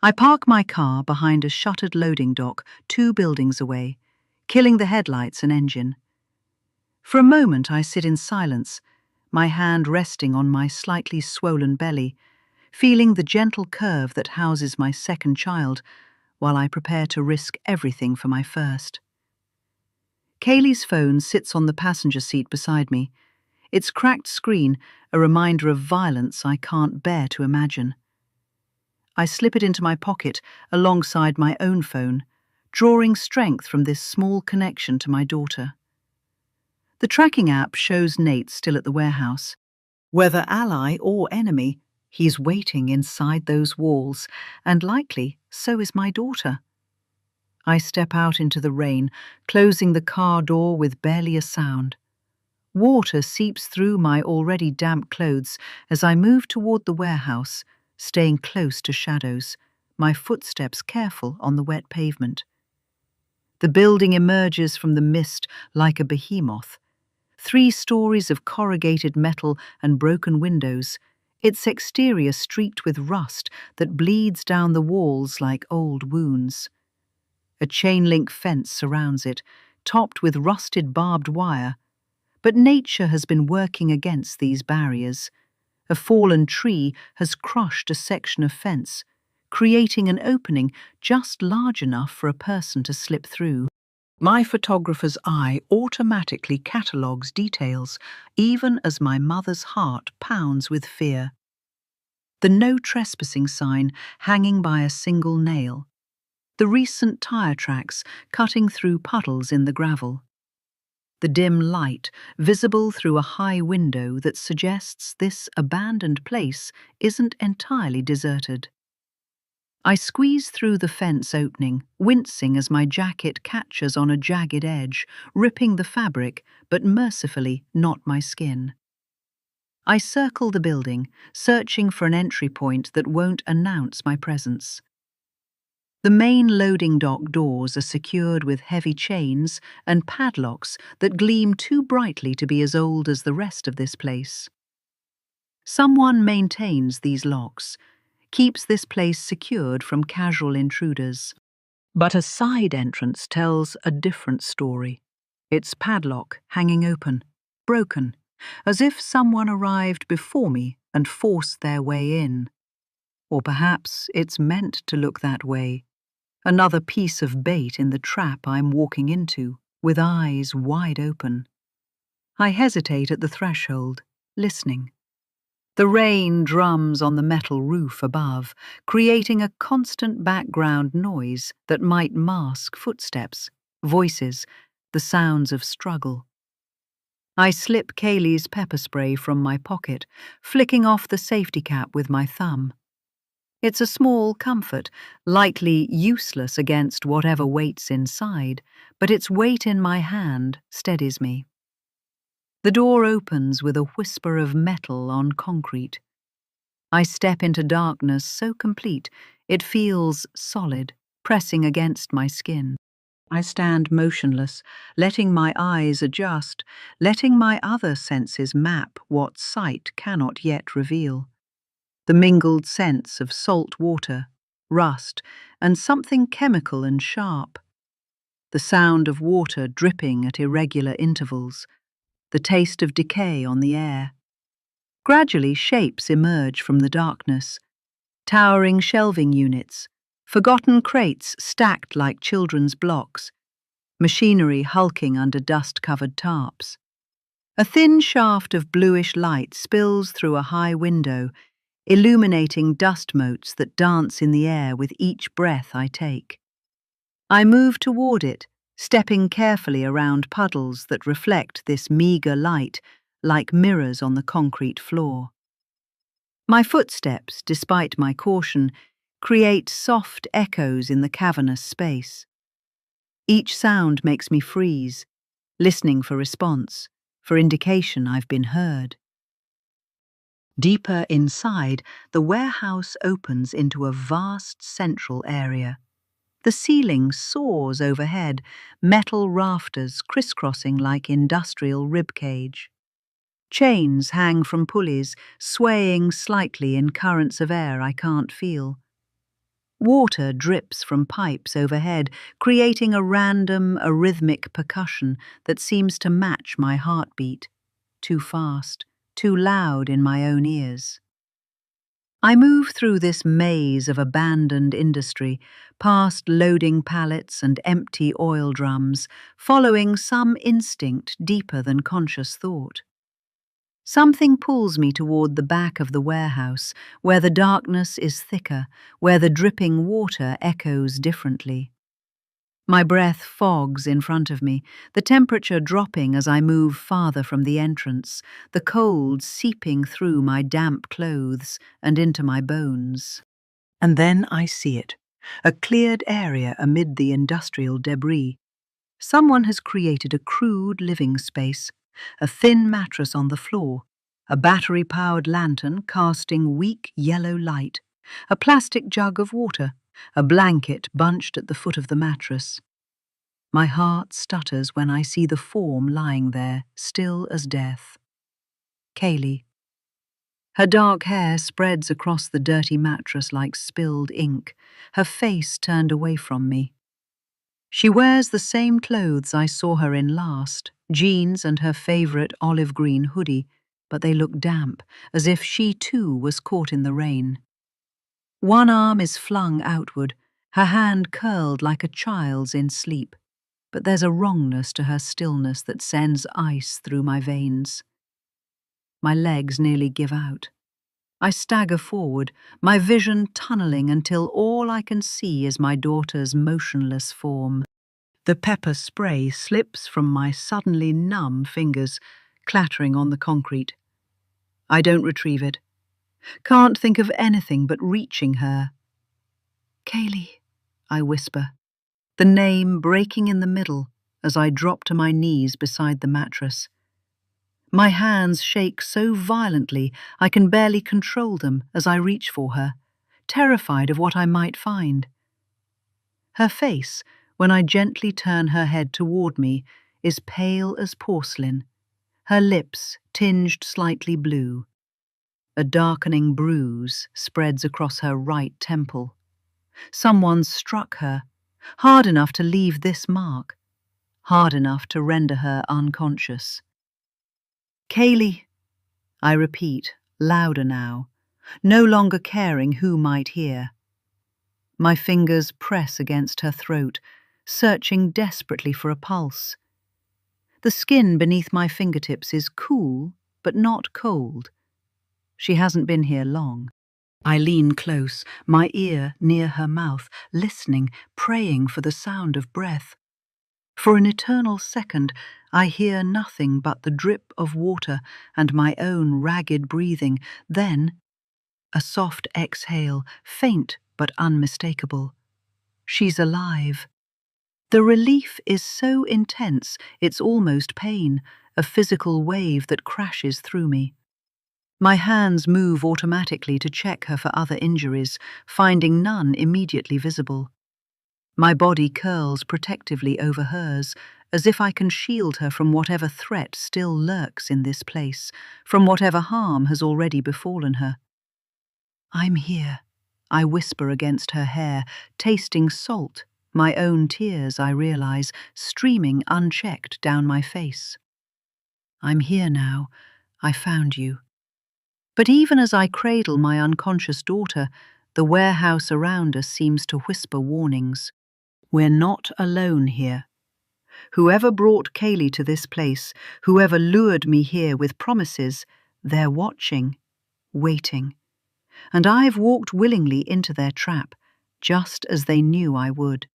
A: I park my car behind a shuttered loading dock 2 buildings away, killing the headlights and engine. For a moment I sit in silence, my hand resting on my slightly swollen belly, feeling the gentle curve that houses my second child, while I prepare to risk everything for my first. Kaylee's phone sits on the passenger seat beside me, its cracked screen a reminder of violence I can't bear to imagine. I slip it into my pocket alongside my own phone, drawing strength from this small connection to my daughter. The tracking app shows Nate still at the warehouse. Whether ally or enemy, he's waiting inside those walls, and likely so is my daughter. I step out into the rain, closing the car door with barely a sound. Water seeps through my already damp clothes as I move toward the warehouse, staying close to shadows, my footsteps careful on the wet pavement. The building emerges from the mist like a behemoth. 3 stories of corrugated metal and broken windows, its exterior streaked with rust that bleeds down the walls like old wounds. A chain-link fence surrounds it, topped with rusted barbed wire. But nature has been working against these barriers. A fallen tree has crushed a section of fence, creating an opening just large enough for a person to slip through. My photographer's eye automatically catalogues details, even as my mother's heart pounds with fear. The no trespassing sign hanging by a single nail. The recent tire tracks cutting through puddles in the gravel. The dim light visible through a high window that suggests this abandoned place isn't entirely deserted. I squeeze through the fence opening, wincing as my jacket catches on a jagged edge, ripping the fabric, but mercifully not my skin. I circle the building, searching for an entry point that won't announce my presence. The main loading dock doors are secured with heavy chains and padlocks that gleam too brightly to be as old as the rest of this place. Someone maintains these locks, keeps this place secured from casual intruders. But a side entrance tells a different story. Its padlock hanging open, broken, as if someone arrived before me and forced their way in. Or perhaps it's meant to look that way. Another piece of bait in the trap I'm walking into, with eyes wide open. I hesitate at the threshold, listening. The rain drums on the metal roof above, creating a constant background noise that might mask footsteps, voices, the sounds of struggle. I slip Kaylee's pepper spray from my pocket, flicking off the safety cap with my thumb. It's a small comfort, likely useless against whatever waits inside, but its weight in my hand steadies me. The door opens with a whisper of metal on concrete. I step into darkness so complete, it feels solid, pressing against my skin. I stand motionless, letting my eyes adjust, letting my other senses map what sight cannot yet reveal. The mingled scents of salt water, rust, and something chemical and sharp. The sound of water dripping at irregular intervals. The taste of decay on the air. Gradually, shapes emerge from the darkness. Towering shelving units, forgotten crates stacked like children's blocks, machinery hulking under dust-covered tarps. A thin shaft of bluish light spills through a high window, illuminating dust motes that dance in the air with each breath I take. I move toward it, stepping carefully around puddles that reflect this meager light like mirrors on the concrete floor. My footsteps, despite my caution, create soft echoes in the cavernous space. Each sound makes me freeze, listening for response, for indication I've been heard. Deeper inside, the warehouse opens into a vast central area. The ceiling soars overhead, metal rafters crisscrossing like industrial ribcage. Chains hang from pulleys, swaying slightly in currents of air I can't feel. Water drips from pipes overhead, creating a random, arrhythmic percussion that seems to match my heartbeat. Too fast, too loud in my own ears. I move through this maze of abandoned industry, past loading pallets and empty oil drums, following some instinct deeper than conscious thought. Something pulls me toward the back of the warehouse, where the darkness is thicker, where the dripping water echoes differently. My breath fogs in front of me, the temperature dropping as I move farther from the entrance, the cold seeping through my damp clothes and into my bones. And then I see it, a cleared area amid the industrial debris. Someone has created a crude living space, a thin mattress on the floor, a battery-powered lantern casting weak yellow light, a plastic jug of water, a blanket bunched at the foot of the mattress. My heart stutters when I see the form lying there, still as death. Kaylee. Her dark hair spreads across the dirty mattress like spilled ink, her face turned away from me. She wears the same clothes I saw her in last, jeans and her favorite olive green hoodie, but they look damp, as if she too was caught in the rain. One arm is flung outward, her hand curled like a child's in sleep, but there's a wrongness to her stillness that sends ice through my veins. My legs nearly give out. I stagger forward, my vision tunneling until all I can see is my daughter's motionless form. The pepper spray slips from my suddenly numb fingers, clattering on the concrete. I don't retrieve it. Can't think of anything but reaching her. Kaylee, I whisper, the name breaking in the middle as I drop to my knees beside the mattress. My hands shake so violently I can barely control them as I reach for her, terrified of what I might find. Her face, when I gently turn her head toward me, is pale as porcelain, her lips tinged slightly blue. A darkening bruise spreads across her right temple. Someone struck her, hard enough to leave this mark, hard enough to render her unconscious. Kaylee, I repeat, louder now, no longer caring who might hear. My fingers press against her throat, searching desperately for a pulse. The skin beneath my fingertips is cool, but not cold. She hasn't been here long. I lean close, my ear near her mouth, listening, praying for the sound of breath. For an eternal second, I hear nothing but the drip of water and my own ragged breathing. Then, a soft exhale, faint but unmistakable. She's alive. The relief is so intense, it's almost pain, a physical wave that crashes through me. My hands move automatically to check her for other injuries, finding none immediately visible. My body curls protectively over hers, as if I can shield her from whatever threat still lurks in this place, from whatever harm has already befallen her. "I'm here," I whisper against her hair, tasting salt, my own tears, I realize, streaming unchecked down my face. "I'm here now. I found you." But even as I cradle my unconscious daughter, the warehouse around us seems to whisper warnings. "We're not alone here. Whoever brought Kaylee to this place, whoever lured me here with promises, they're watching, waiting. And I've walked willingly into their trap, just as they knew I would."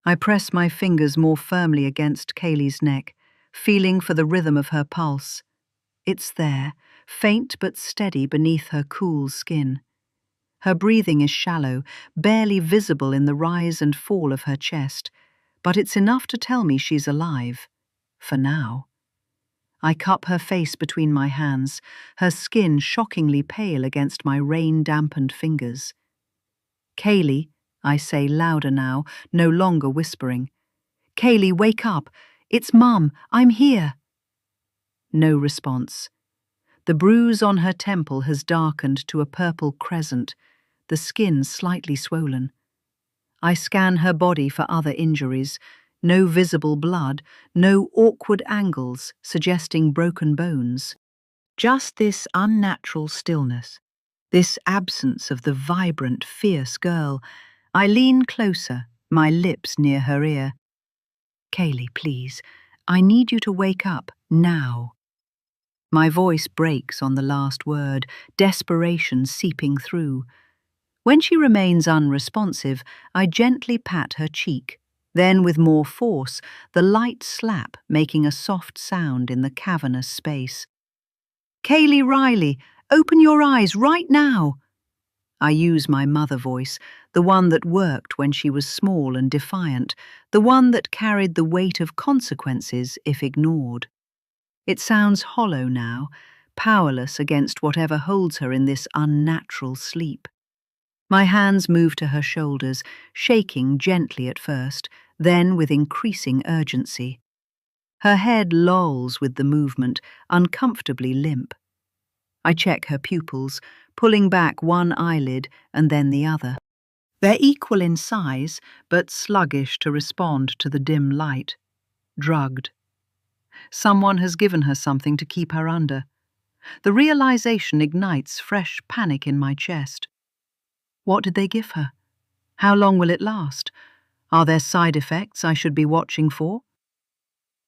A: I press my fingers more firmly against Kaylee's neck, feeling for the rhythm of her pulse. It's there, faint but steady beneath her cool skin. Her breathing is shallow, barely visible in the rise and fall of her chest, but it's enough to tell me she's alive. For now. I cup her face between my hands, her skin shockingly pale against my rain-dampened fingers. "Kaylee," I say louder now, no longer whispering. "Kaylee, wake up. It's Mum. I'm here." No response. The bruise on her temple has darkened to a purple crescent, the skin slightly swollen. I scan her body for other injuries. No visible blood, no awkward angles suggesting broken bones. Just this unnatural stillness, this absence of the vibrant, fierce girl. I lean closer, my lips near her ear. "Kaylee, please, I need you to wake up, now." My voice breaks on the last word, desperation seeping through. When she remains unresponsive, I gently pat her cheek. Then, with more force, the light slap making a soft sound in the cavernous space. "Kaylee Riley, open your eyes right now." I use my mother voice, the one that worked when she was small and defiant, the one that carried the weight of consequences if ignored. It sounds hollow now, powerless against whatever holds her in this unnatural sleep. My hands move to her shoulders, shaking gently at first, then with increasing urgency. Her head lolls with the movement, uncomfortably limp. I check her pupils, pulling back one eyelid and then the other. They're equal in size, but sluggish to respond to the dim light. Drugged. Someone has given her something to keep her under. The realization ignites fresh panic in my chest. What did they give her? How long will it last? Are there side effects I should be watching for?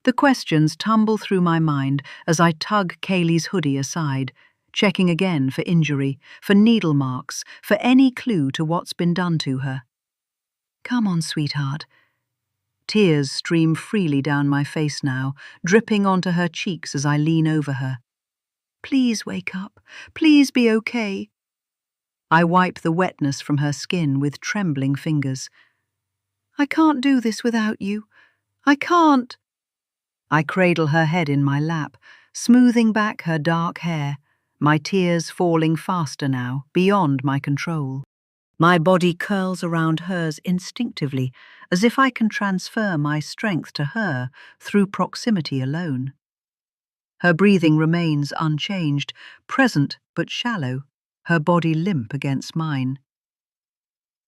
A: The questions tumble through my mind as I tug Kaylee's hoodie aside, checking again for injury, for needle marks, for any clue to what's been done to her. "Come on, sweetheart." Tears stream freely down my face now, dripping onto her cheeks as I lean over her. "Please wake up. Please be okay." I wipe the wetness from her skin with trembling fingers. "I can't do this without you. I can't." I cradle her head in my lap, smoothing back her dark hair, my tears falling faster now, beyond my control. My body curls around hers instinctively, as if I can transfer my strength to her through proximity alone. Her breathing remains unchanged, present but shallow, her body limp against mine.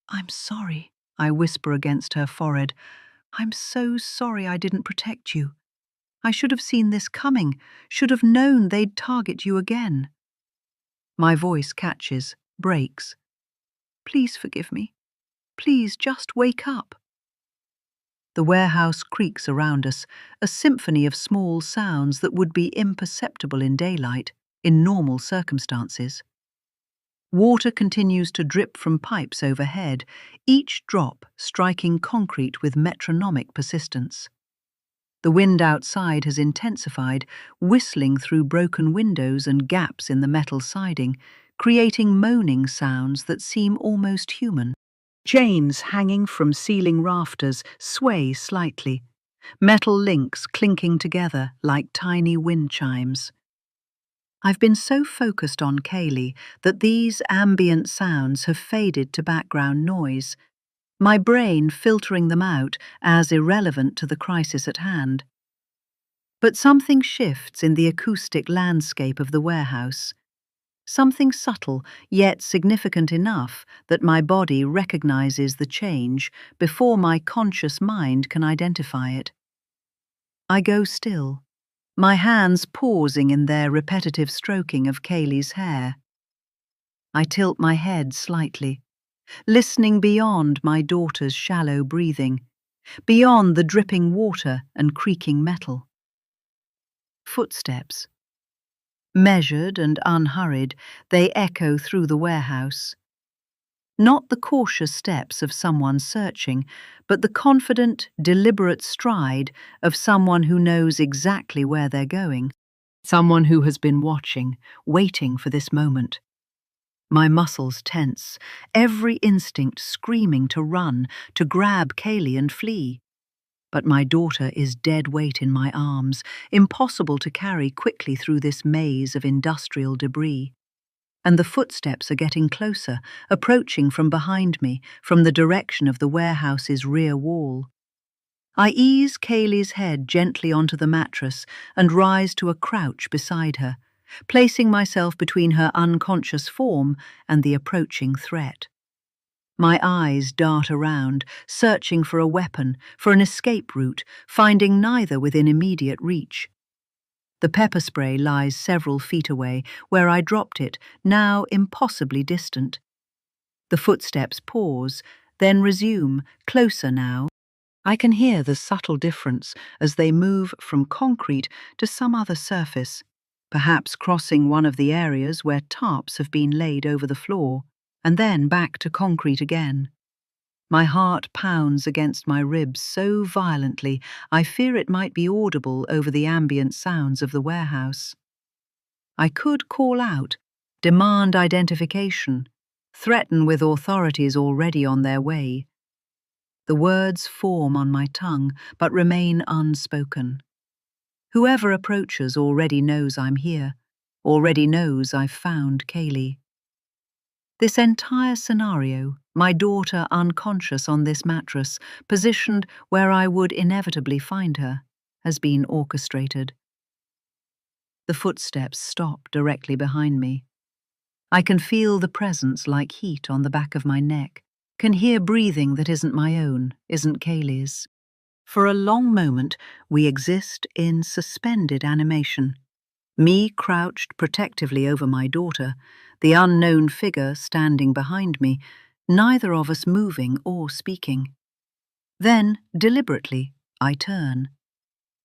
A: "I'm sorry," I whisper against her forehead. "I'm so sorry I didn't protect you. I should have seen this coming, should have known they'd target you again." My voice catches, breaks. "Please forgive me. Please just wake up." The warehouse creaks around us, a symphony of small sounds that would be imperceptible in daylight, in normal circumstances. Water continues to drip from pipes overhead, each drop striking concrete with metronomic persistence. The wind outside has intensified, whistling through broken windows and gaps in the metal siding, creating moaning sounds that seem almost human. Chains hanging from ceiling rafters sway slightly, metal links clinking together like tiny wind chimes. I've been so focused on Kaylee that these ambient sounds have faded to background noise, my brain filtering them out as irrelevant to the crisis at hand. But something shifts in the acoustic landscape of the warehouse. Something subtle, yet significant enough that my body recognizes the change before my conscious mind can identify it. I go still, my hands pausing in their repetitive stroking of Kaylee's hair. I tilt my head slightly, listening beyond my daughter's shallow breathing, beyond the dripping water and creaking metal. Footsteps. Measured and unhurried, they echo through the warehouse. Not the cautious steps of someone searching, but the confident, deliberate stride of someone who knows exactly where they're going. Someone who has been watching, waiting for this moment. My muscles tense, every instinct screaming to run, to grab Kaylee and flee. But my daughter is dead weight in my arms, impossible to carry quickly through this maze of industrial debris. And the footsteps are getting closer, approaching from behind me, from the direction of the warehouse's rear wall. I ease Kaylee's head gently onto the mattress and rise to a crouch beside her, placing myself between her unconscious form and the approaching threat. My eyes dart around, searching for a weapon, for an escape route, finding neither within immediate reach. The pepper spray lies several feet away, where I dropped it, now impossibly distant. The footsteps pause, then resume, closer now. I can hear the subtle difference as they move from concrete to some other surface, perhaps crossing one of the areas where tarps have been laid over the floor, and then back to concrete again. My heart pounds against my ribs so violently I fear it might be audible over the ambient sounds of the warehouse. I could call out, demand identification, threaten with authorities already on their way. The words form on my tongue but remain unspoken. Whoever approaches already knows I'm here, already knows I've found Kaylee. This entire scenario, my daughter unconscious on this mattress, positioned where I would inevitably find her, has been orchestrated. The footsteps stop directly behind me. I can feel the presence like heat on the back of my neck, can hear breathing that isn't my own, isn't Kaylee's. For a long moment, we exist in suspended animation. Me crouched protectively over my daughter, the unknown figure standing behind me, neither of us moving or speaking. Then, deliberately, I turn.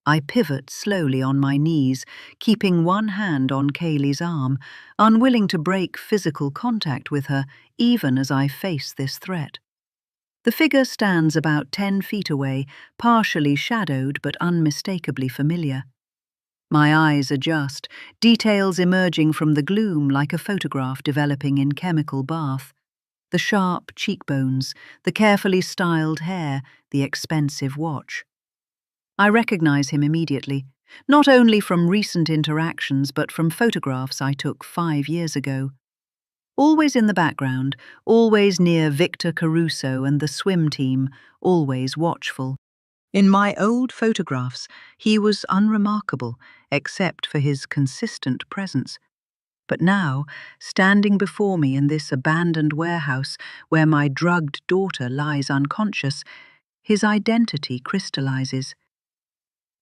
A: I pivot slowly on my knees, keeping one hand on Kaylee's arm, unwilling to break physical contact with her, even as I face this threat. The figure stands about 10 feet away, partially shadowed but unmistakably familiar. My eyes adjust, details emerging from the gloom like a photograph developing in chemical bath. The sharp cheekbones, the carefully styled hair, the expensive watch. I recognize him immediately, not only from recent interactions but from photographs I took 5 years ago. Always in the background, always near Victor Caruso and the swim team, always watchful. In my old photographs, he was unremarkable, except for his consistent presence. But now, standing before me in this abandoned warehouse where my drugged daughter lies unconscious, his identity crystallizes.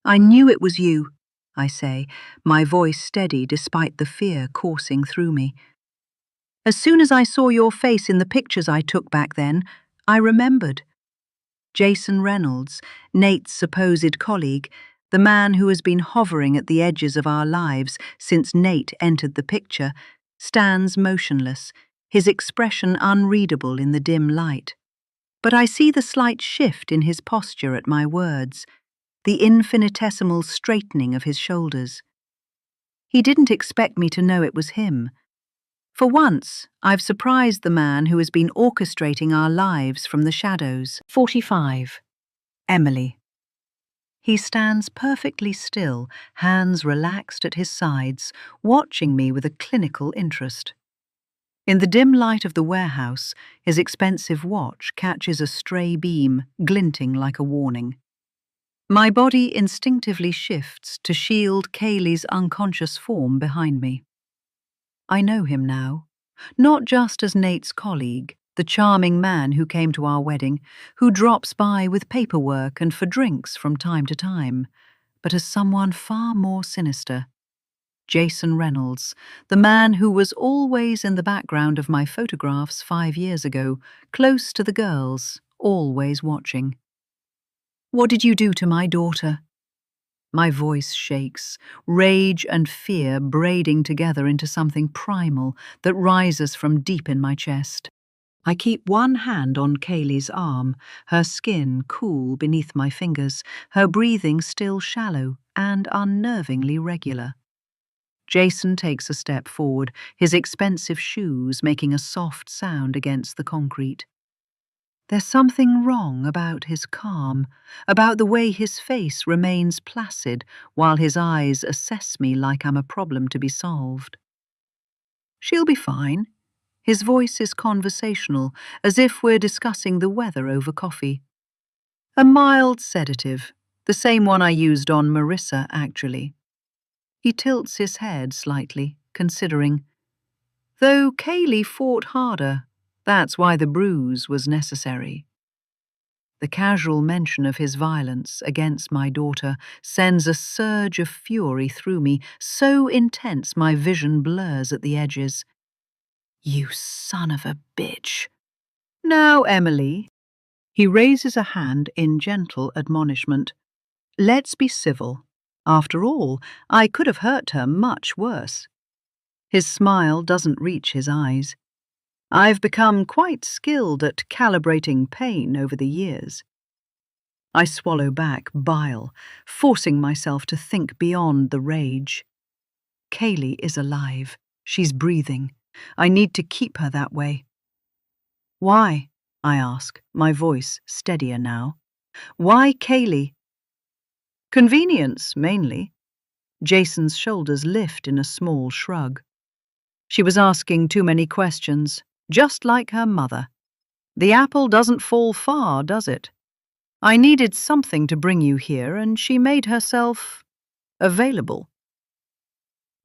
A: "I knew it was you," I say, my voice steady despite the fear coursing through me. "As soon as I saw your face in the pictures I took back then, I remembered." Jason Reynolds, Nate's supposed colleague, the man who has been hovering at the edges of our lives since Nate entered the picture, stands motionless, his expression unreadable in the dim light. But I see the slight shift in his posture at my words, the infinitesimal straightening of his shoulders. He didn't expect me to know it was him. For once, I've surprised the man who has been orchestrating our lives from the shadows. 45. Emily. He stands perfectly still, hands relaxed at his sides, watching me with a clinical interest. In the dim light of the warehouse, his expensive watch catches a stray beam, glinting like a warning. My body instinctively shifts to shield Kaylee's unconscious form behind me. I know him now, not just as Nate's colleague, the charming man who came to our wedding, who drops by with paperwork and for drinks from time to time, but as someone far more sinister. Jason Reynolds, the man who was always in the background of my photographs 5 years ago, close to the girls, always watching. "What did you do to my daughter?" My voice shakes, rage and fear braiding together into something primal that rises from deep in my chest. I keep one hand on Kaylee's arm, her skin cool beneath my fingers, her breathing still shallow and unnervingly regular. Jason takes a step forward, his expensive shoes making a soft sound against the concrete. There's something wrong about his calm, about the way his face remains placid while his eyes assess me like I'm a problem to be solved. "She'll be fine." His voice is conversational, as if we're discussing the weather over coffee. "A mild sedative, the same one I used on Marissa, actually." He tilts his head slightly, considering. "Though Kaylee fought harder, that's why the bruise was necessary." The casual mention of his violence against my daughter sends a surge of fury through me, so intense my vision blurs at the edges. "You son of a bitch." "Now, Emily." He raises a hand in gentle admonishment. "Let's be civil. After all, I could have hurt her much worse." His smile doesn't reach his eyes. "I've become quite skilled at calibrating pain over the years." I swallow back bile, forcing myself to think beyond the rage. Kaylee is alive. She's breathing. I need to keep her that way. "Why?" I ask, my voice steadier now. "Why Kaylee?" "Convenience, mainly." Jason's shoulders lift in a small shrug. "She was asking too many questions, just like her mother. The apple doesn't fall far, does it? I needed something to bring you here, and she made herself available."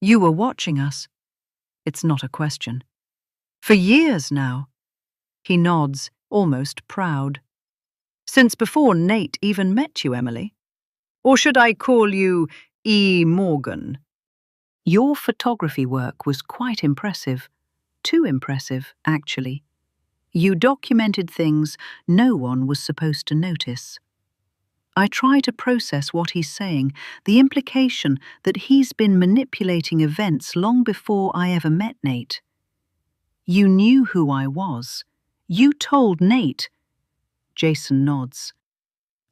A: "You were watching us." It's not a question. "For years now." He nods, almost proud. "Since before Nate even met you, Emily. Or should I call you E. Morgan? Your photography work was quite impressive. Too impressive, actually. You documented things no one was supposed to notice." I try to process what he's saying, the implication that he's been manipulating events long before I ever met Nate. "You knew who I was. You told Nate." Jason nods.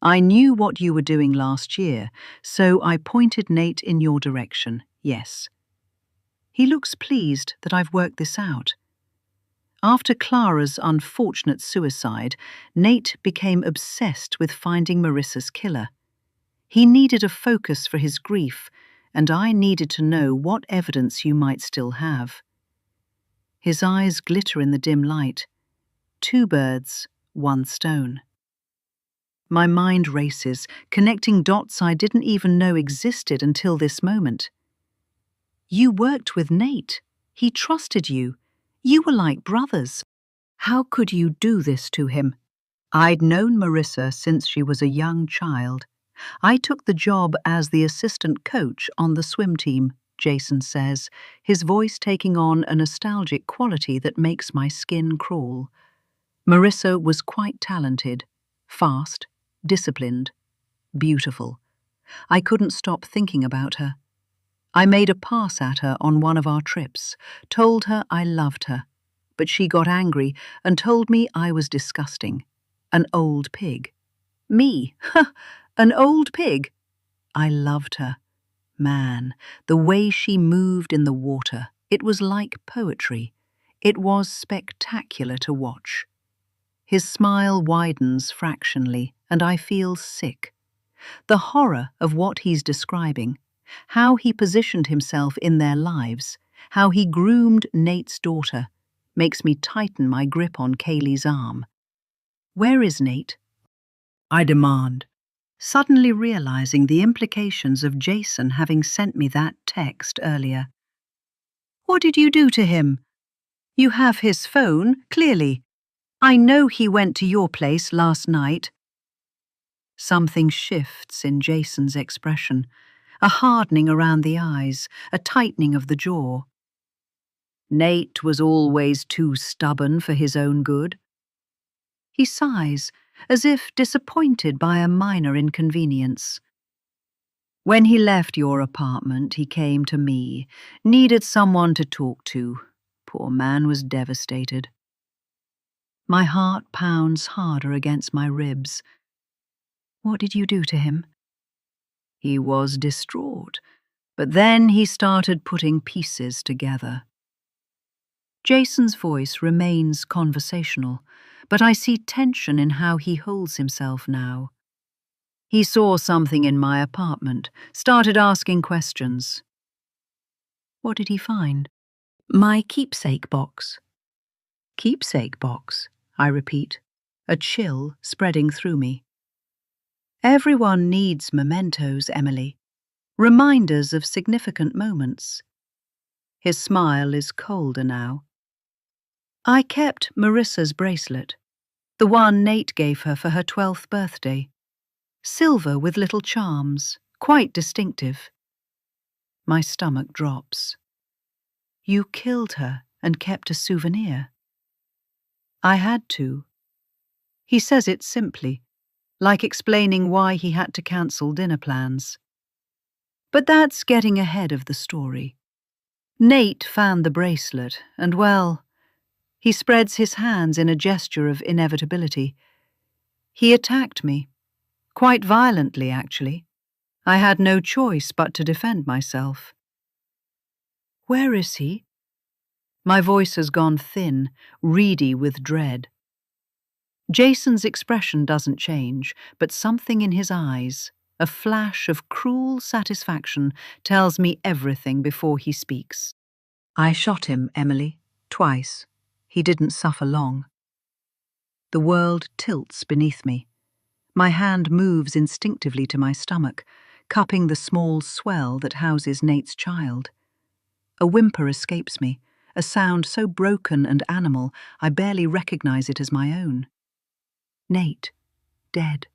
A: "I knew what you were doing last year, so I pointed Nate in your direction, yes." He looks pleased that I've worked this out. After Clara's unfortunate suicide, Nate became obsessed with finding Marissa's killer. He needed a focus for his grief, and I needed to know what evidence you might still have. His eyes glitter in the dim light. 2 birds, 1 stone. My mind races, connecting dots I didn't even know existed until this moment. "You worked with Nate. He trusted you. You were like brothers. How could you do this to him?" "I'd known Marissa since she was a young child. I took the job as the assistant coach on the swim team," Jason says, his voice taking on a nostalgic quality that makes my skin crawl. "Marissa was quite talented, fast, disciplined, beautiful. I couldn't stop thinking about her. I made a pass at her on one of our trips, told her I loved her, but she got angry and told me I was disgusting. An old pig. Me, an old pig. I loved her. Man, the way she moved in the water, it was like poetry. It was spectacular to watch." His smile widens fractionally, and I feel sick. The horror of what he's describing, how he positioned himself in their lives, how he groomed Nate's daughter, makes me tighten my grip on Kaylee's arm. "Where is Nate?" I demand, suddenly realizing the implications of Jason having sent me that text earlier. "What did you do to him?" "You have his phone, clearly. I know he went to your place last night." Something shifts in Jason's expression, a hardening around the eyes, a tightening of the jaw. "Nate was always too stubborn for his own good." He sighs, as if disappointed by a minor inconvenience. "When he left your apartment, he came to me, needed someone to talk to. Poor man was devastated." My heart pounds harder against my ribs. "What did you do to him?" He was distraught, but then he started putting pieces together. Jason's voice remains conversational, but I see tension in how he holds himself now. He saw something in my apartment, started asking questions. "What did he find?" "My keepsake box." "Keepsake box," I repeat, a chill spreading through me. Everyone needs mementos, Emily, reminders of significant moments. His smile is colder now. "I kept Marissa's bracelet, the one Nate gave her for her 12th birthday. Silver with little charms, quite distinctive." My stomach drops. "You killed her and kept a souvenir?" "I had to." He says it simply, like explaining why he had to cancel dinner plans. But that's getting ahead of the story. Nate found the bracelet, and well, he spreads his hands in a gesture of inevitability. He attacked me. Quite violently, actually. I had no choice but to defend myself. "Where is he?" My voice has gone thin, reedy with dread. Jason's expression doesn't change, but something in his eyes, a flash of cruel satisfaction, tells me everything before he speaks. "I shot him, Emily, twice. He didn't suffer long." The world tilts beneath me. My hand moves instinctively to my stomach, cupping the small swell that houses Nate's child. A whimper escapes me, a sound so broken and animal I barely recognize it as my own. Nate, dead.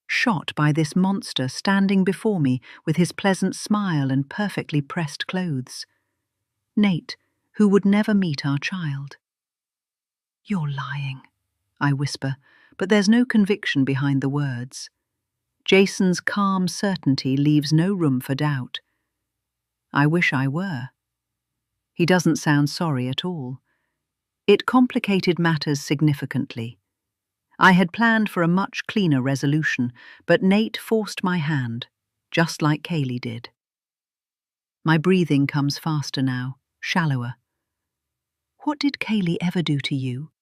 A: Shot by this monster standing before me with his pleasant smile and perfectly pressed clothes. Nate, who would never meet our child. "You're lying," I whisper, but there's no conviction behind the words. Jason's calm certainty leaves no room for doubt. I wish I were. He doesn't sound sorry at all. It complicated matters significantly. I had planned for a much cleaner resolution, but Nate forced my hand, just like Kaylee did. My breathing comes faster now, shallower. "What did Kaylee ever do to you?"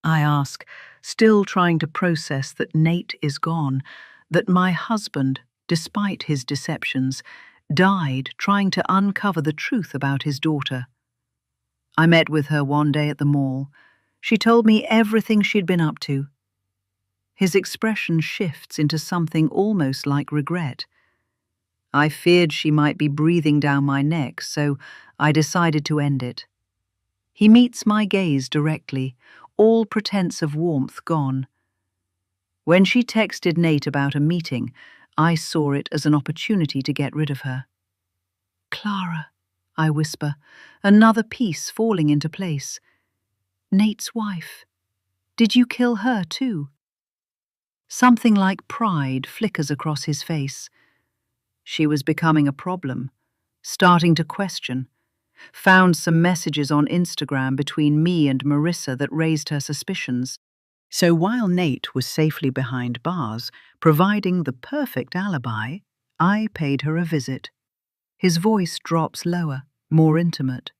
A: I ask, still trying to process that Nate is gone, that my husband, despite his deceptions, died trying to uncover the truth about his daughter. I met with her one day at the mall. She told me everything she'd been up to. His expression shifts into something almost like regret. I feared she might be breathing down my neck, so I decided to end it. He meets my gaze directly, all pretense of warmth gone. When she texted Nate about a meeting, I saw it as an opportunity to get rid of her. "Clara," I whisper, another piece falling into place. "Nate's wife. Did you kill her too?" Something like pride flickers across his face. She was becoming a problem, starting to question. Found some messages on Instagram between me and Marissa that raised her suspicions. So while Nate was safely behind bars, providing the perfect alibi, I paid her a visit. His voice drops lower, more intimate.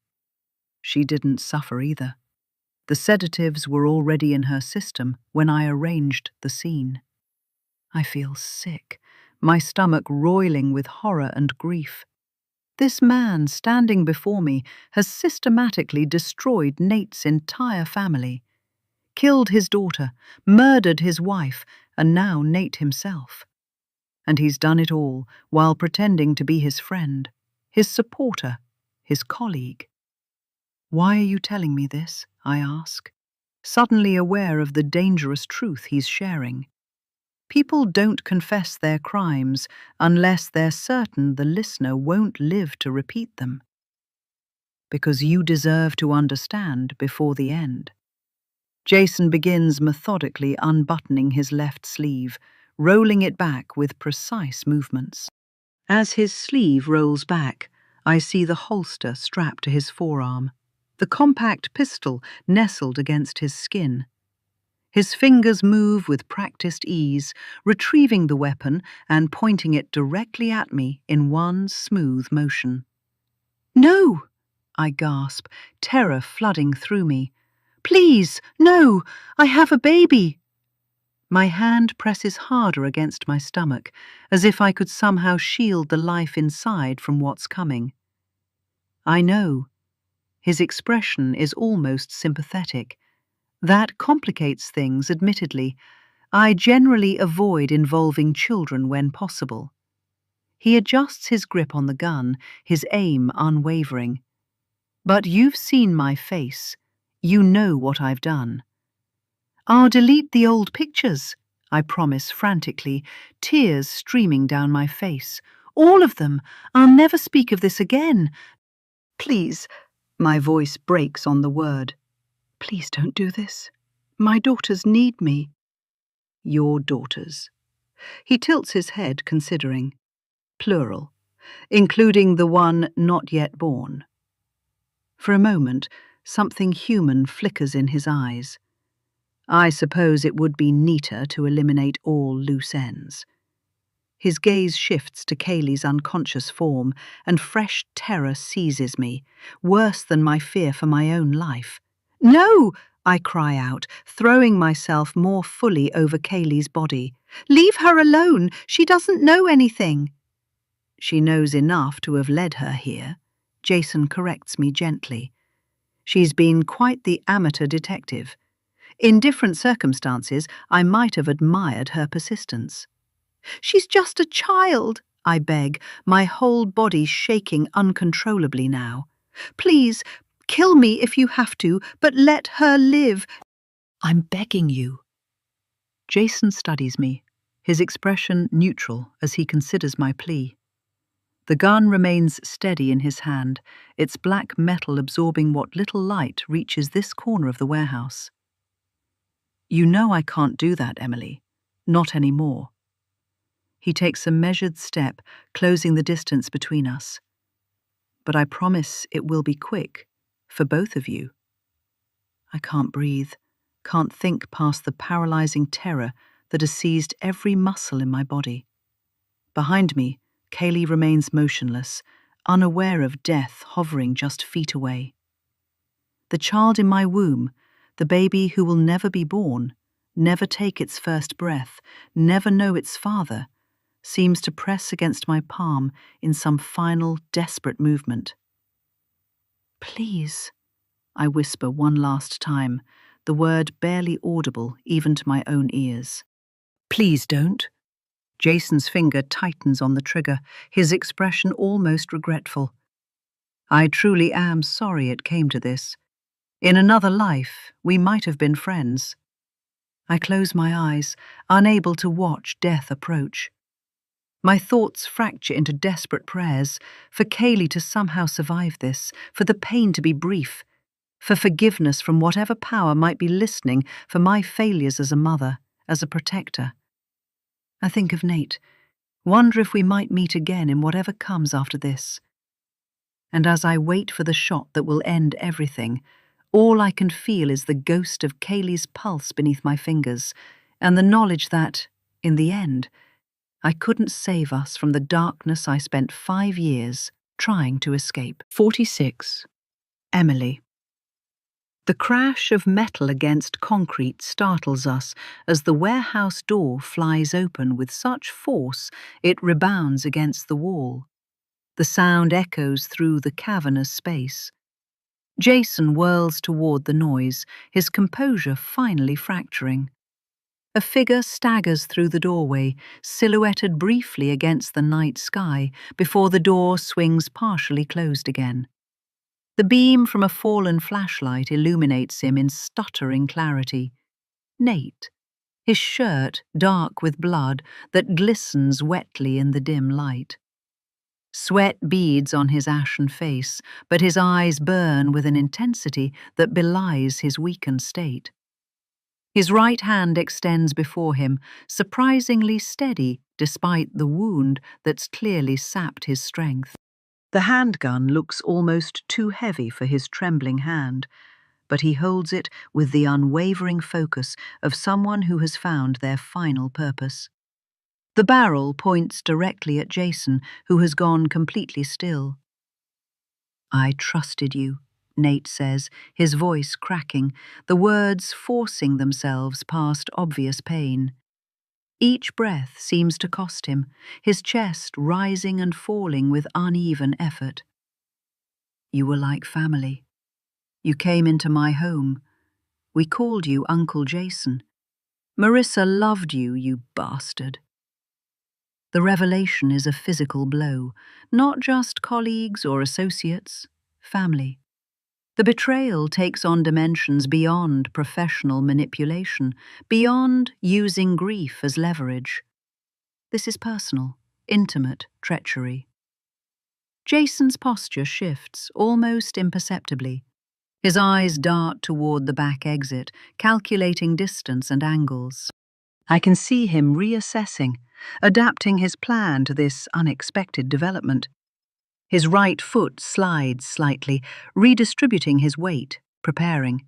A: She didn't suffer either. The sedatives were already in her system when I arranged the scene. I feel sick, my stomach roiling with horror and grief. This man standing before me has systematically destroyed Nate's entire family, killed his daughter, murdered his wife, and now Nate himself. And he's done it all while pretending to be his friend, his supporter, his colleague. Why are you telling me this? I ask, suddenly aware of the dangerous truth he's sharing. People don't confess their crimes unless they're certain the listener won't live to repeat them. Because you deserve to understand before the end. Jason begins methodically unbuttoning his left sleeve, rolling it back with precise movements. As his sleeve rolls back, I see the holster strapped to his forearm, the compact pistol nestled against his skin. His fingers move with practiced ease, retrieving the weapon and pointing it directly at me in one smooth motion. "No!" I gasp, terror flooding through me. "Please, no! I have a baby!" My hand presses harder against my stomach, as if I could somehow shield the life inside from what's coming. I know. His expression is almost sympathetic. That complicates things, admittedly. I generally avoid involving children when possible. He adjusts his grip on the gun, his aim unwavering. But you've seen my face. You know what I've done. "I'll delete the old pictures," I promise frantically, tears streaming down my face. "All of them. I'll never speak of this again. Please," my voice breaks on the word. "Please don't do this. My daughters need me." "Your daughters." He tilts his head, considering. Plural, including the one not yet born. For a moment, something human flickers in his eyes. I suppose it would be neater to eliminate all loose ends. His gaze shifts to Kaylee's unconscious form, and fresh terror seizes me, worse than my fear for my own life. "No!" I cry out, throwing myself more fully over Kaylee's body. "Leave her alone! She doesn't know anything!" "She knows enough to have led her here," Jason corrects me gently. "She's been quite the amateur detective. In different circumstances, I might have admired her persistence." "She's just a child," I beg, my whole body shaking uncontrollably now. "Please, kill me if you have to, but let her live. I'm begging you." Jason studies me, his expression neutral as he considers my plea. The gun remains steady in his hand, its black metal absorbing what little light reaches this corner of the warehouse. "You know I can't do that, Emily. Not anymore." He takes a measured step, closing the distance between us. "But I promise it will be quick, for both of you." I can't breathe, can't think past the paralyzing terror that has seized every muscle in my body. Behind me, Kaylee remains motionless, unaware of death hovering just feet away. The child in my womb, the baby who will never be born, never take its first breath, never know its father, seems to press against my palm in some final, desperate movement. "Please," I whisper one last time, the word barely audible even to my own ears. "Please don't." Jason's finger tightens on the trigger, his expression almost regretful. "I truly am sorry it came to this. In another life, we might have been friends." I close my eyes, unable to watch death approach. My thoughts fracture into desperate prayers for Kaylee to somehow survive this, for the pain to be brief, for forgiveness from whatever power might be listening for my failures as a mother, as a protector. I think of Nate, wonder if we might meet again in whatever comes after this. And as I wait for the shot that will end everything, all I can feel is the ghost of Kaylee's pulse beneath my fingers, and the knowledge that, in the end, I couldn't save us from the darkness I spent 5 years trying to escape. 46. Emily. The crash of metal against concrete startles us as the warehouse door flies open with such force it rebounds against the wall. The sound echoes through the cavernous space. Jason whirls toward the noise, his composure finally fracturing. A figure staggers through the doorway, silhouetted briefly against the night sky before the door swings partially closed again. The beam from a fallen flashlight illuminates him in stuttering clarity. Nate, his shirt dark with blood that glistens wetly in the dim light. Sweat beads on his ashen face, but his eyes burn with an intensity that belies his weakened state. His right hand extends before him, surprisingly steady despite the wound that's clearly sapped his strength. The handgun looks almost too heavy for his trembling hand, but he holds it with the unwavering focus of someone who has found their final purpose. The barrel points directly at Jason, who has gone completely still. "I trusted you," Nate says, his voice cracking, the words forcing themselves past obvious pain. Each breath seems to cost him, his chest rising and falling with uneven effort. "You were like family. You came into my home. We called you Uncle Jason. Marissa loved you, you bastard." The revelation is a physical blow, not just colleagues or associates, family. The betrayal takes on dimensions beyond professional manipulation, beyond using grief as leverage. This is personal, intimate treachery. Jason's posture shifts, almost imperceptibly. His eyes dart toward the back exit, calculating distance and angles. I can see him reassessing, adapting his plan to this unexpected development. His right foot slides slightly, redistributing his weight, preparing.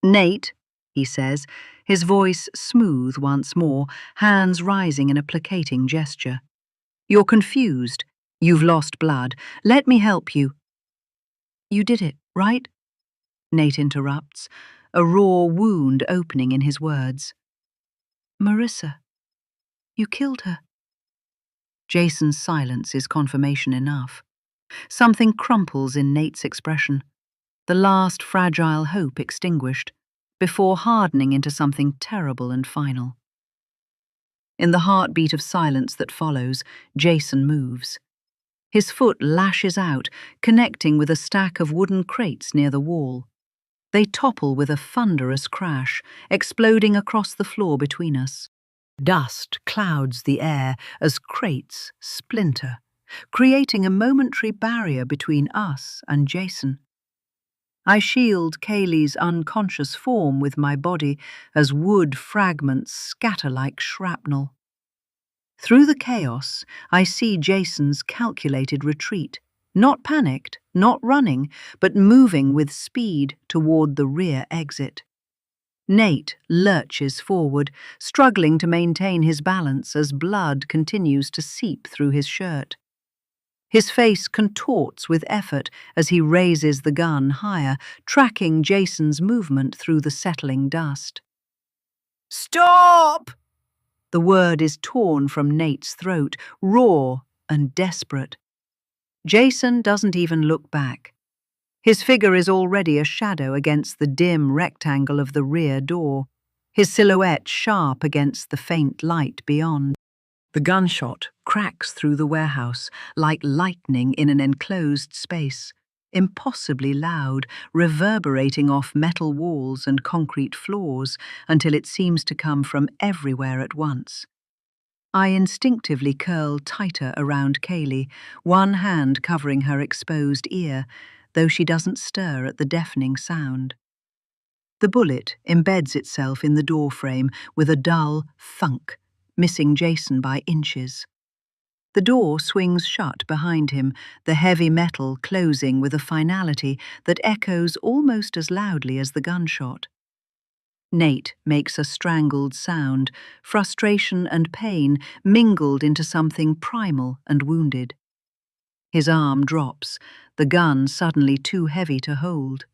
A: "Nate," he says, his voice smooth once more, hands rising in a placating gesture. "You're confused. You've lost blood. Let me help you." "You did it, right?" Nate interrupts, a raw wound opening in his words. "Marissa, you killed her." Jason's silence is confirmation enough. Something crumples in Nate's expression, the last fragile hope extinguished, before hardening into something terrible and final. In the heartbeat of silence that follows, Jason moves. His foot lashes out, connecting with a stack of wooden crates near the wall. They topple with a thunderous crash, exploding across the floor between us. Dust clouds the air as crates splinter, creating a momentary barrier between us and Jason. I shield Kaylee's unconscious form with my body as wood fragments scatter like shrapnel. Through the chaos, I see Jason's calculated retreat, not panicked, not running, but moving with speed toward the rear exit. Nate lurches forward, struggling to maintain his balance as blood continues to seep through his shirt. His face contorts with effort as he raises the gun higher, tracking Jason's movement through the settling dust. "Stop!" The word is torn from Nate's throat, raw and desperate. Jason doesn't even look back. His figure is already a shadow against the dim rectangle of the rear door, his silhouette sharp against the faint light beyond. The gunshot cracks through the warehouse like lightning in an enclosed space, impossibly loud, reverberating off metal walls and concrete floors until it seems to come from everywhere at once. I instinctively curl tighter around Kaylee, one hand covering her exposed ear, though she doesn't stir at the deafening sound. The bullet embeds itself in the doorframe with a dull thunk, missing Jason by inches. The door swings shut behind him, the heavy metal closing with a finality that echoes almost as loudly as the gunshot. Nate makes a strangled sound, frustration and pain mingled into something primal and wounded. His arm drops, the gun suddenly too heavy to hold.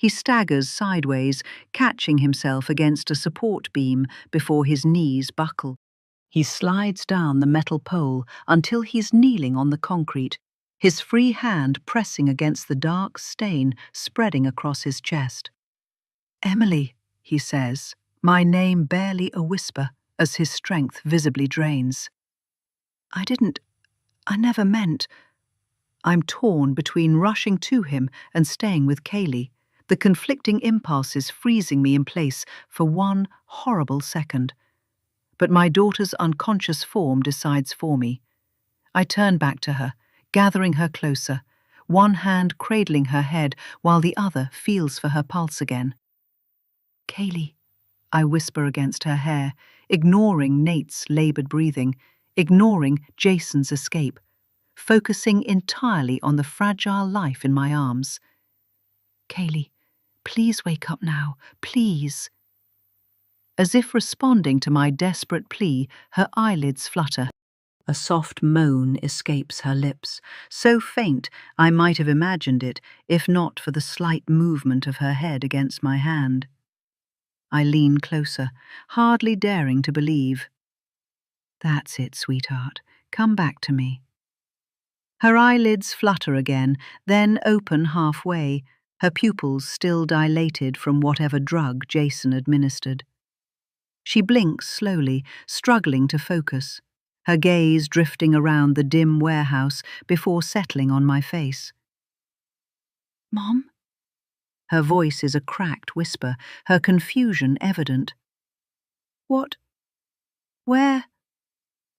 A: He staggers sideways, catching himself against a support beam before his knees buckle. He slides down the metal pole until he's kneeling on the concrete, his free hand pressing against the dark stain spreading across his chest. "Emily," he says, my name barely a whisper as his strength visibly drains. I never meant. I'm torn between rushing to him and staying with Kaylee, the conflicting impulses freezing me in place for one horrible second. But my daughter's unconscious form decides for me. I turn back to her, gathering her closer, one hand cradling her head while the other feels for her pulse again. "Kaylee," I whisper against her hair, ignoring Nate's labored breathing, ignoring Jason's escape, focusing entirely on the fragile life in my arms. "Kaylee, please wake up now, please." As if responding to my desperate plea, her eyelids flutter. A soft moan escapes her lips, so faint I might have imagined it if not for the slight movement of her head against my hand. I lean closer, hardly daring to believe. "That's it, sweetheart. Come back to me." Her eyelids flutter again, then open halfway, her pupils still dilated from whatever drug Jason administered. She blinks slowly, struggling to focus, her gaze drifting around the dim warehouse before settling on my face. "Mom?" Her voice is a cracked whisper, her confusion evident. "What? Where?"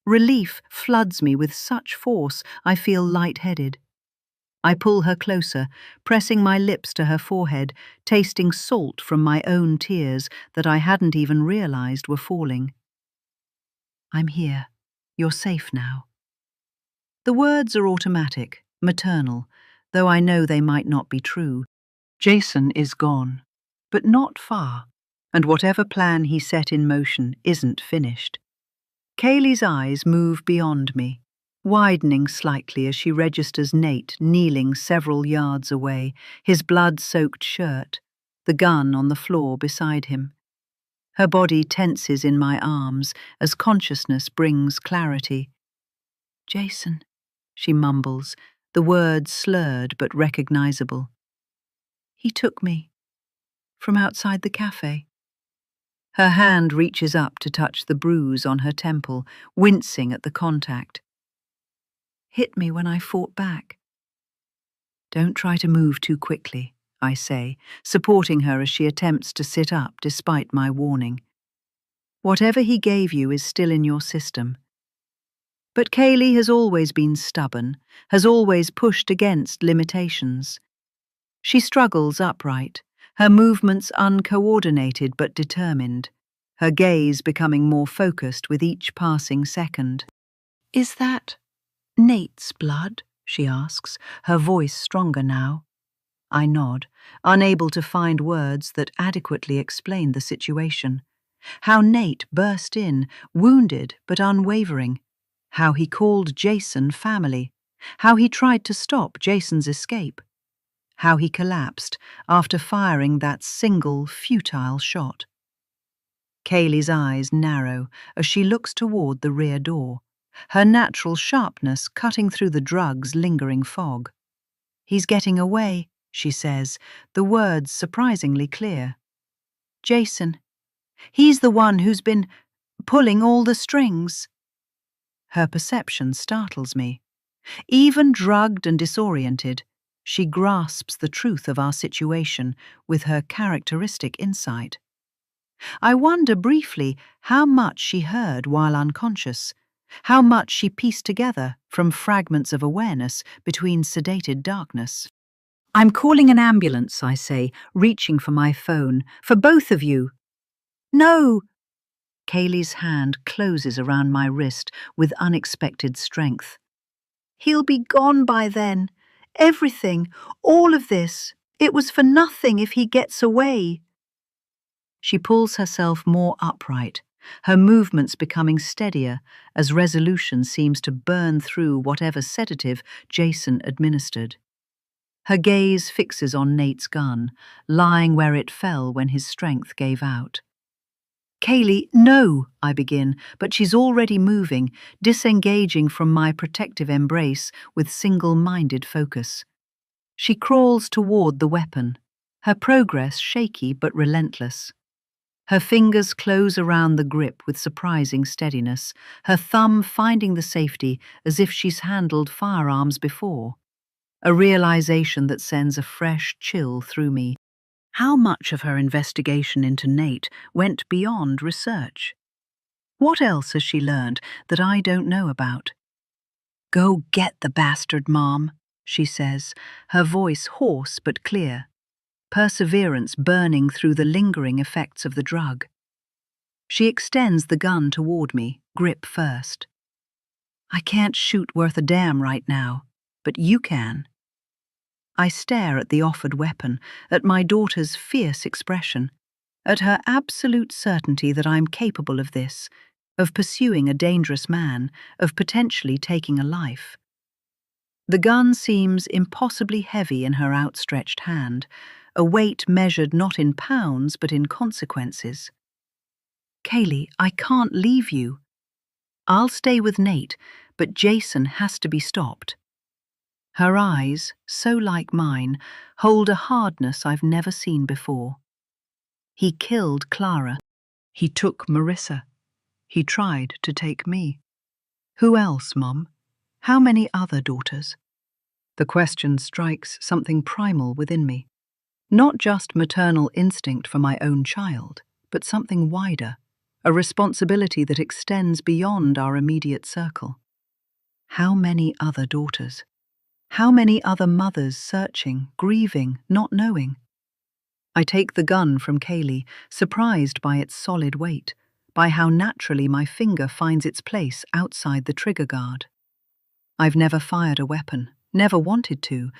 A: Relief floods me with such force I feel lightheaded. I pull her closer, pressing my lips to her forehead, tasting salt from my own tears that I hadn't even realized were falling. "I'm here. You're safe now." The words are automatic, maternal, though I know they might not be true. Jason is gone, but not far, and whatever plan he set in motion isn't finished. Kaylee's eyes move beyond me, widening slightly as she registers Nate kneeling several yards away, his blood-soaked shirt, the gun on the floor beside him. Her body tenses in my arms as consciousness brings clarity. "Jason," she mumbles, the words slurred but recognizable. "He took me from outside the cafe." Her hand reaches up to touch the bruise on her temple, wincing at the contact. "Hit me when I fought back." "Don't try to move too quickly," I say, supporting her as she attempts to sit up despite my warning. "Whatever he gave you is still in your system." But Kaylee has always been stubborn, has always pushed against limitations. She struggles upright, her movements uncoordinated but determined, her gaze becoming more focused with each passing second. "Is that Nate's blood?" she asks, her voice stronger now. I nod, unable to find words that adequately explain the situation. How Nate burst in, wounded but unwavering. How he called Jason family. How he tried to stop Jason's escape. How he collapsed after firing that single, futile shot. Kaylee's eyes narrow as she looks toward the rear door, her natural sharpness cutting through the drug's lingering fog. "He's getting away," she says, the words surprisingly clear. "Jason. He's the one who's been pulling all the strings." Her perception startles me. Even drugged and disoriented, she grasps the truth of our situation with her characteristic insight. I wonder briefly how much she heard while unconscious, how much she pieced together from fragments of awareness between sedated darkness. "I'm calling an ambulance," I say, reaching for my phone. "For both of you." "No!" Kaylee's hand closes around my wrist with unexpected strength. "He'll be gone by then. Everything, all of this, it was for nothing if he gets away." She pulls herself more upright, her movements becoming steadier as resolution seems to burn through whatever sedative Jason administered. Her gaze fixes on Nate's gun, lying where it fell when his strength gave out. "Kaylee, no," I begin, but she's already moving, disengaging from my protective embrace with single-minded focus. She crawls toward the weapon, her progress shaky but relentless. Her fingers close around the grip with surprising steadiness, her thumb finding the safety as if she's handled firearms before. A realization that sends a fresh chill through me. How much of her investigation into Nate went beyond research? What else has she learned that I don't know about? "Go get the bastard, Mom," she says, her voice hoarse but clear, perseverance burning through the lingering effects of the drug. She extends the gun toward me, grip first. "I can't shoot worth a damn right now, but you can." I stare at the offered weapon, at my daughter's fierce expression, at her absolute certainty that I'm capable of this, of pursuing a dangerous man, of potentially taking a life. The gun seems impossibly heavy in her outstretched hand, a weight measured not in pounds but in consequences. "Kaylee, I can't leave you. I'll stay with Nate, but Jason has to be stopped." Her eyes, so like mine, hold a hardness I've never seen before. He killed Clara. He took Marissa. He tried to take me. Who else, Mum? How many other daughters? The question strikes something primal within me. Not just maternal instinct for my own child, but something wider, a responsibility that extends beyond our immediate circle. How many other daughters? How many other mothers searching, grieving, not knowing? I take the gun from Kaylee, surprised by its solid weight, by how naturally my finger finds its place outside the trigger guard. I've never fired a weapon, never wanted to,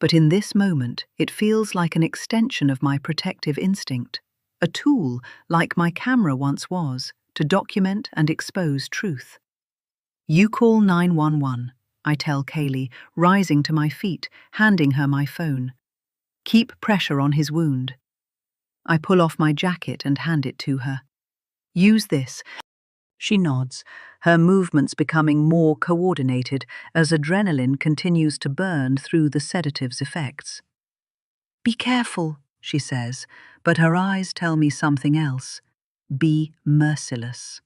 A: but in this moment it feels like an extension of my protective instinct, a tool, like my camera once was, to document and expose truth. "You call 911, I tell Kaylee, rising to my feet, handing her my phone. "Keep pressure on his wound." I pull off my jacket and hand it to her. "Use this." She nods, her movements becoming more coordinated as adrenaline continues to burn through the sedative's effects. "Be careful," she says, but her eyes tell me something else. Be merciless.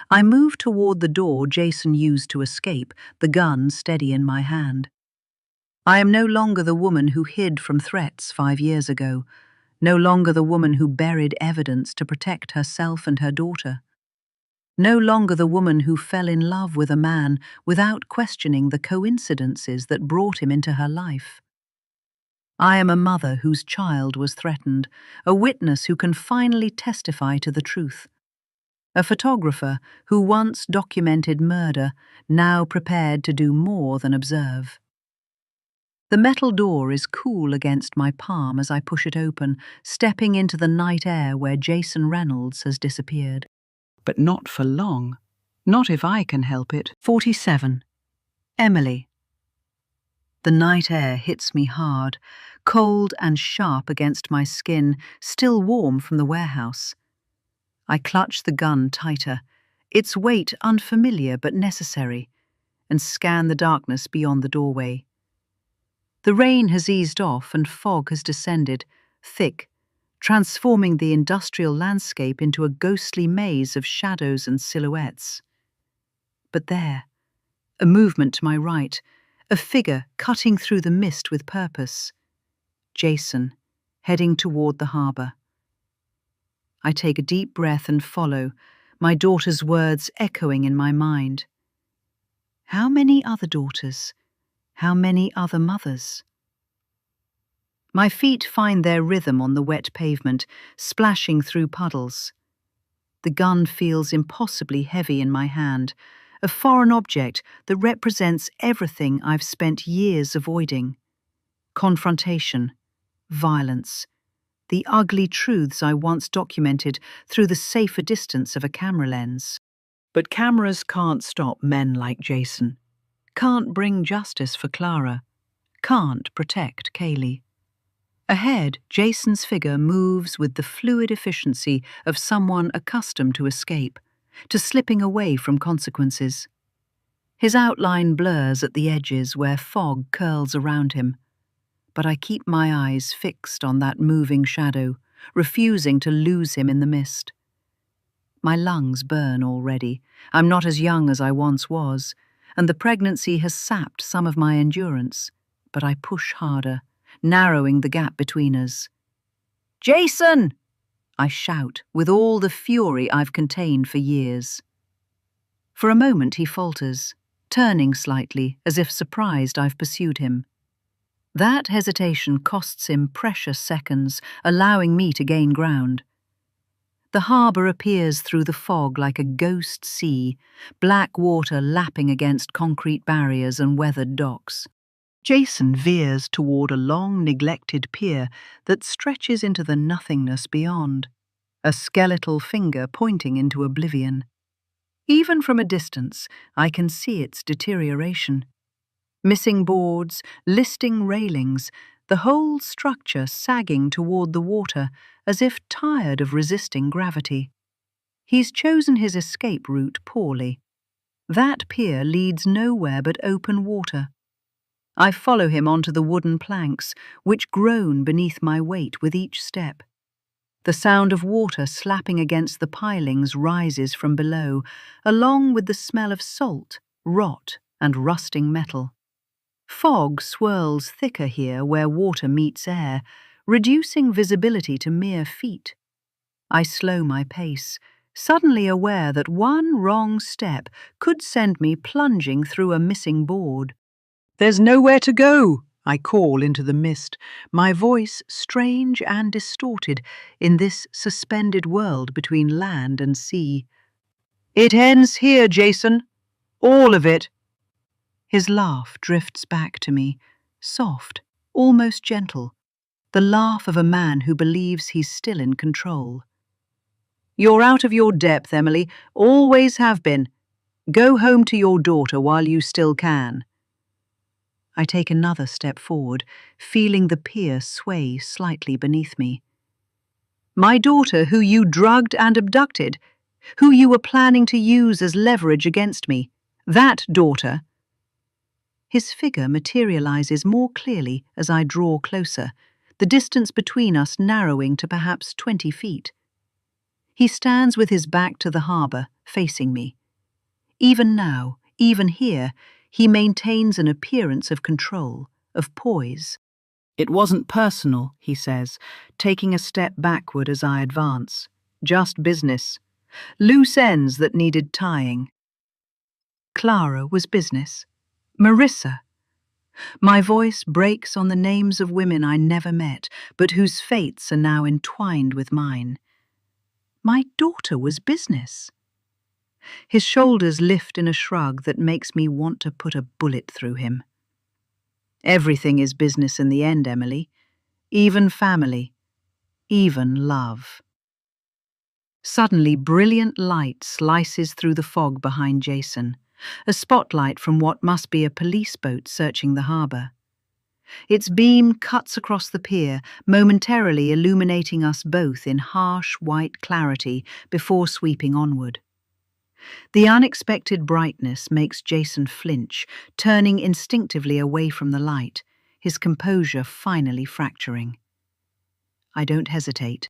A: I move toward the door Jason used to escape, the gun steady in my hand. I am no longer the woman who hid from threats 5 years ago, no longer the woman who buried evidence to protect herself and her daughter. No longer the woman who fell in love with a man without questioning the coincidences that brought him into her life. I am a mother whose child was threatened, a witness who can finally testify to the truth. A photographer who once documented murder, now prepared to do more than observe. The metal door is cool against my palm as I push it open, stepping into the night air where Jason Reynolds has disappeared. But not for long. Not if I can help it. 47. Emily. The night air hits me hard, cold and sharp against my skin, still warm from the warehouse. I clutch the gun tighter, its weight unfamiliar but necessary, and scan the darkness beyond the doorway. The rain has eased off and fog has descended, thick, transforming the industrial landscape into a ghostly maze of shadows and silhouettes. But there, a movement to my right, a figure cutting through the mist with purpose. Jason, heading toward the harbor. I take a deep breath and follow, my daughter's words echoing in my mind. How many other daughters? How many other mothers? My feet find their rhythm on the wet pavement, splashing through puddles. The gun feels impossibly heavy in my hand, a foreign object that represents everything I've spent years avoiding. Confrontation, violence, the ugly truths I once documented through the safer distance of a camera lens. But cameras can't stop men like Jason, can't bring justice for Clara, can't protect Kaylee. Ahead, Jason's figure moves with the fluid efficiency of someone accustomed to escape, to slipping away from consequences. His outline blurs at the edges where fog curls around him, but I keep my eyes fixed on that moving shadow, refusing to lose him in the mist. My lungs burn already. I'm not as young as I once was, and the pregnancy has sapped some of my endurance, but I push harder, narrowing the gap between us. "Jason!" I shout, with all the fury I've contained for years. For a moment he falters, turning slightly, as if surprised I've pursued him. That hesitation costs him precious seconds, allowing me to gain ground. The harbour appears through the fog like a ghost sea, black water lapping against concrete barriers and weathered docks. Jason veers toward a long, neglected pier that stretches into the nothingness beyond, a skeletal finger pointing into oblivion. Even from a distance, I can see its deterioration. Missing boards, listing railings, the whole structure sagging toward the water as if tired of resisting gravity. He's chosen his escape route poorly. That pier leads nowhere but open water. I follow him onto the wooden planks, which groan beneath my weight with each step. The sound of water slapping against the pilings rises from below, along with the smell of salt, rot, and rusting metal. Fog swirls thicker here where water meets air, reducing visibility to mere feet. I slow my pace, suddenly aware that one wrong step could send me plunging through a missing board. "There's nowhere to go," I call into the mist, my voice strange and distorted in this suspended world between land and sea. "It ends here, Jason. All of it." His laugh drifts back to me, soft, almost gentle, the laugh of a man who believes he's still in control. "You're out of your depth, Emily, always have been. Go home to your daughter while you still can." I take another step forward, feeling the pier sway slightly beneath me. "My daughter, who you drugged and abducted, who you were planning to use as leverage against me, that daughter." His figure materializes more clearly as I draw closer, the distance between us narrowing to perhaps 20 feet. He stands with his back to the harbour, facing me. Even now, even here, he maintains an appearance of control, of poise. "It wasn't personal," he says, taking a step backward as I advance. "Just business. Loose ends that needed tying." Clara was business. Marissa. My voice breaks on the names of women I never met, but whose fates are now entwined with mine. My daughter was business. His shoulders lift in a shrug that makes me want to put a bullet through him. "Everything is business in the end, Emily. Even family. Even love." Suddenly, brilliant light slices through the fog behind Jason, a spotlight from what must be a police boat searching the harbour. Its beam cuts across the pier, momentarily illuminating us both in harsh white clarity before sweeping onward. The unexpected brightness makes Jason flinch, turning instinctively away from the light, his composure finally fracturing. I don't hesitate.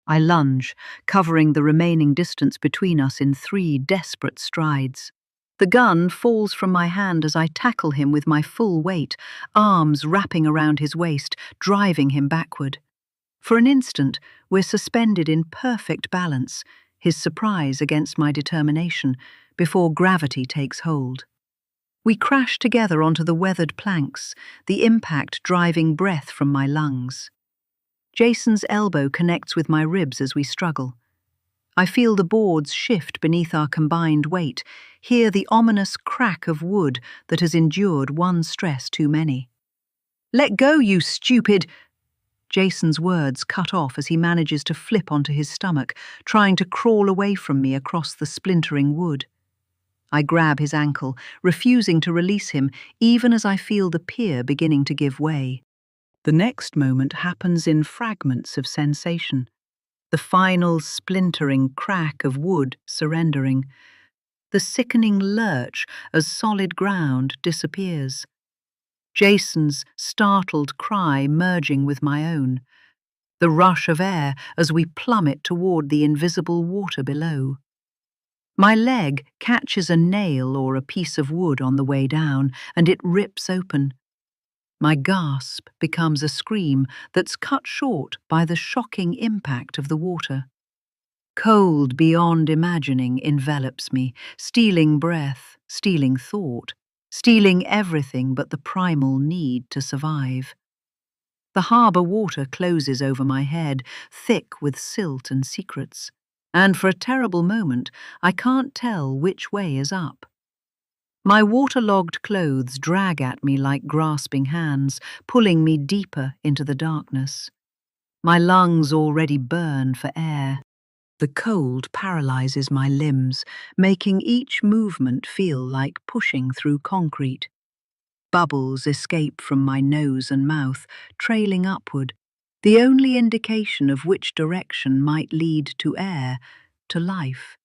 A: I lunge, covering the remaining distance between us in 3 desperate strides. The gun falls from my hand as I tackle him with my full weight, arms wrapping around his waist, driving him backward. For an instant, we're suspended in perfect balance, his surprise against my determination, before gravity takes hold. We crash together onto the weathered planks, the impact driving breath from my lungs. Jason's elbow connects with my ribs as we struggle. I feel the boards shift beneath our combined weight, hear the ominous crack of wood that has endured one stress too many. "Let go, you stupid!" Jason's words cut off as he manages to flip onto his stomach, trying to crawl away from me across the splintering wood. I grab his ankle, refusing to release him, even as I feel the pier beginning to give way. The next moment happens in fragments of sensation. The final splintering crack of wood surrendering. The sickening lurch as solid ground disappears. Jason's startled cry merging with my own. The rush of air as we plummet toward the invisible water below. My leg catches a nail or a piece of wood on the way down, and it rips open. My gasp becomes a scream that's cut short by the shocking impact of the water. Cold beyond imagining envelops me, stealing breath, stealing thought, stealing everything but the primal need to survive. The harbour water closes over my head, thick with silt and secrets, and for a terrible moment I can't tell which way is up. My waterlogged clothes drag at me like grasping hands, pulling me deeper into the darkness. My lungs already burn for air. The cold paralyzes my limbs, making each movement feel like pushing through concrete. Bubbles escape from my nose and mouth, trailing upward, the only indication of which direction might lead to air, to life.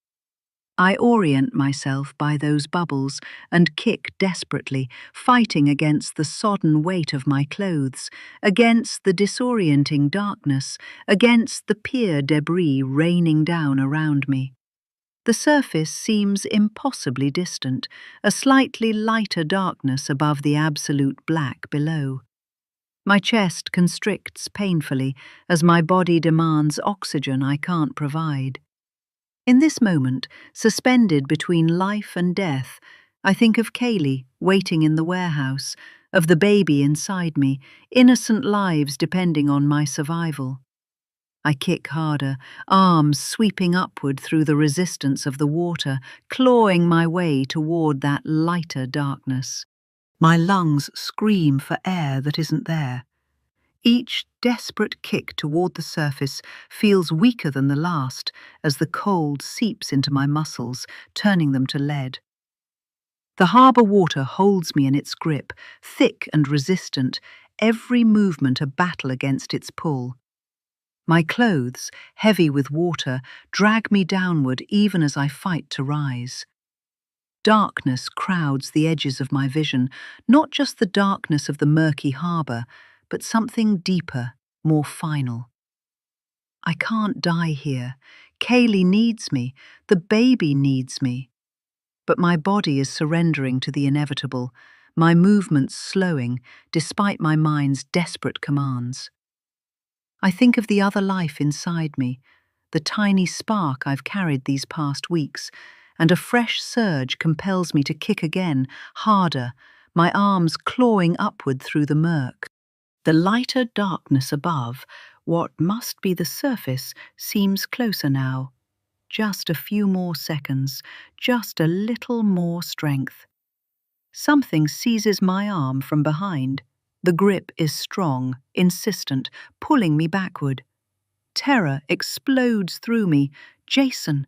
A: I orient myself by those bubbles and kick desperately, fighting against the sodden weight of my clothes, against the disorienting darkness, against the pier debris raining down around me. The surface seems impossibly distant, a slightly lighter darkness above the absolute black below. My chest constricts painfully as my body demands oxygen I can't provide. In this moment, suspended between life and death, I think of Kaylee waiting in the warehouse, of the baby inside me, innocent lives depending on my survival. I kick harder, arms sweeping upward through the resistance of the water, clawing my way toward that lighter darkness. My lungs scream for air that isn't there. Each desperate kick toward the surface feels weaker than the last as the cold seeps into my muscles, turning them to lead. The harbour water holds me in its grip, thick and resistant, every movement a battle against its pull. My clothes, heavy with water, drag me downward even as I fight to rise. Darkness crowds the edges of my vision, not just the darkness of the murky harbour, but something deeper, more final. I can't die here. Kaylee needs me. The baby needs me. But my body is surrendering to the inevitable, my movements slowing, despite my mind's desperate commands. I think of the other life inside me, the tiny spark I've carried these past weeks, and a fresh surge compels me to kick again, harder, my arms clawing upward through the murk. The lighter darkness above, what must be the surface, seems closer now. Just a few more seconds, just a little more strength. Something seizes my arm from behind. The grip is strong, insistent, pulling me backward. Terror explodes through me. Jason.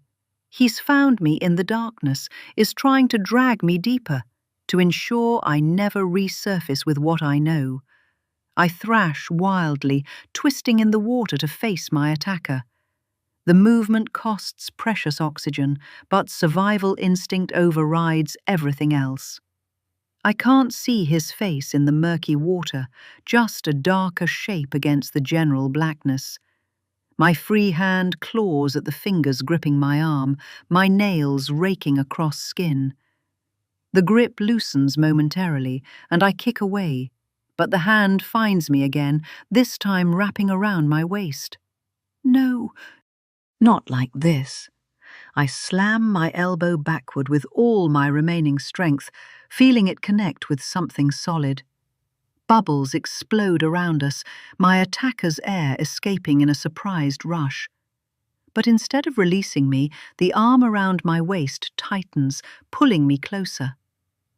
A: He's found me in the darkness, is trying to drag me deeper, to ensure I never resurface with what I know. I thrash wildly, twisting in the water to face my attacker. The movement costs precious oxygen, but survival instinct overrides everything else. I can't see his face in the murky water, just a darker shape against the general blackness. My free hand claws at the fingers gripping my arm, my nails raking across skin. The grip loosens momentarily, and I kick away, but the hand finds me again, this time wrapping around my waist. No, not like this. I slam my elbow backward with all my remaining strength, feeling it connect with something solid. Bubbles explode around us, my attacker's air escaping in a surprised rush. But instead of releasing me, the arm around my waist tightens, pulling me closer.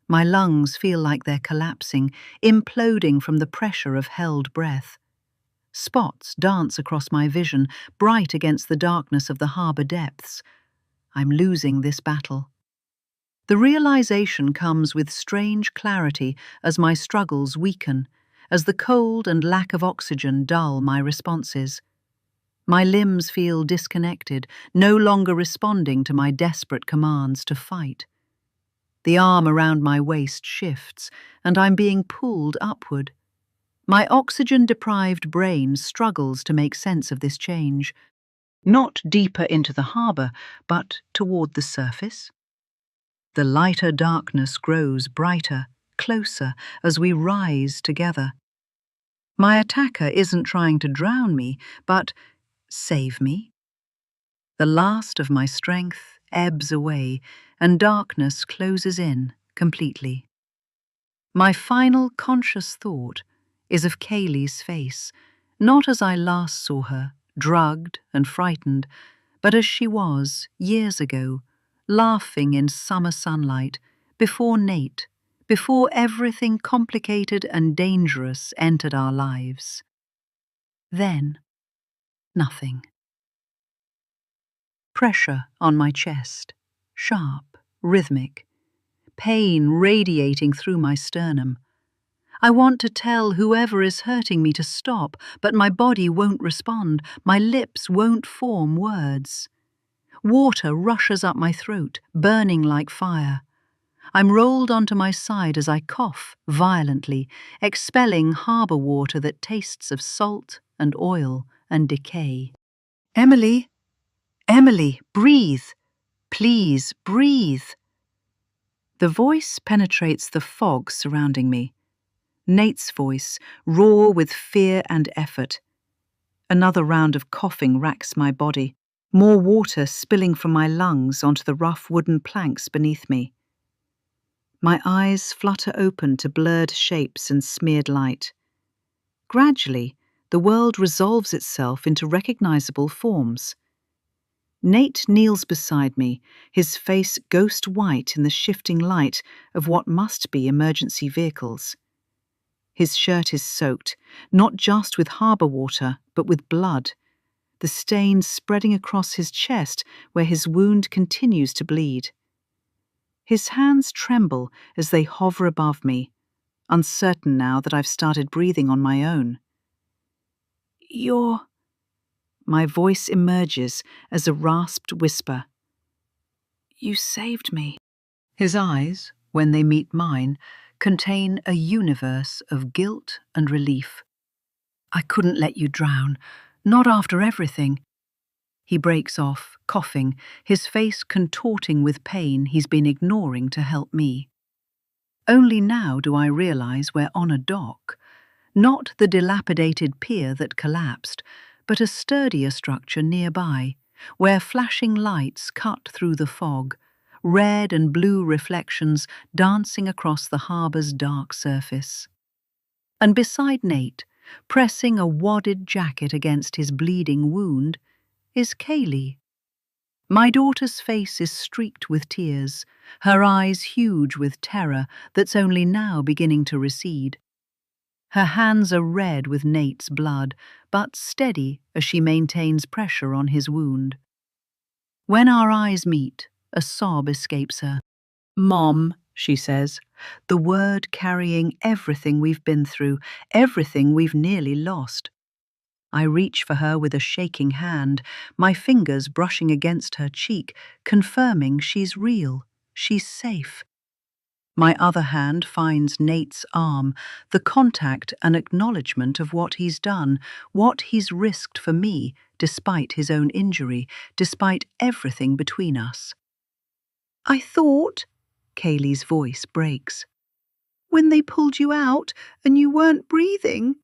A: My lungs feel like they're collapsing, imploding from the pressure of held breath. Spots dance across my vision, bright against the darkness of the harbour depths. I'm losing this battle. The realization comes with strange clarity as my struggles weaken, as the cold and lack of oxygen dull my responses. My limbs feel disconnected, no longer responding to my desperate commands to fight. The arm around my waist shifts, and I'm being pulled upward. My oxygen-deprived brain struggles to make sense of this change, not deeper into the harbour, but toward the surface. The lighter darkness grows brighter, closer, as we rise together. My attacker isn't trying to drown me, but save me. The last of my strength ebbs away, and darkness closes in completely. My final conscious thought is of Kaylee's face, not as I last saw her, drugged and frightened, but as she was years ago, laughing in summer sunlight, before Nate, before everything complicated and dangerous entered our lives. Then, nothing. Pressure on my chest, sharp, rhythmic, pain radiating through my sternum. I want to tell whoever is hurting me to stop, but my body won't respond, my lips won't form words. Water rushes up my throat, burning like fire. I'm rolled onto my side as I cough violently, expelling harbour water that tastes of salt and oil and decay. Emily! Emily, breathe! Please, breathe! The voice penetrates the fog surrounding me. Nate's voice, raw with fear and effort. Another round of coughing racks my body, more water spilling from my lungs onto the rough wooden planks beneath me. My eyes flutter open to blurred shapes and smeared light. Gradually, the world resolves itself into recognizable forms. Nate kneels beside me, his face ghost white in the shifting light of what must be emergency vehicles. His shirt is soaked, not just with harbour water, but with blood, the stains spreading across his chest where his wound continues to bleed. His hands tremble as they hover above me, uncertain now that I've started breathing on my own. "You're..." My voice emerges as a rasped whisper. "You saved me." His eyes, when they meet mine, contain a universe of guilt and relief. "I couldn't let you drown, not after everything." He breaks off, coughing, his face contorting with pain he's been ignoring to help me. Only now do I realize we're on a dock, not the dilapidated pier that collapsed, but a sturdier structure nearby, where flashing lights cut through the fog, red and blue reflections dancing across the harbour's dark surface. And beside Nate, pressing a wadded jacket against his bleeding wound, is Kaylee. My daughter's face is streaked with tears, her eyes huge with terror that's only now beginning to recede. Her hands are red with Nate's blood, but steady as she maintains pressure on his wound. When our eyes meet, a sob escapes her. "Mom," she says, the word carrying everything we've been through, everything we've nearly lost. I reach for her with a shaking hand, my fingers brushing against her cheek, confirming she's real, she's safe. My other hand finds Nate's arm, the contact and acknowledgement of what he's done, what he's risked for me, despite his own injury, despite everything between us. "I thought," Kaylee's voice breaks, "when they pulled you out and you weren't breathing."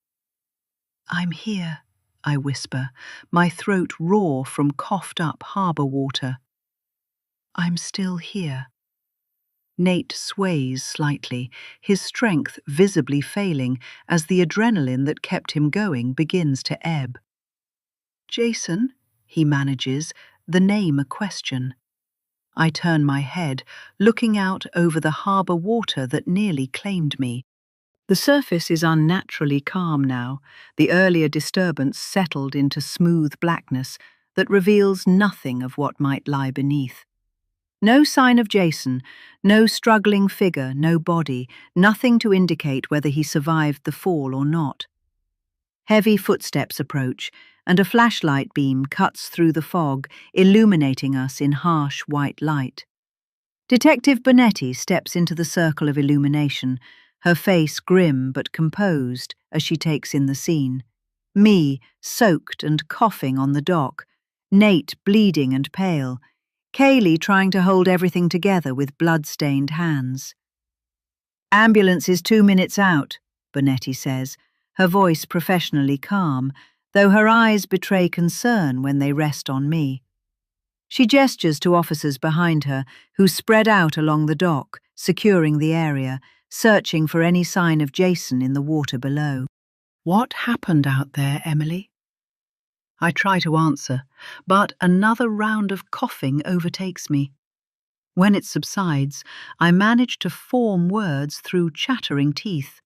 A: "I'm here," I whisper, my throat raw from coughed-up harbour water. "I'm still here." Nate sways slightly, his strength visibly failing as the adrenaline that kept him going begins to ebb. "Jason," he manages, the name a question. I turn my head, looking out over the harbour water that nearly claimed me. The surface is unnaturally calm now, the earlier disturbance settled into smooth blackness that reveals nothing of what might lie beneath. No sign of Jason, no struggling figure, no body, nothing to indicate whether he survived the fall or not. Heavy footsteps approach, and a flashlight beam cuts through the fog, illuminating us in harsh white light. Detective Bonetti steps into the circle of illumination, her face grim but composed as she takes in the scene. Me, soaked and coughing on the dock, Nate bleeding and pale, Kaylee trying to hold everything together with blood-stained hands. "Ambulance is 2 minutes out," Bonetti says, her voice professionally calm, though her eyes betray concern when they rest on me. She gestures to officers behind her, who spread out along the dock, securing the area, searching for any sign of Jason in the water below. "What happened out there, Emily?" I try to answer, but another round of coughing overtakes me. When it subsides, I manage to form words through chattering teeth.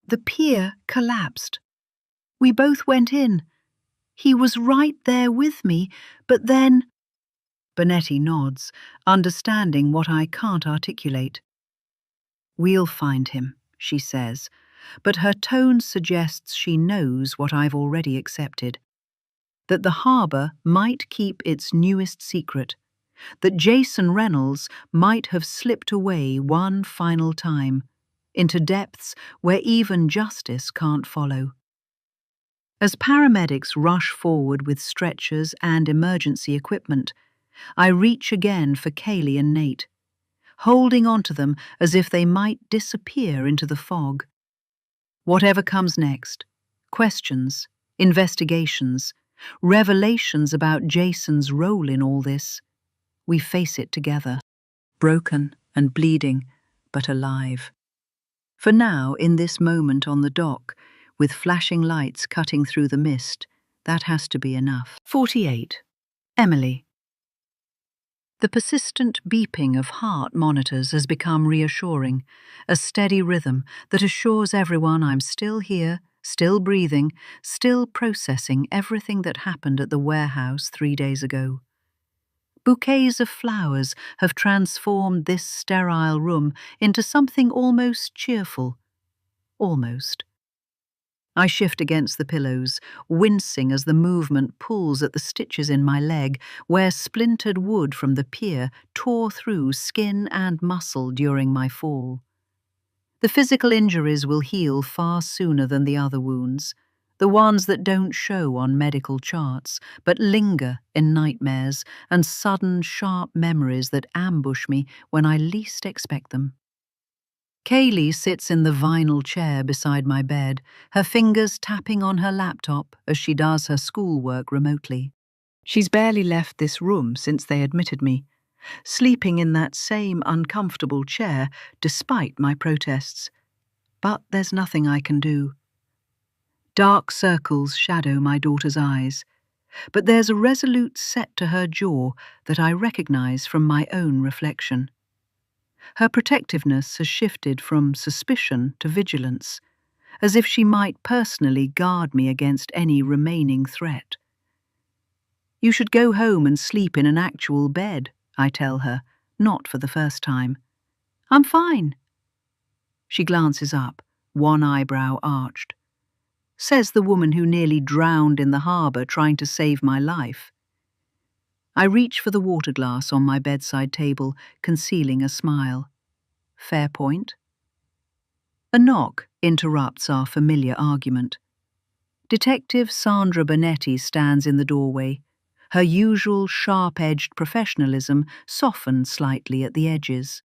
A: "The pier collapsed. We both went in. He was right there with me, but then—" Bonetti nods, understanding what I can't articulate. "We'll find him," she says, but her tone suggests she knows what I've already accepted. That the harbour might keep its newest secret, that Jason Reynolds might have slipped away one final time, into depths where even justice can't follow. As paramedics rush forward with stretchers and emergency equipment, I reach again for Kaylee and Nate, holding onto them as if they might disappear into the fog. Whatever comes next, questions, investigations, revelations about Jason's role in all this, we face it together, broken and bleeding, but alive. For now, in this moment on the dock, with flashing lights cutting through the mist, that has to be enough. 48. Emily. The persistent beeping of heart monitors has become reassuring, a steady rhythm that assures everyone I'm still here, still breathing, still processing everything that happened at the warehouse 3 days ago. Bouquets of flowers have transformed this sterile room into something almost cheerful. Almost. I shift against the pillows, wincing as the movement pulls at the stitches in my leg, where splintered wood from the pier tore through skin and muscle during my fall. The physical injuries will heal far sooner than the other wounds, the ones that don't show on medical charts, but linger in nightmares and sudden, sharp memories that ambush me when I least expect them. Kaylee sits in the vinyl chair beside my bed, her fingers tapping on her laptop as she does her schoolwork remotely. She's barely left this room since they admitted me, sleeping in that same uncomfortable chair despite my protests. But there's nothing I can do. Dark circles shadow my daughter's eyes, but there's a resolute set to her jaw that I recognize from my own reflection. Her protectiveness has shifted from suspicion to vigilance, as if she might personally guard me against any remaining threat. "You should go home and sleep in an actual bed," I tell her, not for the first time. "I'm fine." She glances up, one eyebrow arched. Says the woman who nearly drowned in the harbour trying to save my life. I reach for the water glass on my bedside table, concealing a smile. Fair point. A knock interrupts our familiar argument. Detective Sandra Bonetti stands in the doorway, her usual sharp-edged professionalism softened slightly at the edges.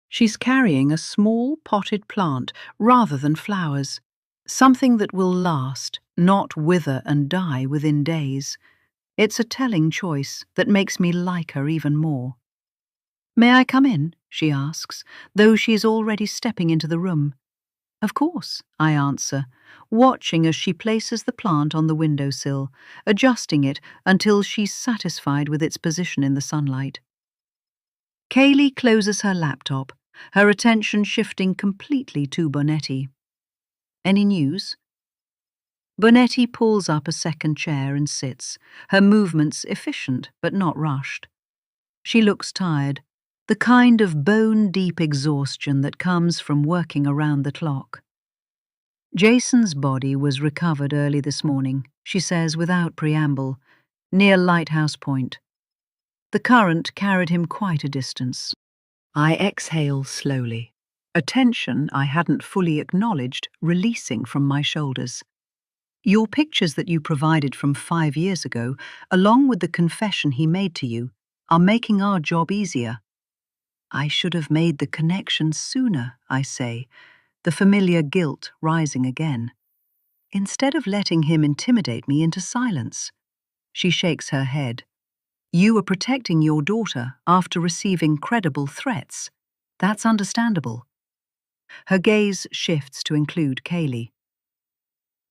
A: She's carrying a small potted plant rather than flowers, something that will last, not wither and die within days. It's a telling choice that makes me like her even more. "May I come in?" she asks, though she's already stepping into the room. "Of course," I answer, watching as she places the plant on the windowsill, adjusting it until she's satisfied with its position in the sunlight. Kaylee closes her laptop, her attention shifting completely to Bonetti. "Any news?" Bonetti pulls up a second chair and sits, her movements efficient but not rushed. She looks tired, the kind of bone-deep exhaustion that comes from working around the clock. Jason's body was recovered early this morning, she says without preamble, near Lighthouse Point. The current carried him quite a distance. I exhale slowly, a tension I hadn't fully acknowledged releasing from my shoulders. Your pictures that you provided from 5 years ago, along with the confession he made to you, are making our job easier. I should have made the connection sooner, I say, the familiar guilt rising again. Instead of letting him intimidate me into silence. She shakes her head. You were protecting your daughter after receiving credible threats. That's understandable. Her gaze shifts to include Kaylee.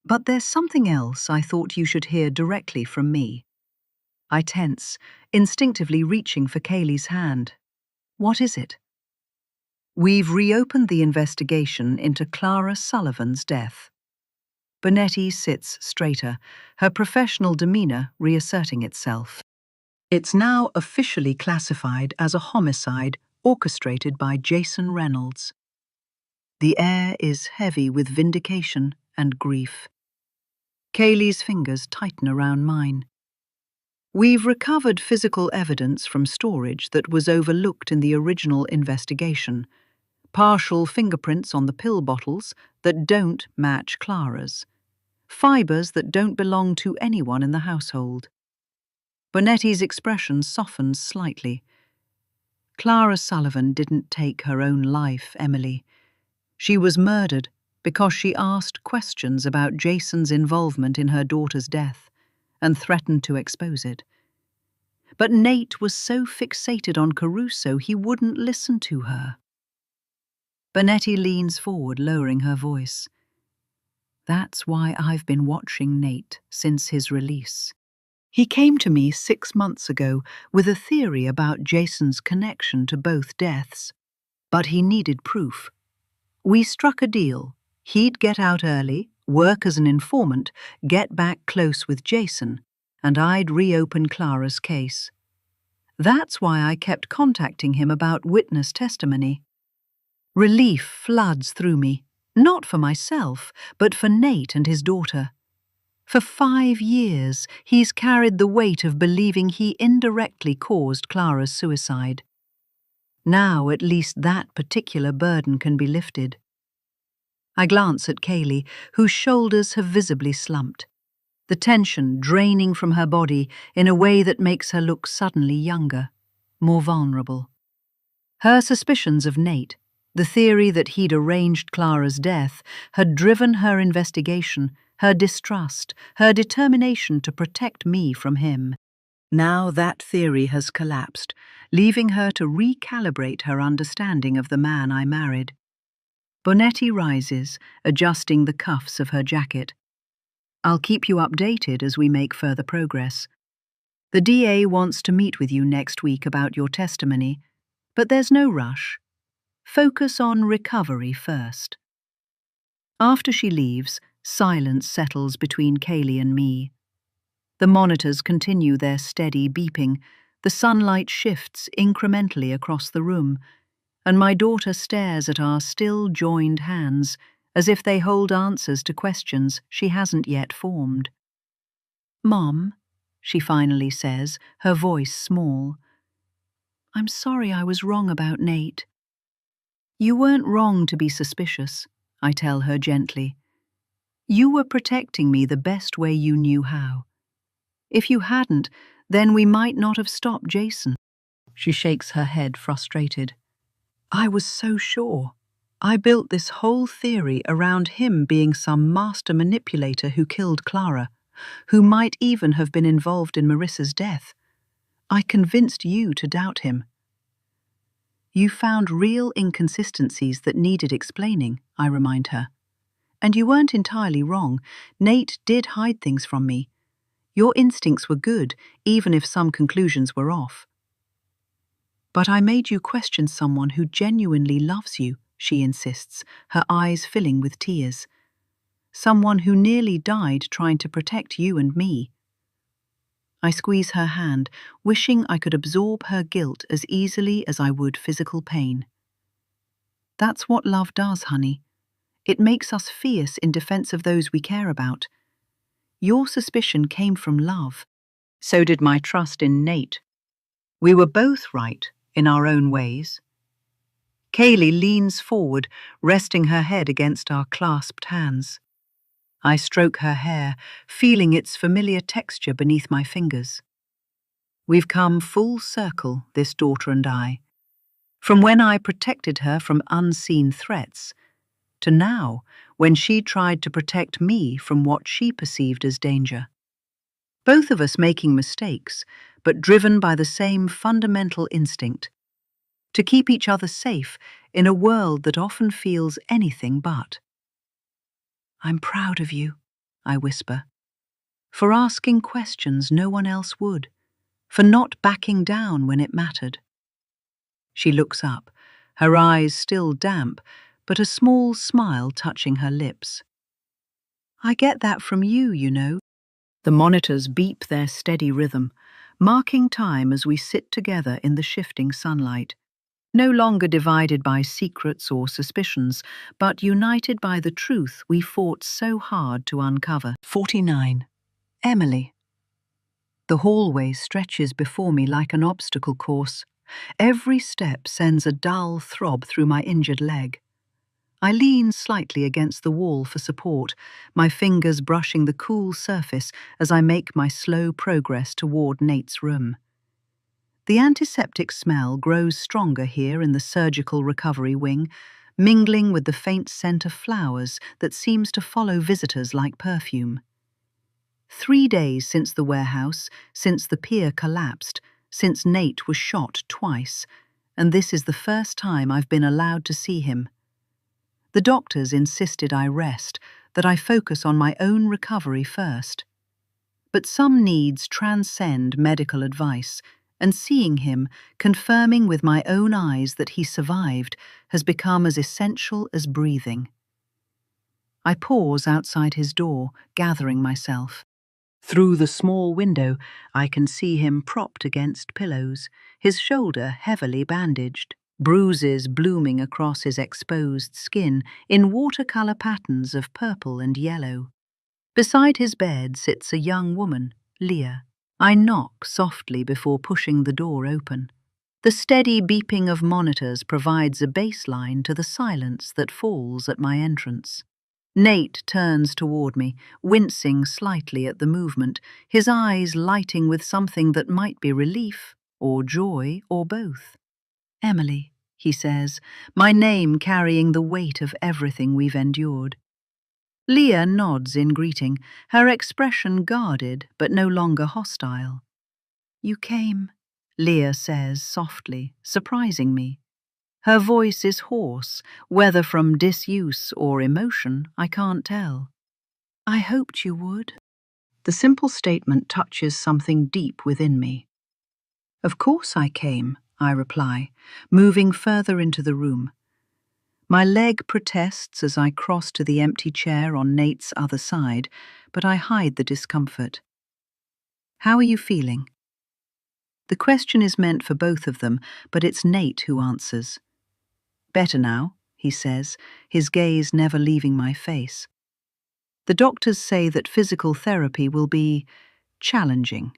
A: But there's something else I thought you should hear directly from me. I tense, instinctively reaching for Kaylee's hand. What is it? We've reopened the investigation into Clara Sullivan's death. Bonetti sits straighter, her professional demeanor reasserting itself. It's now officially classified as a homicide orchestrated by Jason Reynolds. The air is heavy with vindication and grief. Kaylee's fingers tighten around mine. We've recovered physical evidence from storage that was overlooked in the original investigation. Partial fingerprints on the pill bottles that don't match Clara's. Fibers that don't belong to anyone in the household. Bonetti's expression softens slightly. Clara Sullivan didn't take her own life, Emily. She was murdered because she asked questions about Jason's involvement in her daughter's death and threatened to expose it. But Nate was so fixated on Caruso he wouldn't listen to her. Bonetti leans forward, lowering her voice. That's why I've been watching Nate since his release. He came to me 6 months ago with a theory about Jason's connection to both deaths, but he needed proof. We struck a deal. He'd get out early, work as an informant, get back close with Jason, and I'd reopen Clara's case. That's why I kept contacting him about witness testimony. Relief floods through me, not for myself, but for Nate and his daughter. For 5 years, he's carried the weight of believing he indirectly caused Clara's suicide. Now at least that particular burden can be lifted. I glance at Kaylee, whose shoulders have visibly slumped, the tension draining from her body in a way that makes her look suddenly younger, more vulnerable. Her suspicions of Nate, the theory that he'd arranged Clara's death, had driven her investigation, her distrust, her determination to protect me from him. Now that theory has collapsed, leaving her to recalibrate her understanding of the man I married. Bonetti rises, adjusting the cuffs of her jacket. I'll keep you updated as we make further progress. The DA wants to meet with you next week about your testimony, but there's no rush. Focus on recovery first. After she leaves, silence settles between Kaylee and me. The monitors continue their steady beeping, the sunlight shifts incrementally across the room, and my daughter stares at our still joined hands as if they hold answers to questions she hasn't yet formed. Mom, she finally says, her voice small. I'm sorry I was wrong about Nate. You weren't wrong to be suspicious, I tell her gently. You were protecting me the best way you knew how. If you hadn't, then we might not have stopped Jason. She shakes her head, frustrated. I was so sure. I built this whole theory around him being some master manipulator who killed Clara, who might even have been involved in Marissa's death. I convinced you to doubt him. You found real inconsistencies that needed explaining, I remind her. And you weren't entirely wrong. Nate did hide things from me. Your instincts were good, even if some conclusions were off. But I made you question someone who genuinely loves you, she insists, her eyes filling with tears. Someone who nearly died trying to protect you and me. I squeeze her hand, wishing I could absorb her guilt as easily as I would physical pain. That's what love does, honey. It makes us fierce in defense of those we care about. Your suspicion came from love. So did my trust in Nate. We were both right, in our own ways. Kaylee leans forward, resting her head against our clasped hands. I stroke her hair, feeling its familiar texture beneath my fingers. We've come full circle, this daughter and I. From when I protected her from unseen threats, to now, when she tried to protect me from what she perceived as danger. Both of us making mistakes, but driven by the same fundamental instinct, to keep each other safe in a world that often feels anything but. I'm proud of you, I whisper, for asking questions no one else would, for not backing down when it mattered. She looks up, her eyes still damp, but a small smile touching her lips. I get that from you, you know. The monitors beep their steady rhythm, marking time as we sit together in the shifting sunlight, no longer divided by secrets or suspicions, but united by the truth we fought so hard to uncover. 49. Emily. The hallway stretches before me like an obstacle course. Every step sends a dull throb through my injured leg. I lean slightly against the wall for support, my fingers brushing the cool surface as I make my slow progress toward Nate's room. The antiseptic smell grows stronger here in the surgical recovery wing, mingling with the faint scent of flowers that seems to follow visitors like perfume. 3 days since the warehouse, since the pier collapsed, since Nate was shot twice, and this is the first time I've been allowed to see him. The doctors insisted I rest, that I focus on my own recovery first. But some needs transcend medical advice, and seeing him, confirming with my own eyes that he survived, has become as essential as breathing. I pause outside his door, gathering myself. Through the small window, I can see him propped against pillows, his shoulder heavily bandaged, bruises blooming across his exposed skin in watercolor patterns of purple and yellow. Beside his bed sits a young woman, Leah. I knock softly before pushing the door open. The steady beeping of monitors provides a baseline to the silence that falls at my entrance. Nate turns toward me, wincing slightly at the movement, his eyes lighting with something that might be relief, or joy, or both. Emily, he says, my name carrying the weight of everything we've endured. Leah nods in greeting, her expression guarded but no longer hostile. You came, Leah says softly, surprising me. Her voice is hoarse, whether from disuse or emotion, I can't tell. I hoped you would. The simple statement touches something deep within me. Of course I came, I reply, moving further into the room. My leg protests as I cross to the empty chair on Nate's other side, but I hide the discomfort. How are you feeling? The question is meant for both of them, but it's Nate who answers. Better now, he says, his gaze never leaving my face. The doctors say that physical therapy will be challenging.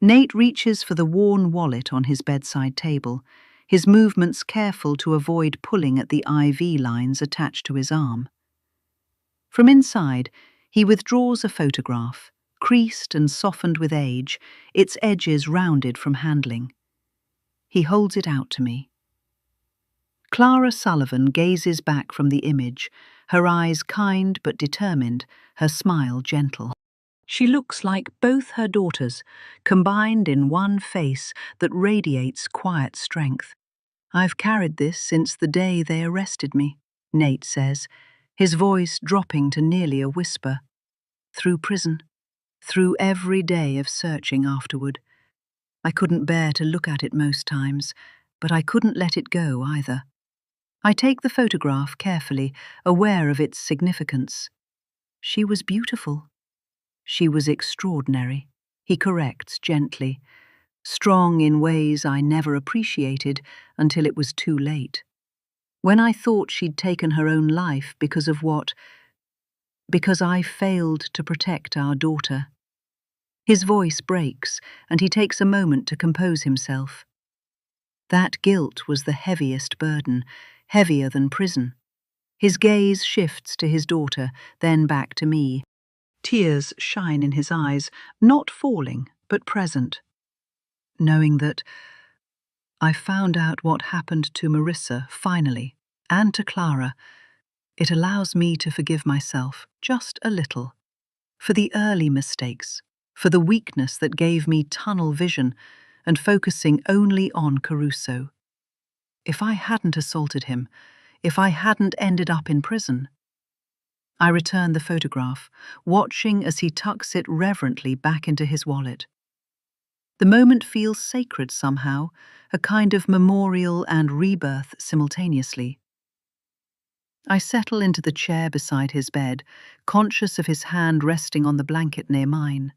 A: Nate reaches for the worn wallet on his bedside table, his movements careful to avoid pulling at the IV lines attached to his arm. From inside, he withdraws a photograph, creased and softened with age, its edges rounded from handling. He holds it out to me. Clara Sullivan gazes back from the image, her eyes kind but determined, her smile gentle. She looks like both her daughters, combined in one face that radiates quiet strength. I've carried this since the day they arrested me, Nate says, his voice dropping to nearly a whisper. Through prison, through every day of searching afterward. I couldn't bear to look at it most times, but I couldn't let it go either. I take the photograph carefully, aware of its significance. She was beautiful. She was extraordinary. He corrects gently, strong in ways I never appreciated until it was too late. When I thought she'd taken her own life because of what? Because I failed to protect our daughter. His voice breaks, and he takes a moment to compose himself. That guilt was the heaviest burden, heavier than prison. His gaze shifts to his daughter, then back to me. Tears shine in his eyes, not falling, but present. Knowing that I found out what happened to Marissa, finally, and to Clara, it allows me to forgive myself, just a little, for the early mistakes, for the weakness that gave me tunnel vision and focusing only on Caruso. If I hadn't assaulted him, if I hadn't ended up in prison. I return the photograph, watching as he tucks it reverently back into his wallet. The moment feels sacred somehow, a kind of memorial and rebirth simultaneously. I settle into the chair beside his bed, conscious of his hand resting on the blanket near mine.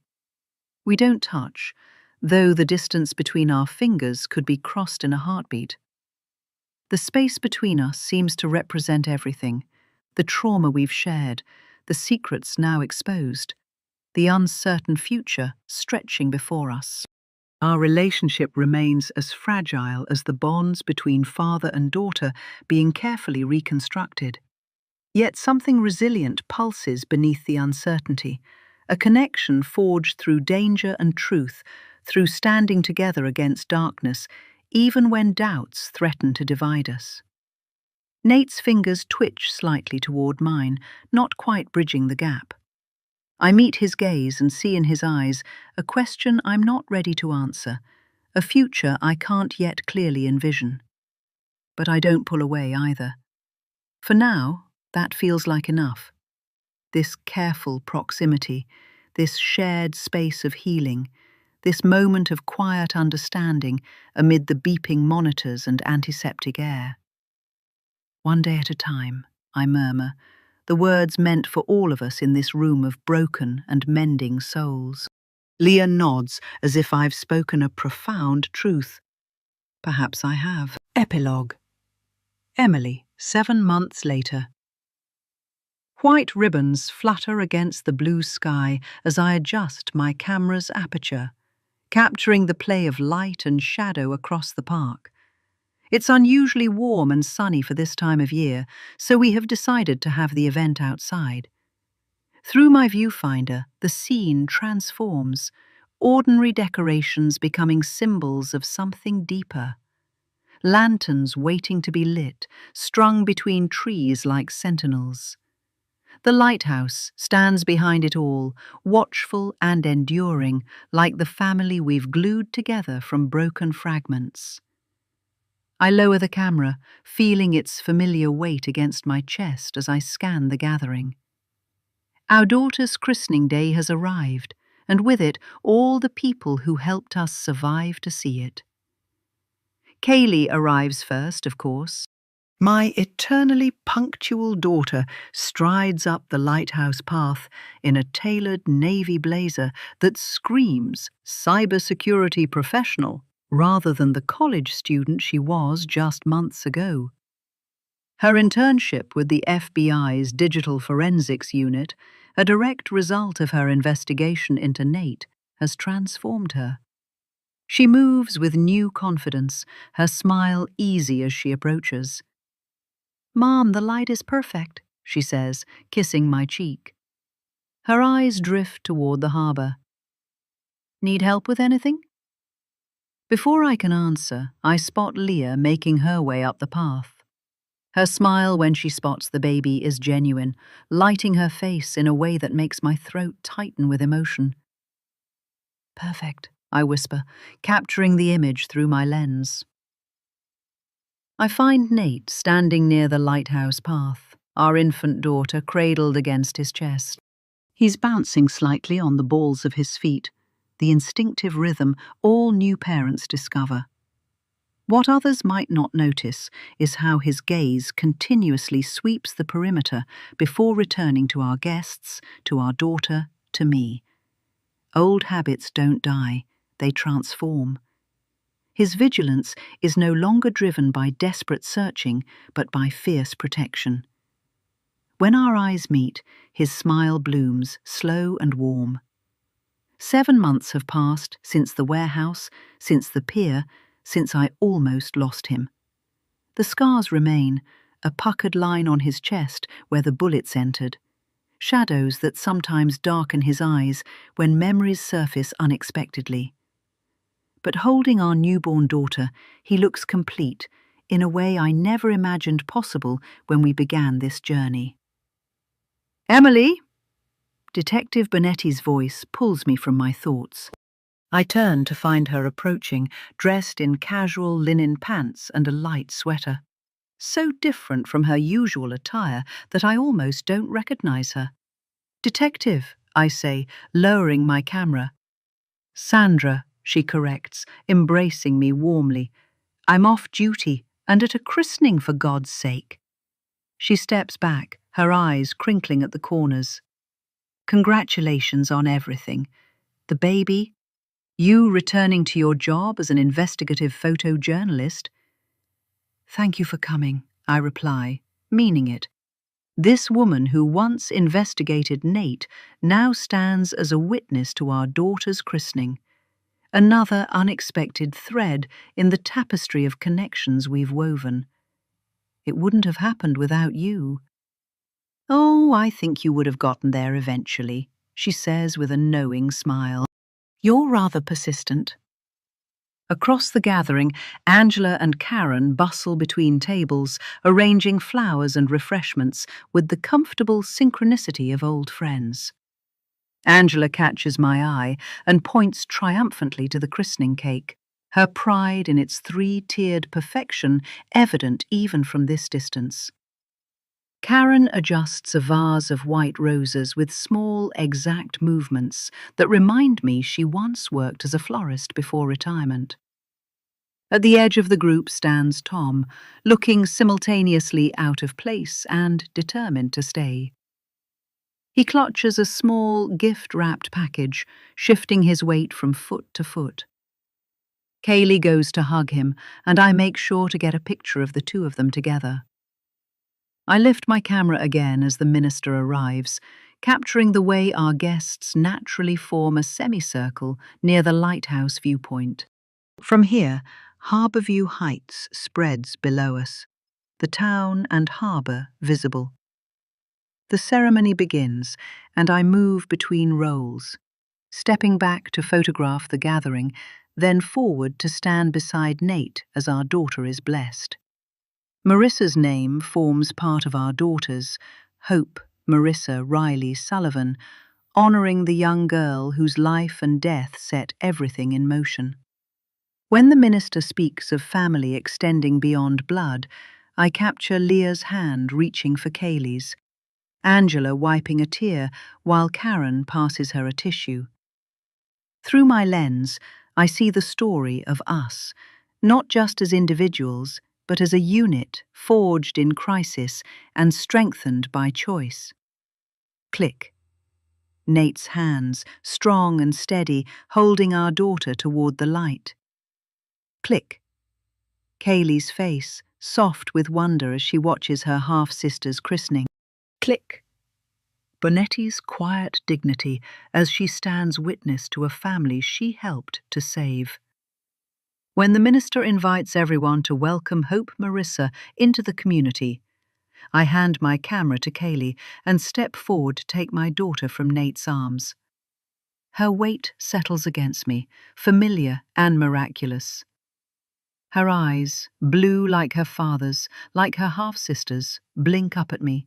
A: We don't touch, though the distance between our fingers could be crossed in a heartbeat. The space between us seems to represent everything: the trauma we've shared, the secrets now exposed, the uncertain future stretching before us. Our relationship remains as fragile as the bonds between father and daughter being carefully reconstructed. Yet something resilient pulses beneath the uncertainty, a connection forged through danger and truth, through standing together against darkness, even when doubts threaten to divide us. Nate's fingers twitch slightly toward mine, not quite bridging the gap. I meet his gaze and see in his eyes a question I'm not ready to answer, a future I can't yet clearly envision. But I don't pull away either. For now, that feels like enough. This careful proximity, this shared space of healing, this moment of quiet understanding amid the beeping monitors and antiseptic air. One day at a time, I murmur, the words meant for all of us in this room of broken and mending souls. Leah nods as if I've spoken a profound truth. Perhaps I have. Epilogue. Emily, 7 months later. White ribbons flutter against the blue sky as I adjust my camera's aperture, capturing the play of light and shadow across the park. It's unusually warm and sunny for this time of year, so we have decided to have the event outside. Through my viewfinder, the scene transforms, ordinary decorations becoming symbols of something deeper. Lanterns waiting to be lit, strung between trees like sentinels. The lighthouse stands behind it all, watchful and enduring, like the family we've glued together from broken fragments. I lower the camera, feeling its familiar weight against my chest as I scan the gathering. Our daughter's christening day has arrived, and with it all the people who helped us survive to see it. Kaylee arrives first, of course. My eternally punctual daughter strides up the lighthouse path in a tailored navy blazer that screams cybersecurity professional rather than the college student she was just months ago. Her internship with the FBI's Digital Forensics Unit, a direct result of her investigation into Nate, has transformed her. She moves with new confidence, her smile easy as she approaches. "Mom, the light is perfect," she says, kissing my cheek. Her eyes drift toward the harbor. "Need help with anything?" Before I can answer, I spot Leah making her way up the path. Her smile when she spots the baby is genuine, lighting her face in a way that makes my throat tighten with emotion. "Perfect," I whisper, capturing the image through my lens. I find Nate standing near the lighthouse path, our infant daughter cradled against his chest. He's bouncing slightly on the balls of his feet, the instinctive rhythm all new parents discover. What others might not notice is how his gaze continuously sweeps the perimeter before returning to our guests, to our daughter, to me. Old habits don't die, they transform. His vigilance is no longer driven by desperate searching, but by fierce protection. When our eyes meet, his smile blooms, slow and warm. 7 months have passed since the warehouse, since the pier, since I almost lost him. The scars remain, a puckered line on his chest where the bullets entered, shadows that sometimes darken his eyes when memories surface unexpectedly. But holding our newborn daughter, he looks complete, in a way I never imagined possible when we began this journey. "Emily!" Detective Bonetti's voice pulls me from my thoughts. I turn to find her approaching, dressed in casual linen pants and a light sweater. So different from her usual attire that I almost don't recognize her. "Detective," I say, lowering my camera. "Sandra," she corrects, embracing me warmly. "I'm off duty, and at a christening, for God's sake." She steps back, her eyes crinkling at the corners. "Congratulations on everything. The baby, you returning to your job as an investigative photojournalist." "Thank you for coming," I reply, meaning it. This woman who once investigated Nate now stands as a witness to our daughter's christening. Another unexpected thread in the tapestry of connections we've woven. It wouldn't have happened without you. "Oh, I think you would have gotten there eventually," she says with a knowing smile. "You're rather persistent." Across the gathering, Angela and Karen bustle between tables, arranging flowers and refreshments with the comfortable synchronicity of old friends. Angela catches my eye and points triumphantly to the christening cake, her pride in its 3-tiered perfection evident even from this distance. Karen adjusts a vase of white roses with small, exact movements that remind me she once worked as a florist before retirement. At the edge of the group stands Tom, looking simultaneously out of place and determined to stay. He clutches a small, gift-wrapped package, shifting his weight from foot to foot. Kaylee goes to hug him, and I make sure to get a picture of the two of them together. I lift my camera again as the minister arrives, capturing the way our guests naturally form a semicircle near the lighthouse viewpoint. From here, Harbourview Heights spreads below us, the town and harbour visible. The ceremony begins, and I move between roles, stepping back to photograph the gathering, then forward to stand beside Nate as our daughter is blessed. Marissa's name forms part of our daughters, Hope Marissa Riley Sullivan, honouring the young girl whose life and death set everything in motion. When the minister speaks of family extending beyond blood, I capture Leah's hand reaching for Kaylee's, Angela wiping a tear while Karen passes her a tissue. Through my lens, I see the story of us, not just as individuals, but as a unit forged in crisis and strengthened by choice. Click. Nate's hands, strong and steady, holding our daughter toward the light. Click. Kaylee's face, soft with wonder as she watches her half-sister's christening. Click. Bonetti's quiet dignity as she stands witness to a family she helped to save. When the minister invites everyone to welcome Hope Marissa into the community, I hand my camera to Kaylee and step forward to take my daughter from Nate's arms. Her weight settles against me, familiar and miraculous. Her eyes, blue like her father's, like her half-sister's, blink up at me,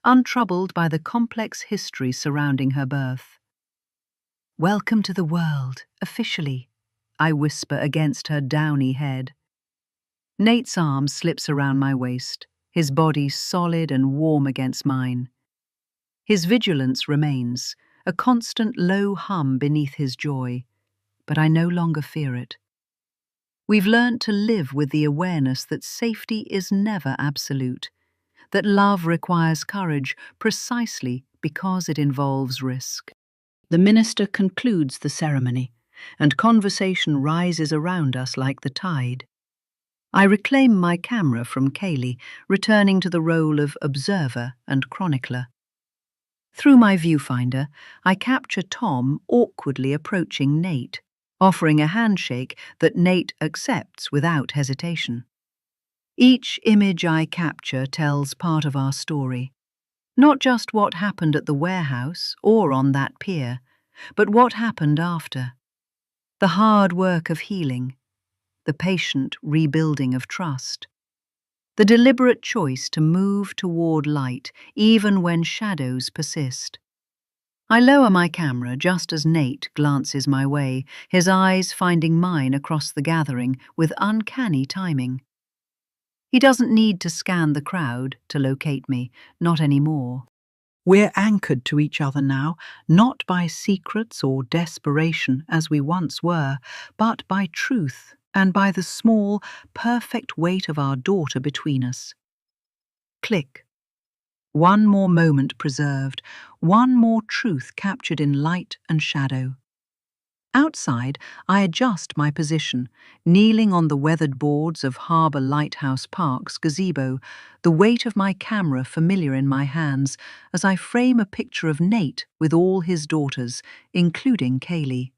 A: untroubled by the complex history surrounding her birth. "Welcome to the world, officially," I whisper against her downy head. Nate's arm slips around my waist, his body solid and warm against mine. His vigilance remains, a constant low hum beneath his joy, but I no longer fear it. We've learned to live with the awareness that safety is never absolute, that love requires courage precisely because it involves risk. The minister concludes the ceremony, and conversation rises around us like the tide. I reclaim my camera from Kaylee, returning to the role of observer and chronicler. Through my viewfinder, I capture Tom awkwardly approaching Nate, offering a handshake that Nate accepts without hesitation. Each image I capture tells part of our story, not just what happened at the warehouse or on that pier, but what happened after. The hard work of healing, the patient rebuilding of trust, the deliberate choice to move toward light even when shadows persist. I lower my camera just as Nate glances my way, his eyes finding mine across the gathering with uncanny timing. He doesn't need to scan the crowd to locate me, not anymore. We're anchored to each other now, not by secrets or desperation as we once were, but by truth and by the small, perfect weight of our daughter between us. Click. One more moment preserved, one more truth captured in light and shadow. Outside, I adjust my position, kneeling on the weathered boards of Harbour Lighthouse Park's gazebo, the weight of my camera familiar in my hands as I frame a picture of Nate with all his daughters, including Kaylee.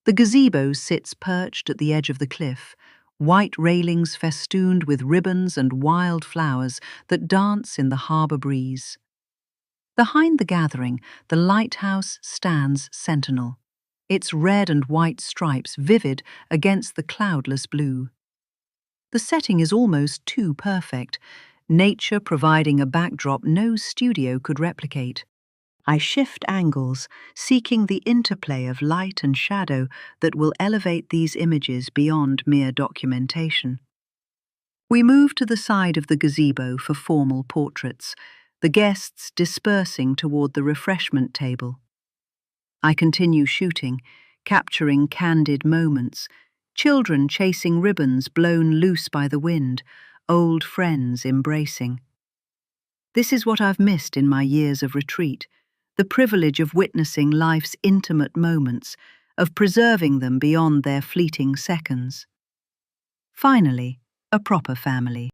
A: The gazebo sits perched at the edge of the cliff, white railings festooned with ribbons and wild flowers that dance in the harbour breeze. Behind the gathering, the lighthouse stands sentinel, its red and white stripes vivid against the cloudless blue. The setting is almost too perfect, nature providing a backdrop no studio could replicate. I shift angles, seeking the interplay of light and shadow that will elevate these images beyond mere documentation. We move to the side of the gazebo for formal portraits, the guests dispersing toward the refreshment table. I continue shooting, capturing candid moments, children chasing ribbons blown loose by the wind, old friends embracing. This is what I've missed in my years of retreat, the privilege of witnessing life's intimate moments, of preserving them beyond their fleeting seconds. Finally, a proper family.